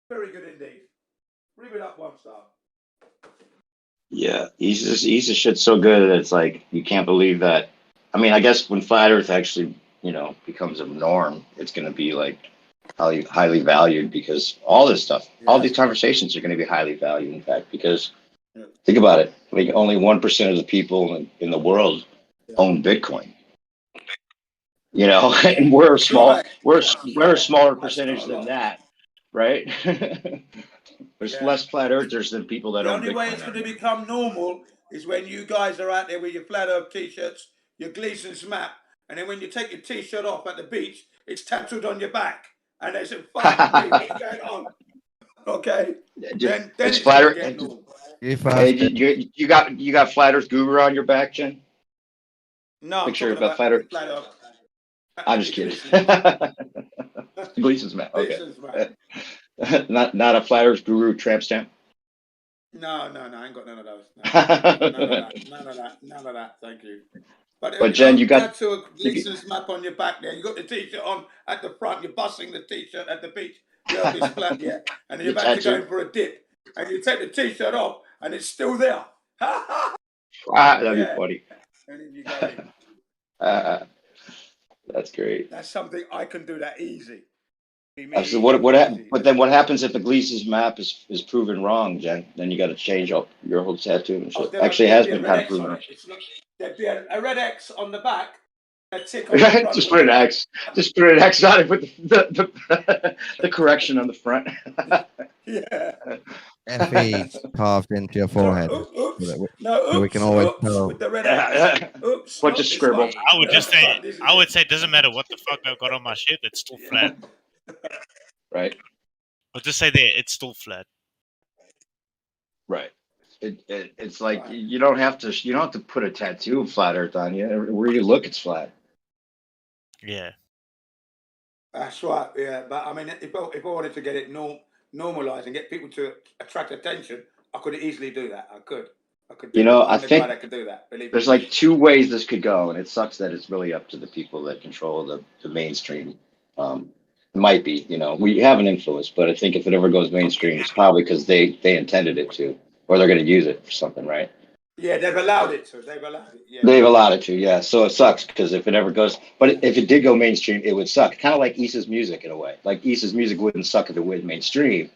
Very good indeed. Read it up, One Style. Yeah, he's a shit so good that it's like you can't believe that. I mean, I guess when flat Earth actually, becomes a norm, it's going to be like highly valued because all this stuff, all these conversations are going to be highly valued. In fact, because think about it, like only 1% of the people in the world own Bitcoin. And we're a small, we're a smaller percentage than that, right? There's less flat earthers than people that The own only way Bitcoin it's right going to now. become normal is when you guys are out there with your flat earth t-shirts, your Gleason's map, and then when you take your t-shirt off at the beach, it's tattooed on your back. And they say, fuck me, what's going on? Okay? Then It's it's going to flat get Earth. normal. Hey, you got flat Earth Guru on your back, Jen? No, I'm Picture talking about about flat the Earth. flat earth. I'm just kidding. Gleason's map. Okay. Gleason's map. Not a flat Earth Guru tramp stamp. No, I ain't got none of those. No, none of that. Thank you. But But you Jen, don't you got tattoo a Gleason's map on your back there. You got the t-shirt on at the front. You're busting the t-shirt at the beach. The earth is flat, yeah. And then you're about to go in for a dip. And you take the t-shirt off, and it's still there. that'd be funny. And then you go in. That's great. That's something I can do that easy. So but then what happens if the Gleason's map is proven wrong, Jen? Then you got to change up your whole tattoo and shit. Actually, it has been kind of proven wrong. There'd be a red X on the back, a tick on the front. Just put an X. Just put an X on it with the correction on the front. Yeah. FE carved into your forehead. Oops. So we can always tell. With the red X. Oops. Bunch of scribbles. I would say it doesn't matter what the fuck I've got on my shit, it's still flat. Right. I'll just say there, it's still flat. Right. It's like you don't have to put a tattoo of flat Earth on you. Where you look, it's flat. Yeah. That's right. Yeah, but I mean, if I wanted to get it normalized and get people to attract attention, I could easily do that. I could. I think I could do that. Believe there's me. like two ways this could go, and it sucks that it's really up to the people that control the mainstream. It might be, we have an influence, but I think if it ever goes mainstream, it's probably because they intended it to, or they're going to use it for something, right? Yeah, they've allowed it to. They've allowed it. Yeah. They've allowed it to, yeah. So it sucks because if it ever goes, but if it did go mainstream, it would suck. Kind of like Issa's music in a way. Like Issa's music wouldn't suck if it went mainstream,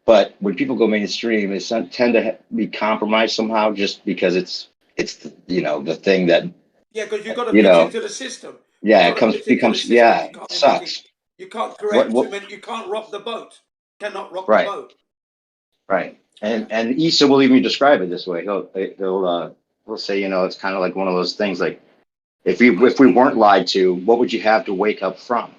but when people go mainstream, they tend to be compromised somehow, just because it's the thing that Yeah, because you've got to fit into the system. Yeah, it becomes it sucks. You can't correct too many. You can't rock the boat. You cannot rock the boat. Right. And Issa will even describe it this way. He'll say, it's kind of like one of those things. Like, if we weren't lied to, what would you have to wake up from?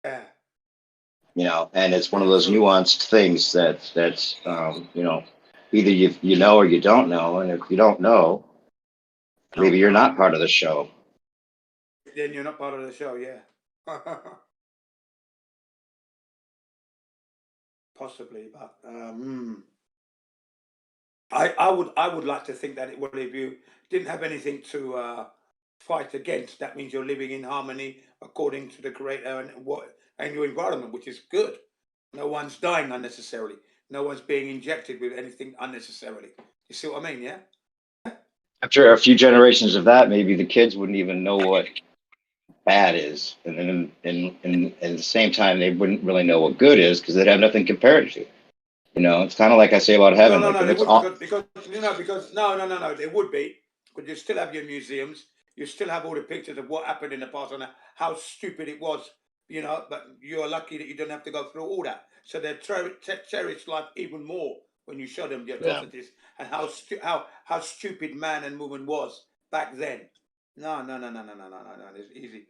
Yeah. And it's one of those nuanced things that's either you know or you don't know, and if you don't know, maybe you're not part of the show. Then you're not part of the show. Yeah. Possibly, but I would like to think that if you didn't have anything to fight against, that means you're living in harmony according to the Creator and your environment, which is good. No one's dying unnecessarily. No one's being injected with anything unnecessarily. You see what I mean? Yeah. After a few generations of that, maybe the kids wouldn't even know what bad is, and then at the same time, they wouldn't really know what good is because they'd have nothing compared to. It's kind of like I say about heaven. No, like they would because there would be, because you still have your museums, you still have all the pictures of what happened in the past and how stupid it was, But you're lucky that you don't have to go through all that. So they cherish life even more when you show them the atrocities and how stupid man and woman was back then. No. It's easy.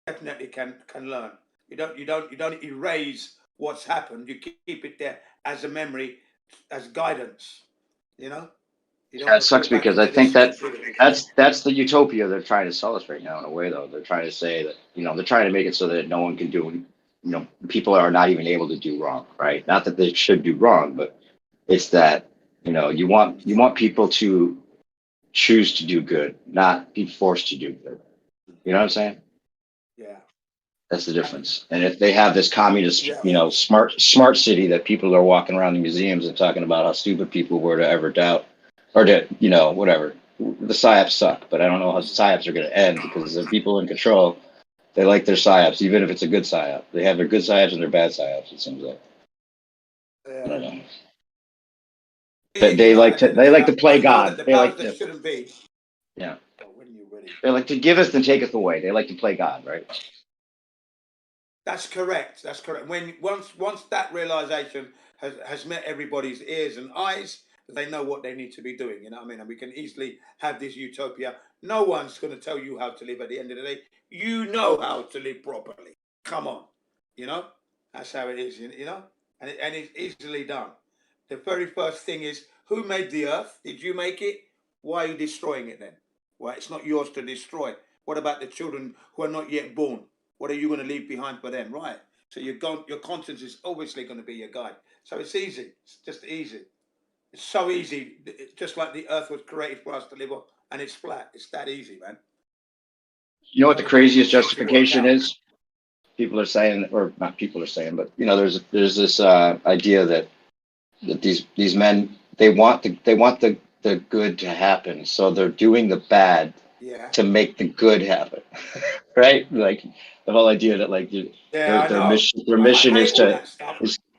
Definitely can learn. You don't erase what's happened. You keep it there as a memory, as guidance. It sucks because I think that's the utopia they're trying to sell us right now. In a way, though, they're trying to say that they're trying to make it so that no one can do. People are not even able to do wrong, right? Not that they should do wrong, but it's that you want people to choose to do good, not be forced to do good. You know what I'm saying? Yeah. That's the difference. And if they have this communist, Yeah. you know, smart city that people are walking around the museums and talking about how stupid people were to ever doubt, or to, you know, whatever. The psyops suck, but I don't know how psyops are going to end because the people in control, they like their psyops, even if it's a good psyop. They have their good psyops and their bad psyops. It seems like. I don't know. They like to play God. They like to. Shouldn't be. Yeah. They like to give us and take us away. They like to play God, right? That's correct. That's correct. When once that realization has met everybody's ears and eyes, they know what they need to be doing. You know what I mean? And we can easily have this utopia. No one's going to tell you how to live at the end of the day. You know how to live properly. Come on. You know? That's how it is, you know? And it's easily done. The very first thing is, who made the earth? Did you make it? Why are you destroying it then? Well, it's not yours to destroy. What about the children who are not yet born? What are you going to leave behind for them? Right. So your conscience is obviously going to be your guide. So it's easy. It's just easy. It's so easy. Just like the earth was created for us to live on, and it's flat. It's that easy, man. You know what the craziest justification is? People are saying, or not people are saying, but you know, there's this idea that these men, they want the good to happen, so they're doing the bad to make the good happen. Right? Like the whole idea that like their mission is to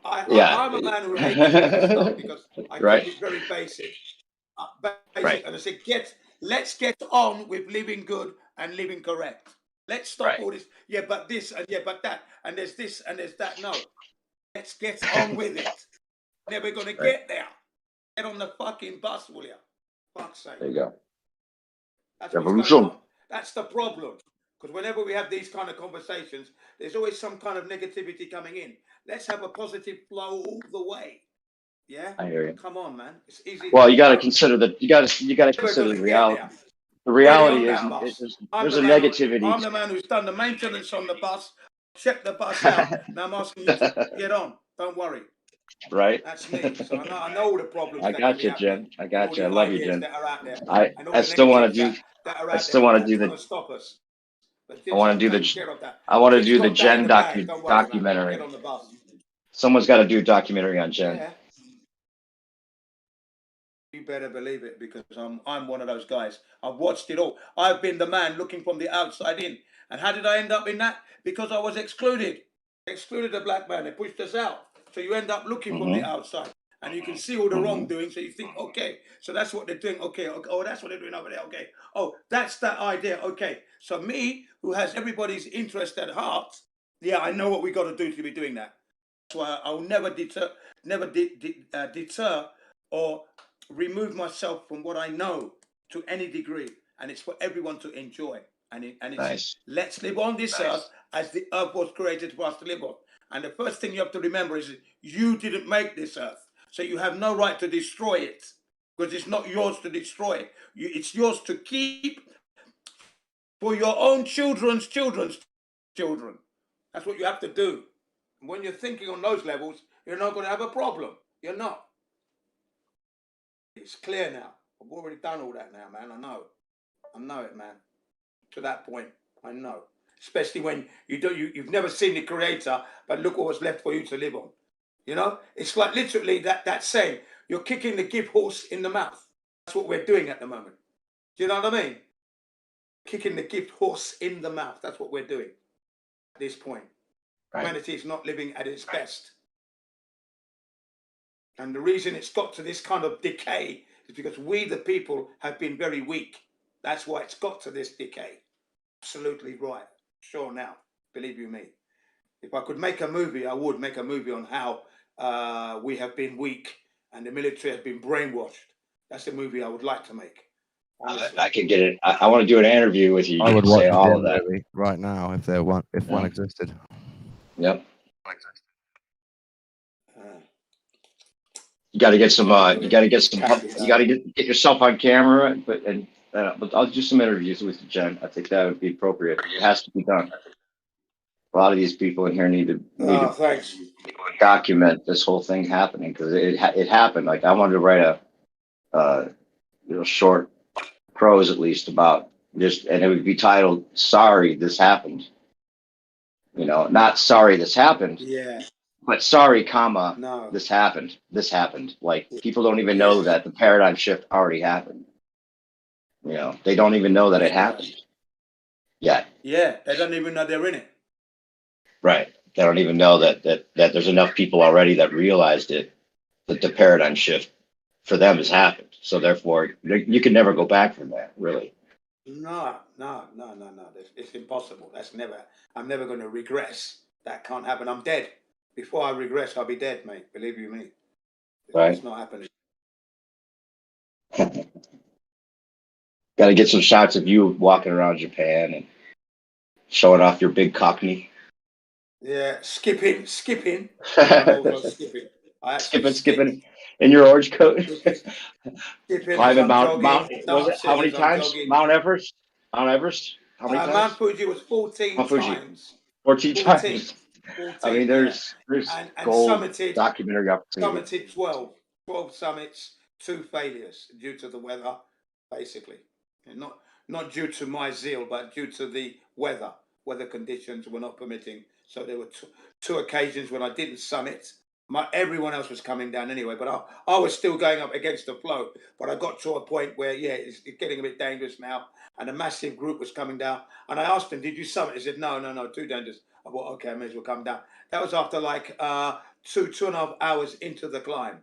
I'm a man who hates that stuff because I right? think it's very basic. Right. And I say, let's get on with living good and living correct. Let's stop all this. Yeah, but this and yeah, but that, and there's this and there's that. No, let's get on with it. Never gonna get there. Get on the fucking bus, will you? Fuck's sake. There you go. That's what's Revolution. going on. That's the problem. Because whenever we have these kind of conversations, there's always some kind of negativity coming in. Let's have a positive flow all the way. Yeah. I hear you. Come on, man. It's easy. Well, you got to consider the consider the reality. The reality is there's a negativity. I'm the man who's done the maintenance on the bus, checked the bus out. Now I'm asking you to get on. Don't worry. Right. That's me. So I know all the problems. I got you, Jen. I got you. I love you, Jen. I still want to do. I still want to do the. Stop us. I want to do the. I want to do the Jen documentary. Someone's got to do a documentary on Jen. Yeah. You better believe it, because I'm one of those guys. I've watched it all. I've been the man looking from the outside in. And how did I end up in that? Because I was excluded. Excluded the black man. They pushed us out. So you end up looking from the outside. And you can see all the wrongdoing. So you think, okay, so that's what they're doing. Okay. Oh, that's what they're doing over there. Okay. Oh, that's that idea. Okay. So me, who has everybody's interest at heart, yeah, I know what we got to do to be doing that. That's why I'll never deter or remove myself from what I know to any degree, and it's for everyone to enjoy. And it's nice. Let's live on this earth as the earth was created for us to live on. And the first thing you have to remember is you didn't make this earth, so you have no right to destroy it, because it's not yours to destroy. It's yours to keep for your own children's children's children. That's what you have to do. And when you're thinking on those levels, you're not going to have a problem. You're not. It's clear now. I've already done all that now, man. I know it, man. To that point, I know. Especially when you've never seen the creator, but look what was left for you to live on. You know? It's like literally that saying, you're kicking the gift horse in the mouth. That's what we're doing at the moment. Do you know what I mean? Kicking the gift horse in the mouth. That's what we're doing at this point. Right. Humanity is not living at its best. And the reason it's got to this kind of decay is because we, the people, have been very weak. That's why it's got to this decay. Absolutely right. Sure now. Believe you me. If I could make a movie, I would make a movie on how we have been weak and the military has been brainwashed. That's the movie I would like to make. I could get it. I want to do an interview with you. I would say watch all of that right now if one existed. Yep. You got to get some. You got to get yourself on camera. But I'll do some interviews with Jen. I think that would be appropriate. It has to be done. A lot of these people in here need to document this whole thing happening, because it happened. Like I wanted to write a short prose at least about this, and it would be titled "Sorry, This Happened." You know, not sorry this happened, Yeah. but sorry, comma, No. this happened. This happened. Like people don't even Yeah. know that the paradigm shift already happened. You know, they don't even know that it That's right. happened yet. Yeah, they don't even know they're in it. Right. They don't even know that there's enough people already that realized it, that the paradigm shift for them has happened. So therefore, you can never go back from that, really. No. It's impossible. I'm never going to regress. That can't happen. I'm dead. Before I regress, I'll be dead, mate. Believe you me. Right. It's not happening. Got to get some shots of you walking around Japan and showing off your big cockney. Yeah, skipping. I'm also skipping. I actually skipping in your orange coat. Skipping as Climbing I'm Mount, jogging. was it how Dancing many as I'm times? jogging. Mount Everest? How many times? Mount Fuji was 14 Mount Fuji. times. 14 times. 14, I mean, yeah. there's And gold summited documentary opportunity. 12 summits, 2 failures due to the weather, basically. And not due to my zeal, but due to the weather. Weather conditions were not permitting. So there were two occasions when I didn't summit. Everyone else was coming down anyway, but I was still going up against the flow. But I got to a point where, yeah, it's getting a bit dangerous now. And a massive group was coming down. And I asked them, did you summit? He said, no, too dangerous. I thought, okay, I may as well come down. That was after like 2.5 hours into the climb.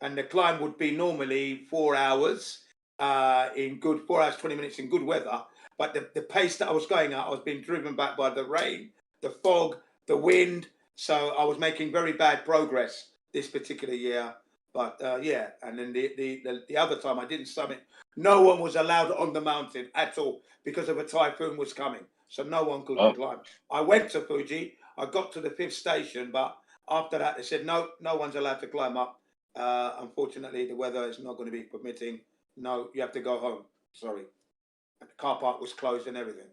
And the climb would be normally 4 hours 4 hours, 20 minutes in good weather. But the pace that I was going at, I was being driven back by the rain, the fog, the wind. So I was making very bad progress this particular year. But yeah, and then the other time I didn't summit. No one was allowed on the mountain at all because of a typhoon was coming. So no one could climb. I went to Fuji. I got to the 5th station, but after that they said no one's allowed to climb up. Unfortunately, the weather is not going to be permitting. No, you have to go home. Sorry. And the car park was closed and everything.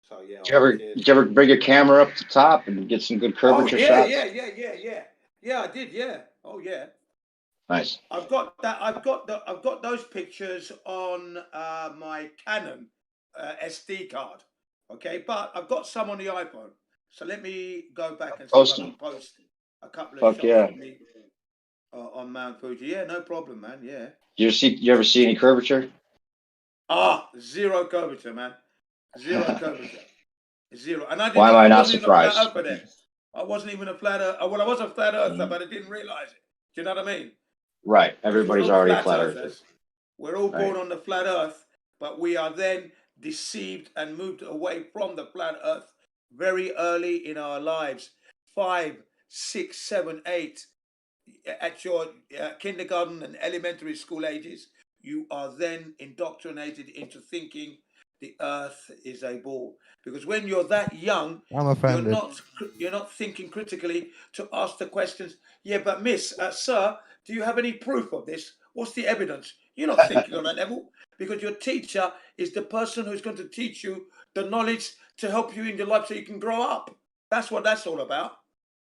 So yeah. Did you ever bring your camera up to top and get some good curvature shots? Yeah, I did. Yeah. Oh yeah. Nice. I've got those pictures on my Canon SD card. Okay, but I've got some on the iPhone. So let me go back and see if I can post a couple of shots of me on Mount Fuji. Yeah, no problem, man. Yeah. You ever see any curvature? Zero curvature, man. Zero curvature. Zero. And Why am I not surprised? I wasn't even a flat earther. Well, I was a flat earther, but I didn't realize it. Do you know what I mean? Right. Everybody's already a flat earther. We're all born on the flat earth, but we are then deceived and moved away from the flat earth very early in our lives. 5, 6, 7, 8. At your kindergarten and elementary school ages, you are then indoctrinated into thinking the earth is a ball. Because when you're that young, I'm offended. you're not thinking critically to ask the questions. Yeah, but miss, sir, do you have any proof of this? What's the evidence? You're not thinking on that level because your teacher is the person who's going to teach you the knowledge to help you in your life so you can grow up. That's what that's all about.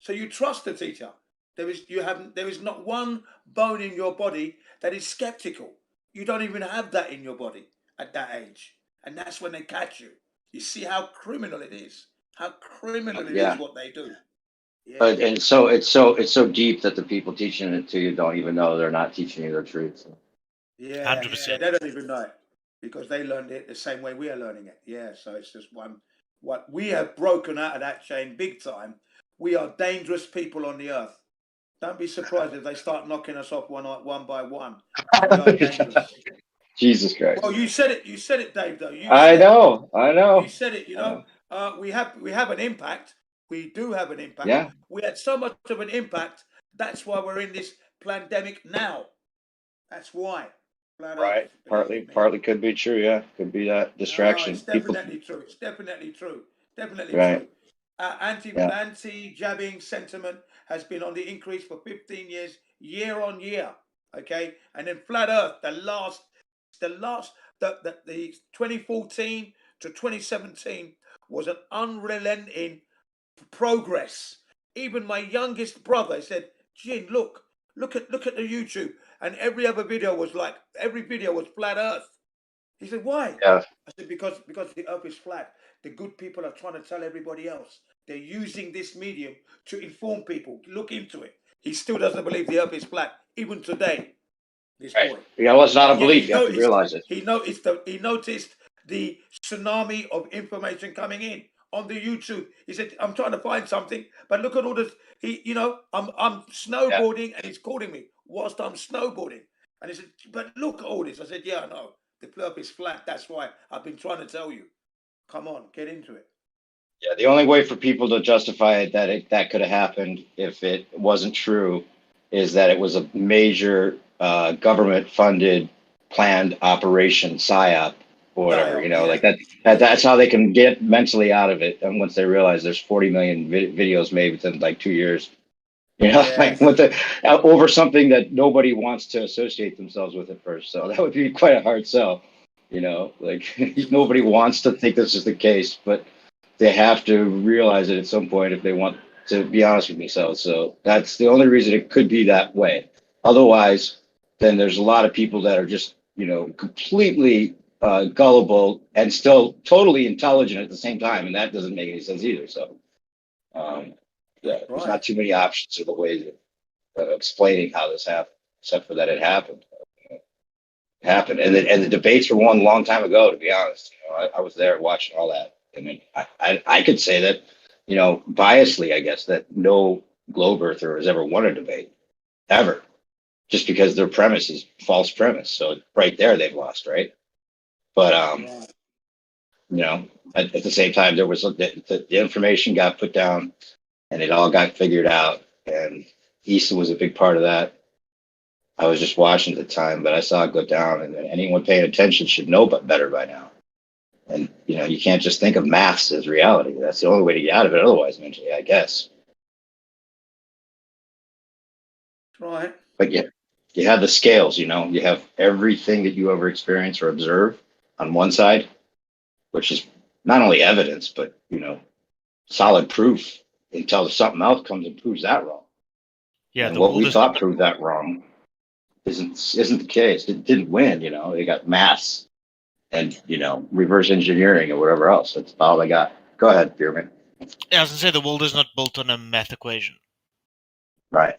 So you trust the teacher. There is not one bone in your body that is skeptical. You don't even have that in your body at that age. And that's when they catch you. You see how criminal it is. How criminal it is what they do. Yeah. And so it's so deep that the people teaching it to you don't even know they're not teaching you the truth. Yeah, 100%. They don't even know it because they learned it the same way we are learning it. Yeah, so it's just what we have broken out of that chain big time. We are dangerous people on the earth. Don't be surprised if they start knocking us off one by one. We are dangerous. Jesus Christ. Well, you said it, Dave. Though I know. You said it. You know, we have an impact. We do have an impact. Yeah. We had so much of an impact. That's why we're in this pandemic now. That's why. Right. Partly could be true. Yeah. Could be that distraction. No, it's definitely true. It's definitely true. Definitely true. Anti-jabbing sentiment has been on the increase for 15 years, year on year. Okay, and then flat Earth, the 2014 to 2017 was an unrelenting progress. Even my youngest brother said, "Jin, look at the YouTube," and every video was flat Earth. He said, why? Yeah. I said, because the earth is flat. The good people are trying to tell everybody else. They're using this medium to inform people. Look into it. He still doesn't believe the earth is flat, even today. This Right. boy. Yeah, well, it's not a And yet belief. You have to realize it. he noticed the tsunami of information coming in on the YouTube. He said, I'm trying to find something, but look at all this. I'm snowboarding and he's calling me whilst I'm snowboarding. And he said, but look at all this. I said, yeah, I know. The earth is flat. That's why I've been trying to tell you. Come on, get into it. Yeah, the only way for people to justify it that could have happened if it wasn't true is that it was a major government-funded planned operation psyop or whatever. Like that's how they can get mentally out of it. And once they realize there's 40 million videos made within like 2 years, like over something that nobody wants to associate themselves with at first. So that would be quite a hard sell. Like nobody wants to think this is the case, but they have to realize it at some point if they want to be honest with themselves. So that's the only reason it could be that way. Otherwise, then there's a lot of people that are just, completely gullible and still totally intelligent at the same time. And that doesn't make any sense either. So, there's not too many options or the ways of explaining how this happened, except for that it happened. And the debates were won a long time ago, to be honest. I was there watching all that. I mean, I could say that, biasly, I guess, that no globe earther has ever won a debate, ever, just because their premise is false premise. So right there, they've lost, right? But at the same time, there was the information got put down, and it all got figured out, and Easton was a big part of that. I was just watching at the time, but I saw it go down, and anyone paying attention should know better by now. And, you can't just think of maths as reality. That's the only way to get out of it otherwise, mentally, I guess. Right. But yeah, you have the scales, you have everything that you ever experience or observe on one side, which is not only evidence, but, solid proof until something else comes and proves that wrong. Yeah, and what we thought proved that wrong isn't the case. It didn't win, they got maths and, reverse engineering or whatever else. That's all they got. Go ahead, Beerman. Yeah, I was going to say the world is not built on a math equation. Right.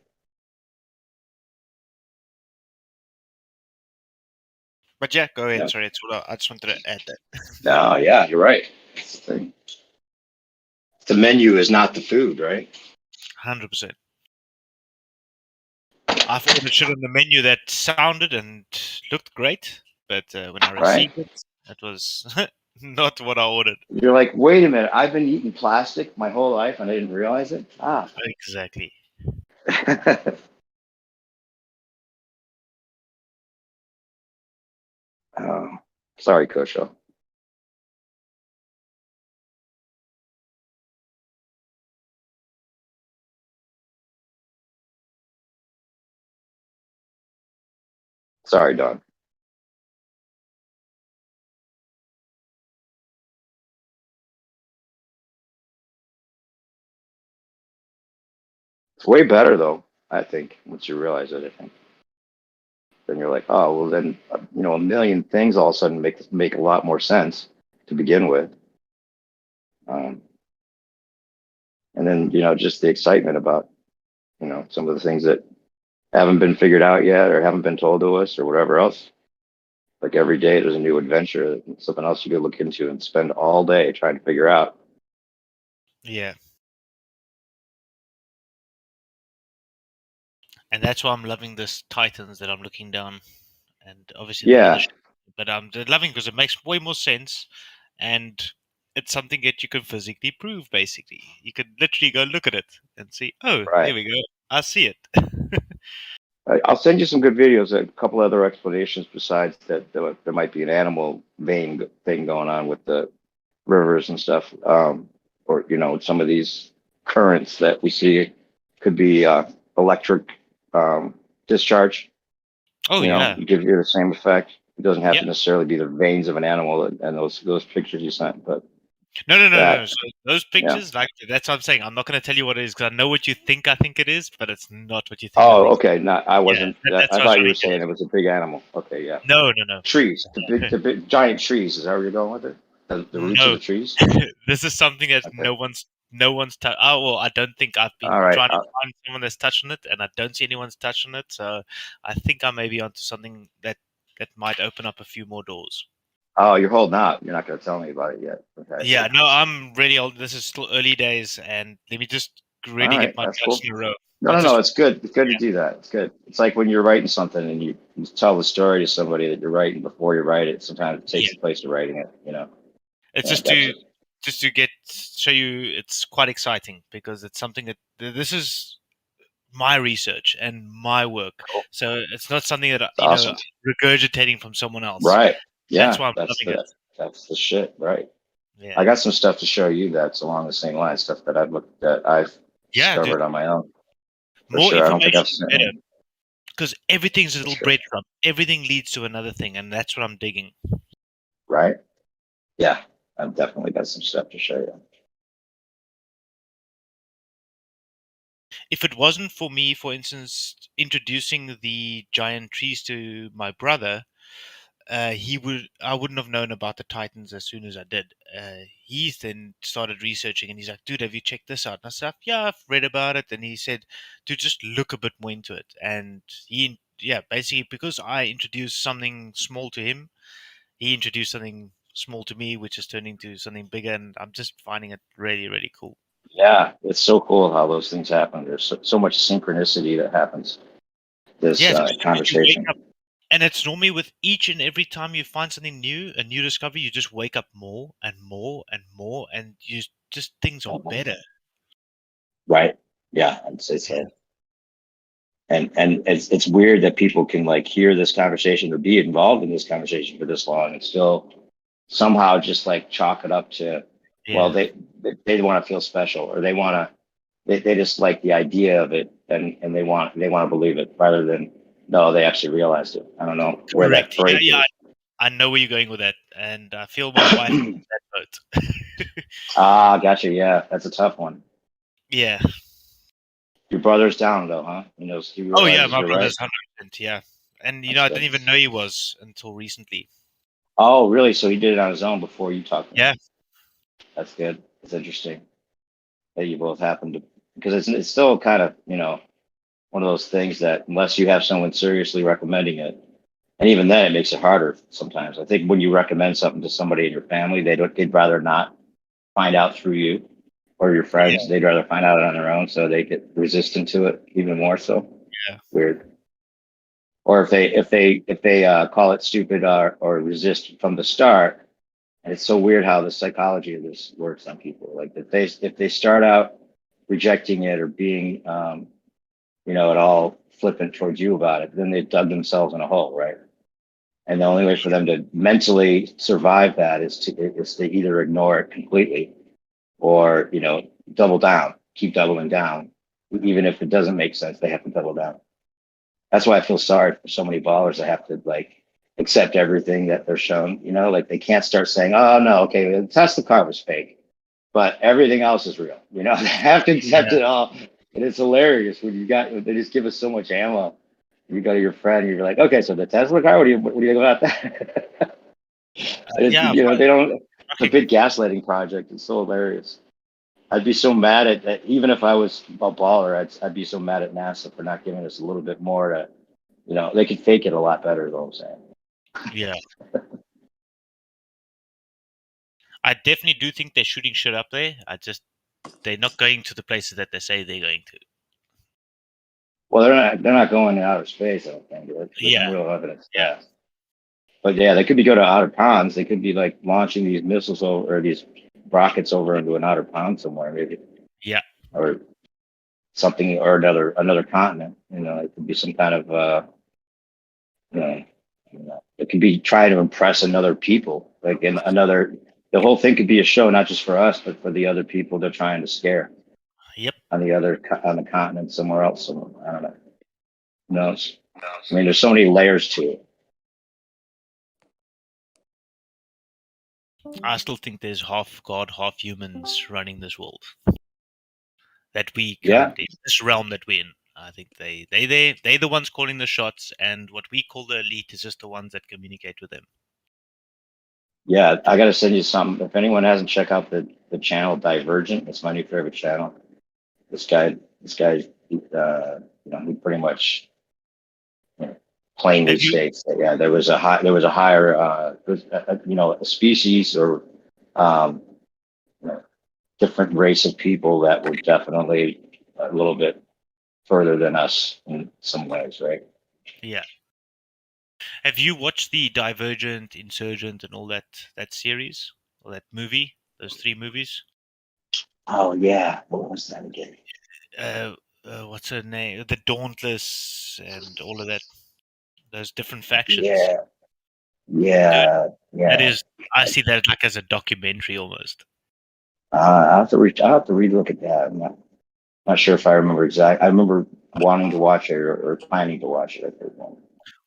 But yeah, go ahead. Yeah. Sorry, I just wanted to add that. No, yeah, you're right. That's the thing. The menu is not the food, right? 100%. I've ordered shit on the menu that sounded and looked great, but when I received it was not what I ordered. You're like, wait a minute, I've been eating plastic my whole life and I didn't realize it? Exactly. Oh, sorry, Kosho. Sorry, Don. It's way better, though, I think, once you realize it, I think. Then you're like, oh, well, then, a million things all of a sudden make a lot more sense to begin with. And then, just the excitement about, some of the things that haven't been figured out yet or haven't been told to us or whatever else. Like every day there's a new adventure, something else you could look into and spend all day trying to figure out. Yeah. And that's why I'm loving this Titans that I'm looking down. And obviously the Yeah. mothership. But I'm loving because it makes way more sense. And it's something that you can physically prove, basically. You could literally go look at it and see, oh, there we go. I see it. I'll send you some good videos, a couple other explanations besides that there might be an animal vein thing going on with the rivers and stuff. Or, some of these currents that we see could be electric discharge. Oh, yeah. Give you the same effect. It doesn't have to necessarily be the veins of an animal and those pictures you sent, but No. So those Yeah. pictures, like that's what I'm saying. I'm not going to tell you what it is because I know what you think I think it is, but it's not what you think I Oh, think. okay. No, I wasn't. That's I what I was thought you trying were to get saying it was a big animal. Okay, yeah. at. No. Trees, the big giant trees. Is that where you're going with it? The roots of No, the trees. this is something that Okay. no one's touched. Oh well, I don't think I've been All right. trying to find someone that's touching it, and I don't see anyone's touching it. So I think I may be onto something that might open up a few more doors. Oh, you're holding out. You're not going to tell me about it yet. Okay. Yeah, no, I'm really old. This is still early days, and let me just All really get right. my That's ducks cool. in a row. No. It's good. It's good to do that. It's good. It's like when you're writing something and you tell the story to somebody that you're writing before you write it. Sometimes it takes the place of writing it. You know. It's Yeah, just to show you it's quite exciting because it's something that this is my research and my work. So it's not something that awesome. regurgitating from someone else. Right. That's Yeah. why I'm loving it. That's the shit. Right. Yeah. I got some stuff to show you that's along the same line. Stuff that I've Yeah, discovered dude. on my own. For More sure. I don't think I've information seen better it. because everything's a little sure. breadcrumb. Everything leads to another thing, and that's what I'm digging. Right. Yeah. I've definitely got some stuff to show you. If it wasn't for me, for instance, introducing the giant trees to my brother, I wouldn't have known about the Titans as soon as I did. He then started researching and he's like, dude, have you checked this out? And I said, yeah, I've read about it. And he said, dude, just look a bit more into it. And basically because I introduced something small to him, he introduced something small to me, which is turning to something bigger. And I'm just finding it really, really cool. Yeah, it's so cool how those things happen. There's so much synchronicity that happens. This conversation. And it's normally with each and every time you find something new, a new discovery, you just wake up more and more and more, and you just things are better. Right. Yeah, I'd say so. And it's weird that people can like hear this conversation or be involved in this conversation for this long and still somehow just like chalk it up to well they want to feel special or they just like the idea of it and they want to believe it rather than no they actually realized it. I don't know where that break is. I know where you're going with that, and I feel my wife is that boat. Gotcha. Yeah, that's a tough one. Yeah. Your brother's down though, huh? He knows. He Oh yeah, realizes my you're brother's right. 100%. Yeah, and That's I good. didn't even know he was until recently. Oh, really? So he did it on his own before you talked to him? Yeah. That's good. It's interesting that you both happened to, because it's still kind of, one of those things that unless you have someone seriously recommending it, and even then it makes it harder sometimes. I think when you recommend something to somebody in your family, they'd rather not find out through you or your friends. They'd rather find out on their own, so they get resistant to it even more so. Yeah. Weird. Or if they call it stupid or resist from the start. And it's so weird how the psychology of this works on people. Like if they start out rejecting it or being, at all flippant towards you about it, then they've dug themselves in a hole, right? And the only way for them to mentally survive that is to either ignore it completely or, double down, keep doubling down. Even if it doesn't make sense, they have to double down. That's why I feel sorry for so many ballers that have to accept everything that they're shown, like they can't start saying, oh no, okay, the Tesla car was fake, but everything else is real. They have to accept it all. And it's hilarious when they just give us so much ammo. You go to your friend and you're like, okay, so the Tesla car, what do you think about that? They don't, it's a big gaslighting project. It's so hilarious. I'd be so mad at that. Even if I was a baller, I'd be so mad at NASA for not giving us a little bit more to, they could fake it a lot better, is what I'm saying. Yeah. I definitely do think they're shooting shit up there. They're not going to the places that they say they're going to. Well, they're not going to outer space, I don't think. There's real evidence. Yeah. But yeah, they could be going to outer ponds. They could be launching these missiles or these rockets over into an outer pond somewhere, maybe. Yeah. Or something or another continent. It could be some kind of it could be trying to impress another people. The whole thing could be a show, not just for us, but for the other people they're trying to scare. Yep. On the continent somewhere else. I don't know. Who knows? I mean, there's so many layers to it. I still think there's half God, half humans running this world. That we currently, this realm that we're in. I think they're the ones calling the shots, and what we call the elite is just the ones that communicate with them. Yeah, I got to send you something. If anyone hasn't checked out the channel Divergent, it's my new favorite channel. This guy, he pretty much plainly states that there was a higher, a species or different race of people that were definitely a little bit further than us in some ways, right? Yeah. Have you watched the Divergent, Insurgent, and all that series or that movie? Those 3 movies. Oh yeah, what was that again? What's her name? The Dauntless and all of that. Those different factions. Yeah. That is, I see that like as a documentary almost. I'll have to relook at that. I'm not sure if I remember exactly. I remember wanting to watch it or planning to watch it. I think.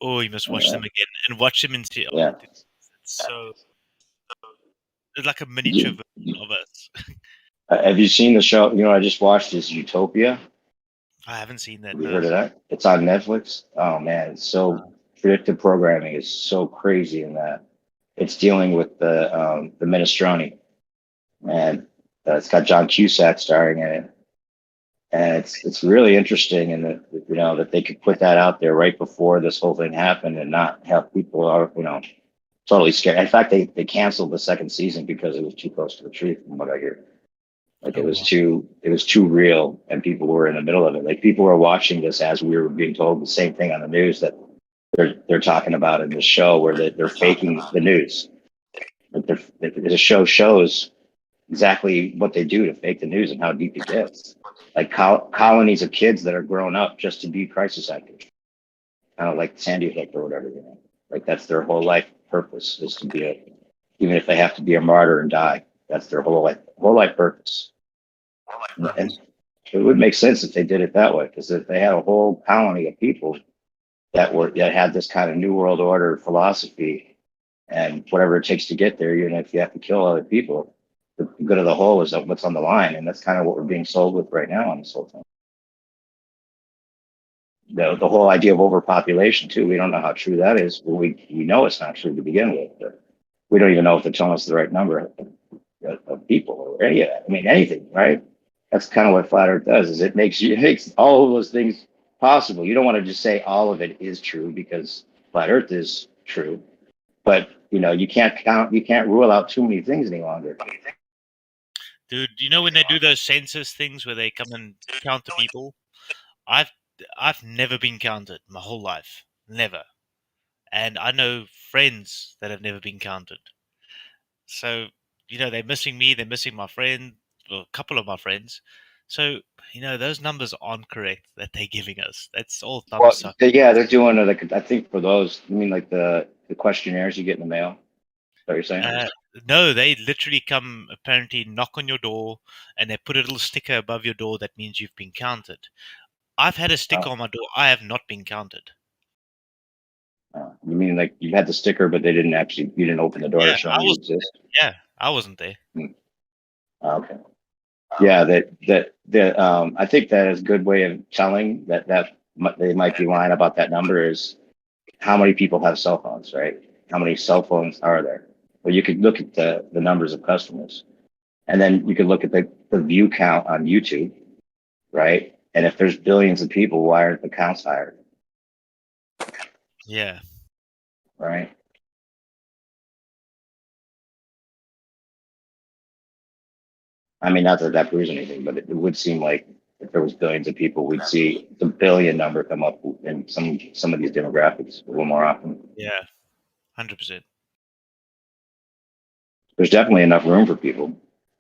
Oh, you must watch them again and watch them in theater. Yeah. It's so it's like a miniature version of us. Have you seen the show? I just watched this Utopia. I haven't seen that. Have you heard of that? It's on Netflix. Oh man, it's so predictive programming is so crazy in that. It's dealing with the minestrone, and it's got John Cusack starring in it, and it's really interesting in that that they could put that out there right before this whole thing happened and not have people totally scared. In fact, they canceled the 2nd season because it was too close to the truth, from what I hear. Like it was too real, and people were in the middle of it. Like people were watching this as we were being told the same thing on the news that they're talking about in the show, where they're faking the news. Like the show shows exactly what they do to fake the news and how deep it gets. Like colonies of kids that are grown up just to be crisis actors, kind of like Sandy Hook or whatever. Like that's their whole life purpose, is to be even if they have to be a martyr and die. That's their whole life purpose. And it would make sense if they did it that way, because if they had a whole colony of people that had this kind of new world order philosophy, and whatever it takes to get there, even if you have to kill other people, the good of the whole is what's on the line, and that's kind of what we're being sold with right now on this whole thing. The whole idea of overpopulation too. We don't know how true that is. Well, we know it's not true to begin with, but we don't even know if they're telling us the right number of people or anything, right? That's kind of what Flat Earth does, is it makes all of those things possible. You don't want to just say all of it is true, because Flat Earth is true, but you can't rule out too many things any longer. Dude, when they do those census things where they come and count the people? I've never been counted my whole life, never, and I know friends that have never been counted. So they're missing me, they're missing my friend, or a couple of my friends. So those numbers aren't correct that they're giving us. That's all thumb suck. They're doing it. I think for those, you mean like the questionnaires you get in the mail? Is that what you're saying? No, they literally come, apparently knock on your door, and they put a little sticker above your door that means you've been counted. I've had a sticker on my door. I have not been counted. You mean like you had the sticker, but you didn't open the door to show them you exist? Yeah, I wasn't there. Okay. Yeah, I think that is a good way of telling that they might be lying about that number is how many people have cell phones, right? How many cell phones are there? Well, you could look at the numbers of customers, and then you could look at the view count on YouTube, right? And if there's billions of people, why aren't the counts higher? Yeah. Right. I mean, not that proves anything, but it would seem like if there was billions of people, we'd see the billion number come up in some of these demographics a little more often. Yeah, 100%. There's definitely enough room for people.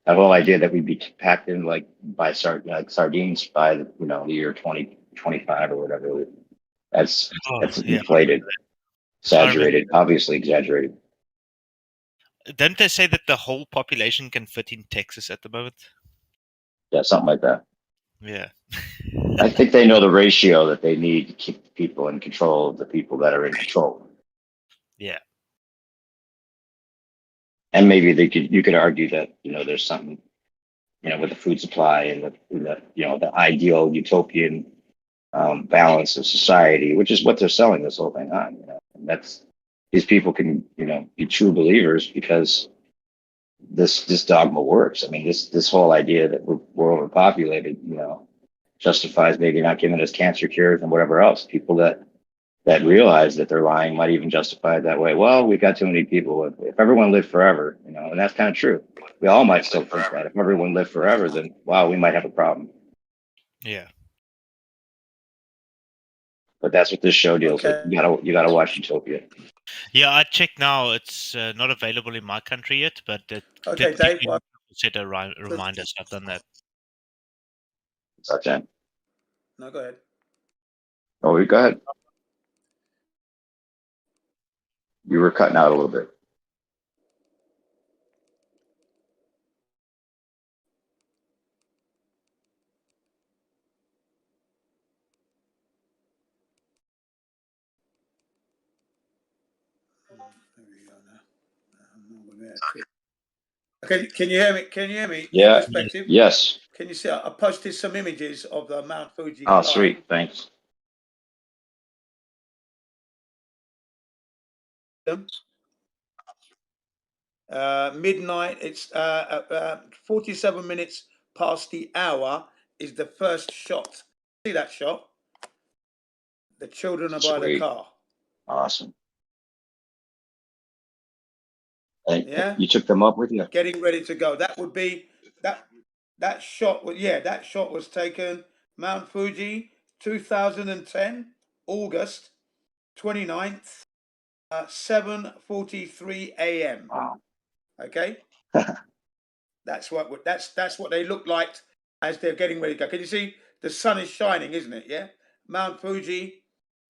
That whole idea that we'd be packed in like sardines by the year 2025 or whatever, that's inflated, exaggerated, obviously exaggerated. Don't they say that the whole population can fit in Texas at the moment? Yeah, something like that. Yeah. I think they know the ratio that they need to keep people in control of the people that are in control. Yeah. And maybe you could argue that, there's something, with the food supply and the ideal utopian balance of society, which is what they're selling this whole thing on. And these people can, be true believers because this dogma works. I mean, this whole idea that we're overpopulated, justifies maybe not giving us cancer cures and whatever else. People that realize that they're lying might even justify it that way. Well, we've got too many people. If everyone lived forever, and that's kind of true. We all might still think that. If everyone lived forever, then wow, we might have a problem. Yeah. But that's what this show deals Okay. with. You gotta watch Utopia. Yeah, I checked now. It's not available in my country yet, but Okay, Dave. Well, set a reminder. So I've done that. Okay. no, go ahead. Oh, go ahead. You were cutting out a little bit. Okay, can you hear me? Can you hear me? Yeah. Perspective? Yes. Can you see? I posted some images of the Mount Fuji. Oh, climb. sweet. Thanks. Midnight. It's 47 minutes past the hour. Is the first shot? See that shot? The children are by the Sweet. car. Awesome. And Yeah. you took them up with you? Getting ready to go. That would be that shot. That shot was taken Mount Fuji, 2010, August 29th, 7:43 a.m. Wow. Okay. That's what they look like as they're getting ready to go. Can you see the sun is shining, isn't it? Yeah. Mount Fuji.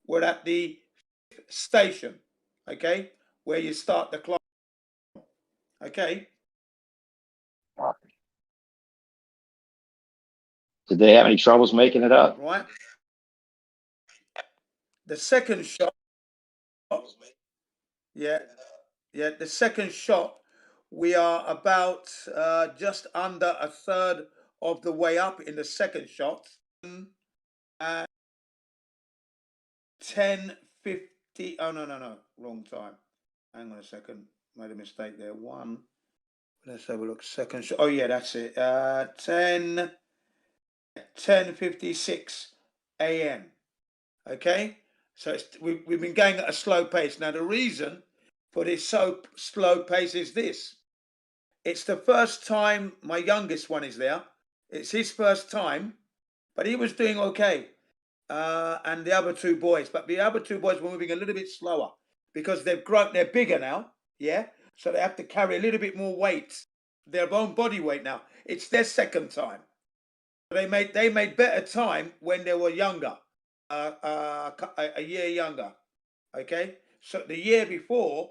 We're at the station. Okay, where you start the climb. Okay. Did they have any troubles making it up? Right. The second shot. Yeah. The second shot. We are about just under a third of the way up in the second shot. And 10:50. Oh no, wrong time. Hang on a second. Made a mistake there. One. Let's have a look. Second shot. Oh yeah, that's it. 10:56 a.m. Okay, so we've been going at a slow pace. Now the reason for this so slow pace is this. It's the first time my youngest one is there. It's his first time, but he was doing okay. And the other two boys, but the other two boys were moving a little bit slower because they've grown. They're bigger now, yeah. So they have to carry a little bit more weight, their own body weight now. It's their second time. They made better time when they were younger, a year younger. Okay, so the year before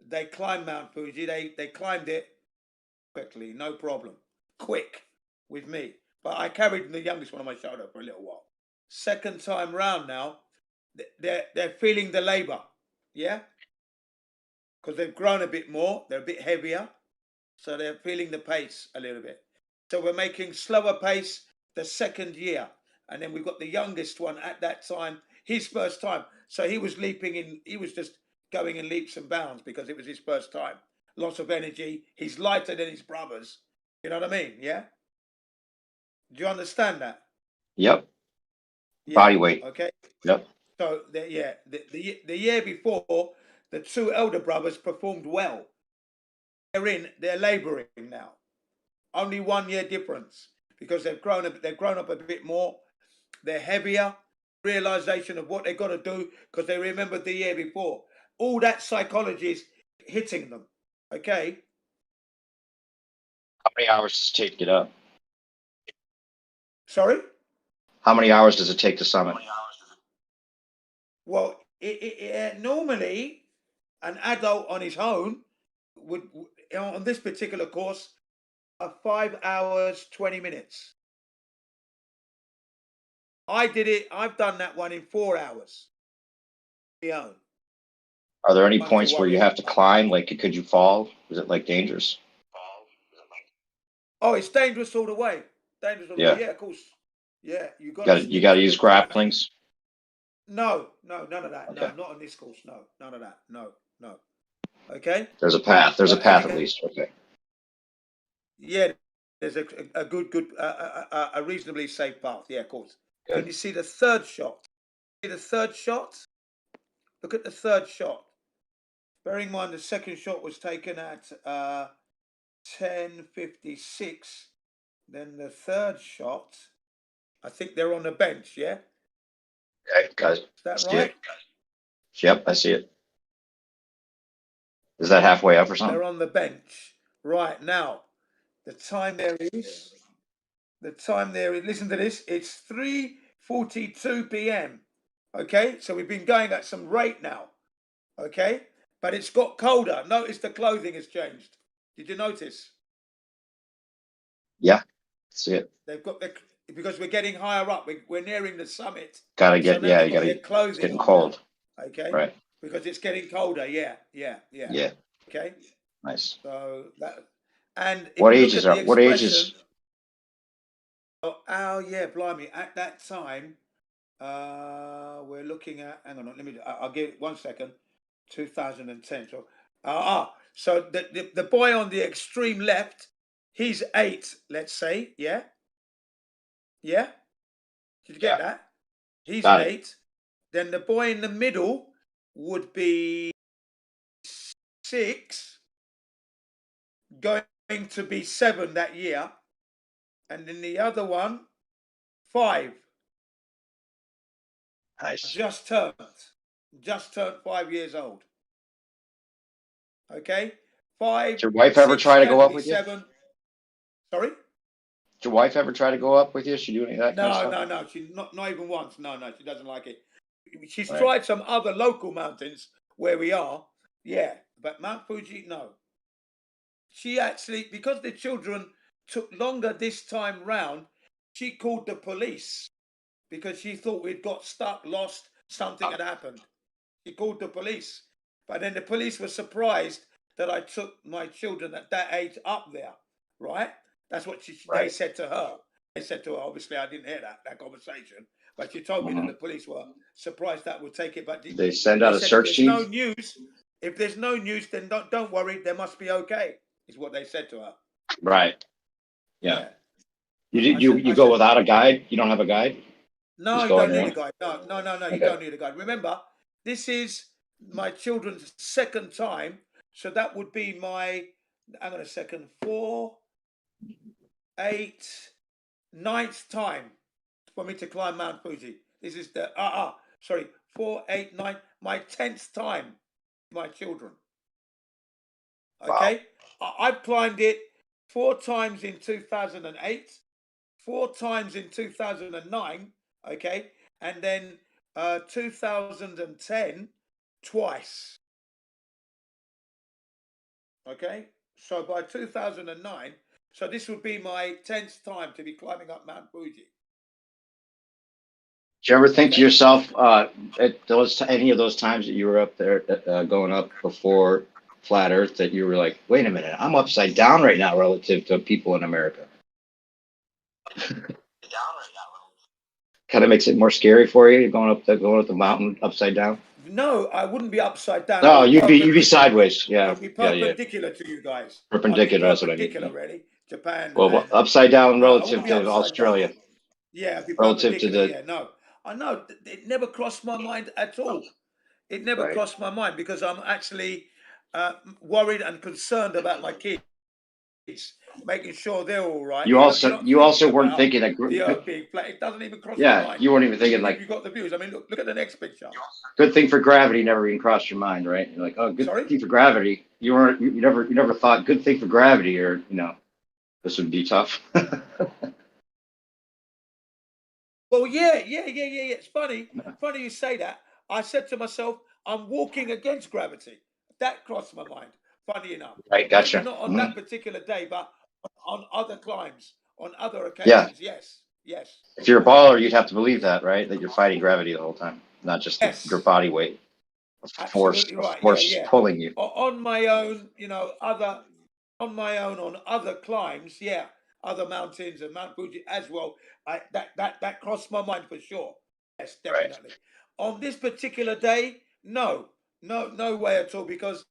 they climbed Mount Fuji, they climbed it quickly, no problem, quick with me. But I carried the youngest one on my shoulder for a little while. Second time round now, they're feeling the labor, yeah, because they've grown a bit more, they're a bit heavier, so they're feeling the pace a little bit. So we're making slower pace the second year, and then we've got the youngest one at that time, his first time. So he was leaping in, he was just going in leaps and bounds because it was his first time. Lots of energy. He's lighter than his brothers. You know what I mean? Yeah. Do you understand that? Yep. Yeah. Body weight. Okay. Yep. So the year before, the two elder brothers performed well. They're labouring now. Only 1 year difference because they've grown up a bit more. They're heavier. Realization of what they've got to do because they remembered the year before. All that psychology is hitting them. Okay. How many hours does it take to get up? Sorry? How many hours does it take to summit? Well, normally an adult on his own would, on this particular course, 5 hours, 20 minutes. I've done that one in 4 hours. My own. Are there any One to points where you worry. have to climb? Like, could you fall? Is it like dangerous? Oh, it's dangerous all the way. Dangerous all the Yeah. way. Yeah, of course. Yeah, you got to You stick got to to use the plan. grapplings. No, none of that. Okay. No, not on this course. No, none of that. No. Okay. There's a path. There's a But path anyhow, at least. Okay. yeah, there's a good, a reasonably safe path. Yeah, of course. Good. Can you see the third shot? See the third shot? Look at the third shot. Bearing in mind the second shot was taken at 10:56. Then the third shot, I think they're on the bench. Yeah. Okay, guys. Is that See right? it. Yep, I see it. Is that halfway up or something? They're on the bench right now. The time there is. Listen to this. It's 3:42 p.m. Okay, so we've been going at some rate now. Okay, but it's got colder. Notice the clothing has changed. Did you notice? Yeah, see it. They've got because we're getting higher up. We're nearing the summit. Gotta So get, now yeah, they've you got gotta, their it's clothing getting on cold. now. Okay, Right. because it's getting colder. Yeah. Yeah. Okay. Nice. So that, and if What you look ages at the are, what expression, ages? oh yeah, blimey! At that time, we're looking at. Hang on, let me. I'll give it 1 second. 2010. So the boy on the extreme left, he's 8. Let's say, yeah. Did you get that? He's Got it. 8. Then the boy in the middle would be 6, going to be 7 that year, and then the other one, 5. Nice. Just turned 5 years old. Okay, 5. Did your wife ever 6, try to go up definitely with you? 7. Sorry. Did your wife ever try to go up with you? She do any of that kind of stuff? No. She not even once. No, she doesn't like it. She's Right. tried some other local mountains where we are. Yeah, but Mount Fuji, no. She actually, because the children took longer this time round, she called the police because she thought we'd got stuck, lost, something had happened. She called the police, but then the police were surprised that I took my children at that age up there. Right? That's what they said to her. They said to her, obviously, I didn't hear that conversation, but she told me that the police were surprised that would take it. But They send out a said, search team? if there's no news, then don't worry, there must be okay, is what they said to her. Right. Yeah. Yeah. You go without a guide? You don't have a guide? No, Just you go on don't your need a own? guide. No, Okay. you don't need a guide. Remember, this is my children's second time, so that would be my, hang on a second, 4, 8, 9th time for me to climb Mount Fuji. This is the 4, 8, 9, my 10th time, my children. Okay, I've climbed it 4 times in 2008, 4 times in 2009. Okay, and then 2010 twice. Okay, so by 2009, so this would be my 10th time to be climbing up Mount Fuji. Did you ever think to yourself, at any of those times that you were up there going up before Flat Earth, that you were like, wait a minute, I'm upside down right now relative to people in America? Kind of makes it more scary for you going up the mountain upside down. No, I wouldn't be upside down. No, you'd be sideways. Yeah, I'd be perpendicular to you guys. Perpendicular. That's what I mean. Perpendicular, really. Japan. Well, upside down No, I relative wouldn't be to upside Australia. down. Yeah, it'd be Relative to perpendicular. the. Yeah, no, I know it never crossed my mind at all. It never crossed my mind because I'm actually worried and concerned about my kids, making sure they're all right. You also weren't thinking that. The Earth being flat. It doesn't even cross my Yeah, mind. you weren't even thinking like. You got the views. I mean, look at the next picture. Good thing for gravity never even crossed your mind, right? You're like, oh, good thing for gravity. You never thought good thing for gravity, or this would be tough. Well, yeah. It's funny you say that. I said to myself, I'm walking against gravity. That crossed my mind. Funny enough. Right, gotcha. Maybe not on that particular day, but on other climbs, on other occasions. Yes. If you're a baller, you'd have to believe that, right? That you're fighting gravity the whole time, not just your body weight. force right. pulling you. On my own, on my own on other climbs, other mountains and Mount Fuji as well. That crossed my mind for sure. Yes, definitely. On this particular day, no way at all, because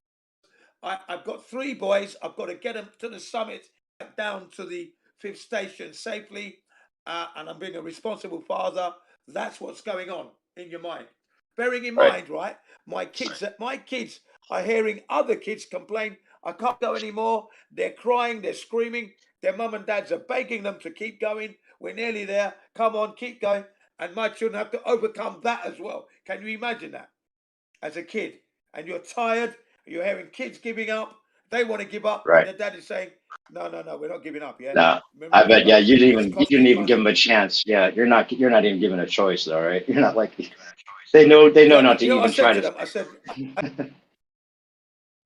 I've got 3 boys. I've got to get them to the summit, down to the 5th station safely, and I'm being a responsible father. That's what's going on in your mind. Bearing in mind, right? My kids are hearing other kids complain, I can't go anymore. They're crying, they're screaming. Their mum and dads are begging them to keep going. We're nearly there. Come on, keep going. And my children have to overcome that as well. Can you imagine that? As a kid, and you're tired, you're hearing kids giving up. They want to give up, and their dad is saying, "No, we're not giving up." Yeah. No, Remember, I bet. Yeah, you didn't cost even me give money. them a chance. Yeah, you're not even given a choice, though, right? You're not like they know not to even try to.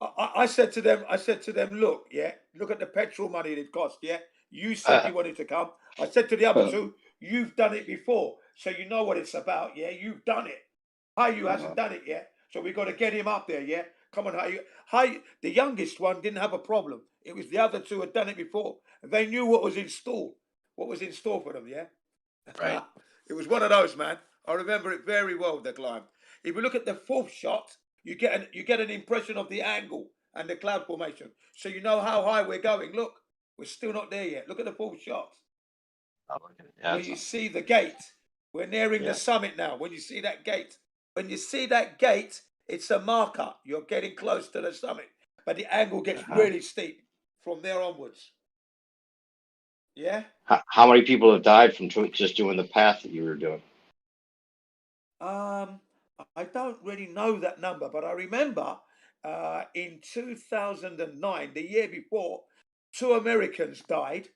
I said to them, look at the petrol money it cost. Yeah, you said you wanted to come. I said to the other 2, you've done it before, so you know what it's about. Yeah, you've done it. Hayu hasn't done it yet, so we've got to get him up there. Yeah, come on, Hayu. The youngest one didn't have a problem. It was the other 2 had done it before. They knew what was in store. What was in store for them? Yeah, right. It was one of those, man. I remember it very well. The climb. If you look at the 4th shot, you get an impression of the angle and the cloud formation, so you know how high we're going. Look, we're still not there yet. Look at the 4th shot. Where you see the gate. We're nearing the summit now. When you see that gate, it's a marker. You're getting close to the summit, but the angle gets really steep from there onwards. Yeah. How many people have died from just doing the path that you were doing? I don't really know that number, but I remember in 2009, the year before, 2 Americans died,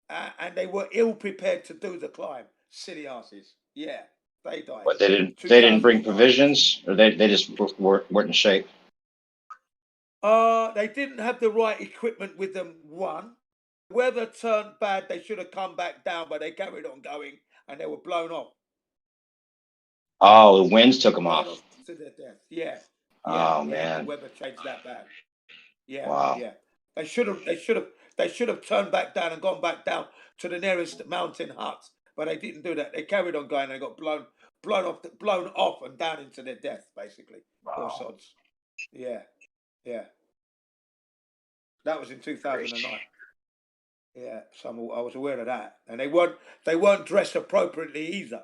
and they were ill prepared to do the climb. Silly asses. Yeah, they died. But they didn't bring provisions, or they just weren't in shape. They didn't have the right equipment with them. One, weather turned bad. They should have come back down, but they carried on going, and they were blown off. Oh, the winds took them off. To their death. Yeah. Oh man, the weather changed that bad. Yeah. Wow. Yeah. They should have turned back down and gone back down to the nearest mountain hut, but they didn't do that. They carried on going. They got blown off and down into their death, basically. Poor sods. Yeah. That was in 2009. Yeah, so I was aware of that, and they weren't dressed appropriately either.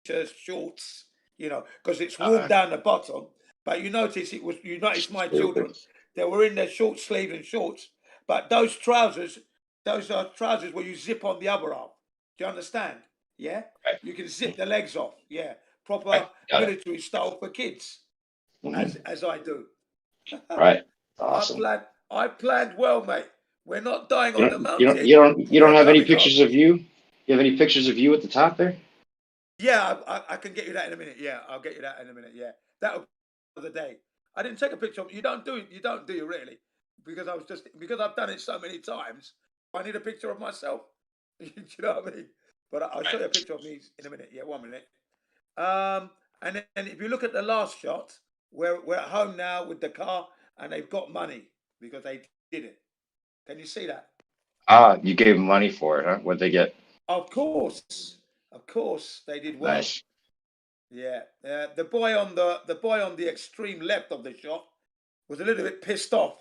Just shorts, because it's warm down the bottom. But you notice my children, they were in their short sleeves and shorts, but those are trousers where you zip on the other arm. Do you understand? Yeah, you can zip the legs off. Yeah, proper military style for kids, as I do. Right. Awesome. I planned well, mate. We're not dying on the mountain. You don't have any pictures of you? You have any pictures of you at the top there? Yeah, I can get you that in a minute. Yeah, I'll get you that in a minute. Yeah, that'll be the day. I didn't take a picture of you. Don't do you really? Because I've done it so many times. I need a picture of myself. Do you know what I mean? But I'll show you a picture of me in a minute. Yeah, 1 minute. And then if you look at the last shot, we're at home now with the car, and they've got money because they did it. Can you see that? You gave them money for it, huh? What'd they get? Of course, they did well. Nice. Yeah, the boy on the extreme left of the shot was a little bit pissed off.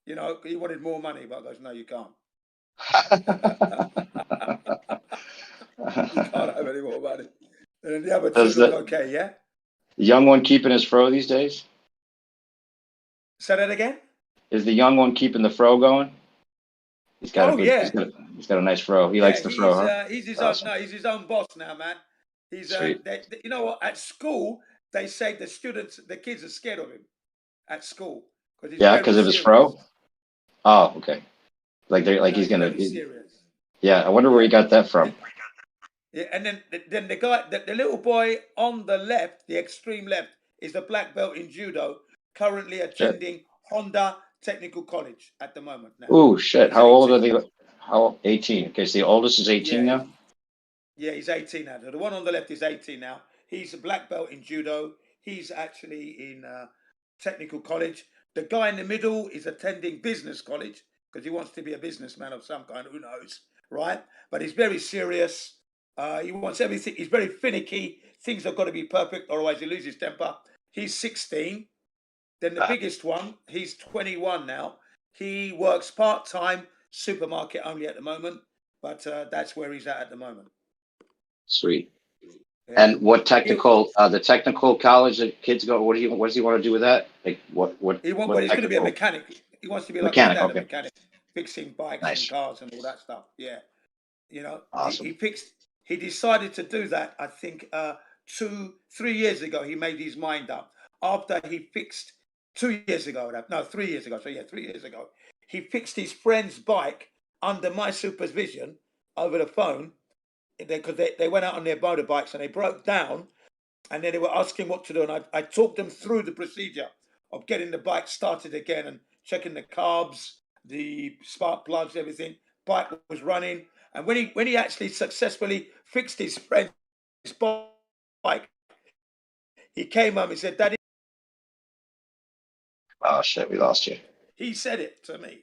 He wanted more money, but I goes, no, you can't. You can't have any more money. And then the other 2 look okay, yeah. The young one keeping his fro these days? Say that again. Is the young one keeping the fro going? He's got he's got a nice fro. He likes the fro, huh? He's his awesome. own. No, he's his own boss now, man. He's you know what? At school, they say the kids are scared of him. At school, because of his fro. Oh, okay. He's gonna. Yeah, I wonder where he got that from. Yeah, and then the guy, the little boy on the left, the extreme left, is the black belt in judo, currently attending Honda Technical College at the moment now. Oh shit! How old are they? How 18? Okay, so the oldest is 18 now. Yeah, he's 18 now. The one on the left is 18 now. He's a black belt in judo. He's actually in technical college. The guy in the middle is attending business college because he wants to be a businessman of some kind. Who knows, right? But he's very serious. He wants everything. He's very finicky. Things have got to be perfect, otherwise he loses temper. He's 16. Then the biggest one, he's 21 now. He works part-time, supermarket only at the moment, but that's where he's at the moment. Sweet. Yeah. And what technical, the technical college that kids go, what does he want to do with that? Like what He wants, what well, he's going to be a technical? mechanic. He wants to be like Mechanic, his dad, okay. a mechanic, fixing bikes and cars and all that stuff. Yeah. You know, Awesome. he decided to do that, I think, 3 years ago, he made his mind up. After he fixed 2 years ago, no, 3 years ago. So yeah, 3 years ago, he fixed his friend's bike under my supervision over the phone because they went out on their motorbikes and they broke down, and then they were asking what to do. And I talked them through the procedure of getting the bike started again and checking the carbs, the spark plugs, everything. Bike was running. And when he actually successfully fixed his friend's bike, he came home and said, "Daddy." Oh shit, we lost you. He said it to me.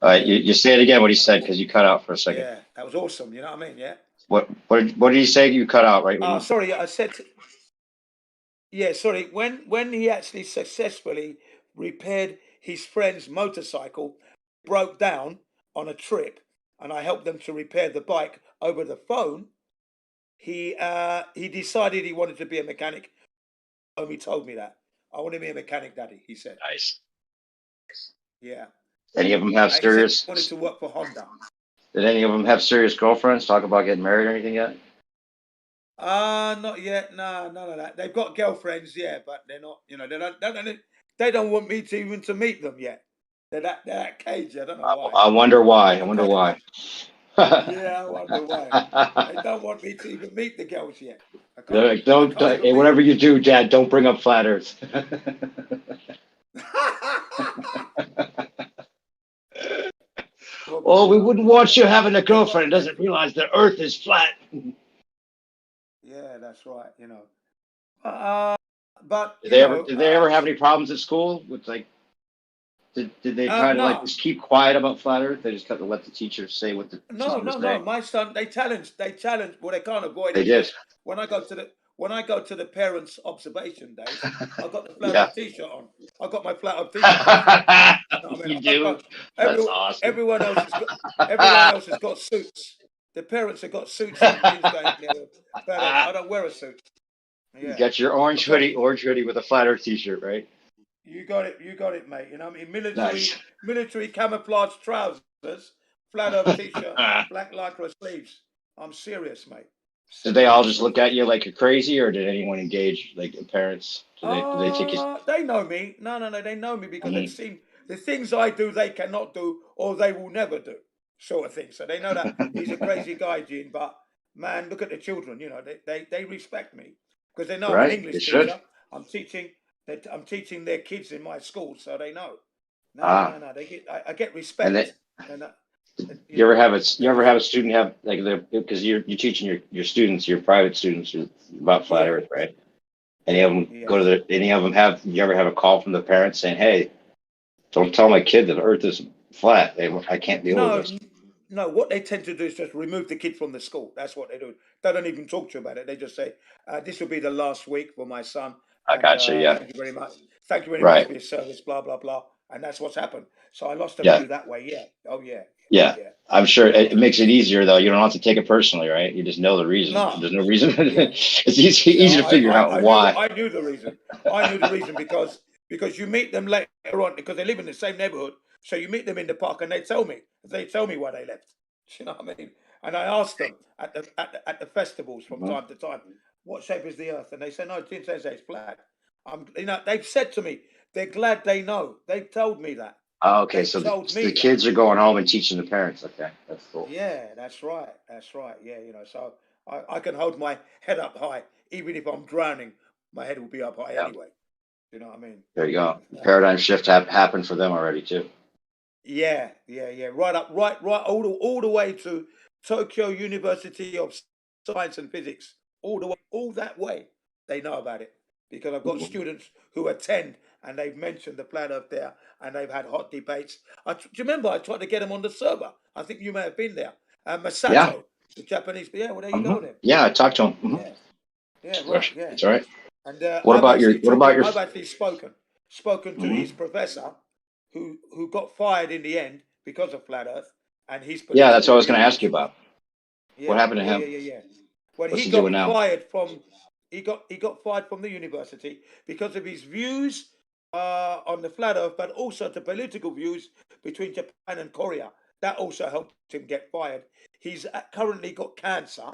All right, you say it again what he said because you cut out for a second. Yeah, that was awesome. You know what I mean? Yeah. What did he say? You cut out right when you... Sorry, I said. Yeah, sorry. When he actually successfully repaired his friend's motorcycle, broke down on a trip, and I helped them to repair the bike over the phone. He decided he wanted to be a mechanic. He told me that. I want to be a mechanic, Daddy. He said. Nice. Yeah. Any of them have He serious? said he wanted to work for Honda. Did any of them have serious girlfriends? Talk about getting married or anything yet? Not yet. No, none of that. They've got girlfriends, yeah, but they're not. You know, they don't want me to even to meet them yet. They're that cagey. I don't know why. I wonder why. I wonder why. Yeah, I wonder why. They don't want me to even meet the girls yet. They're like, don't, hey, whatever you do, Dad, don't bring up flat Earth. Oh, we wouldn't want you having a girlfriend who doesn't realize the Earth is flat. Yeah, that's right. You know, but Did they ever have any problems at school with like? Did they try to like just keep quiet about flat Earth? They just got to let the teacher say what the teacher was saying. My son, they challenge. Well, they can't avoid it. They did. When I go to the parents' observation days, I've got the flat Earth T-shirt on. I've got my flat Earth T-shirt. You do. That's awesome. Everyone else has got suits. The parents have got suits and things going. I don't wear a suit. Yeah. You got your orange hoodie with a flat Earth T-shirt, right? You got it, mate. You know what I mean? Military camouflage trousers, flat Earth T-shirt, black lycra sleeves. I'm serious, mate. Did they all just look at you like you're crazy, or did anyone engage, like the parents? Did they take you? They know me. No, they know me because they've seen the things I do, they cannot do, or they will never do, sort of thing. So they know that he's a crazy guy, Gene. But man, look at the children. You know, they respect me because they know I'm an English teacher. I'm teaching their kids in my school, so they know. No. I get respect. You ever have a student have like because you're teaching your students, your private students about flat Earth, right? Any of them you ever have a call from the parents saying, "Hey, don't tell my kid that Earth is flat. I can't deal with this." No, what they tend to do is just remove the kid from the school. That's what they do. They don't even talk to you about it. They just say, "This will be the last week for my son." I got you. Yeah. Thank you very much. Thank you very much for your service. Blah blah blah. And that's what's happened. So I lost a few that way. Yeah. Oh yeah. Yeah. I'm sure it makes it easier though. You don't have to take it personally, right? You just know the reason. No. There's no reason. It's easy to figure out why. I knew the reason. I knew the reason because you meet them later on because they live in the same neighborhood. So you meet them in the park and they tell me why they left. You know what I mean? And I asked them at the festivals from time to time, what shape is the Earth? And they say, no, Jim says it's flat. They've said to me, they're glad they know. They've told me that. Oh, okay, so the kids are going home and teaching the parents. Okay, that's cool. Yeah, that's right. Yeah, you know, so I can hold my head up high, even if I'm drowning. My head will be up high anyway. You know what I mean? There you go. Paradigm shift happened for them already too. Yeah. Right up, right, all the way to Tokyo University of Science and Physics. All that way, they know about it. because I've got students who attend and they've mentioned the flat Earth there, and they've had hot debates. Do you remember I tried to get them on the server? I think you may have been there. Masato, Yeah. the Japanese. Yeah, well, there you go then. Yeah, I talked to him. Yeah, yeah, right, yeah. That's right. And What about your? I've actually spoken to his professor, who got fired in the end because of flat Earth and his political Yeah, that's what I was going to views. ask you about. Yeah, What happened to him? Yeah. Well, What's he he got doing now? fired from he got fired from the university because of his views on the flat Earth, but also the political views between Japan and Korea. That also helped him get fired. He's currently got cancer.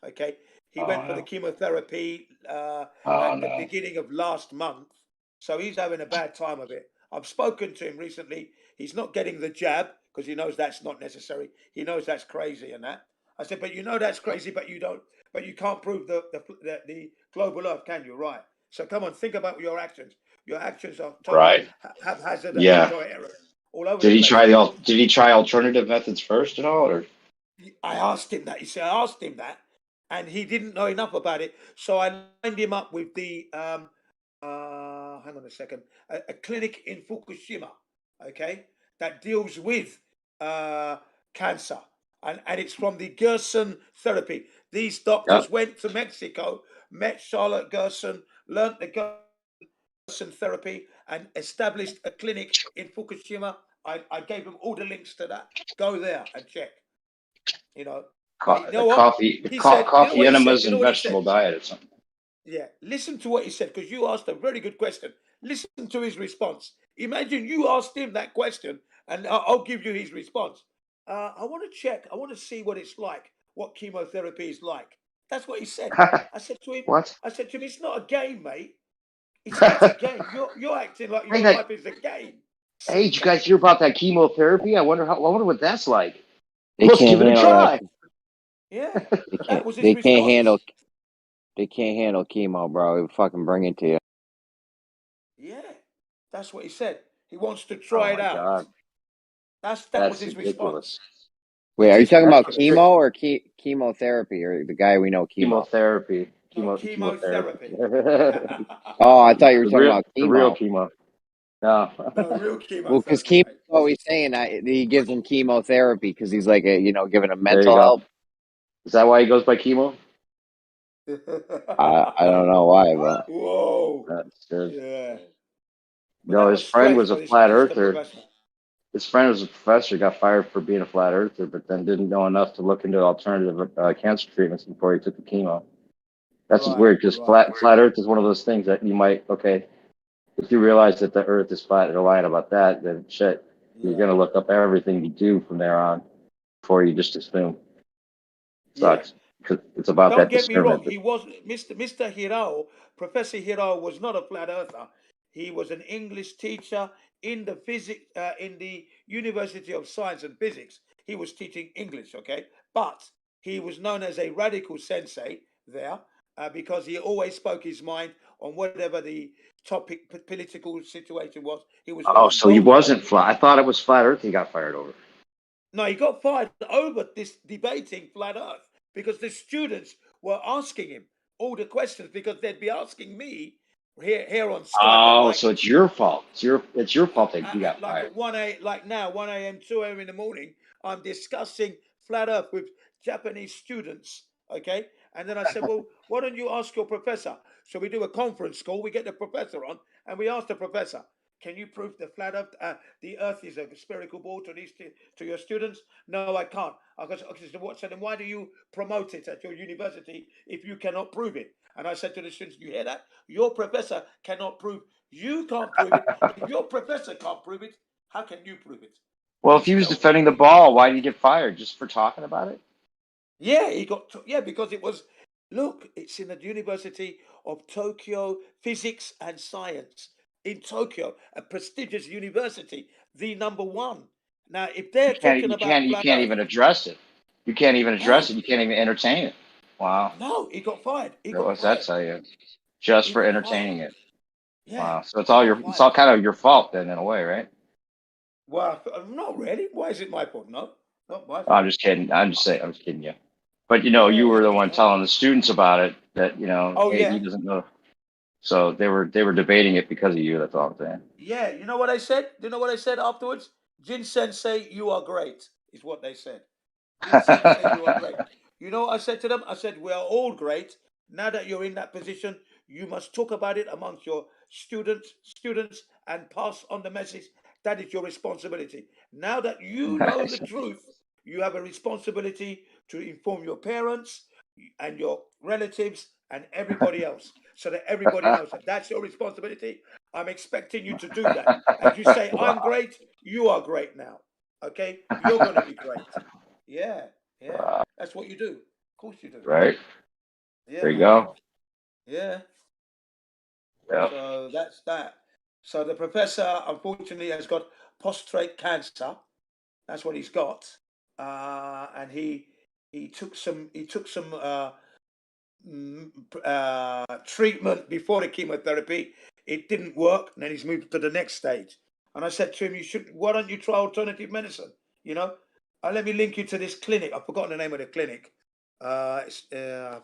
Okay, he went for the chemotherapy at the beginning of last month, so he's having a bad time of it. I've spoken to him recently. He's not getting the jab because he knows that's not necessary. He knows that's crazy and that. I said, but you know that's crazy, but you can't prove the global Earth, can you? Right. So come on, think about your actions. Your actions are totally haphazard and incoherent all over Did the he place. Did he try alternative methods first and all, or? I asked him that. He said I asked him that, and he didn't know enough about it. So I lined him up with the hang on a second, a clinic in Fukushima, okay, that deals with cancer, and it's from the Gerson therapy. These doctors went to Mexico, met Charlotte Gerson, learnt the Gerson therapy, and established a clinic in Fukushima. I gave them all the links to that. Go there and check. You know, you know what? Coffee, He said, coffee enemas you know and what he vegetable said? diet or something. Yeah, listen to what he said, because you asked a very good question. Listen to his response. Imagine you asked him that question, and I'll give you his response. I want to check. I want to see what it's like, what chemotherapy is like. That's what he said. I said to him, What? I said to him, it's not a game, mate. It's not a game. You're acting like your life is a game. Hey, did you guys hear about that chemotherapy? I wonder what that's like. They Let's can't give it a handle try. that. Yeah, They was his can't response. handle. They can't handle chemo, bro. It would fucking bring it to you. Yeah, that's what he said. He wants to try it out. God. That was his response. Wait, are you talking about ridiculous. chemo or chemotherapy, or the guy we know chemo? Chemotherapy. Chemotherapy. Oh, I thought you were talking about chemo. The real chemo. No. No, real chemotherapy. Well, because chemo, always saying that he gives him chemotherapy because he's like giving him There you mental go. help. Is that why he goes by chemo? I don't know why, but whoa, that's good. Yeah. No, his friend was a flat earther. His friend was a professor, got fired for being a flat earther, but then didn't know enough to look into alternative cancer treatments before he took the chemo. That's just weird because flat Earth is one of those things that you might if you realize that the Earth is flat and you're lying about that, then shit, you're gonna look up everything you do from there on before you just assume. Sucks because it's about Don't that get me wrong. discernment. He was Mr. Hirao. Professor Hirao was not a flat earther. He was an English teacher in the in the University of Science and Physics. He was teaching English, okay, but he was known as a radical sensei there because he always spoke his mind on whatever the topic, political situation was. He was Oh, very so he vocal. wasn't flat. I thought it was flat Earth he got fired over. No, he got fired over this debating flat Earth because the students were asking him all the questions because they'd be asking me here on Skype. Oh, so it's your fault. It's your fault that he got Like fired. at 1 like now, 1 a.m., 2 a.m. in the morning, I'm discussing flat Earth with Japanese students. Okay. And then I said, well, why don't you ask your professor? So we do a conference call, we get the professor on, and we ask the professor, can you prove the flat Earth, the Earth is a spherical ball to your students? No, I can't. I said, so then why do you promote it at your university if you cannot prove it? And I said to the students, you hear that? Your professor cannot prove. You can't prove it. If your professor can't prove it, how can you prove it? Well, if he was defending the ball, why did he get fired? Just for talking about it? Yeah, because it was. Look, it's in the University of Tokyo Physics and Science in Tokyo, a prestigious university, the number one. Now, if they're talking about You can't even address it. You can't even address it. You can't even entertain it. Wow. No, he got fired. What's that tell you? Just for entertaining it. Yeah. Wow. So it's all kind of your fault then in a way, right? Well, not really. Why is it my fault? No, not my fault. I'm just kidding. I'm just kidding you. But you were the one telling the students about it that, he doesn't know. So they were debating it because of you. That's all I'm saying. Yeah, you know what I said? Do you know what I said afterwards? Jin Sensei, you are great, is what they said. Jin Sensei, you are great. You know what I said to them? I said, we are all great. Now that you're in that position, you must talk about it amongst your students, and pass on the message. That is your responsibility. Now that you know the truth, you have a responsibility to inform your parents and your relatives and everybody else, so that everybody knows that that's your responsibility. I'm expecting you to do that. As you say, I'm great, you are great now. Okay? You're going to be great. Yeah, yeah. That's what you do. Of course you do. Right. Yeah, There you man. go. Yeah. Yeah. So that's that. So the professor, unfortunately, has got prostate cancer. That's what he's got. And he took some treatment before the chemotherapy. It didn't work, and then he's moved to the next stage. And I said to him, why don't you try alternative medicine? You know, let me link you to this clinic. I've forgotten the name of the clinic. I've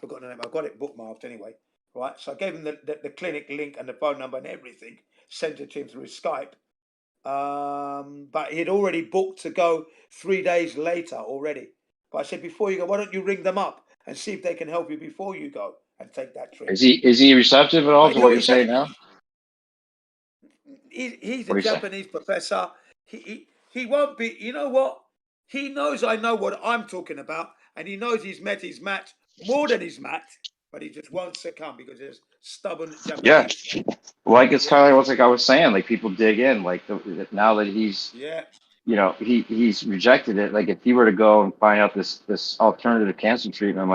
forgotten the name. I've got it bookmarked anyway. Right. So I gave him the clinic link and the phone number and everything. Sent it to him through Skype. But he'd already booked to go 3 days later already. But I said, before you go, why don't you ring them up and see if they can help you before you go and take that treatment? Is he receptive at all to what you're saying now? He's What a do you say? Japanese professor. He won't be. You know what? He knows I know what I'm talking about, and he knows he's met his match more than his match, but he just won't succumb because there's stubborn Yeah. Japanese. Like it's kind of like I was saying. Like people dig in. Like now that he's, Yeah. you know, he's rejected it. Like if he were to go and find out this alternative cancer treatment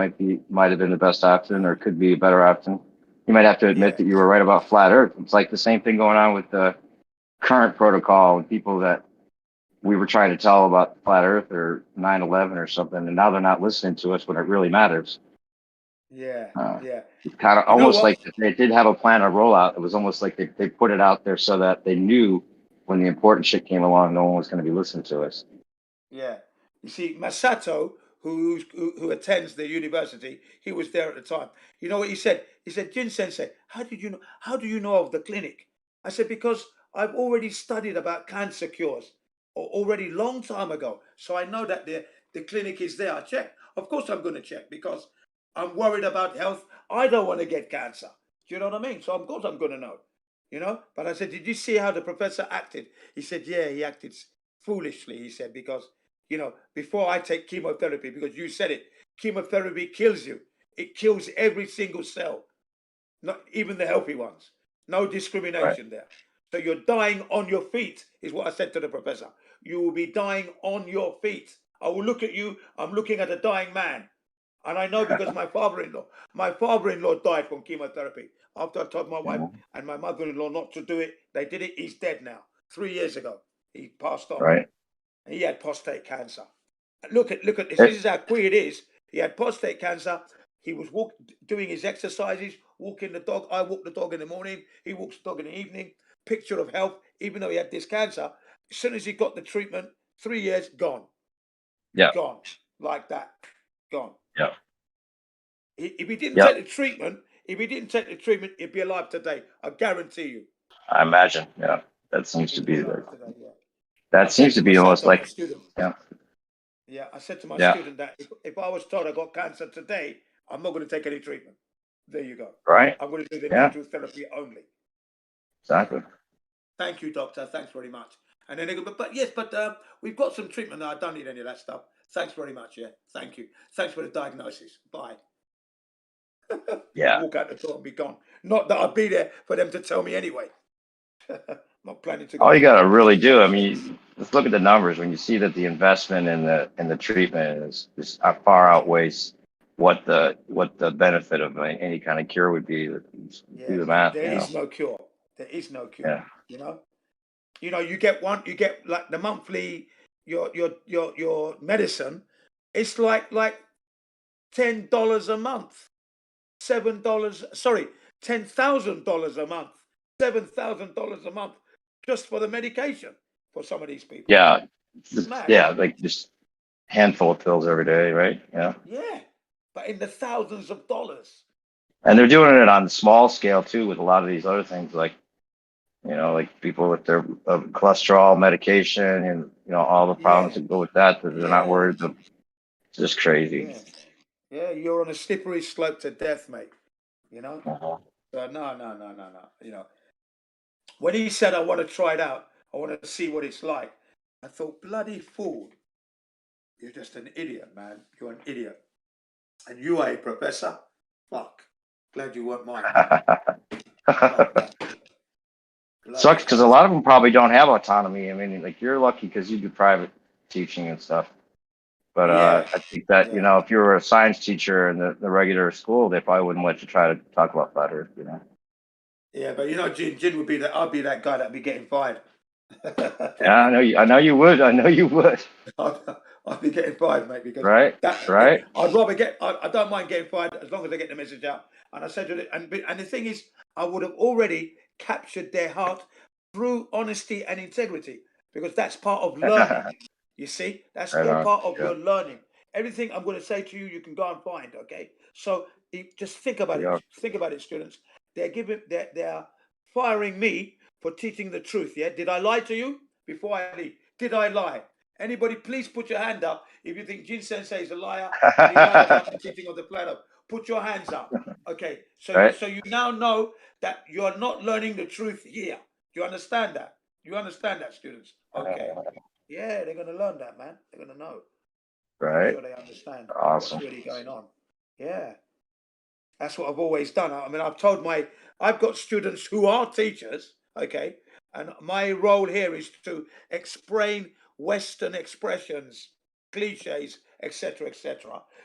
might have been the best option or could be a better option, you might have to admit that you were right about flat Earth. It's like the same thing going on with the current protocol and people that we were trying to tell about flat Earth or 9/11 or something, and now they're not listening to us when it really matters. Yeah. Yeah. It's kind of You know almost what? like they did have a plan of rollout. It was almost like they put it out there so that they knew when the important shit came along, no one was going to be listening to us. Yeah. You see, Masato, who attends the university, he was there at the time. You know what he said? He said, Jin Sensei, how do you know of the clinic? I said, because I've already studied about cancer cures already long time ago. So I know that the clinic is there. I check. Of course I'm going to check because I'm worried about health. I don't want to get cancer. Do you know what I mean? So of course I'm going to know. You know? But I said, did you see how the professor acted? He said, yeah, he acted foolishly, he said, because, you know, before I take chemotherapy, because you said it, chemotherapy kills you. It kills every single cell, not even the healthy ones. No discrimination there. So you're dying on your feet, is what I said to the professor. You will be dying on your feet. I will look at you, I'm looking at a dying man. And I know because my father-in-law died from chemotherapy. After I told my wife and my mother-in-law not to do it, they did it. He's dead now. 3 years ago, he passed on. Right. He had prostate cancer. Look at this. This is how queer it is. He had prostate cancer. He was doing his exercises, walking the dog. I walk the dog in the morning. He walks the dog in the evening. Picture of health, even though he had this cancer. As soon as he got the treatment, 3 years, gone. Yeah. Gone. Like that. Gone. Yeah. If he didn't take the treatment, he'd be alive today. I guarantee you. I imagine. Yeah. That seems to He'd be alive today, yeah. that seems to be almost like, yeah. Yeah, I said to my Yeah. student that if I was told I got cancer today, I'm not going to take any treatment. There you go. Right. I'm going to do the Yeah. natural therapy only. Exactly. Thank you, doctor. Thanks very much. And then they go, but yes, we've got some treatment now. I don't need any of that stuff. Thanks very much. Yeah. Thank you. Thanks for the diagnosis. Bye. Yeah. Walk out the door and be gone. Not that I'd be there for them to tell me anyway. Not planning to go. All you got to really do, I mean, let's look at the numbers. When you see that the investment in the treatment is far outweighs what the benefit of any kind of cure would be. Do the math. There is no cure. There is no cure. Yeah. You know, you get like the monthly your medicine. It's like $10 a month, $7. Sorry, $10,000 a month, $7,000 a month just for the medication for some of these people. Yeah. Mad. Yeah. Like just handful of pills every day, right? Yeah. Yeah, but in the thousands of dollars. And they're doing it on small scale too with a lot of these other things, like, you know, like people with their cholesterol medication and, you know, all the problems that go with that they're not worried about. It's just crazy. Yeah, you're on a slippery slope to death, mate. You know? Uh-huh. So no. You know, when he said, I want to try it out, I want to see what it's like, I thought, bloody fool. You're just an idiot, man. You're an idiot. And you are a professor? Fuck. Glad you weren't mine. Sucks because a lot of them probably don't have autonomy. I mean, like you're lucky because you do private teaching and stuff. But I think that, you know, if you were a science teacher in the regular school, they probably wouldn't let you try to talk about flat Earth, you know. Yeah, but you know, Jin would be that. I'd be that guy that'd be getting fired. Yeah, I know you would. I know you would. I'd be getting fired, mate, because Right. I'd rather get. I don't mind getting fired as long as I get the message out. And I said to it, and the thing is, I would have already captured their heart through honesty and integrity, because that's part of learning. You see, that's Right all on. part of Yeah. your learning. Everything I'm going to say to you, you can go and find. Okay, so just think about Yeah. it. Think about it, students. They're firing me for teaching the truth. Yeah, did I lie to you before I leave? Did I lie? Anybody, please put your hand up if you think Jin Sensei is a liar and he lied about the teaching of the planet. Put your hands up. Okay, so Right. so you now know that you are not learning the truth here. Do you understand that? You understand that, students? Okay. Yeah, they're going to learn that, man. They're going to know. Right. Make sure they understand Awesome. what's really going on. Yeah. That's what I've always done. I mean, I've got students who are teachers, okay, and my role here is to explain Western expressions, cliches, etc.,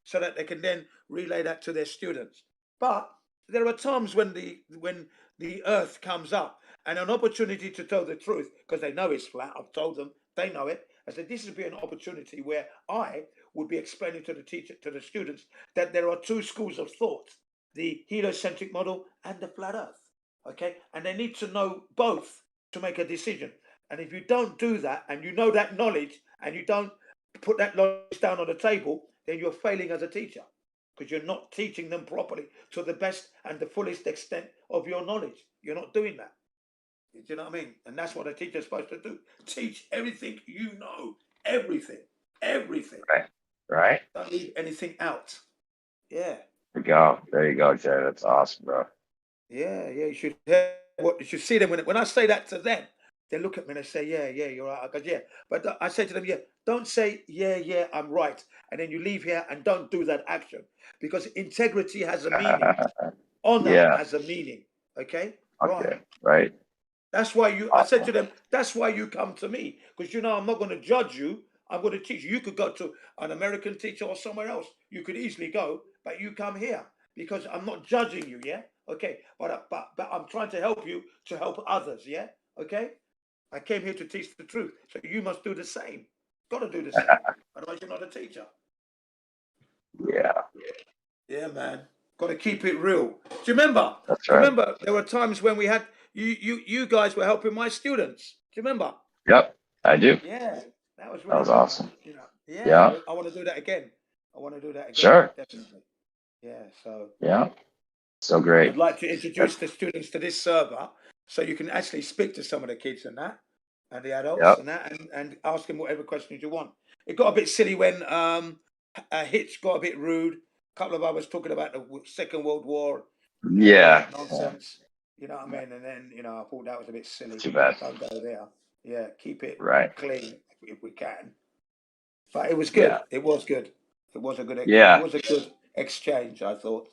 so that they can then relay that to their students. But there are times when the Earth comes up and an opportunity to tell the truth, because they know it's flat. I've told them, they know it. I said this would be an opportunity where I would be explaining to the students that there are two schools of thought: the heliocentric model and the flat Earth. Okay, and they need to know both to make a decision. And if you don't do that, and you know that knowledge, and you don't put that knowledge down on the table, then you're failing as a teacher, because you're not teaching them properly to the best and the fullest extent of your knowledge. You're not doing that. Do you know what I mean? And that's what a teacher's supposed to do. Teach everything you know. Everything. Right. Don't leave anything out. Yeah. There you go, Jay. That's awesome, bro. Yeah. You should hear you should see them when I say that to them. They look at me and they say, yeah, you're right. I go, yeah. But I say to them, yeah, don't say, yeah, I'm right. And then you leave here and don't do that action. Because integrity has a meaning. Honor has a meaning. Okay? Okay. Right. That's why I said to them, that's why you come to me. Because you know I'm not going to judge you. I'm going to teach you. You could go to an American teacher or somewhere else. You could easily go, but you come here because I'm not judging you, yeah? Okay. But I'm trying to help you to help others, yeah? Okay? I came here to teach the truth. So you must do the same. Got to do the same. Otherwise you're not a teacher. Yeah, man. Got to keep it real. Do you remember? That's right. Remember there were times when we had you guys were helping my students. Do you remember? Yep, I do. Yeah, that was really That was good, awesome. man. You know, Yeah. I want to do that again. Sure. Definitely. Yeah, so Yeah. So great. I'd like to introduce the students to this server so you can actually speak to some of the kids and that, and the adults Yep. and that, and ask them whatever questions you want. It got a bit silly when Hitch got a bit rude. A couple of others talking about the Second World War. Yeah. Nonsense. You know what I mean? And then, I thought that was a bit silly. Too bad. Don't go there. Yeah, keep it Right. clean if we can. But it was good. Yeah. It was good. It was a good. Yeah. It was a good exchange. I thought.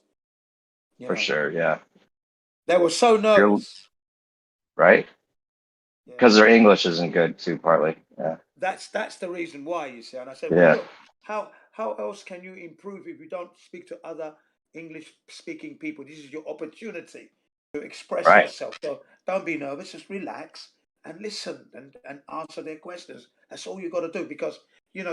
For sure. Yeah. They were so nervous. Right. Because their English isn't good too, partly. Yeah. That's the reason why, you see. And I said, Yeah. well, look, how else can you improve if you don't speak to other English-speaking people? This is your opportunity to express yourself. So don't be nervous. Just relax and listen and answer their questions. That's all you got to do, because you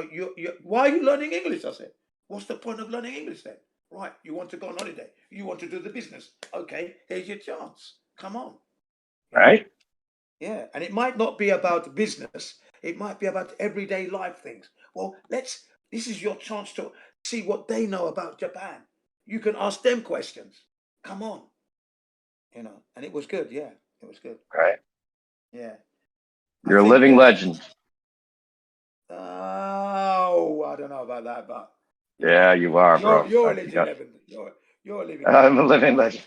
why are you learning English? I said, what's the point of learning English then? Right, you want to go on holiday. You want to do the business. Okay, here's your chance. Come on. Right. Yeah, and it might not be about business. It might be about everyday life things. Well, this is your chance to see what they know about Japan. You can ask them questions. Come on, you know, and it was good. Yeah, it was good. Right. Yeah. You're a living legend. Oh, I don't know about that, but Yeah, you are, bro. you're a living legend. You're a living legend. I'm a living legend.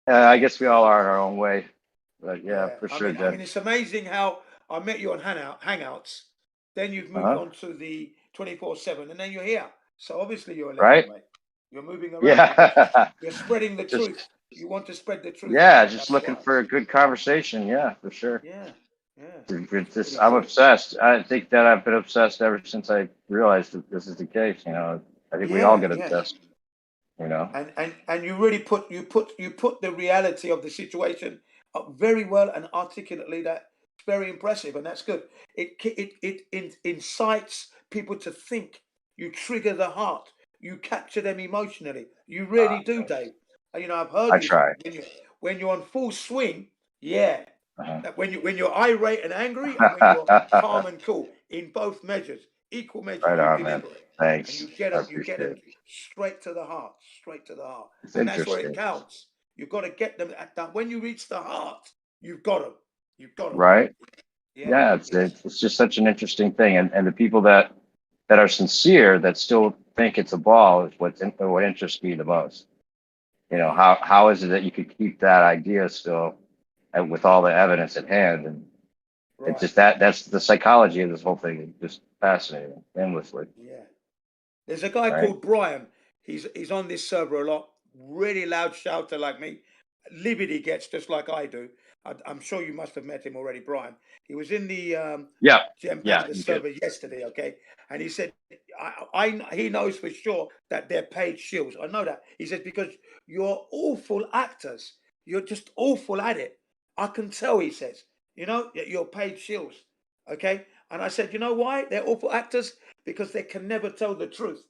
I guess we all are in our own way. But yeah, for sure, I mean, it's amazing how I met you on Hangouts. Then you've moved on to the 24/7, and then you're here. So obviously you're a legend, Right? mate. You're moving around. Yeah. You're spreading the Just truth. You want to spread the truth. yeah, Around. just That's looking why. for a good conversation. Yeah, for sure. Yeah. It's just, I'm obsessed. I think that I've been obsessed ever since I realized that this is the case. You know, I think we all get obsessed. You know. And you really put the reality of the situation up very well and articulately. That's very impressive, and that's good. It incites people to think. You trigger the heart. You capture them emotionally. You really do, Dave. And, you know, I've heard I you try. when you're on full swing. Yeah. When you're irate and angry, and when you're calm and cool, in both measures, equal measure, Right you on, man. deliver it. Thanks. And you get I them. You appreciate get them it. straight to the heart, straight to the heart. It's And that's where it interesting. counts. You've got to get them at that. When you reach the heart, you've got them. You've got them. Right? Yeah, it's just such an interesting thing. And the people that are sincere, that still think it's a ball, is what interests me the most. You know, how is it that you could keep that idea still with all the evidence at hand? And it's just that's the psychology of this whole thing. It's just fascinating, endlessly. Yeah. There's a guy Right. called Brian. He's on this server a lot. Really loud shouter like me. Livid he gets just like I do. I'm sure you must have met him already, Brian. He was in the Gem Panda server yesterday, okay? And he said, he knows for sure that they're paid shills. I know that. He says, because you're awful actors. You're just awful at it. I can tell, he says. You know, you're paid shills, okay? And I said, you know why they're awful actors? Because they can never tell the truth.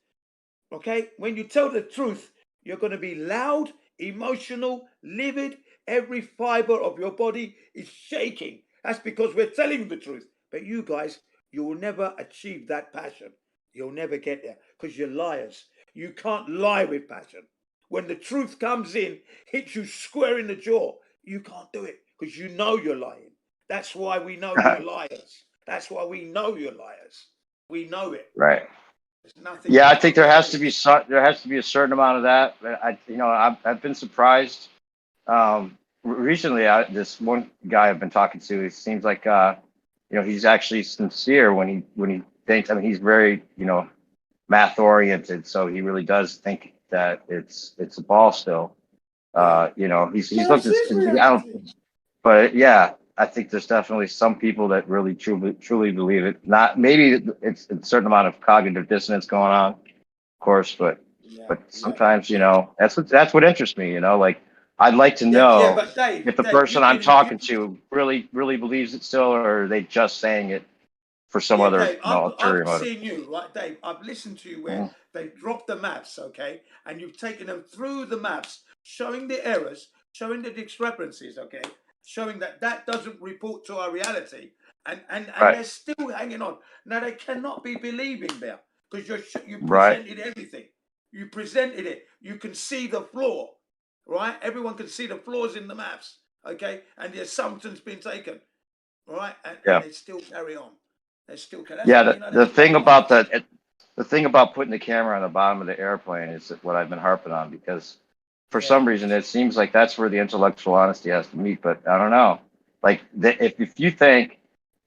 Okay? When you tell the truth, you're going to be loud, emotional, livid. Every fiber of your body is shaking. That's because we're telling the truth. But you guys, you will never achieve that passion. You'll never get there because you're liars. You can't lie with passion. When the truth comes in, hits you square in the jaw, you can't do it because you know you're lying. That's why we know you're liars. That's why we know you're liars. We know it. Right. Nothing Yeah, I think there has to be a certain amount of that. I've been surprised. Recently, this one guy I've been talking to, it seems like he's actually sincere when he thinks. I mean, he's very math oriented, so he really does think that it's a ball still. He's looked at. But yeah, I think there's definitely some people that really truly believe it. Not maybe it's a certain amount of cognitive dissonance going on, of course, but sometimes that's what interests me. Like I'd like to know but Dave, if the person I'm talking to really believes it still, or are they just saying it for some other Dave, ulterior I've motive. seen you, right, Dave? I've listened to you where they've dropped the maps, okay, and you've taken them through the maps, showing the errors, showing the discrepancies, okay, showing that doesn't report to our reality, and they're still hanging on. Now they cannot be believing there because you presented everything. You presented it. You can see the flaw, right? Everyone can see the flaws in the maps, okay, and the assumptions been taken, right, and they still carry on. The thing about the thing about putting the camera on the bottom of the airplane is what I've been harping on, because for some reason it seems like that's where the intellectual honesty has to meet. But I don't know. Like if you think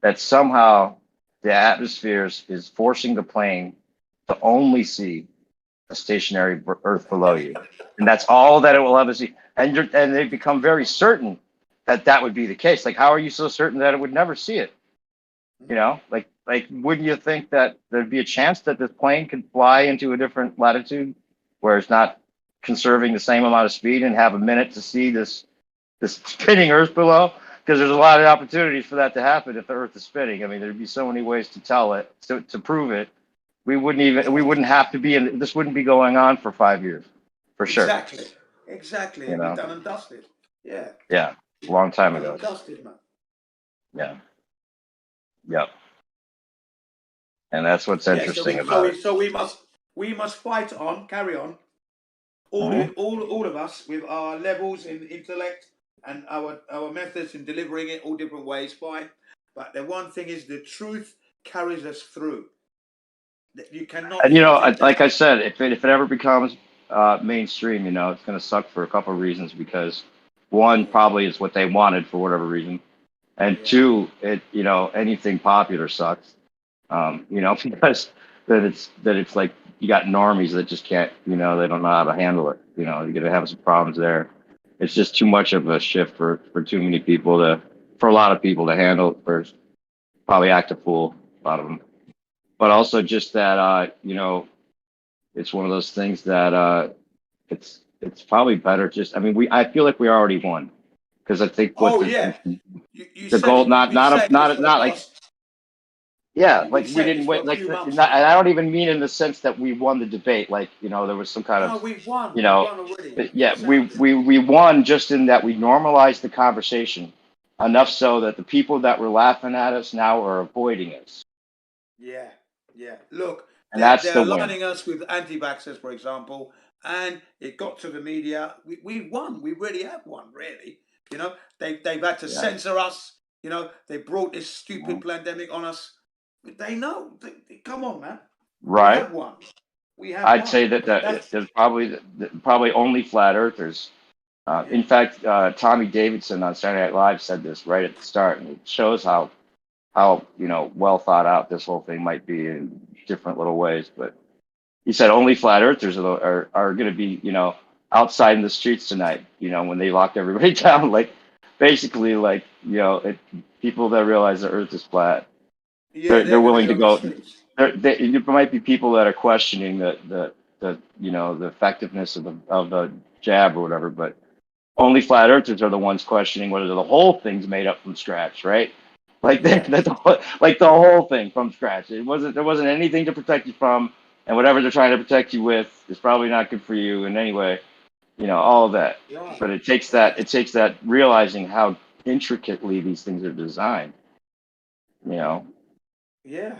that somehow the atmosphere is forcing the plane to only see a stationary Earth below you, and that's all that it will ever see, and they become very certain that would be the case. Like, how are you so certain that it would never see it? Like, wouldn't you think that there'd be a chance that this plane could fly into a different latitude where it's not conserving the same amount of speed and have a minute to see this spinning Earth below? Because there's a lot of opportunities for that to happen if the Earth is spinning. I mean, there'd be so many ways to tell it, to prove it. We wouldn't have to be in. This wouldn't be going on for 5 years, for sure. Exactly. We've done and dusted. Yeah. Yeah, a long time Done ago. and dusted, man. Yeah. Yep. And that's what's interesting about it. So we must fight on, carry on. all of us with our levels in intellect and our methods in delivering it all different ways, fine. But the one thing is the truth carries us through. You cannot And you know, think like that. I said, if it ever becomes mainstream, you know, it's going to suck for a couple of reasons. Because one, probably is what they wanted for whatever reason, and two, you know, anything popular sucks. You know, because that it's like you got normies that just can't, you know, they don't know how to handle it. You know, you're gonna have some problems there. It's just too much of a shift for too many people for a lot of people to handle. First, probably act a fool, a lot of them. But also just that, you know, it's one of those things that it's probably better just. I mean, I feel like we already won because I think what Oh yeah, you the said goal, it. You've been saying this for the not like. past. Yeah, You've been like we saying didn't this for win. a Like, few months not, now. and I don't even mean in the sense that we won the debate. Like, you know, there was some kind No, of, we've won. you We've know, won already. yeah, It sounds it. we won just in that we normalized the conversation enough so that the people that were laughing at us now are avoiding us, Yeah, yeah. Look, and that's they're the win. aligning us with anti-vaxxers, for example, and it got to the media. We won. We really have won. Really, you know, they've had to Yeah. censor us. You know, they brought this stupid pandemic on us. They know. Come on, man. We Right. have won. We have I'd won. say that That's there's probably only flat earthers. In fact, Tommy Davidson on Saturday Night Live said this right at the start, and it shows how you know well thought out this whole thing might be in different little ways. But he said only flat earthers are going to be, you know, outside in the streets tonight, you know, when they lock everybody down. Like, basically, like, you know, people that realize the earth is flat, yeah. they're They're going to willing be to on the go. streets. There might be people that are questioning the you know, the effectiveness of the jab or whatever, but only flat earthers are the ones questioning whether the whole thing's made up from scratch, right? Like like the whole thing from scratch. There wasn't anything to protect you from, and whatever they're trying to protect you with is probably not good for you in any way. You know, all of that. Right. But it takes that realizing how intricately these things are designed. You know, Yeah,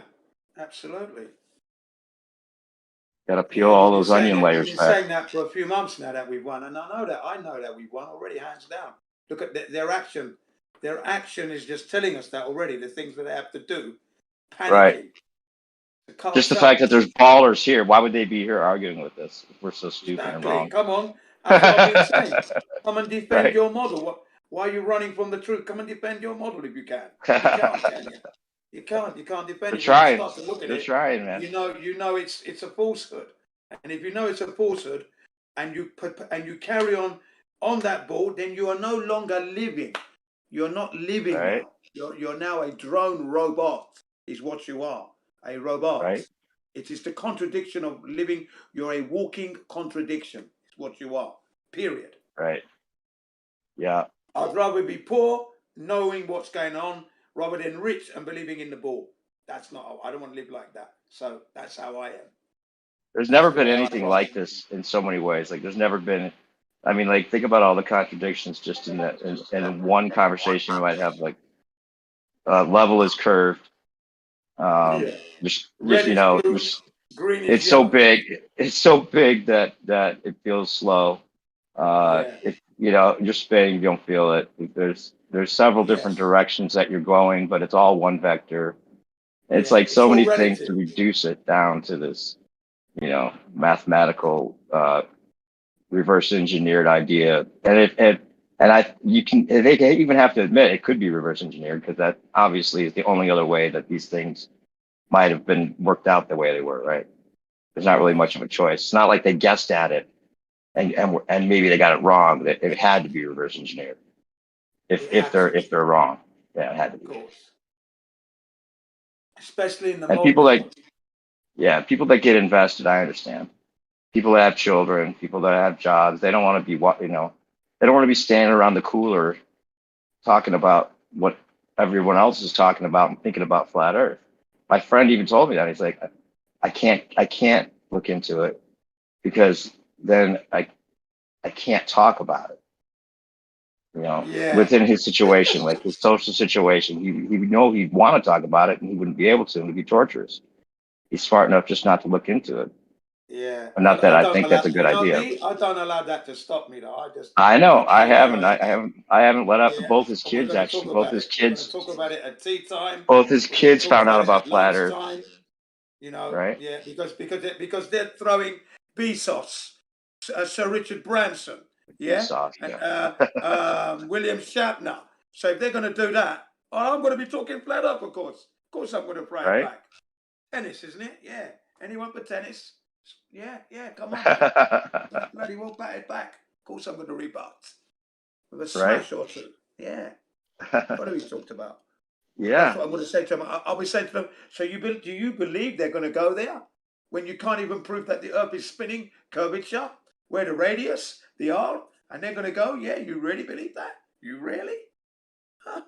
absolutely. got to peel Yeah, all you've been those saying onion it. You've layers been back. saying that for a few months now that we've won, and I know that we've won already, hands down. Look at their action. Their action is just telling us that already. The things that they have to do, Right. panicking, to cut Just the us fact out. that there's ballers here. Why would they be here arguing with us if we're so stupid and Exactly. wrong? Come on, that's what I've been saying. Come and defend Right. your model. Why are you running from the truth? Come and defend your model if you can. You can't, can you? You can't. You can't defend They're it when you trying. start to look at They're it. trying, man. You know it's a falsehood, and if you know it's a falsehood, and you carry on that board, then you are no longer living. You're not living Right. now. You're now a drone robot. Is what you are. A robot. Right. It is the contradiction of living. You're a walking contradiction. Is what you are. Period. Right. Yeah. I'd rather be poor, knowing what's going on, rather than rich and believing in the ball. That's not. I don't want to live like that. So that's how I am. There's That's never the been way I anything roll. like this in so many ways. Like, there's never been. I mean, like, think about all the contradictions just in that. In one conversation, you might have like level is curved. Yeah. Just Red you is know, blue, green is it's so yellow. big. It's so big that it feels slow. Yeah. If you know you're spinning, you don't feel it. There's several different Yes. directions that you're going, but it's all one vector. It's Yeah. like It's so all many things to relative. reduce it down to this, you know, mathematical reverse engineered idea. They even have to admit it could be reverse engineered, because that obviously is the only other way that these things might have been worked out the way they were, right? There's not really much of a choice. It's not like they guessed at it and maybe they got it wrong. That it had to be reverse engineered. If they're wrong, yeah, it had to be. Of course. Especially in the And modern age. people that get invested, I understand. People that have children, people that have jobs, they don't want to be they don't want to be standing around the cooler talking about what everyone else is talking about and thinking about flat Earth. My friend even told me that. He's like, I can't look into it because then I can't talk about it. You know, Yeah. within his situation, like his social situation, he would know he'd want to talk about it and he wouldn't be able to, and it'd be torturous. He's smart enough just not to look into it. Yeah, Not that I don't think allow. that's a good You know idea. me, I don't allow that to stop me though. I just I know. keep saying, I haven't let up. yeah, Both his but we're kids going to talk actually. Both about his it. We're going to kids. talk about it at tea time. Both his We're going to kids talk found out about it about at flat Earth. lunchtime. You know, Right. yeah, because they're throwing Bezos, Sir Richard Branson, yeah, Sauce, and yeah. William Shatner. So if they're going to do that, I'm going to be talking flat up, of course. Of course, I'm going to throw it Right. back. Tennis, isn't it? Yeah. Anyone for tennis? Yeah. Come on, man. Bloody well batted back. Of course, I'm going to rebut with a Right. smash or two. Yeah. What have we talked about? Yeah. That's what I'm going to say to them. I'll be saying to them, so do you believe they're going to go there? When you can't even prove that the Earth is spinning, curvature, where the radius, the R, and they're going to go, yeah, you really believe that? You really? Huh?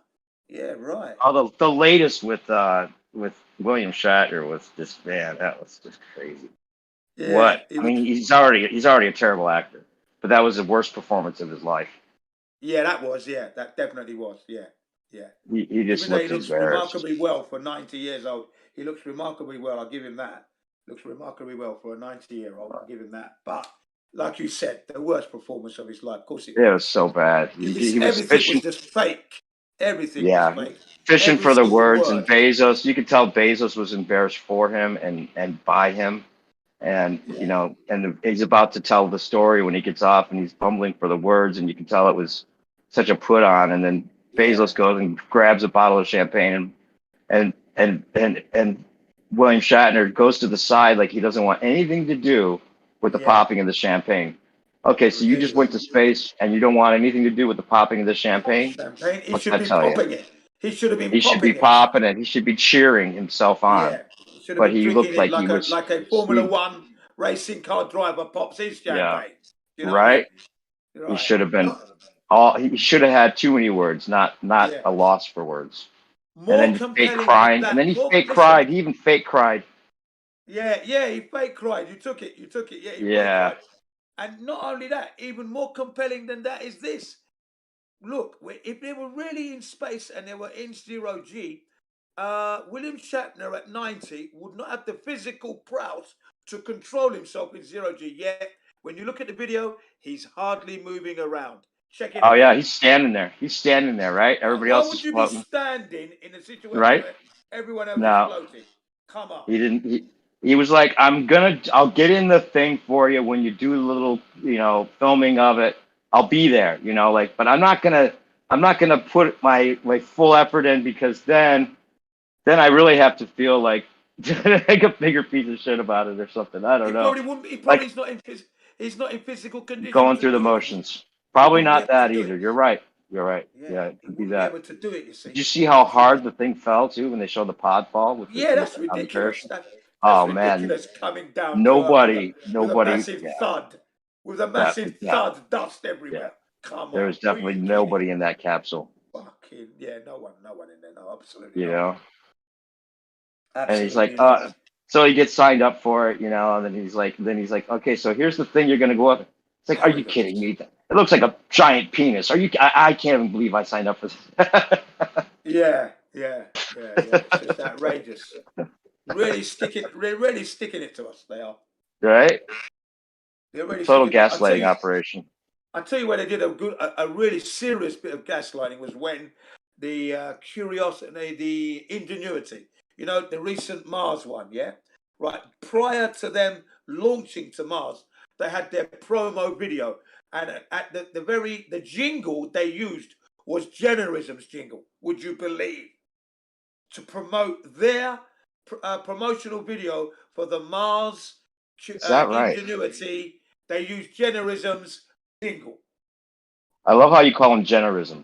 Yeah, right. Oh, the latest with William Shatner was just, man, that was just crazy. Yeah, What? I mean, he's already a terrible actor, but that was the worst performance of his life. Yeah, that definitely was. Yeah. He just Even though he looked looks embarrassed. remarkably well for 90 years old, he looks remarkably well. I'll give him that. Looks remarkably well for a 90-year-old. I'll give him that. But like you said, the worst performance of his life. Of course it was. It was so bad. He was Everything fishing. was just fake. Everything was Yeah, fake. fishing Every for the single words. word. And Bezos, you could tell Bezos was embarrassed for him and by him. And, you know, and he's about to tell the story when he gets off and he's fumbling for the words. And you can tell it was such a put on. And then Bezos goes and grabs a bottle of champagne and William Shatner goes to the side like he doesn't want anything to do with the popping of the champagne. Okay, so you just went to space and you don't want anything to do with the popping of the champagne? Champagne. He What's should that be tell you? popping it. He should have been He should be popping it. popping it. He should be cheering himself on. Yeah. He should have But been he drinking looked it like he was. like a Formula One racing car driver pops his Yeah. champagne. You know Right. what I mean? He Right. should have been. He should have had too many words, not a loss for words. More and then fake compelling crying, than and then that. he More, fake listen. cried. He even fake cried. Yeah, he fake cried. You took it. Yeah, he fake cried. And not only that, even more compelling than that is this. Look, if they were really in space and they were in zero G, William Shatner at 90 would not have the physical prowess to control himself in zero G. Yet, when you look at the video, he's hardly moving around. Check it Oh out. yeah, he's standing there. He's standing there, right? Everybody Why else would is you be floating, standing in a situation right? where everyone else is No, floating? Come on. he didn't. He was like, I'll get in the thing for you when you do a little, filming of it. I'll be there, like, but I'm not gonna put my full effort in because then I really have to feel like like a bigger piece of shit about it or something. I don't He know. probably wouldn't. He probably is not in. He's not in physical condition Going to through the do it. motions. He Probably wouldn't be not able to that do either. it. You're right. Yeah, it He could be wouldn't be that. able to do it. You see. Did you see how hard the thing fell too when they showed the pod fall with Yeah, that's on the ridiculous. parachute? That's Oh man, ridiculous coming down to Earth nobody, with a massive yeah, thud, yeah. dust everywhere. Come There on, was who are definitely you nobody kidding? in that capsule, Fucking yeah, no one in there. No, absolutely you not. know. And he's like, Absolutely not. so he gets signed up for it, and then he's like, okay, so here's the thing you're gonna go up. It's like, are you kidding me? It looks like a giant penis. I can't even believe I signed up for this. Yeah. It's just outrageous. Really sticking it to us. They are. Right? They're really Total sticking. gaslighting operation. I tell you where they did a really serious bit of gaslighting was when the Curiosity, the Ingenuity, the recent Mars one, yeah, right. Prior to them launching to Mars, they had their promo video, and at the jingle they used was Gennerism's jingle. Would you believe? To promote their promotional video for the Mars Is that right? Ingenuity, they used Gennerism's jingle. I love how you call him generism.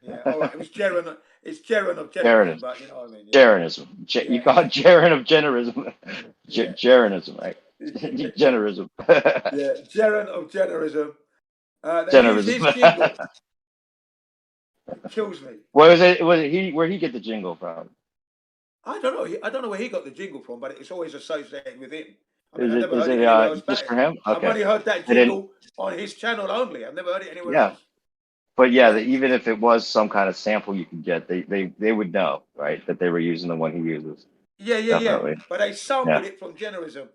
Yeah, all right. It was Jaren. It's Jaren of Jarenism. Gennerism, but you know what I mean. Jarenism. You call it Jaren of generism. Jarenism, right? Generism. Yeah, Jaren of Gennerism. They used Generism. his jingle. It kills me. Where where'd he get the jingle from? I don't know. I don't know where he got the jingle from, but it's always associated with him. I mean, Is I've it never heard it anywhere else. just for him? I've Okay. only heard that jingle on his channel only. I've never heard it anywhere else. But even if it was some kind of sample you could get, they would know, right, that they were using the one he uses. Yeah. Definitely. But they sampled it from Gennerism,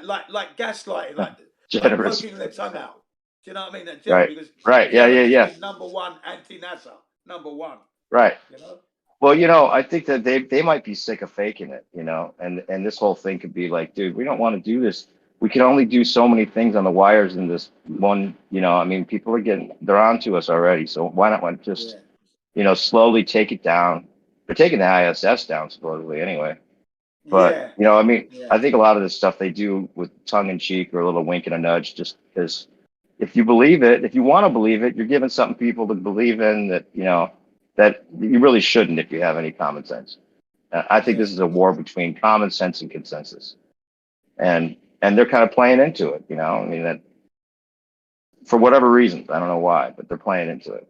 like gaslighting, like Generous. poking their tongue out. Do you know what I mean? That Right. because Right. the Yeah. Arabs Yeah. is number one anti-NASA, number one. Right. You know. Well, I think that they might be sick of faking it, and this whole thing could be like, dude, we don't want to do this. We can only do so many things on the wires in this one, I mean, people are they're on to us already. So why not just, slowly take it down? They're taking the ISS down supposedly anyway. But, I mean, I think a lot of this stuff they do with tongue in cheek or a little wink and a nudge, just because if you believe it, if you want to believe it, you're giving something people to believe in that you really shouldn't if you have any common sense. I think this is a war between common sense and consensus, and they're kind of playing into it. I mean, that for whatever reasons, I don't know why, but they're playing into it.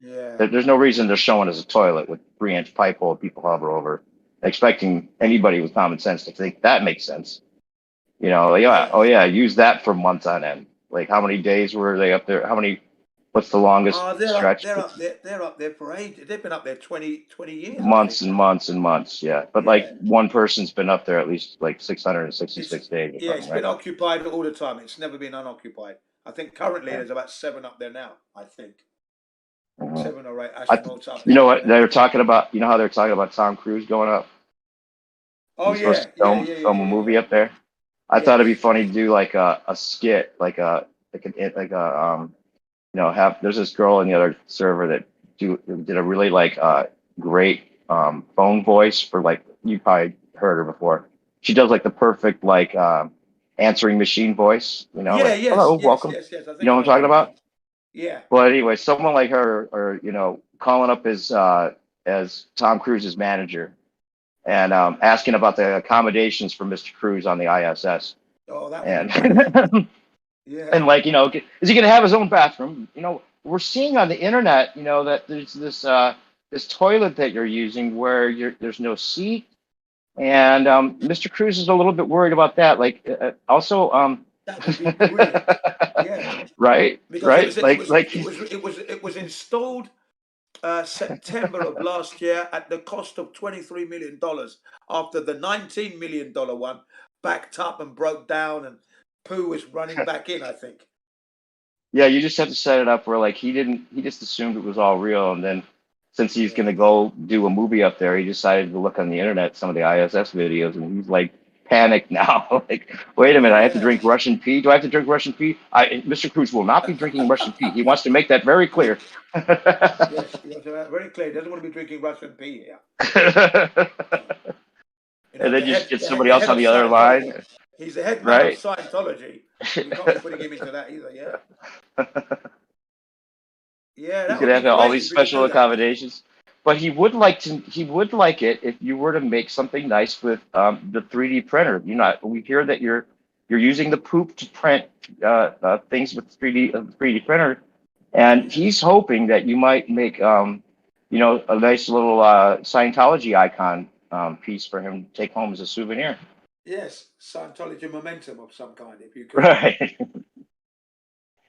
Yeah. There's no reason they're showing us a toilet with 3-inch pipe hole people hover over, expecting anybody with common sense to think that makes sense. Oh yeah, use that for months on end. Like how many days were they up there? What's the longest stretch? They're up there for ages. They've been up there 20 years. Months and months and months, yeah. But like one person's been up there at least like 666 days or Yeah, something, it's right? been occupied all the time. It's never been unoccupied. I think currently there's about 7 up there now. I think 7 or 8 astronauts up there. You know what they're talking about? You know how they're talking about Tom Cruise going up? Oh He's supposed to film a movie up there. I thought it'd be funny to do like a skit, there's this girl in the other server that did a really great phone voice for you probably heard her before. She does like the perfect answering machine voice, hello, welcome. Yes, I think you know what I'm talking about? Yeah. Well, anyway, someone like her, or calling up as Tom Cruise's manager, and asking about the accommodations for Mr. Cruise on the ISS. Oh, that and yeah. and is he going to have his own bathroom? We're seeing on the internet, that there's this toilet that you're using where there's no seat, and Mr. Cruise is a little bit worried about that. Also, that would be brilliant. Yeah. Right. Because Right. it was installed September of last year at the cost of $23 million after the $19 million one backed up and broke down and poo was running back in, I think. Yeah, you just have to set it up where he just assumed it was all real, and then since he's going to go do a movie up there, he decided to look on the internet some of the ISS videos, and he's panicked now. Wait a minute, I have to drink Russian pee? Do I have to drink Russian pee? Mr. Cruise will not be drinking Russian pee. He wants to make that very clear. Yes, very clear. He doesn't want to be drinking Russian pee here. And then just get somebody else on the other line. He's the head man of Scientology. You can't be putting him into that either, yeah. Yeah, he's gonna have all these special accommodations. But he would like it if you were to make something nice with the 3D printer. We hear that you're using the poop to print things with 3D printer, and he's hoping that you might make a nice little Scientology icon piece for him to take home as a souvenir. Yes, Scientology momentum of some kind, if you could. Right.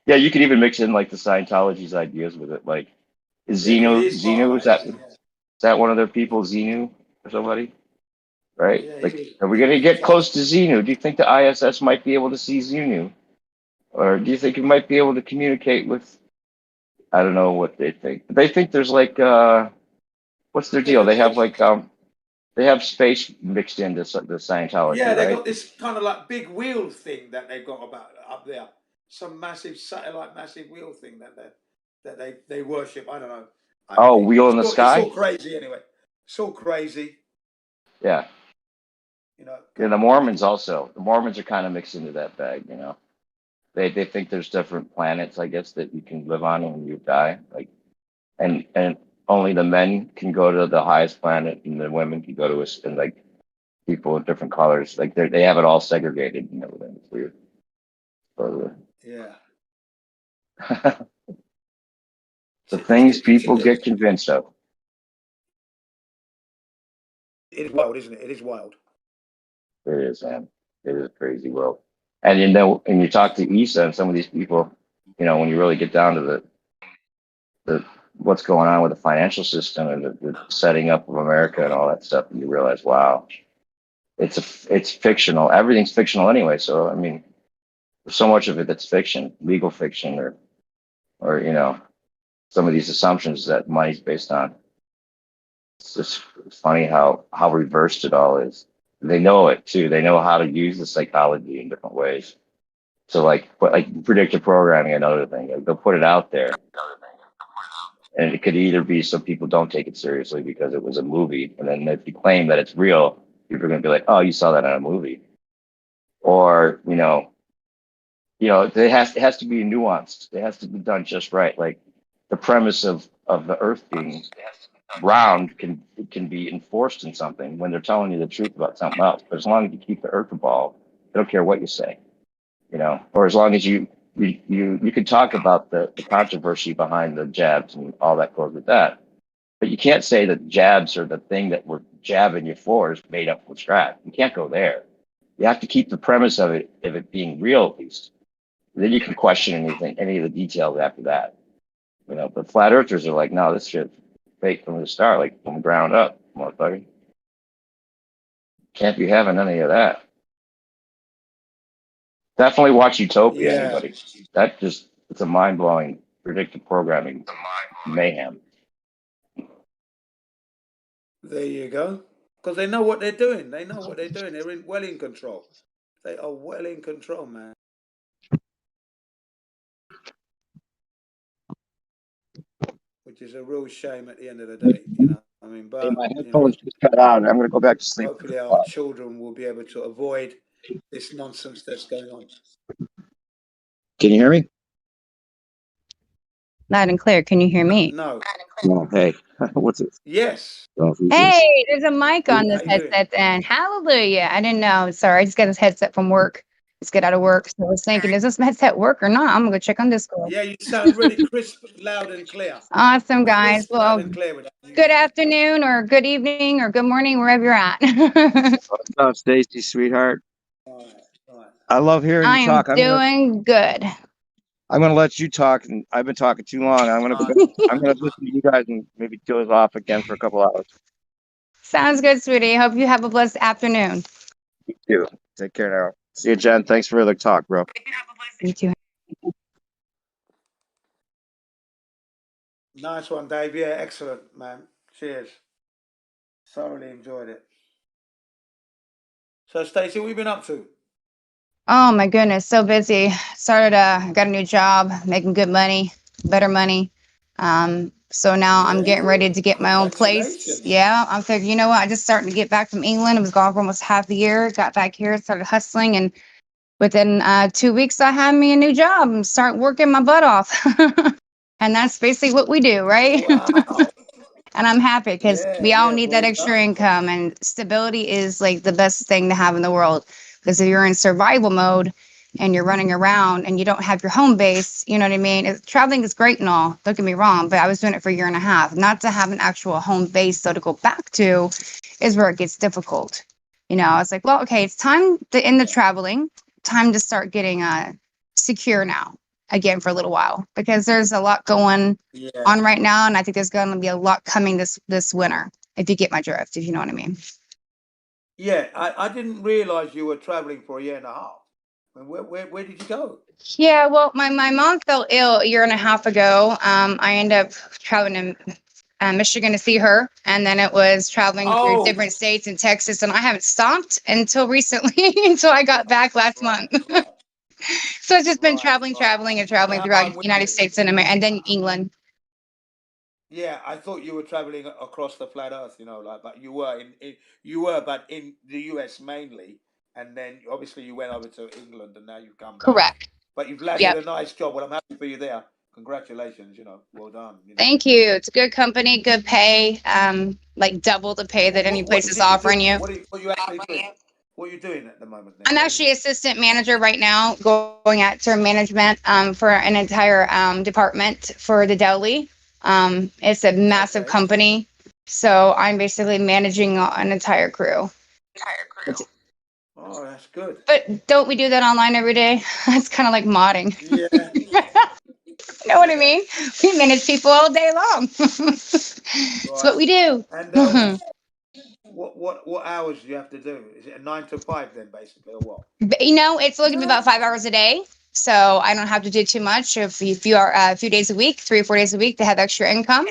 Yeah, you could even mix in the Scientology's ideas with it, is Xenu, is that one of their people, Xenu or somebody? Right? Are we going to get close to Xenu? Do you think the ISS might be able to see Xenu? Or do you think it might be able to communicate with, I don't know what they think. They think there's what's their deal? They have they have space mixed into the Scientology, yeah, they right? got this kind of big wheel thing that they've got about up there. Some massive satellite, massive wheel thing that they worship. I don't know. Wheel in the sky? It's all crazy anyway. It's all crazy. Yeah. And the Mormons also. The Mormons are kind of mixed into that bag, They think there's different planets, I guess, that you can live on when you die. And only the men can go to the highest planet and the women can go to people with different colors. They have it all segregated and everything. It's weird. Yeah. The things people get convinced of. It is wild, isn't it? It is wild. It is, man. It is a crazy world. And and you talk to Issa and some of these people, when you really get down to the what's going on with the financial system and the setting up of America and all that stuff, and you realize, wow, it's fictional. Everything's fictional anyway. So I mean, there's so much of it that's fiction, legal fiction, or you know, some of these assumptions that money's based on. It's just funny how reversed it all is. They know it too. They know how to use the psychology in different ways. So like predictive programming, another thing. Like, they'll put it out there, and it could either be so people don't take it seriously because it was a movie, and then if you claim that it's real, people are going to be like, "Oh, you saw that in a movie," or it has to be nuanced. It has to be done just right. Like the premise of the Earth being round can be enforced in something when they're telling you the truth about something else. But as long as you keep the Earth ball, they don't care what you say, or as long as you can talk about the controversy behind the jabs and all that goes with that. But you can't say that jabs are the thing that we're jabbing you for is made up from scratch. You can't go there. You have to keep the premise of it being real at least. Then you can question any of the details after that. But flat earthers are like, no, this shit's fake from the start, like from the ground up, motherfucker. Can't be having any of that. Definitely watch Utopia, Yeah. anybody. It's a mind-blowing predictive programming mayhem. There you go. Because they know what they're doing. They know what they're doing. They're well in control. They are well in control, man. Which is a real shame at the end of the day, I mean, but my headphones just cut out. I'm going to go back to sleep. Hopefully, our children will be able to avoid this nonsense that's going on. Can you hear me? Loud and clear. Can you hear me? No. No. Hey, what's it? Yes. Hey, there's a mic on this headset then. Hallelujah. I didn't know. Sorry, I just got this headset from work. Just get out of work. So I was thinking, does this headset work or not? I'm going to go check on Discord. Yeah, you sound really crisp, loud and clear. Awesome, guys. Crisp, loud Well, and clear with that. good afternoon or good evening or good morning, wherever you're at. What's up, Stacy, sweetheart? I love hearing I you am talk. doing good. I'm going to let you talk, and I've been talking too long. I'm going to listen to you guys and maybe doze off again for a couple hours. Sounds good, sweetie. Hope you have a blessed afternoon. You too. Take care now. See you, Jen. Thanks for the talk, bro. You too. Nice one, Dave. Yeah, excellent, man. Cheers. Thoroughly enjoyed it. So, Stacey, what have you been up to? Oh my goodness, so busy. Got a new job, making good money, better money. So now I'm getting ready to get my own place. Yeah, I'm figuring, you know what? I just starting to get back from England. I was gone for almost half the year. Got back here, started hustling, and within 2 weeks, I had me a new job and start working my butt off. And that's basically what we do, right? Wow. And I'm happy because we all need that extra income, and stability is like the best thing to have in the world. Because if you're in survival mode and you're running around and you don't have your home base, you know what I mean? Traveling is great and all, don't get me wrong, but I was doing it for a year and a half. Not to have an actual home base, so to go back to is where it gets difficult. I was like, well, okay, it's time to end the traveling, time to start getting secure now again for a little while, because there's a lot going on right now, and I think there's going to be a lot coming this winter, if you get my drift, if you know what I mean. Yeah, I didn't realize you were traveling for a year and a half. I mean, where did you go? Yeah, well, my mom fell ill a year and a half ago. I ended up traveling to Michigan to see her, and then it was traveling through different states in Texas, and I haven't stopped until recently, until I got back last month. So it's just been traveling throughout the United States and America, and then England. Yeah, I thought you were traveling across the flat Earth, but you were but in the US mainly, and then obviously you went over to England, and now you've come back. Correct. But you've landed a nice job. Well, I'm happy for you there. Congratulations, well done. Thank you. It's a good company, good pay, like double the pay that any place is offering you. What are you actually doing? What are you doing at the moment? I'm actually assistant manager right now, going out to management for an entire department for the deli. It's a massive company, so I'm basically managing an entire crew. Oh, that's good. But don't we do that online every day? It's kind of like modding. Yeah. You know what I mean? We manage people all day long. That's what we do. And What hours do you have to do? Is it a 9 to 5 then, basically, or what? But, it's looking to be about 5 hours a day. So I don't have to do too much. If you are a few days a week, 3 or 4 days a week, they have extra income,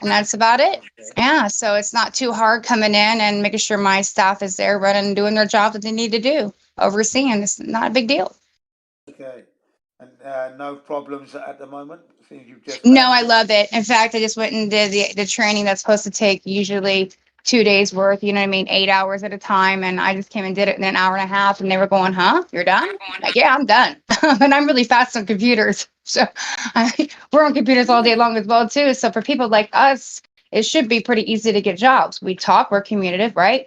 and that's about it. Yeah. So it's not too hard coming in and making sure my staff is there running and doing their job that they need to do, overseeing. It's not a big deal. Okay. And no problems at the moment? Things you've just No, I love it. In fact, I just went and did the training that's supposed to take usually 2 days worth, 8 hours at a time. And I just came and did it in an hour and a half, and they were going, huh? You're done? Like, yeah, I'm done. And I'm really fast on computers. So we're on computers all day long as well, too. So for people like us, it should be pretty easy to get jobs. We talk, we're communicative, right?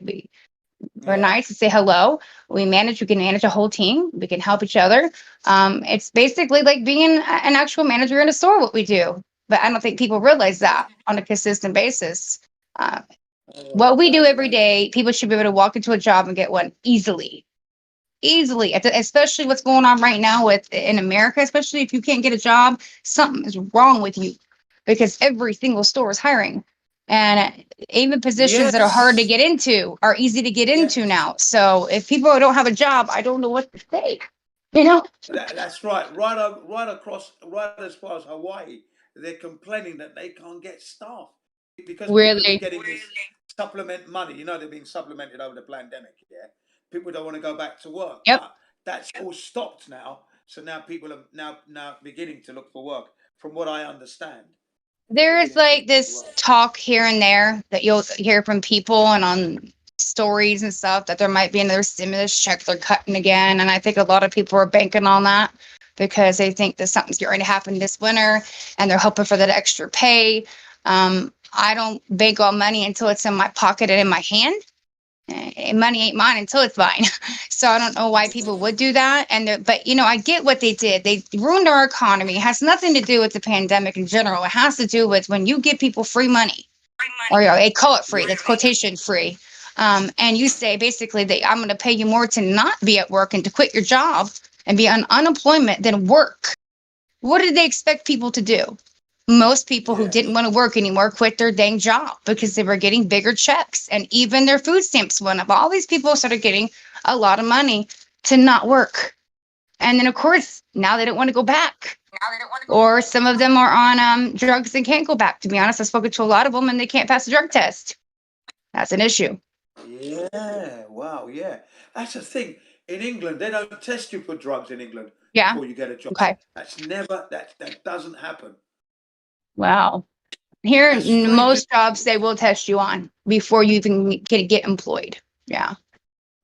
We're nice to say hello. We can manage a whole team. We can help each other. It's basically like being an actual manager in a store, what we do. But I don't think people realize that on a consistent basis. What we do every day, people should be able to walk into a job and get one easily. Especially what's going on right now in America, especially if you can't get a job, something is wrong with you, because every single store is hiring. And even positions that are hard to get into are easy to get into now. So if people don't have a job, I don't know what to say. That's right. Right across, right as far as Hawaii, they're complaining that they can't get staff because people are Really? getting this supplement money. They're being supplemented over the pandemic. Yeah, people don't want to go back to work. Yep. But that's all stopped now. So now people are now beginning to look for work. From what I understand. There's like this talk here and there that you'll hear from people and on stories and stuff that there might be another stimulus check they're cutting again. And I think a lot of people are banking on that because they think that something's going to happen this winter and they're hoping for that extra pay. I don't bank on money until it's in my pocket and in my hand. And money ain't mine until it's mine. So I don't know why people would do that. But I get what they did. They ruined our economy. It has nothing to do with the pandemic in general. It has to do with when you give people free money, or they call it free. That's quotation free. And you say basically I'm going to pay you more to not be at work and to quit your job and be on unemployment than work. What did they expect people to do? Most people who didn't want to work anymore quit their dang job because they were getting bigger checks, and even their food stamps went up. All these people started getting a lot of money to not work. And then, of course, now they don't want to go back. Or some of them are on drugs and can't go back. To be honest, I've spoken to a lot of them and they can't pass the drug test. That's an issue. Yeah. Wow. Yeah. That's the thing. In England, they don't test you for drugs in England before you get a job. Okay. That's never, that doesn't happen. Wow. Here, most jobs they will test you on before you even get employed. Yeah.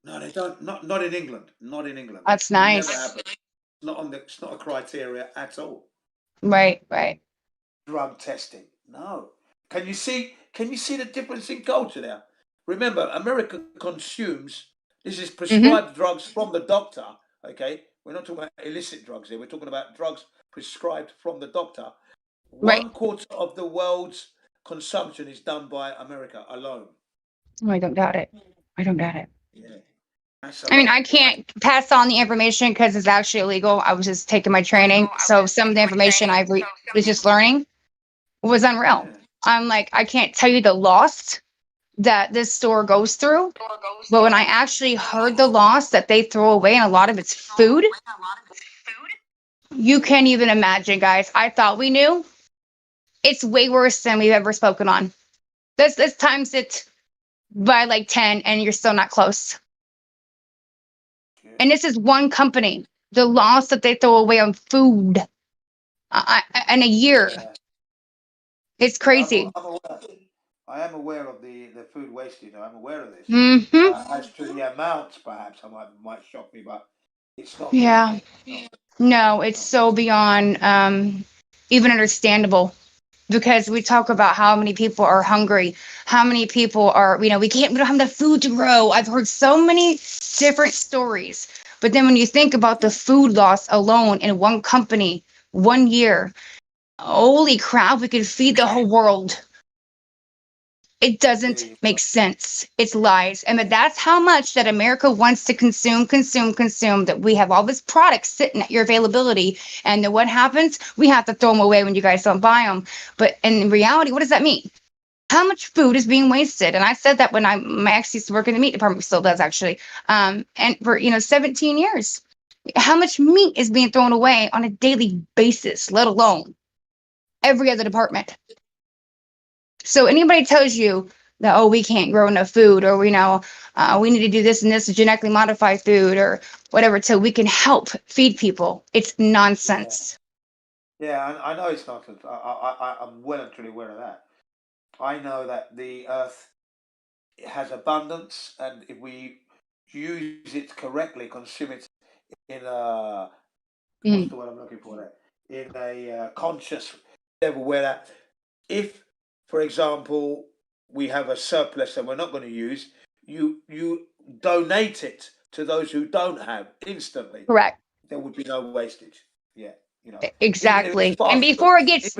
No, they don't. Not in England. Not in England. That's Never nice. happened. It's not a criteria at all. Right. Drug testing. No. Can you see the difference in culture there? Remember, America consumes. This is prescribed drugs from the doctor. Okay, we're not talking about illicit drugs here. We're talking about drugs prescribed from the doctor. Right. 1/4 of the world's consumption is done by America alone. Oh, I don't doubt it. Yeah. I mean, I can't pass on the information because it's actually illegal. I was just taking my training. So some of the information I was just learning was unreal. I'm like, I can't tell you the loss that this store goes through. But when I actually heard the loss that they throw away, and a lot of it's food, you can't even imagine, guys. I thought we knew. It's way worse than we've ever spoken on. This times it by like 10, and you're still not close. And this is one company. The loss that they throw away on food in a year. It's crazy. I am aware of the food waste. I'm aware of this. Mm-hmm. As to the amounts, perhaps might shock me, but it's not. Yeah. No, it's so beyond even understandable. Because we talk about how many people are hungry, how many people are, we don't have the food to grow. I've heard so many different stories. But then when you think about the food loss alone in one company, 1 year, holy crap, we could feed the whole world. It doesn't make sense. It's lies. And that's how much that America wants to consume, that we have all this product sitting at your availability. And then what happens? We have to throw them away when you guys don't buy them. But in reality, what does that mean? how much food is being wasted. And I said that when my ex used to work in the meat department, still does actually. And for 17 years, how much meat is being thrown away on a daily basis, let alone every other department. So anybody tells you that, oh, we can't grow enough food, or we need to do this and this, genetically modify food or whatever, so we can help feed people, it's nonsense. Yeah, I know it's nonsense. I'm well and truly aware of that. I know that the earth has abundance, and if we use it correctly, consume it in a what's the word I'm looking for there? In a conscious level, where that if, for example, we have a surplus that we're not going to use, you donate it to those who don't have instantly. Correct. There would be no wastage. Yeah, Exactly. And before it gets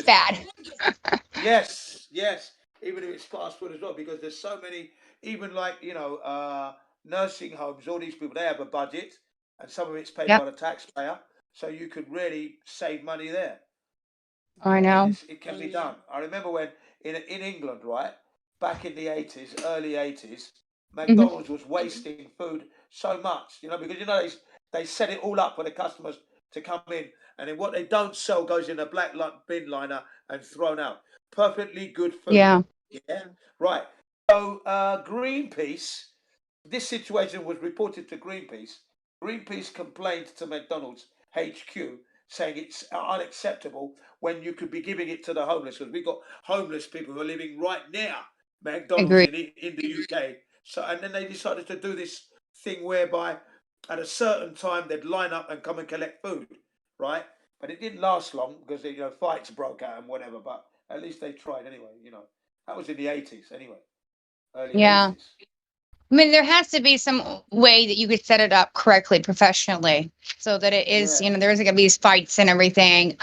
bad. Yes, even if it's fast food as well, because there's so many, even like nursing homes, all these people, they have a budget, and some of it's paid by the taxpayer, so you could really save money there. I know. It can be done. I remember when in England, right, back in the 80s, early 80s, McDonald's was wasting food so much, because they set it all up for the customers to come in, and then what they don't sell goes in a black bin liner and thrown out. Perfectly good food. Yeah. Right. So Greenpeace, this situation was reported to Greenpeace. Greenpeace complained to McDonald's HQ, saying it's unacceptable when you could be giving it to the homeless, because we've got homeless people who are living right near McDonald's in the UK. So, and then they decided to do this thing whereby at a certain time they'd line up and come and collect food, right? But it didn't last long because fights broke out and whatever. But at least they tried anyway. That was in the 80s anyway, early 80s. I mean, there has to be some way that you could set it up correctly, professionally, so that it is, there isn't going to be these fights and everything.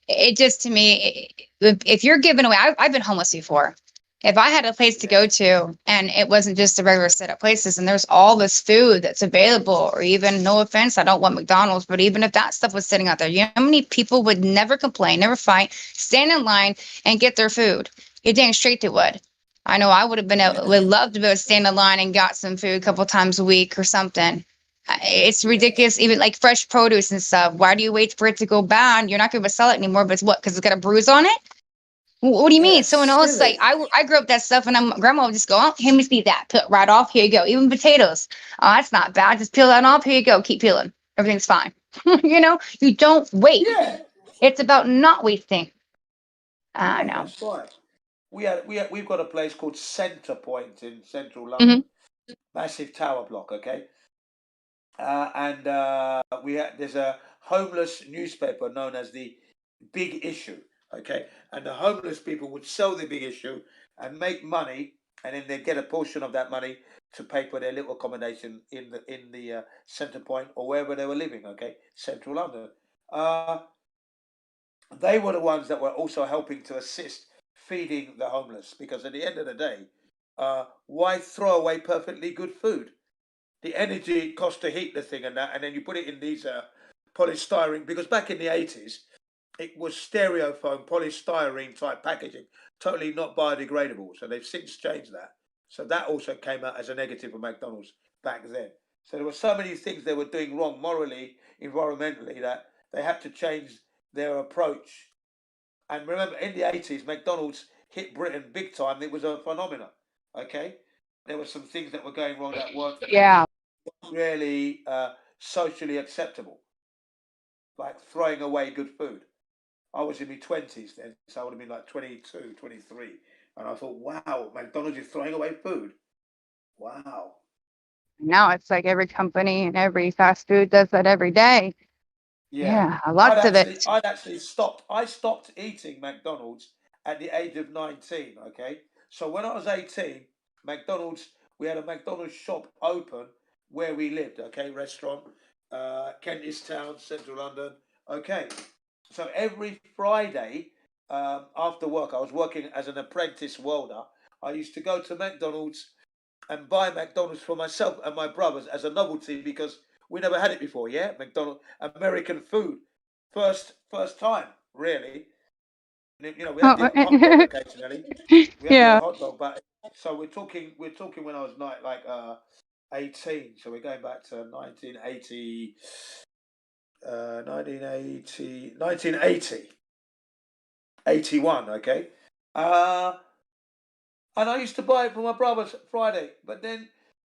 It just, to me, if you're giving away, I've been homeless before. If I had a place to go to and it wasn't just the regular set up places and there's all this food that's available, or even, no offense, I don't want McDonald's, but even if that stuff was sitting out there, you know how many people would never complain, never fight, stand in line and get their food? You're dang straight they would. I know I would love to be able to stand in line and got some food a couple times a week or something. It's ridiculous. Even like fresh produce and stuff. Why do you wait for it to go bad? You're not going to sell it anymore, but it's what? Because it's got a bruise on it? What do you mean? Someone else, like, I grew up that stuff, and grandma would just go, oh, here, let me see that. Peel it right off. Here you go. Even potatoes. Oh, that's not bad. Just peel that off. Here you go. Keep peeling. Everything's fine. You don't waste. It's about not wasting. I know. That's right. We've got a place called Centre Point in central London. Massive tower block, okay? And there's a homeless newspaper known as the Big Issue, okay? And the homeless people would sell the Big Issue and make money, and then they'd get a portion of that money to pay for their little accommodation in the Centre Point or wherever they were living, okay? Central London. They were the ones that were also helping to assist feeding the homeless, because at the end of the day, why throw away perfectly good food? The energy it costs to heat the thing and that, and then you put it in these polystyrene, because back in the 80s, it was styrofoam, polystyrene type packaging, totally not biodegradable. So they've since changed that. So that also came out as a negative for McDonald's back then. So there were so many things they were doing wrong morally, environmentally, that they had to change their approach. And remember, in the 80s, McDonald's hit Britain big time. It was a phenomenon, okay? There were some things that were going wrong that weren't really socially acceptable, like throwing away good food. I was in my 20s then, so I would have been like 22, 23. And I thought, wow, McDonald's is throwing away food. Wow. Now it's like every company and every fast food does that every day. Yeah, lots of it. I stopped eating McDonald's at the age of 19, okay? So when I was 18, we had a McDonald's shop open where we lived, okay? Restaurant, Kentish Town, Central London, okay? So every Friday after work, I was working as an apprentice welder. I used to go to McDonald's and buy McDonald's for myself and my brothers as a novelty, because we never had it before, McDonald's, American food. First time, really. You know, we had the odd hot dog occasionally. We had the Yeah. odd hot dog, but so we're talking when I was 18. So we're going back to 1980, 1980, 81. Okay. And I used to buy it for my brother's Friday, but then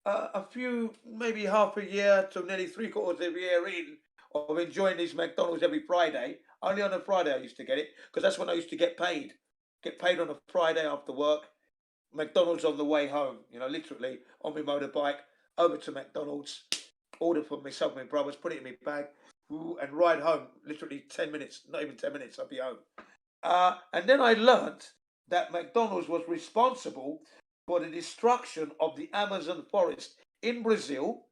a few, maybe half a year to nearly 3/4 of a year in of enjoying these McDonald's every Friday. Only on a Friday I used to get it because that's when I used to get paid. Get paid on a Friday after work. McDonald's on the way home. You know, literally on my motorbike over to McDonald's, order for myself and my brothers, put it in my bag, and ride home. Literally 10 minutes, not even 10 minutes, I'll be home. And then I learnt that McDonald's was responsible for the destruction of the Amazon forest in Brazil,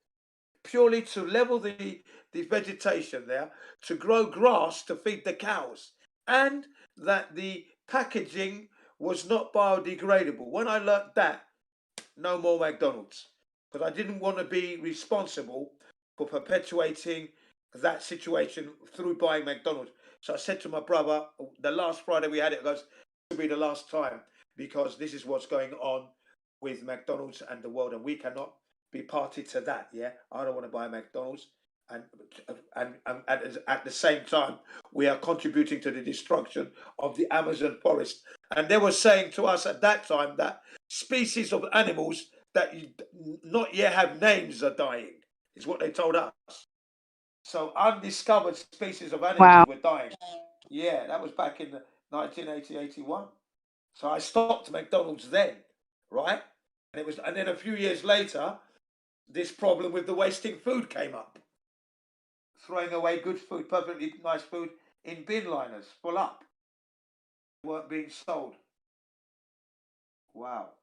purely to level the vegetation there, to grow grass to feed the cows, and that the packaging was not biodegradable. When I learnt that, no more McDonald's, because I didn't want to be responsible for perpetuating that situation through buying McDonald's. So I said to my brother, the last Friday we had it, goes, this will be the last time, because this is what's going on with McDonald's and the world, and we cannot be party to that. Yeah, I don't want to buy McDonald's, and at the same time, we are contributing to the destruction of the Amazon forest. And they were saying to us at that time that species of animals that not yet have names are dying, is what they told us. So undiscovered species of animals Wow. were dying. Yeah, that was back in 1980, 81. So I stopped McDonald's then, right? And then a few years later, this problem with the wasting food came up. Throwing away good food, perfectly nice food, in bin liners, full up. Weren't being sold. Wow.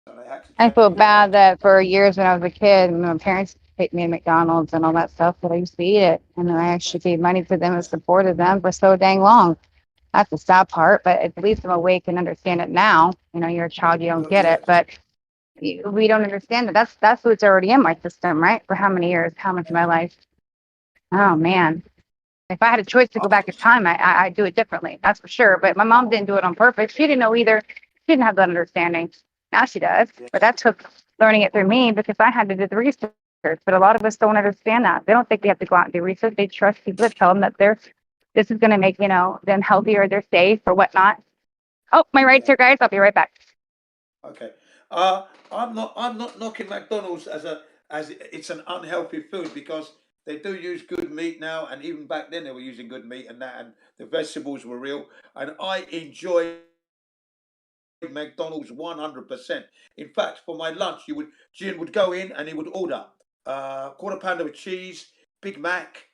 So they had to I turn feel it around. bad that for years when I was a kid, my parents take me to McDonald's and all that stuff, that I used to eat it. And I actually gave money to them and supported them for so dang long. That's the sad part, but at least I'm awake and understand it now. You know, you're a child, you don't get it, but we don't understand that. That's what's already in my system, right? For how many years, how much of my life? Oh man. If I had a choice to go back in time, I'd do it differently. That's for sure. But my mom didn't do it on purpose. She didn't know either. She didn't have that understanding. Now she does. But that took learning it through me because I had to do the research. But a lot of us don't understand that. They don't think they have to go out and do research. They trust people that tell them that this is going to make, them healthier, they're safe or whatnot. Oh, my rights here, guys. I'll be right back. Okay. I'm not knocking McDonald's as it's an unhealthy food, because they do use good meat now, and even back then they were using good meat and that, and the vegetables were real, and I enjoy McDonald's 100%. In fact, for my lunch, Jim would go in and he would order quarter pounder with cheese, Big Mac,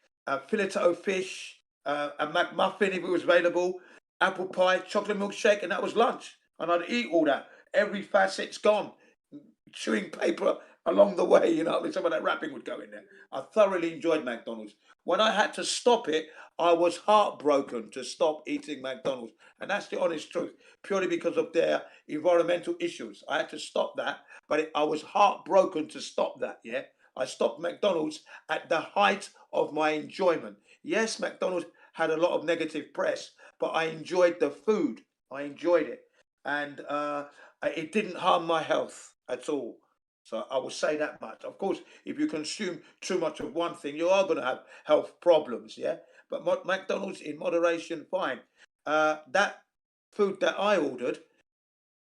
filet o fish, a McMuffin if it was available, apple pie, chocolate milkshake, and that was lunch. And I'd eat all that. Every facet's gone. Chewing paper along the way, some of that wrapping would go in there. I thoroughly enjoyed McDonald's. When I had to stop it, I was heartbroken to stop eating McDonald's. And that's the honest truth, purely because of their environmental issues. I had to stop that, but I was heartbroken to stop that, yeah? I stopped McDonald's at the height of my enjoyment. Yes, McDonald's had a lot of negative press, but I enjoyed the food. I enjoyed it. And it didn't harm my health at all. So I will say that much. Of course, if you consume too much of one thing, you are going to have health problems, yeah? But McDonald's in moderation, fine. That food that I ordered,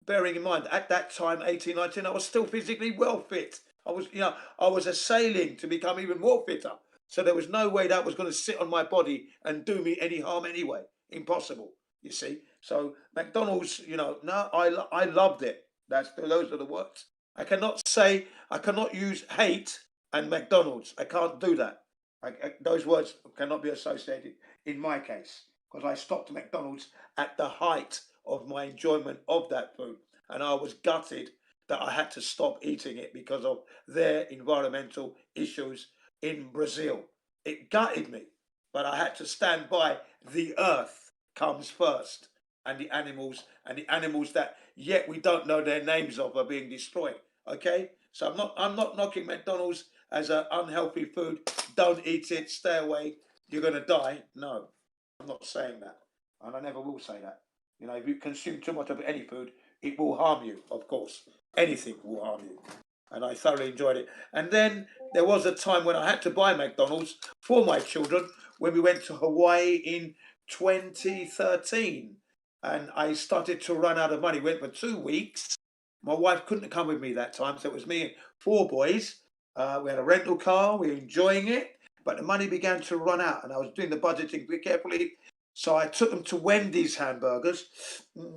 bearing in mind, at that time, 18, 19, I was still physically well fit. I was assailing to become even more fitter. So there was no way that was going to sit on my body and do me any harm anyway. Impossible, you see. So McDonald's, no, I loved it. Those are the words. I cannot use hate and McDonald's. I can't do that. Those words cannot be associated in my case, because I stopped McDonald's at the height of my enjoyment of that food, and I was gutted that I had to stop eating it because of their environmental issues in Brazil. It gutted me, but I had to stand by. The earth comes first, and the animals that yet we don't know their names of are being destroyed. Okay, so I'm not knocking McDonald's as an unhealthy food. Don't eat it. Stay away. You're gonna die. No, I'm not saying that, and I never will say that. You know, if you consume too much of any food, it will harm you, of course. Anything will harm you. And I thoroughly enjoyed it. And then there was a time when I had to buy McDonald's for my children when we went to Hawaii in 2013. And I started to run out of money. Went for 2 weeks. My wife couldn't come with me that time, so it was me and 4 boys. We had a rental car. We were enjoying it. But the money began to run out, and I was doing the budgeting very carefully. So I took them to Wendy's hamburgers.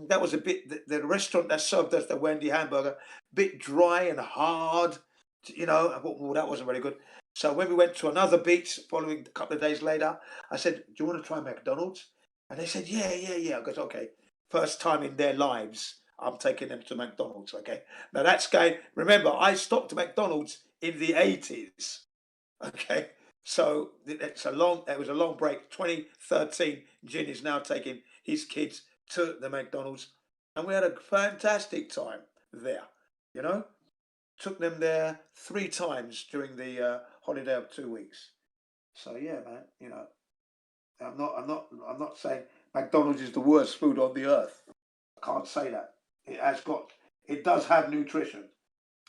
That was a bit, the restaurant that served us the Wendy hamburger, bit dry and hard. You know, I thought, well, that wasn't very good. So when we went to another beach, following a couple of days later, I said, do you want to try McDonald's? And they said, yeah. I goes, okay. First time in their lives, I'm taking them to McDonald's, okay? Now that's going, remember, I stopped McDonald's in the 80s, okay? So it was a long break. 2013, Jin is now taking his kids to the McDonald's, and we had a fantastic time there. You know, took them there 3 times during the holiday of 2 weeks. So yeah, man. You know, I'm not saying McDonald's is the worst food on the earth. I can't say that. It does have nutrition.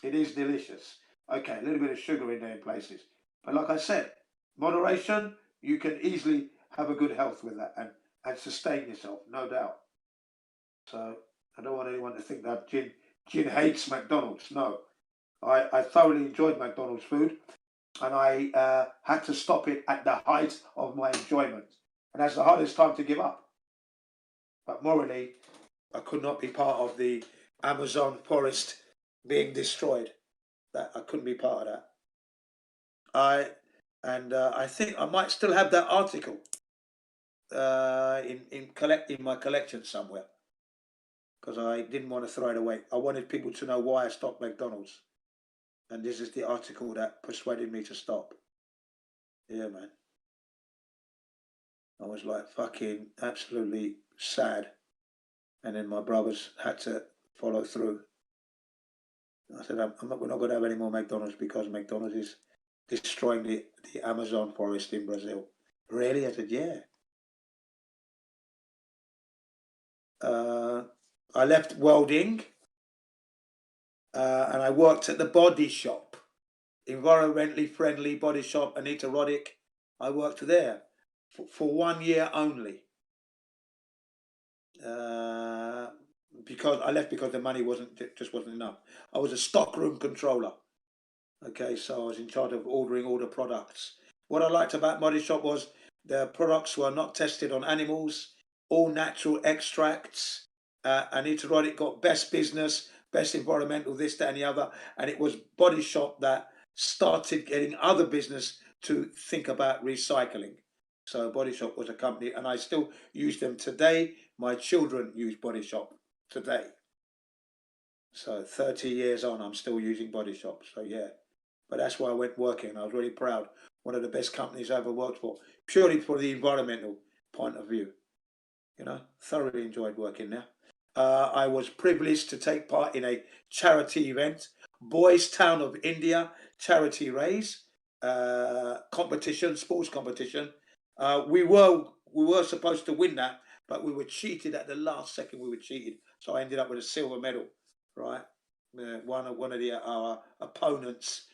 It is delicious. Okay, a little bit of sugar in there in places, but like I said, moderation, you can easily have a good health with that and sustain yourself, no doubt. So I don't want anyone to think that Jin hates McDonald's. No, I thoroughly enjoyed McDonald's food, and I had to stop it at the height of my enjoyment, and that's the hardest time to give up. But morally, I could not be part of the Amazon forest being destroyed. That I couldn't be part of that. I think I might still have that article in my collection somewhere, because I didn't want to throw it away. I wanted people to know why I stopped McDonald's, and this is the article that persuaded me to stop. Yeah, man. I was like fucking absolutely sad, and then my brothers had to follow through. I said, we're not going to have any more McDonald's because McDonald's is destroying the Amazon forest in Brazil. Really? I said, yeah. I left welding and I worked at the body shop, environmentally friendly body shop, Anita Roddick. I worked there for 1 year only. Because I left because the money just wasn't enough. I was a stockroom controller. Okay, so I was in charge of ordering all the products. What I liked about Body Shop was the products were not tested on animals, all natural extracts. Anita Roddick got best business, best environmental, this, that, and the other. And it was Body Shop that started getting other business to think about recycling. So Body Shop was a company, and I still use them today. My children use Body Shop today. So 30 years on, I'm still using Body Shop. So yeah. But that's why I went working. I was really proud. One of the best companies I ever worked for, purely for the environmental point of view. You know, thoroughly enjoyed working there. I was privileged to take part in a charity event, Boys Town of India charity race competition, sports competition. We were supposed to win that, but we were cheated at the last second. We were cheated, so I ended up with a silver medal. Right, one of our opponents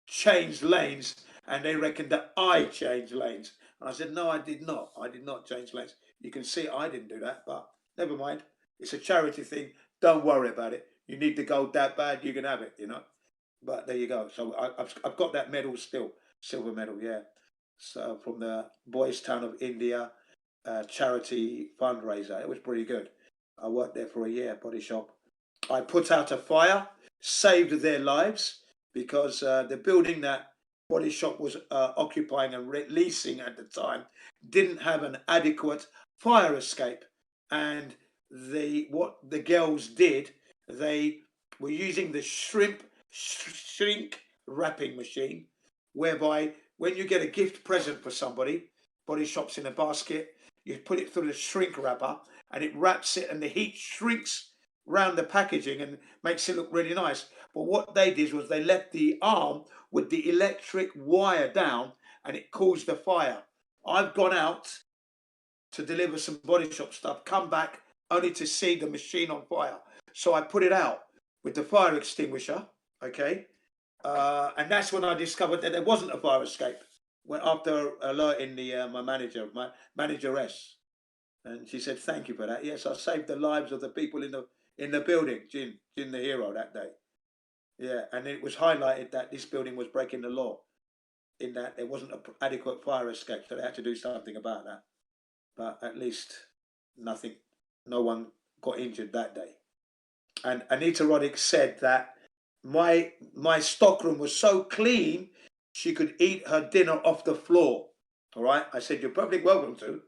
changed lanes, and they reckoned that I changed lanes. And I said, no, I did not. I did not change lanes. You can see I didn't do that, but never mind. It's a charity thing. Don't worry about it. You need the gold that bad, you can have it, you know. But there you go. So I've got that medal still, silver medal, yeah. So from the Boys Town of India charity fundraiser. It was pretty good. I worked there for a year, Body Shop. I put out a fire, saved their lives, because the building that Body Shop was occupying and leasing at the time didn't have an adequate fire escape. And what the girls did, they were using the shrink wrapping machine, whereby when you get a gift present for somebody, Body Shop's in a basket, you put it through the shrink wrapper and it wraps it, and the heat shrinks round the packaging and makes it look really nice. But what they did was they left the arm with the electric wire down, and it caused the fire. I've gone out to deliver some Body Shop stuff, come back, only to see the machine on fire. So I put it out with the fire extinguisher, okay? And that's when I discovered that there wasn't a fire escape. When after alerting the my manageress, and she said, "Thank you for that." Yes, I saved the lives of the people in the building. Jin the hero that day. Yeah, and it was highlighted that this building was breaking the law, in that there wasn't an adequate fire escape, so they had to do something about that. But at least nothing, no one got injured that day. And Anita Roddick said that my stockroom was so clean she could eat her dinner off the floor. All right, I said you're perfectly welcome to.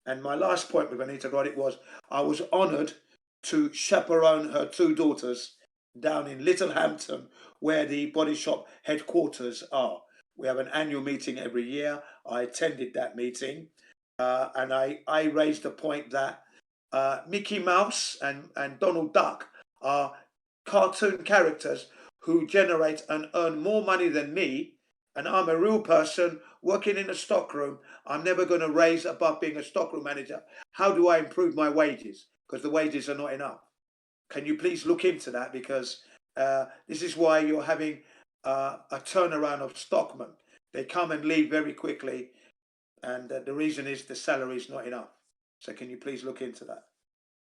And my last point with Anita Roddick was I was honoured to chaperone her 2 daughters down in Littlehampton, where the Body Shop headquarters are. We have an annual meeting every year. I attended that meeting, and I raised the point that Mickey Mouse and Donald Duck are cartoon characters who generate and earn more money than me, and I'm a real person working in a stockroom. I'm never going to raise above being a stockroom manager. How do I improve my wages? Because the wages are not enough. Can you please look into that? Because this is why you're having a turnaround of stockmen. They come and leave very quickly, and the reason is the salary is not enough. So can you please look into that?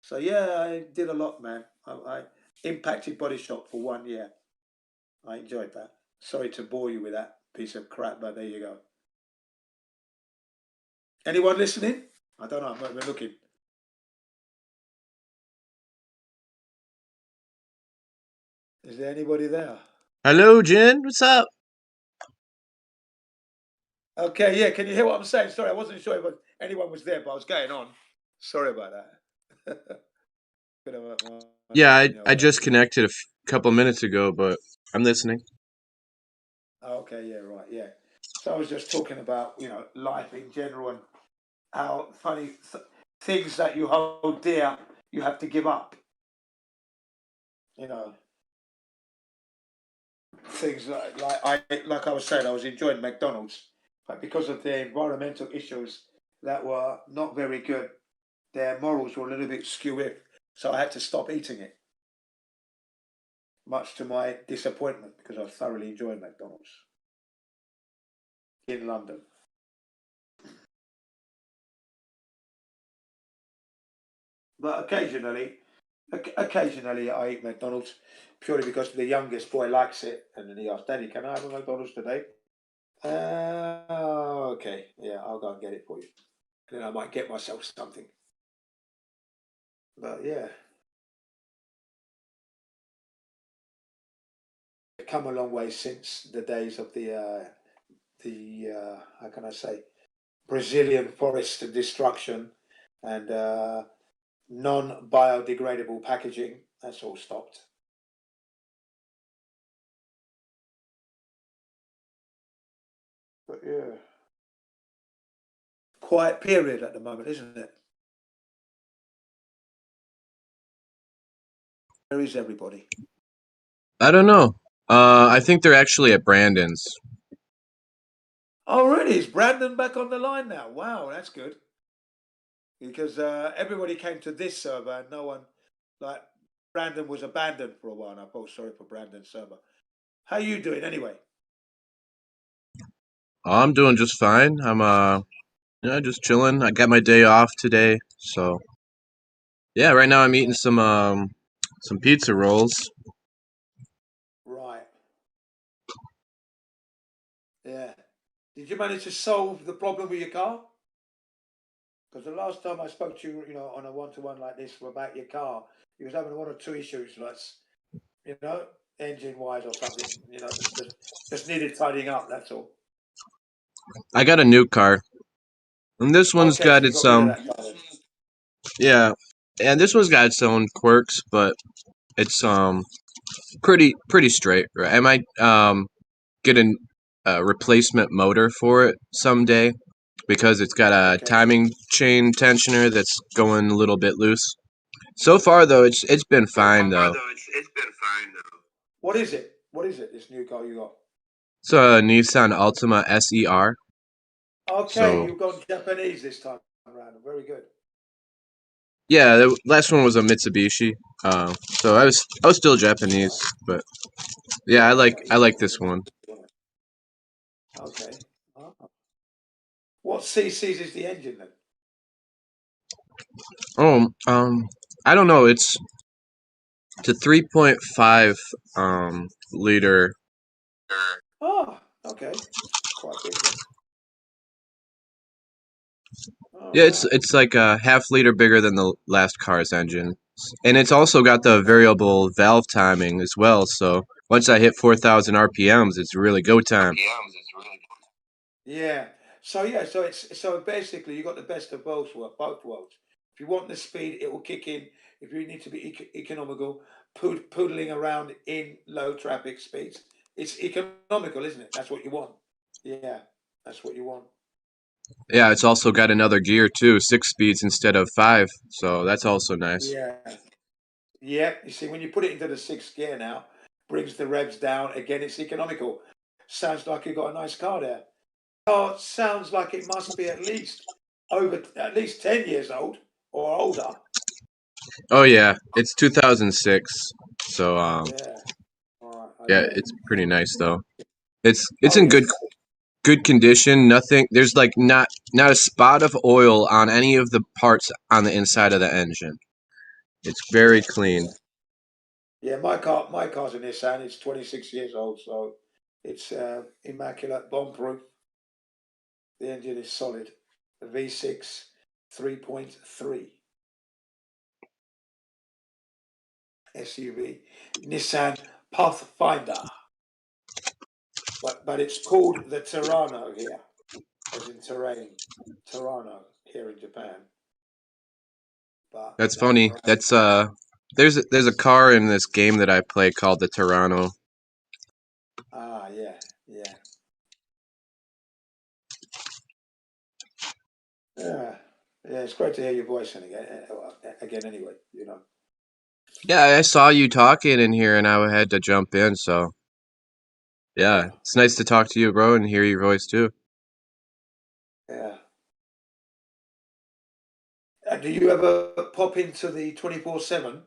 So yeah, I did a lot, man. I impacted Body Shop for 1 year. I enjoyed that. Sorry to bore you with that piece of crap, but there you go. Anyone listening? I don't know. I'm not even looking. Is there anybody there? Hello, Jen. What's up? Okay, yeah. Can you hear what I'm saying? Sorry, I wasn't sure if anyone was there, but I was going on. Sorry about that. Yeah, I just connected a couple minutes ago, but I'm listening. Okay, yeah, right, yeah. So I was just talking about, life in general and how funny things that you hold dear, you have to give up. Things like I was saying, I was enjoying McDonald's, but because of the environmental issues that were not very good, their morals were a little bit skewed, so I had to stop eating it. Much to my disappointment, because I thoroughly enjoyed McDonald's in London. But occasionally I eat McDonald's purely because the youngest boy likes it, and then he asks, "Daddy, can I have a McDonald's today?" Okay, yeah, I'll go and get it for you. And then I might get myself something. But yeah, I've come a long way since the days of the how can I say, Brazilian forest destruction and non-biodegradable packaging. That's all stopped. But yeah, quiet period at the moment, isn't it? Where is everybody? I don't know. I think they're actually at Brandon's. Oh, really? Is Brandon back on the line now? Wow, that's good. Because everybody came to this server and no one, like, Brandon was abandoned for a while, and I felt sorry for Brandon's server. How are you doing anyway? I'm doing just fine. I'm just chilling. I got my day off today, so yeah. Right now I'm eating some pizza rolls. Right. Yeah. Did you manage to solve the problem with your car? Because the last time I spoke to you, on a one-to-one like this about your car, you was having 1 or 2 issues, like, engine-wise or something. Just needed tidying up. That's all. I got a new car, and this one's Okay, got so you its got rid of that car then. yeah, and this one's got its own quirks, but it's pretty straight. Right? I might get a replacement motor for it someday because it's got a timing chain tensioner that's going a little bit loose. So far though, it's been fine though. What is it? What is it? This new car you got? It's a Nissan Altima SER. Okay, So you've gone Japanese this time around. Very good. Yeah, the last one was a Mitsubishi. So I was still Japanese, but yeah, I like this one. Okay. Oh. What CCs is the engine then? Oh, I don't know. It's a 3.5 liter. Oh, okay. Quite big then. All Yeah, right. it's like a half liter bigger than the last car's engine, and it's also got the variable valve timing as well. So once I hit 4,000 RPMs, it's really go time. Yeah. So yeah, so basically you got the best of both worlds. If you want the speed, it will kick in. If you need to be economical, poodling around in low traffic speeds, it's economical, isn't it? That's what you want. Yeah, that's what you want. Yeah, it's also got another gear too, 6 speeds instead of 5. So that's also nice. Yeah. Yeah. You see, when you put it into the 6th gear now, brings the revs down. Again, it's economical. Sounds like you've got a nice car there. Oh, it sounds like it must be at least 10 years old or older. Oh yeah, it's 2006. So Yeah. All right. yeah, Okay. it's pretty nice though. It's Oh in yeah. good condition. Nothing. There's like not a spot of oil on any of the parts on the inside of the engine. It's very clean. Yeah, my car's a Nissan. It's 26 years old, so it's immaculate, bomb-proof. The engine is solid. The V6 3.3 SUV, Nissan Pathfinder. But it's called the Terrano here, as in terrain. Terrano here in Japan. But That's funny. That's there's a car in this game that I play called the Toronto. yeah, yeah. Yeah, yeah, it's great to hear your voice again anyway, you know. Yeah, I saw you talking in here, and I had to jump in. So yeah, it's nice to talk to you, bro, and hear your voice too. Yeah. Do you ever pop into the 24/7?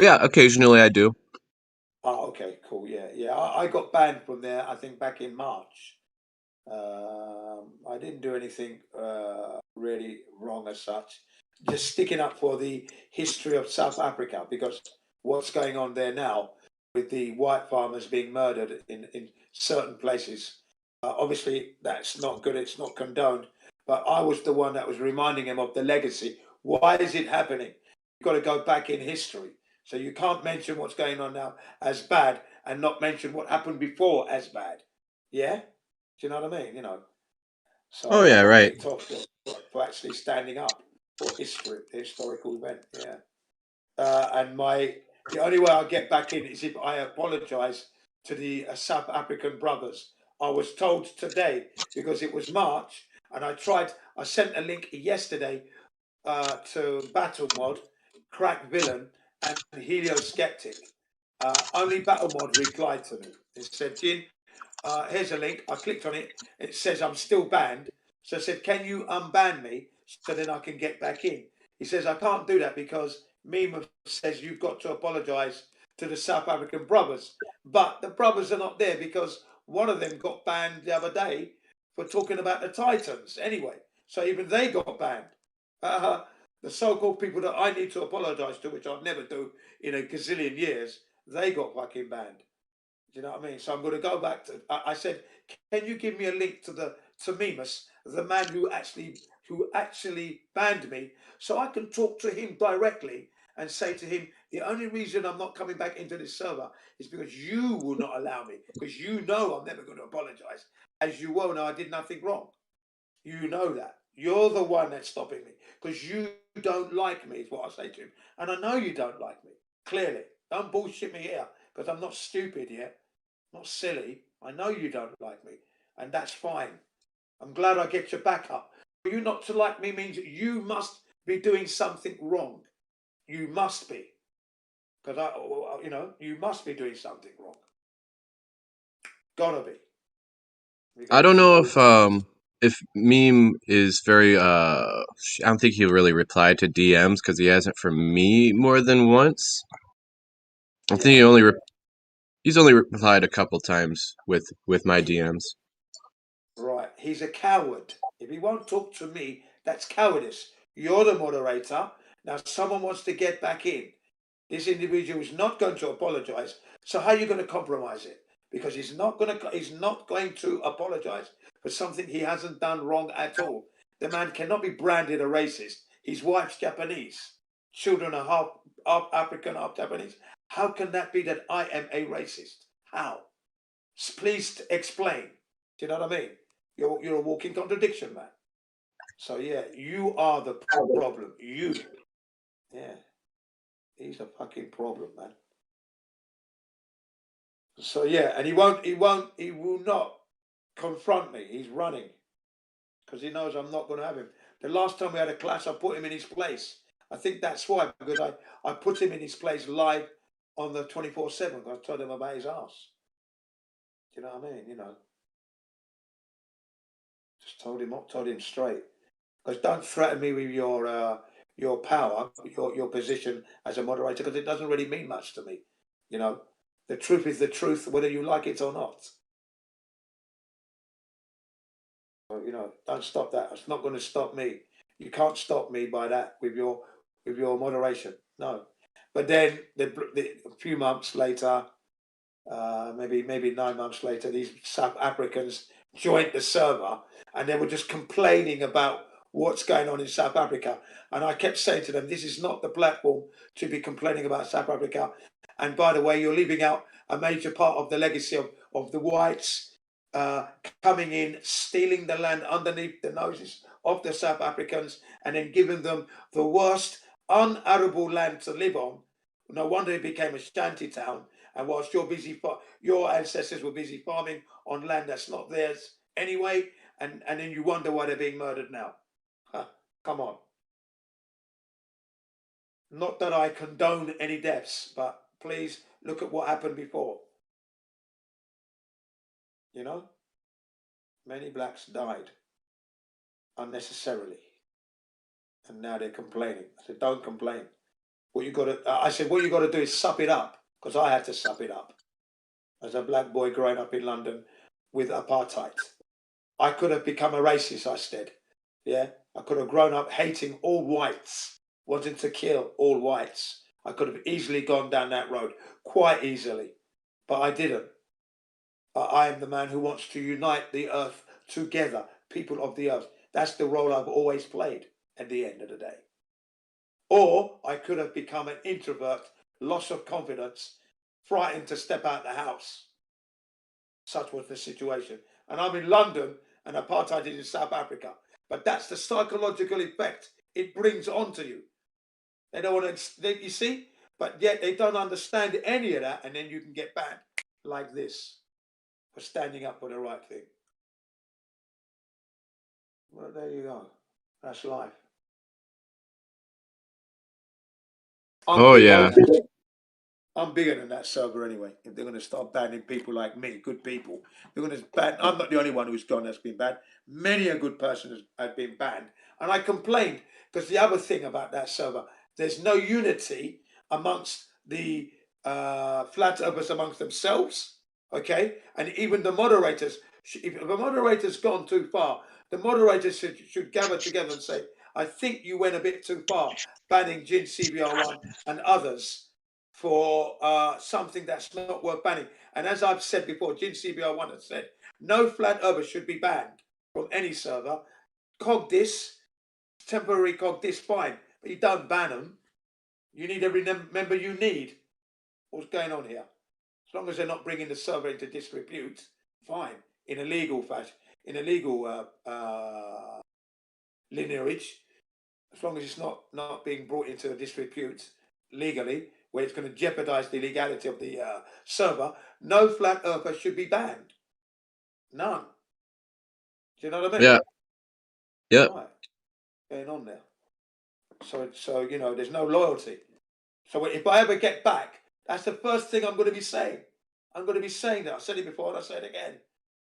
Yeah, occasionally I do. Oh, okay, cool. Yeah, yeah. I got banned from there, I think, back in March. I didn't do anything really wrong as such. Just sticking up for the history of South Africa, because what's going on there now with the white farmers being murdered in certain places. Obviously, that's not good. It's not condoned. But I was the one that was reminding him of the legacy. Why is it happening? You've got to go back in history. So you can't mention what's going on now as bad and not mention what happened before as bad. Yeah? Do you know what I mean? You know. So Oh I yeah, got right. kicked off for actually standing up for history, the historical event. Yeah. And the only way I'll get back in is if I apologise to the South African brothers. I was told today, because it was March, and I sent a link yesterday to Battle Mod, Crack Villain, and Helio Skeptic. Only Battle Mod replied to me. It said, Jin, here's a link. I clicked on it. It says I'm still banned. So I said, can you unban me so then I can get back in? He says, I can't do that because Mima says you've got to apologise to the South African brothers. But the brothers are not there because one of them got banned the other day for talking about the Titans anyway. So even they got banned. The so-called people that I need to apologise to, which I'll never do in a gazillion years, they got fucking banned. Do you know what I mean? So I'm going to go back to. I said, can you give me a link to Mimas, the man who actually banned me, so I can talk to him directly and say to him, the only reason I'm not coming back into this server is because you will not allow me, because you know I'm never going to apologise, as you well know I did nothing wrong. You know that. You're the one that's stopping me because you don't like me, is what I say to him. And I know you don't like me, clearly. Don't bullshit me here because I'm not stupid yet, not silly. I know you don't like me, and that's fine. I'm glad I get your back up. For you not to like me means you must be doing something wrong. You must be. Because you must be doing something wrong. Gotta be. I don't know if if Meme is very I don't think he'll really reply to DMs because he hasn't from me more than once. I think he's only replied a couple times with my DMs. Right, he's a coward. If he won't talk to me, that's cowardice. You're the moderator. Now someone wants to get back in. This individual is not going to apologize. So how are you going to compromise it? Because he's not going to apologize for something he hasn't done wrong at all. The man cannot be branded a racist. His wife's Japanese. Children are half African, half Japanese. How can that be that I am a racist? How? Please explain. Do you know what I mean? You're a walking contradiction, man. So yeah, you are the problem. You. Yeah. He's a fucking problem, man. So yeah, and he will not confront me. He's running because he knows I'm not going to have him. The last time we had a clash, I put him in his place. I think that's why, because I put him in his place live on the 24/7. I told him about his ass. Do you know what I mean? You know, just told him straight. Because don't threaten me with your power, your position as a moderator, because it doesn't really mean much to me. You know, the truth is the truth, whether you like it or not. So, you know, don't stop that. It's not going to stop me. You can't stop me by that with your moderation. No. But then a few months later, maybe 9 months later, these South Africans joined the server and they were just complaining about what's going on in South Africa. And I kept saying to them, this is not the platform to be complaining about South Africa. And by the way, you're leaving out a major part of the legacy of the whites coming in, stealing the land underneath the noses of the South Africans and then giving them the worst unarable land to live on. No wonder it became a shanty town. And whilst your ancestors were busy farming on land that's not theirs anyway, and then you wonder why they're being murdered now. Huh, come on. Not that I condone any deaths, but please look at what happened before. You know? Many blacks died unnecessarily. And now they're complaining. I said, don't complain. What you got to do is sup it up, because I had to sup it up as a black boy growing up in London with apartheid. I could have become a racist, I said. Yeah, I could have grown up hating all whites, wanting to kill all whites. I could have easily gone down that road, quite easily, but I didn't. I am the man who wants to unite the earth together, people of the earth. That's the role I've always played at the end of the day. Or I could have become an introvert, loss of confidence, frightened to step out the house. Such was the situation. And I'm in London and apartheid is in South Africa. But that's the psychological effect it brings onto you. They don't want to, you see? But yet they don't understand any of that, and then you can get banned like this for standing up for the right thing. Well, there you go. That's life. I'm bigger than that server anyway. If they're going to start banning people like me, good people, they're going to ban. I'm not the only one who's gone that's been banned. Many a good person has been banned. And I complained because the other thing about that server, there's no unity amongst the flat earthers amongst themselves. Okay. And even the moderators, if the moderator's gone too far, the moderators should gather together and say, I think you went a bit too far banning Jin CBR1 and others for something that's not worth banning. And as I've said before, Jin CBR1 has said, no flat earthers should be banned from any server. CogDis, temporary CogDis, fine, but you don't ban them. You need every member you need. What's going on here? As long as they're not bringing the server into disrepute, fine, in a legal fashion, in a legal lineage, as long as it's not being brought into a disrepute legally, where it's going to jeopardize the legality of the server, no flat earther should be banned. None. Do you know what I mean? Yeah. Yep. Right. Going on there. So you know, there's no loyalty. So if I ever get back, that's the first thing I'm going to be saying. I'm going to be saying that. I said it before and I say it again.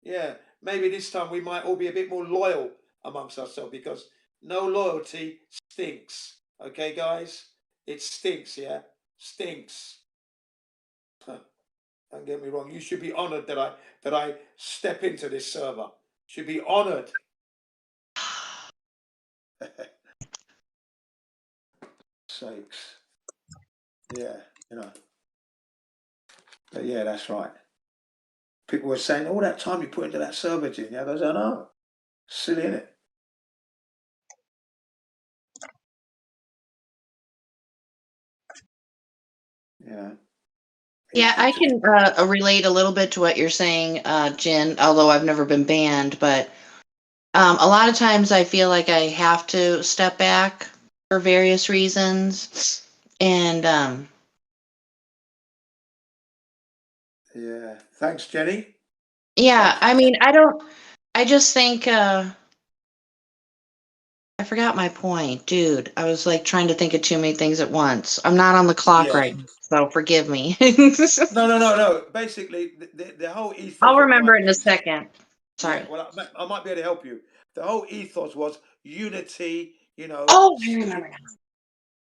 Yeah, maybe this time we might all be a bit more loyal amongst ourselves, because no loyalty stinks. Okay, guys? It stinks, yeah? Stinks. Huh. Don't get me wrong. You should be honored that I step into this server. Should be honored. Sakes. Yeah, you know. But yeah, that's right. People were saying all that time you put into that server, Jim. Yeah, I goes, I know. Silly, innit? Yeah. Yeah, I can relate a little bit to what you're saying, Jen, although I've never been banned, but a lot of times I feel like I have to step back for various reasons. And Yeah. Thanks, Jenny. yeah, I mean, I just think, I forgot my point, dude. I was like trying to think of too many things at once. I'm not on the clock Yeah. right now, so forgive me. No. Basically, the whole ethos. I'll of remember my it in a second. Sorry. Yeah, well, I might be able to help you. The whole ethos was unity, you know, Oh, I remember now.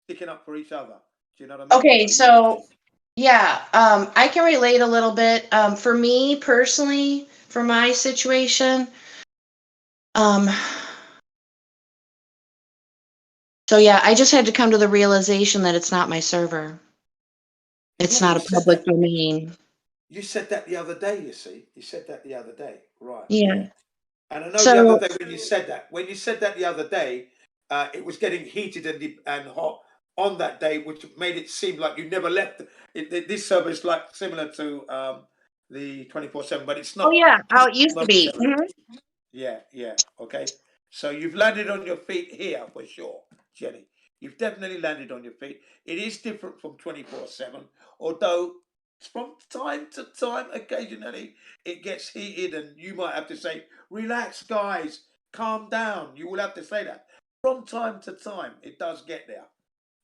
sticking up for each other. Do you know what I mean? Okay, so yeah, I can relate a little bit. For me personally, for my situation, so yeah, I just had to come to the realization that it's not my server. It's Yeah, not you a said public that. domain. You said that the other day. You see, you said that the other day, right? Yeah. And I know the other So day when you said that. When you said that the other day, it was getting heated and hot on that day, which made it seem like you never left. This server is like similar to the 24/7, but it's oh not. yeah, how it used to be. Momentarily. Yeah. Okay. So you've landed on your feet here for sure, Jenny. You've definitely landed on your feet. It is different from 24/7, although from time to time, occasionally, it gets heated, and you might have to say, "Relax, guys, calm down." You will have to say that from time to time. It does get there,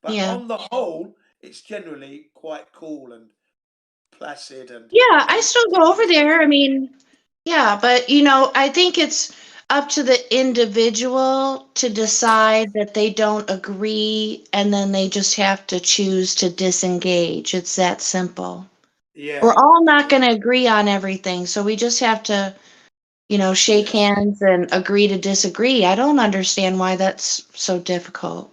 but Yeah. on the whole, it's generally quite cool and placid and Yeah, I still go over there. I mean, yeah, but I think it's up to the individual to decide that they don't agree and then they just have to choose to disengage. It's that simple. We're yeah. all not going to agree on everything, so we just have to, shake hands and agree to disagree. I don't understand why that's so difficult.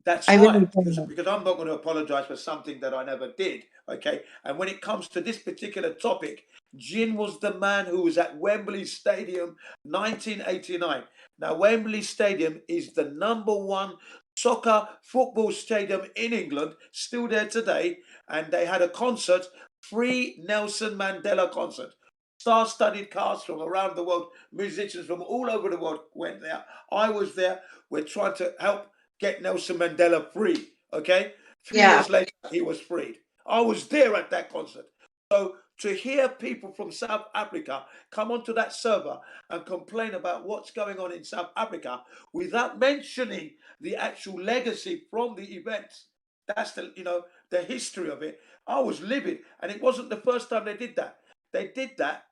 That's I really right, don't. because I'm not going to apologize for something that I never did. Okay. And when it comes to this particular topic, Jin was the man who was at Wembley Stadium 1989. Now, Wembley Stadium is the #1 soccer football stadium in England, still there today. And they had a concert, free Nelson Mandela concert. Star-studded cast from around the world, musicians from all over the world went there. I was there. We're trying to help get Nelson Mandela free. Okay, 3 years later he was freed. I was there at that concert. So to hear people from South Africa come onto that server and complain about what's going on in South Africa without mentioning the actual legacy from the events, that's the history of it. I was livid, and it wasn't the first time they did that. They did that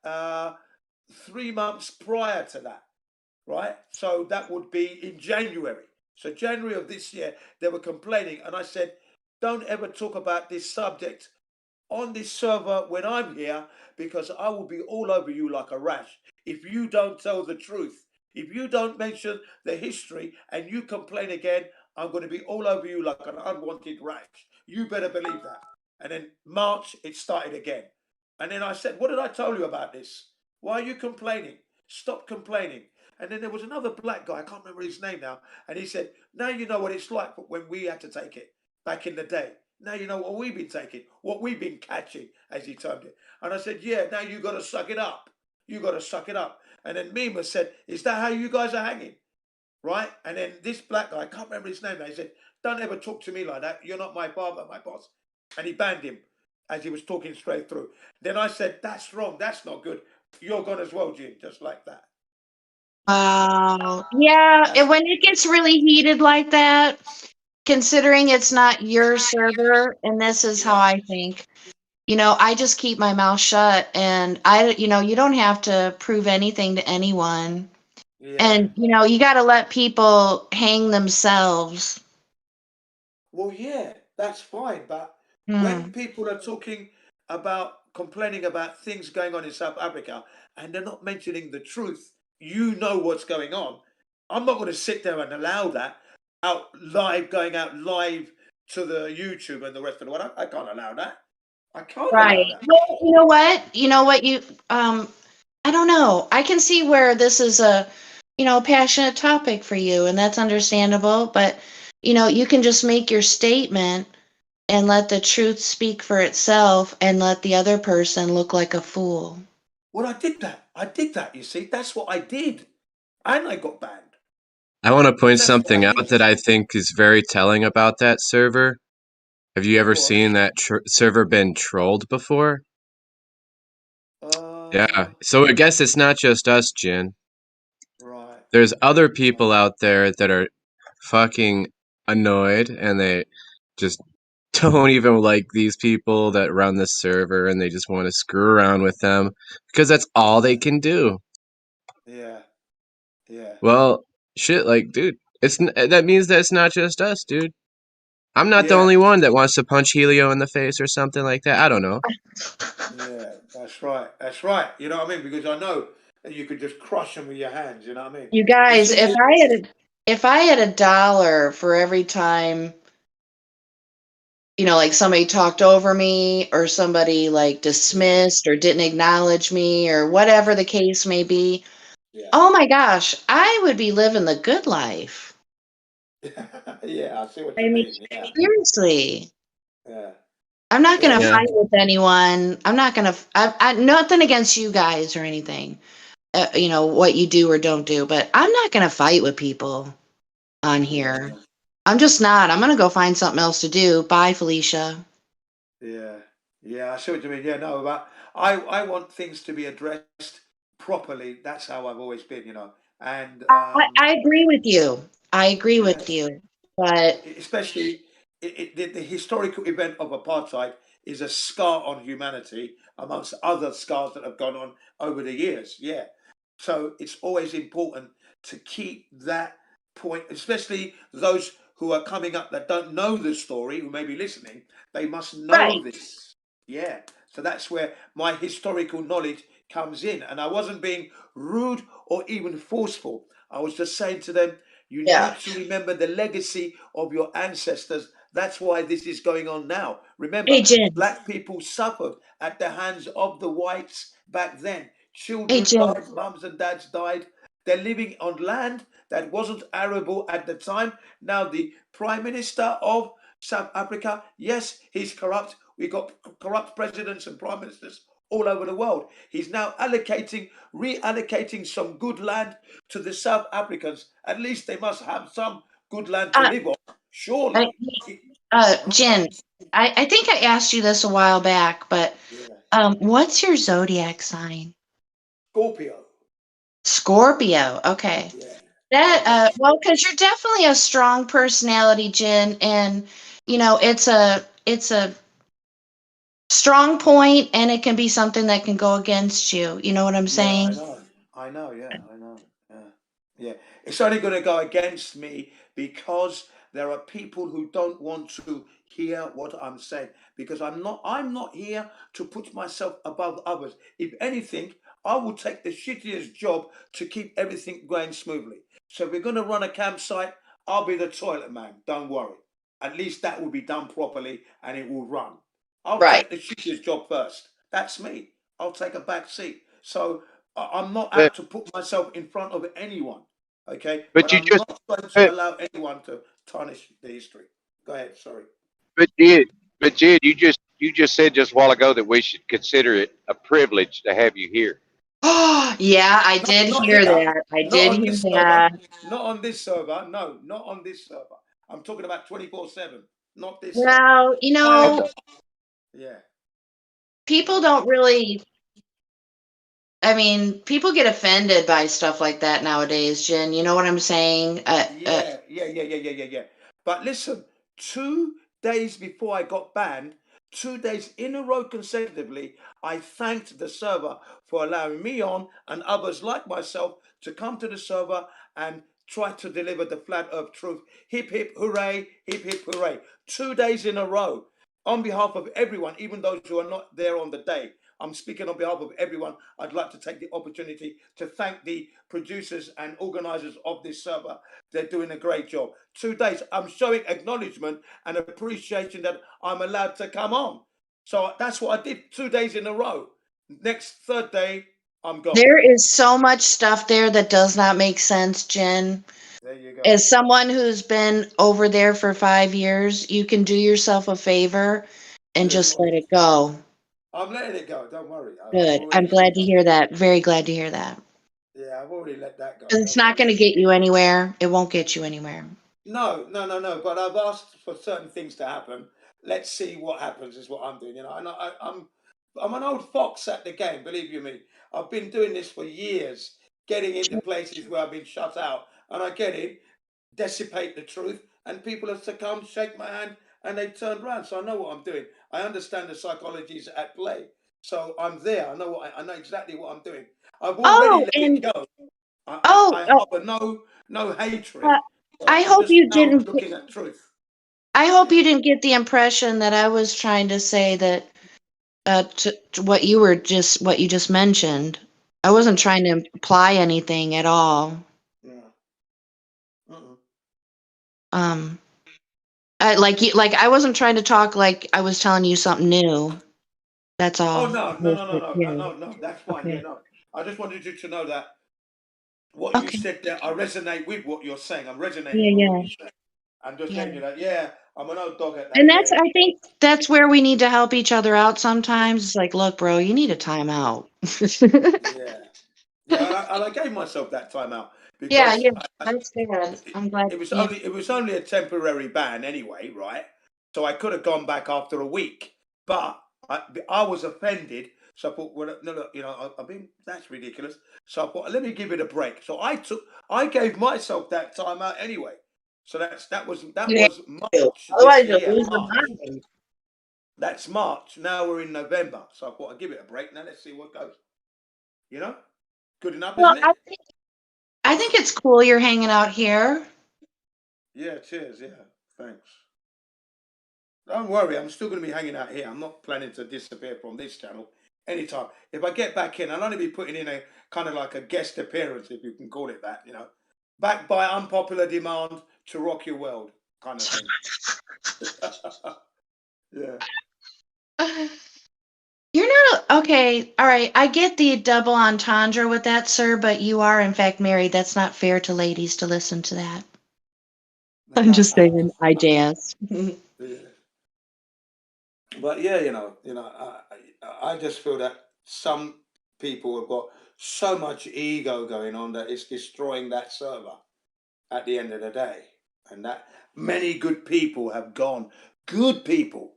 3 months prior to that, right? So that would be in January. So January of this year, they were complaining, and I said, don't ever talk about this subject on this server when I'm here, because I will be all over you like a rash if you don't tell the truth. If you don't mention the history and you complain again, I'm going to be all over you like an unwanted rash. You better believe that. And then March, it started again. And then I said, what did I tell you about this? Why are you complaining? Stop complaining. And then there was another black guy, I can't remember his name now, and he said, now you know what it's like when we had to take it back in the day. Now you know what we've been taking, what we've been catching, as he termed it. And I said, yeah, now you got to suck it up. You got to suck it up. And then Mima said, is that how you guys are hanging? Right? And then this black guy, I can't remember his name now, he said, don't ever talk to me like that. You're not my father, my boss. And he banned him as he was talking straight through. Then I said, that's wrong. That's not good. You're gone as well, Jim, just like that. Wow. Yeah, and when it gets really heated like that, considering it's not your server, and this is how I think, you know, I just keep my mouth shut, and you know, you don't have to prove anything to anyone. Yeah. And, you know, you got to let people hang themselves. Well, yeah, that's fine. But Hmm. when people are talking about complaining about things going on in South Africa and they're not mentioning the truth, you know what's going on. I'm not going to sit there and allow that going out live to the YouTube and the rest of the world. I can't allow that. I can't Right. allow that. Well, you know what? You know what I don't know. I can see where this is a, you know, passionate topic for you, and that's understandable, but you know, you can just make your statement and let the truth speak for itself and let the other person look like a fool. Well, I did that. I did that, you see. That's what I did. And I got banned. I want to point That's what something I out did. that I think is very telling about that server. Have you ever Go on. seen that server been trolled before? Yeah. So I guess it's not just us, Jin. Right. There's other people out there that are fucking annoyed and they just don't even like these people that run this server and they just want to screw around with them because that's all they can do. Yeah. Yeah. Well, shit, like, dude, that means that it's not just us, dude. I'm not the Yeah. only one that wants to punch Helio in the face or something like that. I don't know. Yeah, that's right. That's right. You know what I mean? Because I know that you could just crush them with your hands. You know what I mean? You You guys, see, if I had $1 for every time, you know, like somebody talked over me or somebody like dismissed or didn't acknowledge me or whatever the case may be, oh my gosh, I would be living the good life. yeah, I see what I you mean, mean. Yeah. seriously. Yeah. I'm not going to Yeah. fight with anyone. I'm not going to, nothing against you guys or anything, you know, what you do or don't do, but I'm not going to fight with people on here. I'm just not. I'm going to go find something else to do. Bye, Felicia. Yeah. Yeah, I see what you mean. Yeah, no, but I want things to be addressed properly. That's how I've always been, you know. And I agree with you. I agree yeah, with you. But especially the historical event of apartheid is a scar on humanity amongst other scars that have gone on over the years. Yeah. So it's always important to keep that point, especially those who are coming up that don't know the story, who may be listening, they must know this. Yeah. So that's where my historical knowledge comes in. And I wasn't being rude or even forceful. I was just saying to them, you need to remember the legacy of your ancestors. That's why this is going on now. Remember, hey, Jen. black people suffered at the hands of the whites back then. Hey, Children Jen. died, mums and dads died. They're living on land that wasn't arable at the time. Now, the Prime Minister of South Africa, yes, he's corrupt. We've got corrupt presidents and prime ministers all over the world. He's now reallocating some good land to the South Africans. At least they must have some good land to live on. Surely. Jen, I think I asked you this a while back, but what's your zodiac sign? Scorpio. Scorpio. Okay. That well, because you're definitely a strong personality, Jen, and you know it's a strong point, and it can be something that can go against you. You know what I'm saying? I know. Yeah. Yeah. It's only going to go against me because there are people who don't want to hear what I'm saying because I'm not here to put myself above others. If anything, I will take the shittiest job to keep everything going smoothly. So if we're going to run a campsite, I'll be the toilet man. Don't worry. At least that will be done properly and it will run. I'll take the shittiest job first. That's me. I'll take a back seat. So I'm not out to put myself in front of anyone. Okay, but I'm not going to allow anyone to tarnish the history. Go ahead. Sorry. But Jed, you just said just a while ago that we should consider it a privilege to have you here. Oh, yeah, I did Not hear here. that. I Not did on hear this that. server. Not on this server. No, not on this server. I'm talking about 24/7. Not this server. Well, you know, Yeah. people don't really. I mean, people get offended by stuff like that nowadays, Jen. You know what I'm saying? Yeah. But listen, 2 days before I got banned, 2 days in a row consecutively, I thanked the server for allowing me on and others like myself to come to the server and try to deliver the flat earth truth. Hip, hip, hooray, hip, hip, hooray. 2 days in a row. On behalf of everyone, even those who are not there on the day, I'm speaking on behalf of everyone. I'd like to take the opportunity to thank the producers and organizers of this server. They're doing a great job. 2 days. I'm showing acknowledgement and appreciation that I'm allowed to come on. So that's what I did 2 days in a row. Next third day, I'm gone. There is so much stuff there that does not make sense, Jen. There you go. As someone who's been over there for 5 years, you can do yourself a favor and just let it go. I'm letting it go. Don't worry. Good. I'm glad to hear that. Very glad to hear that. Yeah, I've already let that go. 'Cause it's not going to get you anywhere. It won't get you anywhere. No. But I've asked for certain things to happen. Let's see what happens. Is what I'm doing. And I'm an old fox at the game. Believe you me. I've been doing this for years, getting into places where I've been shut out, and I get it, dissipate the truth, and people have succumbed, shake my hand, and they turned around. So I know what I'm doing. I understand the psychologies at play. So I'm there. I know exactly what I'm doing. I've already let it go. I harbor no hatred. I hope you didn't. Looking at truth. I hope you didn't get the impression that I was trying to say that to what you just mentioned. I wasn't trying to imply anything at all. Yeah. I wasn't trying to talk like I was telling you something new. That's all. Oh no. That's fine. Okay. Yeah, no. I just wanted you to know that what you said there, I resonate with what you're saying. I'm resonating with what you said. I'm just letting you know. Yeah, I'm an old dog at that And game. I think that's where we need to help each other out sometimes. It's like, look, bro, you need a timeout. Yeah, and I gave myself that time out because Yeah, that's good. I'm glad. it was only a temporary ban anyway, right? So I could have gone back after a week, but I was offended. So I thought, well, no, look, I mean, that's ridiculous. So I thought, let me give it a break. So I gave myself that time out anyway. So that was March this year. March. That's March. Now we're in November. So I thought I'd give it a break. Now let's see what goes. Good enough, Well, isn't it? I think it's cool you're hanging out here. Yeah, cheers. Yeah, thanks. Don't worry, I'm still going to be hanging out here. I'm not planning to disappear from this channel anytime. If I get back in, I'll only be putting in a kind of like a guest appearance, if you can call it that, back by unpopular demand to rock your world kind of thing. Yeah. You're not okay. All right, I get the double entendre with that, sir, but you are in fact married. That's not fair to ladies to listen to that. I'm just saying. I just. Yeah. But yeah, I just feel that some people have got so much ego going on that it's destroying that server at the end of the day. And that many good people have gone. Good people,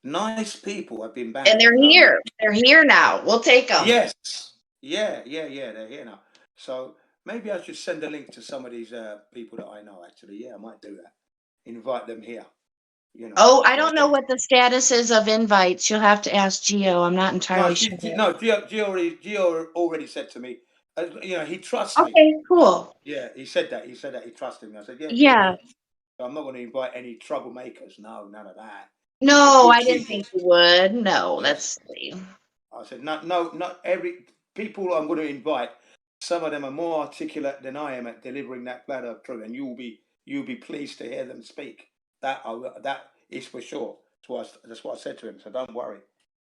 nice people have been banned. And they're here. They're here now. We'll take them. Yes. Yeah. They're here now. So maybe I should send a link to some of these people that I know, actually. Yeah, I might do that. Invite them here. Oh, I don't know what the status is of invites. You'll have to ask Gio. I'm not entirely sure. No, Gio already said to me, he trusts me. Okay, cool. Yeah, he said that. He trusted me. I said, Yeah. So I'm not going to invite any troublemakers. No, none of that. No, I didn't think you would. No, that's silly. I said, no, not every people I'm going to invite. Some of them are more articulate than I am at delivering that flat earth truth, and you'll be pleased to hear them speak. That is for sure. That's what I said to him. So don't worry.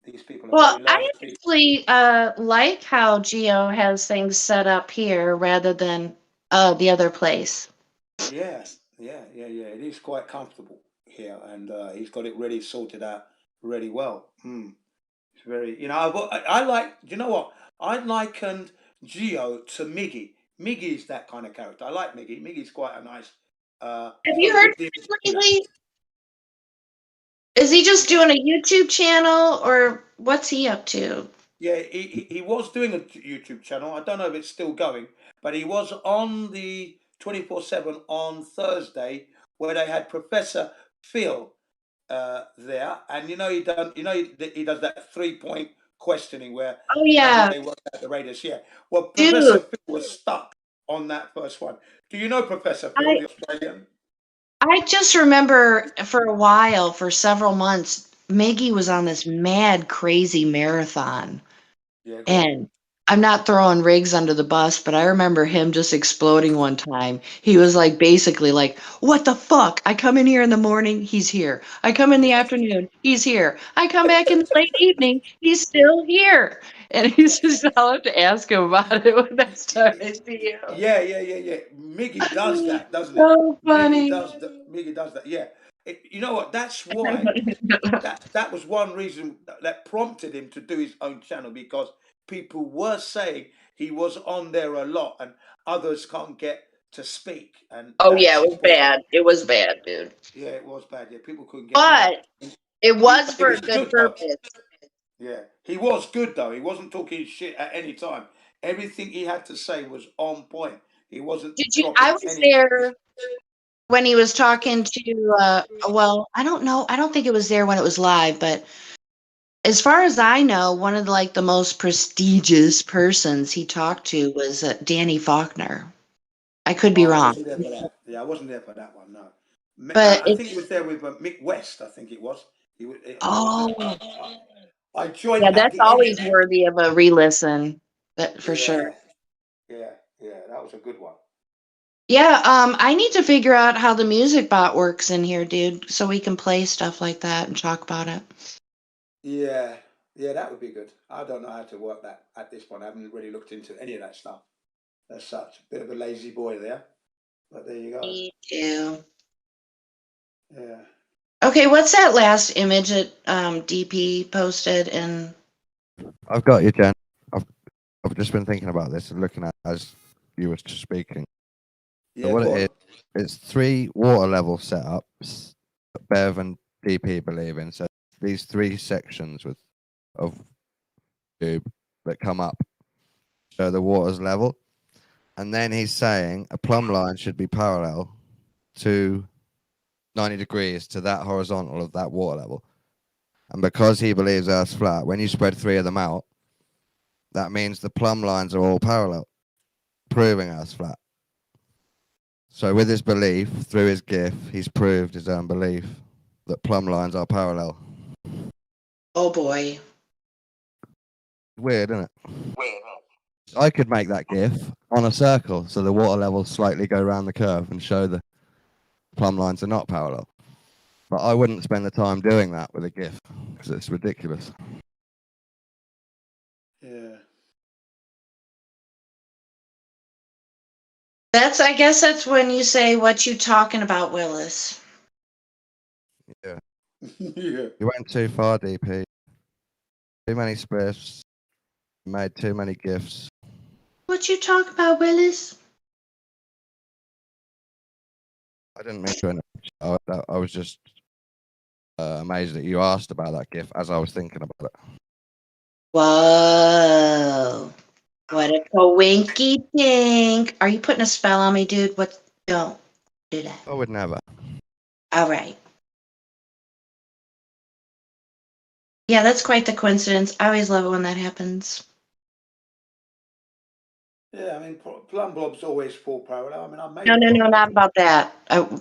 These people are very I large people. actually like how Gio has things set up here rather than the other place. Yeah. It is quite comfortable here, and he's got it ready, sorted out, really well. It's very, I like. Do you know what? I likened Gio to Miggy. Miggy is that kind of character. I like Miggy. Miggy's quite a nice. Have you heard from him lately? Is he just doing a YouTube channel, or what's he up to? Yeah, he was doing a YouTube channel. I don't know if it's still going, but he was on the 24/7 on Thursday, where they had Professor Phil there, and he does that 3-point questioning where Oh yeah, they work out the radius. Yeah. Well, Professor dude. Phil was stuck on that first one. Do you know Professor Phil, I the Australian? I just remember for a while, for several months, Miggy was on this mad, crazy marathon. Yeah, go on. And I'm not throwing Riggs under the bus, but I remember him just exploding one time. He was like, basically like, what the fuck? I come in here in the morning, he's here. I come in the afternoon, he's here. I come back in the late evening, he's still here. And he's just, I'll have to ask him about it when next time I see him. Yeah. Miggy does that, doesn't he? So funny. Miggy does that. Yeah. You know what? That's why. That was one reason that prompted him to do his own channel, because people were saying he was on there a lot and others can't get to speak. And Oh yeah, that's it was bad. It was bad, dude. yeah, it was bad. Yeah, people couldn't get. But it was He for was a good good though. purpose. Yeah, he was good though. He wasn't talking shit at any time. Everything he had to say was on point. He wasn't Did you? dropping I was any. there when he was talking to. Well, I don't know. I don't think it was there when it was live, but as far as I know, one of the most prestigious persons he talked to was Danny Faulkner. I could be Oh, I wrong, wasn't there for that. Yeah, I wasn't there for that one. No, but I think he was there with Mick West. I think it was. I was there. oh, I joined yeah, at that's the always end. worthy of a re-listen. That for sure. Yeah, that was a good one. Yeah, I need to figure out how the music bot works in here, dude, so we can play stuff like that and talk about it. Yeah, that would be good. I don't know how to work that at this point. I haven't really looked into any of that stuff. As such, bit of a lazy boy there, but there you go. Me too. Yeah. Okay, what's that last image that DP posted? And I've got you, Jen. I've just been thinking about this and looking at it as you were speaking. Yeah, So what go it is, it's 3 water level setups that Bev and DP believe in. So these 3 sections of tube that come up show the water's level. And then he's saying a plumb line should be parallel to 90 degrees to that horizontal of that water level. And because he believes Earth's flat, when you spread 3 of them out, that means the plumb lines are all parallel, proving Earth's flat. So with his belief, through his GIF, he's proved his own belief that plumb lines are parallel. oh boy. Weird, isn't it? I could make that GIF on a circle, so the water levels slightly go around the curve and show the plumb lines are not parallel. But I wouldn't spend the time doing that with a GIF, because it's ridiculous. Yeah. I guess that's when you say, what you talking about, Willis? Yeah. Yeah. You went too far, DP. Too many spliffs. Made too many GIFs. What you talk about, Willis? I didn't mean to interrupt. I was just amazed that you asked about that GIF as I was thinking about it. Whoa. What a coinky dink. Are you putting a spell on me, dude? What? Don't do that. I would never. All right. Yeah, that's quite the coincidence. I always love it when that happens. Yeah, I mean, plumb blobs always fall parallel. I mean, I made No, not about that.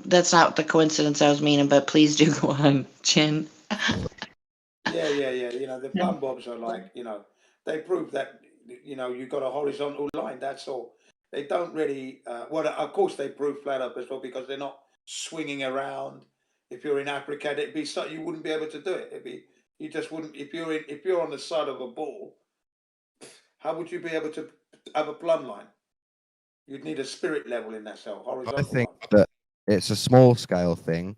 That's not the coincidence I was meaning, but please do go on, Chin. Yeah. The plumb blobs are like, they prove that, you've got a horizontal line. That's all. They don't really. Well, of course, they prove flat Earth as well because they're not swinging around. If you're in Africa, it'd be so you wouldn't be able to do it. You just wouldn't. If you're on the side of a ball, how would you be able to have a plumb line? You'd need a spirit level in that cell, horizontal I think line. that it's a small scale thing,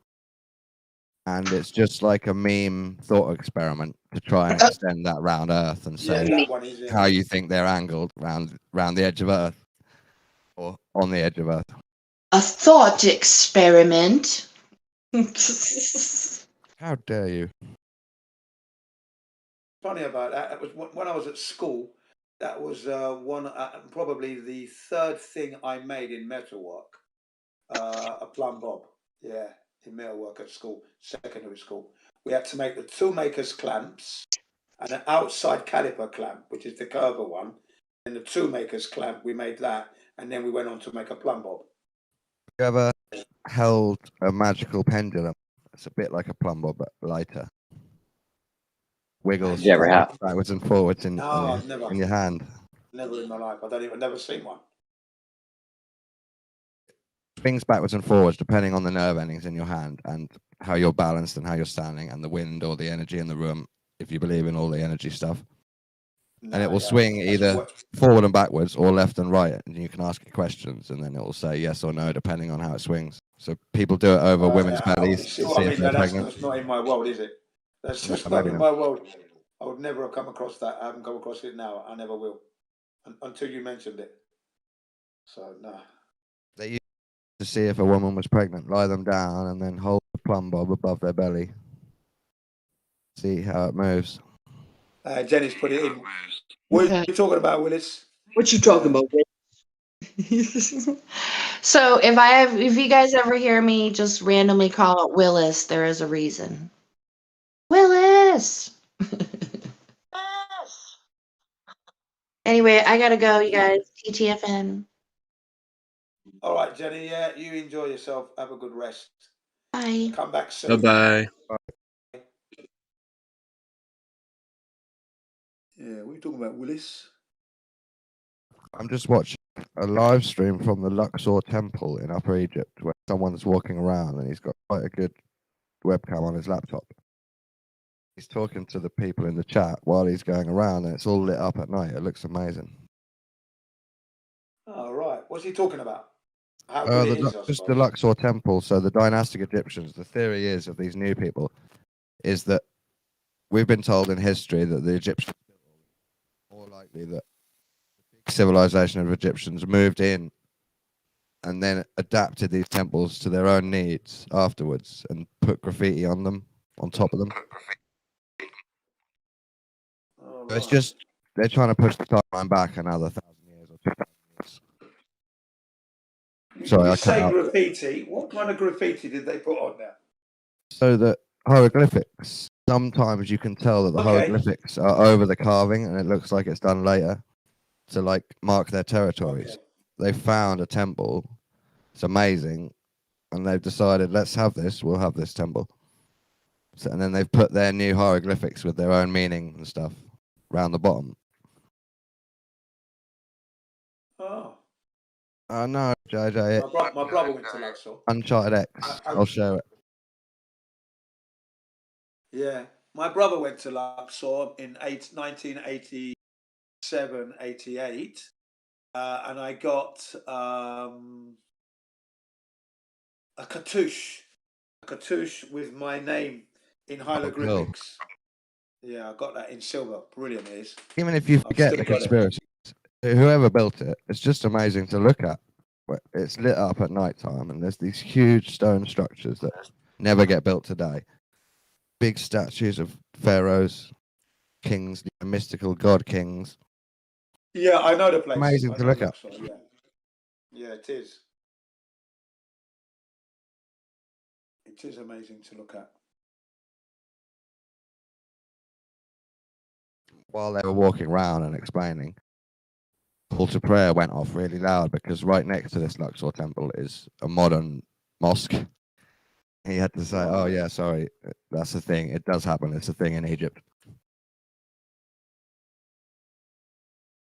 and it's just like a meme thought experiment to try and extend that round Earth and say how you think they're angled round the edge of Earth or on the edge of Earth. A thought experiment. How dare you? Funny about that. It was when I was at school. That was probably the 3rd thing I made in metalwork. A plumb bob. Yeah. in metalwork at school, secondary school. We had to make the toolmaker's clamps and an outside caliper clamp, which is the curver one. And the toolmaker's clamp, we made that, and then we went on to make a plumb bob. You ever held a magical pendulum? It's a bit like a plumb bob, but lighter. Wiggles Did you ever have? backwards and forwards in, No, I've never. in your hand. Never in my life. I've never seen one. Swings backwards and forwards depending on the nerve endings in your hand and how you're balanced and how you're standing and the wind or the energy in the room, if you believe in all the energy stuff. No, And it will yeah. swing That's either what- forward and backwards or left and right, and you can ask it questions, and then it will say yes or no depending on how it swings. So people do it over women's bellies See to what see I if mean? they're That's pregnant. not in my world, is it? That's No, just not maybe in not. my world. I would never have come across that. I haven't come across it now. I never will. Until you mentioned it. So, no. They used to see if a woman was pregnant, lie them down, and then hold the plumb bob above their belly. See how it moves. Jenny's put it in. What are you talking about, Willis? What you talking about? So if you guys ever hear me just randomly call it Willis, there is a reason. Willis. Anyway, I gotta go, you guys. TTFN. All right, Jenny. Yeah, you enjoy yourself. Have a good rest. Bye. Come back soon. Bye bye. Yeah, what are you talking about, Willis? I'm just watching a live stream from the Luxor Temple in Upper Egypt where someone's walking around and he's got quite a good webcam on his laptop. He's talking to the people in the chat while he's going around and it's all lit up at night. It looks amazing. Oh, right. What's he talking about? How good it is, I Just the suppose. Luxor Temple. So the dynastic Egyptians, the theory is of these new people is that we've been told in history that the Egyptians, more likely that the big civilization of Egyptians moved in and then adapted these temples to their own needs afterwards and put graffiti on them, on top of them. Oh, So it's just, they're trying to push the timeline back another 1,000 years or 2,000 years. Sorry, You I cut say out. graffiti. What kind of graffiti did they put on there? So the hieroglyphics, sometimes you can tell that the Okay. hieroglyphics are over the carving and it looks like it's done later to like mark their territories. Okay. They found a temple. It's amazing. And they've decided, let's have this. We'll have this temple. So, and then they've put their new hieroglyphics with their own meaning and stuff around the bottom. Oh. Oh no, JJ. My brother went to Luxor. Uncharted X. I'll show it. Yeah. My brother went to Luxor in 1987, 88. And I got a cartouche with my name in hieroglyphics. Yeah, I got that in silver. Brilliant it is. Even if you I've forget still the got it. conspiracy, whoever built it, it's just amazing to look at. It's lit up at night time, and there's these huge stone structures that never get built today. Big statues of pharaohs, kings, mystical god kings. Yeah, I know the place. Amazing I to know look at. Luxor, yeah. Yeah, it is. It is amazing to look at. While they were walking around and explaining, call to prayer went off really loud because right next to this Luxor temple is a modern mosque. He had to say, "Oh yeah, sorry, that's a thing. It does happen. It's a thing in Egypt."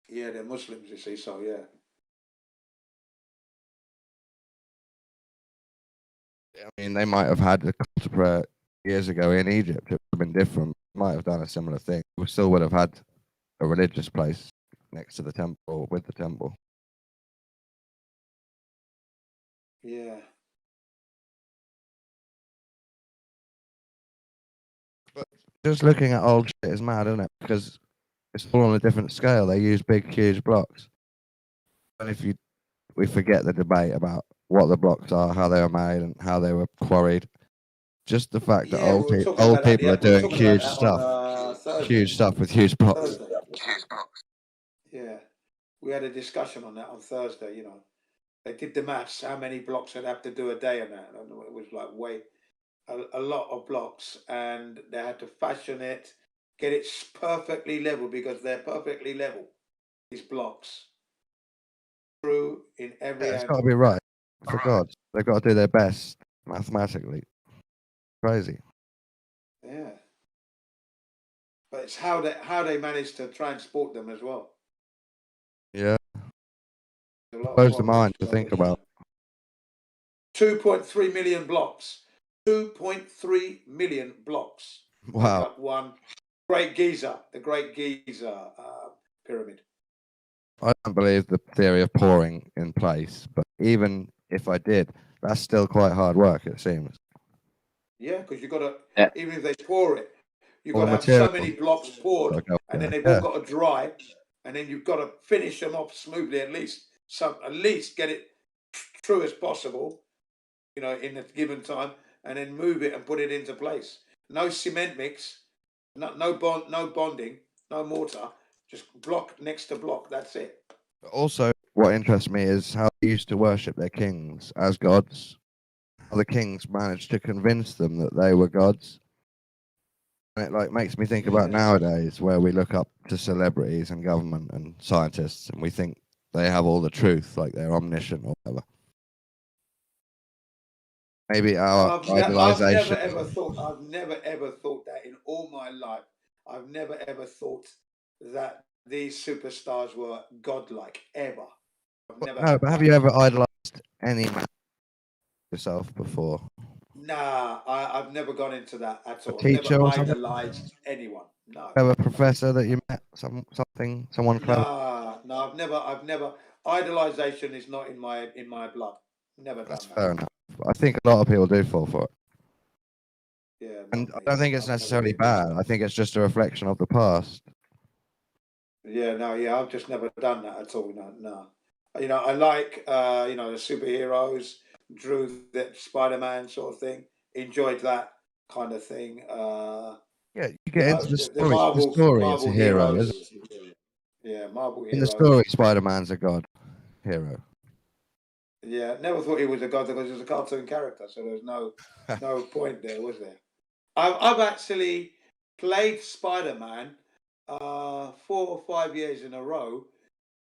Yeah, they're Muslims, you see, so yeah. I mean, they might have had a call to prayer years ago in Egypt. It would have been different. Might have done a similar thing. We still would have had a religious place next to the temple, with the temple. Yeah. Just looking at old shit is mad, isn't it? Because it's all on a different scale. They use big, huge blocks. And if we forget the debate about what the blocks are, how they were made, and how they were quarried. Just the fact that Yeah, we were talking about that. people Yeah, are we were doing talking about huge that stuff, on Thursday. huge stuff with huge blocks. Thursday. Yeah, we had a discussion on that on Thursday. You know, they did the maths, how many blocks they'd have to do a day, and that, and it was like way. a lot of blocks, and they had to fashion it, get it perfectly level, because they're perfectly level, these blocks. True in every Yeah, it's got to angle. be right. For God, they've got to do their best mathematically. Crazy. Yeah. But it's how they manage to transport them as well. Yeah. There's a lot of Blows the problems. mind to think about. 2.3 million blocks. 2.3 million blocks make Wow. up one Great Giza, the Great Giza pyramid. I don't believe the theory of pouring in place, but even if I did, that's still quite hard work, it seems. Yeah, because you've got to, Yeah. even if they pour it, you've All got the to have so materials many blocks poured, gotta go and then together. they've all Yeah. got to dry, and then you've got to finish them off smoothly, at least get it true as possible, you know, in a given time, and then move it and put it into place. No cement mix, no bonding, no mortar, just block next to block. That's it. But also, what interests me is how they used to worship their kings as gods. How the kings managed to convince them that they were gods. And it like makes me think about nowadays, where we look up to celebrities and government and scientists, and we think they have all the truth, like they're omniscient or whatever. Maybe our I've never idolization. ever thought that in all my life. I've never ever thought that these superstars were godlike ever. I've never No, had but have that. you ever idolized any man yourself before? Nah, I've never gone into that at A all. I've never teacher or something? idolized anyone. No. Have a professor that you met? Someone clever? No, I've never. Idolization is not in my blood. Never That's done that. fair enough. I think a lot of people do fall for it. Yeah. And I don't think it's necessarily bad. I think it's just a reflection of the past. Yeah, no, yeah, I've just never done that at all. No. You know, I like you know, the superheroes, drew that Spider-Man sort of thing. Enjoyed that kind of thing. Yeah, you You get know, into the the story. It's the story. It's a hero, isn't heroes. it? Yeah, Marvel In the heroes. story, Spider-Man's a god hero. Yeah, never thought he was a god because he was a cartoon character, so there was no point there, was there? I've actually played Spider-Man 4 or 5 years in a row,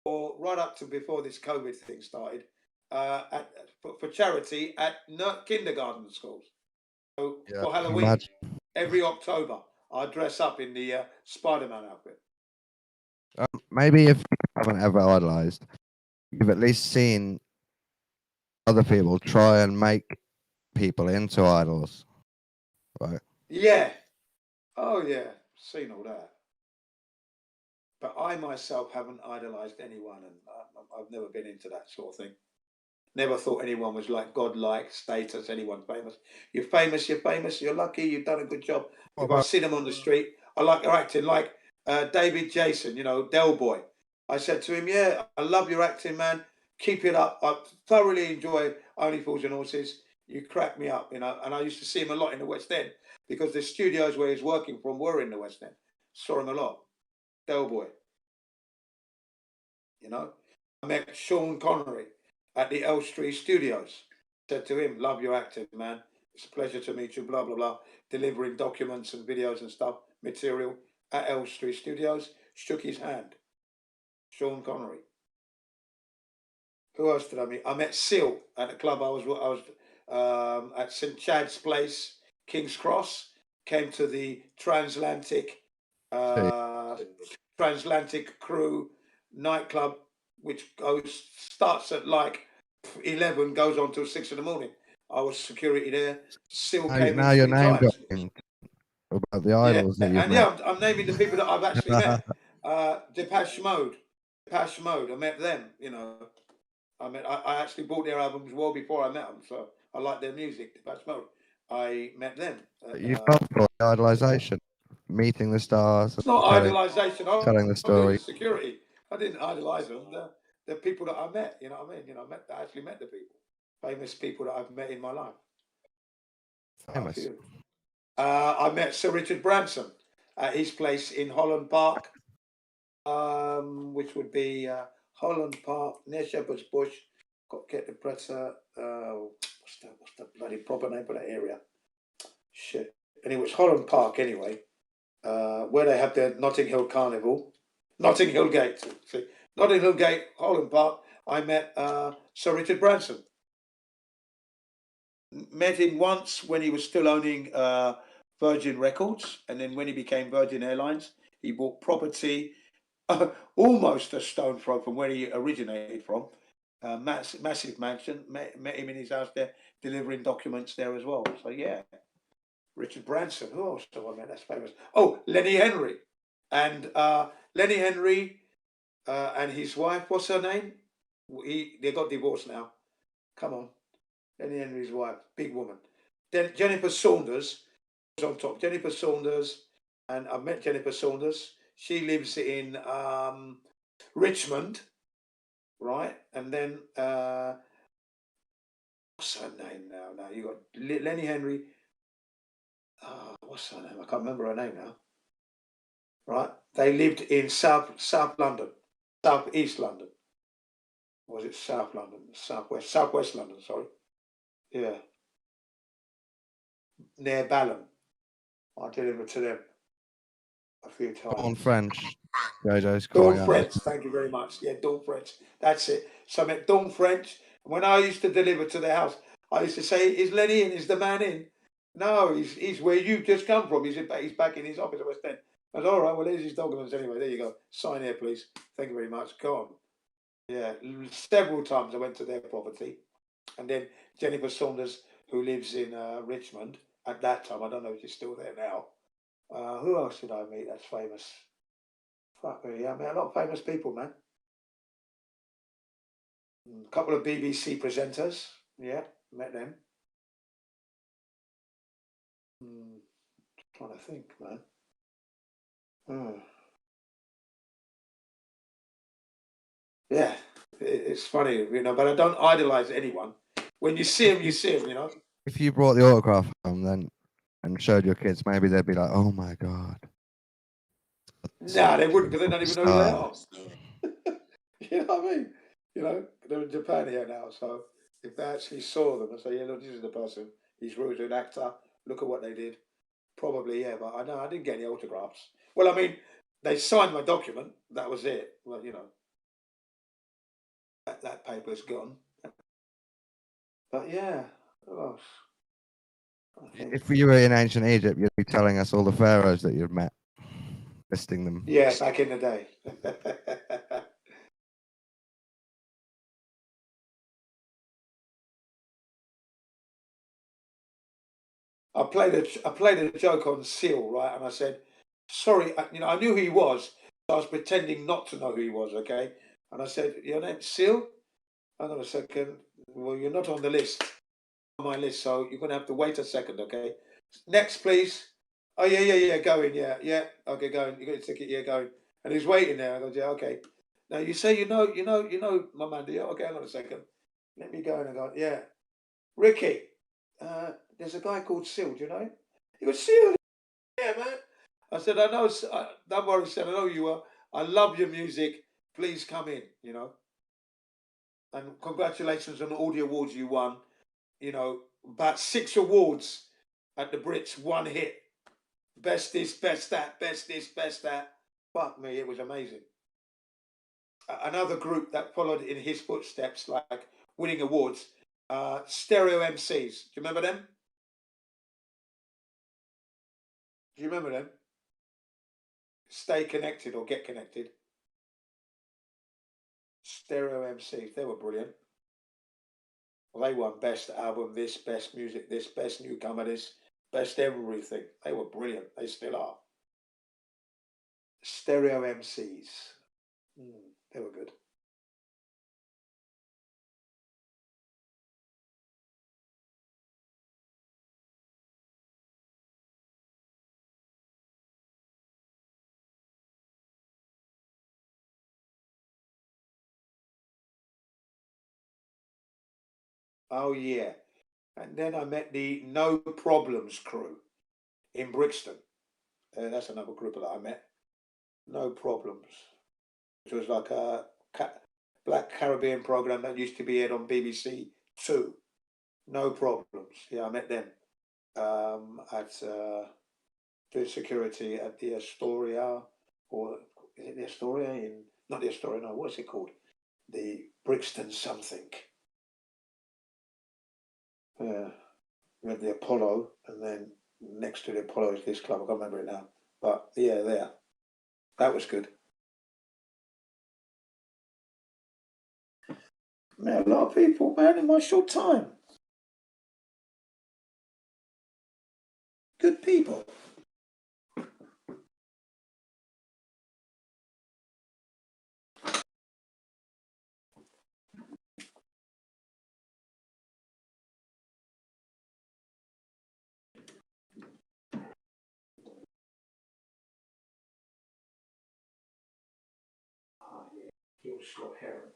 or right up to before this COVID thing started, for charity at kindergarten schools. So Yeah, for I can Halloween, imagine. every October, I dress up in the Spider-Man outfit. Maybe if you haven't ever idolized, you've at least seen other people try and make people into idols, right? Yeah. Oh yeah, seen all that. But I myself haven't idolized anyone, and I've never been into that sort of thing. Never thought anyone was like godlike status, anyone famous. You're famous, you're lucky, you've done a good job. If I see them on the street, I like their acting, like David Jason, you know, Del Boy. I said to him, yeah, I love your acting, man. Keep it up. I thoroughly enjoy Only Fools and Horses. You crack me up, you know. And I used to see him a lot in the West End because the studios where he's working from were in the West End. Saw him a lot. Del Boy. You know, I met Sean Connery at the Elstree Studios. Said to him, "Love your acting, man. It's a pleasure to meet you." Blah blah blah. Delivering documents and videos and stuff, material at Elstree Studios. Shook his hand. Sean Connery. Who else did I meet? I met Seal at the club. I was at St Chad's Place, King's Cross. Came to the Transatlantic Crew nightclub, which starts at like 11, goes on till 6 in the morning. I was security there. Still came Now in your 3 name times. dropping about the idols that you've And met. yeah, I'm naming the people that I've actually met. Depeche Mode. I met them. You know, I actually bought their albums well before I met them, so I like their music. Depeche Mode. I met them. You've gone for idolization, meeting the stars, It's not idolization. I telling the was doing story. security. I didn't idolize them. The people that I met, you know what I mean? You know, I actually met the people, famous people that I've met in my life. Famous. I met Sir Richard Branson at his place in Holland Park, which would be Holland Park near Shepherd's Bush. Got to get the presser. What's the bloody proper name for that area? shit. And it was Holland Park anyway, where they have their Notting Hill Carnival. Notting Hill Gate. See, Notting Hill Gate, Holland Park. I met Sir Richard Branson. Met him once when he was still owning Virgin Records, and then when he became Virgin Airlines, he bought property almost a stone throw from where he originated from. Massive mansion. Met him in his house there, delivering documents there as well. So yeah, Richard Branson. Who else do I met that's famous? Oh, Lenny Henry, and Lenny Henry and his wife. What's her name? They got divorced now. Come on, Lenny Henry's wife, big woman. Then Jennifer Saunders was on top. Jennifer Saunders, and I've met Jennifer Saunders. She lives in Richmond, right? And then what's her name now? Now you got Lenny Henry. What's her name? I can't remember her name now. Right? They lived in South London, South East London. Or was it South London? Southwest London. Sorry. Yeah. Near Balham. I delivered to them a few times. Dawn French. Jojo's Dawn calling out. French, thank you very much. Yeah, Dawn French. That's it. So I met Dawn French. When I used to deliver to their house, I used to say, "Is Lenny in? Is the man in?" No, he's where you've just come from. He's back in his office at West End. I said, all right, well, there's his documents anyway. There you go. Sign here, please. Thank you very much. Go on. Yeah, several times I went to their property. And then Jennifer Saunders, who lives in Richmond at that time. I don't know if she's still there now. Who else did I meet that's famous? Fuck me, I met a lot of famous people, man. A couple of BBC presenters, yeah, met them. Trying to think, man. Yeah, it's funny, you know, but I don't idolize anyone. When you see them, you see them, you know. If you brought the autograph home then and showed your kids, maybe they'd be like, "Oh my god." Nah, they wouldn't, because they don't even know who they are. You know what I mean? You know, they're in Japan here now, so if they actually saw them and say, "Yeah, look, this is the person. He's really an actor. Look at what they did." Probably, yeah, but I know I didn't get any autographs. Well, I mean, they signed my document. That was it. Well, you know, that paper's gone. But yeah, who else? If you were in ancient Egypt, you'd be telling us all the pharaohs that you've met, listing them. Yeah, back in the day. I played a joke on Seal, right? And I said, "Sorry, you know, I knew who he was. So I was pretending not to know who he was, okay?" And I said, "Your name's Seal?" Hang on a second. Well, you're not on the list, on my list, so you're going to have to wait a second, okay? Next, please. Oh, yeah, going, yeah. Okay, going. You got your ticket, yeah, going. And he's waiting there. I go, yeah, okay. Now, you say you know my man, do you? Okay, hang on a second. Let me go. And I go, yeah. Ricky, there's a guy called Seal, do you know him? He goes, Seal? Yeah, man. I said, I know, don't worry, I said, I know you are. I love your music. Please come in, you know. And congratulations on all the awards you won. You know, about 6 awards at the Brits, one hit. Best this, best that, best this, best that. Fuck me, it was amazing. Another group that followed in his footsteps, like winning awards, Stereo MCs. Do you remember them? Do you remember them? Stay Connected or Get Connected. Stereo MCs, they were brilliant. Well, they won best album, this, best music, this, best newcomer, this, best everything. They were brilliant. They still are. Stereo MCs. They were good. Oh, yeah. And then I met the No Problems crew in Brixton. That's another group that I met. No Problems. Which was like a Black Caribbean program that used to be aired on BBC Two. No Problems. Yeah, I met them. at doing security at the Astoria, or is it the Astoria in? Not the Astoria. No, what's it called? The Brixton something. Yeah, we had the Apollo, and then next to the Apollo is this club. I can't remember it now, but yeah, there. That was good. Man, a lot of people, man, in my short time. Good people. Gil Scott Heron.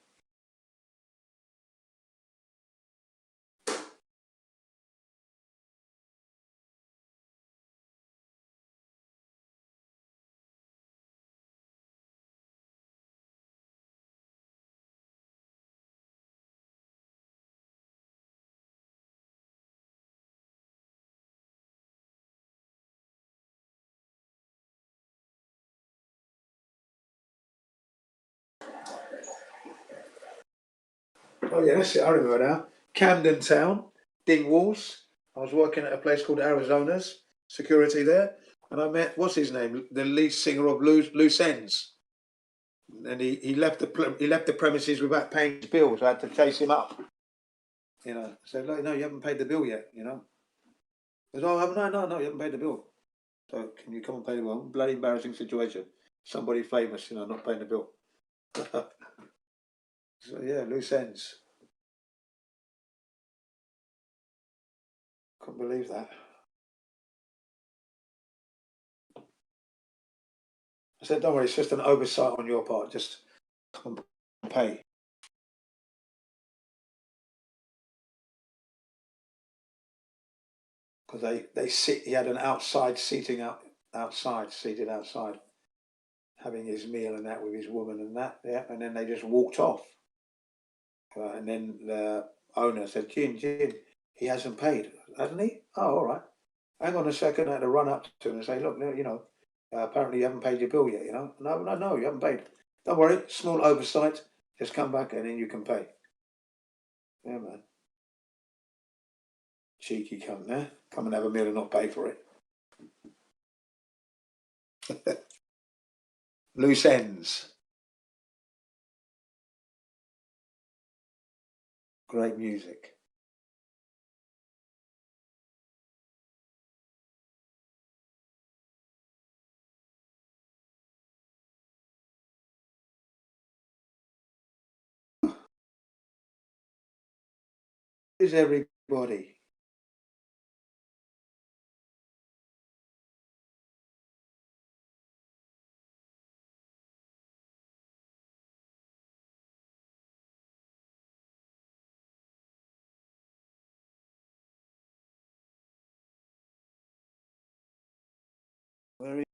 Oh yeah, that's it. I remember now. Camden Town, Dingwalls. I was working at a place called Arizona's, security there, and I met what's his name, the lead singer of Loose Ends, and he left the premises without paying his bills. I had to chase him up. You know, said, "Look, no, you haven't paid the bill yet." You know, he said, "Oh, no, you haven't paid the bill. So can you come and pay the bill?" Bloody embarrassing situation. Somebody famous, you know, not paying the bill. So yeah, Loose Ends. Couldn't believe that. I said, "Don't worry, it's just an oversight on your part. Just come and pay." Because they sit. He had an outside seating seated outside, having his meal and that with his woman and that. Yeah, and then they just walked off. And then the owner said, Jin, he hasn't paid, hasn't he? Oh, all right. Hang on a second. I had to run up to him and say, look, you know, apparently you haven't paid your bill yet, you know. No, you haven't paid. Don't worry, small oversight. Just come back and then you can pay. Yeah, man. Cheeky cunt there. Come and have a meal and not pay for it. Loose Ends. Great music. Is everybody?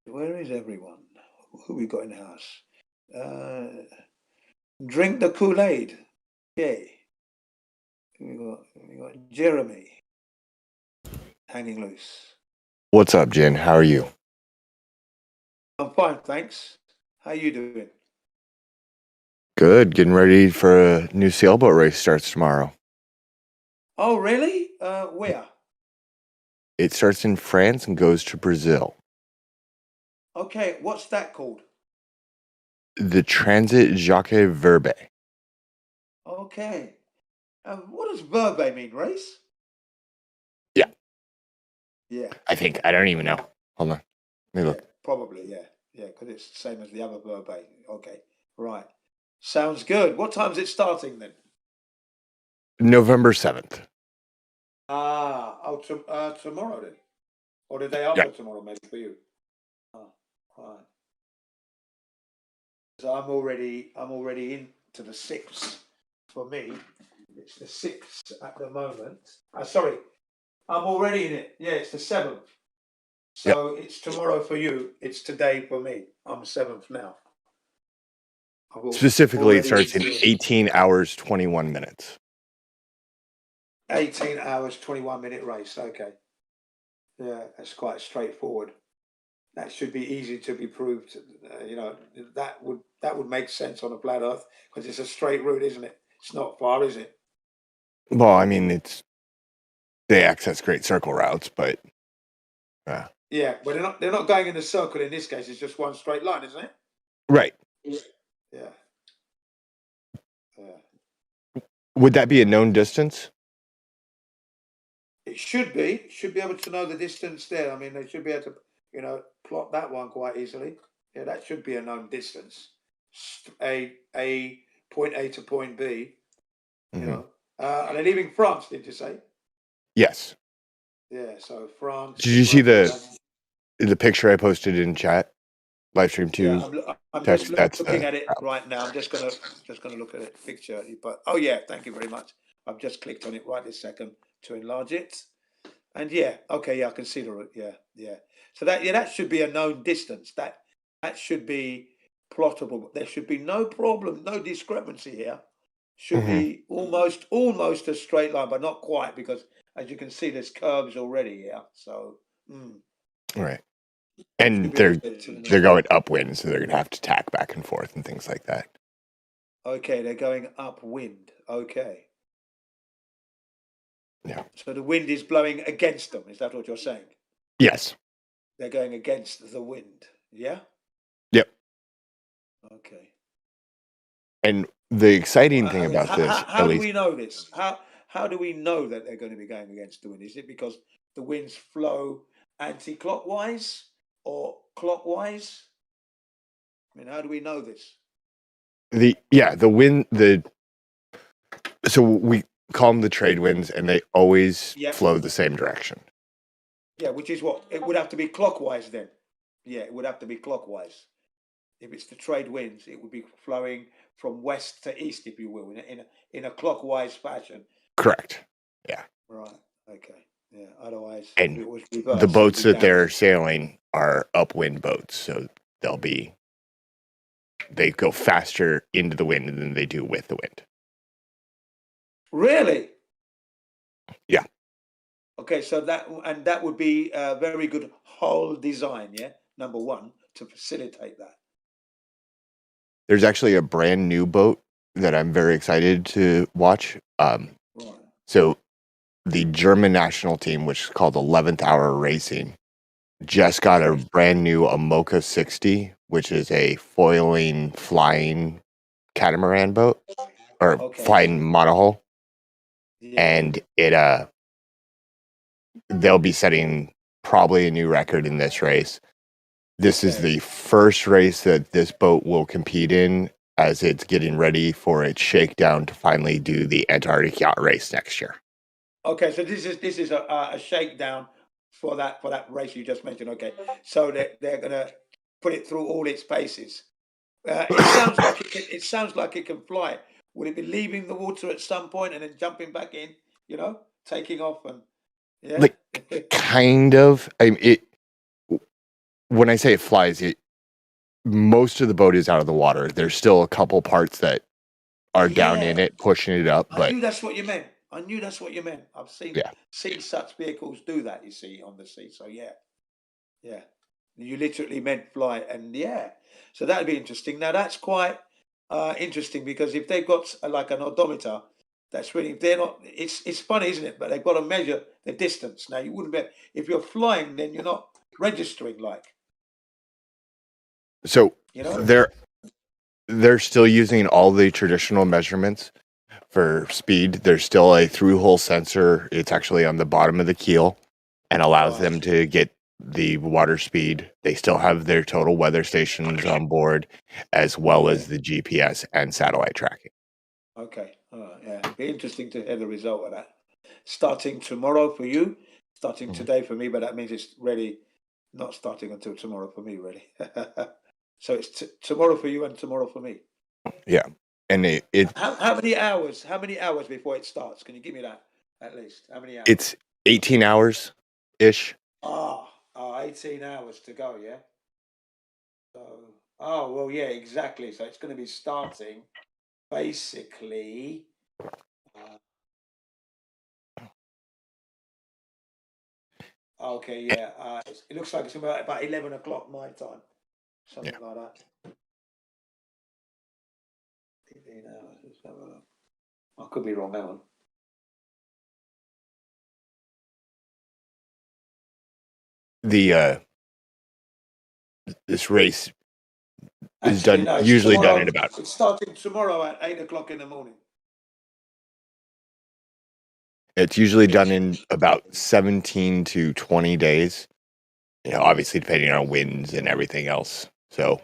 Where is everyone? Who we got in the house? Drink the Kool-Aid. Yay. We got Jeremy hanging loose. What's up, Jen? How are you? I'm fine, thanks. How you doing? Good. Getting ready for a new sailboat race starts tomorrow. Oh, really? Where? It starts in France and goes to Brazil. Okay, what's that called? The Transit Jacques Verbe. Okay. What does verbe mean, race? Yeah. Yeah. I think. I don't even know. Hold on. Let me look. Probably, yeah. Yeah, because it's the same as the other verbe. Okay, right. Sounds good. What time's it starting then? November 7th. Tomorrow then? Or the day after tomorrow, maybe for you? Oh, right. So I'm already into the 6th. For me, it's the 6th at the moment. Sorry, I'm already in it. Yeah, it's the 7th. So it's tomorrow for you. It's today for me. I'm 7th now. Specifically, it starts in 18 hours, 21 minutes. 18 hours, 21-minute race. Okay. Yeah, that's quite straightforward. That should be easy to be proved. You know, that would make sense on a flat Earth because it's a straight route, isn't it? It's not far, is it? Well, I mean, they access great circle routes, but Yeah, but they're not going in a circle in this case. It's just one straight line, isn't it? right. Yeah. Would that be a known distance? It should be. Should be able to know the distance there. I mean, they should be able to, you know, plot that one quite easily. Yeah, that should be a known distance. A point A to point B. You know, and they're leaving France. Did you say? Yes. Yeah. So France. Did you see the picture I posted in chat? Livestream 2 Yeah, I'm text. just That's looking the at it right now. I'm just gonna look at it picture. But oh yeah, thank you very much. I've just clicked on it right this second to enlarge it. And yeah, okay, yeah, I can see the route. Yeah. So that should be a known distance. That should be plottable. There should be no problem, no discrepancy here. Should be almost a straight line, but not quite because as you can see, there's curves already here. So right. And should be a they're little bit they're going upwind, so they're gonna have to tack back and forth and things like that. okay. They're going upwind. Okay. Yeah. So the wind is blowing against them. Is that what you're saying? Yes. They're going against the wind. Yeah. Yep. Okay. And the exciting thing about this, How at do least, we know this? How do we know that they're going to be going against the wind? Is it because the winds flow anti-clockwise or clockwise? I mean, how do we know this? the wind, so we call them the trade winds, and they always flow the same direction. Yeah, which is what it would have to be clockwise then. Yeah, it would have to be clockwise. If it's the trade winds, it would be flowing from west to east, if you will, in a clockwise fashion. Correct. Yeah. Right. Okay. Yeah. Otherwise, if And it was reversed, the boats it'd be that they're down. sailing are upwind boats, so they go faster into the wind than they do with the wind. Really? Yeah. Okay, so that would be a very good hull design, yeah. Number one, to facilitate that. There's actually a brand new boat that I'm very excited to watch. So the German national team, which is called 11th Hour Racing, just got a brand new Amoka 60, which is a foiling flying catamaran boat or flying monohull. And they'll be setting probably a new record in this race. This is the first race that this boat will compete in as it's getting ready for its shakedown to finally do the Antarctic Yacht Race next year. Okay, so this is a shakedown for that race you just mentioned. Okay, so they're gonna put it through all its paces. It sounds like it can fly. Will it be leaving the water at some point and then jumping back in? You know, taking off and yeah. Like kind of. When I say it flies, most of the boat is out of the water. There's still a couple parts that are down in it, pushing it up. I But knew that's what you meant. I've seen such vehicles do that. You see on the sea. So yeah. You literally meant fly, and yeah. So that'd be interesting. Now that's quite interesting because if they've got like an odometer, that's really they're not. It's funny, isn't it? But they've got to measure the distance. Now you wouldn't be if you're flying, then you're not registering like. so You know? they're still using all the traditional measurements for speed. There's still a through-hole sensor. It's actually on the bottom of the keel and allows them to get the water speed. They still have their total weather stations on board, as well as the GPS and satellite tracking. Okay. Yeah. It'd be interesting to hear the result of that. Starting tomorrow for you, starting today for me, but that means it's really not starting until tomorrow for me, really. So it's tomorrow for you and tomorrow for me. Yeah. And How many hours? How many hours before it starts? Can you give me that at least? How many hours? it's 18 hours ish. 18 hours to go, yeah? So, well, yeah, exactly. So it's going to be starting basically. Okay, yeah. It looks like it's about 11 o'clock my time, something like that. 15 hours. Let's have a look. I could be wrong. Hang on. The this race is Actually, done no, it's usually tomorrow. done in about It's starting tomorrow at 8 o'clock in the morning. it's usually done in about 17 to 20 days. You know, obviously depending on winds and everything else. So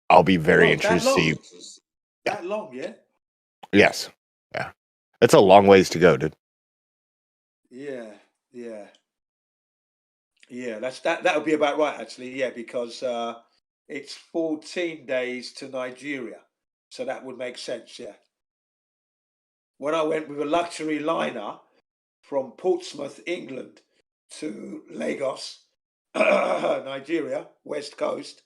I'll be very Well, interested to see. That long, yeah? Yes. Yeah. That's a long ways to go, dude. Yeah, yeah. Yeah, that would be about right, actually, yeah, because it's 14 days to Nigeria. So that would make sense, yeah. When I went with a luxury liner from Portsmouth, England to Lagos, Nigeria, West Coast,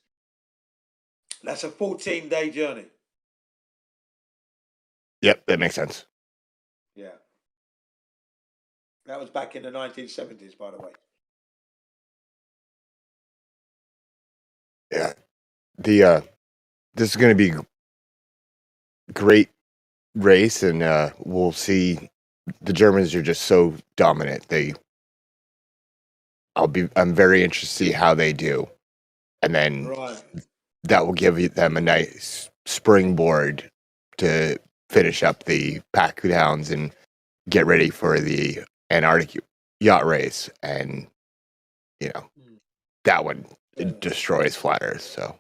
that's a 14-day journey. Yep, that makes sense. Yeah. That was back in the 1970s, by the way. Yeah. The this is going to be great race, and we'll see. The Germans are just so dominant. I'm very interested to see how they do, and then that will give them a nice springboard to finish up the pack downs and get ready for the Antarctic yacht race. And you know that one destroys flat Earth. So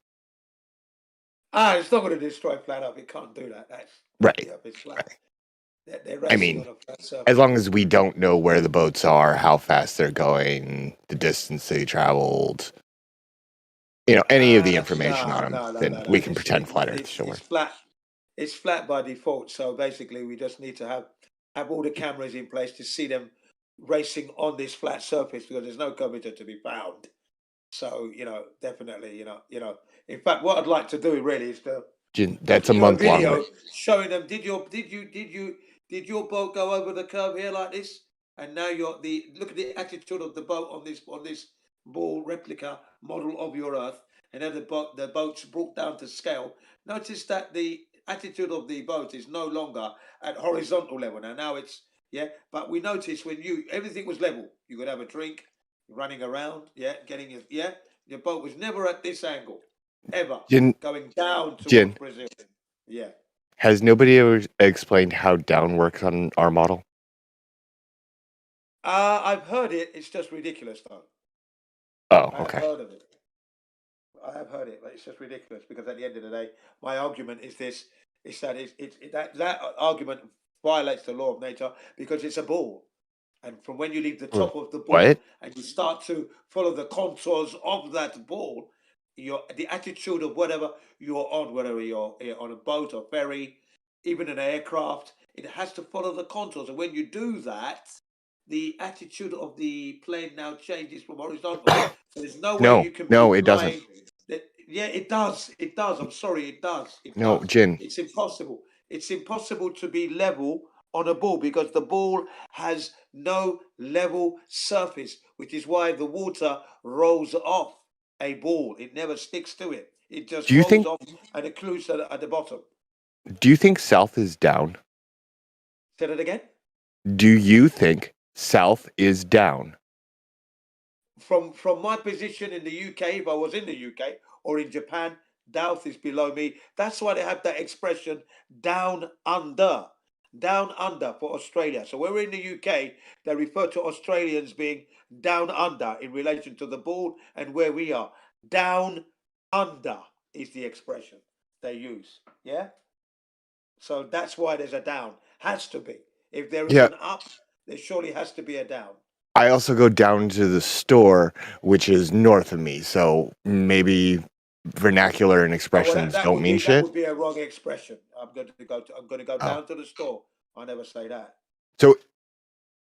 It's not going to destroy flat Earth. It can't do that. That's right. It's flat. They're I racing mean, on a flat surface. as long as we don't know where the boats are, how fast they're going, the distance they traveled, you know, any of the information on them, then we can pretend flat Earth still It's works. flat. It's flat by default. So basically, we just need to have all the cameras in place to see them racing on this flat surface because there's no curvature to be found. So definitely, In fact, what I'd like to do really is to That's a do a month-long video race. showing them. Did your boat go over the curve here like this? And now look at the attitude of the boat on this ball replica model of your Earth, and then the boat's brought down to scale. Notice that the attitude of the boat is no longer at horizontal level now it's but we notice when everything was level, you could have a drink, running around, your boat was never at this angle ever, going down towards Brazil. Yeah. Has nobody ever explained how down works on our model? I've heard it. It's just ridiculous, though. Oh, I have okay. heard of it. I have heard it, but it's just ridiculous because at the end of the day, my argument is this: is that that argument violates the law of nature because it's a ball, and from when you leave the top of the ball What? and you start to follow the contours of that ball, the attitude of whatever you're on, whether you're on a boat or ferry, even an aircraft, it has to follow the contours, and when you do that, the attitude of the plane now changes from horizontal. So there's no way you can No, be it doesn't. flying. Yeah, it does. It does. I'm sorry, it does. It No, does. Jin. It's impossible. It's impossible to be level on a ball because the ball has no level surface, which is why the water rolls off a ball. It never sticks to it. It just Do you rolls think? off and it clues at the bottom. Do you think South is down? Say that again. Do you think South is down? From my position in the UK, if I was in the UK or in Japan, South is below me. That's why they have that expression down under for Australia. So when we're in the UK, they refer to Australians being down under in relation to the ball and where we are. Down under is the expression they use. Yeah. So that's why there's a down. Has to be. If there is Yeah. an up, there surely has to be a down. I also go down to the store, which is north of me. So maybe vernacular and expressions don't mean shit. That would be a wrong expression. I'm going to go down to the store. I never say that. So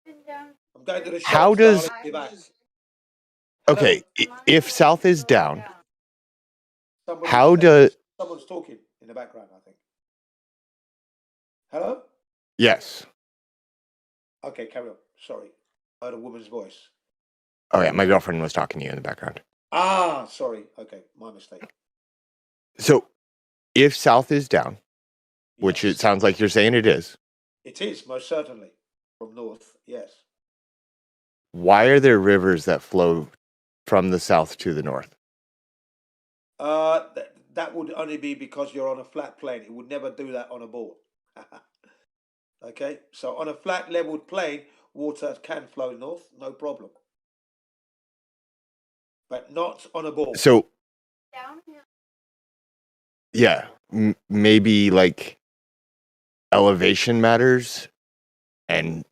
I'm going to the shop. How does- darling, be back. okay, if South is down, Someone's talking in the background, I think. Hello? Yes. Okay, carry on. Sorry. I heard a woman's voice. Oh yeah, my girlfriend was talking to you in the background. Ah, sorry. Okay, my mistake. So, if south is down, which it sounds like you're saying it is, It is most certainly from north. Yes. why are there rivers that flow from the south to the north? That would only be because you're on a flat plane. It would never do that on a ball. Okay, so on a flat leveled plane, water can flow north, no problem. But not on a ball. So, yeah, maybe like elevation matters, and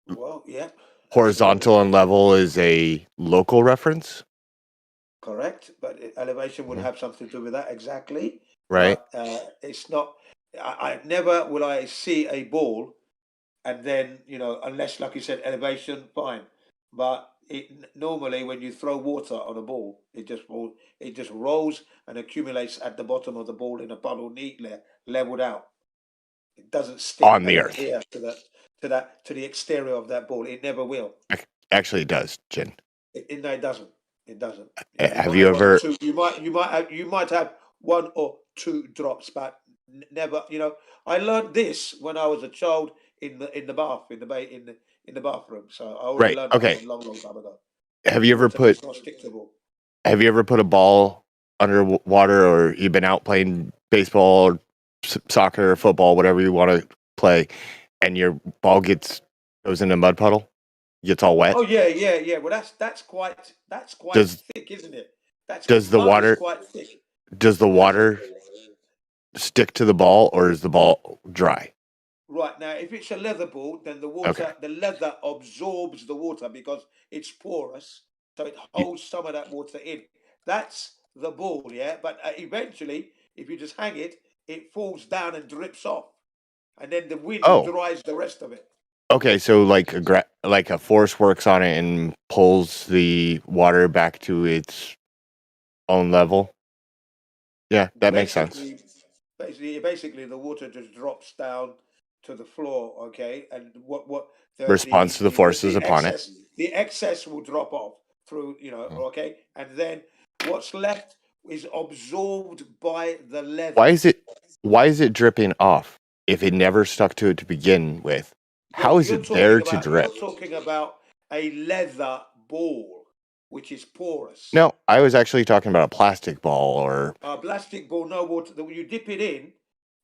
well, yeah, horizontal and level is a local reference, correct. But elevation would have something to do with that, exactly. right? But it's not. I never will I see a ball, and then unless like you said, elevation, fine. But normally when you throw water on a ball, it just rolls and accumulates at the bottom of the ball in a puddle, neatly leveled out. It doesn't stick On the and earth. adhere to the exterior of that ball. It never will. Actually, it does, Jin. No, it doesn't. It doesn't. Have you ever? You might have one or two drops, but never. I learned this when I was a child in the bathroom. So I already Right. learned that Okay. one long time ago. Have you ever Water does put? not stick to the ball. Have you ever put a ball underwater, or you've been out playing baseball, or soccer, or football, whatever you want to play, and your ball goes in a mud puddle, gets all wet? Oh yeah. Well, that's quite thick, isn't it? Does the mud is water? quite thick. Does the water stick to the ball, or is the ball dry? Right, now, if it's a leather ball, then the leather absorbs the water because it's porous, so it holds some of that water in. That's the ball, yeah. But eventually, if you just hang it, it falls down and drips off, and then the wind dries the rest of it. Okay, so like a force works on it and pulls the water back to its own level. Yeah, that makes sense. Basically, the water just drops down to the floor, okay, and Responds to the forces upon it. The excess will drop off through, okay, and then what's left is absorbed by the leather. Why is it dripping off if it never stuck to it to begin with? How is it there to drip? You're talking about a leather ball, which is porous. No, I was actually talking about a plastic ball or A plastic ball, no water. You dip it in,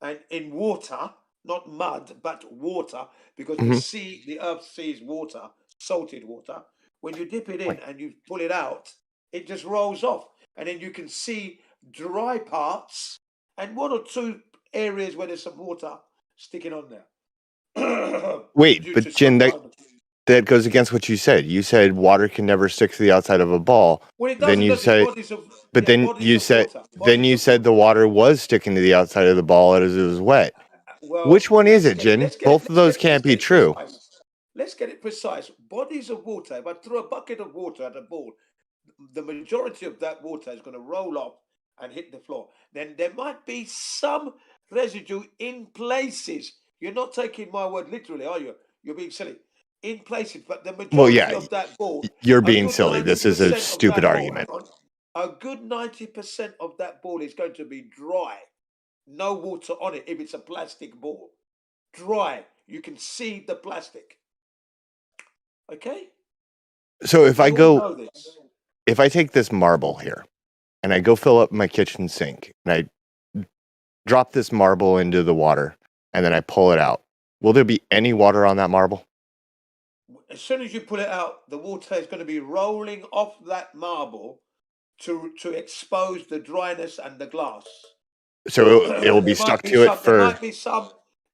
and in water, not mud, but water, because the earth sees water, salted water. When you dip it in and you pull it out, it just rolls off, and then you can see dry parts and one or two areas where there's some water sticking on there. Wait, but Jin, that goes against what you said. You said water can never stick to the outside of a ball. Well, it then you say, then you said the water was sticking to the outside of the ball as it was wet. Well, which one is it, Jin? Both of those can't be true. Let's get it precise. Bodies of water. If I throw a bucket of water at a ball, the majority of that water is going to roll off and hit the floor. Then there might be some residue in places. You're not taking my word literally, are you? You're being silly. In places, but the majority of that ball. You're being silly. This is a stupid argument. A good 90% of that ball is going to be dry. No water on it if it's a plastic ball. Dry. You can see the plastic. Okay? So if I take this marble here and I go fill up my kitchen sink and I drop this marble into the water and then I pull it out, will there be any water on that marble? As soon as you pull it out, the water is going to be rolling off that marble to expose the dryness and the glass. So it will be stuck to it for...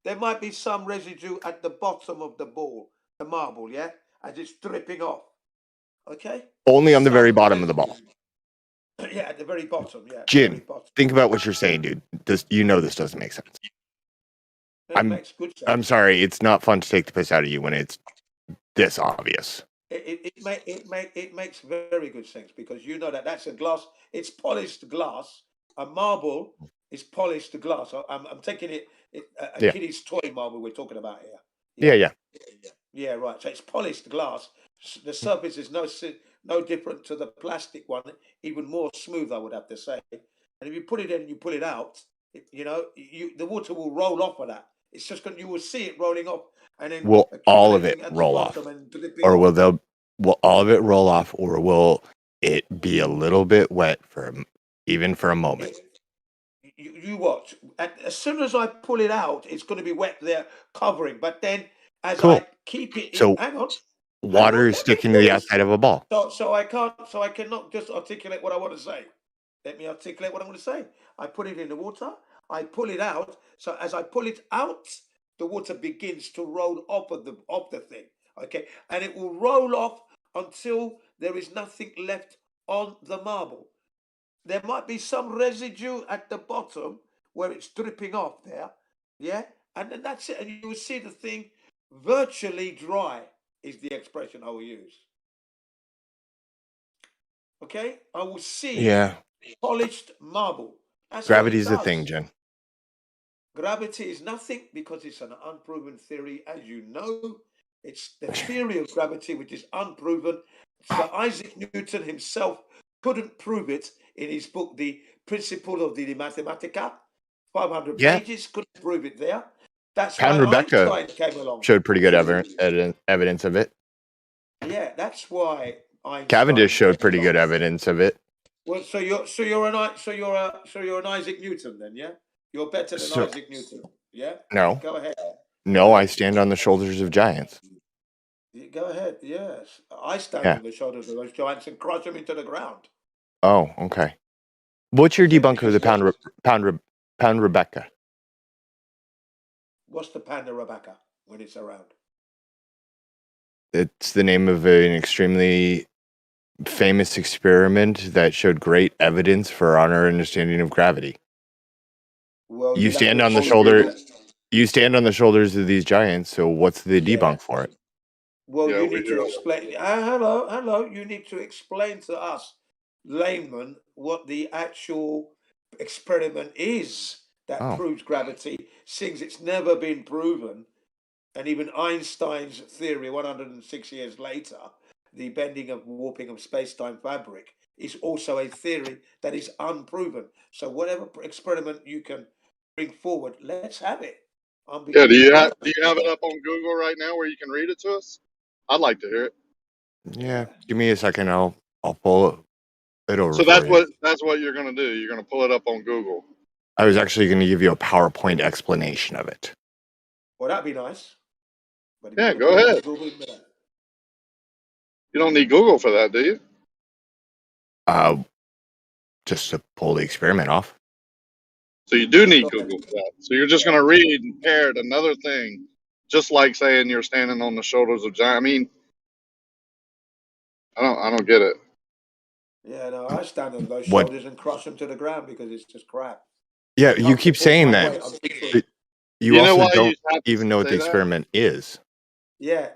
There might be some residue at the bottom of the ball, the marble, yeah? As it's dripping off. Okay? Only on the very bottom of the ball. Yeah, at the very bottom, yeah. Jin, think about what you're saying, dude. This doesn't make sense. It makes good sense. I'm sorry, it's not fun to take the piss out of you when it's this obvious. It makes very good sense because you know that's a glass. It's polished glass. A marble is polished glass. I'm taking it a kiddie's toy marble we're talking about here. Yeah. Yeah, right. So it's polished glass. The surface is no different to the plastic one, even more smooth, I would have to say. And if you put it in and you pull it out, the water will roll off of that. It's just you will see it rolling off and then Will all of it accumulating at the roll off, bottom and dripping or off. will all of it roll off, or will it be a little bit wet even for a moment? You watch. As soon as I pull it out, it's going to be wet there, covering. But then, as Cool. I keep it, So hang on, water is let me sticking to the finish. outside of a ball. So I cannot just articulate what I want to say. Let me articulate what I want to say. I put it in the water. I pull it out. So as I pull it out, the water begins to roll off of the thing. Okay, and it will roll off until there is nothing left on the marble. There might be some residue at the bottom where it's dripping off there, yeah, and then that's it, and you will see the thing virtually dry. Is the expression I will use. Okay, I will see Yeah. polished marble. That's Gravity's what the it thing, does. Jen. Gravity is nothing because it's an unproven theory, as you know. It's the theory of gravity, which is unproven. Sir Isaac Newton himself couldn't prove it in his book, The Principle of the Mathematica. 500 pages, couldn't prove it there. That's Pound why Rebecca Einstein came along. showed pretty good evidence of it. Yeah, that's why Einstein Cavendish showed came pretty along. good evidence of it. Well, so you're an Isaac Newton then, yeah? You're better than So- Isaac Newton, yeah? No. Go ahead. No, I stand on the shoulders of giants. Go ahead. Yes, I stand Yeah. on the shoulders of those giants and crush them into the ground. Oh, okay. What's your debunk of the pound Rebecca? What's the Panda Rebecca when it's around? It's the name of an extremely famous experiment that showed great evidence for our understanding of gravity. Well, You stand on the shoulders of these giants, so what's the debunk for it? Well, Yeah, you we need to do. explain. Hello. You need to explain to us, laymen, what the actual experiment is that proves gravity, since it's never been proven. And even Einstein's theory, 106 years later, the bending of warping of space-time fabric, is also a theory that is unproven. So whatever experiment you can bring forward, let's have it. Yeah, do you have it up on Google right now where you can read it to us? I'd like to hear it. Yeah, give me a second. I'll pull it over So for you. that's what you're gonna do. You're gonna pull it up on Google. I was actually going to give you a PowerPoint explanation of it. Well, that'd be nice. But Yeah, go ahead. You don't need Google for that, do you? Just to pull the experiment off. So you do need Google for that. So you're just gonna read and parrot another thing, just like saying you're standing on the shoulders of giants. I mean, I don't get it. Yeah, no, I stand on those What? shoulders and crush them to the ground because it's just crap. Yeah, you keep saying that. I'm too But you know also why you don't have to even know what say the that? experiment is. Yeah,